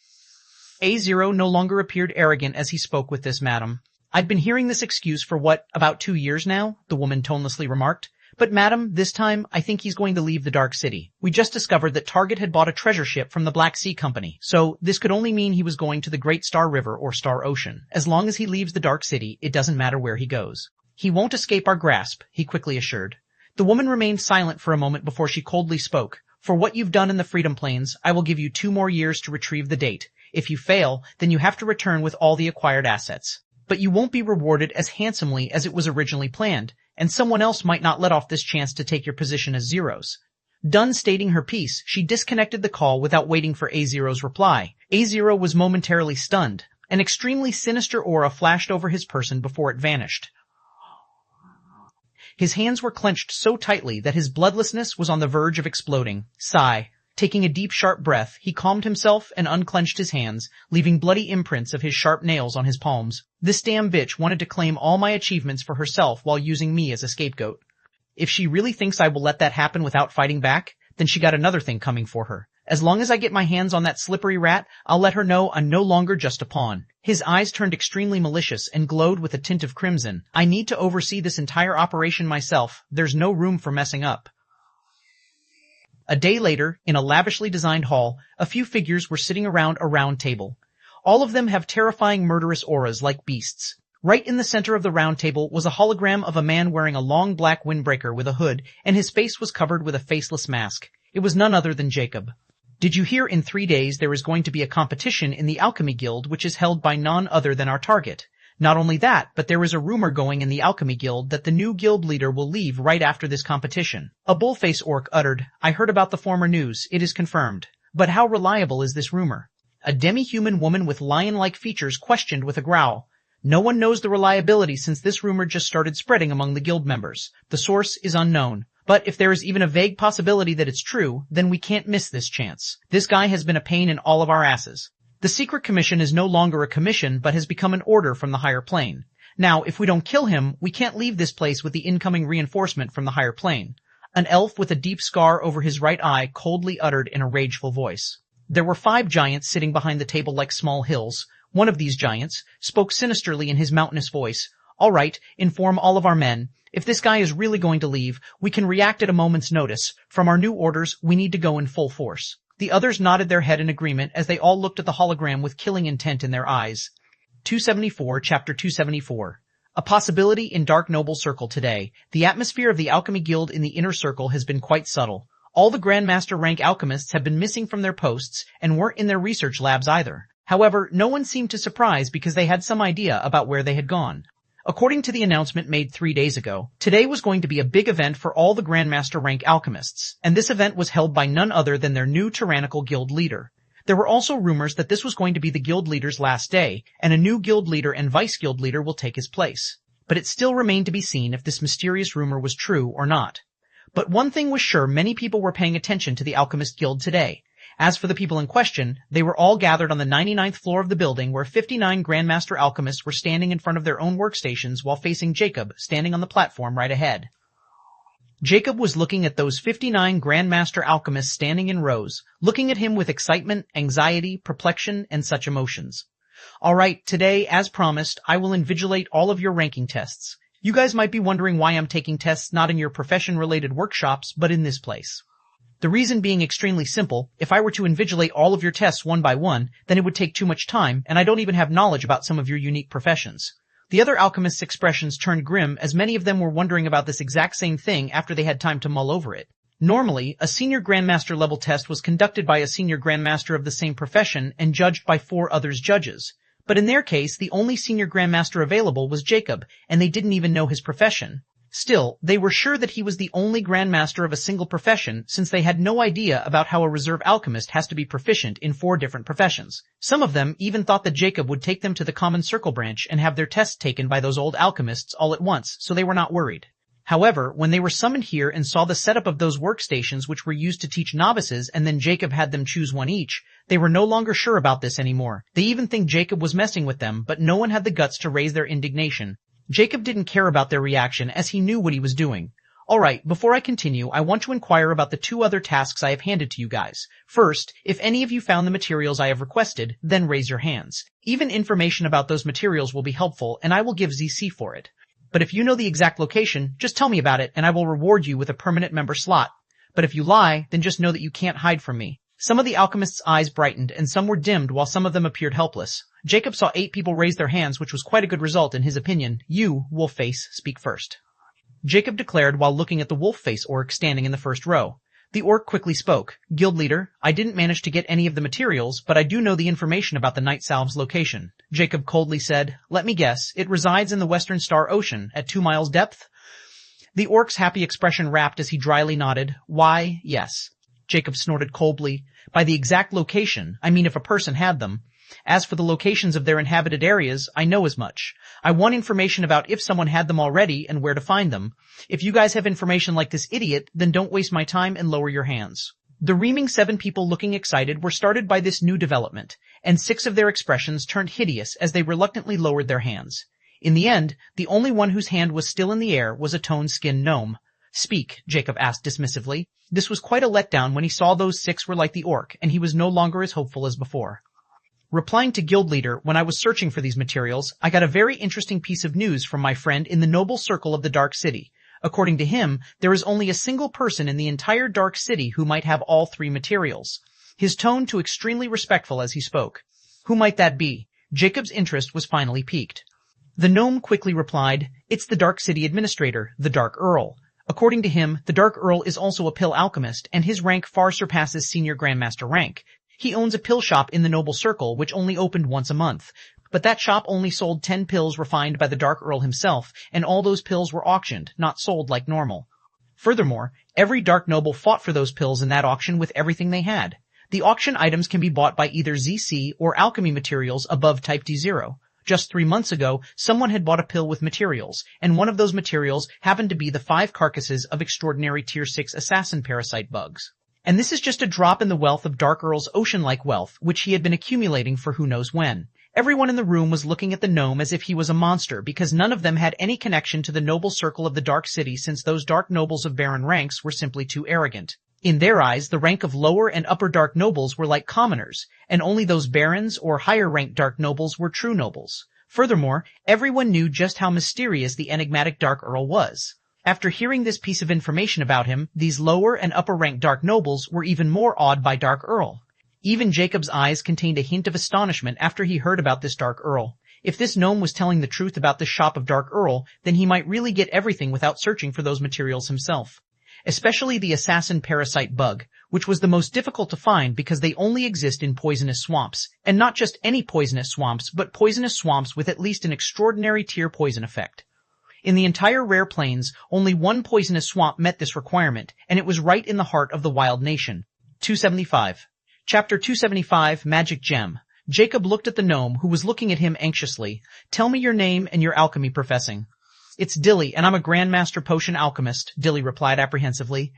A0 no longer appeared arrogant as he spoke with this, "Madam. I'd been hearing this excuse for about 2 years now," the woman tonelessly remarked. "But madam, this time, I think he's going to leave the Dark City. We just discovered that Target had bought a treasure ship from the Black Sea Company, so this could only mean he was going to the Great Star River or Star Ocean. As long as he leaves the Dark City, it doesn't matter where he goes." "He won't escape our grasp," he quickly assured. The woman remained silent for a moment before she coldly spoke. "For what you've done in the Freedom Plains, I will give you 2 more years to retrieve the date. If you fail, then you have to return with all the acquired assets. But you won't be rewarded as handsomely as it was originally planned, and someone else might not let off this chance to take your position as Zero's." Done stating her piece, she disconnected the call without waiting for A0's reply. A0 was momentarily stunned. An extremely sinister aura flashed over his person before it vanished. His hands were clenched so tightly that his bloodlessness was on the verge of exploding. Sigh. Taking a deep, sharp breath, he calmed himself and unclenched his hands, leaving bloody imprints of his sharp nails on his palms. "This damn bitch wanted to claim all my achievements for herself while using me as a scapegoat. If she really thinks I will let that happen without fighting back, then she got another thing coming for her. As long as I get my hands on that slippery rat, I'll let her know I'm no longer just a pawn." His eyes turned extremely malicious and glowed with a tint of crimson. "I need to oversee this entire operation myself. There's no room for messing up." A day later, in a lavishly designed hall, a few figures were sitting around a round table. All of them have terrifying murderous auras like beasts. Right in the center of the round table was a hologram of a man wearing a long black windbreaker with a hood, and his face was covered with a faceless mask. It was none other than Jacob. "Did you hear in 3 days there is going to be a competition in the Alchemy Guild which is held by none other than our target? Not only that, but there is a rumor going in the Alchemy Guild that the new guild leader will leave right after this competition." A bullface orc uttered, "I heard about the former news. It is confirmed. But how reliable is this rumor?" A demi-human woman with lion-like features questioned with a growl. "No one knows the reliability since this rumor just started spreading among the guild members. The source is unknown. But if there is even a vague possibility that it's true, then we can't miss this chance. This guy has been a pain in all of our asses. The secret commission is no longer a commission, but has become an order from the higher plane. Now, if we don't kill him, we can't leave this place with the incoming reinforcement from the higher plane." An elf with a deep scar over his right eye coldly uttered in a rageful voice. There were 5 giants sitting behind the table like small hills. One of these giants spoke sinisterly in his mountainous voice. "All right, inform all of our men. If this guy is really going to leave, we can react at a moment's notice. From our new orders, we need to go in full force." The others nodded their head in agreement as they all looked at the hologram with killing intent in their eyes. 274, Chapter 274. A possibility in Dark Noble Circle today. The atmosphere of the Alchemy Guild in the Inner Circle has been quite subtle. All the Grandmaster rank alchemists have been missing from their posts and weren't in their research labs either. However, no one seemed too surprised because they had some idea about where they had gone. According to the announcement made 3 days ago, today was going to be a big event for all the Grandmaster rank alchemists, and this event was held by none other than their new tyrannical guild leader. There were also rumors that this was going to be the guild leader's last day, and a new guild leader and vice guild leader will take his place. But it still remained to be seen if this mysterious rumor was true or not. But one thing was sure, many people were paying attention to the Alchemist Guild today. As for the people in question, they were all gathered on the 99th floor of the building where 59 Grandmaster alchemists were standing in front of their own workstations while facing Jacob, standing on the platform right ahead. Jacob was looking at those 59 Grandmaster alchemists standing in rows, looking at him with excitement, anxiety, perplexion, and such emotions. Alright, today, as promised, I will invigilate all of your ranking tests. You guys might be wondering why I'm taking tests not in your profession-related workshops, but in this place. The reason being extremely simple. If I were to invigilate all of your tests one by one, then it would take too much time, and I don't even have knowledge about some of your unique professions. The other alchemists' expressions turned grim as many of them were wondering about this exact same thing after they had time to mull over it. Normally, a senior Grandmaster level test was conducted by a senior Grandmaster of the same profession and judged by 4 others judges. But in their case, the only senior Grandmaster available was Jacob, and they didn't even know his profession. Still, they were sure that he was the only Grandmaster of a single profession since they had no idea about how a reserve alchemist has to be proficient in 4 different professions. Some of them even thought that Jacob would take them to the Common Circle branch and have their tests taken by those old alchemists all at once, so they were not worried. However, when they were summoned here and saw the setup of those workstations which were used to teach novices and then Jacob had them choose one each, they were no longer sure about this anymore. They even think Jacob was messing with them, but no one had the guts to raise their indignation. Jacob didn't care about their reaction as he knew what he was doing. Alright, before I continue, I want to inquire about the 2 other tasks I have handed to you guys. First, if any of you found the materials I have requested, then raise your hands. Even information about those materials will be helpful and I will give ZC for it. But if you know the exact location, just tell me about it and I will reward you with a permanent member slot. But if you lie, then just know that you can't hide from me. Some of the alchemists' eyes brightened and some were dimmed while some of them appeared helpless. Jacob saw 8 people raise their hands, which was quite a good result in his opinion. You, Wolfface, speak first. Jacob declared while looking at the Wolfface orc standing in the first row. The orc quickly spoke. Guild leader, I didn't manage to get any of the materials, but I do know the information about the Night Salve's location. Jacob coldly said, let me guess, it resides in the Western Star Ocean, at 2 miles depth? The orc's happy expression wrapped as he dryly nodded. Why, yes. Jacob snorted coldly. By the exact location, I mean if a person had them. As for the locations of their inhabited areas, I know as much. I want information about if someone had them already and where to find them. If you guys have information like this idiot, then don't waste my time and lower your hands. The reaming 7 people looking excited were started by this new development, and 6 of their expressions turned hideous as they reluctantly lowered their hands. In the end, the only one whose hand was still in the air was a tone-skinned gnome. Speak, Jacob asked dismissively. This was quite a letdown when he saw those 6 were like the orc, and he was no longer as hopeful as before. Replying to Guild Leader, when I was searching for these materials, I got a very interesting piece of news from my friend in the noble circle of the Dark City. According to him, there is only a single person in the entire Dark City who might have all 3 materials. His tone too extremely respectful as he spoke. Who might that be? Jacob's interest was finally piqued. The gnome quickly replied, it's the Dark City Administrator, the Dark Earl. According to him, the Dark Earl is also a pill alchemist, and his rank far surpasses Senior Grandmaster rank. He owns a pill shop in the Noble Circle, which only opened once a month. But that shop only sold 10 pills refined by the Dark Earl himself, and all those pills were auctioned, not sold like normal. Furthermore, every Dark Noble fought for those pills in that auction with everything they had. The auction items can be bought by either ZC or alchemy materials above Type D0. Just 3 months ago, someone had bought a pill with materials, and one of those materials happened to be the 5 carcasses of extraordinary Tier 6 assassin parasite bugs. And this is just a drop in the wealth of Dark Earl's ocean-like wealth, which he had been accumulating for who knows when. Everyone in the room was looking at the gnome as if he was a monster because none of them had any connection to the noble circle of the Dark City since those Dark Nobles of Baron ranks were simply too arrogant. In their eyes, the rank of lower and upper Dark Nobles were like commoners, and only those Barons or higher-ranked Dark Nobles were true nobles. Furthermore, everyone knew just how mysterious the enigmatic Dark Earl was. After hearing this piece of information about him, these lower and upper-ranked Dark Nobles were even more awed by Dark Earl. Even Jacob's eyes contained a hint of astonishment after he heard about this Dark Earl. If this gnome was telling the truth about the shop of Dark Earl, then he might really get everything without searching for those materials himself. especially the assassin parasite bug, which was the most difficult to find because they only exist in poisonous swamps, and not just any poisonous swamps, but poisonous swamps with at least an extraordinary tier poison effect. In the entire rare plains, only one poisonous swamp met this requirement, and it was right in the heart of the wild nation. 275. Chapter 275, Magic Gem. Jacob looked at the gnome, who was looking at him anxiously. Tell me your name and your alchemy professing. It's Dilly, and I'm a Grandmaster Potion Alchemist, Dilly replied apprehensively.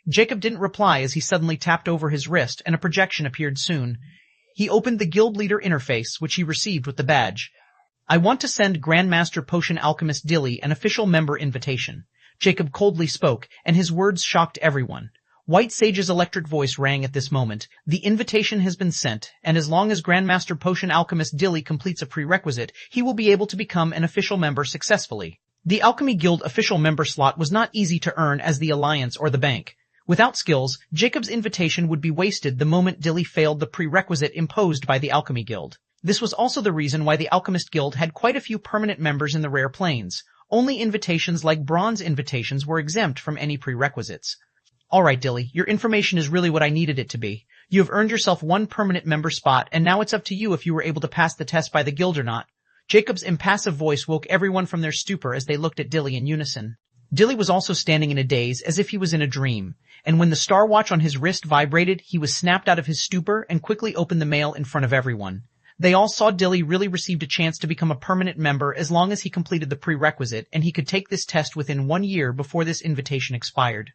Jacob didn't reply as he suddenly tapped over his wrist, and a projection appeared soon. He opened the guild leader interface, which he received with the badge. I want to send Grandmaster Potion Alchemist Dilly an official member invitation. Jacob coldly spoke, and his words shocked everyone. White Sage's electric voice rang at this moment. The invitation has been sent, and as long as Grandmaster Potion Alchemist Dilly completes a prerequisite, he will be able to become an official member successfully. The Alchemy Guild official member slot was not easy to earn as the Alliance or the Bank. Without skills, Jacob's invitation would be wasted the moment Dilly failed the prerequisite imposed by the Alchemy Guild. This was also the reason why the Alchemist Guild had quite a few permanent members in the Rare Plains. Only invitations like bronze invitations were exempt from any prerequisites. Alright, Dilly, your information is really what I needed it to be. You have earned yourself one permanent member spot, and now it's up to you if you were able to pass the test by the guild or not. Jacob's impassive voice woke everyone from their stupor as they looked at Dilly in unison. Dilly was also standing in a daze as if he was in a dream, and when the star watch on his wrist vibrated, he was snapped out of his stupor and quickly opened the mail in front of everyone. They all saw Dilly really received a chance to become a permanent member as long as he completed the prerequisite, and he could take this test within 1 year before this invitation expired.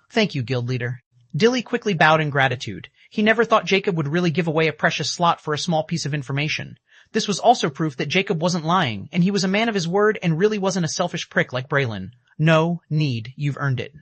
Thank you, guild leader. Dilly quickly bowed in gratitude. He never thought Jacob would really give away a precious slot for a small piece of information. This was also proof that Jacob wasn't lying, and he was a man of his word and really wasn't a selfish prick like Braylon. No need, you've earned it.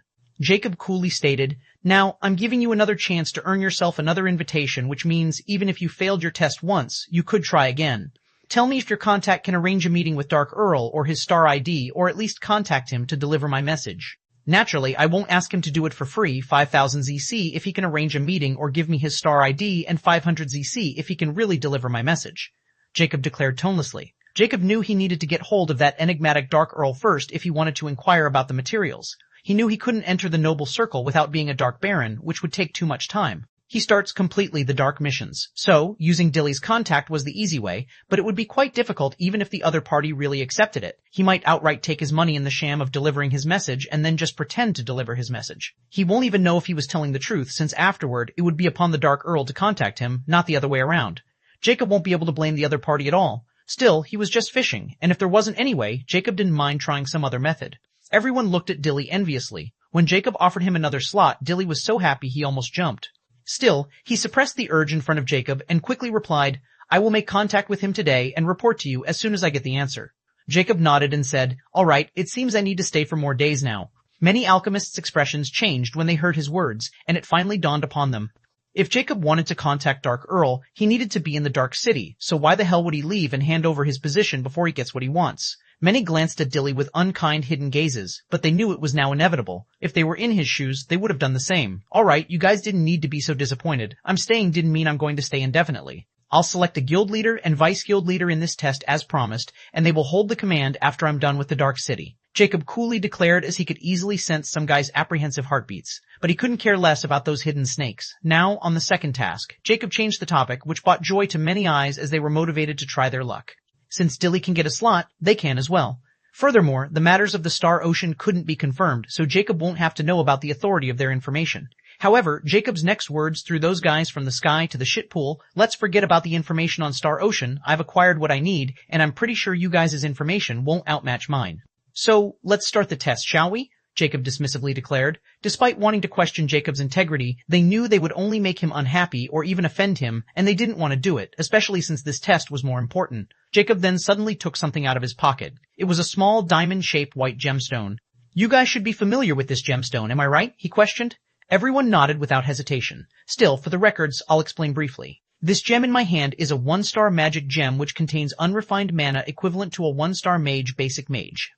Jacob coolly stated, Now, I'm giving you another chance to earn yourself another invitation, which means even if you failed your test once, you could try again. Tell me if your contact can arrange a meeting with Dark Earl or his star ID, or at least contact him to deliver my message. Naturally, I won't ask him to do it for free, 5,000 ZC if he can arrange a meeting or give me his star ID, and 500 ZC if he can really deliver my message. Jacob declared tonelessly. Jacob knew he needed to get hold of that enigmatic Dark Earl first if he wanted to inquire about the materials. He knew he couldn't enter the Noble Circle without being a Dark Baron, which would take too much time. He starts completely the dark missions, so using Dilly's contact was the easy way, but it would be quite difficult even if the other party really accepted it. He might outright take his money in the sham of delivering his message and then just pretend to deliver his message. He won't even know if he was telling the truth, since afterward it would be upon the Dark Earl to contact him, not the other way around. Jacob won't be able to blame the other party at all. Still, he was just fishing, and if there wasn't any way, Jacob didn't mind trying some other method. Everyone looked at Dilly enviously. When Jacob offered him another slot, Dilly was so happy he almost jumped. Still, he suppressed the urge in front of Jacob and quickly replied, I will make contact with him today and report to you as soon as I get the answer. Jacob nodded and said, All right, it seems I need to stay for more days now. Many alchemists' expressions changed when they heard his words, and it finally dawned upon them. If Jacob wanted to contact Dark Earl, he needed to be in the Dark City, so why the hell would he leave and hand over his position before he gets what he wants? Many glanced at Dilly with unkind hidden gazes, but they knew it was now inevitable. If they were in his shoes, they would have done the same. Alright, you guys didn't need to be so disappointed. I'm staying didn't mean I'm going to stay indefinitely. I'll select a guild leader and vice guild leader in this test as promised, and they will hold the command after I'm done with the Dark City. Jacob coolly declared as he could easily sense some guy's apprehensive heartbeats, but he couldn't care less about those hidden snakes. Now, on the second task, Jacob changed the topic, which brought joy to many eyes as they were motivated to try their luck. Since Dilly can get a slot, they can as well. Furthermore, the matters of the Star Ocean couldn't be confirmed, so Jacob won't have to know about the authority of their information. However, Jacob's next words threw those guys from the sky to the shit pool. Let's forget about the information on Star Ocean. I've acquired what I need, and I'm pretty sure you guys' information won't outmatch mine. So, let's start the test, shall we? Jacob dismissively declared. Despite wanting to question Jacob's integrity, they knew they would only make him unhappy or even offend him, and they didn't want to do it, especially since this test was more important. Jacob then suddenly took something out of his pocket. It was a small diamond-shaped white gemstone. You guys should be familiar with this gemstone, am I right? He questioned. Everyone nodded without hesitation. Still, for the records, I'll explain briefly. This gem in my hand is a 1-star magic gem which contains unrefined mana equivalent to a 1-star mage basic mage.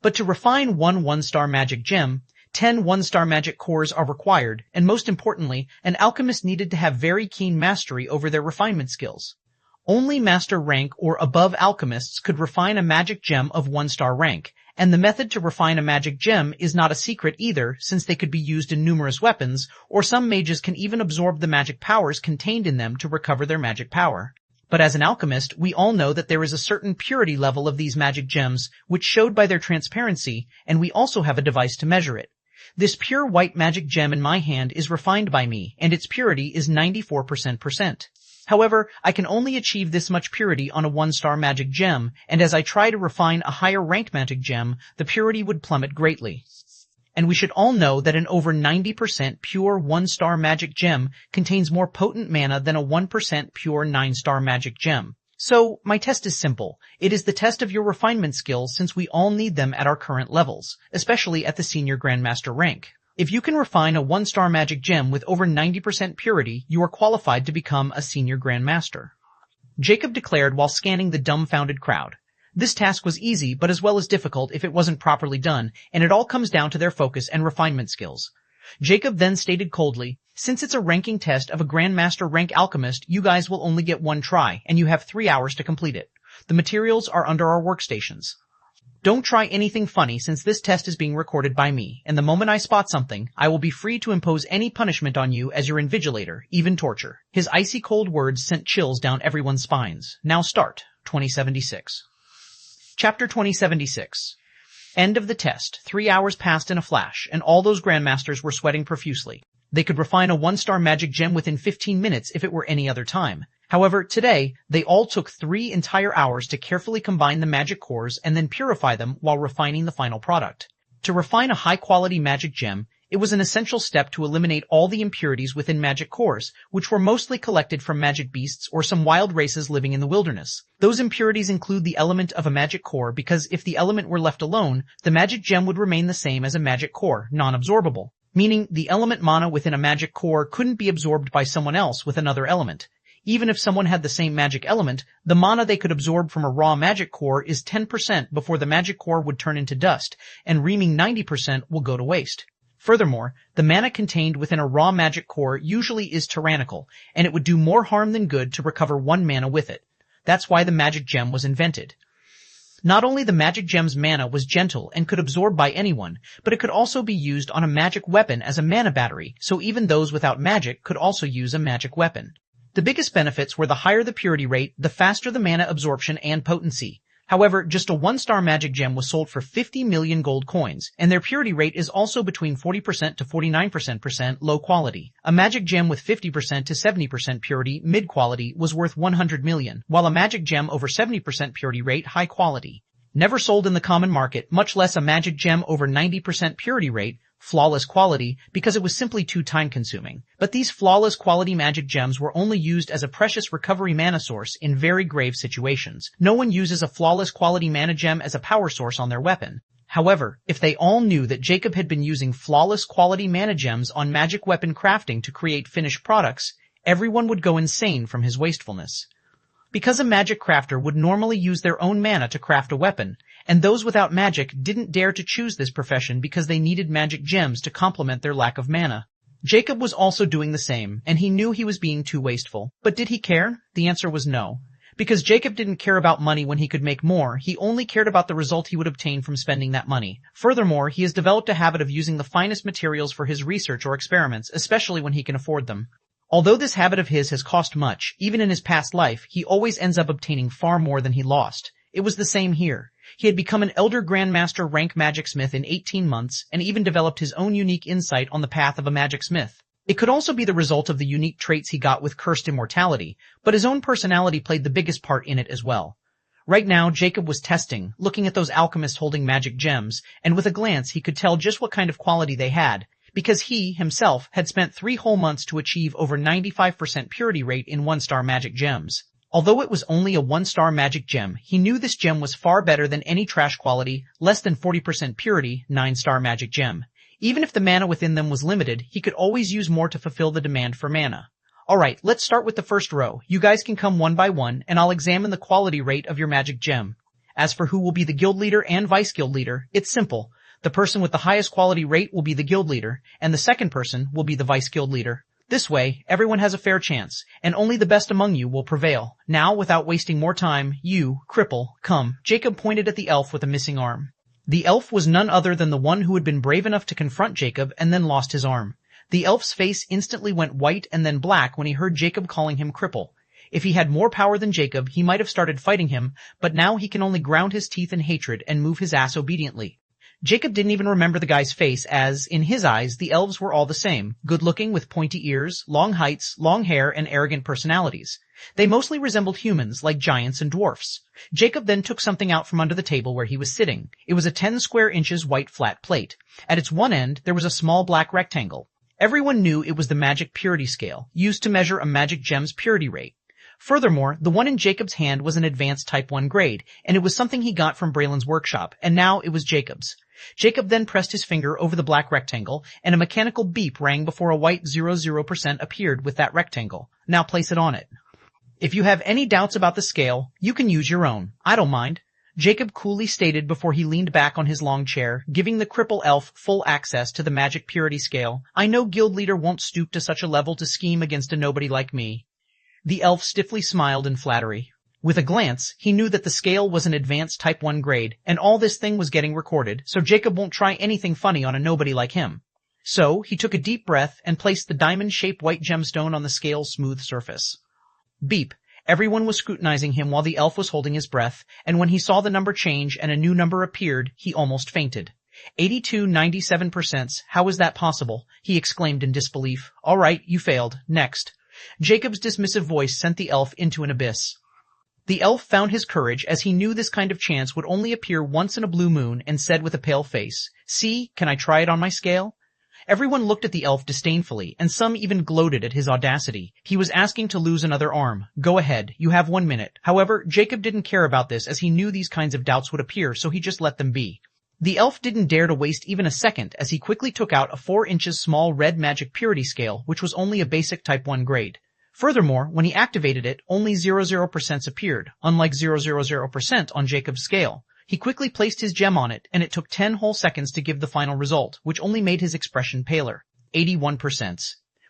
But to refine one 1-star magic gem, 10 1-star magic cores are required, and most importantly, an alchemist needed to have very keen mastery over their refinement skills. Only master rank or above alchemists could refine a magic gem of 1-star rank, And the method to refine a magic gem is not a secret either, since they could be used in numerous weapons, or some mages can even absorb the magic powers contained in them to recover their magic power. But as an alchemist, we all know that there is a certain purity level of these magic gems, which showed by their transparency, and we also have a device to measure it. This pure white magic gem in my hand is refined by me, and its purity is 94%. However, I can only achieve this much purity on a 1-star magic gem, and as I try to refine a higher ranked magic gem, the purity would plummet greatly. And we should all know that an over 90% pure 1-star magic gem contains more potent mana than a 1% pure 9-star magic gem. So, my test is simple. It is the test of your refinement skills since we all need them at our current levels, especially at the senior grandmaster rank. If you can refine a 1-star magic gem with over 90% purity, you are qualified to become a senior grandmaster. Jacob declared while scanning the dumbfounded crowd. This task was easy, but as well as difficult if it wasn't properly done, and it all comes down to their focus and refinement skills. Jacob then stated coldly, since it's a ranking test of a grandmaster rank alchemist, you guys will only get 1 try, and you have 3 hours to complete it. The materials are under our workstations. Don't try anything funny since this test is being recorded by me, and the moment I spot something, I will be free to impose any punishment on you as your invigilator, even torture. His icy cold words sent chills down everyone's spines. Now start. 2076. Chapter 2076. End of the test. 3 hours passed in a flash, and all those grandmasters were sweating profusely. They could refine a 1-star magic gem within 15 minutes if it were any other time. However, today, they all took 3 entire hours to carefully combine the magic cores and then purify them while refining the final product. To refine a high-quality magic gem, it was an essential step to eliminate all the impurities within magic cores, which were mostly collected from magic beasts or some wild races living in the wilderness. Those impurities include the element of a magic core because if the element were left alone, the magic gem would remain the same as a magic core, non-absorbable, meaning the element mana within a magic core couldn't be absorbed by someone else with another element. Even if someone had the same magic element, the mana they could absorb from a raw magic core is 10% before the magic core would turn into dust, and remaining 90% will go to waste. Furthermore, the mana contained within a raw magic core usually is tyrannical, and it would do more harm than good to recover 1 mana with it. That's why the magic gem was invented. Not only the magic gem's mana was gentle and could absorb by anyone, but it could also be used on a magic weapon as a mana battery, so even those without magic could also use a magic weapon. The biggest benefits were the higher the purity rate, the faster the mana absorption and potency. However, just a 1-star magic gem was sold for 50 million gold coins, and their purity rate is also between 40% to 49% low quality. A magic gem with 50% to 70% purity, mid quality, was worth 100 million, while a magic gem over 70% purity rate, high quality, never sold in the common market, much less a magic gem over 90% purity rate, flawless quality, because it was simply too time-consuming. But these flawless quality magic gems were only used as a precious recovery mana source in very grave situations. No one uses a flawless quality mana gem as a power source on their weapon. However, if they all knew that Jacob had been using flawless quality mana gems on magic weapon crafting to create finished products, everyone would go insane from his wastefulness. Because a magic crafter would normally use their own mana to craft a weapon, and those without magic didn't dare to choose this profession because they needed magic gems to complement their lack of mana. Jacob was also doing the same, and he knew he was being too wasteful. But did he care? The answer was no. Because Jacob didn't care about money when he could make more, he only cared about the result he would obtain from spending that money. Furthermore, he has developed a habit of using the finest materials for his research or experiments, especially when he can afford them. Although this habit of his has cost much, even in his past life, he always ends up obtaining far more than he lost. It was the same here. He had become an Elder Grandmaster rank magic smith in 18 months, and even developed his own unique insight on the path of a magic smith. It could also be the result of the unique traits he got with Cursed Immortality, but his own personality played the biggest part in it as well. Right now, Jacob was testing, looking at those alchemists holding magic gems, and with a glance he could tell just what kind of quality they had, because he, himself, had spent 3 whole months to achieve over 95% purity rate in 1-star magic gems. Although it was only a 1-star magic gem, he knew this gem was far better than any trash quality, less than 40% purity, 9-star magic gem. Even if the mana within them was limited, he could always use more to fulfill the demand for mana. Alright, let's start with the first row. You guys can come one by one, and I'll examine the quality rate of your magic gem. As for who will be the guild leader and vice guild leader, it's simple. The person with the highest quality rate will be the guild leader, and the second person will be the vice guild leader. This way, everyone has a fair chance, and only the best among you will prevail. Now, without wasting more time, you, cripple, come. Jacob pointed at the elf with a missing arm. The elf was none other than the one who had been brave enough to confront Jacob and then lost his arm. The elf's face instantly went white and then black when he heard Jacob calling him cripple. If he had more power than Jacob, he might have started fighting him, but now he can only ground his teeth in hatred and move his ass obediently. Jacob didn't even remember the guy's face as, in his eyes, the elves were all the same, good-looking with pointy ears, long heights, long hair, and arrogant personalities. They mostly resembled humans, like giants and dwarfs. Jacob then took something out from under the table where he was sitting. It was a 10 square inches white flat plate. At its one end, there was a small black rectangle. Everyone knew it was the magic purity scale, used to measure a magic gem's purity rate. Furthermore, the one in Jacob's hand was an advanced Type 1 grade, and it was something he got from Braylon's workshop, and now it was Jacob's. Jacob then pressed his finger over the black rectangle, and a mechanical beep rang before a white 00% appeared with that rectangle. Now place it on it. If you have any doubts about the scale, you can use your own. I don't mind. Jacob coolly stated before he leaned back on his long chair, giving the cripple elf full access to the magic purity scale. I know guild leader won't stoop to such a level to scheme against a nobody like me. The elf stiffly smiled in flattery. With a glance, he knew that the scale was an advanced Type 1 grade, and all this thing was getting recorded, so Jacob won't try anything funny on a nobody like him. So, he took a deep breath and placed the diamond-shaped white gemstone on the scale's smooth surface. Beep. Everyone was scrutinizing him while the elf was holding his breath, and when he saw the number change and a new number appeared, he almost fainted. 82.97%, how is that possible? He exclaimed in disbelief. All right, you failed. Next. Jacob's dismissive voice sent the elf into an abyss. The elf found his courage as he knew this kind of chance would only appear once in a blue moon and said with a pale face, See, can I try it on my scale? Everyone looked at the elf disdainfully, and some even gloated at his audacity. He was asking to lose another arm. Go ahead, you have 1 minute. However, Jacob didn't care about this as he knew these kinds of doubts would appear, so he just let them be. The elf didn't dare to waste even a second as he quickly took out a 4 inches small red magic purity scale, which was only a basic Type 1 grade. Furthermore, when he activated it, only 00% appeared, unlike 000% on Jacob's scale. He quickly placed his gem on it, and it took 10 whole seconds to give the final result, which only made his expression paler. 81%.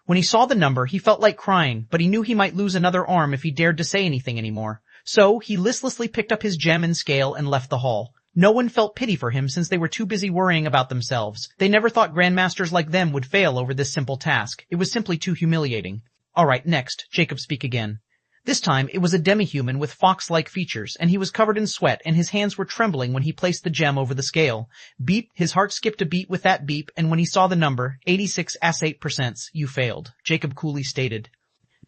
When he saw the number, he felt like crying, but he knew he might lose another arm if he dared to say anything anymore. So, he listlessly picked up his gem and scale and left the hall. No one felt pity for him since they were too busy worrying about themselves. They never thought grandmasters like them would fail over this simple task. It was simply too humiliating. Alright, next, Jacob speak again. This time, it was a demi-human with fox-like features, and he was covered in sweat, and his hands were trembling when he placed the gem over the scale. Beep, his heart skipped a beat with that beep, and when he saw the number, 86.8%, you failed, Jacob coolly stated.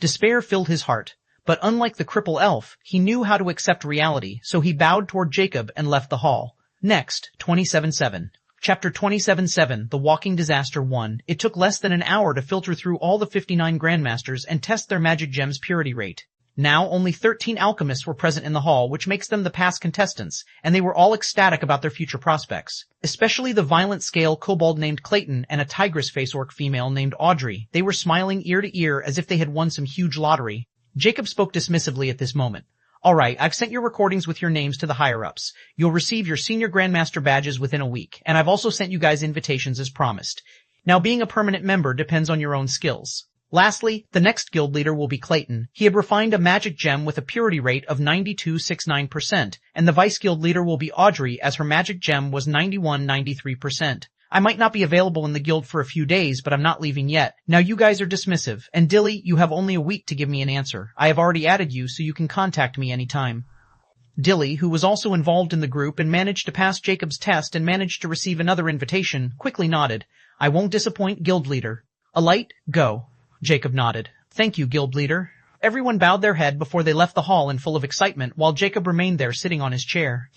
Despair filled his heart. But unlike the cripple elf, he knew how to accept reality, so he bowed toward Jacob and left the hall. Next, 27.7. Chapter 27.7, The Walking Disaster 1. It took less than an hour to filter through all the 59 Grandmasters and test their magic gem's purity rate. Now, only 13 alchemists were present in the hall, which makes them the past contestants, and they were all ecstatic about their future prospects. Especially the violent scale kobold named Clayton and a tigress face orc female named Audrey. They were smiling ear to ear as if they had won some huge lottery. Jacob spoke dismissively at this moment. Alright, I've sent your recordings with your names to the higher-ups. You'll receive your senior Grandmaster badges within a week, and I've also sent you guys invitations as promised. Now being a permanent member depends on your own skills. Lastly, the next guild leader will be Clayton. He had refined a magic gem with a purity rate of 92.69%, and the vice guild leader will be Audrey as her magic gem was 91.93%. I might not be available in the guild for a few days, but I'm not leaving yet. Now you guys are dismissive, and Dilly, you have only a week to give me an answer. I have already added you, so you can contact me anytime. Dilly, who was also involved in the group and managed to pass Jacob's test and managed to receive another invitation, quickly nodded. I won't disappoint, guild leader. Alight, go. Jacob nodded. Thank you, guild leader. Everyone bowed their head before they left the hall in full of excitement, while Jacob remained there sitting on his chair.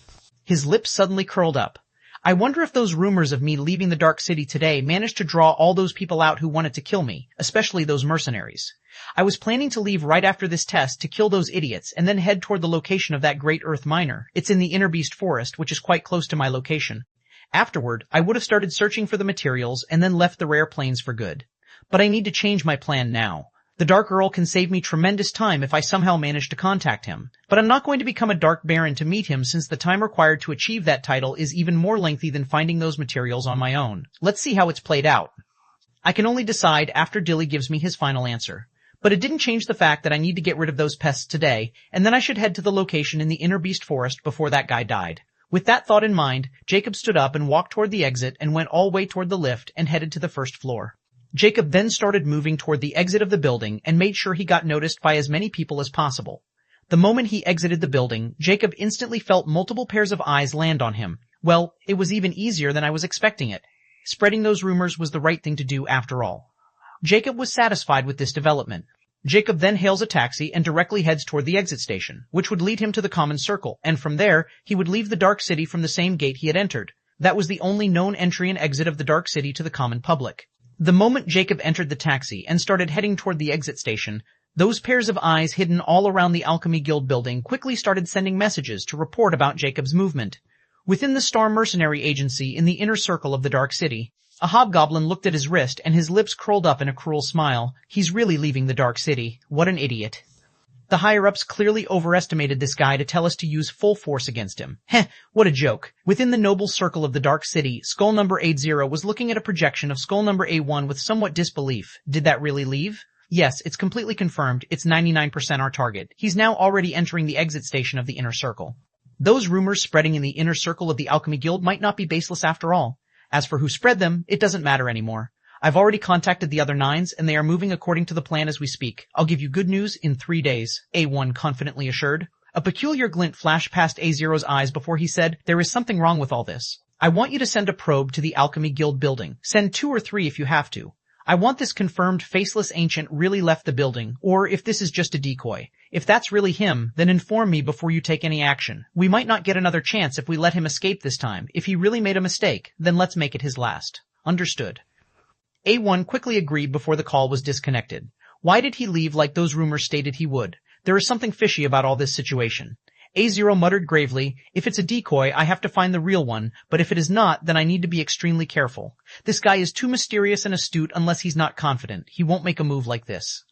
His lips suddenly curled up. I wonder if those rumors of me leaving the Dark City today managed to draw all those people out who wanted to kill me, especially those mercenaries. I was planning to leave right after this test to kill those idiots and then head toward the location of that great earth miner. It's in the Inner Beast Forest, which is quite close to my location. Afterward, I would have started searching for the materials and then left the rare plains for good. But I need to change my plan now. The Dark Earl can save me tremendous time if I somehow manage to contact him. But I'm not going to become a Dark Baron to meet him since the time required to achieve that title is even more lengthy than finding those materials on my own. Let's see how it's played out. I can only decide after Dilly gives me his final answer. But it didn't change the fact that I need to get rid of those pests today, and then I should head to the location in the Inner Beast Forest before that guy died. With that thought in mind, Jacob stood up and walked toward the exit and went all the way toward the lift and headed to the first floor. Jacob then started moving toward the exit of the building and made sure he got noticed by as many people as possible. The moment he exited the building, Jacob instantly felt multiple pairs of eyes land on him. Well, it was even easier than I was expecting it. Spreading those rumors was the right thing to do after all. Jacob was satisfied with this development. Jacob then hails a taxi and directly heads toward the exit station, which would lead him to the common circle, and from there, he would leave the Dark City from the same gate he had entered. That was the only known entry and exit of the Dark City to the common public. The moment Jacob entered the taxi and started heading toward the exit station, those pairs of eyes hidden all around the Alchemy Guild building quickly started sending messages to report about Jacob's movement. Within the Star Mercenary Agency in the inner circle of the Dark City, a hobgoblin looked at his wrist and his lips curled up in a cruel smile. He's really leaving the Dark City. What an idiot. The higher-ups clearly overestimated this guy to tell us to use full force against him. Heh, what a joke. Within the noble circle of the Dark City, Skull number 80 was looking at a projection of Skull number A1 with somewhat disbelief. Did that really leave? Yes, it's completely confirmed. It's 99% our target. He's now already entering the exit station of the inner circle. Those rumors spreading in the inner circle of the Alchemy Guild might not be baseless after all. As for who spread them, it doesn't matter anymore. I've already contacted the other 9s, and they are moving according to the plan as we speak. I'll give you good news in 3 days, A1 confidently assured. A peculiar glint flashed past A0's eyes before he said, there is something wrong with all this. I want you to send a probe to the Alchemy Guild building. Send 2 or 3 if you have to. I want this confirmed faceless ancient really left the building, or if this is just a decoy. If that's really him, then inform me before you take any action. We might not get another chance if we let him escape this time. If he really made a mistake, then let's make it his last. Understood. A1 quickly agreed before the call was disconnected. Why did he leave like those rumors stated he would? There is something fishy about all this situation. A0 muttered gravely, if it's a decoy, I have to find the real one, but if it is not, then I need to be extremely careful. This guy is too mysterious and astute unless he's not confident. He won't make a move like this.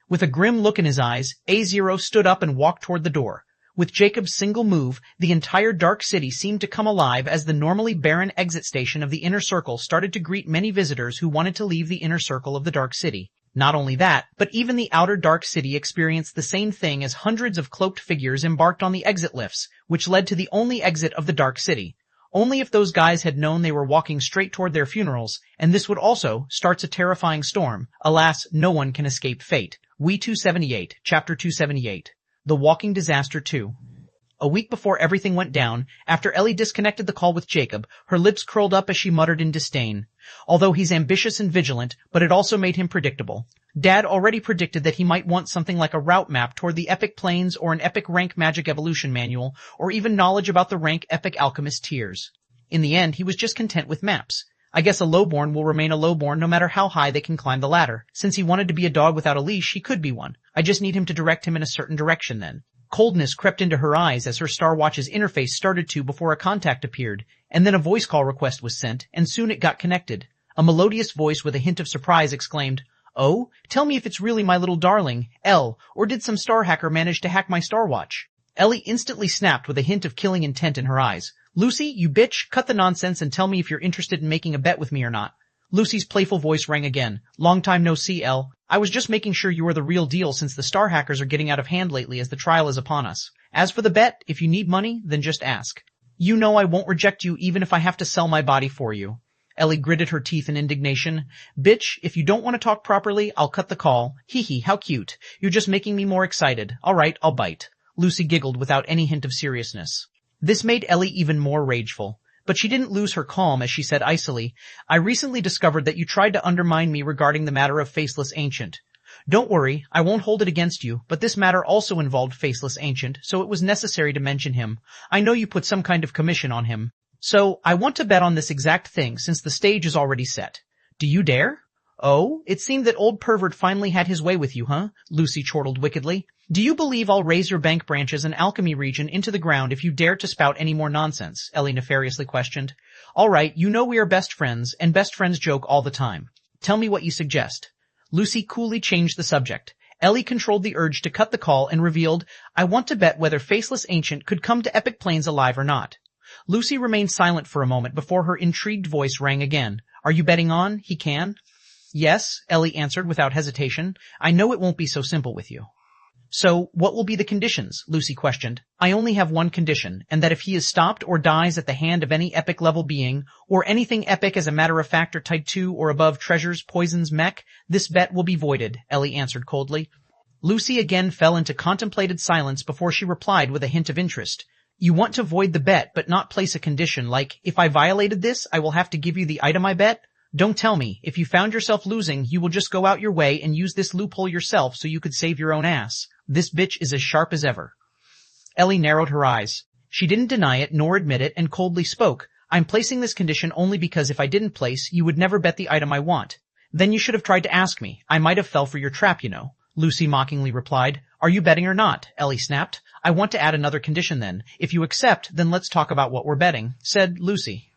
With a grim look in his eyes, A0 stood up and walked toward the door. With Jacob's single move, the entire Dark City seemed to come alive as the normally barren exit station of the Inner Circle started to greet many visitors who wanted to leave the Inner Circle of the Dark City. Not only that, but even the outer Dark City experienced the same thing as hundreds of cloaked figures embarked on the exit lifts, which led to the only exit of the Dark City. Only if those guys had known they were walking straight toward their funerals, and this would also start a terrifying storm. Alas, no one can escape fate. We 278, Chapter 278. The Walking Disaster 2. A week before everything went down, after Ellie disconnected the call with Jacob, her lips curled up as she muttered in disdain. Although he's ambitious and vigilant, but it also made him predictable. Dad already predicted that he might want something like a route map toward the epic planes or an epic rank magic evolution manual, or even knowledge about the rank epic alchemist tiers. In the end, he was just content with maps. I guess a lowborn will remain a lowborn no matter how high they can climb the ladder. Since he wanted to be a dog without a leash, he could be one. I just need him to direct him in a certain direction then. Coldness crept into her eyes as her Star Watch's interface started to before a contact appeared, and then a voice call request was sent, and soon it got connected. A melodious voice with a hint of surprise exclaimed, "Oh, tell me if it's really my little darling, Elle, or did some star hacker manage to hack my Star Watch?" Ellie instantly snapped with a hint of killing intent in her eyes. "Lucy, you bitch, cut the nonsense and tell me if you're interested in making a bet with me or not." Lucy's playful voice rang again. "Long time no see, Elle. I was just making sure you were the real deal since the star hackers are getting out of hand lately as the trial is upon us. As for the bet, if you need money, then just ask. You know I won't reject you even if I have to sell my body for you." Ellie gritted her teeth in indignation. "Bitch, if you don't want to talk properly, I'll cut the call. Hee hee, how cute. You're just making me more excited. All right, I'll bite." Lucy giggled without any hint of seriousness. This made Ellie even more rageful. But she didn't lose her calm as she said icily, "I recently discovered that you tried to undermine me regarding the matter of Faceless Ancient. Don't worry, I won't hold it against you, but this matter also involved Faceless Ancient, so it was necessary to mention him. I know you put some kind of commission on him. So, I want to bet on this exact thing since the stage is already set. Do you dare?" "Oh, it seemed that old pervert finally had his way with you, huh?" Lucy chortled wickedly. "Do you believe I'll raise your bank branches and alchemy region into the ground if you dare to spout any more nonsense?" Ellie nefariously questioned. "All right, you know we are best friends, and best friends joke all the time. Tell me what you suggest." Lucy coolly changed the subject. Ellie controlled the urge to cut the call and revealed, "I want to bet whether Faceless Ancient could come to Epic Plains alive or not." Lucy remained silent for a moment before her intrigued voice rang again. "Are you betting on he can?" "Yes," Ellie answered without hesitation. "I know it won't be so simple with you." So, what will be the conditions? Lucy questioned. I only have one condition, and that if he is stopped or dies at the hand of any epic level being, or anything epic as a matter of fact or type 2 or above treasures, poisons, mech, this bet will be voided, Ellie answered coldly. Lucy again fell into contemplated silence before she replied with a hint of interest. You want to void the bet but not place a condition like, if I violated this, I will have to give you the item I bet? Don't tell me, if you found yourself losing, you will just go out your way and use this loophole yourself so you could save your own ass. This bitch is as sharp as ever. Ellie narrowed her eyes. She didn't deny it nor admit it and coldly spoke. I'm placing this condition only because if I didn't place, you would never bet the item I want. Then you should have tried to ask me. I might have fell for your trap, you know. Lucy mockingly replied. Are you betting or not? Ellie snapped. I want to add another condition then. If you accept, then let's talk about what we're betting, said Lucy.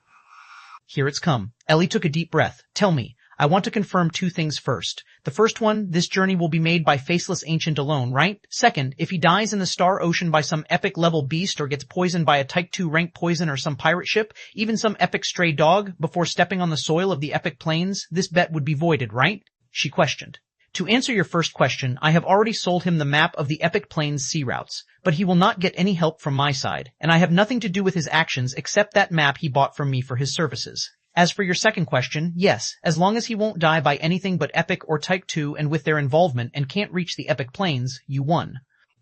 Here it's come. Ellie took a deep breath. Tell me. I want to confirm two things first. The first one, this journey will be made by Faceless Ancient alone, right? Second, if he dies in the Star Ocean by some epic level beast or gets poisoned by a Type 2 rank poison or some pirate ship, even some epic stray dog, before stepping on the soil of the epic plains, this bet would be voided, right? She questioned. To answer your first question, I have already sold him the map of the epic plains sea routes, but he will not get any help from my side, and I have nothing to do with his actions except that map he bought from me for his services. As for your second question, yes, as long as he won't die by anything but epic or type 2 and with their involvement and can't reach the epic plains, you won.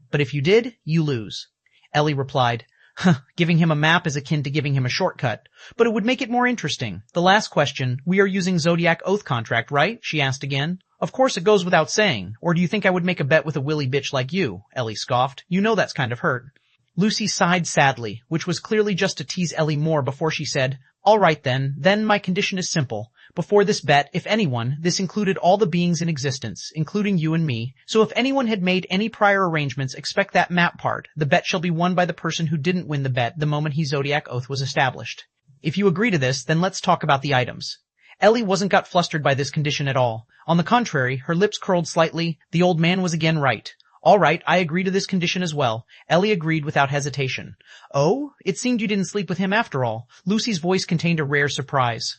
But if you did, you lose. Ellie replied, giving him a map is akin to giving him a shortcut. But it would make it more interesting. The last question, we are using Zodiac Oath contract, right? She asked again. Of course it goes without saying. Or do you think I would make a bet with a willy bitch like you? Ellie scoffed. You know that's kind of hurt. Lucy sighed sadly, which was clearly just to tease Ellie more before she said, all right then my condition is simple. Before this bet, if anyone, this included all the beings in existence, including you and me, so if anyone had made any prior arrangements, expect that map part. The bet shall be won by the person who didn't win the bet the moment his Zodiac Oath was established. If you agree to this, then let's talk about the items. Ellie wasn't got flustered by this condition at all. On the contrary, her lips curled slightly. The old man was again right. All right, I agree to this condition as well. Ellie agreed without hesitation. Oh? It seemed you didn't sleep with him after all. Lucy's voice contained a rare surprise.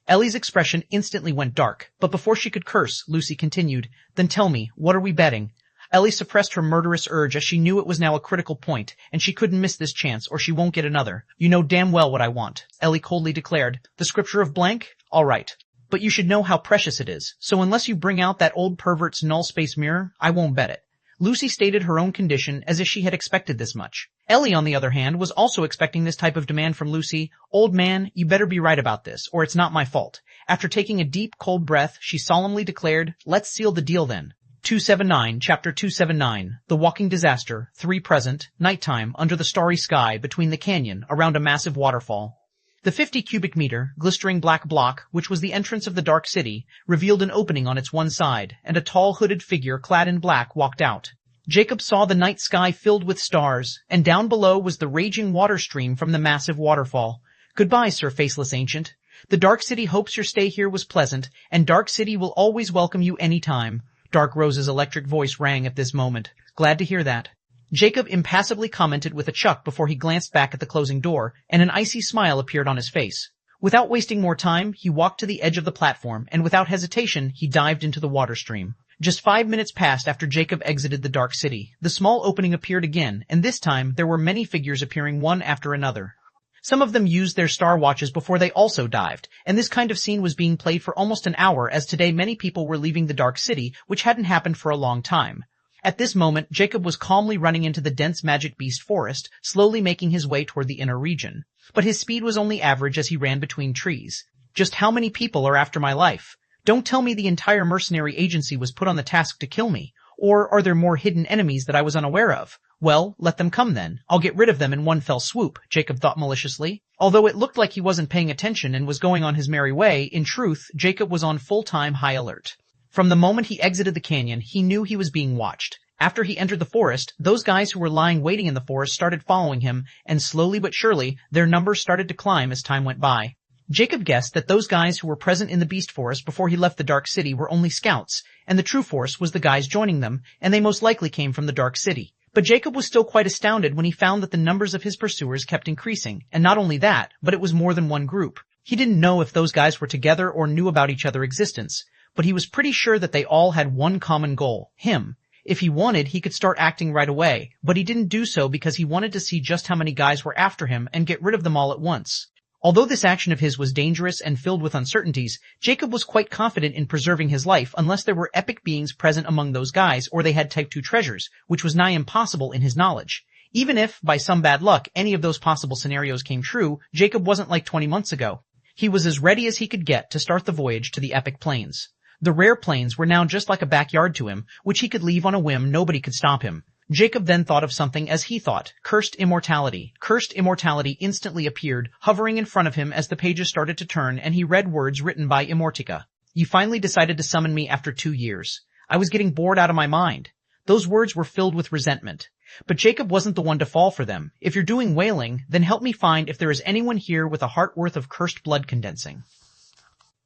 Ellie's expression instantly went dark, but before she could curse, Lucy continued, Then tell me, what are we betting? Ellie suppressed her murderous urge as she knew it was now a critical point, and she couldn't miss this chance or she won't get another. You know damn well what I want, Ellie coldly declared. The scripture of blank? All right. But you should know how precious it is, so unless you bring out that old pervert's null space mirror, I won't bet it. Lucy stated her own condition as if she had expected this much. Ellie, on the other hand, was also expecting this type of demand from Lucy. Old man, you better be right about this, or it's not my fault. After taking a deep, cold breath, she solemnly declared, Let's seal the deal then. 279, Chapter 279, The Walking Disaster, 3 present, nighttime, under the starry sky, between the canyon, around a massive waterfall. The 50 cubic meter, glistering black block, which was the entrance of the dark city, revealed an opening on its one side, and a tall hooded figure clad in black walked out. Jacob saw the night sky filled with stars, and down below was the raging water stream from the massive waterfall. Goodbye, Sir Faceless Ancient. The Dark City hopes your stay here was pleasant, and Dark City will always welcome you any time. Dark Rose's electric voice rang at this moment. Glad to hear that. Jacob impassively commented with a chuck before he glanced back at the closing door, and an icy smile appeared on his face. Without wasting more time, he walked to the edge of the platform, and without hesitation, he dived into the water stream. Just 5 minutes passed after Jacob exited the Dark City. The small opening appeared again, and this time there were many figures appearing one after another. Some of them used their star watches before they also dived, and this kind of scene was being played for almost an hour as today many people were leaving the Dark City, which hadn't happened for a long time. At this moment, Jacob was calmly running into the dense magic beast forest, slowly making his way toward the inner region. But his speed was only average as he ran between trees. Just how many people are after my life? Don't tell me the entire mercenary agency was put on the task to kill me. Or are there more hidden enemies that I was unaware of? Well, let them come then. I'll get rid of them in one fell swoop, Jacob thought maliciously. Although it looked like he wasn't paying attention and was going on his merry way, in truth, Jacob was on full-time high alert. From the moment he exited the canyon, he knew he was being watched. After he entered the forest, those guys who were lying waiting in the forest started following him, and slowly but surely, their numbers started to climb as time went by. Jacob guessed that those guys who were present in the Beast Forest before he left the Dark City were only scouts, and the true force was the guys joining them, and they most likely came from the Dark City. But Jacob was still quite astounded when he found that the numbers of his pursuers kept increasing, and not only that, but it was more than one group. He didn't know if those guys were together or knew about each other's existence. but he was pretty sure that they all had one common goal, him. If he wanted, he could start acting right away, but he didn't do so because he wanted to see just how many guys were after him and get rid of them all at once. Although this action of his was dangerous and filled with uncertainties, Jacob was quite confident in preserving his life unless there were epic beings present among those guys or they had Type 2 treasures, which was nigh impossible in his knowledge. Even if, by some bad luck, any of those possible scenarios came true, Jacob wasn't like 20 months ago. He was as ready as he could get to start the voyage to the epic plains. The rare plains were now just like a backyard to him, which he could leave on a whim. Nobody could stop him. Jacob then thought of something as he thought, Cursed Immortality. Cursed Immortality instantly appeared, hovering in front of him as the pages started to turn, and he read words written by Immortica. You finally decided to summon me after 2 years. I was getting bored out of my mind. Those words were filled with resentment. But Jacob wasn't the one to fall for them. If you're doing whaling, then help me find if there is anyone here with a heart worth of cursed blood condensing.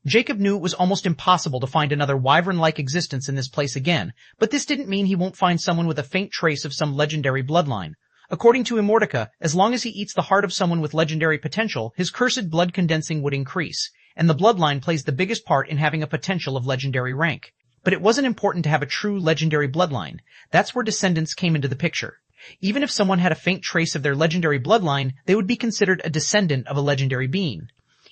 Jacob knew it was almost impossible to find another wyvern-like existence in this place again, but this didn't mean he won't find someone with a faint trace of some legendary bloodline. According to Immortica, as long as he eats the heart of someone with legendary potential, his cursed blood condensing would increase, and the bloodline plays the biggest part in having a potential of legendary rank. But it wasn't important to have a true legendary bloodline. That's where descendants came into the picture. Even if someone had a faint trace of their legendary bloodline, they would be considered a descendant of a legendary being.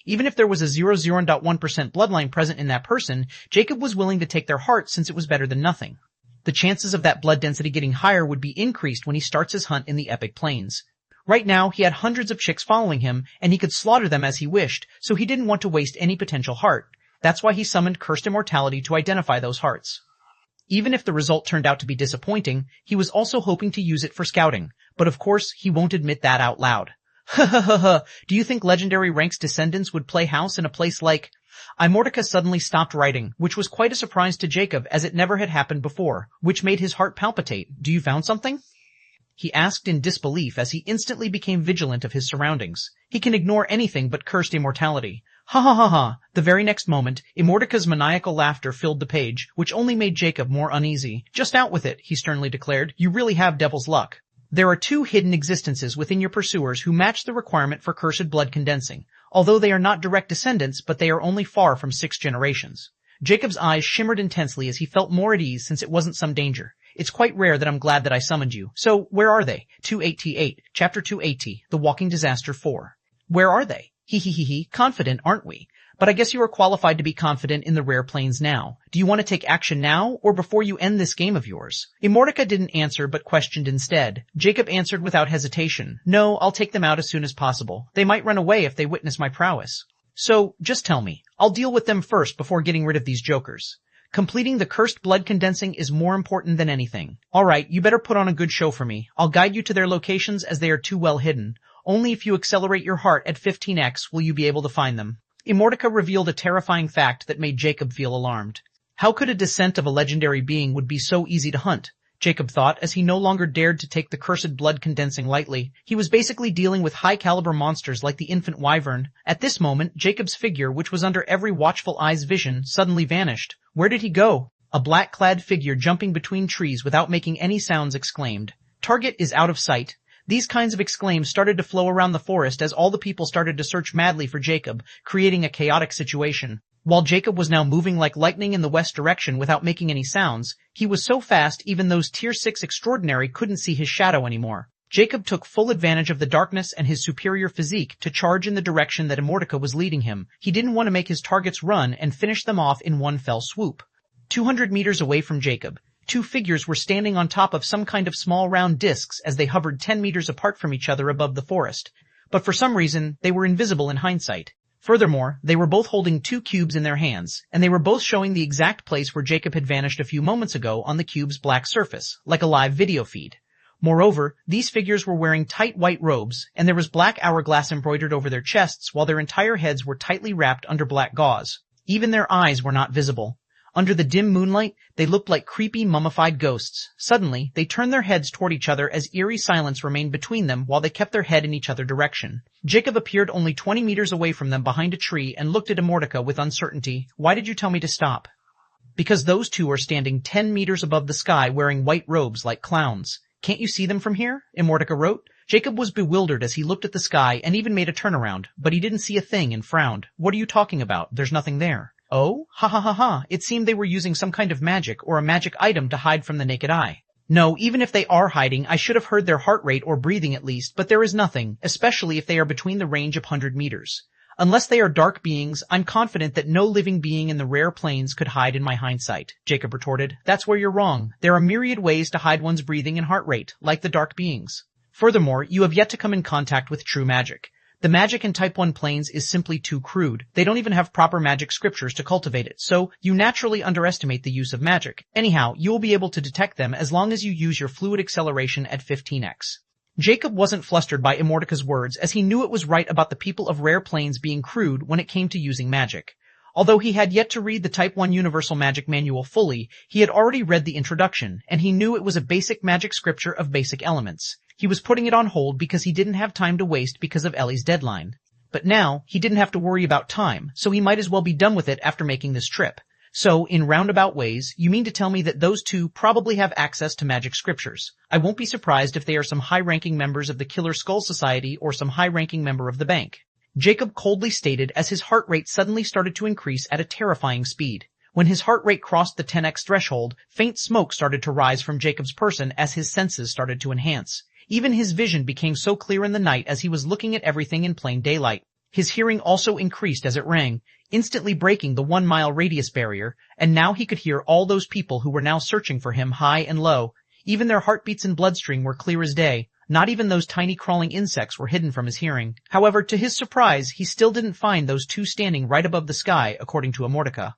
Even if there was a 0.1% bloodline present in that person, Jacob was willing to take their heart since it was better than nothing. The chances of that blood density getting higher would be increased when he starts his hunt in the epic plains. Right now, he had hundreds of chicks following him, and he could slaughter them as he wished, so he didn't want to waste any potential heart. That's why he summoned Cursed Immortality to identify those hearts. Even if the result turned out to be disappointing, he was also hoping to use it for scouting, but of course, he won't admit that out loud. Do you think legendary rank's descendants would play house in a place like... Immortica suddenly stopped writing, which was quite a surprise to Jacob as it never had happened before, which made his heart palpitate. Do you found something? He asked in disbelief as he instantly became vigilant of his surroundings. He can ignore anything but cursed immortality. Ha ha ha ha. The very next moment, Immortica's maniacal laughter filled the page, which only made Jacob more uneasy. Just out with it, he sternly declared. You really have devil's luck. There are 2 hidden existences within your pursuers who match the requirement for cursed blood condensing, although they are not direct descendants, but they are only far from 6 generations. Jacob's eyes shimmered intensely as he felt more at ease since it wasn't some danger. It's quite rare that I'm glad that I summoned you. So, where are they? 288, Chapter 280, The Walking Disaster 4. Where are they? Confident, aren't we? But I guess you are qualified to be confident in the rare plains now. Do you want to take action now, or before you end this game of yours? Immortica didn't answer, but questioned instead. Jacob answered without hesitation. No, I'll take them out as soon as possible. They might run away if they witness my prowess. So, just tell me. I'll deal with them first before getting rid of these jokers. Completing the cursed blood condensing is more important than anything. Alright, you better put on a good show for me. I'll guide you to their locations as they are too well hidden. Only if you accelerate your heart at 15x will you be able to find them. Immortica revealed a terrifying fact that made Jacob feel alarmed. How could a descent of a legendary being would be so easy to hunt? Jacob thought, as he no longer dared to take the cursed blood condensing lightly. He was basically dealing with high-caliber monsters like the infant wyvern. At this moment, Jacob's figure, which was under every watchful eye's vision, suddenly vanished. Where did he go? A black-clad figure jumping between trees without making any sounds exclaimed. Target is out of sight. These kinds of exclaims started to flow around the forest as all the people started to search madly for Jacob, creating a chaotic situation. While Jacob was now moving like lightning in the west direction without making any sounds, he was so fast even those Tier 6 extraordinary couldn't see his shadow anymore. Jacob took full advantage of the darkness and his superior physique to charge in the direction that Immortica was leading him. He didn't want to make his targets run and finish them off in one fell swoop. 200 meters away from Jacob, 2 figures were standing on top of some kind of small round discs as they hovered 10 meters apart from each other above the forest. But for some reason, they were invisible in hindsight. Furthermore, they were both holding 2 cubes in their hands, and they were both showing the exact place where Jacob had vanished a few moments ago on the cube's black surface, like a live video feed. Moreover, these figures were wearing tight white robes, and there was black hourglass embroidered over their chests while their entire heads were tightly wrapped under black gauze. Even their eyes were not visible. Under the dim moonlight, they looked like creepy mummified ghosts. Suddenly, they turned their heads toward each other as eerie silence remained between them while they kept their head in each other's direction. Jacob appeared only 20 meters away from them behind a tree and looked at Immortica with uncertainty. Why did you tell me to stop? Because those 2 are standing 10 meters above the sky wearing white robes like clowns. Can't you see them from here? Immortica wrote. Jacob was bewildered as he looked at the sky and even made a turnaround, but he didn't see a thing and frowned. What are you talking about? There's nothing there. Oh, ha ha ha ha, it seemed they were using some kind of magic or a magic item to hide from the naked eye. No, even if they are hiding, I should have heard their heart rate or breathing at least, but there is nothing, especially if they are between the range of 100 meters. Unless they are dark beings, I'm confident that no living being in the rare planes could hide in my hindsight, Jacob retorted. That's where you're wrong. There are myriad ways to hide one's breathing and heart rate, like the dark beings. Furthermore, you have yet to come in contact with true magic. The magic in Type 1 planes is simply too crude. They don't even have proper magic scriptures to cultivate it, so you naturally underestimate the use of magic. Anyhow, you will be able to detect them as long as you use your fluid acceleration at 15x. Jacob wasn't flustered by Immortal's words, as he knew it was right about the people of rare planes being crude when it came to using magic. Although he had yet to read the Type 1 Universal Magic Manual fully, he had already read the introduction, and he knew it was a basic magic scripture of basic elements. He was putting it on hold because he didn't have time to waste because of Ellie's deadline. But now, he didn't have to worry about time, so he might as well be done with it after making this trip. So, in roundabout ways, you mean to tell me that those two probably have access to magic scriptures. I won't be surprised if they are some high-ranking members of the Killer Skull Society or some high-ranking member of the bank. Jacob coldly stated as his heart rate suddenly started to increase at a terrifying speed. When his heart rate crossed the 10x threshold, faint smoke started to rise from Jacob's person as his senses started to enhance. Even his vision became so clear in the night as he was looking at everything in plain daylight. His hearing also increased as it rang, instantly breaking the 1-mile radius barrier, and now he could hear all those people who were now searching for him high and low. Even their heartbeats and bloodstream were clear as day. Not even those tiny crawling insects were hidden from his hearing. However, to his surprise, he still didn't find those two standing right above the sky, according to Immortal.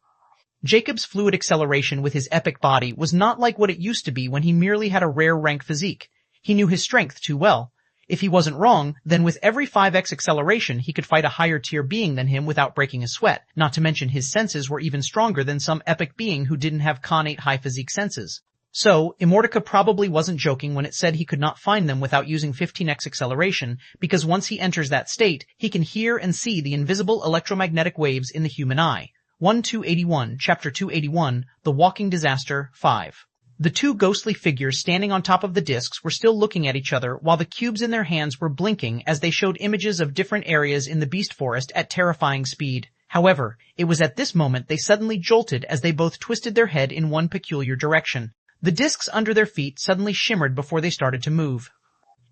Jacob's fluid acceleration with his epic body was not like what it used to be when he merely had a rare rank physique. He knew his strength too well. If he wasn't wrong, then with every 5x acceleration he could fight a higher tier being than him without breaking a sweat, not to mention his senses were even stronger than some epic being who didn't have connate high physique senses. So, Immortal probably wasn't joking when it said he could not find them without using 15x acceleration, because once he enters that state, he can hear and see the invisible electromagnetic waves in the human eye. 1281, Chapter 281, The Walking Disaster, 5. The two ghostly figures standing on top of the discs were still looking at each other while the cubes in their hands were blinking as they showed images of different areas in the beast forest at terrifying speed. However, it was at this moment they suddenly jolted as they both twisted their head in one peculiar direction. The discs under their feet suddenly shimmered before they started to move.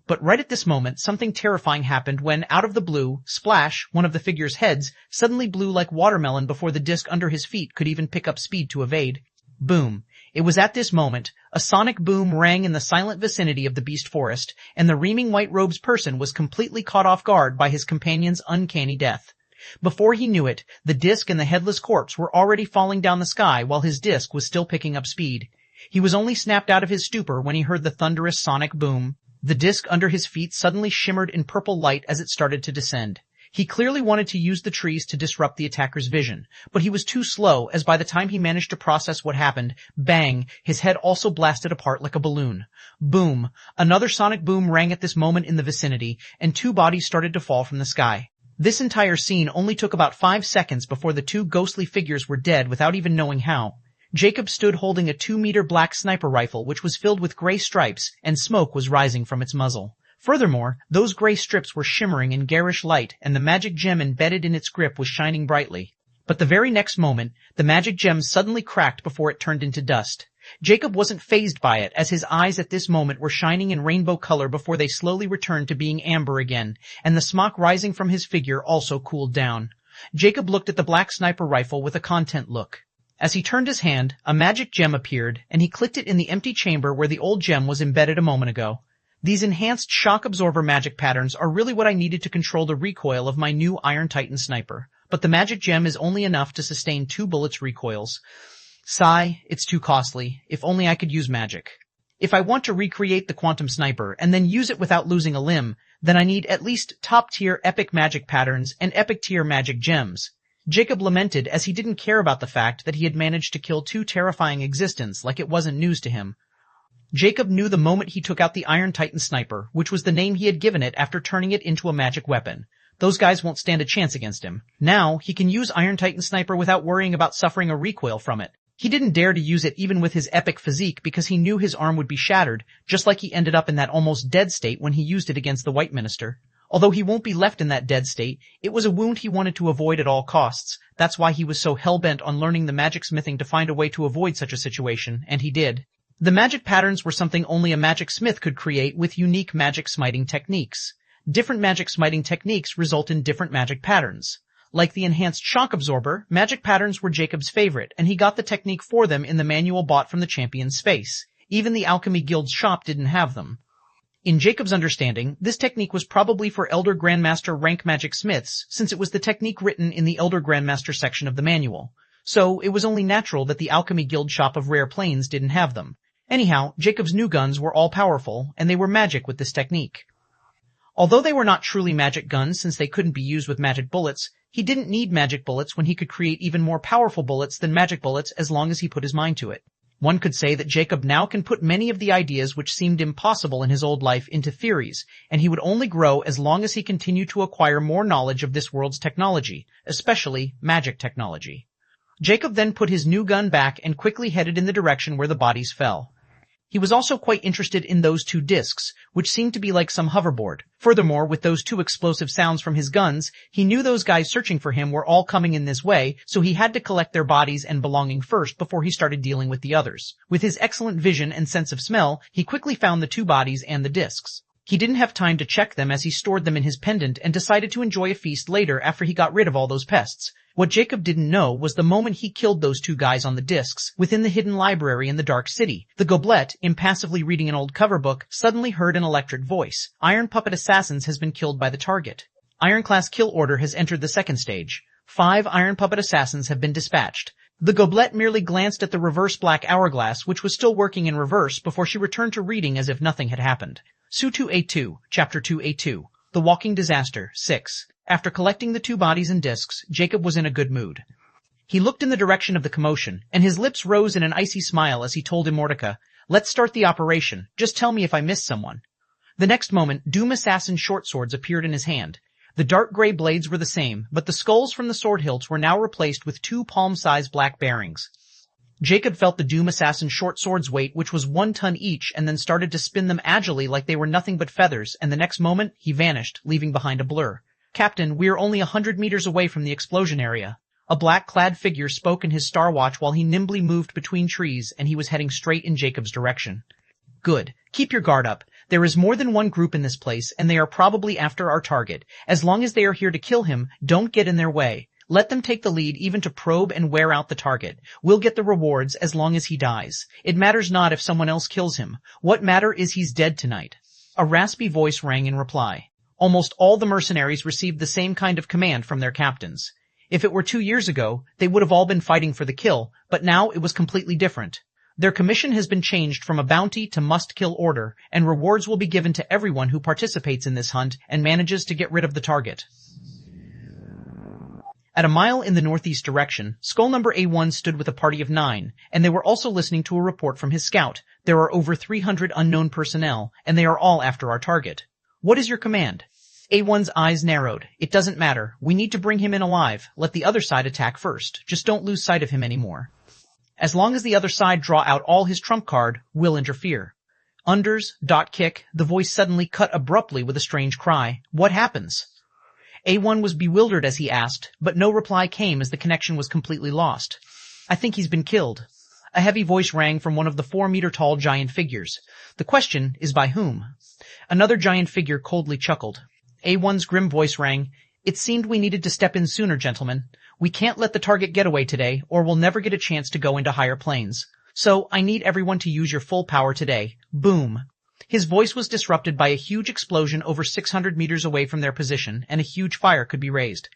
But right at this moment, something terrifying happened when, out of the blue, splash, one of the figure's heads, suddenly blew like watermelon before the disc under his feet could even pick up speed to evade. Boom. It was at this moment, a sonic boom rang in the silent vicinity of the beast forest, and the reaming white robes person was completely caught off guard by his companion's uncanny death. Before he knew it, the disc and the headless corpse were already falling down the sky while his disc was still picking up speed. He was only snapped out of his stupor when he heard the thunderous sonic boom. The disc under his feet suddenly shimmered in purple light as it started to descend. He clearly wanted to use the trees to disrupt the attacker's vision, but he was too slow as by the time he managed to process what happened, bang, his head also blasted apart like a balloon. Boom. Another sonic boom rang at this moment in the vicinity, and two bodies started to fall from the sky. This entire scene only took about 5 seconds before the two ghostly figures were dead without even knowing how. Jacob stood holding a 2-meter black sniper rifle which was filled with gray stripes, and smoke was rising from its muzzle. Furthermore, those gray strips were shimmering in garish light, and the magic gem embedded in its grip was shining brightly. But the very next moment, the magic gem suddenly cracked before it turned into dust. Jacob wasn't fazed by it, as his eyes at this moment were shining in rainbow color before they slowly returned to being amber again, and the smoke rising from his figure also cooled down. Jacob looked at the black sniper rifle with a content look. As he turned his hand, a magic gem appeared, and he clicked it in the empty chamber where the old gem was embedded a moment ago. These enhanced shock absorber magic patterns are really what I needed to control the recoil of my new Iron Titan sniper, but the magic gem is only enough to sustain 2 bullets recoils. Sigh, it's too costly. If only I could use magic. If I want to recreate the quantum sniper and then use it without losing a limb, then I need at least top-tier epic magic patterns and epic-tier magic gems. Jacob lamented as he didn't care about the fact that he had managed to kill 2 terrifying existents like it wasn't news to him. Jacob knew the moment he took out the Iron Titan sniper, which was the name he had given it after turning it into a magic weapon. Those guys won't stand a chance against him. Now, he can use Iron Titan sniper without worrying about suffering a recoil from it. He didn't dare to use it even with his epic physique because he knew his arm would be shattered, just like he ended up in that almost dead state when he used it against the White Minister. Although he won't be left in that dead state, it was a wound he wanted to avoid at all costs. That's why he was so hell-bent on learning the magic smithing to find a way to avoid such a situation, and he did. The magic patterns were something only a magic smith could create with unique magic smiting techniques. Different magic smiting techniques result in different magic patterns. Like the enhanced shock absorber, magic patterns were Jacob's favorite, and he got the technique for them in the manual bought from the champion's space. Even the Alchemy Guild's shop didn't have them. In Jacob's understanding, this technique was probably for Elder Grandmaster rank magic smiths, since it was the technique written in the Elder Grandmaster section of the manual. So, it was only natural that the Alchemy Guild shop of Rare Planes didn't have them. Anyhow, Jacob's new guns were all powerful, and they were magic with this technique. Although they were not truly magic guns since they couldn't be used with magic bullets, he didn't need magic bullets when he could create even more powerful bullets than magic bullets as long as he put his mind to it. One could say that Jacob now can put many of the ideas which seemed impossible in his old life into theories, and he would only grow as long as he continued to acquire more knowledge of this world's technology, especially magic technology. Jacob then put his new gun back and quickly headed in the direction where the bodies fell. He was also quite interested in those two discs, which seemed to be like some hoverboard. Furthermore, with those two explosive sounds from his guns, he knew those guys searching for him were all coming in this way, so he had to collect their bodies and belonging first before he started dealing with the others. With his excellent vision and sense of smell, he quickly found the two bodies and the discs. He didn't have time to check them as he stored them in his pendant and decided to enjoy a feast later after he got rid of all those pests. What Jacob didn't know was the moment he killed those two guys on the discs, within the hidden library in the Dark City, the Goblet, impassively reading an old cover book, suddenly heard an electric voice. Iron Puppet Assassins has been killed by the target. Ironclass kill order has entered the second stage. 5 Iron Puppet Assassins have been dispatched. The Goblet merely glanced at the reverse black hourglass, which was still working in reverse, before she returned to reading as if nothing had happened. Su 2A2, Chapter 2A2, The Walking Disaster, 6. After collecting the two bodies and discs, Jacob was in a good mood. He looked in the direction of the commotion, and his lips rose in an icy smile as he told Immortality, "Let's start the operation. Just tell me if I missed someone." The next moment, Doom Assassin short swords appeared in his hand. The dark gray blades were the same, but the skulls from the sword hilts were now replaced with 2 palm-sized black bearings. Jacob felt the Doom Assassin short sword's weight, which was 1 ton each, and then started to spin them agilely like they were nothing but feathers, and the next moment, he vanished, leaving behind a blur. "Captain, we are only 100 meters away from the explosion area." A black-clad figure spoke in his star watch while he nimbly moved between trees, and he was heading straight in Jacob's direction. "Good. Keep your guard up. There is more than one group in this place, and they are probably after our target. As long as they are here to kill him, don't get in their way. Let them take the lead even to probe and wear out the target. We'll get the rewards as long as he dies. It matters not if someone else kills him. What matter is he's dead tonight." A raspy voice rang in reply. Almost all the mercenaries received the same kind of command from their captains. If it were 2 years ago, they would have all been fighting for the kill, but now it was completely different. Their commission has been changed from a bounty to must-kill order, and rewards will be given to everyone who participates in this hunt and manages to get rid of the target. At a mile in the northeast direction, Skull Number A1 stood with a party of 9, and they were also listening to a report from his scout. There are over 300 unknown personnel, and they are all after our target. "What is your command?" A1's eyes narrowed. "It doesn't matter. We need to bring him in alive. Let the other side attack first. Just don't lose sight of him anymore. As long as the other side draw out all his trump card, we'll interfere." Unders, kick, the voice suddenly cut abruptly with a strange cry. "What happens?" A1 was bewildered as he asked, but no reply came as the connection was completely lost. "I think he's been killed." A heavy voice rang from one of the 4-meter-tall giant figures. "The question is by whom?" Another giant figure coldly chuckled. A1's grim voice rang. "It seemed we needed to step in sooner, gentlemen. We can't let the target get away today, or we'll never get a chance to go into higher planes. So I need everyone to use your full power today." Boom. His voice was disrupted by a huge explosion over 600 meters away from their position, and a huge fire could be raised.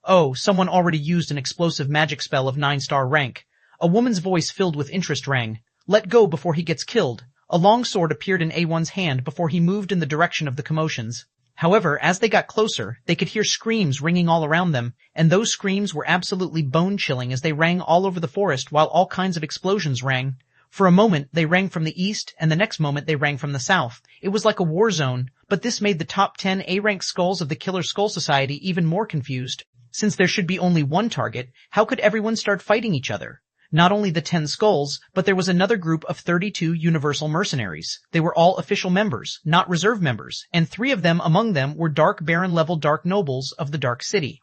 "Oh, someone already used an explosive magic spell of 9-star rank." A woman's voice filled with interest rang. "Let go before he gets killed." A long sword appeared in A1's hand before he moved in the direction of the commotions. However, as they got closer, they could hear screams ringing all around them, and those screams were absolutely bone-chilling as they rang all over the forest while all kinds of explosions rang. For a moment, they rang from the east, and the next moment they rang from the south. It was like a war zone, but this made the top 10 A-rank skulls of the Killer Skull Society even more confused. Since there should be only one target, how could everyone start fighting each other? Not only the 10 skulls, but there was another group of 32 universal mercenaries. They were all official members, not reserve members, and 3 of them among them were Dark Baron-level Dark Nobles of the Dark City.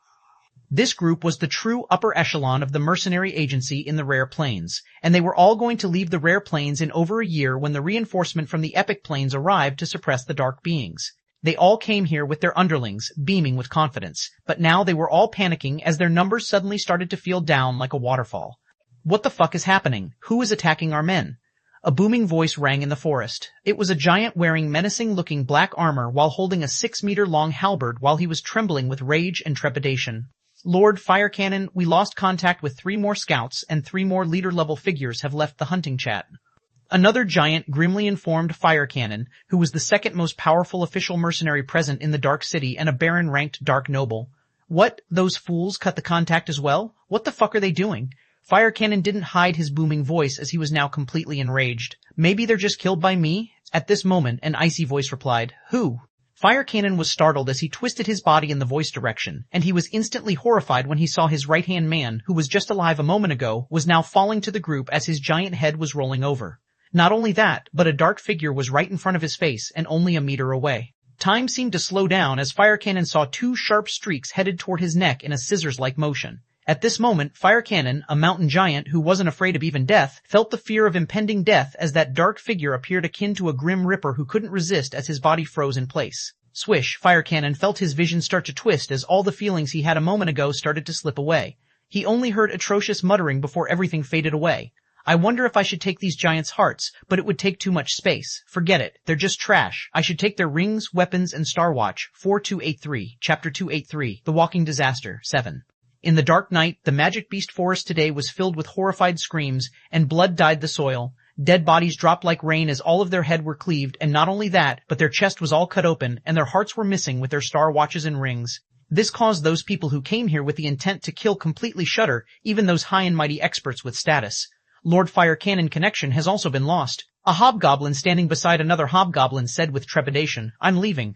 This group was the true upper echelon of the mercenary agency in the Rare Plains, and they were all going to leave the Rare Plains in over a year when the reinforcement from the Epic Plains arrived to suppress the Dark Beings. They all came here with their underlings, beaming with confidence, but now they were all panicking as their numbers suddenly started to feel down like a waterfall. What the fuck is happening? Who is attacking our men? A booming voice rang in the forest. It was a giant wearing menacing-looking black armor while holding a 6-meter-long halberd while he was trembling with rage and trepidation. Lord Fire Cannon, we lost contact with 3 more scouts and 3 more leader-level figures have left the hunting chat. Another giant, grimly informed Fire Cannon, who was the second most powerful official mercenary present in the Dark City and a Baron-ranked Dark Noble. What? Those fools cut the contact as well? What the fuck are they doing? Fire Cannon didn't hide his booming voice as he was now completely enraged. Maybe they're just killed by me? At this moment, an icy voice replied, Who? Fire Cannon was startled as he twisted his body in the voice direction, and he was instantly horrified when he saw his right-hand man, who was just alive a moment ago, was now falling to the group as his giant head was rolling over. Not only that, but a dark figure was right in front of his face and only a meter away. Time seemed to slow down as Fire Cannon saw 2 sharp streaks headed toward his neck in a scissors-like motion. At this moment, Fire Cannon, a mountain giant who wasn't afraid of even death, felt the fear of impending death as that dark figure appeared akin to a grim reaper who couldn't resist as his body froze in place. Swish, Fire Cannon felt his vision start to twist as all the feelings he had a moment ago started to slip away. He only heard atrocious muttering before everything faded away. I wonder if I should take these giants' hearts, but it would take too much space. Forget it. They're just trash. I should take their rings, weapons, and Star Watch. 4283, Chapter 283, The Walking Disaster, 7. In the dark night, the Magic Beast Forest today was filled with horrified screams, and blood dyed the soil. Dead bodies dropped like rain as all of their head were cleaved, and not only that, but their chest was all cut open, and their hearts were missing with their Star Watches and rings. This caused those people who came here with the intent to kill completely shudder, even those high and mighty experts with status. Lord Fire Cannon connection has also been lost. A hobgoblin standing beside another hobgoblin said with trepidation, I'm leaving.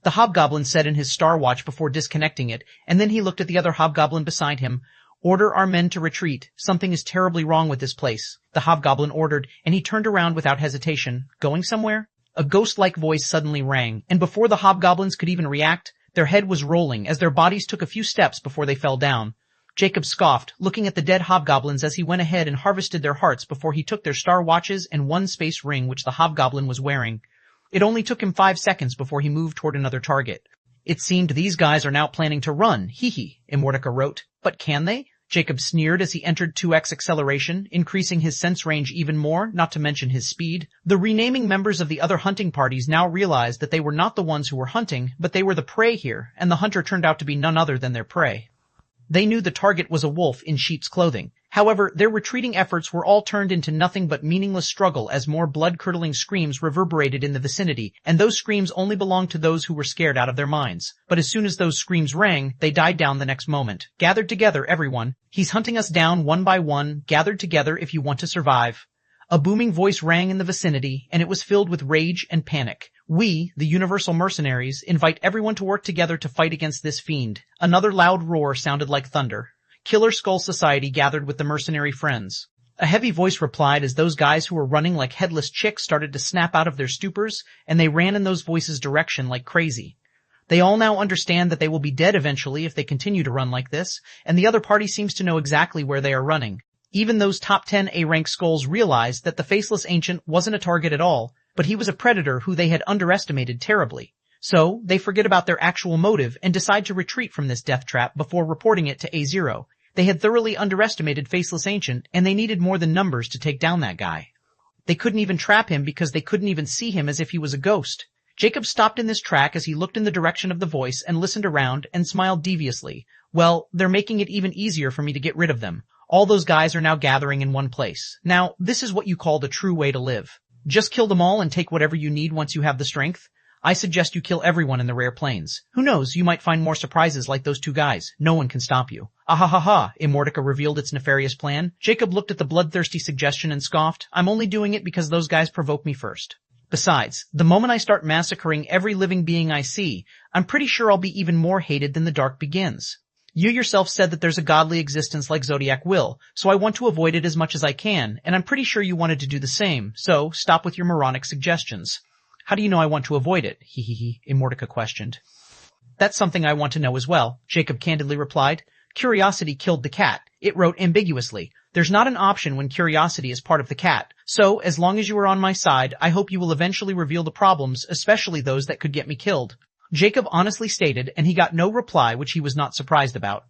The hobgoblin said in his Star Watch before disconnecting it, and then he looked at the other hobgoblin beside him. Order our men to retreat. Something is terribly wrong with this place. The hobgoblin ordered, and he turned around without hesitation. Going somewhere? A ghost-like voice suddenly rang, and before the hobgoblins could even react, their head was rolling as their bodies took a few steps before they fell down. Jacob scoffed, looking at the dead hobgoblins as he went ahead and harvested their hearts before he took their Star Watches and 1 space ring which the hobgoblin was wearing. It only took him 5 seconds before he moved toward another target. It seemed these guys are now planning to run, hee, Immortica wrote. But can they? Jacob sneered as he entered 2x acceleration, increasing his sense range even more, not to mention his speed. The renaming members of the other hunting parties now realized that they were not the ones who were hunting, but they were the prey here, and the hunter turned out to be none other than their prey. They knew the target was a wolf in sheep's clothing. However, their retreating efforts were all turned into nothing but meaningless struggle as more blood-curdling screams reverberated in the vicinity, and those screams only belonged to those who were scared out of their minds. But as soon as those screams rang, they died down the next moment. Gathered together, everyone. He's hunting us down one by one. Gathered together if you want to survive. A booming voice rang in the vicinity, and it was filled with rage and panic. We, the Universal Mercenaries, invite everyone to work together to fight against this fiend. Another loud roar sounded like thunder. Killer Skull Society gathered with the mercenary friends. A heavy voice replied as those guys who were running like headless chicks started to snap out of their stupors, and they ran in those voices' direction like crazy. They all now understand that they will be dead eventually if they continue to run like this, and the other party seems to know exactly where they are running. Even those top 10 A-rank skulls realized that the Faceless Ancient wasn't a target at all, but he was a predator who they had underestimated terribly. So, they forget about their actual motive and decide to retreat from this death trap before reporting it to A0. They had thoroughly underestimated Faceless Ancient, and they needed more than numbers to take down that guy. They couldn't even trap him because they couldn't even see him as if he was a ghost. Jacob stopped in this track as he looked in the direction of the voice and listened around and smiled deviously. Well, they're making it even easier for me to get rid of them. All those guys are now gathering in one place. Now, this is what you call the true way to live. Just kill them all and take whatever you need once you have the strength. I suggest you kill everyone in the Rare Plains. Who knows, you might find more surprises like those 2 guys. No one can stop you. Ahahaha, Immortica revealed its nefarious plan. Jacob looked at the bloodthirsty suggestion and scoffed. I'm only doing it because those guys provoke me first. Besides, the moment I start massacring every living being I see, I'm pretty sure I'll be even more hated than the dark begins. You yourself said that there's a godly existence like Zodiac will, so I want to avoid it as much as I can, and I'm pretty sure you wanted to do the same, so stop with your moronic suggestions. How do you know I want to avoid it? Immortica questioned. That's something I want to know as well, Jacob candidly replied. Curiosity killed the cat. It wrote ambiguously. There's not an option when curiosity is part of the cat. So, as long as you are on my side, I hope you will eventually reveal the problems, especially those that could get me killed. Jacob honestly stated, and he got no reply, which he was not surprised about.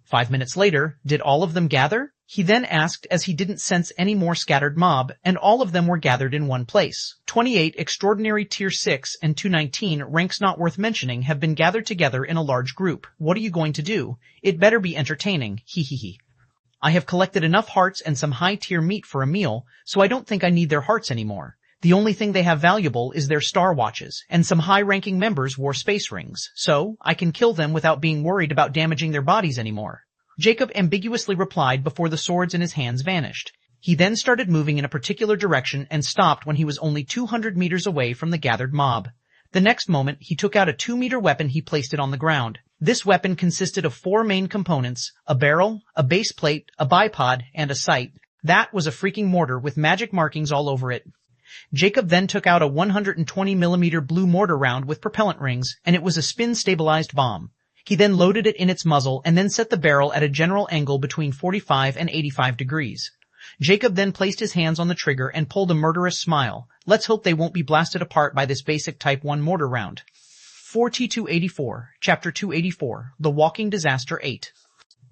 5 minutes later, did all of them gather? He then asked, as he didn't sense any more scattered mob, and all of them were gathered in one place. 28 Extraordinary Tier 6 and 219 ranks not worth mentioning have been gathered together in a large group. What are you going to do? It better be entertaining. I have collected enough hearts and some high-tier meat for a meal, so I don't think I need their hearts anymore. The only thing they have valuable is their star watches, and some high-ranking members wore space rings, so I can kill them without being worried about damaging their bodies anymore. Jacob ambiguously replied before the swords in his hands vanished. He then started moving in a particular direction and stopped when he was only 200 meters away from the gathered mob. The next moment, he took out a 2-meter weapon. He placed it on the ground. This weapon consisted of 4 main components: a barrel, a base plate, a bipod, and a sight. That was a freaking mortar with magic markings all over it. Jacob then took out a 120mm blue mortar round with propellant rings, and it was a spin-stabilized bomb. He then loaded it in its muzzle and then set the barrel at a general angle between 45 and 85 degrees. Jacob then placed his hands on the trigger and pulled a murderous smile. Let's hope they won't be blasted apart by this basic Type 1 mortar round. 4T284, Chapter 284, The Walking Disaster 8.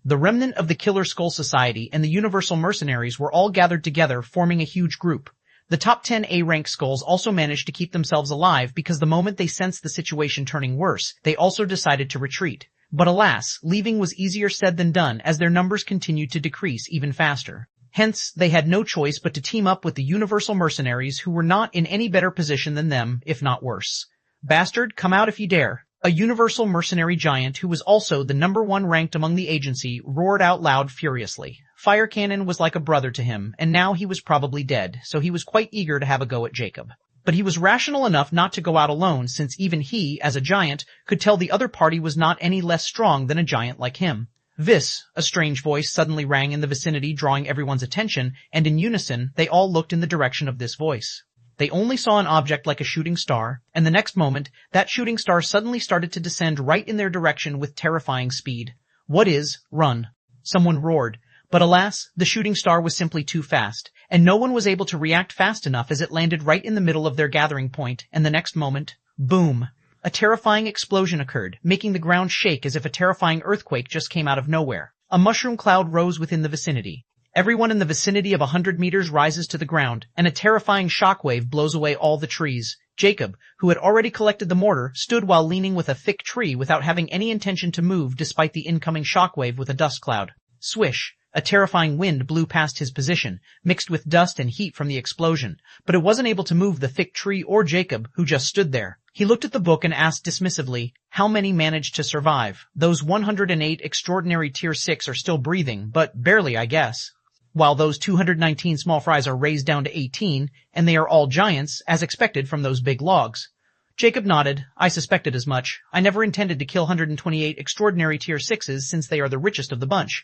The remnant of the Killer Skull Society and the Universal Mercenaries were all gathered together, forming a huge group. The top 10 A-rank skulls also managed to keep themselves alive because the moment they sensed the situation turning worse, they also decided to retreat. But alas, leaving was easier said than done as their numbers continued to decrease even faster. Hence, they had no choice but to team up with the Universal Mercenaries, who were not in any better position than them, if not worse. Bastard, come out if you dare. A Universal Mercenary giant who was also the number 1 ranked among the agency roared out loud furiously. Fire Cannon was like a brother to him, and now he was probably dead, so he was quite eager to have a go at Jacob. But he was rational enough not to go out alone, since even he, as a giant, could tell the other party was not any less strong than a giant like him. Vis, a strange voice suddenly rang in the vicinity, drawing everyone's attention, and in unison, they all looked in the direction of this voice. They only saw an object like a shooting star, and the next moment, that shooting star suddenly started to descend right in their direction with terrifying speed. What is? Run. Someone roared. But alas, the shooting star was simply too fast, and no one was able to react fast enough as it landed right in the middle of their gathering point, and the next moment, boom! A terrifying explosion occurred, making the ground shake as if a terrifying earthquake just came out of nowhere. A mushroom cloud rose within the vicinity. Everyone in the vicinity of 100 meters rises to the ground, and a terrifying shockwave blows away all the trees. Jacob, who had already collected the mortar, stood while leaning with a thick tree without having any intention to move despite the incoming shockwave with a dust cloud. Swish! A terrifying wind blew past his position, mixed with dust and heat from the explosion, but it wasn't able to move the thick tree or Jacob, who just stood there. He looked at the book and asked dismissively, how many managed to survive? Those 108 Extraordinary Tier 6 are still breathing, but barely, I guess. While those 219 small fries are raised down to 18, and they are all giants, as expected from those big logs. Jacob nodded. I suspected as much. I never intended to kill 128 Extraordinary Tier 6s since they are the richest of the bunch.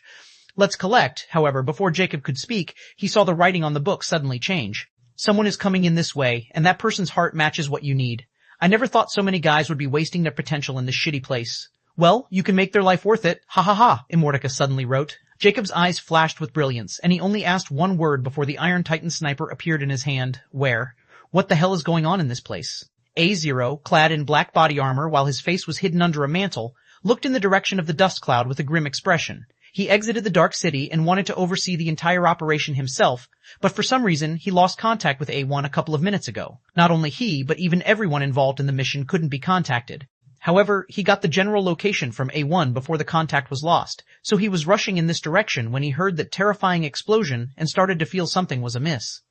Let's collect. However, before Jacob could speak, he saw the writing on the book suddenly change. Someone is coming in this way, and that person's heart matches what you need. I never thought so many guys would be wasting their potential in this shitty place. Well, you can make their life worth it. Ha ha ha, Immortica suddenly wrote. Jacob's eyes flashed with brilliance, and he only asked one word before the Iron Titan sniper appeared in his hand. Where? What the hell is going on in this place? A0, clad in black body armor while his face was hidden under a mantle, looked in the direction of the dust cloud with a grim expression. He exited the Dark City and wanted to oversee the entire operation himself, but for some reason he lost contact with A1 a couple of minutes ago. Not only he, but even everyone involved in the mission couldn't be contacted. However, he got the general location from A1 before the contact was lost, so he was rushing in this direction when he heard that terrifying explosion and started to feel something was amiss.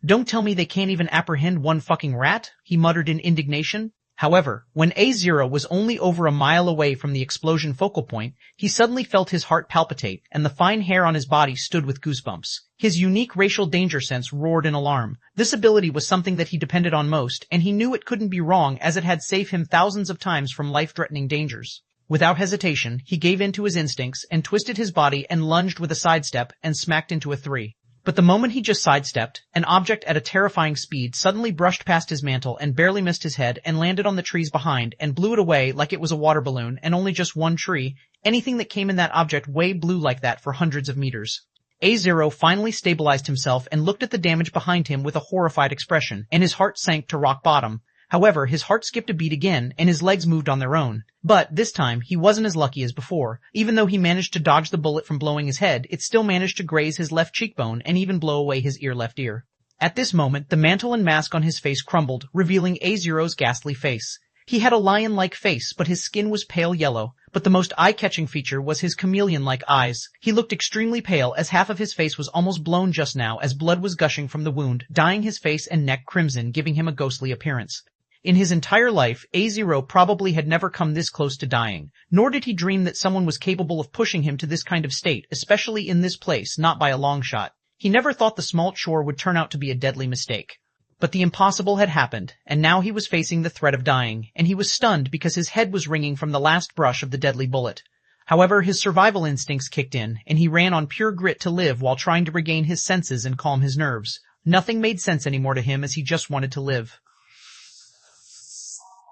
Don't tell me they can't even apprehend one fucking rat, he muttered in indignation. However, when A0 was only over a mile away from the explosion focal point, he suddenly felt his heart palpitate, and the fine hair on his body stood with goosebumps. His unique racial danger sense roared in alarm. This ability was something that he depended on most, and he knew it couldn't be wrong as it had saved him thousands of times from life-threatening dangers. Without hesitation, he gave in to his instincts and twisted his body and lunged with a sidestep and smacked into a 3. But the moment he just sidestepped, an object at a terrifying speed suddenly brushed past his mantle and barely missed his head and landed on the trees behind and blew it away like it was a water balloon and only just one tree. Anything that came in that object way blew like that for hundreds of meters. A0 finally stabilized himself and looked at the damage behind him with a horrified expression, and his heart sank to rock bottom. However, his heart skipped a beat again, and his legs moved on their own. But, this time, he wasn't as lucky as before. Even though he managed to dodge the bullet from blowing his head, it still managed to graze his left cheekbone and even blow away his left ear. At this moment, the mantle and mask on his face crumbled, revealing A0's ghastly face. He had a lion-like face, but his skin was pale yellow. But the most eye-catching feature was his chameleon-like eyes. He looked extremely pale, as half of his face was almost blown just now as blood was gushing from the wound, dyeing his face and neck crimson, giving him a ghostly appearance. In his entire life, A0 probably had never come this close to dying, nor did he dream that someone was capable of pushing him to this kind of state, especially in this place, not by a long shot. He never thought the small chore would turn out to be a deadly mistake. But the impossible had happened, and now he was facing the threat of dying, and he was stunned because his head was ringing from the last brush of the deadly bullet. However, his survival instincts kicked in, and he ran on pure grit to live while trying to regain his senses and calm his nerves. Nothing made sense anymore to him as he just wanted to live.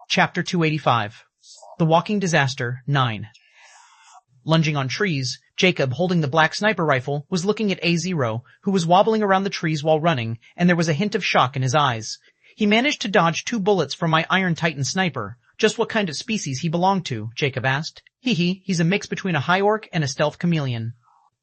Chapter 285. The Walking Disaster, 9. Lunging on trees, Jacob, holding the black sniper rifle, was looking at A0, who was wobbling around the trees while running, and there was a hint of shock in his eyes. He managed to dodge 2 bullets from my Iron Titan sniper. Just what kind of species he belonged to, Jacob asked. He's a mix between a high orc and a stealth chameleon.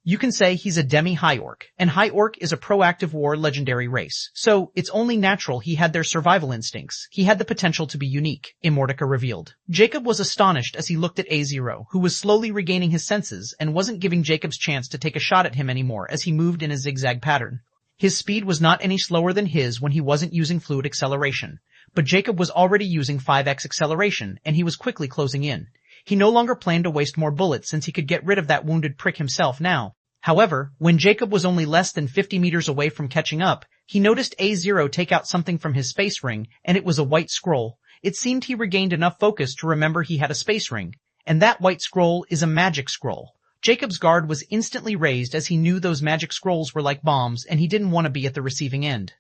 You can say he's a demi-high orc, and high orc is a proactive war legendary race, so it's only natural he had their survival instincts. He had the potential to be unique, Immortality revealed. Jacob was astonished as he looked at A0, who was slowly regaining his senses and wasn't giving Jacob's chance to take a shot at him anymore as he moved in a zigzag pattern. His speed was not any slower than his when he wasn't using fluid acceleration, but Jacob was already using 5x acceleration, and he was quickly closing in. He no longer planned to waste more bullets since he could get rid of that wounded prick himself now. However, when Jacob was only less than 50 meters away from catching up, he noticed A0 take out something from his space ring, and it was a white scroll. It seemed he regained enough focus to remember he had a space ring, and that white scroll is a magic scroll. Jacob's guard was instantly raised as he knew those magic scrolls were like bombs, and he didn't want to be at the receiving end.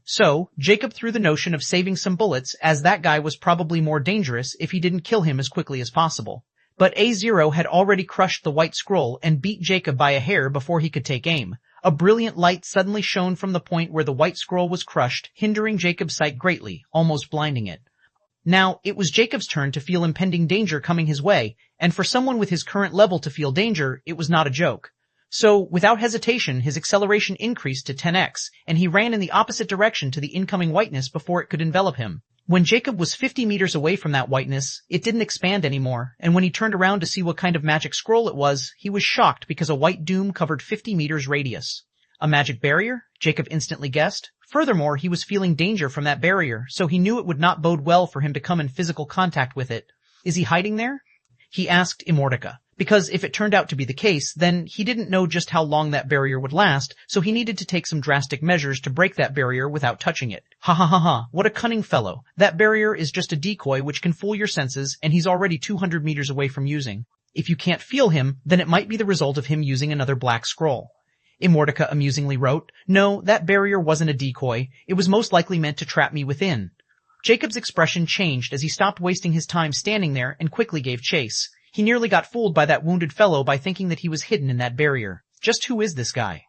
So, Jacob threw the notion of saving some bullets, as that guy was probably more dangerous if he didn't kill him as quickly as possible. But A0 had already crushed the white scroll and beat Jacob by a hair before he could take aim. A brilliant light suddenly shone from the point where the white scroll was crushed, hindering Jacob's sight greatly, almost blinding it. Now, it was Jacob's turn to feel impending danger coming his way, and for someone with his current level to feel danger, it was not a joke. So, without hesitation, his acceleration increased to 10x, and he ran in the opposite direction to the incoming whiteness before it could envelop him. When Jacob was 50 meters away from that whiteness, it didn't expand anymore, and when he turned around to see what kind of magic scroll it was, he was shocked because a white doom covered 50 meters radius. A magic barrier? Jacob instantly guessed. Furthermore, he was feeling danger from that barrier, so he knew it would not bode well for him to come in physical contact with it. Is he hiding there? He asked Immortality. Because if it turned out to be the case, then he didn't know just how long that barrier would last, so he needed to take some drastic measures to break that barrier without touching it. Ha ha ha ha, what a cunning fellow. That barrier is just a decoy which can fool your senses, and he's already 200 meters away from using. If you can't feel him, then it might be the result of him using another black scroll. Immortality amusingly wrote, No, that barrier wasn't a decoy. It was most likely meant to trap me within. Jacob's expression changed as he stopped wasting his time standing there and quickly gave chase. He nearly got fooled by that wounded fellow by thinking that he was hidden in that barrier. Just who is this guy?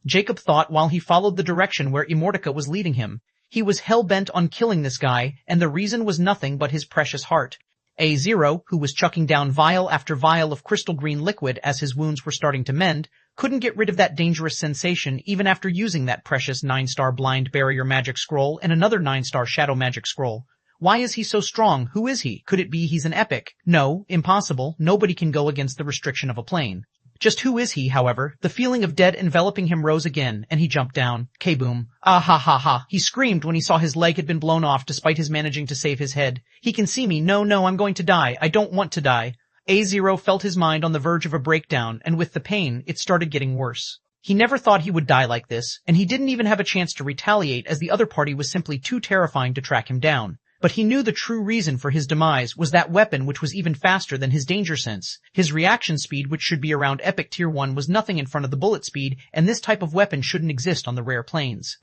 Jacob thought while he followed the direction where Immortality was leading him. He was hell-bent on killing this guy, and the reason was nothing but his precious heart. A0, who was chucking down vial after vial of crystal green liquid as his wounds were starting to mend, couldn't get rid of that dangerous sensation even after using that precious 9-star blind barrier magic scroll and another 9-star shadow magic scroll. Why is he so strong? Who is he? Could it be he's an epic? No, impossible. Nobody can go against the restriction of a plane. Just who is he, however? The feeling of dead enveloping him rose again, and he jumped down. K-boom. Ah ha ha ha. He screamed when he saw his leg had been blown off despite his managing to save his head. He can see me. No, I'm going to die. I don't want to die. A0 felt his mind on the verge of a breakdown, and with the pain, it started getting worse. He never thought he would die like this, and he didn't even have a chance to retaliate as the other party was simply too terrifying to track him down. But he knew the true reason for his demise was that weapon which was even faster than his danger sense. His reaction speed, which should be around epic tier 1, was nothing in front of the bullet speed, and this type of weapon shouldn't exist on the rare planes.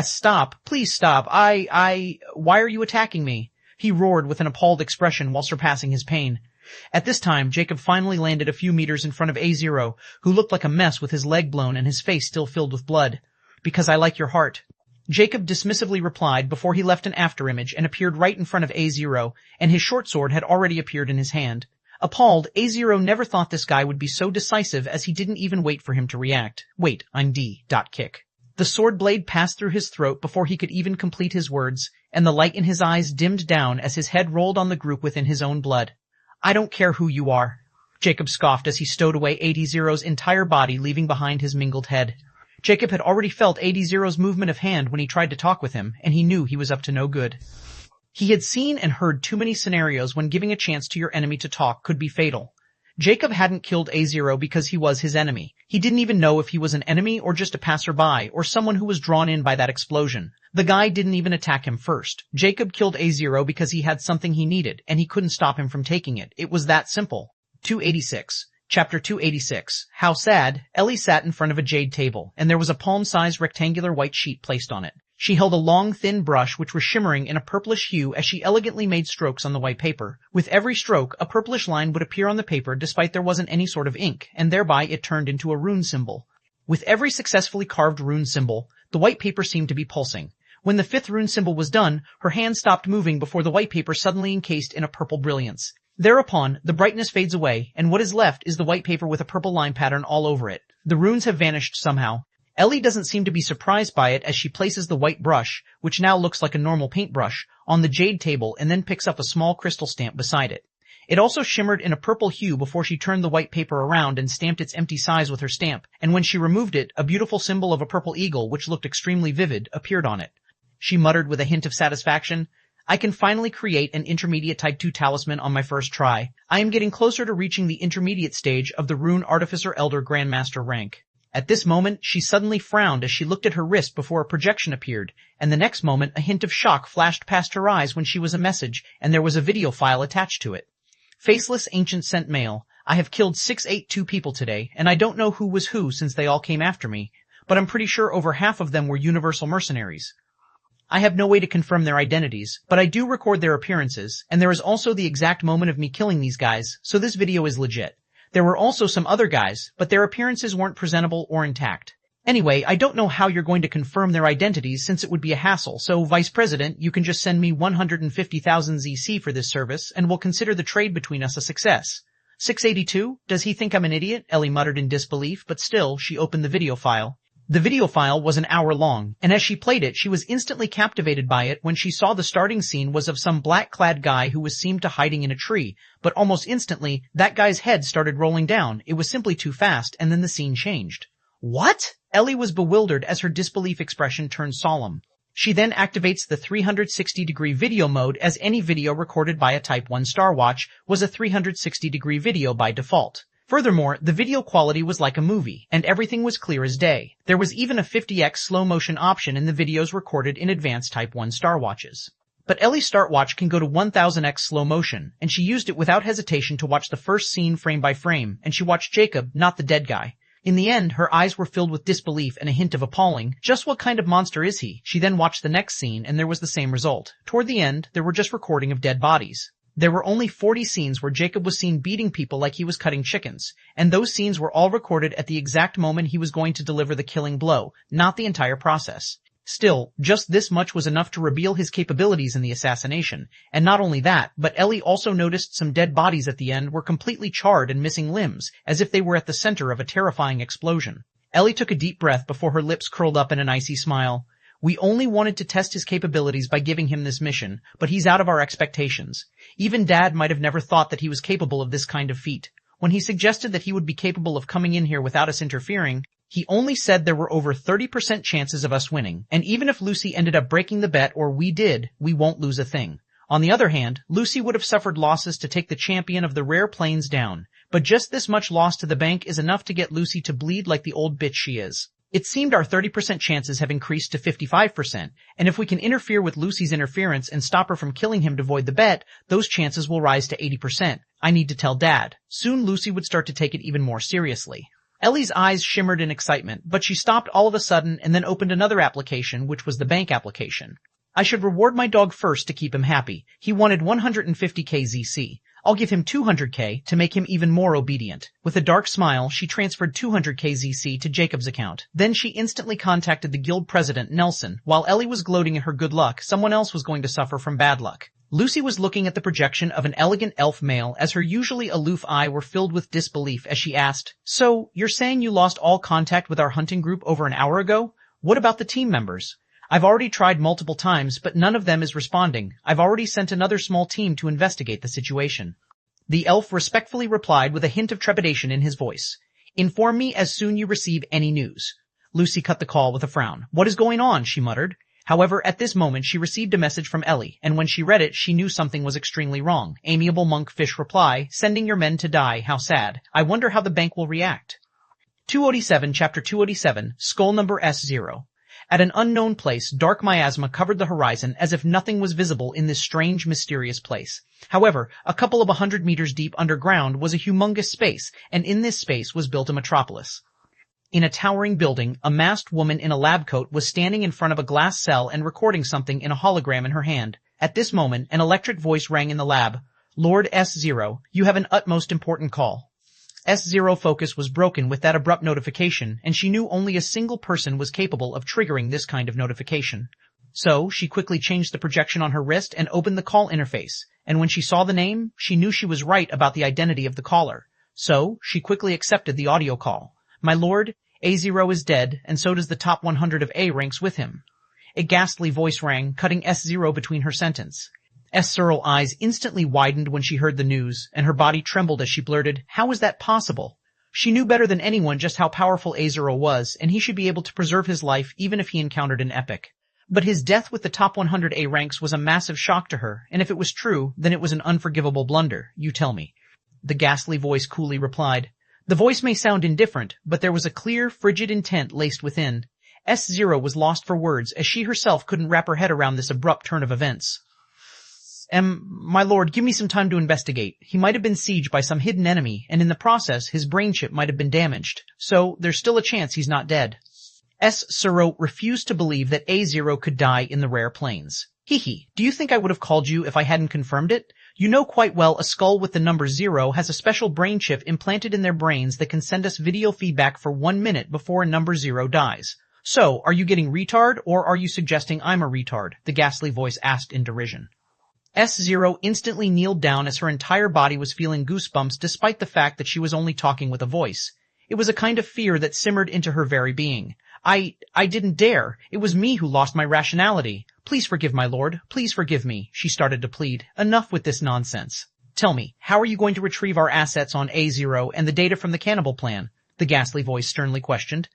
Stop. Please stop. Why are you attacking me? He roared with an appalled expression while surpassing his pain. At this time, Jacob finally landed a few meters in front of A0, who looked like a mess with his leg blown and his face still filled with blood. Because I like your heart. Jacob dismissively replied before he left an afterimage and appeared right in front of A0, and his short sword had already appeared in his hand. Appalled, A0 never thought this guy would be so decisive as he didn't even wait for him to react. Wait, I'm D. Kick. The sword blade passed through his throat before he could even complete his words, and the light in his eyes dimmed down as his head rolled on the group within his own blood. I don't care who you are, Jacob scoffed as he stowed away AD0's entire body, leaving behind his mingled head. Jacob had already felt AD0's movement of hand when he tried to talk with him, and he knew he was up to no good. He had seen and heard too many scenarios when giving a chance to your enemy to talk could be fatal. Jacob hadn't killed A0 because he was his enemy. He didn't even know if he was an enemy or just a passerby or someone who was drawn in by that explosion. The guy didn't even attack him first. Jacob killed A0 because he had something he needed, and he couldn't stop him from taking it. It was that simple. 286. Chapter 286. How sad. Ellie sat in front of a jade table, and there was a palm-sized rectangular white sheet placed on it. She held a long, thin brush which was shimmering in a purplish hue as she elegantly made strokes on the white paper. With every stroke, a purplish line would appear on the paper despite there wasn't any sort of ink, and thereby it turned into a rune symbol. With every successfully carved rune symbol, the white paper seemed to be pulsing. When the 5th rune symbol was done, her hand stopped moving before the white paper suddenly encased in a purple brilliance. Thereupon, the brightness fades away, and what is left is the white paper with a purple line pattern all over it. The runes have vanished somehow. Ellie doesn't seem to be surprised by it as she places the white brush, which now looks like a normal paintbrush, on the jade table and then picks up a small crystal stamp beside it. It also shimmered in a purple hue before she turned the white paper around and stamped its empty size with her stamp, and when she removed it, a beautiful symbol of a purple eagle, which looked extremely vivid, appeared on it. She muttered with a hint of satisfaction, I can finally create an intermediate type 2 talisman on my first try. I am getting closer to reaching the intermediate stage of the Rune Artificer Elder Grandmaster rank. At this moment, she suddenly frowned as she looked at her wrist before a projection appeared, and the next moment a hint of shock flashed past her eyes when she was a message, and there was a video file attached to it. Faceless Ancient sent mail. I have killed 682 people today, and I don't know who was who since they all came after me, but I'm pretty sure over half of them were universal mercenaries. I have no way to confirm their identities, but I do record their appearances, and there is also the exact moment of me killing these guys, so this video is legit. There were also some other guys, but their appearances weren't presentable or intact. Anyway, I don't know how you're going to confirm their identities since it would be a hassle, so Vice President, you can just send me 150,000 ZC for this service, and we'll consider the trade between us a success. 682? Does he think I'm an idiot? Ellie muttered in disbelief, but still, she opened the video file. The video file was an hour long, and as she played it, she was instantly captivated by it when she saw the starting scene was of some black-clad guy who was seemed to hiding in a tree, but almost instantly, that guy's head started rolling down. It was simply too fast, and then the scene changed. What? Ellie was bewildered as her disbelief expression turned solemn. She then activates the 360-degree video mode as any video recorded by a Type 1 Star Watch was a 360-degree video by default. Furthermore, the video quality was like a movie, and everything was clear as day. There was even a 50x slow motion option in the videos recorded in advanced Type 1 Star Watches. But Ellie's Startwatch can go to 1000x slow motion, and she used it without hesitation to watch the first scene frame by frame, and she watched Jacob, not the dead guy. In the end, her eyes were filled with disbelief and a hint of appalling. Just what kind of monster is he? She then watched the next scene, and there was the same result. Toward the end, there were just recording of dead bodies. There were only 40 scenes where Jacob was seen beating people like he was cutting chickens, and those scenes were all recorded at the exact moment he was going to deliver the killing blow, not the entire process. Still, just this much was enough to reveal his capabilities in the assassination, and not only that, but Ellie also noticed some dead bodies at the end were completely charred and missing limbs, as if they were at the center of a terrifying explosion. Ellie took a deep breath before her lips curled up in an icy smile. We only wanted to test his capabilities by giving him this mission, but he's out of our expectations. Even Dad might have never thought that he was capable of this kind of feat. When he suggested that he would be capable of coming in here without us interfering, he only said there were over 30% chances of us winning, and even if Lucy ended up breaking the bet or we did, we won't lose a thing. On the other hand, Lucy would have suffered losses to take the champion of the rare planes down, but just this much loss to the bank is enough to get Lucy to bleed like the old bitch she is. It seemed our 30% chances have increased to 55%, and if we can interfere with Lucy's interference and stop her from killing him to void the bet, those chances will rise to 80%. I need to tell Dad. Soon Lucy would start to take it even more seriously. Ellie's eyes shimmered in excitement, but she stopped all of a sudden and then opened another application, which was the bank application. I should reward my dog first to keep him happy. He wanted 150k ZC. I'll give him 200k to make him even more obedient. With a dark smile, she transferred 200k ZC to Jacob's account. Then she instantly contacted the guild president, Nelson. While Ellie was gloating in her good luck, someone else was going to suffer from bad luck. Lucy was looking at the projection of an elegant elf male as her usually aloof eye were filled with disbelief as she asked, "So, you're saying you lost all contact with our hunting group over an hour ago? What about the team members? I've already tried multiple times, but none of them is responding. I've already sent another small team to investigate the situation." The elf respectfully replied with a hint of trepidation in his voice. "Inform me as soon you receive any news." Lucy cut the call with a frown. "What is going on?" she muttered. However, at this moment she received a message from Ellie, and when she read it, she knew something was extremely wrong. Amiable monkfish reply, "Sending your men to die, how sad. I wonder how the bank will react." 287, Chapter 287, Skull Number S0. At an unknown place, dark miasma covered the horizon as if nothing was visible in this strange, mysterious place. However, a couple of 100 meters deep underground was a humongous space, and in this space was built a metropolis. In a towering building, a masked woman in a lab coat was standing in front of a glass cell and recording something in a hologram in her hand. At this moment, an electric voice rang in the lab. "Lord S0, you have an utmost important call." S0 focus was broken with that abrupt notification, and she knew only a single person was capable of triggering this kind of notification. So, she quickly changed the projection on her wrist and opened the call interface, and when she saw the name, she knew she was right about the identity of the caller. So, she quickly accepted the audio call. "My lord, A0 is dead, and so does the top 100 of A ranks with him." A ghastly voice rang, cutting S0 between her sentence. S0's eyes instantly widened when she heard the news, and her body trembled as she blurted, "How is that possible?" She knew better than anyone just how powerful A0 was, and he should be able to preserve his life even if he encountered an epic. But his death with the top 100 A ranks was a massive shock to her, and if it was true, then it was an unforgivable blunder. "You tell me." The ghastly voice coolly replied. The voice may sound indifferent, but there was a clear, frigid intent laced within. S0 was lost for words, as she herself couldn't wrap her head around this abrupt turn of events. My lord, give me some time to investigate. He might have been sieged by some hidden enemy, and in the process, his brain chip might have been damaged. So, there's still a chance he's not dead." S0 refused to believe that A0 could die in the rare plains. "Hee, do you think I would have called you if I hadn't confirmed it? You know quite well a skull with the number 0 has a special brain chip implanted in their brains that can send us video feedback for 1 minute before a number 0 dies. So, are you getting retard, or are you suggesting I'm a retard?" the ghastly voice asked in derision. S0 instantly kneeled down as her entire body was feeling goosebumps despite the fact that she was only talking with a voice. It was a kind of fear that simmered into her very being. I didn't dare. It was me who lost my rationality. Please forgive my lord. Please forgive me," she started to plead. "Enough with this nonsense. Tell me, how are you going to retrieve our assets on A0 and the data from the cannibal plan?" the ghastly voice sternly questioned.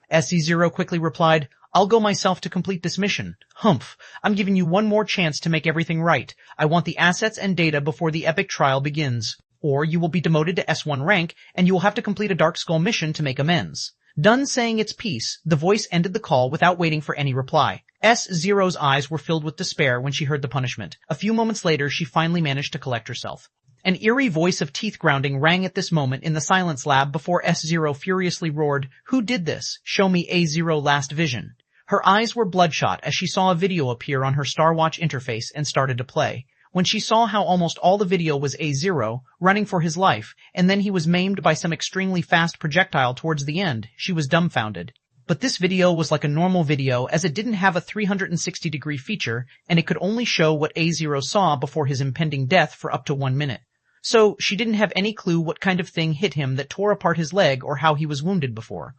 SE0 quickly replied, "I'll go myself to complete this mission." "Humph, I'm giving you one more chance to make everything right. I want the assets and data before the epic trial begins. Or you will be demoted to S1 rank, and you will have to complete a Dark Skull mission to make amends." Done saying its piece, the voice ended the call without waiting for any reply. S0's eyes were filled with despair when she heard the punishment. A few moments later, she finally managed to collect herself. An eerie voice of teeth grounding rang at this moment in the silence lab before S0 furiously roared, "Who did this? Show me A0 last vision." Her eyes were bloodshot as she saw a video appear on her Starwatch interface and started to play. When she saw how almost all the video was A0, running for his life, and then he was maimed by some extremely fast projectile towards the end, she was dumbfounded. But this video was like a normal video as it didn't have a 360-degree feature, and it could only show what A0 saw before his impending death for up to 1 minute. So, she didn't have any clue what kind of thing hit him that tore apart his leg or how he was wounded before.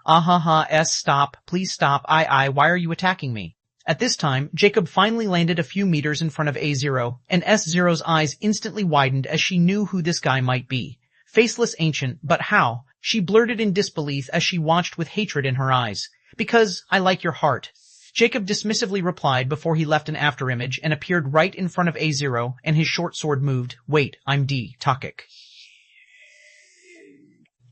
Stop, please stop, why are you attacking me? At this time, Jacob finally landed a few meters in front of A0, and S0's eyes instantly widened as she knew who this guy might be. Faceless ancient, but how? She blurted in disbelief as she watched with hatred in her eyes. "Because I like your heart." Jacob dismissively replied before he left an afterimage and appeared right in front of A0, and his short sword moved. "Wait, I'm D. Takik."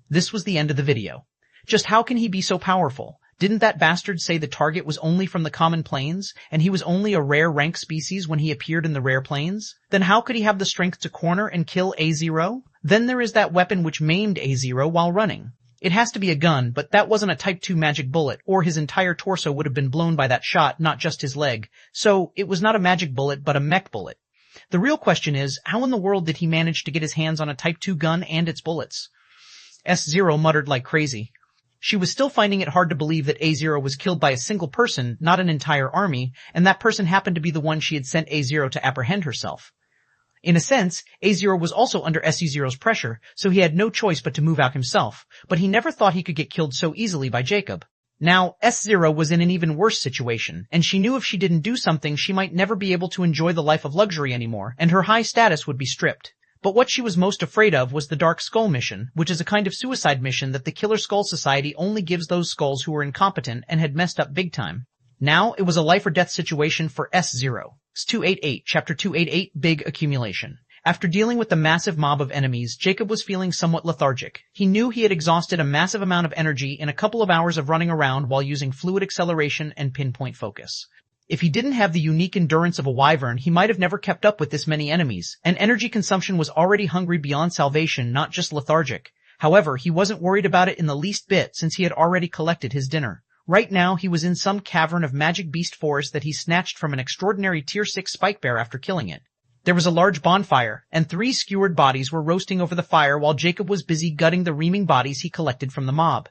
This was the end of the video. Just how can he be so powerful? Didn't that bastard say the target was only from the common planes, and he was only a rare rank species when he appeared in the rare planes? Then how could he have the strength to corner and kill A0? Then there is that weapon which maimed A0 while running. It has to be a gun, but that wasn't a Type 2 magic bullet, or his entire torso would have been blown by that shot, not just his leg. So, it was not a magic bullet, but a mech bullet. The real question is, how in the world did he manage to get his hands on a Type 2 gun and its bullets? S0 muttered like crazy. She was still finding it hard to believe that A0 was killed by a single person, not an entire army, and that person happened to be the one she had sent A0 to apprehend herself. In a sense, A0 was also under SE0's pressure, so he had no choice but to move out himself, but he never thought he could get killed so easily by Jacob. Now, S0 was in an even worse situation, and she knew if she didn't do something she might never be able to enjoy the life of luxury anymore, and her high status would be stripped. But what she was most afraid of was the Dark Skull mission, which is a kind of suicide mission that the Killer Skull Society only gives those skulls who were incompetent and had messed up big time. Now, it was a life or death situation for S0. 288, Chapter 288, Big Accumulation. After dealing with the massive mob of enemies, Jacob was feeling somewhat lethargic. He knew he had exhausted a massive amount of energy in a couple of hours of running around while using fluid acceleration and pinpoint focus. If he didn't have the unique endurance of a wyvern, he might have never kept up with this many enemies, and energy consumption was already hungry beyond salvation, not just lethargic. However, he wasn't worried about it in the least bit since he had already collected his dinner. Right now, he was in some cavern of magic beast forest that he snatched from an extraordinary Tier 6 spike bear after killing it. There was a large bonfire, and 3 skewered bodies were roasting over the fire while Jacob was busy gutting the reaming bodies he collected from the mob.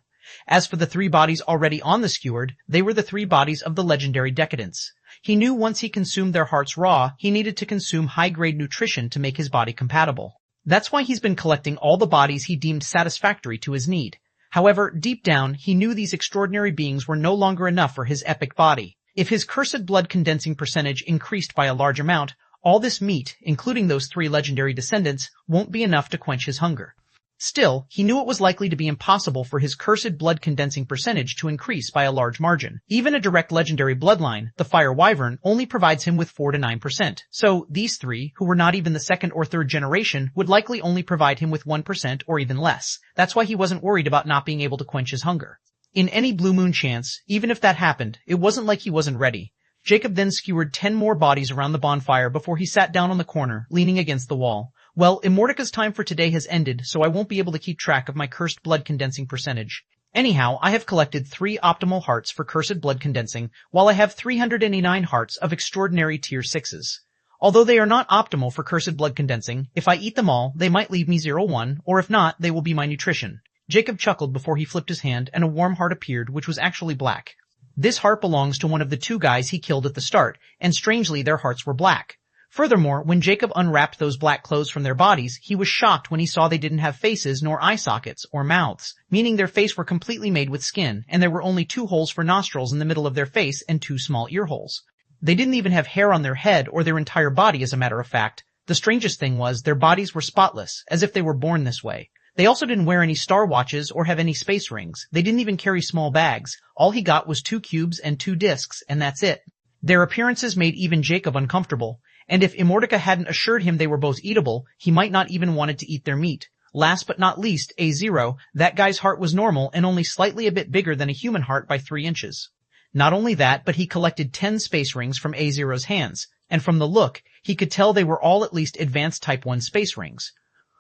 As for the 3 bodies already on the skewered, they were the 3 bodies of the legendary decadents. He knew once he consumed their hearts raw, he needed to consume high-grade nutrition to make his body compatible. That's why he's been collecting all the bodies he deemed satisfactory to his need. However, deep down, he knew these extraordinary beings were no longer enough for his epic body. If his cursed blood condensing percentage increased by a large amount, all this meat, including those 3 legendary descendants, won't be enough to quench his hunger. Still, he knew it was likely to be impossible for his cursed blood condensing percentage to increase by a large margin. Even a direct legendary bloodline, the Fire Wyvern, only provides him with 4 to 9%. So, these 3, who were not even the 2nd or 3rd generation, would likely only provide him with 1% or even less. That's why he wasn't worried about not being able to quench his hunger. In any blue moon chance, even if that happened, it wasn't like he wasn't ready. Jacob then skewered 10 more bodies around the bonfire before he sat down on the corner, leaning against the wall. Well, Immortica's time for today has ended, so I won't be able to keep track of my cursed blood condensing percentage. Anyhow, I have collected 3 optimal hearts for cursed blood condensing, while I have 389 hearts of extraordinary tier 6s. Although they are not optimal for cursed blood condensing, if I eat them all, they might leave me 0-1, or if not, they will be my nutrition. Jacob chuckled before he flipped his hand, and a warm heart appeared, which was actually black. This heart belongs to one of the 2 guys he killed at the start, and strangely their hearts were black. Furthermore, when Jacob unwrapped those black clothes from their bodies, he was shocked when he saw they didn't have faces nor eye sockets or mouths, meaning their face were completely made with skin, and there were only 2 holes for nostrils in the middle of their face and 2 small ear holes. They didn't even have hair on their head or their entire body, as a matter of fact. The strangest thing was their bodies were spotless, as if they were born this way. They also didn't wear any star watches or have any space rings. They didn't even carry small bags. All he got was 2 cubes and 2 discs, and that's it. Their appearances made even Jacob uncomfortable. And if Immortica hadn't assured him they were both eatable, he might not even wanted to eat their meat. Last but not least, A0, that guy's heart was normal and only slightly a bit bigger than a human heart by 3 inches. Not only that, but he collected 10 space rings from A0's hands, and from the look, he could tell they were all at least advanced Type 1 space rings.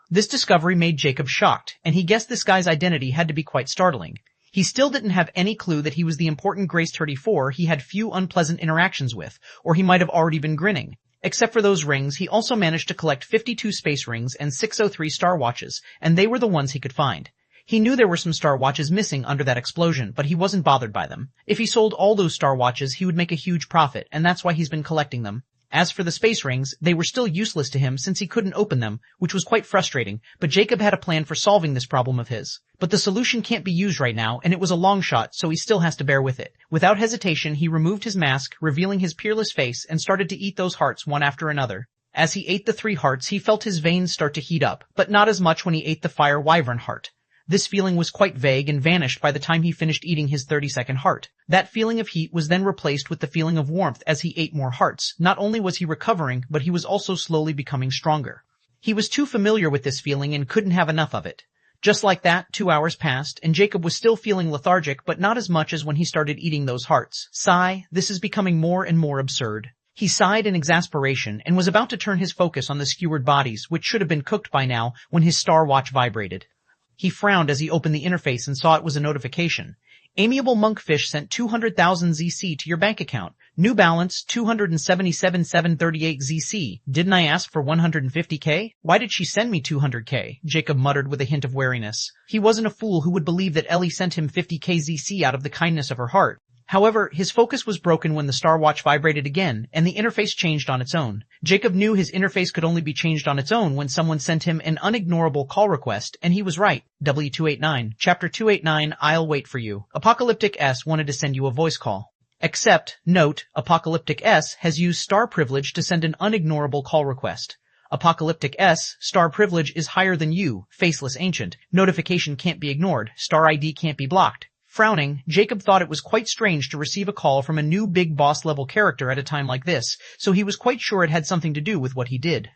This discovery made Jacob shocked, and he guessed this guy's identity had to be quite startling. He still didn't have any clue that he was the important Grace 34 he had few unpleasant interactions with, or he might have already been grinning. Except for those rings, he also managed to collect 52 space rings and 603 star watches, and they were the ones he could find. He knew there were some star watches missing under that explosion, but he wasn't bothered by them. If he sold all those star watches, he would make a huge profit, and that's why he's been collecting them. As for the space rings, they were still useless to him since he couldn't open them, which was quite frustrating, but Jacob had a plan for solving this problem of his. But the solution can't be used right now, and it was a long shot, so he still has to bear with it. Without hesitation, he removed his mask, revealing his peerless face, and started to eat those hearts one after another. As he ate the 3 hearts, he felt his veins start to heat up, but not as much when he ate the Fire Wyvern heart. This feeling was quite vague and vanished by the time he finished eating his 32nd heart. That feeling of heat was then replaced with the feeling of warmth as he ate more hearts. Not only was he recovering, but he was also slowly becoming stronger. He was too familiar with this feeling and couldn't have enough of it. Just like that, 2 hours passed, and Jacob was still feeling lethargic, but not as much as when he started eating those hearts. Sigh, this is becoming more and more absurd. He sighed in exasperation and was about to turn his focus on the skewered bodies, which should have been cooked by now, when his star watch vibrated. He frowned as he opened the interface and saw it was a notification. Amiable Monkfish sent 200,000 ZC to your bank account. New balance 277,738 ZC. Didn't I ask for 150k? Why did she send me 200k? Jacob muttered with a hint of wariness. He wasn't a fool who would believe that Ellie sent him 50k ZC out of the kindness of her heart. However, his focus was broken when the Star Watch vibrated again, and the interface changed on its own. Jacob knew his interface could only be changed on its own when someone sent him an unignorable call request, and he was right. W289, Chapter 289, I'll wait for you. Apocalyptic S wanted to send you a voice call. Except, note, Apocalyptic S has used star privilege to send an unignorable call request. Apocalyptic S, star privilege is higher than you, faceless ancient. Notification can't be ignored. Star ID can't be blocked. Frowning, Jacob thought it was quite strange to receive a call from a new big boss-level character at a time like this, so he was quite sure it had something to do with what he did.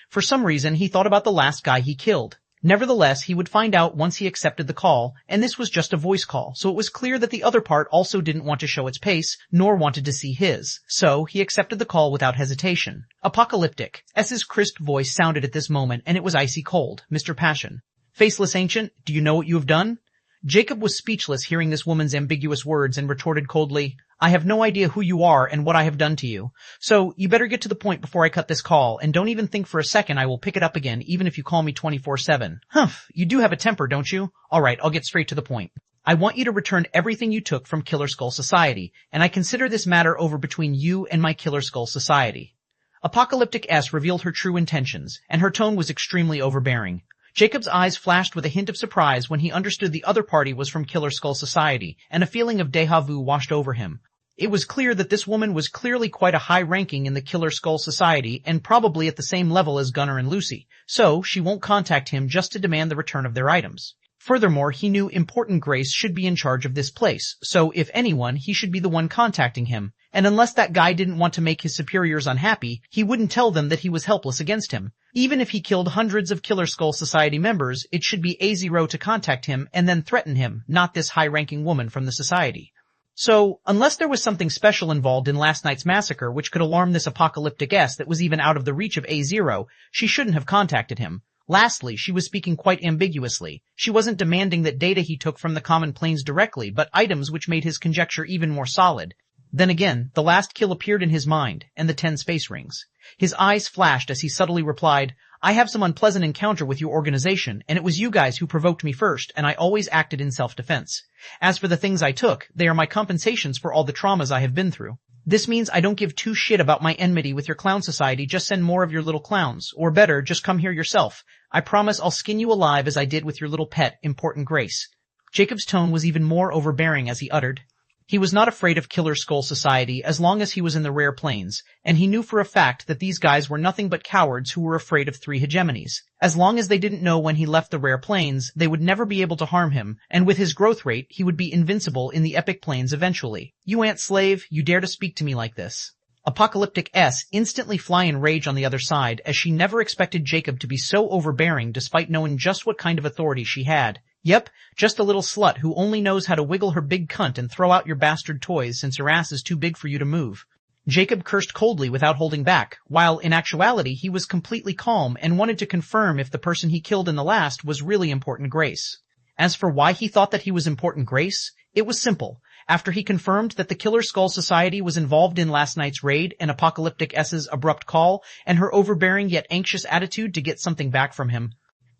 For some reason, he thought about the last guy he killed. Nevertheless, he would find out once he accepted the call, and this was just a voice call, so it was clear that the other part also didn't want to show its pace, nor wanted to see his. So, he accepted the call without hesitation. Apocalyptic. S's crisp voice sounded at this moment, and it was icy cold. Mr. Passion. Faceless Ancient, do you know what you have done? Jacob was speechless hearing this woman's ambiguous words and retorted coldly, I have no idea who you are and what I have done to you. So, you better get to the point before I cut this call, and don't even think for a second I will pick it up again, even if you call me 24/7. Humph, you do have a temper, don't you? Alright, I'll get straight to the point. I want you to return everything you took from Killer Skull Society, and I consider this matter over between you and my Killer Skull Society. Apocalyptic S revealed her true intentions, and her tone was extremely overbearing. Jacob's eyes flashed with a hint of surprise when he understood the other party was from Killer Skull Society, and a feeling of déjà vu washed over him. It was clear that this woman was clearly quite a high ranking in the Killer Skull Society, and probably at the same level as Gunnar and Lucy, so she won't contact him just to demand the return of their items. Furthermore, he knew Important Grace should be in charge of this place, so if anyone, he should be the one contacting him. And unless that guy didn't want to make his superiors unhappy, he wouldn't tell them that he was helpless against him. Even if he killed hundreds of Killer Skull Society members, it should be A0 to contact him and then threaten him, not this high-ranking woman from the society. So, unless there was something special involved in last night's massacre which could alarm this Apocalyptic S that was even out of the reach of A0, she shouldn't have contacted him. Lastly, she was speaking quite ambiguously. She wasn't demanding that data he took from the common planes directly, but items which made his conjecture even more solid. Then again, the last kill appeared in his mind, and the 10 space rings. His eyes flashed as he subtly replied, I have some unpleasant encounter with your organization, and it was you guys who provoked me first, and I always acted in self-defense. As for the things I took, they are my compensations for all the traumas I have been through. This means I don't give two shit about my enmity with your clown society, just send more of your little clowns. Or better, just come here yourself. I promise I'll skin you alive as I did with your little pet, Important Grace. Jacob's tone was even more overbearing as he uttered. He was not afraid of Killer Skull Society as long as he was in the rare planes, and he knew for a fact that these guys were nothing but cowards who were afraid of 3 hegemonies. As long as they didn't know when he left the rare planes, they would never be able to harm him, and with his growth rate, he would be invincible in the epic planes eventually. You ant slave, you dare to speak to me like this. Apocalyptic S instantly fly in rage on the other side, as she never expected Jacob to be so overbearing despite knowing just what kind of authority she had. Yep, just a little slut who only knows how to wiggle her big cunt and throw out your bastard toys since her ass is too big for you to move. Jacob cursed coldly without holding back, while in actuality he was completely calm and wanted to confirm if the person he killed in the last was really Important Grace. As for why he thought that he was Important Grace, it was simple. After he confirmed that the Killer Skull Society was involved in last night's raid and Apocalyptic S's abrupt call and her overbearing yet anxious attitude to get something back from him.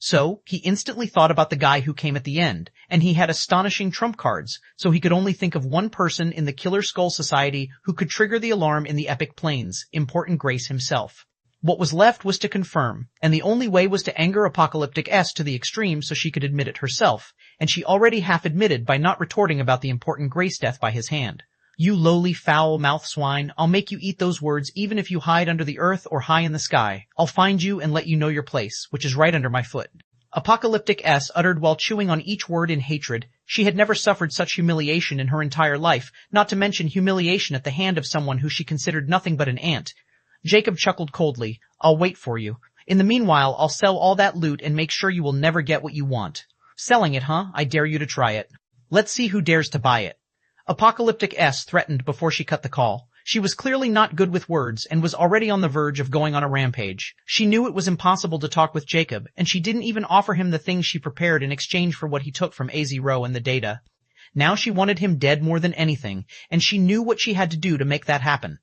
So, he instantly thought about the guy who came at the end, and he had astonishing trump cards, so he could only think of one person in the Killer Skull Society who could trigger the alarm in the epic planes, Important Grace himself. What was left was to confirm, and the only way was to anger Apocalyptic S to the extreme so she could admit it herself, and she already half admitted by not retorting about the Important Grace death by his hand. You lowly foul-mouthed swine, I'll make you eat those words even if you hide under the earth or high in the sky. I'll find you and let you know your place, which is right under my foot. Apocalyptic S uttered while chewing on each word in hatred. She had never suffered such humiliation in her entire life, not to mention humiliation at the hand of someone who she considered nothing but an ant. Jacob chuckled coldly. I'll wait for you. In the meanwhile, I'll sell all that loot and make sure you will never get what you want. Selling it, huh? I dare you to try it. Let's see who dares to buy it. Apocalyptic S threatened before she cut the call. She was clearly not good with words and was already on the verge of going on a rampage. She knew it was impossible to talk with Jacob, and she didn't even offer him the things she prepared in exchange for what he took from AZ-Row and the data. Now she wanted him dead more than anything, and she knew what she had to do to make that happen.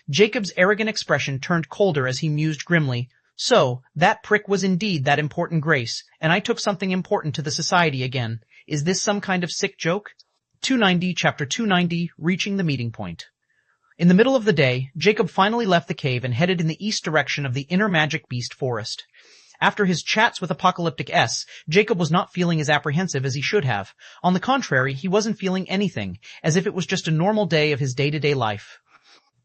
Jacob's arrogant expression turned colder as he mused grimly. So, that prick was indeed that important Grace, and I took something important to the society again. Is this some kind of sick joke? 290, Chapter 290, Reaching the Meeting Point. In the middle of the day, Jacob finally left the cave and headed in the east direction of the inner magic beast forest. After his chats with Apocalyptic S, Jacob was not feeling as apprehensive as he should have. On the contrary, he wasn't feeling anything, as if it was just a normal day of his day-to-day life.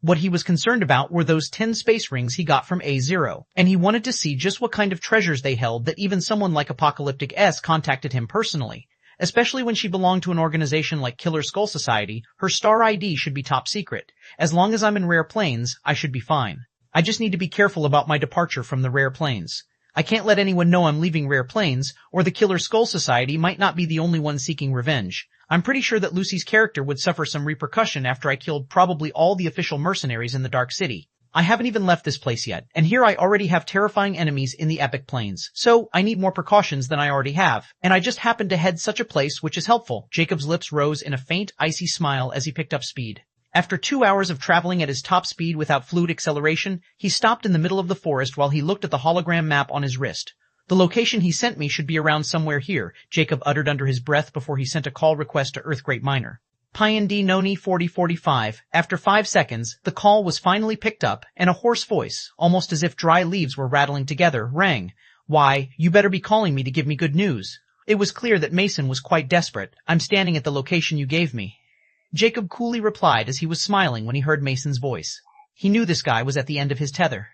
What he was concerned about were those 10 space rings he got from A0, and he wanted to see just what kind of treasures they held that even someone like Apocalyptic S contacted him personally. Especially when she belonged to an organization like Killer Skull Society, her star ID should be top secret. As long as I'm in rare planes, I should be fine. I just need to be careful about my departure from the rare planes. I can't let anyone know I'm leaving rare planes, or the Killer Skull Society might not be the only one seeking revenge. I'm pretty sure that Lucy's character would suffer some repercussion after I killed probably all the official mercenaries in the Dark City. I haven't even left this place yet, and here I already have terrifying enemies in the Epic Plains, so I need more precautions than I already have, and I just happened to head such a place which is helpful. Jacob's lips rose in a faint, icy smile as he picked up speed. After 2 hours of traveling at his top speed without fluid acceleration, he stopped in the middle of the forest while he looked at the hologram map on his wrist. The location he sent me should be around somewhere here, Jacob uttered under his breath before he sent a call request to Earthgreat Miner. Payandi Noni 4045. After 5 seconds, the call was finally picked up, and a hoarse voice, almost as if dry leaves were rattling together, rang. Why, you better be calling me to give me good news. It was clear that Mason was quite desperate. I'm standing at the location you gave me. Jacob coolly replied as he was smiling when he heard Mason's voice. He knew this guy was at the end of his tether.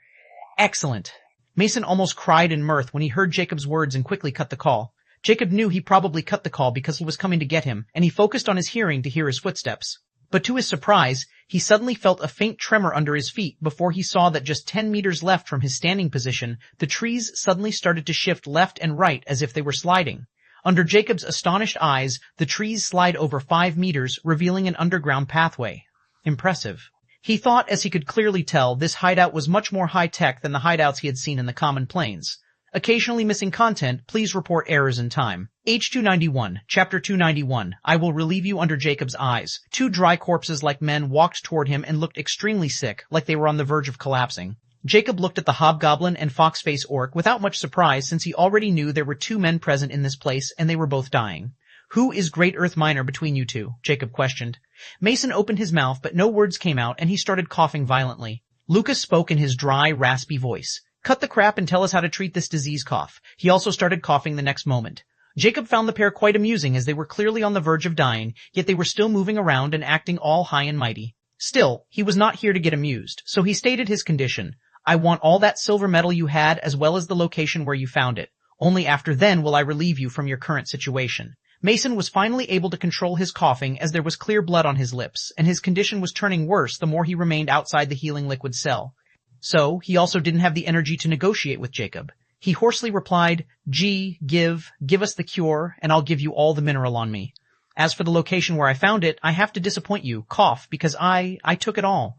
Excellent. Mason almost cried in mirth when he heard Jacob's words and quickly cut the call. Jacob knew he probably cut the call because he was coming to get him, and he focused on his hearing to hear his footsteps. But to his surprise, he suddenly felt a faint tremor under his feet before he saw that just 10 meters left from his standing position, the trees suddenly started to shift left and right as if they were sliding. Under Jacob's astonished eyes, the trees slide over 5 meters, revealing an underground pathway. Impressive. He thought, as he could clearly tell, this hideout was much more high-tech than the hideouts he had seen in the common plains. Occasionally missing content, please report errors in time. H291, Chapter 291, I will relieve you under Jacob's eyes. 2 dry corpses like men walked toward him and looked extremely sick, like they were on the verge of collapsing. Jacob looked at the hobgoblin and fox-face orc without much surprise since he already knew there were 2 men present in this place and they were both dying. Who is Great Earth Miner between you two? Jacob questioned. Mason opened his mouth but no words came out and he started coughing violently. Lucas spoke in his dry, raspy voice. Cut the crap and tell us how to treat this disease cough. He also started coughing the next moment. Jacob found the pair quite amusing as they were clearly on the verge of dying, yet they were still moving around and acting all high and mighty. Still, he was not here to get amused, so he stated his condition. I want all that silver metal you had as well as the location where you found it. Only after then will I relieve you from your current situation. Mason was finally able to control his coughing as there was clear blood on his lips, and his condition was turning worse the more he remained outside the healing liquid cell. So, he also didn't have the energy to negotiate with Jacob. He hoarsely replied, Gee, give us the cure, and I'll give you all the mineral on me. As for the location where I found it, I have to disappoint you, cough, because I took it all.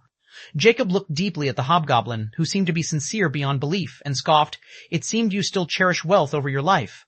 Jacob looked deeply at the hobgoblin, who seemed to be sincere beyond belief, and scoffed, It seemed you still cherish wealth over your life.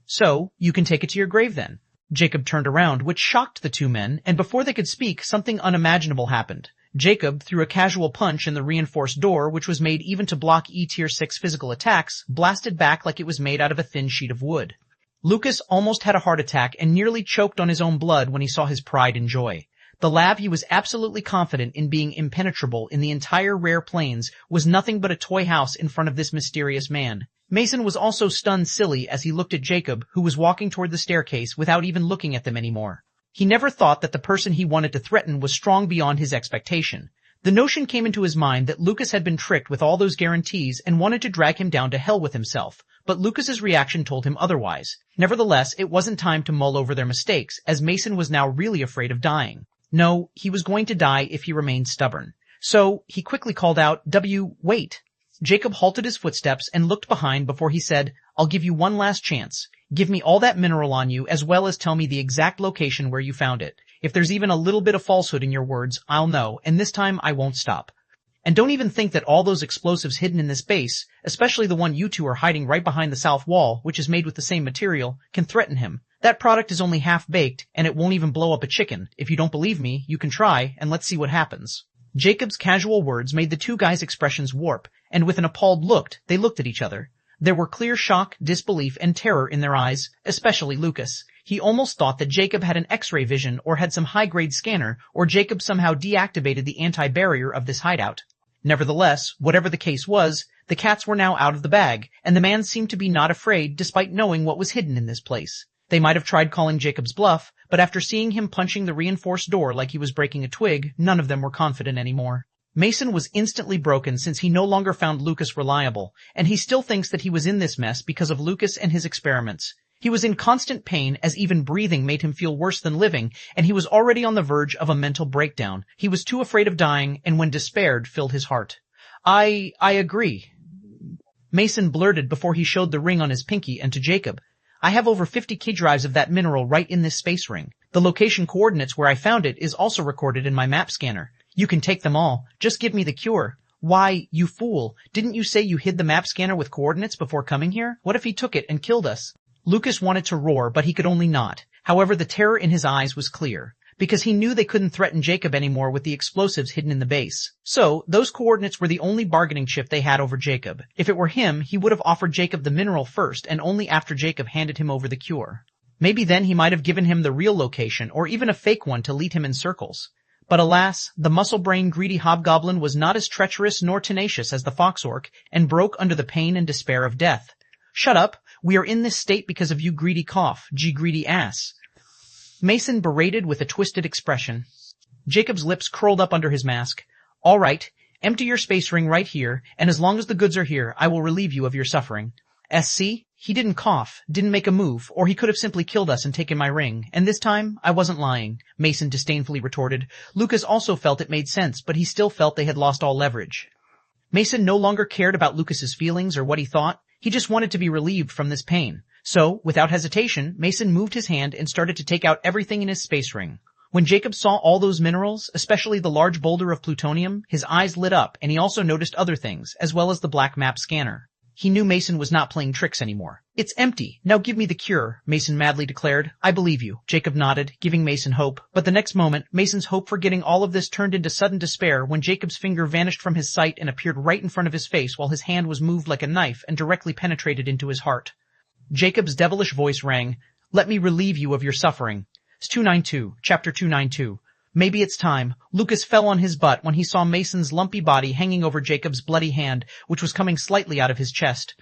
So, you can take it to your grave then. Jacob turned around, which shocked the 2 men, and before they could speak, something unimaginable happened. Jacob threw a casual punch in the reinforced door, which was made even to block E-Tier 6 physical attacks, blasted back like it was made out of a thin sheet of wood. Lucas almost had a heart attack and nearly choked on his own blood when he saw his pride and joy. The lab he was absolutely confident in being impenetrable in the entire rare plains was nothing but a toy house in front of this mysterious man. Mason was also stunned silly as he looked at Jacob, who was walking toward the staircase without even looking at them anymore. He never thought that the person he wanted to threaten was strong beyond his expectation. The notion came into his mind that Lucas had been tricked with all those guarantees and wanted to drag him down to hell with himself, but Lucas's reaction told him otherwise. Nevertheless, it wasn't time to mull over their mistakes, as Mason was now really afraid of dying. No, he was going to die if he remained stubborn. So, he quickly called out, wait. Jacob halted his footsteps and looked behind before he said, "I'll give you one last chance. Give me all that mineral on you as well as tell me the exact location where you found it. If there's even a little bit of falsehood in your words, I'll know, and this time I won't stop. And don't even think that all those explosives hidden in this base, especially the one you two are hiding right behind the south wall, which is made with the same material, can threaten him. That product is only half-baked, and it won't even blow up a chicken. If you don't believe me, you can try, and let's see what happens." Jacob's casual words made the two guys' expressions warp, and with an appalled look, they looked at each other. There were clear shock, disbelief, and terror in their eyes, especially Lucas. He almost thought that Jacob had an X-ray vision or had some high-grade scanner, or Jacob somehow deactivated the anti-barrier of this hideout. Nevertheless, whatever the case was, the cats were now out of the bag, and the man seemed to be not afraid despite knowing what was hidden in this place. They might have tried calling Jacob's bluff, but after seeing him punching the reinforced door like he was breaking a twig, none of them were confident anymore. Mason was instantly broken since he no longer found Lucas reliable, and he still thinks that he was in this mess because of Lucas and his experiments. He was in constant pain as even breathing made him feel worse than living, and he was already on the verge of a mental breakdown. He was too afraid of dying, and when despair filled his heart. I agree," Mason blurted before he showed the ring on his pinky and to Jacob. "I have over 50 key drives of that mineral right in this space ring. The location coordinates where I found it is also recorded in my map scanner. You can take them all. Just give me the cure." "Why, you fool, didn't you say you hid the map scanner with coordinates before coming here? What if he took it and killed us?" Lucas wanted to roar, but he could only nod. However, the terror in his eyes was clear, because he knew they couldn't threaten Jacob anymore with the explosives hidden in the base. So, those coordinates were the only bargaining chip they had over Jacob. If it were him, he would have offered Jacob the mineral first and only after Jacob handed him over the cure. Maybe then he might have given him the real location or even a fake one to lead him in circles. But alas, the muscle-brain greedy hobgoblin was not as treacherous nor tenacious as the fox-orc and broke under the pain and despair of death. "Shut up! We are in this state because of you greedy cough, greedy ass," Mason berated with a twisted expression. Jacob's lips curled up under his mask. "All right, empty your space ring right here, and as long as the goods are here, I will relieve you of your suffering." "SC? He didn't cough, didn't make a move, or he could have simply killed us and taken my ring. And this time, I wasn't lying," Mason disdainfully retorted. Lucas also felt it made sense, but he still felt they had lost all leverage. Mason no longer cared about Lucas's feelings or what he thought. He just wanted to be relieved from this pain. So, without hesitation, Mason moved his hand and started to take out everything in his space ring. When Jacob saw all those minerals, especially the large boulder of plutonium, his eyes lit up, and he also noticed other things, as well as the black map scanner. He knew Mason was not playing tricks anymore. "It's empty. Now give me the cure," Mason madly declared. "I believe you," Jacob nodded, giving Mason hope. But the next moment, Mason's hope for getting all of this turned into sudden despair when Jacob's finger vanished from his sight and appeared right in front of his face while his hand was moved like a knife and directly penetrated into his heart. Jacob's devilish voice rang, "Let me relieve you of your suffering." 292, Chapter 292. Maybe it's time. Lucas fell on his butt when he saw Mason's lumpy body hanging over Jacob's bloody hand, which was coming slightly out of his chest.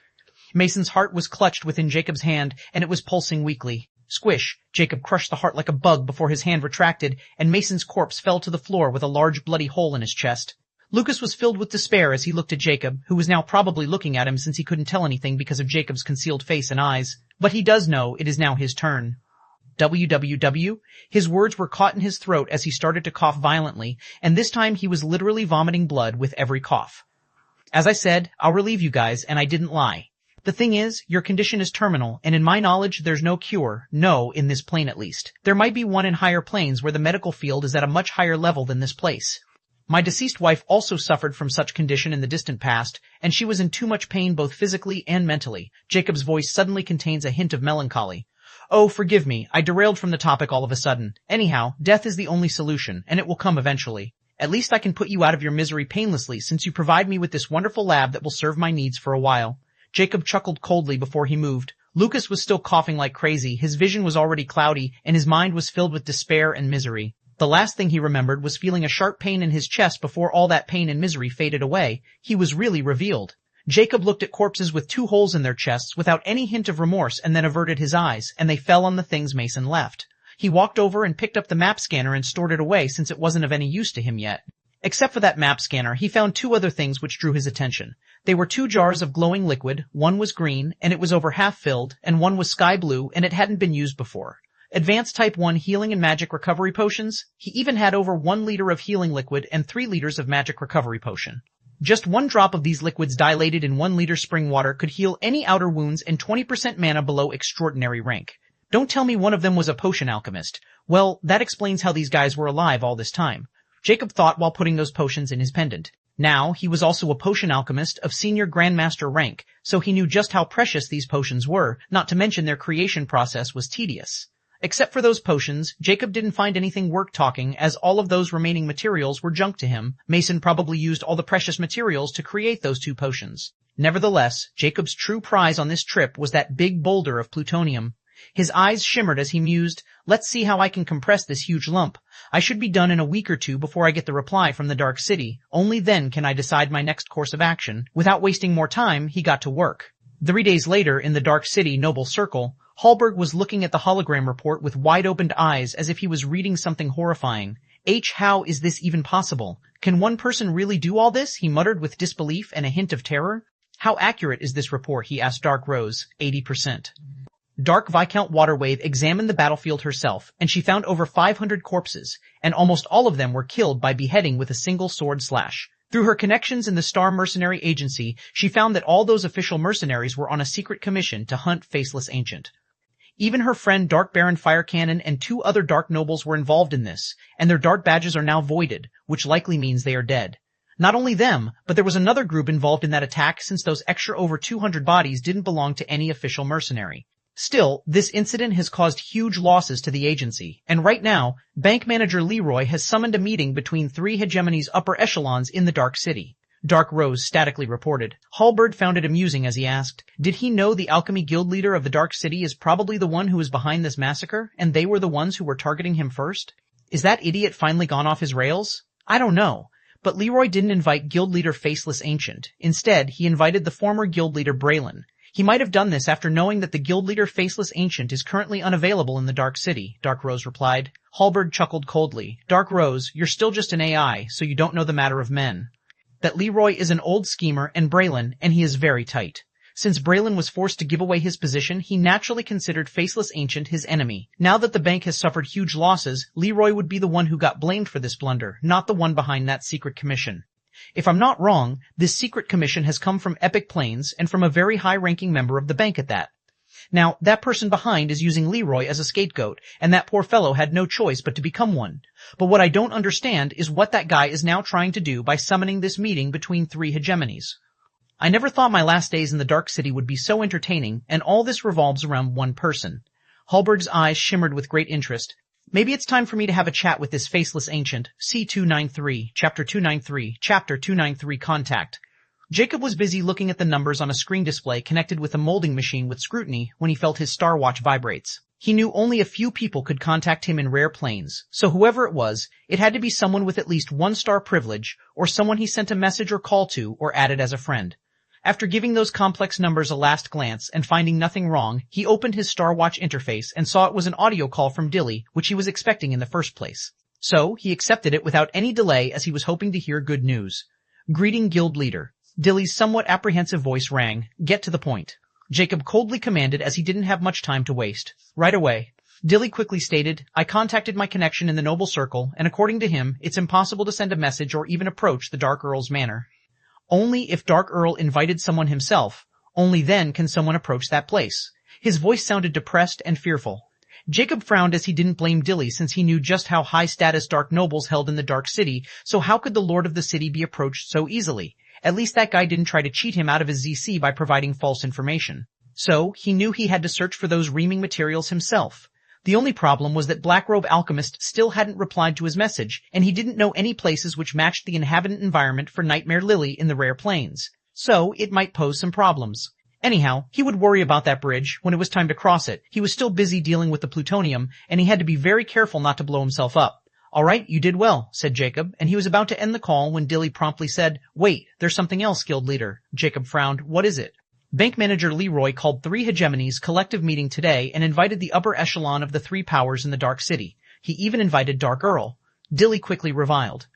Mason's heart was clutched within Jacob's hand, and it was pulsing weakly. Squish! Jacob crushed the heart like a bug before his hand retracted, and Mason's corpse fell to the floor with a large bloody hole in his chest. Lucas was filled with despair as he looked at Jacob, who was now probably looking at him since he couldn't tell anything because of Jacob's concealed face and eyes. But he does know it is now his turn. "WWW?" His words were caught in his throat as he started to cough violently, and this time he was literally vomiting blood with every cough. "As I said, I'll relieve you guys, and I didn't lie. The thing is, your condition is terminal, and in my knowledge there's no cure, no, in this plane at least. There might be one in higher planes where the medical field is at a much higher level than this place. My deceased wife also suffered from such condition in the distant past, and she was in too much pain both physically and mentally." Jacob's voice suddenly contains a hint of melancholy. "Oh, forgive me, I derailed from the topic all of a sudden. Anyhow, death is the only solution, and it will come eventually. At least I can put you out of your misery painlessly since you provide me with this wonderful lab that will serve my needs for a while." Jacob chuckled coldly before he moved. Lucas was still coughing like crazy, his vision was already cloudy, and his mind was filled with despair and misery. The last thing he remembered was feeling a sharp pain in his chest before all that pain and misery faded away. He was really revealed. Jacob looked at corpses with 2 holes in their chests without any hint of remorse and then averted his eyes, and they fell on the things Mason left. He walked over and picked up the map scanner and stored it away since it wasn't of any use to him yet. Except for that map scanner, he found 2 other things which drew his attention. They were 2 jars of glowing liquid, one was green, and it was over half filled, and one was sky blue, and it hadn't been used before. Advanced Type 1 healing and magic recovery potions. He even had over 1 liter of healing liquid and 3 liters of magic recovery potion. Just one drop of these liquids dilated in 1 liter spring water could heal any outer wounds and 20% mana below extraordinary rank. Don't tell me one of them was a potion alchemist. Well, that explains how these guys were alive all this time. Jacob thought while putting those potions in his pendant. Now, he was also a potion alchemist of senior grandmaster rank, so he knew just how precious these potions were, not to mention their creation process was tedious. Except for those potions, Jacob didn't find anything worth talking, as all of those remaining materials were junk to him. Mason probably used all the precious materials to create those 2 potions. Nevertheless, Jacob's true prize on this trip was that big boulder of plutonium. His eyes shimmered as he mused, let's see how I can compress this huge lump. I should be done in a week or 2 before I get the reply from the Dark City. Only then can I decide my next course of action. Without wasting more time, he got to work. 3 days later, in the Dark City Noble Circle, Hallberg was looking at the hologram report with wide-opened eyes as if he was reading something horrifying. How is this even possible? Can one person really do all this? He muttered with disbelief and a hint of terror. How accurate is this report? He asked Dark Rose. 80%. Dark Viscount Waterwave examined the battlefield herself, and she found over 500 corpses, and almost all of them were killed by beheading with a single sword slash. Through her connections in the Star Mercenary Agency, she found that all those official mercenaries were on a secret commission to hunt Faceless Ancient. Even her friend Dark Baron Firecannon and 2 other Dark Nobles were involved in this, and their Dark badges are now voided, which likely means they are dead. Not only them, but there was another group involved in that attack since those extra over 200 bodies didn't belong to any official mercenary. Still, this incident has caused huge losses to the agency, and right now, Bank Manager Leroy has summoned a meeting between 3 hegemony's upper echelons in the Dark City. Dark Rose statically reported. Hallberg found it amusing as he asked, did he know the alchemy guild leader of the Dark City is probably the one who is behind this massacre, and they were the ones who were targeting him first? Is that idiot finally gone off his rails? I don't know. But Leroy didn't invite guild leader Faceless Ancient. Instead, he invited the former guild leader Braylon. He might have done this after knowing that the guild leader Faceless Ancient is currently unavailable in the Dark City, Dark Rose replied. Hallberg chuckled coldly. Dark Rose, you're still just an AI, so you don't know the matter of men. That Leroy is an old schemer and Braylon, and he is very tight. Since Braylon was forced to give away his position, he naturally considered Faceless Ancient his enemy. Now that the bank has suffered huge losses, Leroy would be the one who got blamed for this blunder, not the one behind that secret commission. If I'm not wrong, this secret commission has come from Epic Plains and from a very high-ranking member of the bank at that. Now, that person behind is using Leroy as a scapegoat, and that poor fellow had no choice but to become one. But what I don't understand is what that guy is now trying to do by summoning this meeting between 3 hegemonies. I never thought my last days in the Dark City would be so entertaining, and all this revolves around one person. Hallberg's eyes shimmered with great interest. Maybe it's time for me to have a chat with this Faceless Ancient. C293, Chapter 293, Chapter 293 Contact. Jacob was busy looking at the numbers on a screen display connected with a molding machine with scrutiny when he felt his Star Watch vibrates. He knew only a few people could contact him in rare planes, so whoever it was, it had to be someone with at least 1 star privilege, or someone he sent a message or call to or added as a friend. After giving those complex numbers a last glance and finding nothing wrong, he opened his Star Watch interface and saw it was an audio call from Dilly, which he was expecting in the first place. So, he accepted it without any delay as he was hoping to hear good news. Greeting Guild Leader. Dilly's somewhat apprehensive voice rang. Get to the point. Jacob coldly commanded as he didn't have much time to waste. Right away. Dilly quickly stated, I contacted my connection in the Noble Circle, and according to him, it's impossible to send a message or even approach the Dark Earl's manor. Only if Dark Earl invited someone himself, only then can someone approach that place. His voice sounded depressed and fearful. Jacob frowned as he didn't blame Dilly since he knew just how high status Dark Nobles held in the Dark City, so how could the Lord of the City be approached so easily? At least that guy didn't try to cheat him out of his ZC by providing false information. So, he knew he had to search for those reaming materials himself. The only problem was that Blackrobe Alchemist still hadn't replied to his message, and he didn't know any places which matched the inhabitant environment for Nightmare Lily in the Rare Plains. So, it might pose some problems. Anyhow, he would worry about that bridge when it was time to cross it. He was still busy dealing with the plutonium, and he had to be very careful not to blow himself up. All right, you did well, said Jacob, and he was about to end the call when Dilly promptly said, Wait, there's something else, Guild Leader. Jacob frowned. What is it? Bank Manager Leroy called 3 hegemonies collective meeting today and invited the upper echelon of the 3 powers in the Dark City. He even invited Dark Earl. Dilly quickly reviled.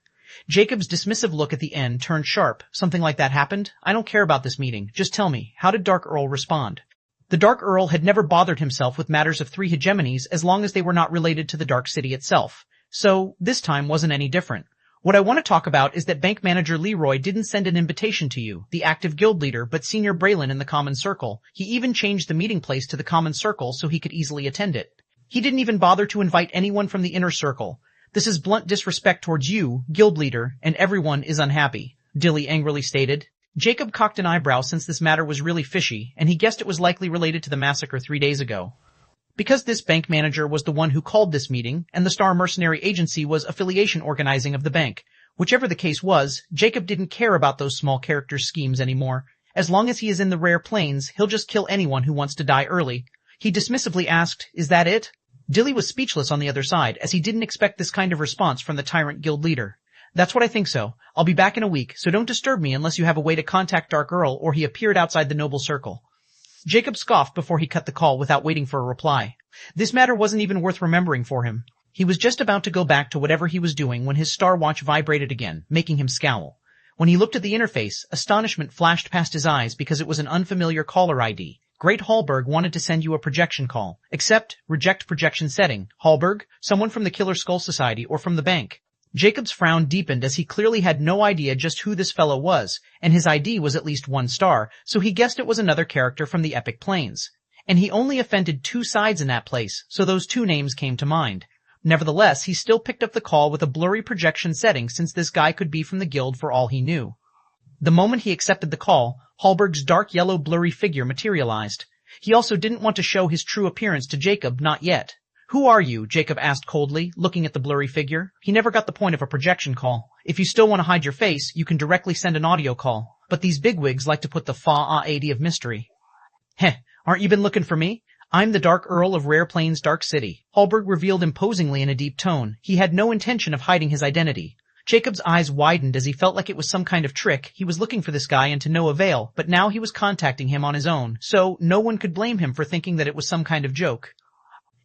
Jacob's dismissive look at the end turned sharp. Something like that happened? I don't care about this meeting. Just tell me, how did Dark Earl respond? The Dark Earl had never bothered himself with matters of 3 hegemonies as long as they were not related to the Dark City itself. So, this time wasn't any different. What I want to talk about is that bank manager Leroy didn't send an invitation to you, the active guild leader, but Senior Braylon in the common circle. He even changed the meeting place to the common circle so he could easily attend it. He didn't even bother to invite anyone from the inner circle. This is blunt disrespect towards you, guild leader, and everyone is unhappy, Dilly angrily stated. Jacob cocked an eyebrow since this matter was really fishy, and he guessed it was likely related to the massacre 3 days ago. Because this bank manager was the one who called this meeting, and the Star Mercenary Agency was affiliation organizing of the bank. Whichever the case was, Jacob didn't care about those small character schemes anymore. As long as he is in the rare planes, he'll just kill anyone who wants to die early. He dismissively asked, "Is that it?" Dilly was speechless on the other side, as he didn't expect this kind of response from the tyrant guild leader. "That's what I think so. I'll be back in a week, so don't disturb me unless you have a way to contact Dark Earl," or he appeared outside the noble circle. Jacob scoffed before he cut the call without waiting for a reply. This matter wasn't even worth remembering for him. He was just about to go back to whatever he was doing when his star watch vibrated again, making him scowl. When he looked at the interface, astonishment flashed past his eyes because it was an unfamiliar caller ID. Great Hallberg wanted to send you a projection call. Accept, reject projection setting. Hallberg, someone from the Killer Skull Society or from the bank. Jacob's frown deepened as he clearly had no idea just who this fellow was, and his ID was at least 1 star, so he guessed it was another character from the Epic Planes. And he only offended 2 sides in that place, so those 2 names came to mind. Nevertheless, he still picked up the call with a blurry projection setting since this guy could be from the guild for all he knew. The moment he accepted the call, Hallberg's dark yellow blurry figure materialized. He also didn't want to show his true appearance to Jacob, not yet. "Who are you?" Jacob asked coldly, looking at the blurry figure. He never got the point of a projection call. If you still want to hide your face, you can directly send an audio call. But these bigwigs like to put the fa-a-ad of mystery. "Heh, aren't you been looking for me? I'm the Dark Earl of Rare Plains Dark City," Hallberg revealed imposingly in a deep tone. He had no intention of hiding his identity. Jacob's eyes widened as he felt like it was some kind of trick. He was looking for this guy and to no avail, but now he was contacting him on his own, so no one could blame him for thinking that it was some kind of joke.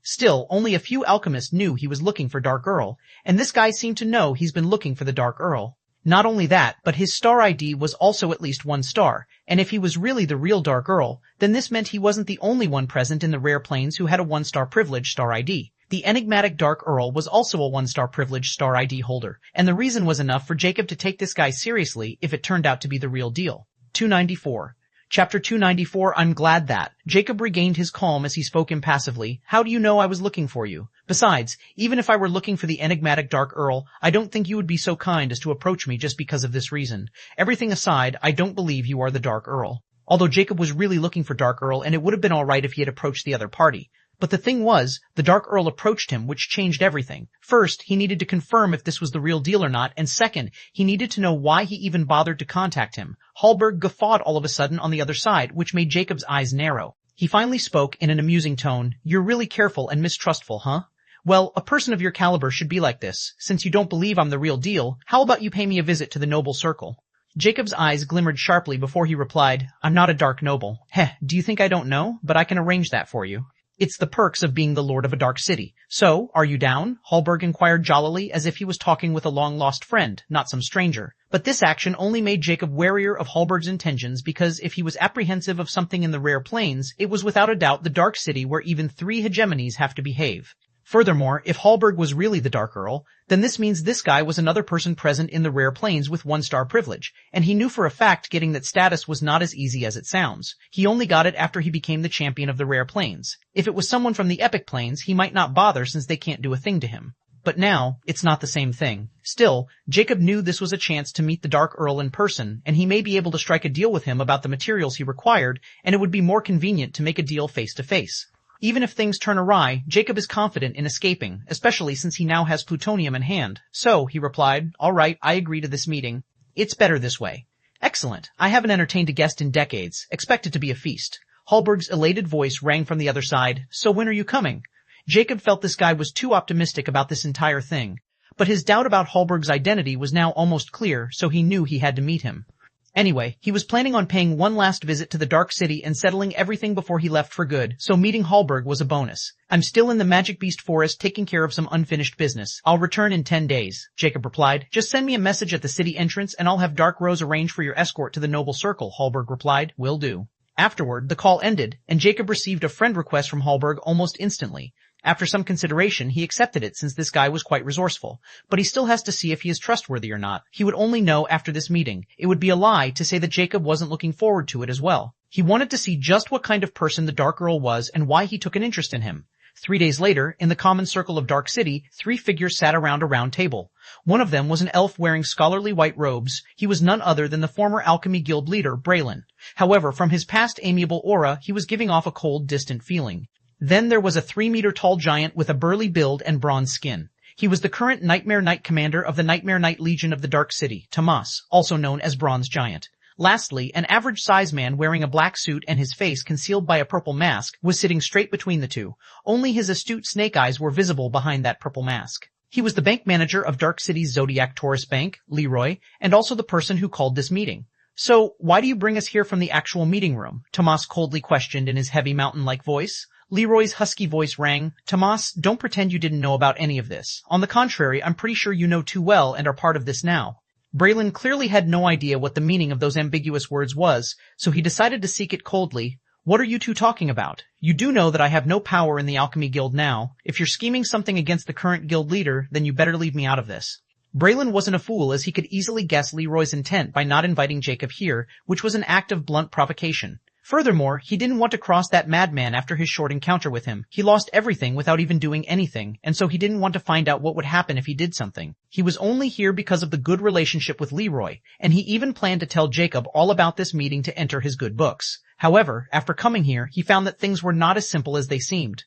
Still, only a few alchemists knew he was looking for Dark Earl, and this guy seemed to know he's been looking for the Dark Earl. Not only that, but his star ID was also at least 1 star, and if he was really the real Dark Earl, then this meant he wasn't the only one present in the Rare Plains who had a 1-star privilege star ID. The enigmatic Dark Earl was also a 1-star privilege star ID holder, and the reason was enough for Jacob to take this guy seriously if it turned out to be the real deal. 294. Chapter 294, I'm glad that. Jacob regained his calm as he spoke impassively. How do you know I was looking for you? Besides, even if I were looking for the enigmatic Dark Earl, I don't think you would be so kind as to approach me just because of this reason. Everything aside, I don't believe you are the Dark Earl. Although Jacob was really looking for Dark Earl, and it would have been alright if he had approached the other party. But the thing was, the Dark Earl approached him, which changed everything. First, he needed to confirm if this was the real deal or not, and second, he needed to know why he even bothered to contact him. Hallberg guffawed all of a sudden on the other side, which made Jacob's eyes narrow. He finally spoke in an amusing tone. "You're really careful and mistrustful, huh? Well, a person of your caliber should be like this. Since you don't believe I'm the real deal, how about you pay me a visit to the noble circle?" Jacob's eyes glimmered sharply before he replied, "I'm not a dark noble." "Heh, do you think I don't know? But I can arrange that for you. It's the perks of being the lord of a dark city. So, are you down?" Hallberg inquired jollily, as if he was talking with a long-lost friend, not some stranger. But this action only made Jacob warier of Hallberg's intentions because if he was apprehensive of something in the Rare Plains, it was without a doubt the dark city where even 3 hegemonies have to behave. Furthermore, if Hallberg was really the Dark Earl, then this means this guy was another person present in the Rare Plains with 1-star privilege, and he knew for a fact getting that status was not as easy as it sounds. He only got it after he became the champion of the Rare Plains. If it was someone from the Epic Plains, he might not bother since they can't do a thing to him. But now, it's not the same thing. Still, Jacob knew this was a chance to meet the Dark Earl in person, and he may be able to strike a deal with him about the materials he required, and it would be more convenient to make a deal face to face. Even if things turn awry, Jacob is confident in escaping, especially since he now has plutonium in hand. So, he replied, "All right, I agree to this meeting. It's better this way." "Excellent. I haven't entertained a guest in decades. Expect it to be a feast." Hallberg's elated voice rang from the other side. "So when are you coming?" Jacob felt this guy was too optimistic about this entire thing. But his doubt about Hallberg's identity was now almost clear, so he knew he had to meet him. Anyway, he was planning on paying one last visit to the Dark City and settling everything before he left for good, so meeting Hallberg was a bonus. "I'm still in the Magic Beast Forest taking care of some unfinished business. I'll return in 10 days, Jacob replied. "Just send me a message at the city entrance and I'll have Dark Rose arrange for your escort to the Noble Circle," Hallberg replied. "Will do." Afterward, the call ended, and Jacob received a friend request from Hallberg almost instantly. After some consideration, he accepted it since this guy was quite resourceful, but he still has to see if he is trustworthy or not. He would only know after this meeting. It would be a lie to say that Jacob wasn't looking forward to it as well. He wanted to see just what kind of person the Dark Earl was and why he took an interest in him. 3 days later, in the common circle of Dark City, 3 figures sat around a round table. One of them was an elf wearing scholarly white robes. He was none other than the former Alchemy Guild leader, Braylon. However, from his past amiable aura, he was giving off a cold, distant feeling. Then there was a 3-meter-tall giant with a burly build and bronze skin. He was the current Nightmare Knight commander of the Nightmare Knight Legion of the Dark City, Tomas, also known as Bronze Giant. Lastly, an average-sized man wearing a black suit and his face concealed by a purple mask was sitting straight between the two. Only his astute snake eyes were visible behind that purple mask. He was the bank manager of Dark City's Zodiac Taurus Bank, Leroy, and also the person who called this meeting. "So, why do you bring us here from the actual meeting room?" Tomas coldly questioned in his heavy mountain-like voice. Leroy's husky voice rang. "Tomas, don't pretend you didn't know about any of this. On the contrary, I'm pretty sure you know too well and are part of this now." Braylon clearly had no idea what the meaning of those ambiguous words was, so he decided to seek it coldly. "What are you two talking about? You do know that I have no power in the Alchemy Guild now. If you're scheming something against the current guild leader, then you better leave me out of this." Braylon wasn't a fool, as he could easily guess Leroy's intent by not inviting Jacob here, which was an act of blunt provocation. Furthermore, he didn't want to cross that madman after his short encounter with him. He lost everything without even doing anything, and so he didn't want to find out what would happen if he did something. He was only here because of the good relationship with Leroy, and he even planned to tell Jacob all about this meeting to enter his good books. However, after coming here, he found that things were not as simple as they seemed.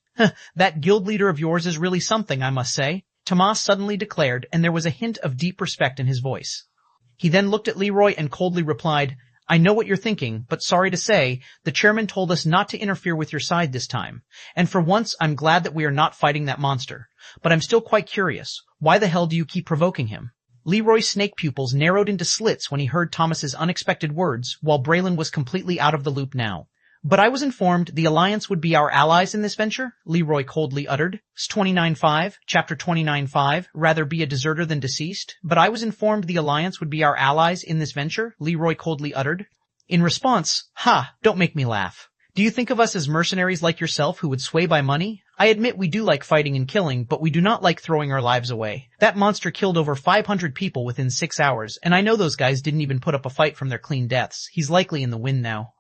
"That guild leader of yours is really something, I must say," Tomas suddenly declared, and there was a hint of deep respect in his voice. He then looked at Leroy and coldly replied, "I know what you're thinking, but sorry to say, the chairman told us not to interfere with your side this time. And for once, I'm glad that we are not fighting that monster. But I'm still quite curious. Why the hell do you keep provoking him?" Leroy's snake pupils narrowed into slits when he heard Thomas's unexpected words, while Braylon was completely out of the loop now. "But I was informed the Alliance would be our allies in this venture," Leroy coldly uttered. 29.5, Chapter 29.5, rather be a deserter than deceased. "But I was informed the Alliance would be our allies in this venture," Leroy coldly uttered. In response, don't make me laugh. "Do you think of us as mercenaries like yourself who would sway by money? I admit we do like fighting and killing, but we do not like throwing our lives away. That monster killed over 500 people within 6 hours, and I know those guys didn't even put up a fight from their clean deaths. He's likely in the wind now.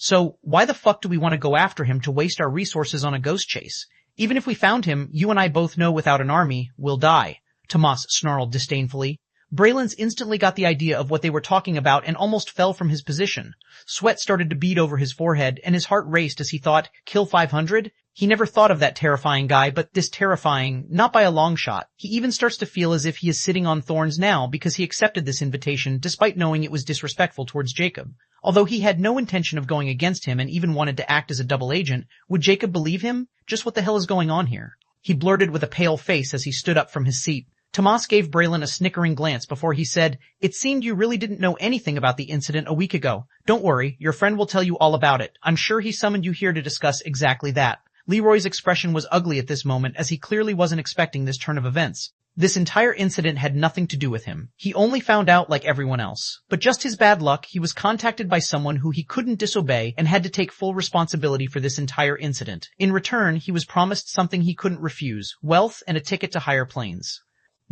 So, why the fuck do we want to go after him to waste our resources on a ghost chase? Even if we found him, you and I both know without an army, we'll die," Tomas snarled disdainfully. Braylon's instantly got the idea of what they were talking about and almost fell from his position. Sweat started to bead over his forehead, and his heart raced as he thought, kill 500? He never thought of that terrifying guy, but this terrifying, not by a long shot. He even starts to feel as if he is sitting on thorns now because he accepted this invitation despite knowing it was disrespectful towards Jacob. Although he had no intention of going against him and even wanted to act as a double agent, would Jacob believe him? Just what the hell is going on here? He blurted with a pale face as he stood up from his seat. Tomas gave Braylon a snickering glance before he said, "It seemed you really didn't know anything about the incident a week ago. Don't worry, your friend will tell you all about it. I'm sure he summoned you here to discuss exactly that." Leroy's expression was ugly at this moment, as he clearly wasn't expecting this turn of events. This entire incident had nothing to do with him. He only found out like everyone else. But just his bad luck, he was contacted by someone who he couldn't disobey and had to take full responsibility for this entire incident. In return, he was promised something he couldn't refuse, wealth and a ticket to higher planes.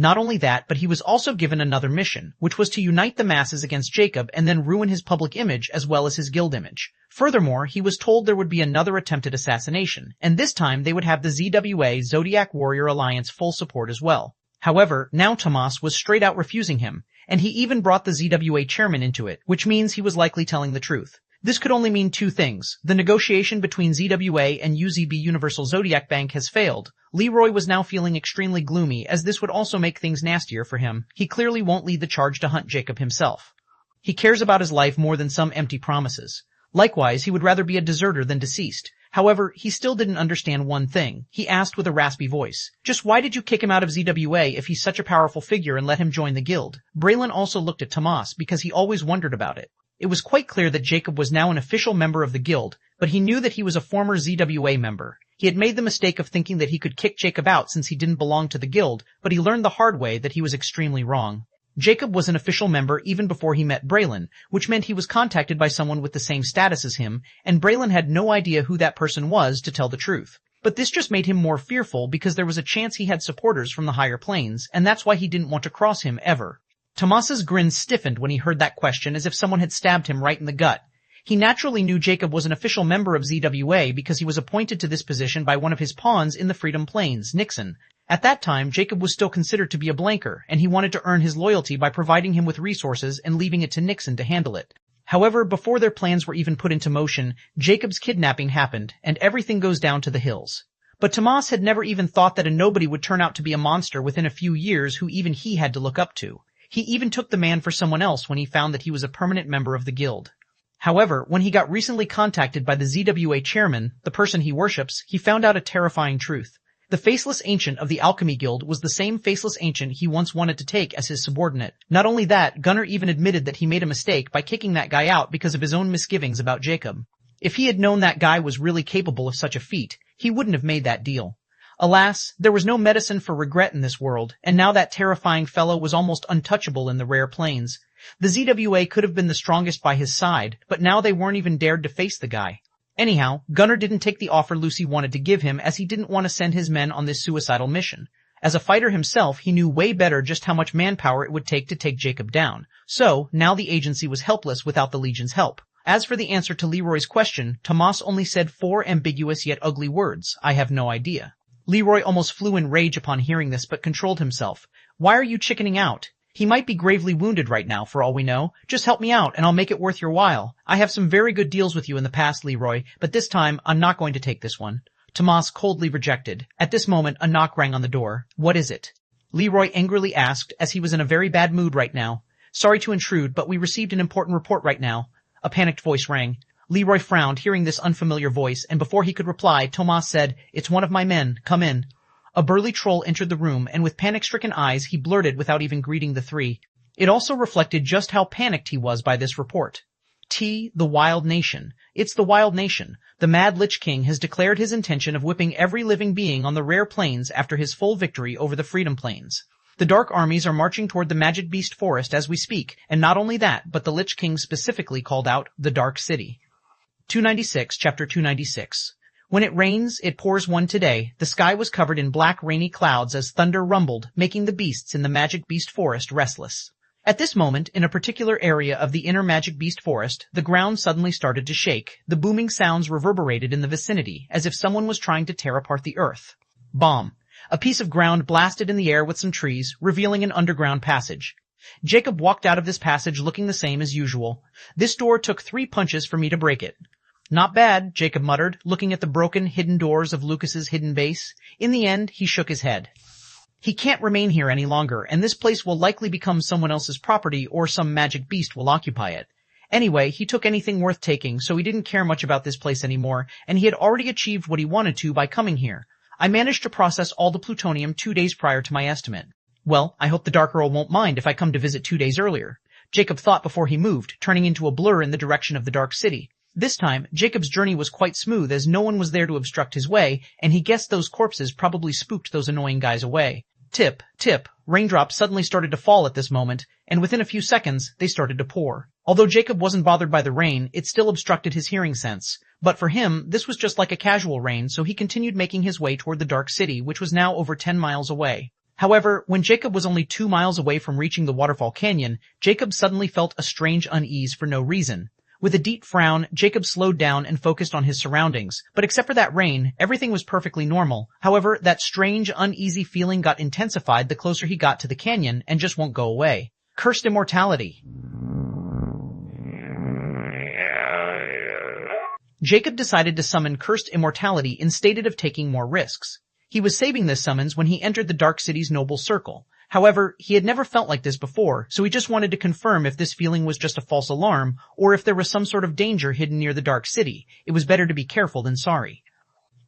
Not only that, but he was also given another mission, which was to unite the masses against Jacob and then ruin his public image as well as his guild image. Furthermore, he was told there would be another attempted assassination, and this time they would have the ZWA Zodiac Warrior Alliance full support as well. However, now Tomas was straight out refusing him, and he even brought the ZWA chairman into it, which means he was likely telling the truth. This could only mean two things. The negotiation between ZWA and UZB Universal Zodiac Bank has failed. Leroy was now feeling extremely gloomy, as this would also make things nastier for him. He clearly won't lead the charge to hunt Jacob himself. He cares about his life more than some empty promises. Likewise, he would rather be a deserter than deceased. However, he still didn't understand one thing. He asked with a raspy voice, "Just why did you kick him out of ZWA if he's such a powerful figure and let him join the guild?" Braylon also looked at Tomas because he always wondered about it. It was quite clear that Jacob was now an official member of the guild, but he knew that he was a former ZWA member. He had made the mistake of thinking that he could kick Jacob out since he didn't belong to the guild, but he learned the hard way that he was extremely wrong. Jacob was an official member even before he met Braylon, which meant he was contacted by someone with the same status as him, and Braylon had no idea who that person was, to tell the truth. But this just made him more fearful because there was a chance he had supporters from the higher planes, and that's why he didn't want to cross him ever. Tomas's grin stiffened when he heard that question as if someone had stabbed him right in the gut. He naturally knew Jacob was an official member of ZWA because he was appointed to this position by one of his pawns in the Freedom Plains, Nixon. At that time, Jacob was still considered to be a blanker, and he wanted to earn his loyalty by providing him with resources and leaving it to Nixon to handle it. However, before their plans were even put into motion, Jacob's kidnapping happened, and everything goes down to the hills. But Tomas had never even thought that a nobody would turn out to be a monster within a few years who even he had to look up to. He even took the man for someone else when he found that he was a permanent member of the guild. However, when he got recently contacted by the ZWA chairman, the person he worships, he found out a terrifying truth. The Faceless Ancient of the Alchemy Guild was the same Faceless Ancient he once wanted to take as his subordinate. Not only that, Gunnar even admitted that he made a mistake by kicking that guy out because of his own misgivings about Jacob. If he had known that guy was really capable of such a feat, he wouldn't have made that deal. Alas, there was no medicine for regret in this world, and now that terrifying fellow was almost untouchable in the rare plains. The ZWA could have been the strongest by his side, but now they weren't even dared to face the guy. Anyhow, Gunnar didn't take the offer Lucy wanted to give him as he didn't want to send his men on this suicidal mission. As a fighter himself, he knew way better just how much manpower it would take to take Jacob down. So, now the agency was helpless without the Legion's help. As for the answer to Leroy's question, Tomas only said 4 ambiguous yet ugly words: I have no idea. Leroy almost flew in rage upon hearing this but controlled himself. Why are you chickening out? He might be gravely wounded right now, for all we know. Just help me out, and I'll make it worth your while. I have some very good deals with you in the past, Leroy, but this time I'm not going to take this one. Tomas coldly rejected. At this moment, a knock rang on the door. What is it? Leroy angrily asked, as he was in a very bad mood right now. Sorry to intrude, but we received an important report right now. A panicked voice rang. Leroy frowned, hearing this unfamiliar voice, and before he could reply, Tomas said, It's one of my men. Come in. A burly troll entered the room, and with panic-stricken eyes, he blurted without even greeting the three. It also reflected just how panicked he was by this report. The Wild Nation. It's the Wild Nation. The Mad Lich King has declared his intention of whipping every living being on the Rare Plains after his full victory over the Freedom Plains. The Dark Armies are marching toward the Magic Beast Forest as we speak, and not only that, but the Lich King specifically called out the Dark City. 296, Chapter 296. When it rains, it pours one today. The sky was covered in black rainy clouds as thunder rumbled, making the beasts in the Magic Beast Forest restless. At this moment, in a particular area of the inner Magic Beast Forest, the ground suddenly started to shake. The booming sounds reverberated in the vicinity, as if someone was trying to tear apart the earth. Bomb. A piece of ground blasted in the air with some trees, revealing an underground passage. Jacob walked out of this passage looking the same as usual. This door took 3 punches for me to break it. Not bad, Jacob muttered, looking at the broken, hidden doors of Lucas's hidden base. In the end, he shook his head. He can't remain here any longer, and this place will likely become someone else's property or some magic beast will occupy it. Anyway, he took anything worth taking, so he didn't care much about this place anymore, and he had already achieved what he wanted to by coming here. I managed to process all the plutonium 2 days prior to my estimate. Well, I hope the Dark Earl won't mind if I come to visit 2 days earlier. Jacob thought before he moved, turning into a blur in the direction of the Dark City. This time, Jacob's journey was quite smooth as no one was there to obstruct his way, and he guessed those corpses probably spooked those annoying guys away. Tip, tip, raindrops suddenly started to fall at this moment, and within a few seconds, they started to pour. Although Jacob wasn't bothered by the rain, it still obstructed his hearing sense. But for him, this was just like a casual rain, so he continued making his way toward the Dark City, which was now over 10 miles away. However, when Jacob was only 2 miles away from reaching the Waterfall Canyon, Jacob suddenly felt a strange unease for no reason. With a deep frown, Jacob slowed down and focused on his surroundings, but except for that rain, everything was perfectly normal. However, that strange, uneasy feeling got intensified the closer he got to the canyon and just won't go away. Cursed Immortality. Jacob decided to summon Cursed Immortality instead of taking more risks. He was saving this summons when he entered the Dark City's noble circle. However, he had never felt like this before, so he just wanted to confirm if this feeling was just a false alarm, or if there was some sort of danger hidden near the Dark City. It was better to be careful than sorry.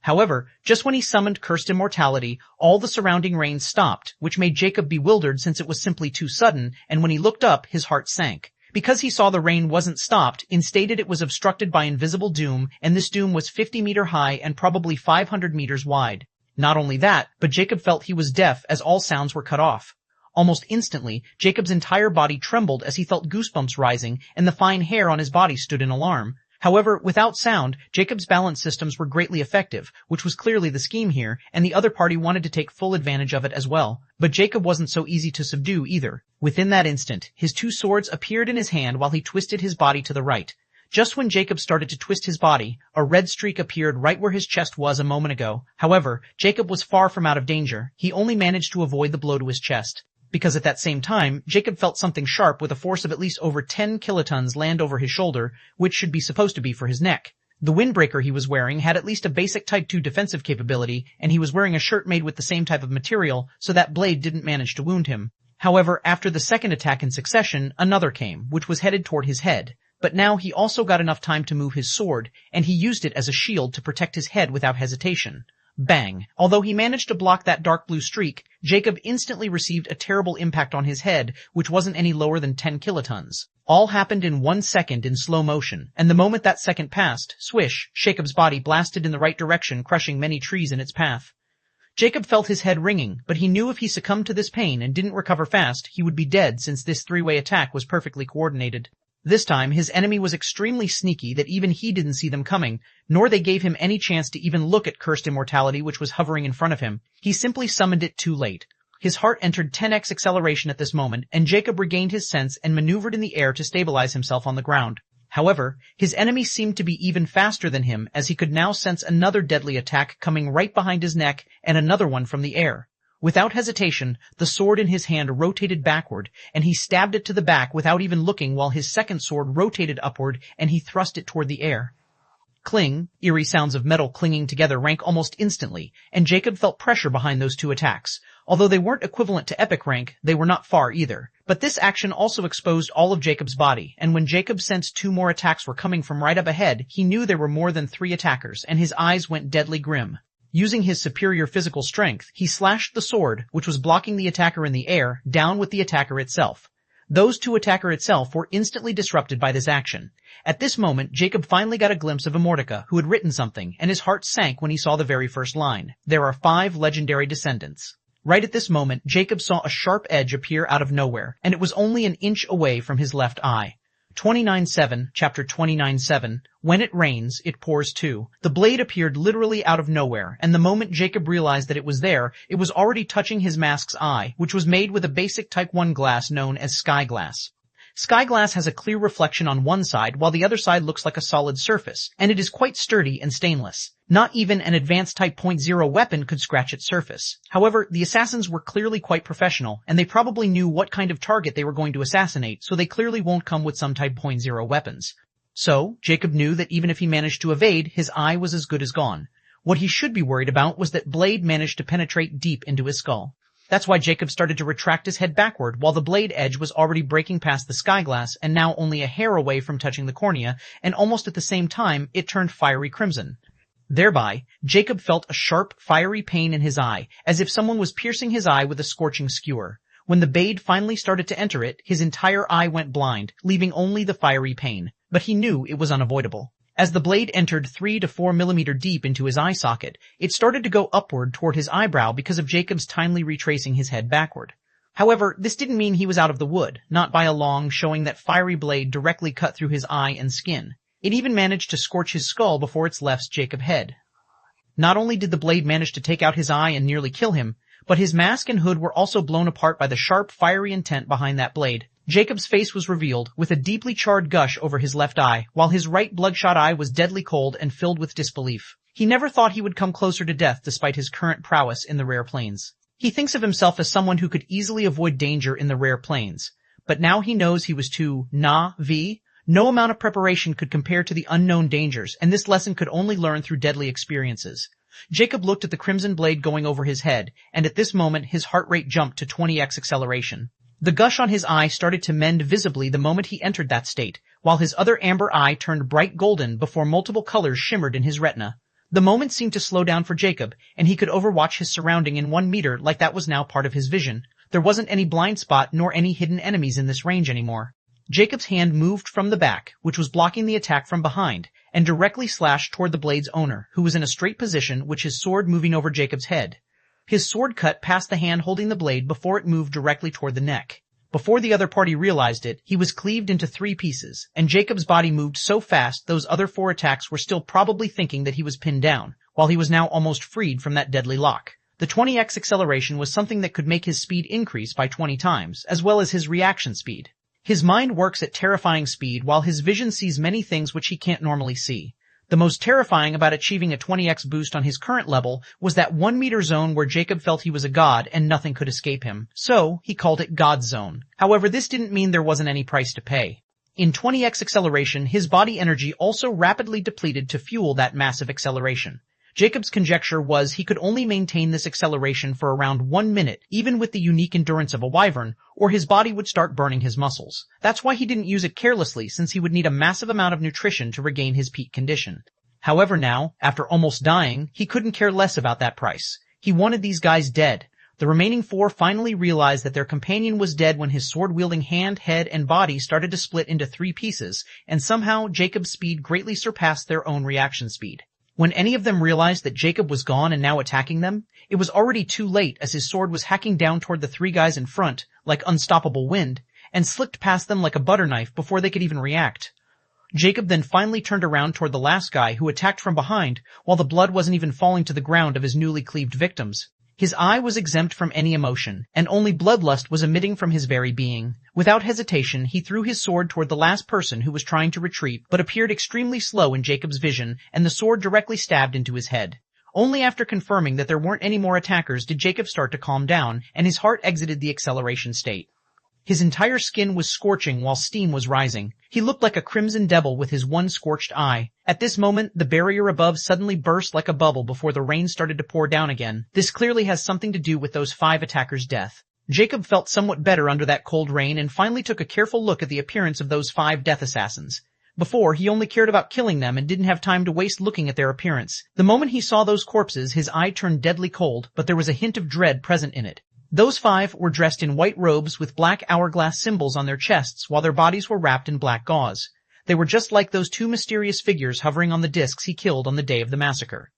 However, just when he summoned Cursed Immortality, all the surrounding rain stopped, which made Jacob bewildered since it was simply too sudden, and when he looked up, his heart sank. Because he saw the rain wasn't stopped, instead it was obstructed by invisible doom, and this doom was 50-meter high and probably 500 meters wide. Not only that, but Jacob felt he was deaf as all sounds were cut off. Almost instantly, Jacob's entire body trembled as he felt goosebumps rising, and the fine hair on his body stood in alarm. However, without sound, Jacob's balance systems were greatly effective, which was clearly the scheme here, and the other party wanted to take full advantage of it as well. But Jacob wasn't so easy to subdue either. Within that instant, his two swords appeared in his hand while he twisted his body to the right. Just when Jacob started to twist his body, a red streak appeared right where his chest was a moment ago. However, Jacob was far from out of danger. He only managed to avoid the blow to his chest. Because at that same time, Jacob felt something sharp with a force of at least over 10 kilotons land over his shoulder, which should be supposed to be for his neck. The windbreaker he was wearing had at least a basic Type 2 defensive capability, and he was wearing a shirt made with the same type of material, so that blade didn't manage to wound him. However, after the second attack in succession, another came, which was headed toward his head. But now he also got enough time to move his sword, and he used it as a shield to protect his head without hesitation. Bang! Although he managed to block that dark blue streak, Jacob instantly received a terrible impact on his head, which wasn't any lower than 10 kilotons. All happened in 1 second in slow motion, and the moment that second passed, swish, Jacob's body blasted in the right direction, crushing many trees in its path. Jacob felt his head ringing, but he knew if he succumbed to this pain and didn't recover fast, he would be dead since this three-way attack was perfectly coordinated. This time, his enemy was extremely sneaky that even he didn't see them coming, nor they gave him any chance to even look at Cursed Immortality which was hovering in front of him. He simply summoned it too late. His heart entered 10x acceleration at this moment, and Jacob regained his sense and maneuvered in the air to stabilize himself on the ground. However, his enemy seemed to be even faster than him, as he could now sense another deadly attack coming right behind his neck and another one from the air. Without hesitation, the sword in his hand rotated backward, and he stabbed it to the back without even looking, while his second sword rotated upward and he thrust it toward the air. Cling, eerie sounds of metal clinging together rank almost instantly, and Jacob felt pressure behind those two attacks. Although they weren't equivalent to epic rank, they were not far either. But this action also exposed all of Jacob's body, and when Jacob sensed two more attacks were coming from right up ahead, he knew there were more than 3 attackers, and his eyes went deadly grim. Using his superior physical strength, he slashed the sword, which was blocking the attacker in the air, down with the attacker itself. Those two attacker itself were instantly disrupted by this action. At this moment, Jacob finally got a glimpse of Immortality, who had written something, and his heart sank when he saw the very first line. There are 5 legendary descendants. Right at this moment, Jacob saw a sharp edge appear out of nowhere, and it was only an inch away from his left eye. 29:7, chapter 29:7, when it rains, it pours too. The blade appeared literally out of nowhere, and the moment Jacob realized that it was there, it was already touching his mask's eye, which was made with a basic Type 1 glass known as sky glass. Sky glass has a clear reflection on one side, while the other side looks like a solid surface, and it is quite sturdy and stainless. Not even an advanced Type 0 weapon could scratch its surface. However, the assassins were clearly quite professional, and they probably knew what kind of target they were going to assassinate, so they clearly won't come with some Type 0 weapons. So, Jacob knew that even if he managed to evade, his eye was as good as gone. What he should be worried about was that blade managed to penetrate deep into his skull. That's why Jacob started to retract his head backward, while the blade edge was already breaking past the sky glass and now only a hair away from touching the cornea, and almost at the same time, it turned fiery crimson. Thereby, Jacob felt a sharp, fiery pain in his eye, as if someone was piercing his eye with a scorching skewer. When the blade finally started to enter it, his entire eye went blind, leaving only the fiery pain. But he knew it was unavoidable. As the blade entered 3 to 4 millimeter deep into his eye socket, it started to go upward toward his eyebrow because of Jacob's timely retracing his head backward. However, this didn't mean he was out of the wood, not by a long, showing that fiery blade directly cut through his eye and skin. It even managed to scorch his skull before it left Jacob's head. Not only did the blade manage to take out his eye and nearly kill him, but his mask and hood were also blown apart by the sharp, fiery intent behind that blade. Jacob's face was revealed, with a deeply charred gush over his left eye, while his right bloodshot eye was deadly cold and filled with disbelief. He never thought he would come closer to death despite his current prowess in the rare planes. He thinks of himself as someone who could easily avoid danger in the rare planes. But now he knows he was too naive. No amount of preparation could compare to the unknown dangers, and this lesson could only learn through deadly experiences. Jacob looked at the crimson blade going over his head, and at this moment his heart rate jumped to 20x acceleration. The gush on his eye started to mend visibly the moment he entered that state, while his other amber eye turned bright golden before multiple colors shimmered in his retina. The moment seemed to slow down for Jacob, and he could overwatch his surrounding in 1 meter like that was now part of his vision. There wasn't any blind spot nor any hidden enemies in this range anymore. Jacob's hand moved from the back, which was blocking the attack from behind, and directly slashed toward the blade's owner, who was in a straight position, with his sword moving over Jacob's head. His sword cut past the hand holding the blade before it moved directly toward the neck. Before the other party realized it, he was cleaved into 3 pieces, and Jacob's body moved so fast those other 4 attacks were still probably thinking that he was pinned down, while he was now almost freed from that deadly lock. The 20x acceleration was something that could make his speed increase by 20 times, as well as his reaction speed. His mind works at terrifying speed while his vision sees many things which he can't normally see. The most terrifying about achieving a 20x boost on his current level was that 1 meter zone where Jacob felt he was a god and nothing could escape him. So, he called it God Zone. However, this didn't mean there wasn't any price to pay. In 20x acceleration, his body energy also rapidly depleted to fuel that massive acceleration. Jacob's conjecture was he could only maintain this acceleration for around 1 minute, even with the unique endurance of a wyvern, or his body would start burning his muscles. That's why he didn't use it carelessly, since he would need a massive amount of nutrition to regain his peak condition. However now, after almost dying, he couldn't care less about that price. He wanted these guys dead. The remaining 4 finally realized that their companion was dead when his sword-wielding hand, head, and body started to split into 3 pieces, and somehow Jacob's speed greatly surpassed their own reaction speed. When any of them realized that Jacob was gone and now attacking them, it was already too late as his sword was hacking down toward the 3 guys in front, like unstoppable wind, and slicked past them like a butter knife before they could even react. Jacob then finally turned around toward the last guy who attacked from behind, while the blood wasn't even falling to the ground of his newly cleaved victims. His eye was exempt from any emotion, and only bloodlust was emitting from his very being. Without hesitation, he threw his sword toward the last person who was trying to retreat, but appeared extremely slow in Jacob's vision, and the sword directly stabbed into his head. Only after confirming that there weren't any more attackers did Jacob start to calm down, and his heart exited the acceleration state. His entire skin was scorching while steam was rising. He looked like a crimson devil with his one scorched eye. At this moment, the barrier above suddenly burst like a bubble before the rain started to pour down again. This clearly has something to do with those 5 attackers' death. Jacob felt somewhat better under that cold rain and finally took a careful look at the appearance of those 5 death assassins. Before, he only cared about killing them and didn't have time to waste looking at their appearance. The moment he saw those corpses, his eye turned deadly cold, but there was a hint of dread present in it. Those 5 were dressed in white robes with black hourglass symbols on their chests while their bodies were wrapped in black gauze. They were just like those 2 mysterious figures hovering on the discs he killed on the day of the massacre.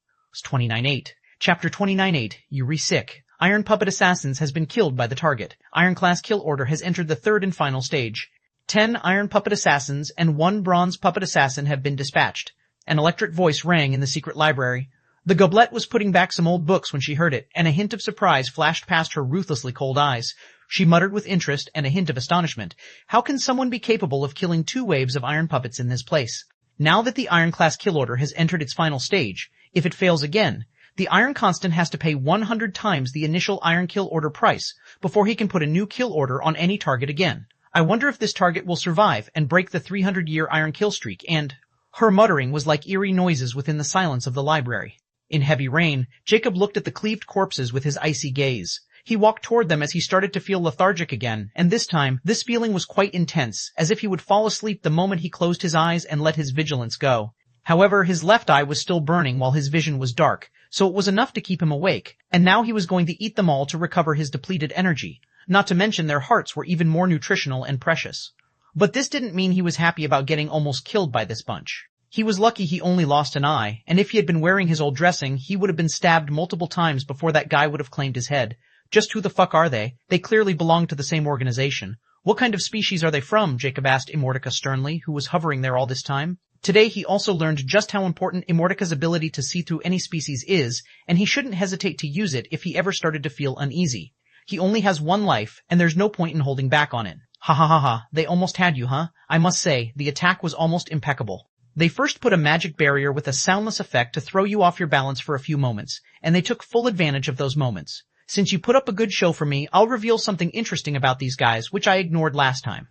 29.8. Chapter 29.8. Yuri Sick. Iron Puppet Assassins has been killed by the target. Iron Class Kill Order has entered the 3rd and final stage. 10 Iron Puppet Assassins and 1 Bronze Puppet Assassin have been dispatched. An electric voice rang in the secret library. The goblet was putting back some old books when she heard it, and a hint of surprise flashed past her ruthlessly cold eyes. She muttered with interest and a hint of astonishment. How can someone be capable of killing 2 waves of iron puppets in this place? Now that the Iron Class Kill Order has entered its final stage, if it fails again, the Iron Constant has to pay 100 times the initial Iron Kill Order price before he can put a new kill order on any target again. I wonder if this target will survive and break the 300-year Iron Kill streak, and... Her muttering was like eerie noises within the silence of the library. In heavy rain, Jacob looked at the cleaved corpses with his icy gaze. He walked toward them as he started to feel lethargic again, and this time, this feeling was quite intense, as if he would fall asleep the moment he closed his eyes and let his vigilance go. However, his left eye was still burning while his vision was dark, so it was enough to keep him awake, and now he was going to eat them all to recover his depleted energy. Not to mention their hearts were even more nutritional and precious. But this didn't mean he was happy about getting almost killed by this bunch. He was lucky he only lost an eye, and if he had been wearing his old dressing, he would have been stabbed multiple times before that guy would have claimed his head. Just who the fuck are they? They clearly belong to the same organization. What kind of species are they from? Jacob asked Immortica sternly, who was hovering there all this time. Today he also learned just how important Immortica's ability to see through any species is, and he shouldn't hesitate to use it if he ever started to feel uneasy. He only has 1 life, and there's no point in holding back on it. Ha ha ha ha, they almost had you, huh? I must say, the attack was almost impeccable. They first put a magic barrier with a soundless effect to throw you off your balance for a few moments, and they took full advantage of those moments. Since you put up a good show for me, I'll reveal something interesting about these guys, which I ignored last time.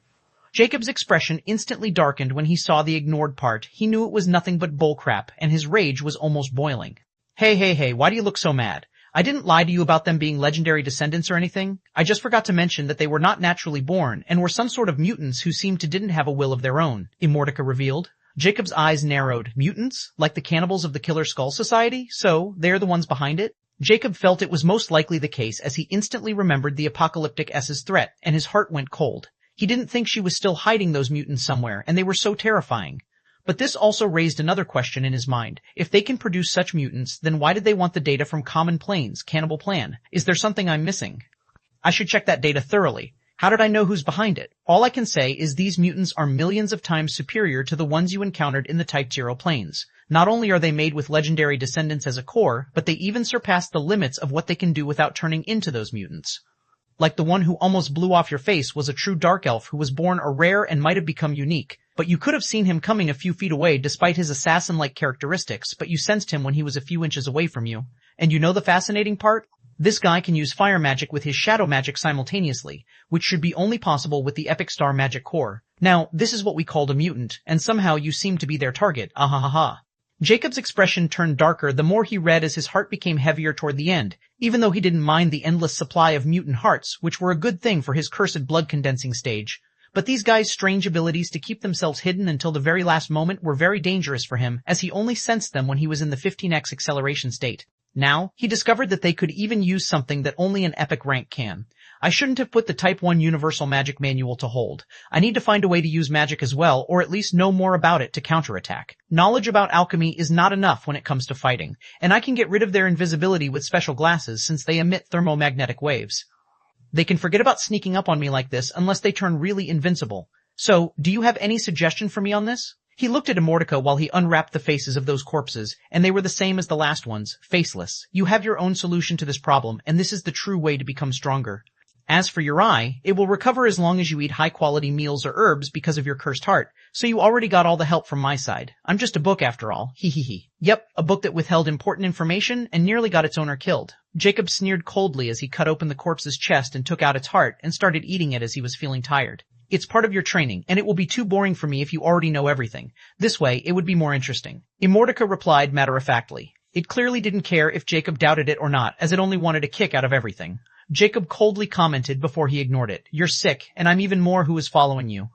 Jacob's expression instantly darkened when he saw the ignored part. He knew it was nothing but bullcrap, and his rage was almost boiling. Hey, why do you look so mad? I didn't lie to you about them being legendary descendants or anything. I just forgot to mention that they were not naturally born, and were some sort of mutants who seemed to didn't have a will of their own, Immortica revealed. Jacob's eyes narrowed. Mutants? Like the cannibals of the Killer Skull Society? So, they're the ones behind it? Jacob felt it was most likely the case as he instantly remembered the Apocalyptic S's threat, and his heart went cold. He didn't think she was still hiding those mutants somewhere, and they were so terrifying. But this also raised another question in his mind. If they can produce such mutants, then why did they want the data from Common Plains, Cannibal Plan? Is there something I'm missing? I should check that data thoroughly. How did I know who's behind it? All I can say is these mutants are millions of times superior to the ones you encountered in the Type 0 planes. Not only are they made with legendary descendants as a core, but they even surpass the limits of what they can do without turning into those mutants. Like the one who almost blew off your face was a true dark elf who was born a rare and might have become unique, but you could have seen him coming a few feet away despite his assassin-like characteristics, but you sensed him when he was a few inches away from you. And you know the fascinating part? This guy can use fire magic with his shadow magic simultaneously, which should be only possible with the Epic Star magic core. Now, this is what we called a mutant, and somehow you seem to be their target, ahahaha. Jacob's expression turned darker the more he read as his heart became heavier toward the end, even though he didn't mind the endless supply of mutant hearts, which were a good thing for his cursed blood condensing stage. But these guys' strange abilities to keep themselves hidden until the very last moment were very dangerous for him, as he only sensed them when he was in the 15x acceleration state. Now, he discovered that they could even use something that only an epic rank can. I shouldn't have put the Type 1 Universal Magic Manual to hold. I need to find a way to use magic as well, or at least know more about it to counterattack. Knowledge about alchemy is not enough when it comes to fighting, and I can get rid of their invisibility with special glasses since they emit thermomagnetic waves. They can forget about sneaking up on me like this unless they turn really invincible. So, do you have any suggestion for me on this? He looked at Immortality while he unwrapped the faces of those corpses, and they were the same as the last ones, faceless. You have your own solution to this problem, and this is the true way to become stronger. As for your eye, it will recover as long as you eat high-quality meals or herbs because of your cursed heart, so you already got all the help from my side. I'm just a book after all, hee. Yep, a book that withheld important information and nearly got its owner killed. Jacob sneered coldly as he cut open the corpse's chest and took out its heart and started eating it as he was feeling tired. It's part of your training, and it will be too boring for me if you already know everything. This way, it would be more interesting. Immortality replied matter-of-factly. It clearly didn't care if Jacob doubted it or not, as it only wanted a kick out of everything. Jacob coldly commented before he ignored it. You're sick, and I'm even more who is following you.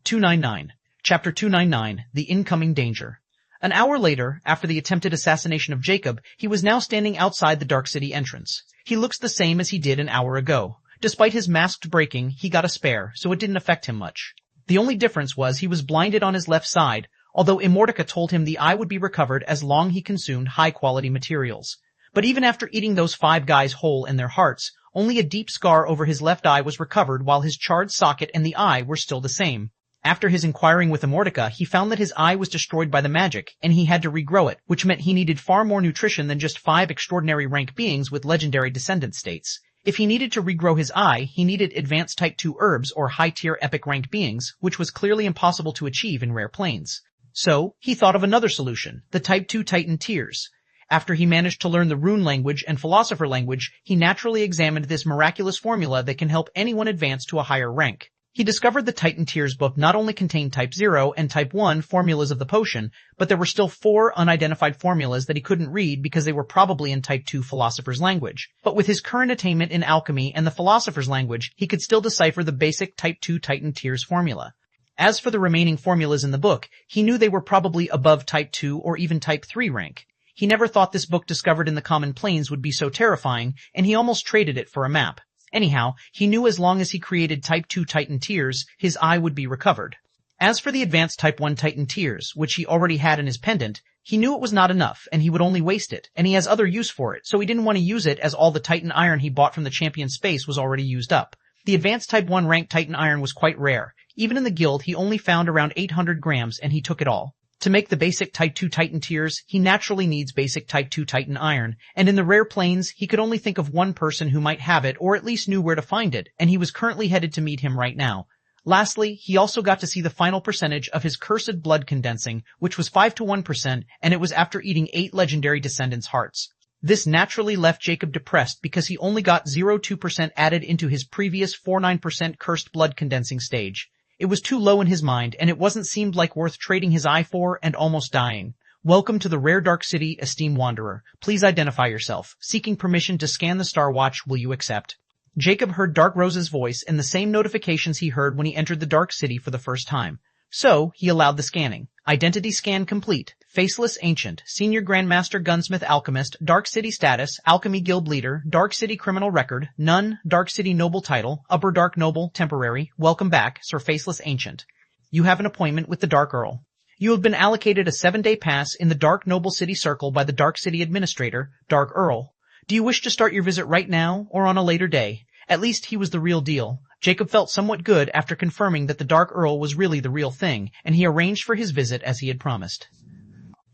299. Chapter 299, The Incoming Danger. An hour later, after the attempted assassination of Jacob, he was now standing outside the Dark City entrance. He looks the same as he did an hour ago. Despite his masked breaking, he got a spare, so it didn't affect him much. The only difference was he was blinded on his left side, although Immortality told him the eye would be recovered as long as he consumed high-quality materials. But even after eating those 5 guys whole in their hearts, only a deep scar over his left eye was recovered while his charred socket and the eye were still the same. After his inquiring with Immortality, he found that his eye was destroyed by the magic, and he had to regrow it, which meant he needed far more nutrition than just 5 extraordinary rank beings with legendary descendant states. If he needed to regrow his eye, he needed advanced Type 2 herbs or high-tier epic ranked beings, which was clearly impossible to achieve in rare planes. So, he thought of another solution, the Type 2 Titan tiers. After he managed to learn the rune language and philosopher language, he naturally examined this miraculous formula that can help anyone advance to a higher rank. He discovered the Titan Tiers book not only contained Type 0 and Type 1 formulas of the potion, but there were still 4 unidentified formulas that he couldn't read because they were probably in Type 2 philosopher's language. But with his current attainment in alchemy and the philosopher's language, he could still decipher the basic Type 2 Titan Tiers formula. As for the remaining formulas in the book, he knew they were probably above Type 2 or even Type 3 rank. He never thought this book discovered in the common planes would be so terrifying, and he almost traded it for a map. Anyhow, he knew as long as he created Type 2 Titan Tiers, his eye would be recovered. As for the advanced Type 1 Titan Tiers, which he already had in his pendant, he knew it was not enough, and he would only waste it, and he has other use for it, so he didn't want to use it as all the Titan iron he bought from the champion space was already used up. The advanced Type 1 ranked Titan iron was quite rare. Even in the guild, he only found around 800 grams, and he took it all. To make the basic Type 2 Titan Tiers, he naturally needs basic Type 2 Titan Iron, and in the rare planes, he could only think of one person who might have it or at least knew where to find it, and he was currently headed to meet him right now. Lastly, he also got to see the final percentage of his cursed blood condensing, which was 5 to 1%, and it was after eating 8 legendary descendants' hearts. This naturally left Jacob depressed because he only got 0.2% added into his previous 4.9% cursed blood condensing stage. It was too low in his mind, and it wasn't seemed like worth trading his eye for and almost dying. Welcome to the rare Dark City, esteemed wanderer. Please identify yourself. Seeking permission to scan the Star Watch, will you accept? Jacob heard Dark Rose's voice and the same notifications he heard when he entered the Dark City for the first time. So, he allowed the scanning. Identity scan complete. Faceless Ancient, Senior Grandmaster Gunsmith Alchemist, Dark City Status, Alchemy Guild Leader, Dark City Criminal Record, None, Dark City Noble Title, Upper Dark Noble, Temporary. Welcome back, Sir Faceless Ancient. You have an appointment with the Dark Earl. You have been allocated a 7-day pass in the Dark Noble City Circle by the Dark City Administrator, Dark Earl. Do you wish to start your visit right now or on a later day? At least he was the real deal. Jacob felt somewhat good after confirming that the Dark Earl was really the real thing, and he arranged for his visit as he had promised.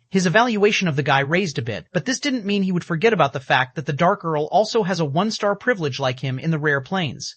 His evaluation of the guy raised a bit, but this didn't mean he would forget about the fact that the Dark Earl also has a one-star privilege like him in the rare planes.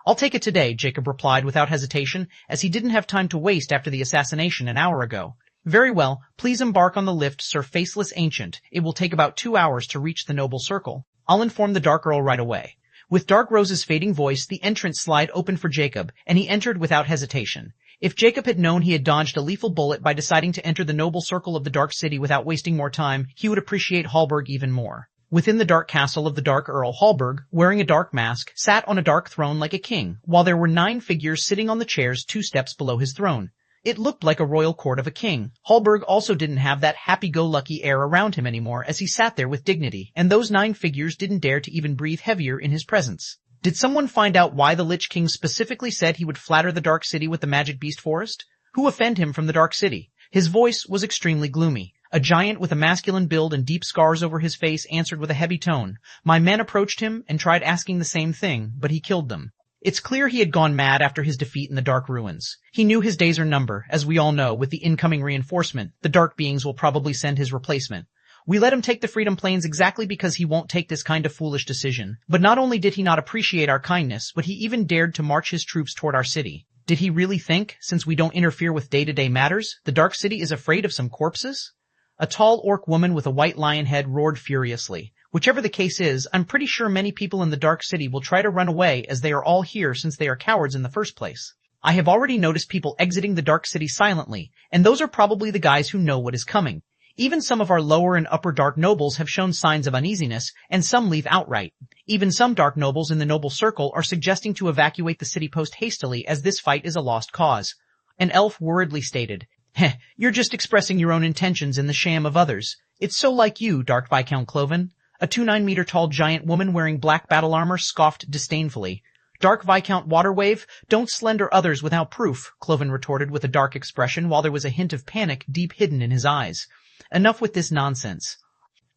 "I'll take it today," Jacob replied without hesitation, as he didn't have time to waste after the assassination an hour ago. "Very well, please embark on the lift, Sir Faceless Ancient. It will take about 2 hours to reach the Noble Circle. I'll inform the Dark Earl right away." With Dark Rose's fading voice, the entrance slide opened for Jacob, and he entered without hesitation. If Jacob had known he had dodged a lethal bullet by deciding to enter the Noble Circle of the Dark City without wasting more time, he would appreciate Hallberg even more. Within the dark castle of the Dark Earl, Hallberg, wearing a dark mask, sat on a dark throne like a king, while there were 9 figures sitting on the chairs 2 steps below his throne. It looked like a royal court of a king. Hallberg also didn't have that happy-go-lucky air around him anymore as he sat there with dignity, and those 9 figures didn't dare to even breathe heavier in his presence. Did someone find out why the Lich King specifically said he would flatter the Dark City with the Magic Beast Forest? Who offend him from the Dark City? His voice was extremely gloomy. A giant with a masculine build and deep scars over his face answered with a heavy tone. My men approached him and tried asking the same thing, but he killed them. It's clear he had gone mad after his defeat in the Dark Ruins. He knew his days are numbered, as we all know. With the incoming reinforcement, the Dark Beings will probably send his replacement. We let him take the Freedom Plains exactly because he won't take this kind of foolish decision. But not only did he not appreciate our kindness, but he even dared to march his troops toward our city. Did he really think, since we don't interfere with day-to-day matters, the Dark City is afraid of some corpses? A tall orc woman with a white lion head roared furiously. Whichever the case is, I'm pretty sure many people in the Dark City will try to run away as they are all here since they are cowards in the first place. I have already noticed people exiting the Dark City silently, and those are probably the guys who know what is coming. Even some of our lower and upper dark nobles have shown signs of uneasiness, and some leave outright. Even some dark nobles in the Noble Circle are suggesting to evacuate the city post hastily as this fight is a lost cause. An elf worriedly stated, "Heh, you're just expressing your own intentions in the sham of others. It's so like you, Dark Viscount Cloven." A 2-9-meter-tall giant woman wearing black battle armor scoffed disdainfully. "Dark Viscount Waterwave, don't slender others without proof," Cloven retorted with a dark expression while there was a hint of panic deep hidden in his eyes. "Enough with this nonsense."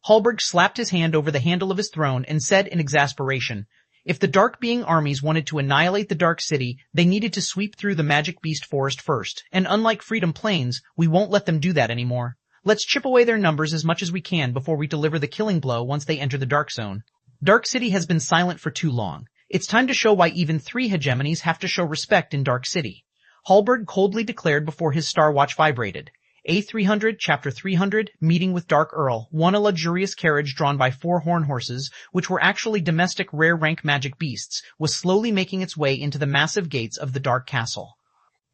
Hallberg slapped his hand over the handle of his throne and said in exasperation, "If the Dark Being armies wanted to annihilate the Dark City, they needed to sweep through the Magic Beast Forest first, and unlike Freedom Plains, we won't let them do that anymore. Let's chip away their numbers as much as we can before we deliver the killing blow once they enter the Dark Zone. Dark City has been silent for too long. It's time to show why even 3 hegemonies have to show respect in Dark City." Hallberg coldly declared before his Star Watch vibrated. A300, Chapter 300, Meeting with Dark Earl, won a luxurious carriage drawn by 4 horn horses, which were actually domestic rare-rank magic beasts, was slowly making its way into the massive gates of the Dark Castle.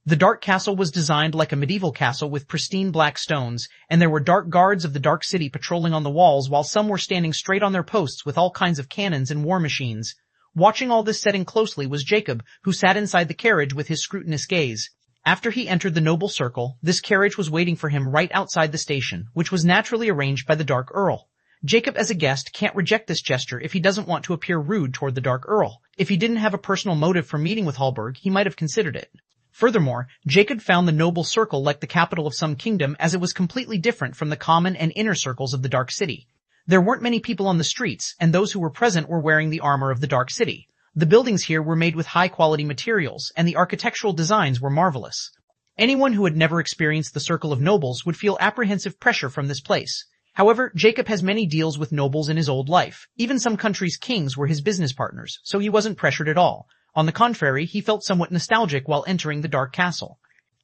The Dark Castle was designed like a medieval castle with pristine black stones, and there were dark guards of the Dark City patrolling on the walls while some were standing straight on their posts with all kinds of cannons and war machines. Watching all this setting closely was Jacob, who sat inside the carriage with his scrutinous gaze. After he entered the Noble Circle, this carriage was waiting for him right outside the station, which was naturally arranged by the Dark Earl. Jacob as a guest can't reject this gesture if he doesn't want to appear rude toward the Dark Earl. If he didn't have a personal motive for meeting with Hallberg, he might have considered it. Furthermore, Jacob found the Noble Circle like the capital of some kingdom as it was completely different from the common and inner circles of the Dark City. There weren't many people on the streets, and those who were present were wearing the armor of the Dark City. The buildings here were made with high-quality materials, and the architectural designs were marvelous. Anyone who had never experienced the Circle of Nobles would feel apprehensive pressure from this place. However, Jacob has many deals with nobles in his old life. Even some countries' kings were his business partners, so he wasn't pressured at all. On the contrary, he felt somewhat nostalgic while entering the Dark Castle.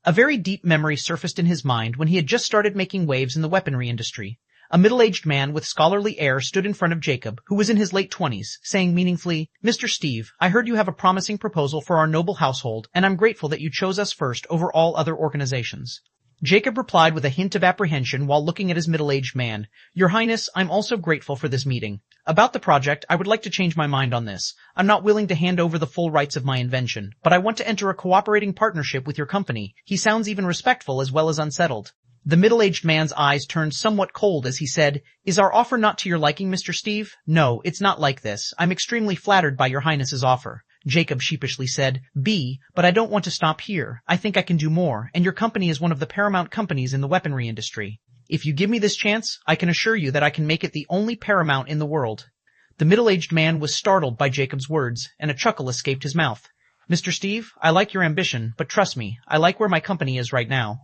A very deep memory surfaced in his mind when he had just started making waves in the weaponry industry. A middle-aged man with scholarly air stood in front of Jacob, who was in his late 20s, saying meaningfully, "Mr. Steve, I heard you have a promising proposal for our noble household, and I'm grateful that you chose us first over all other organizations." Jacob replied with a hint of apprehension while looking at his middle-aged man, "Your Highness, I'm also grateful for this meeting. About the project, I would like to change my mind on this. I'm not willing to hand over the full rights of my invention, but I want to enter a cooperating partnership with your company." He sounds even respectful as well as unsettled. The middle-aged man's eyes turned somewhat cold as he said, "Is our offer not to your liking, Mr. Steve?" "No, it's not like this. I'm extremely flattered by your Highness's offer." Jacob sheepishly said, But I don't want to stop here. I think I can do more, and your company is one of the paramount companies in the weaponry industry. If you give me this chance, I can assure you that I can make it the only paramount in the world." The middle-aged man was startled by Jacob's words, and a chuckle escaped his mouth. Mr. Steve, I like your ambition, but trust me, I like where my company is right now.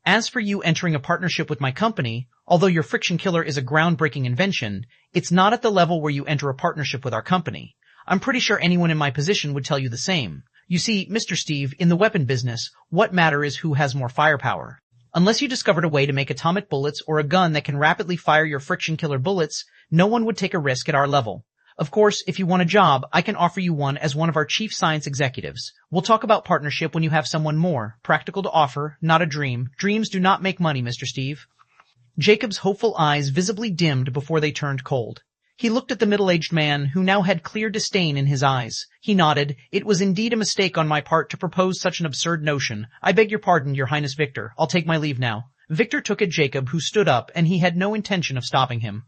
As for you entering a partnership with my company, although your friction killer is a groundbreaking invention, it's not at the level where you enter a partnership with our company. I'm pretty sure anyone in my position would tell you the same. You see, Mr. Steve, in the weapon business, what matters is who has more firepower. Unless you discovered a way to make atomic bullets or a gun that can rapidly fire your friction killer bullets, no one would take a risk at our level. Of course, if you want a job, I can offer you one as one of our chief science executives. We'll talk about partnership when you have someone more practical to offer, not a dream. Dreams do not make money, Mr. Steve. Jacob's hopeful eyes visibly dimmed before they turned cold. He looked at the middle-aged man, who now had clear disdain in his eyes. He nodded. It was indeed a mistake on my part to propose such an absurd notion. I beg your pardon, Your Highness Victor. I'll take my leave now. Victor took at Jacob, who stood up, and he had no intention of stopping him.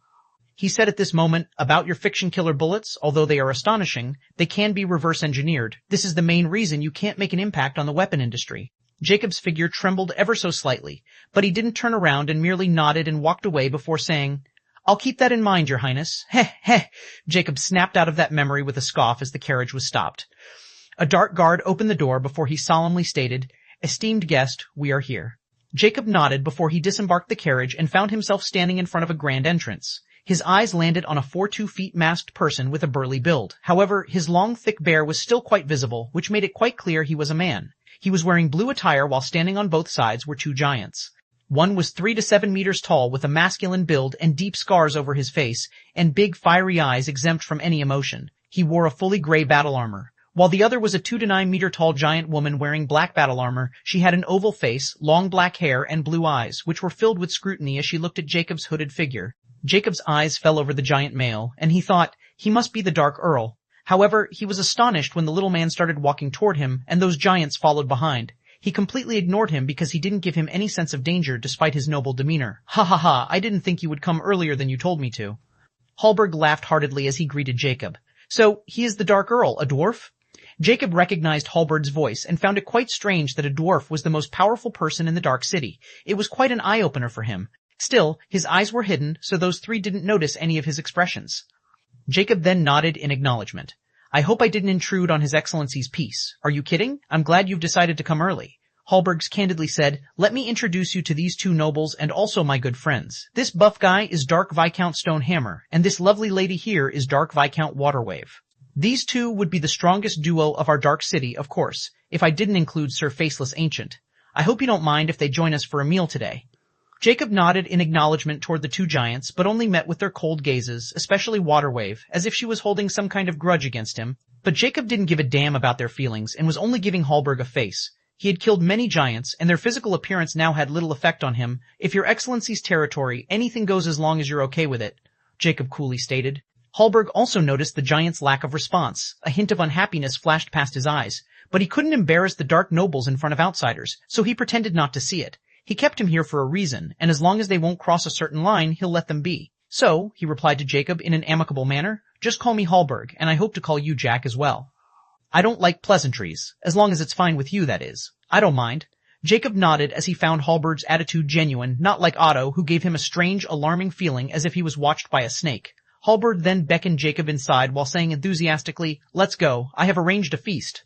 He said at this moment, about your friction killer bullets, although they are astonishing, they can be reverse engineered. This is the main reason you can't make an impact on the weapon industry. Jacob's figure trembled ever so slightly, but he didn't turn around and merely nodded and walked away before saying, I'll keep that in mind, Your Highness. Heh, heh. Jacob snapped out of that memory with a scoff as the carriage was stopped. A dark guard opened the door before he solemnly stated, Esteemed guest, we are here. Jacob nodded before he disembarked the carriage and found himself standing in front of a grand entrance. His eyes landed on a 4'2" masked person with a burly build. However, his long, thick bear was still quite visible, which made it quite clear he was a man. He was wearing blue attire while standing on both sides were two giants. One was 3 to 7 meters tall with a masculine build and deep scars over his face, and big fiery eyes exempt from any emotion. He wore a fully gray battle armor. While the other was a 2 to 9 meter tall giant woman wearing black battle armor, she had an oval face, long black hair, and blue eyes, which were filled with scrutiny as she looked at Jacob's hooded figure. Jacob's eyes fell over the giant male, and he thought, he must be the Dark Earl. However, he was astonished when the little man started walking toward him, and those giants followed behind. He completely ignored him because he didn't give him any sense of danger despite his noble demeanor. Ha ha ha, I didn't think you would come earlier than you told me to. Hallberg laughed heartedly as he greeted Jacob. So, he is the Dark Earl, a dwarf? Jacob recognized Hallberg's voice and found it quite strange that a dwarf was the most powerful person in the Dark City. It was quite an eye-opener for him. Still, his eyes were hidden, so those three didn't notice any of his expressions. Jacob then nodded in acknowledgement. I hope I didn't intrude on His Excellency's peace. Are you kidding? I'm glad you've decided to come early. Hallberg candidly said, Let me introduce you to these two nobles and also my good friends. This buff guy is Dark Viscount Stonehammer, and this lovely lady here is Dark Viscount Waterwave. These two would be the strongest duo of our Dark City, of course, if I didn't include Sir Faceless Ancient. I hope you don't mind if they join us for a meal today. Jacob nodded in acknowledgement toward the two giants, but only met with their cold gazes, especially Waterwave, as if she was holding some kind of grudge against him. But Jacob didn't give a damn about their feelings and was only giving Hallberg a face. He had killed many giants, and their physical appearance now had little effect on him. If your Excellency's territory, anything goes as long as you're okay with it, Jacob coolly stated. Hallberg also noticed the giant's lack of response. A hint of unhappiness flashed past his eyes, but he couldn't embarrass the dark nobles in front of outsiders, so he pretended not to see it. He kept him here for a reason, and as long as they won't cross a certain line, he'll let them be. So, he replied to Jacob in an amicable manner, just call me Hallberg, and I hope to call you Jack as well. I don't like pleasantries, as long as it's fine with you, that is. I don't mind. Jacob nodded as he found Hallberg's attitude genuine, not like Otto, who gave him a strange, alarming feeling as if he was watched by a snake. Hallberg then beckoned Jacob inside while saying enthusiastically, Let's go, I have arranged a feast.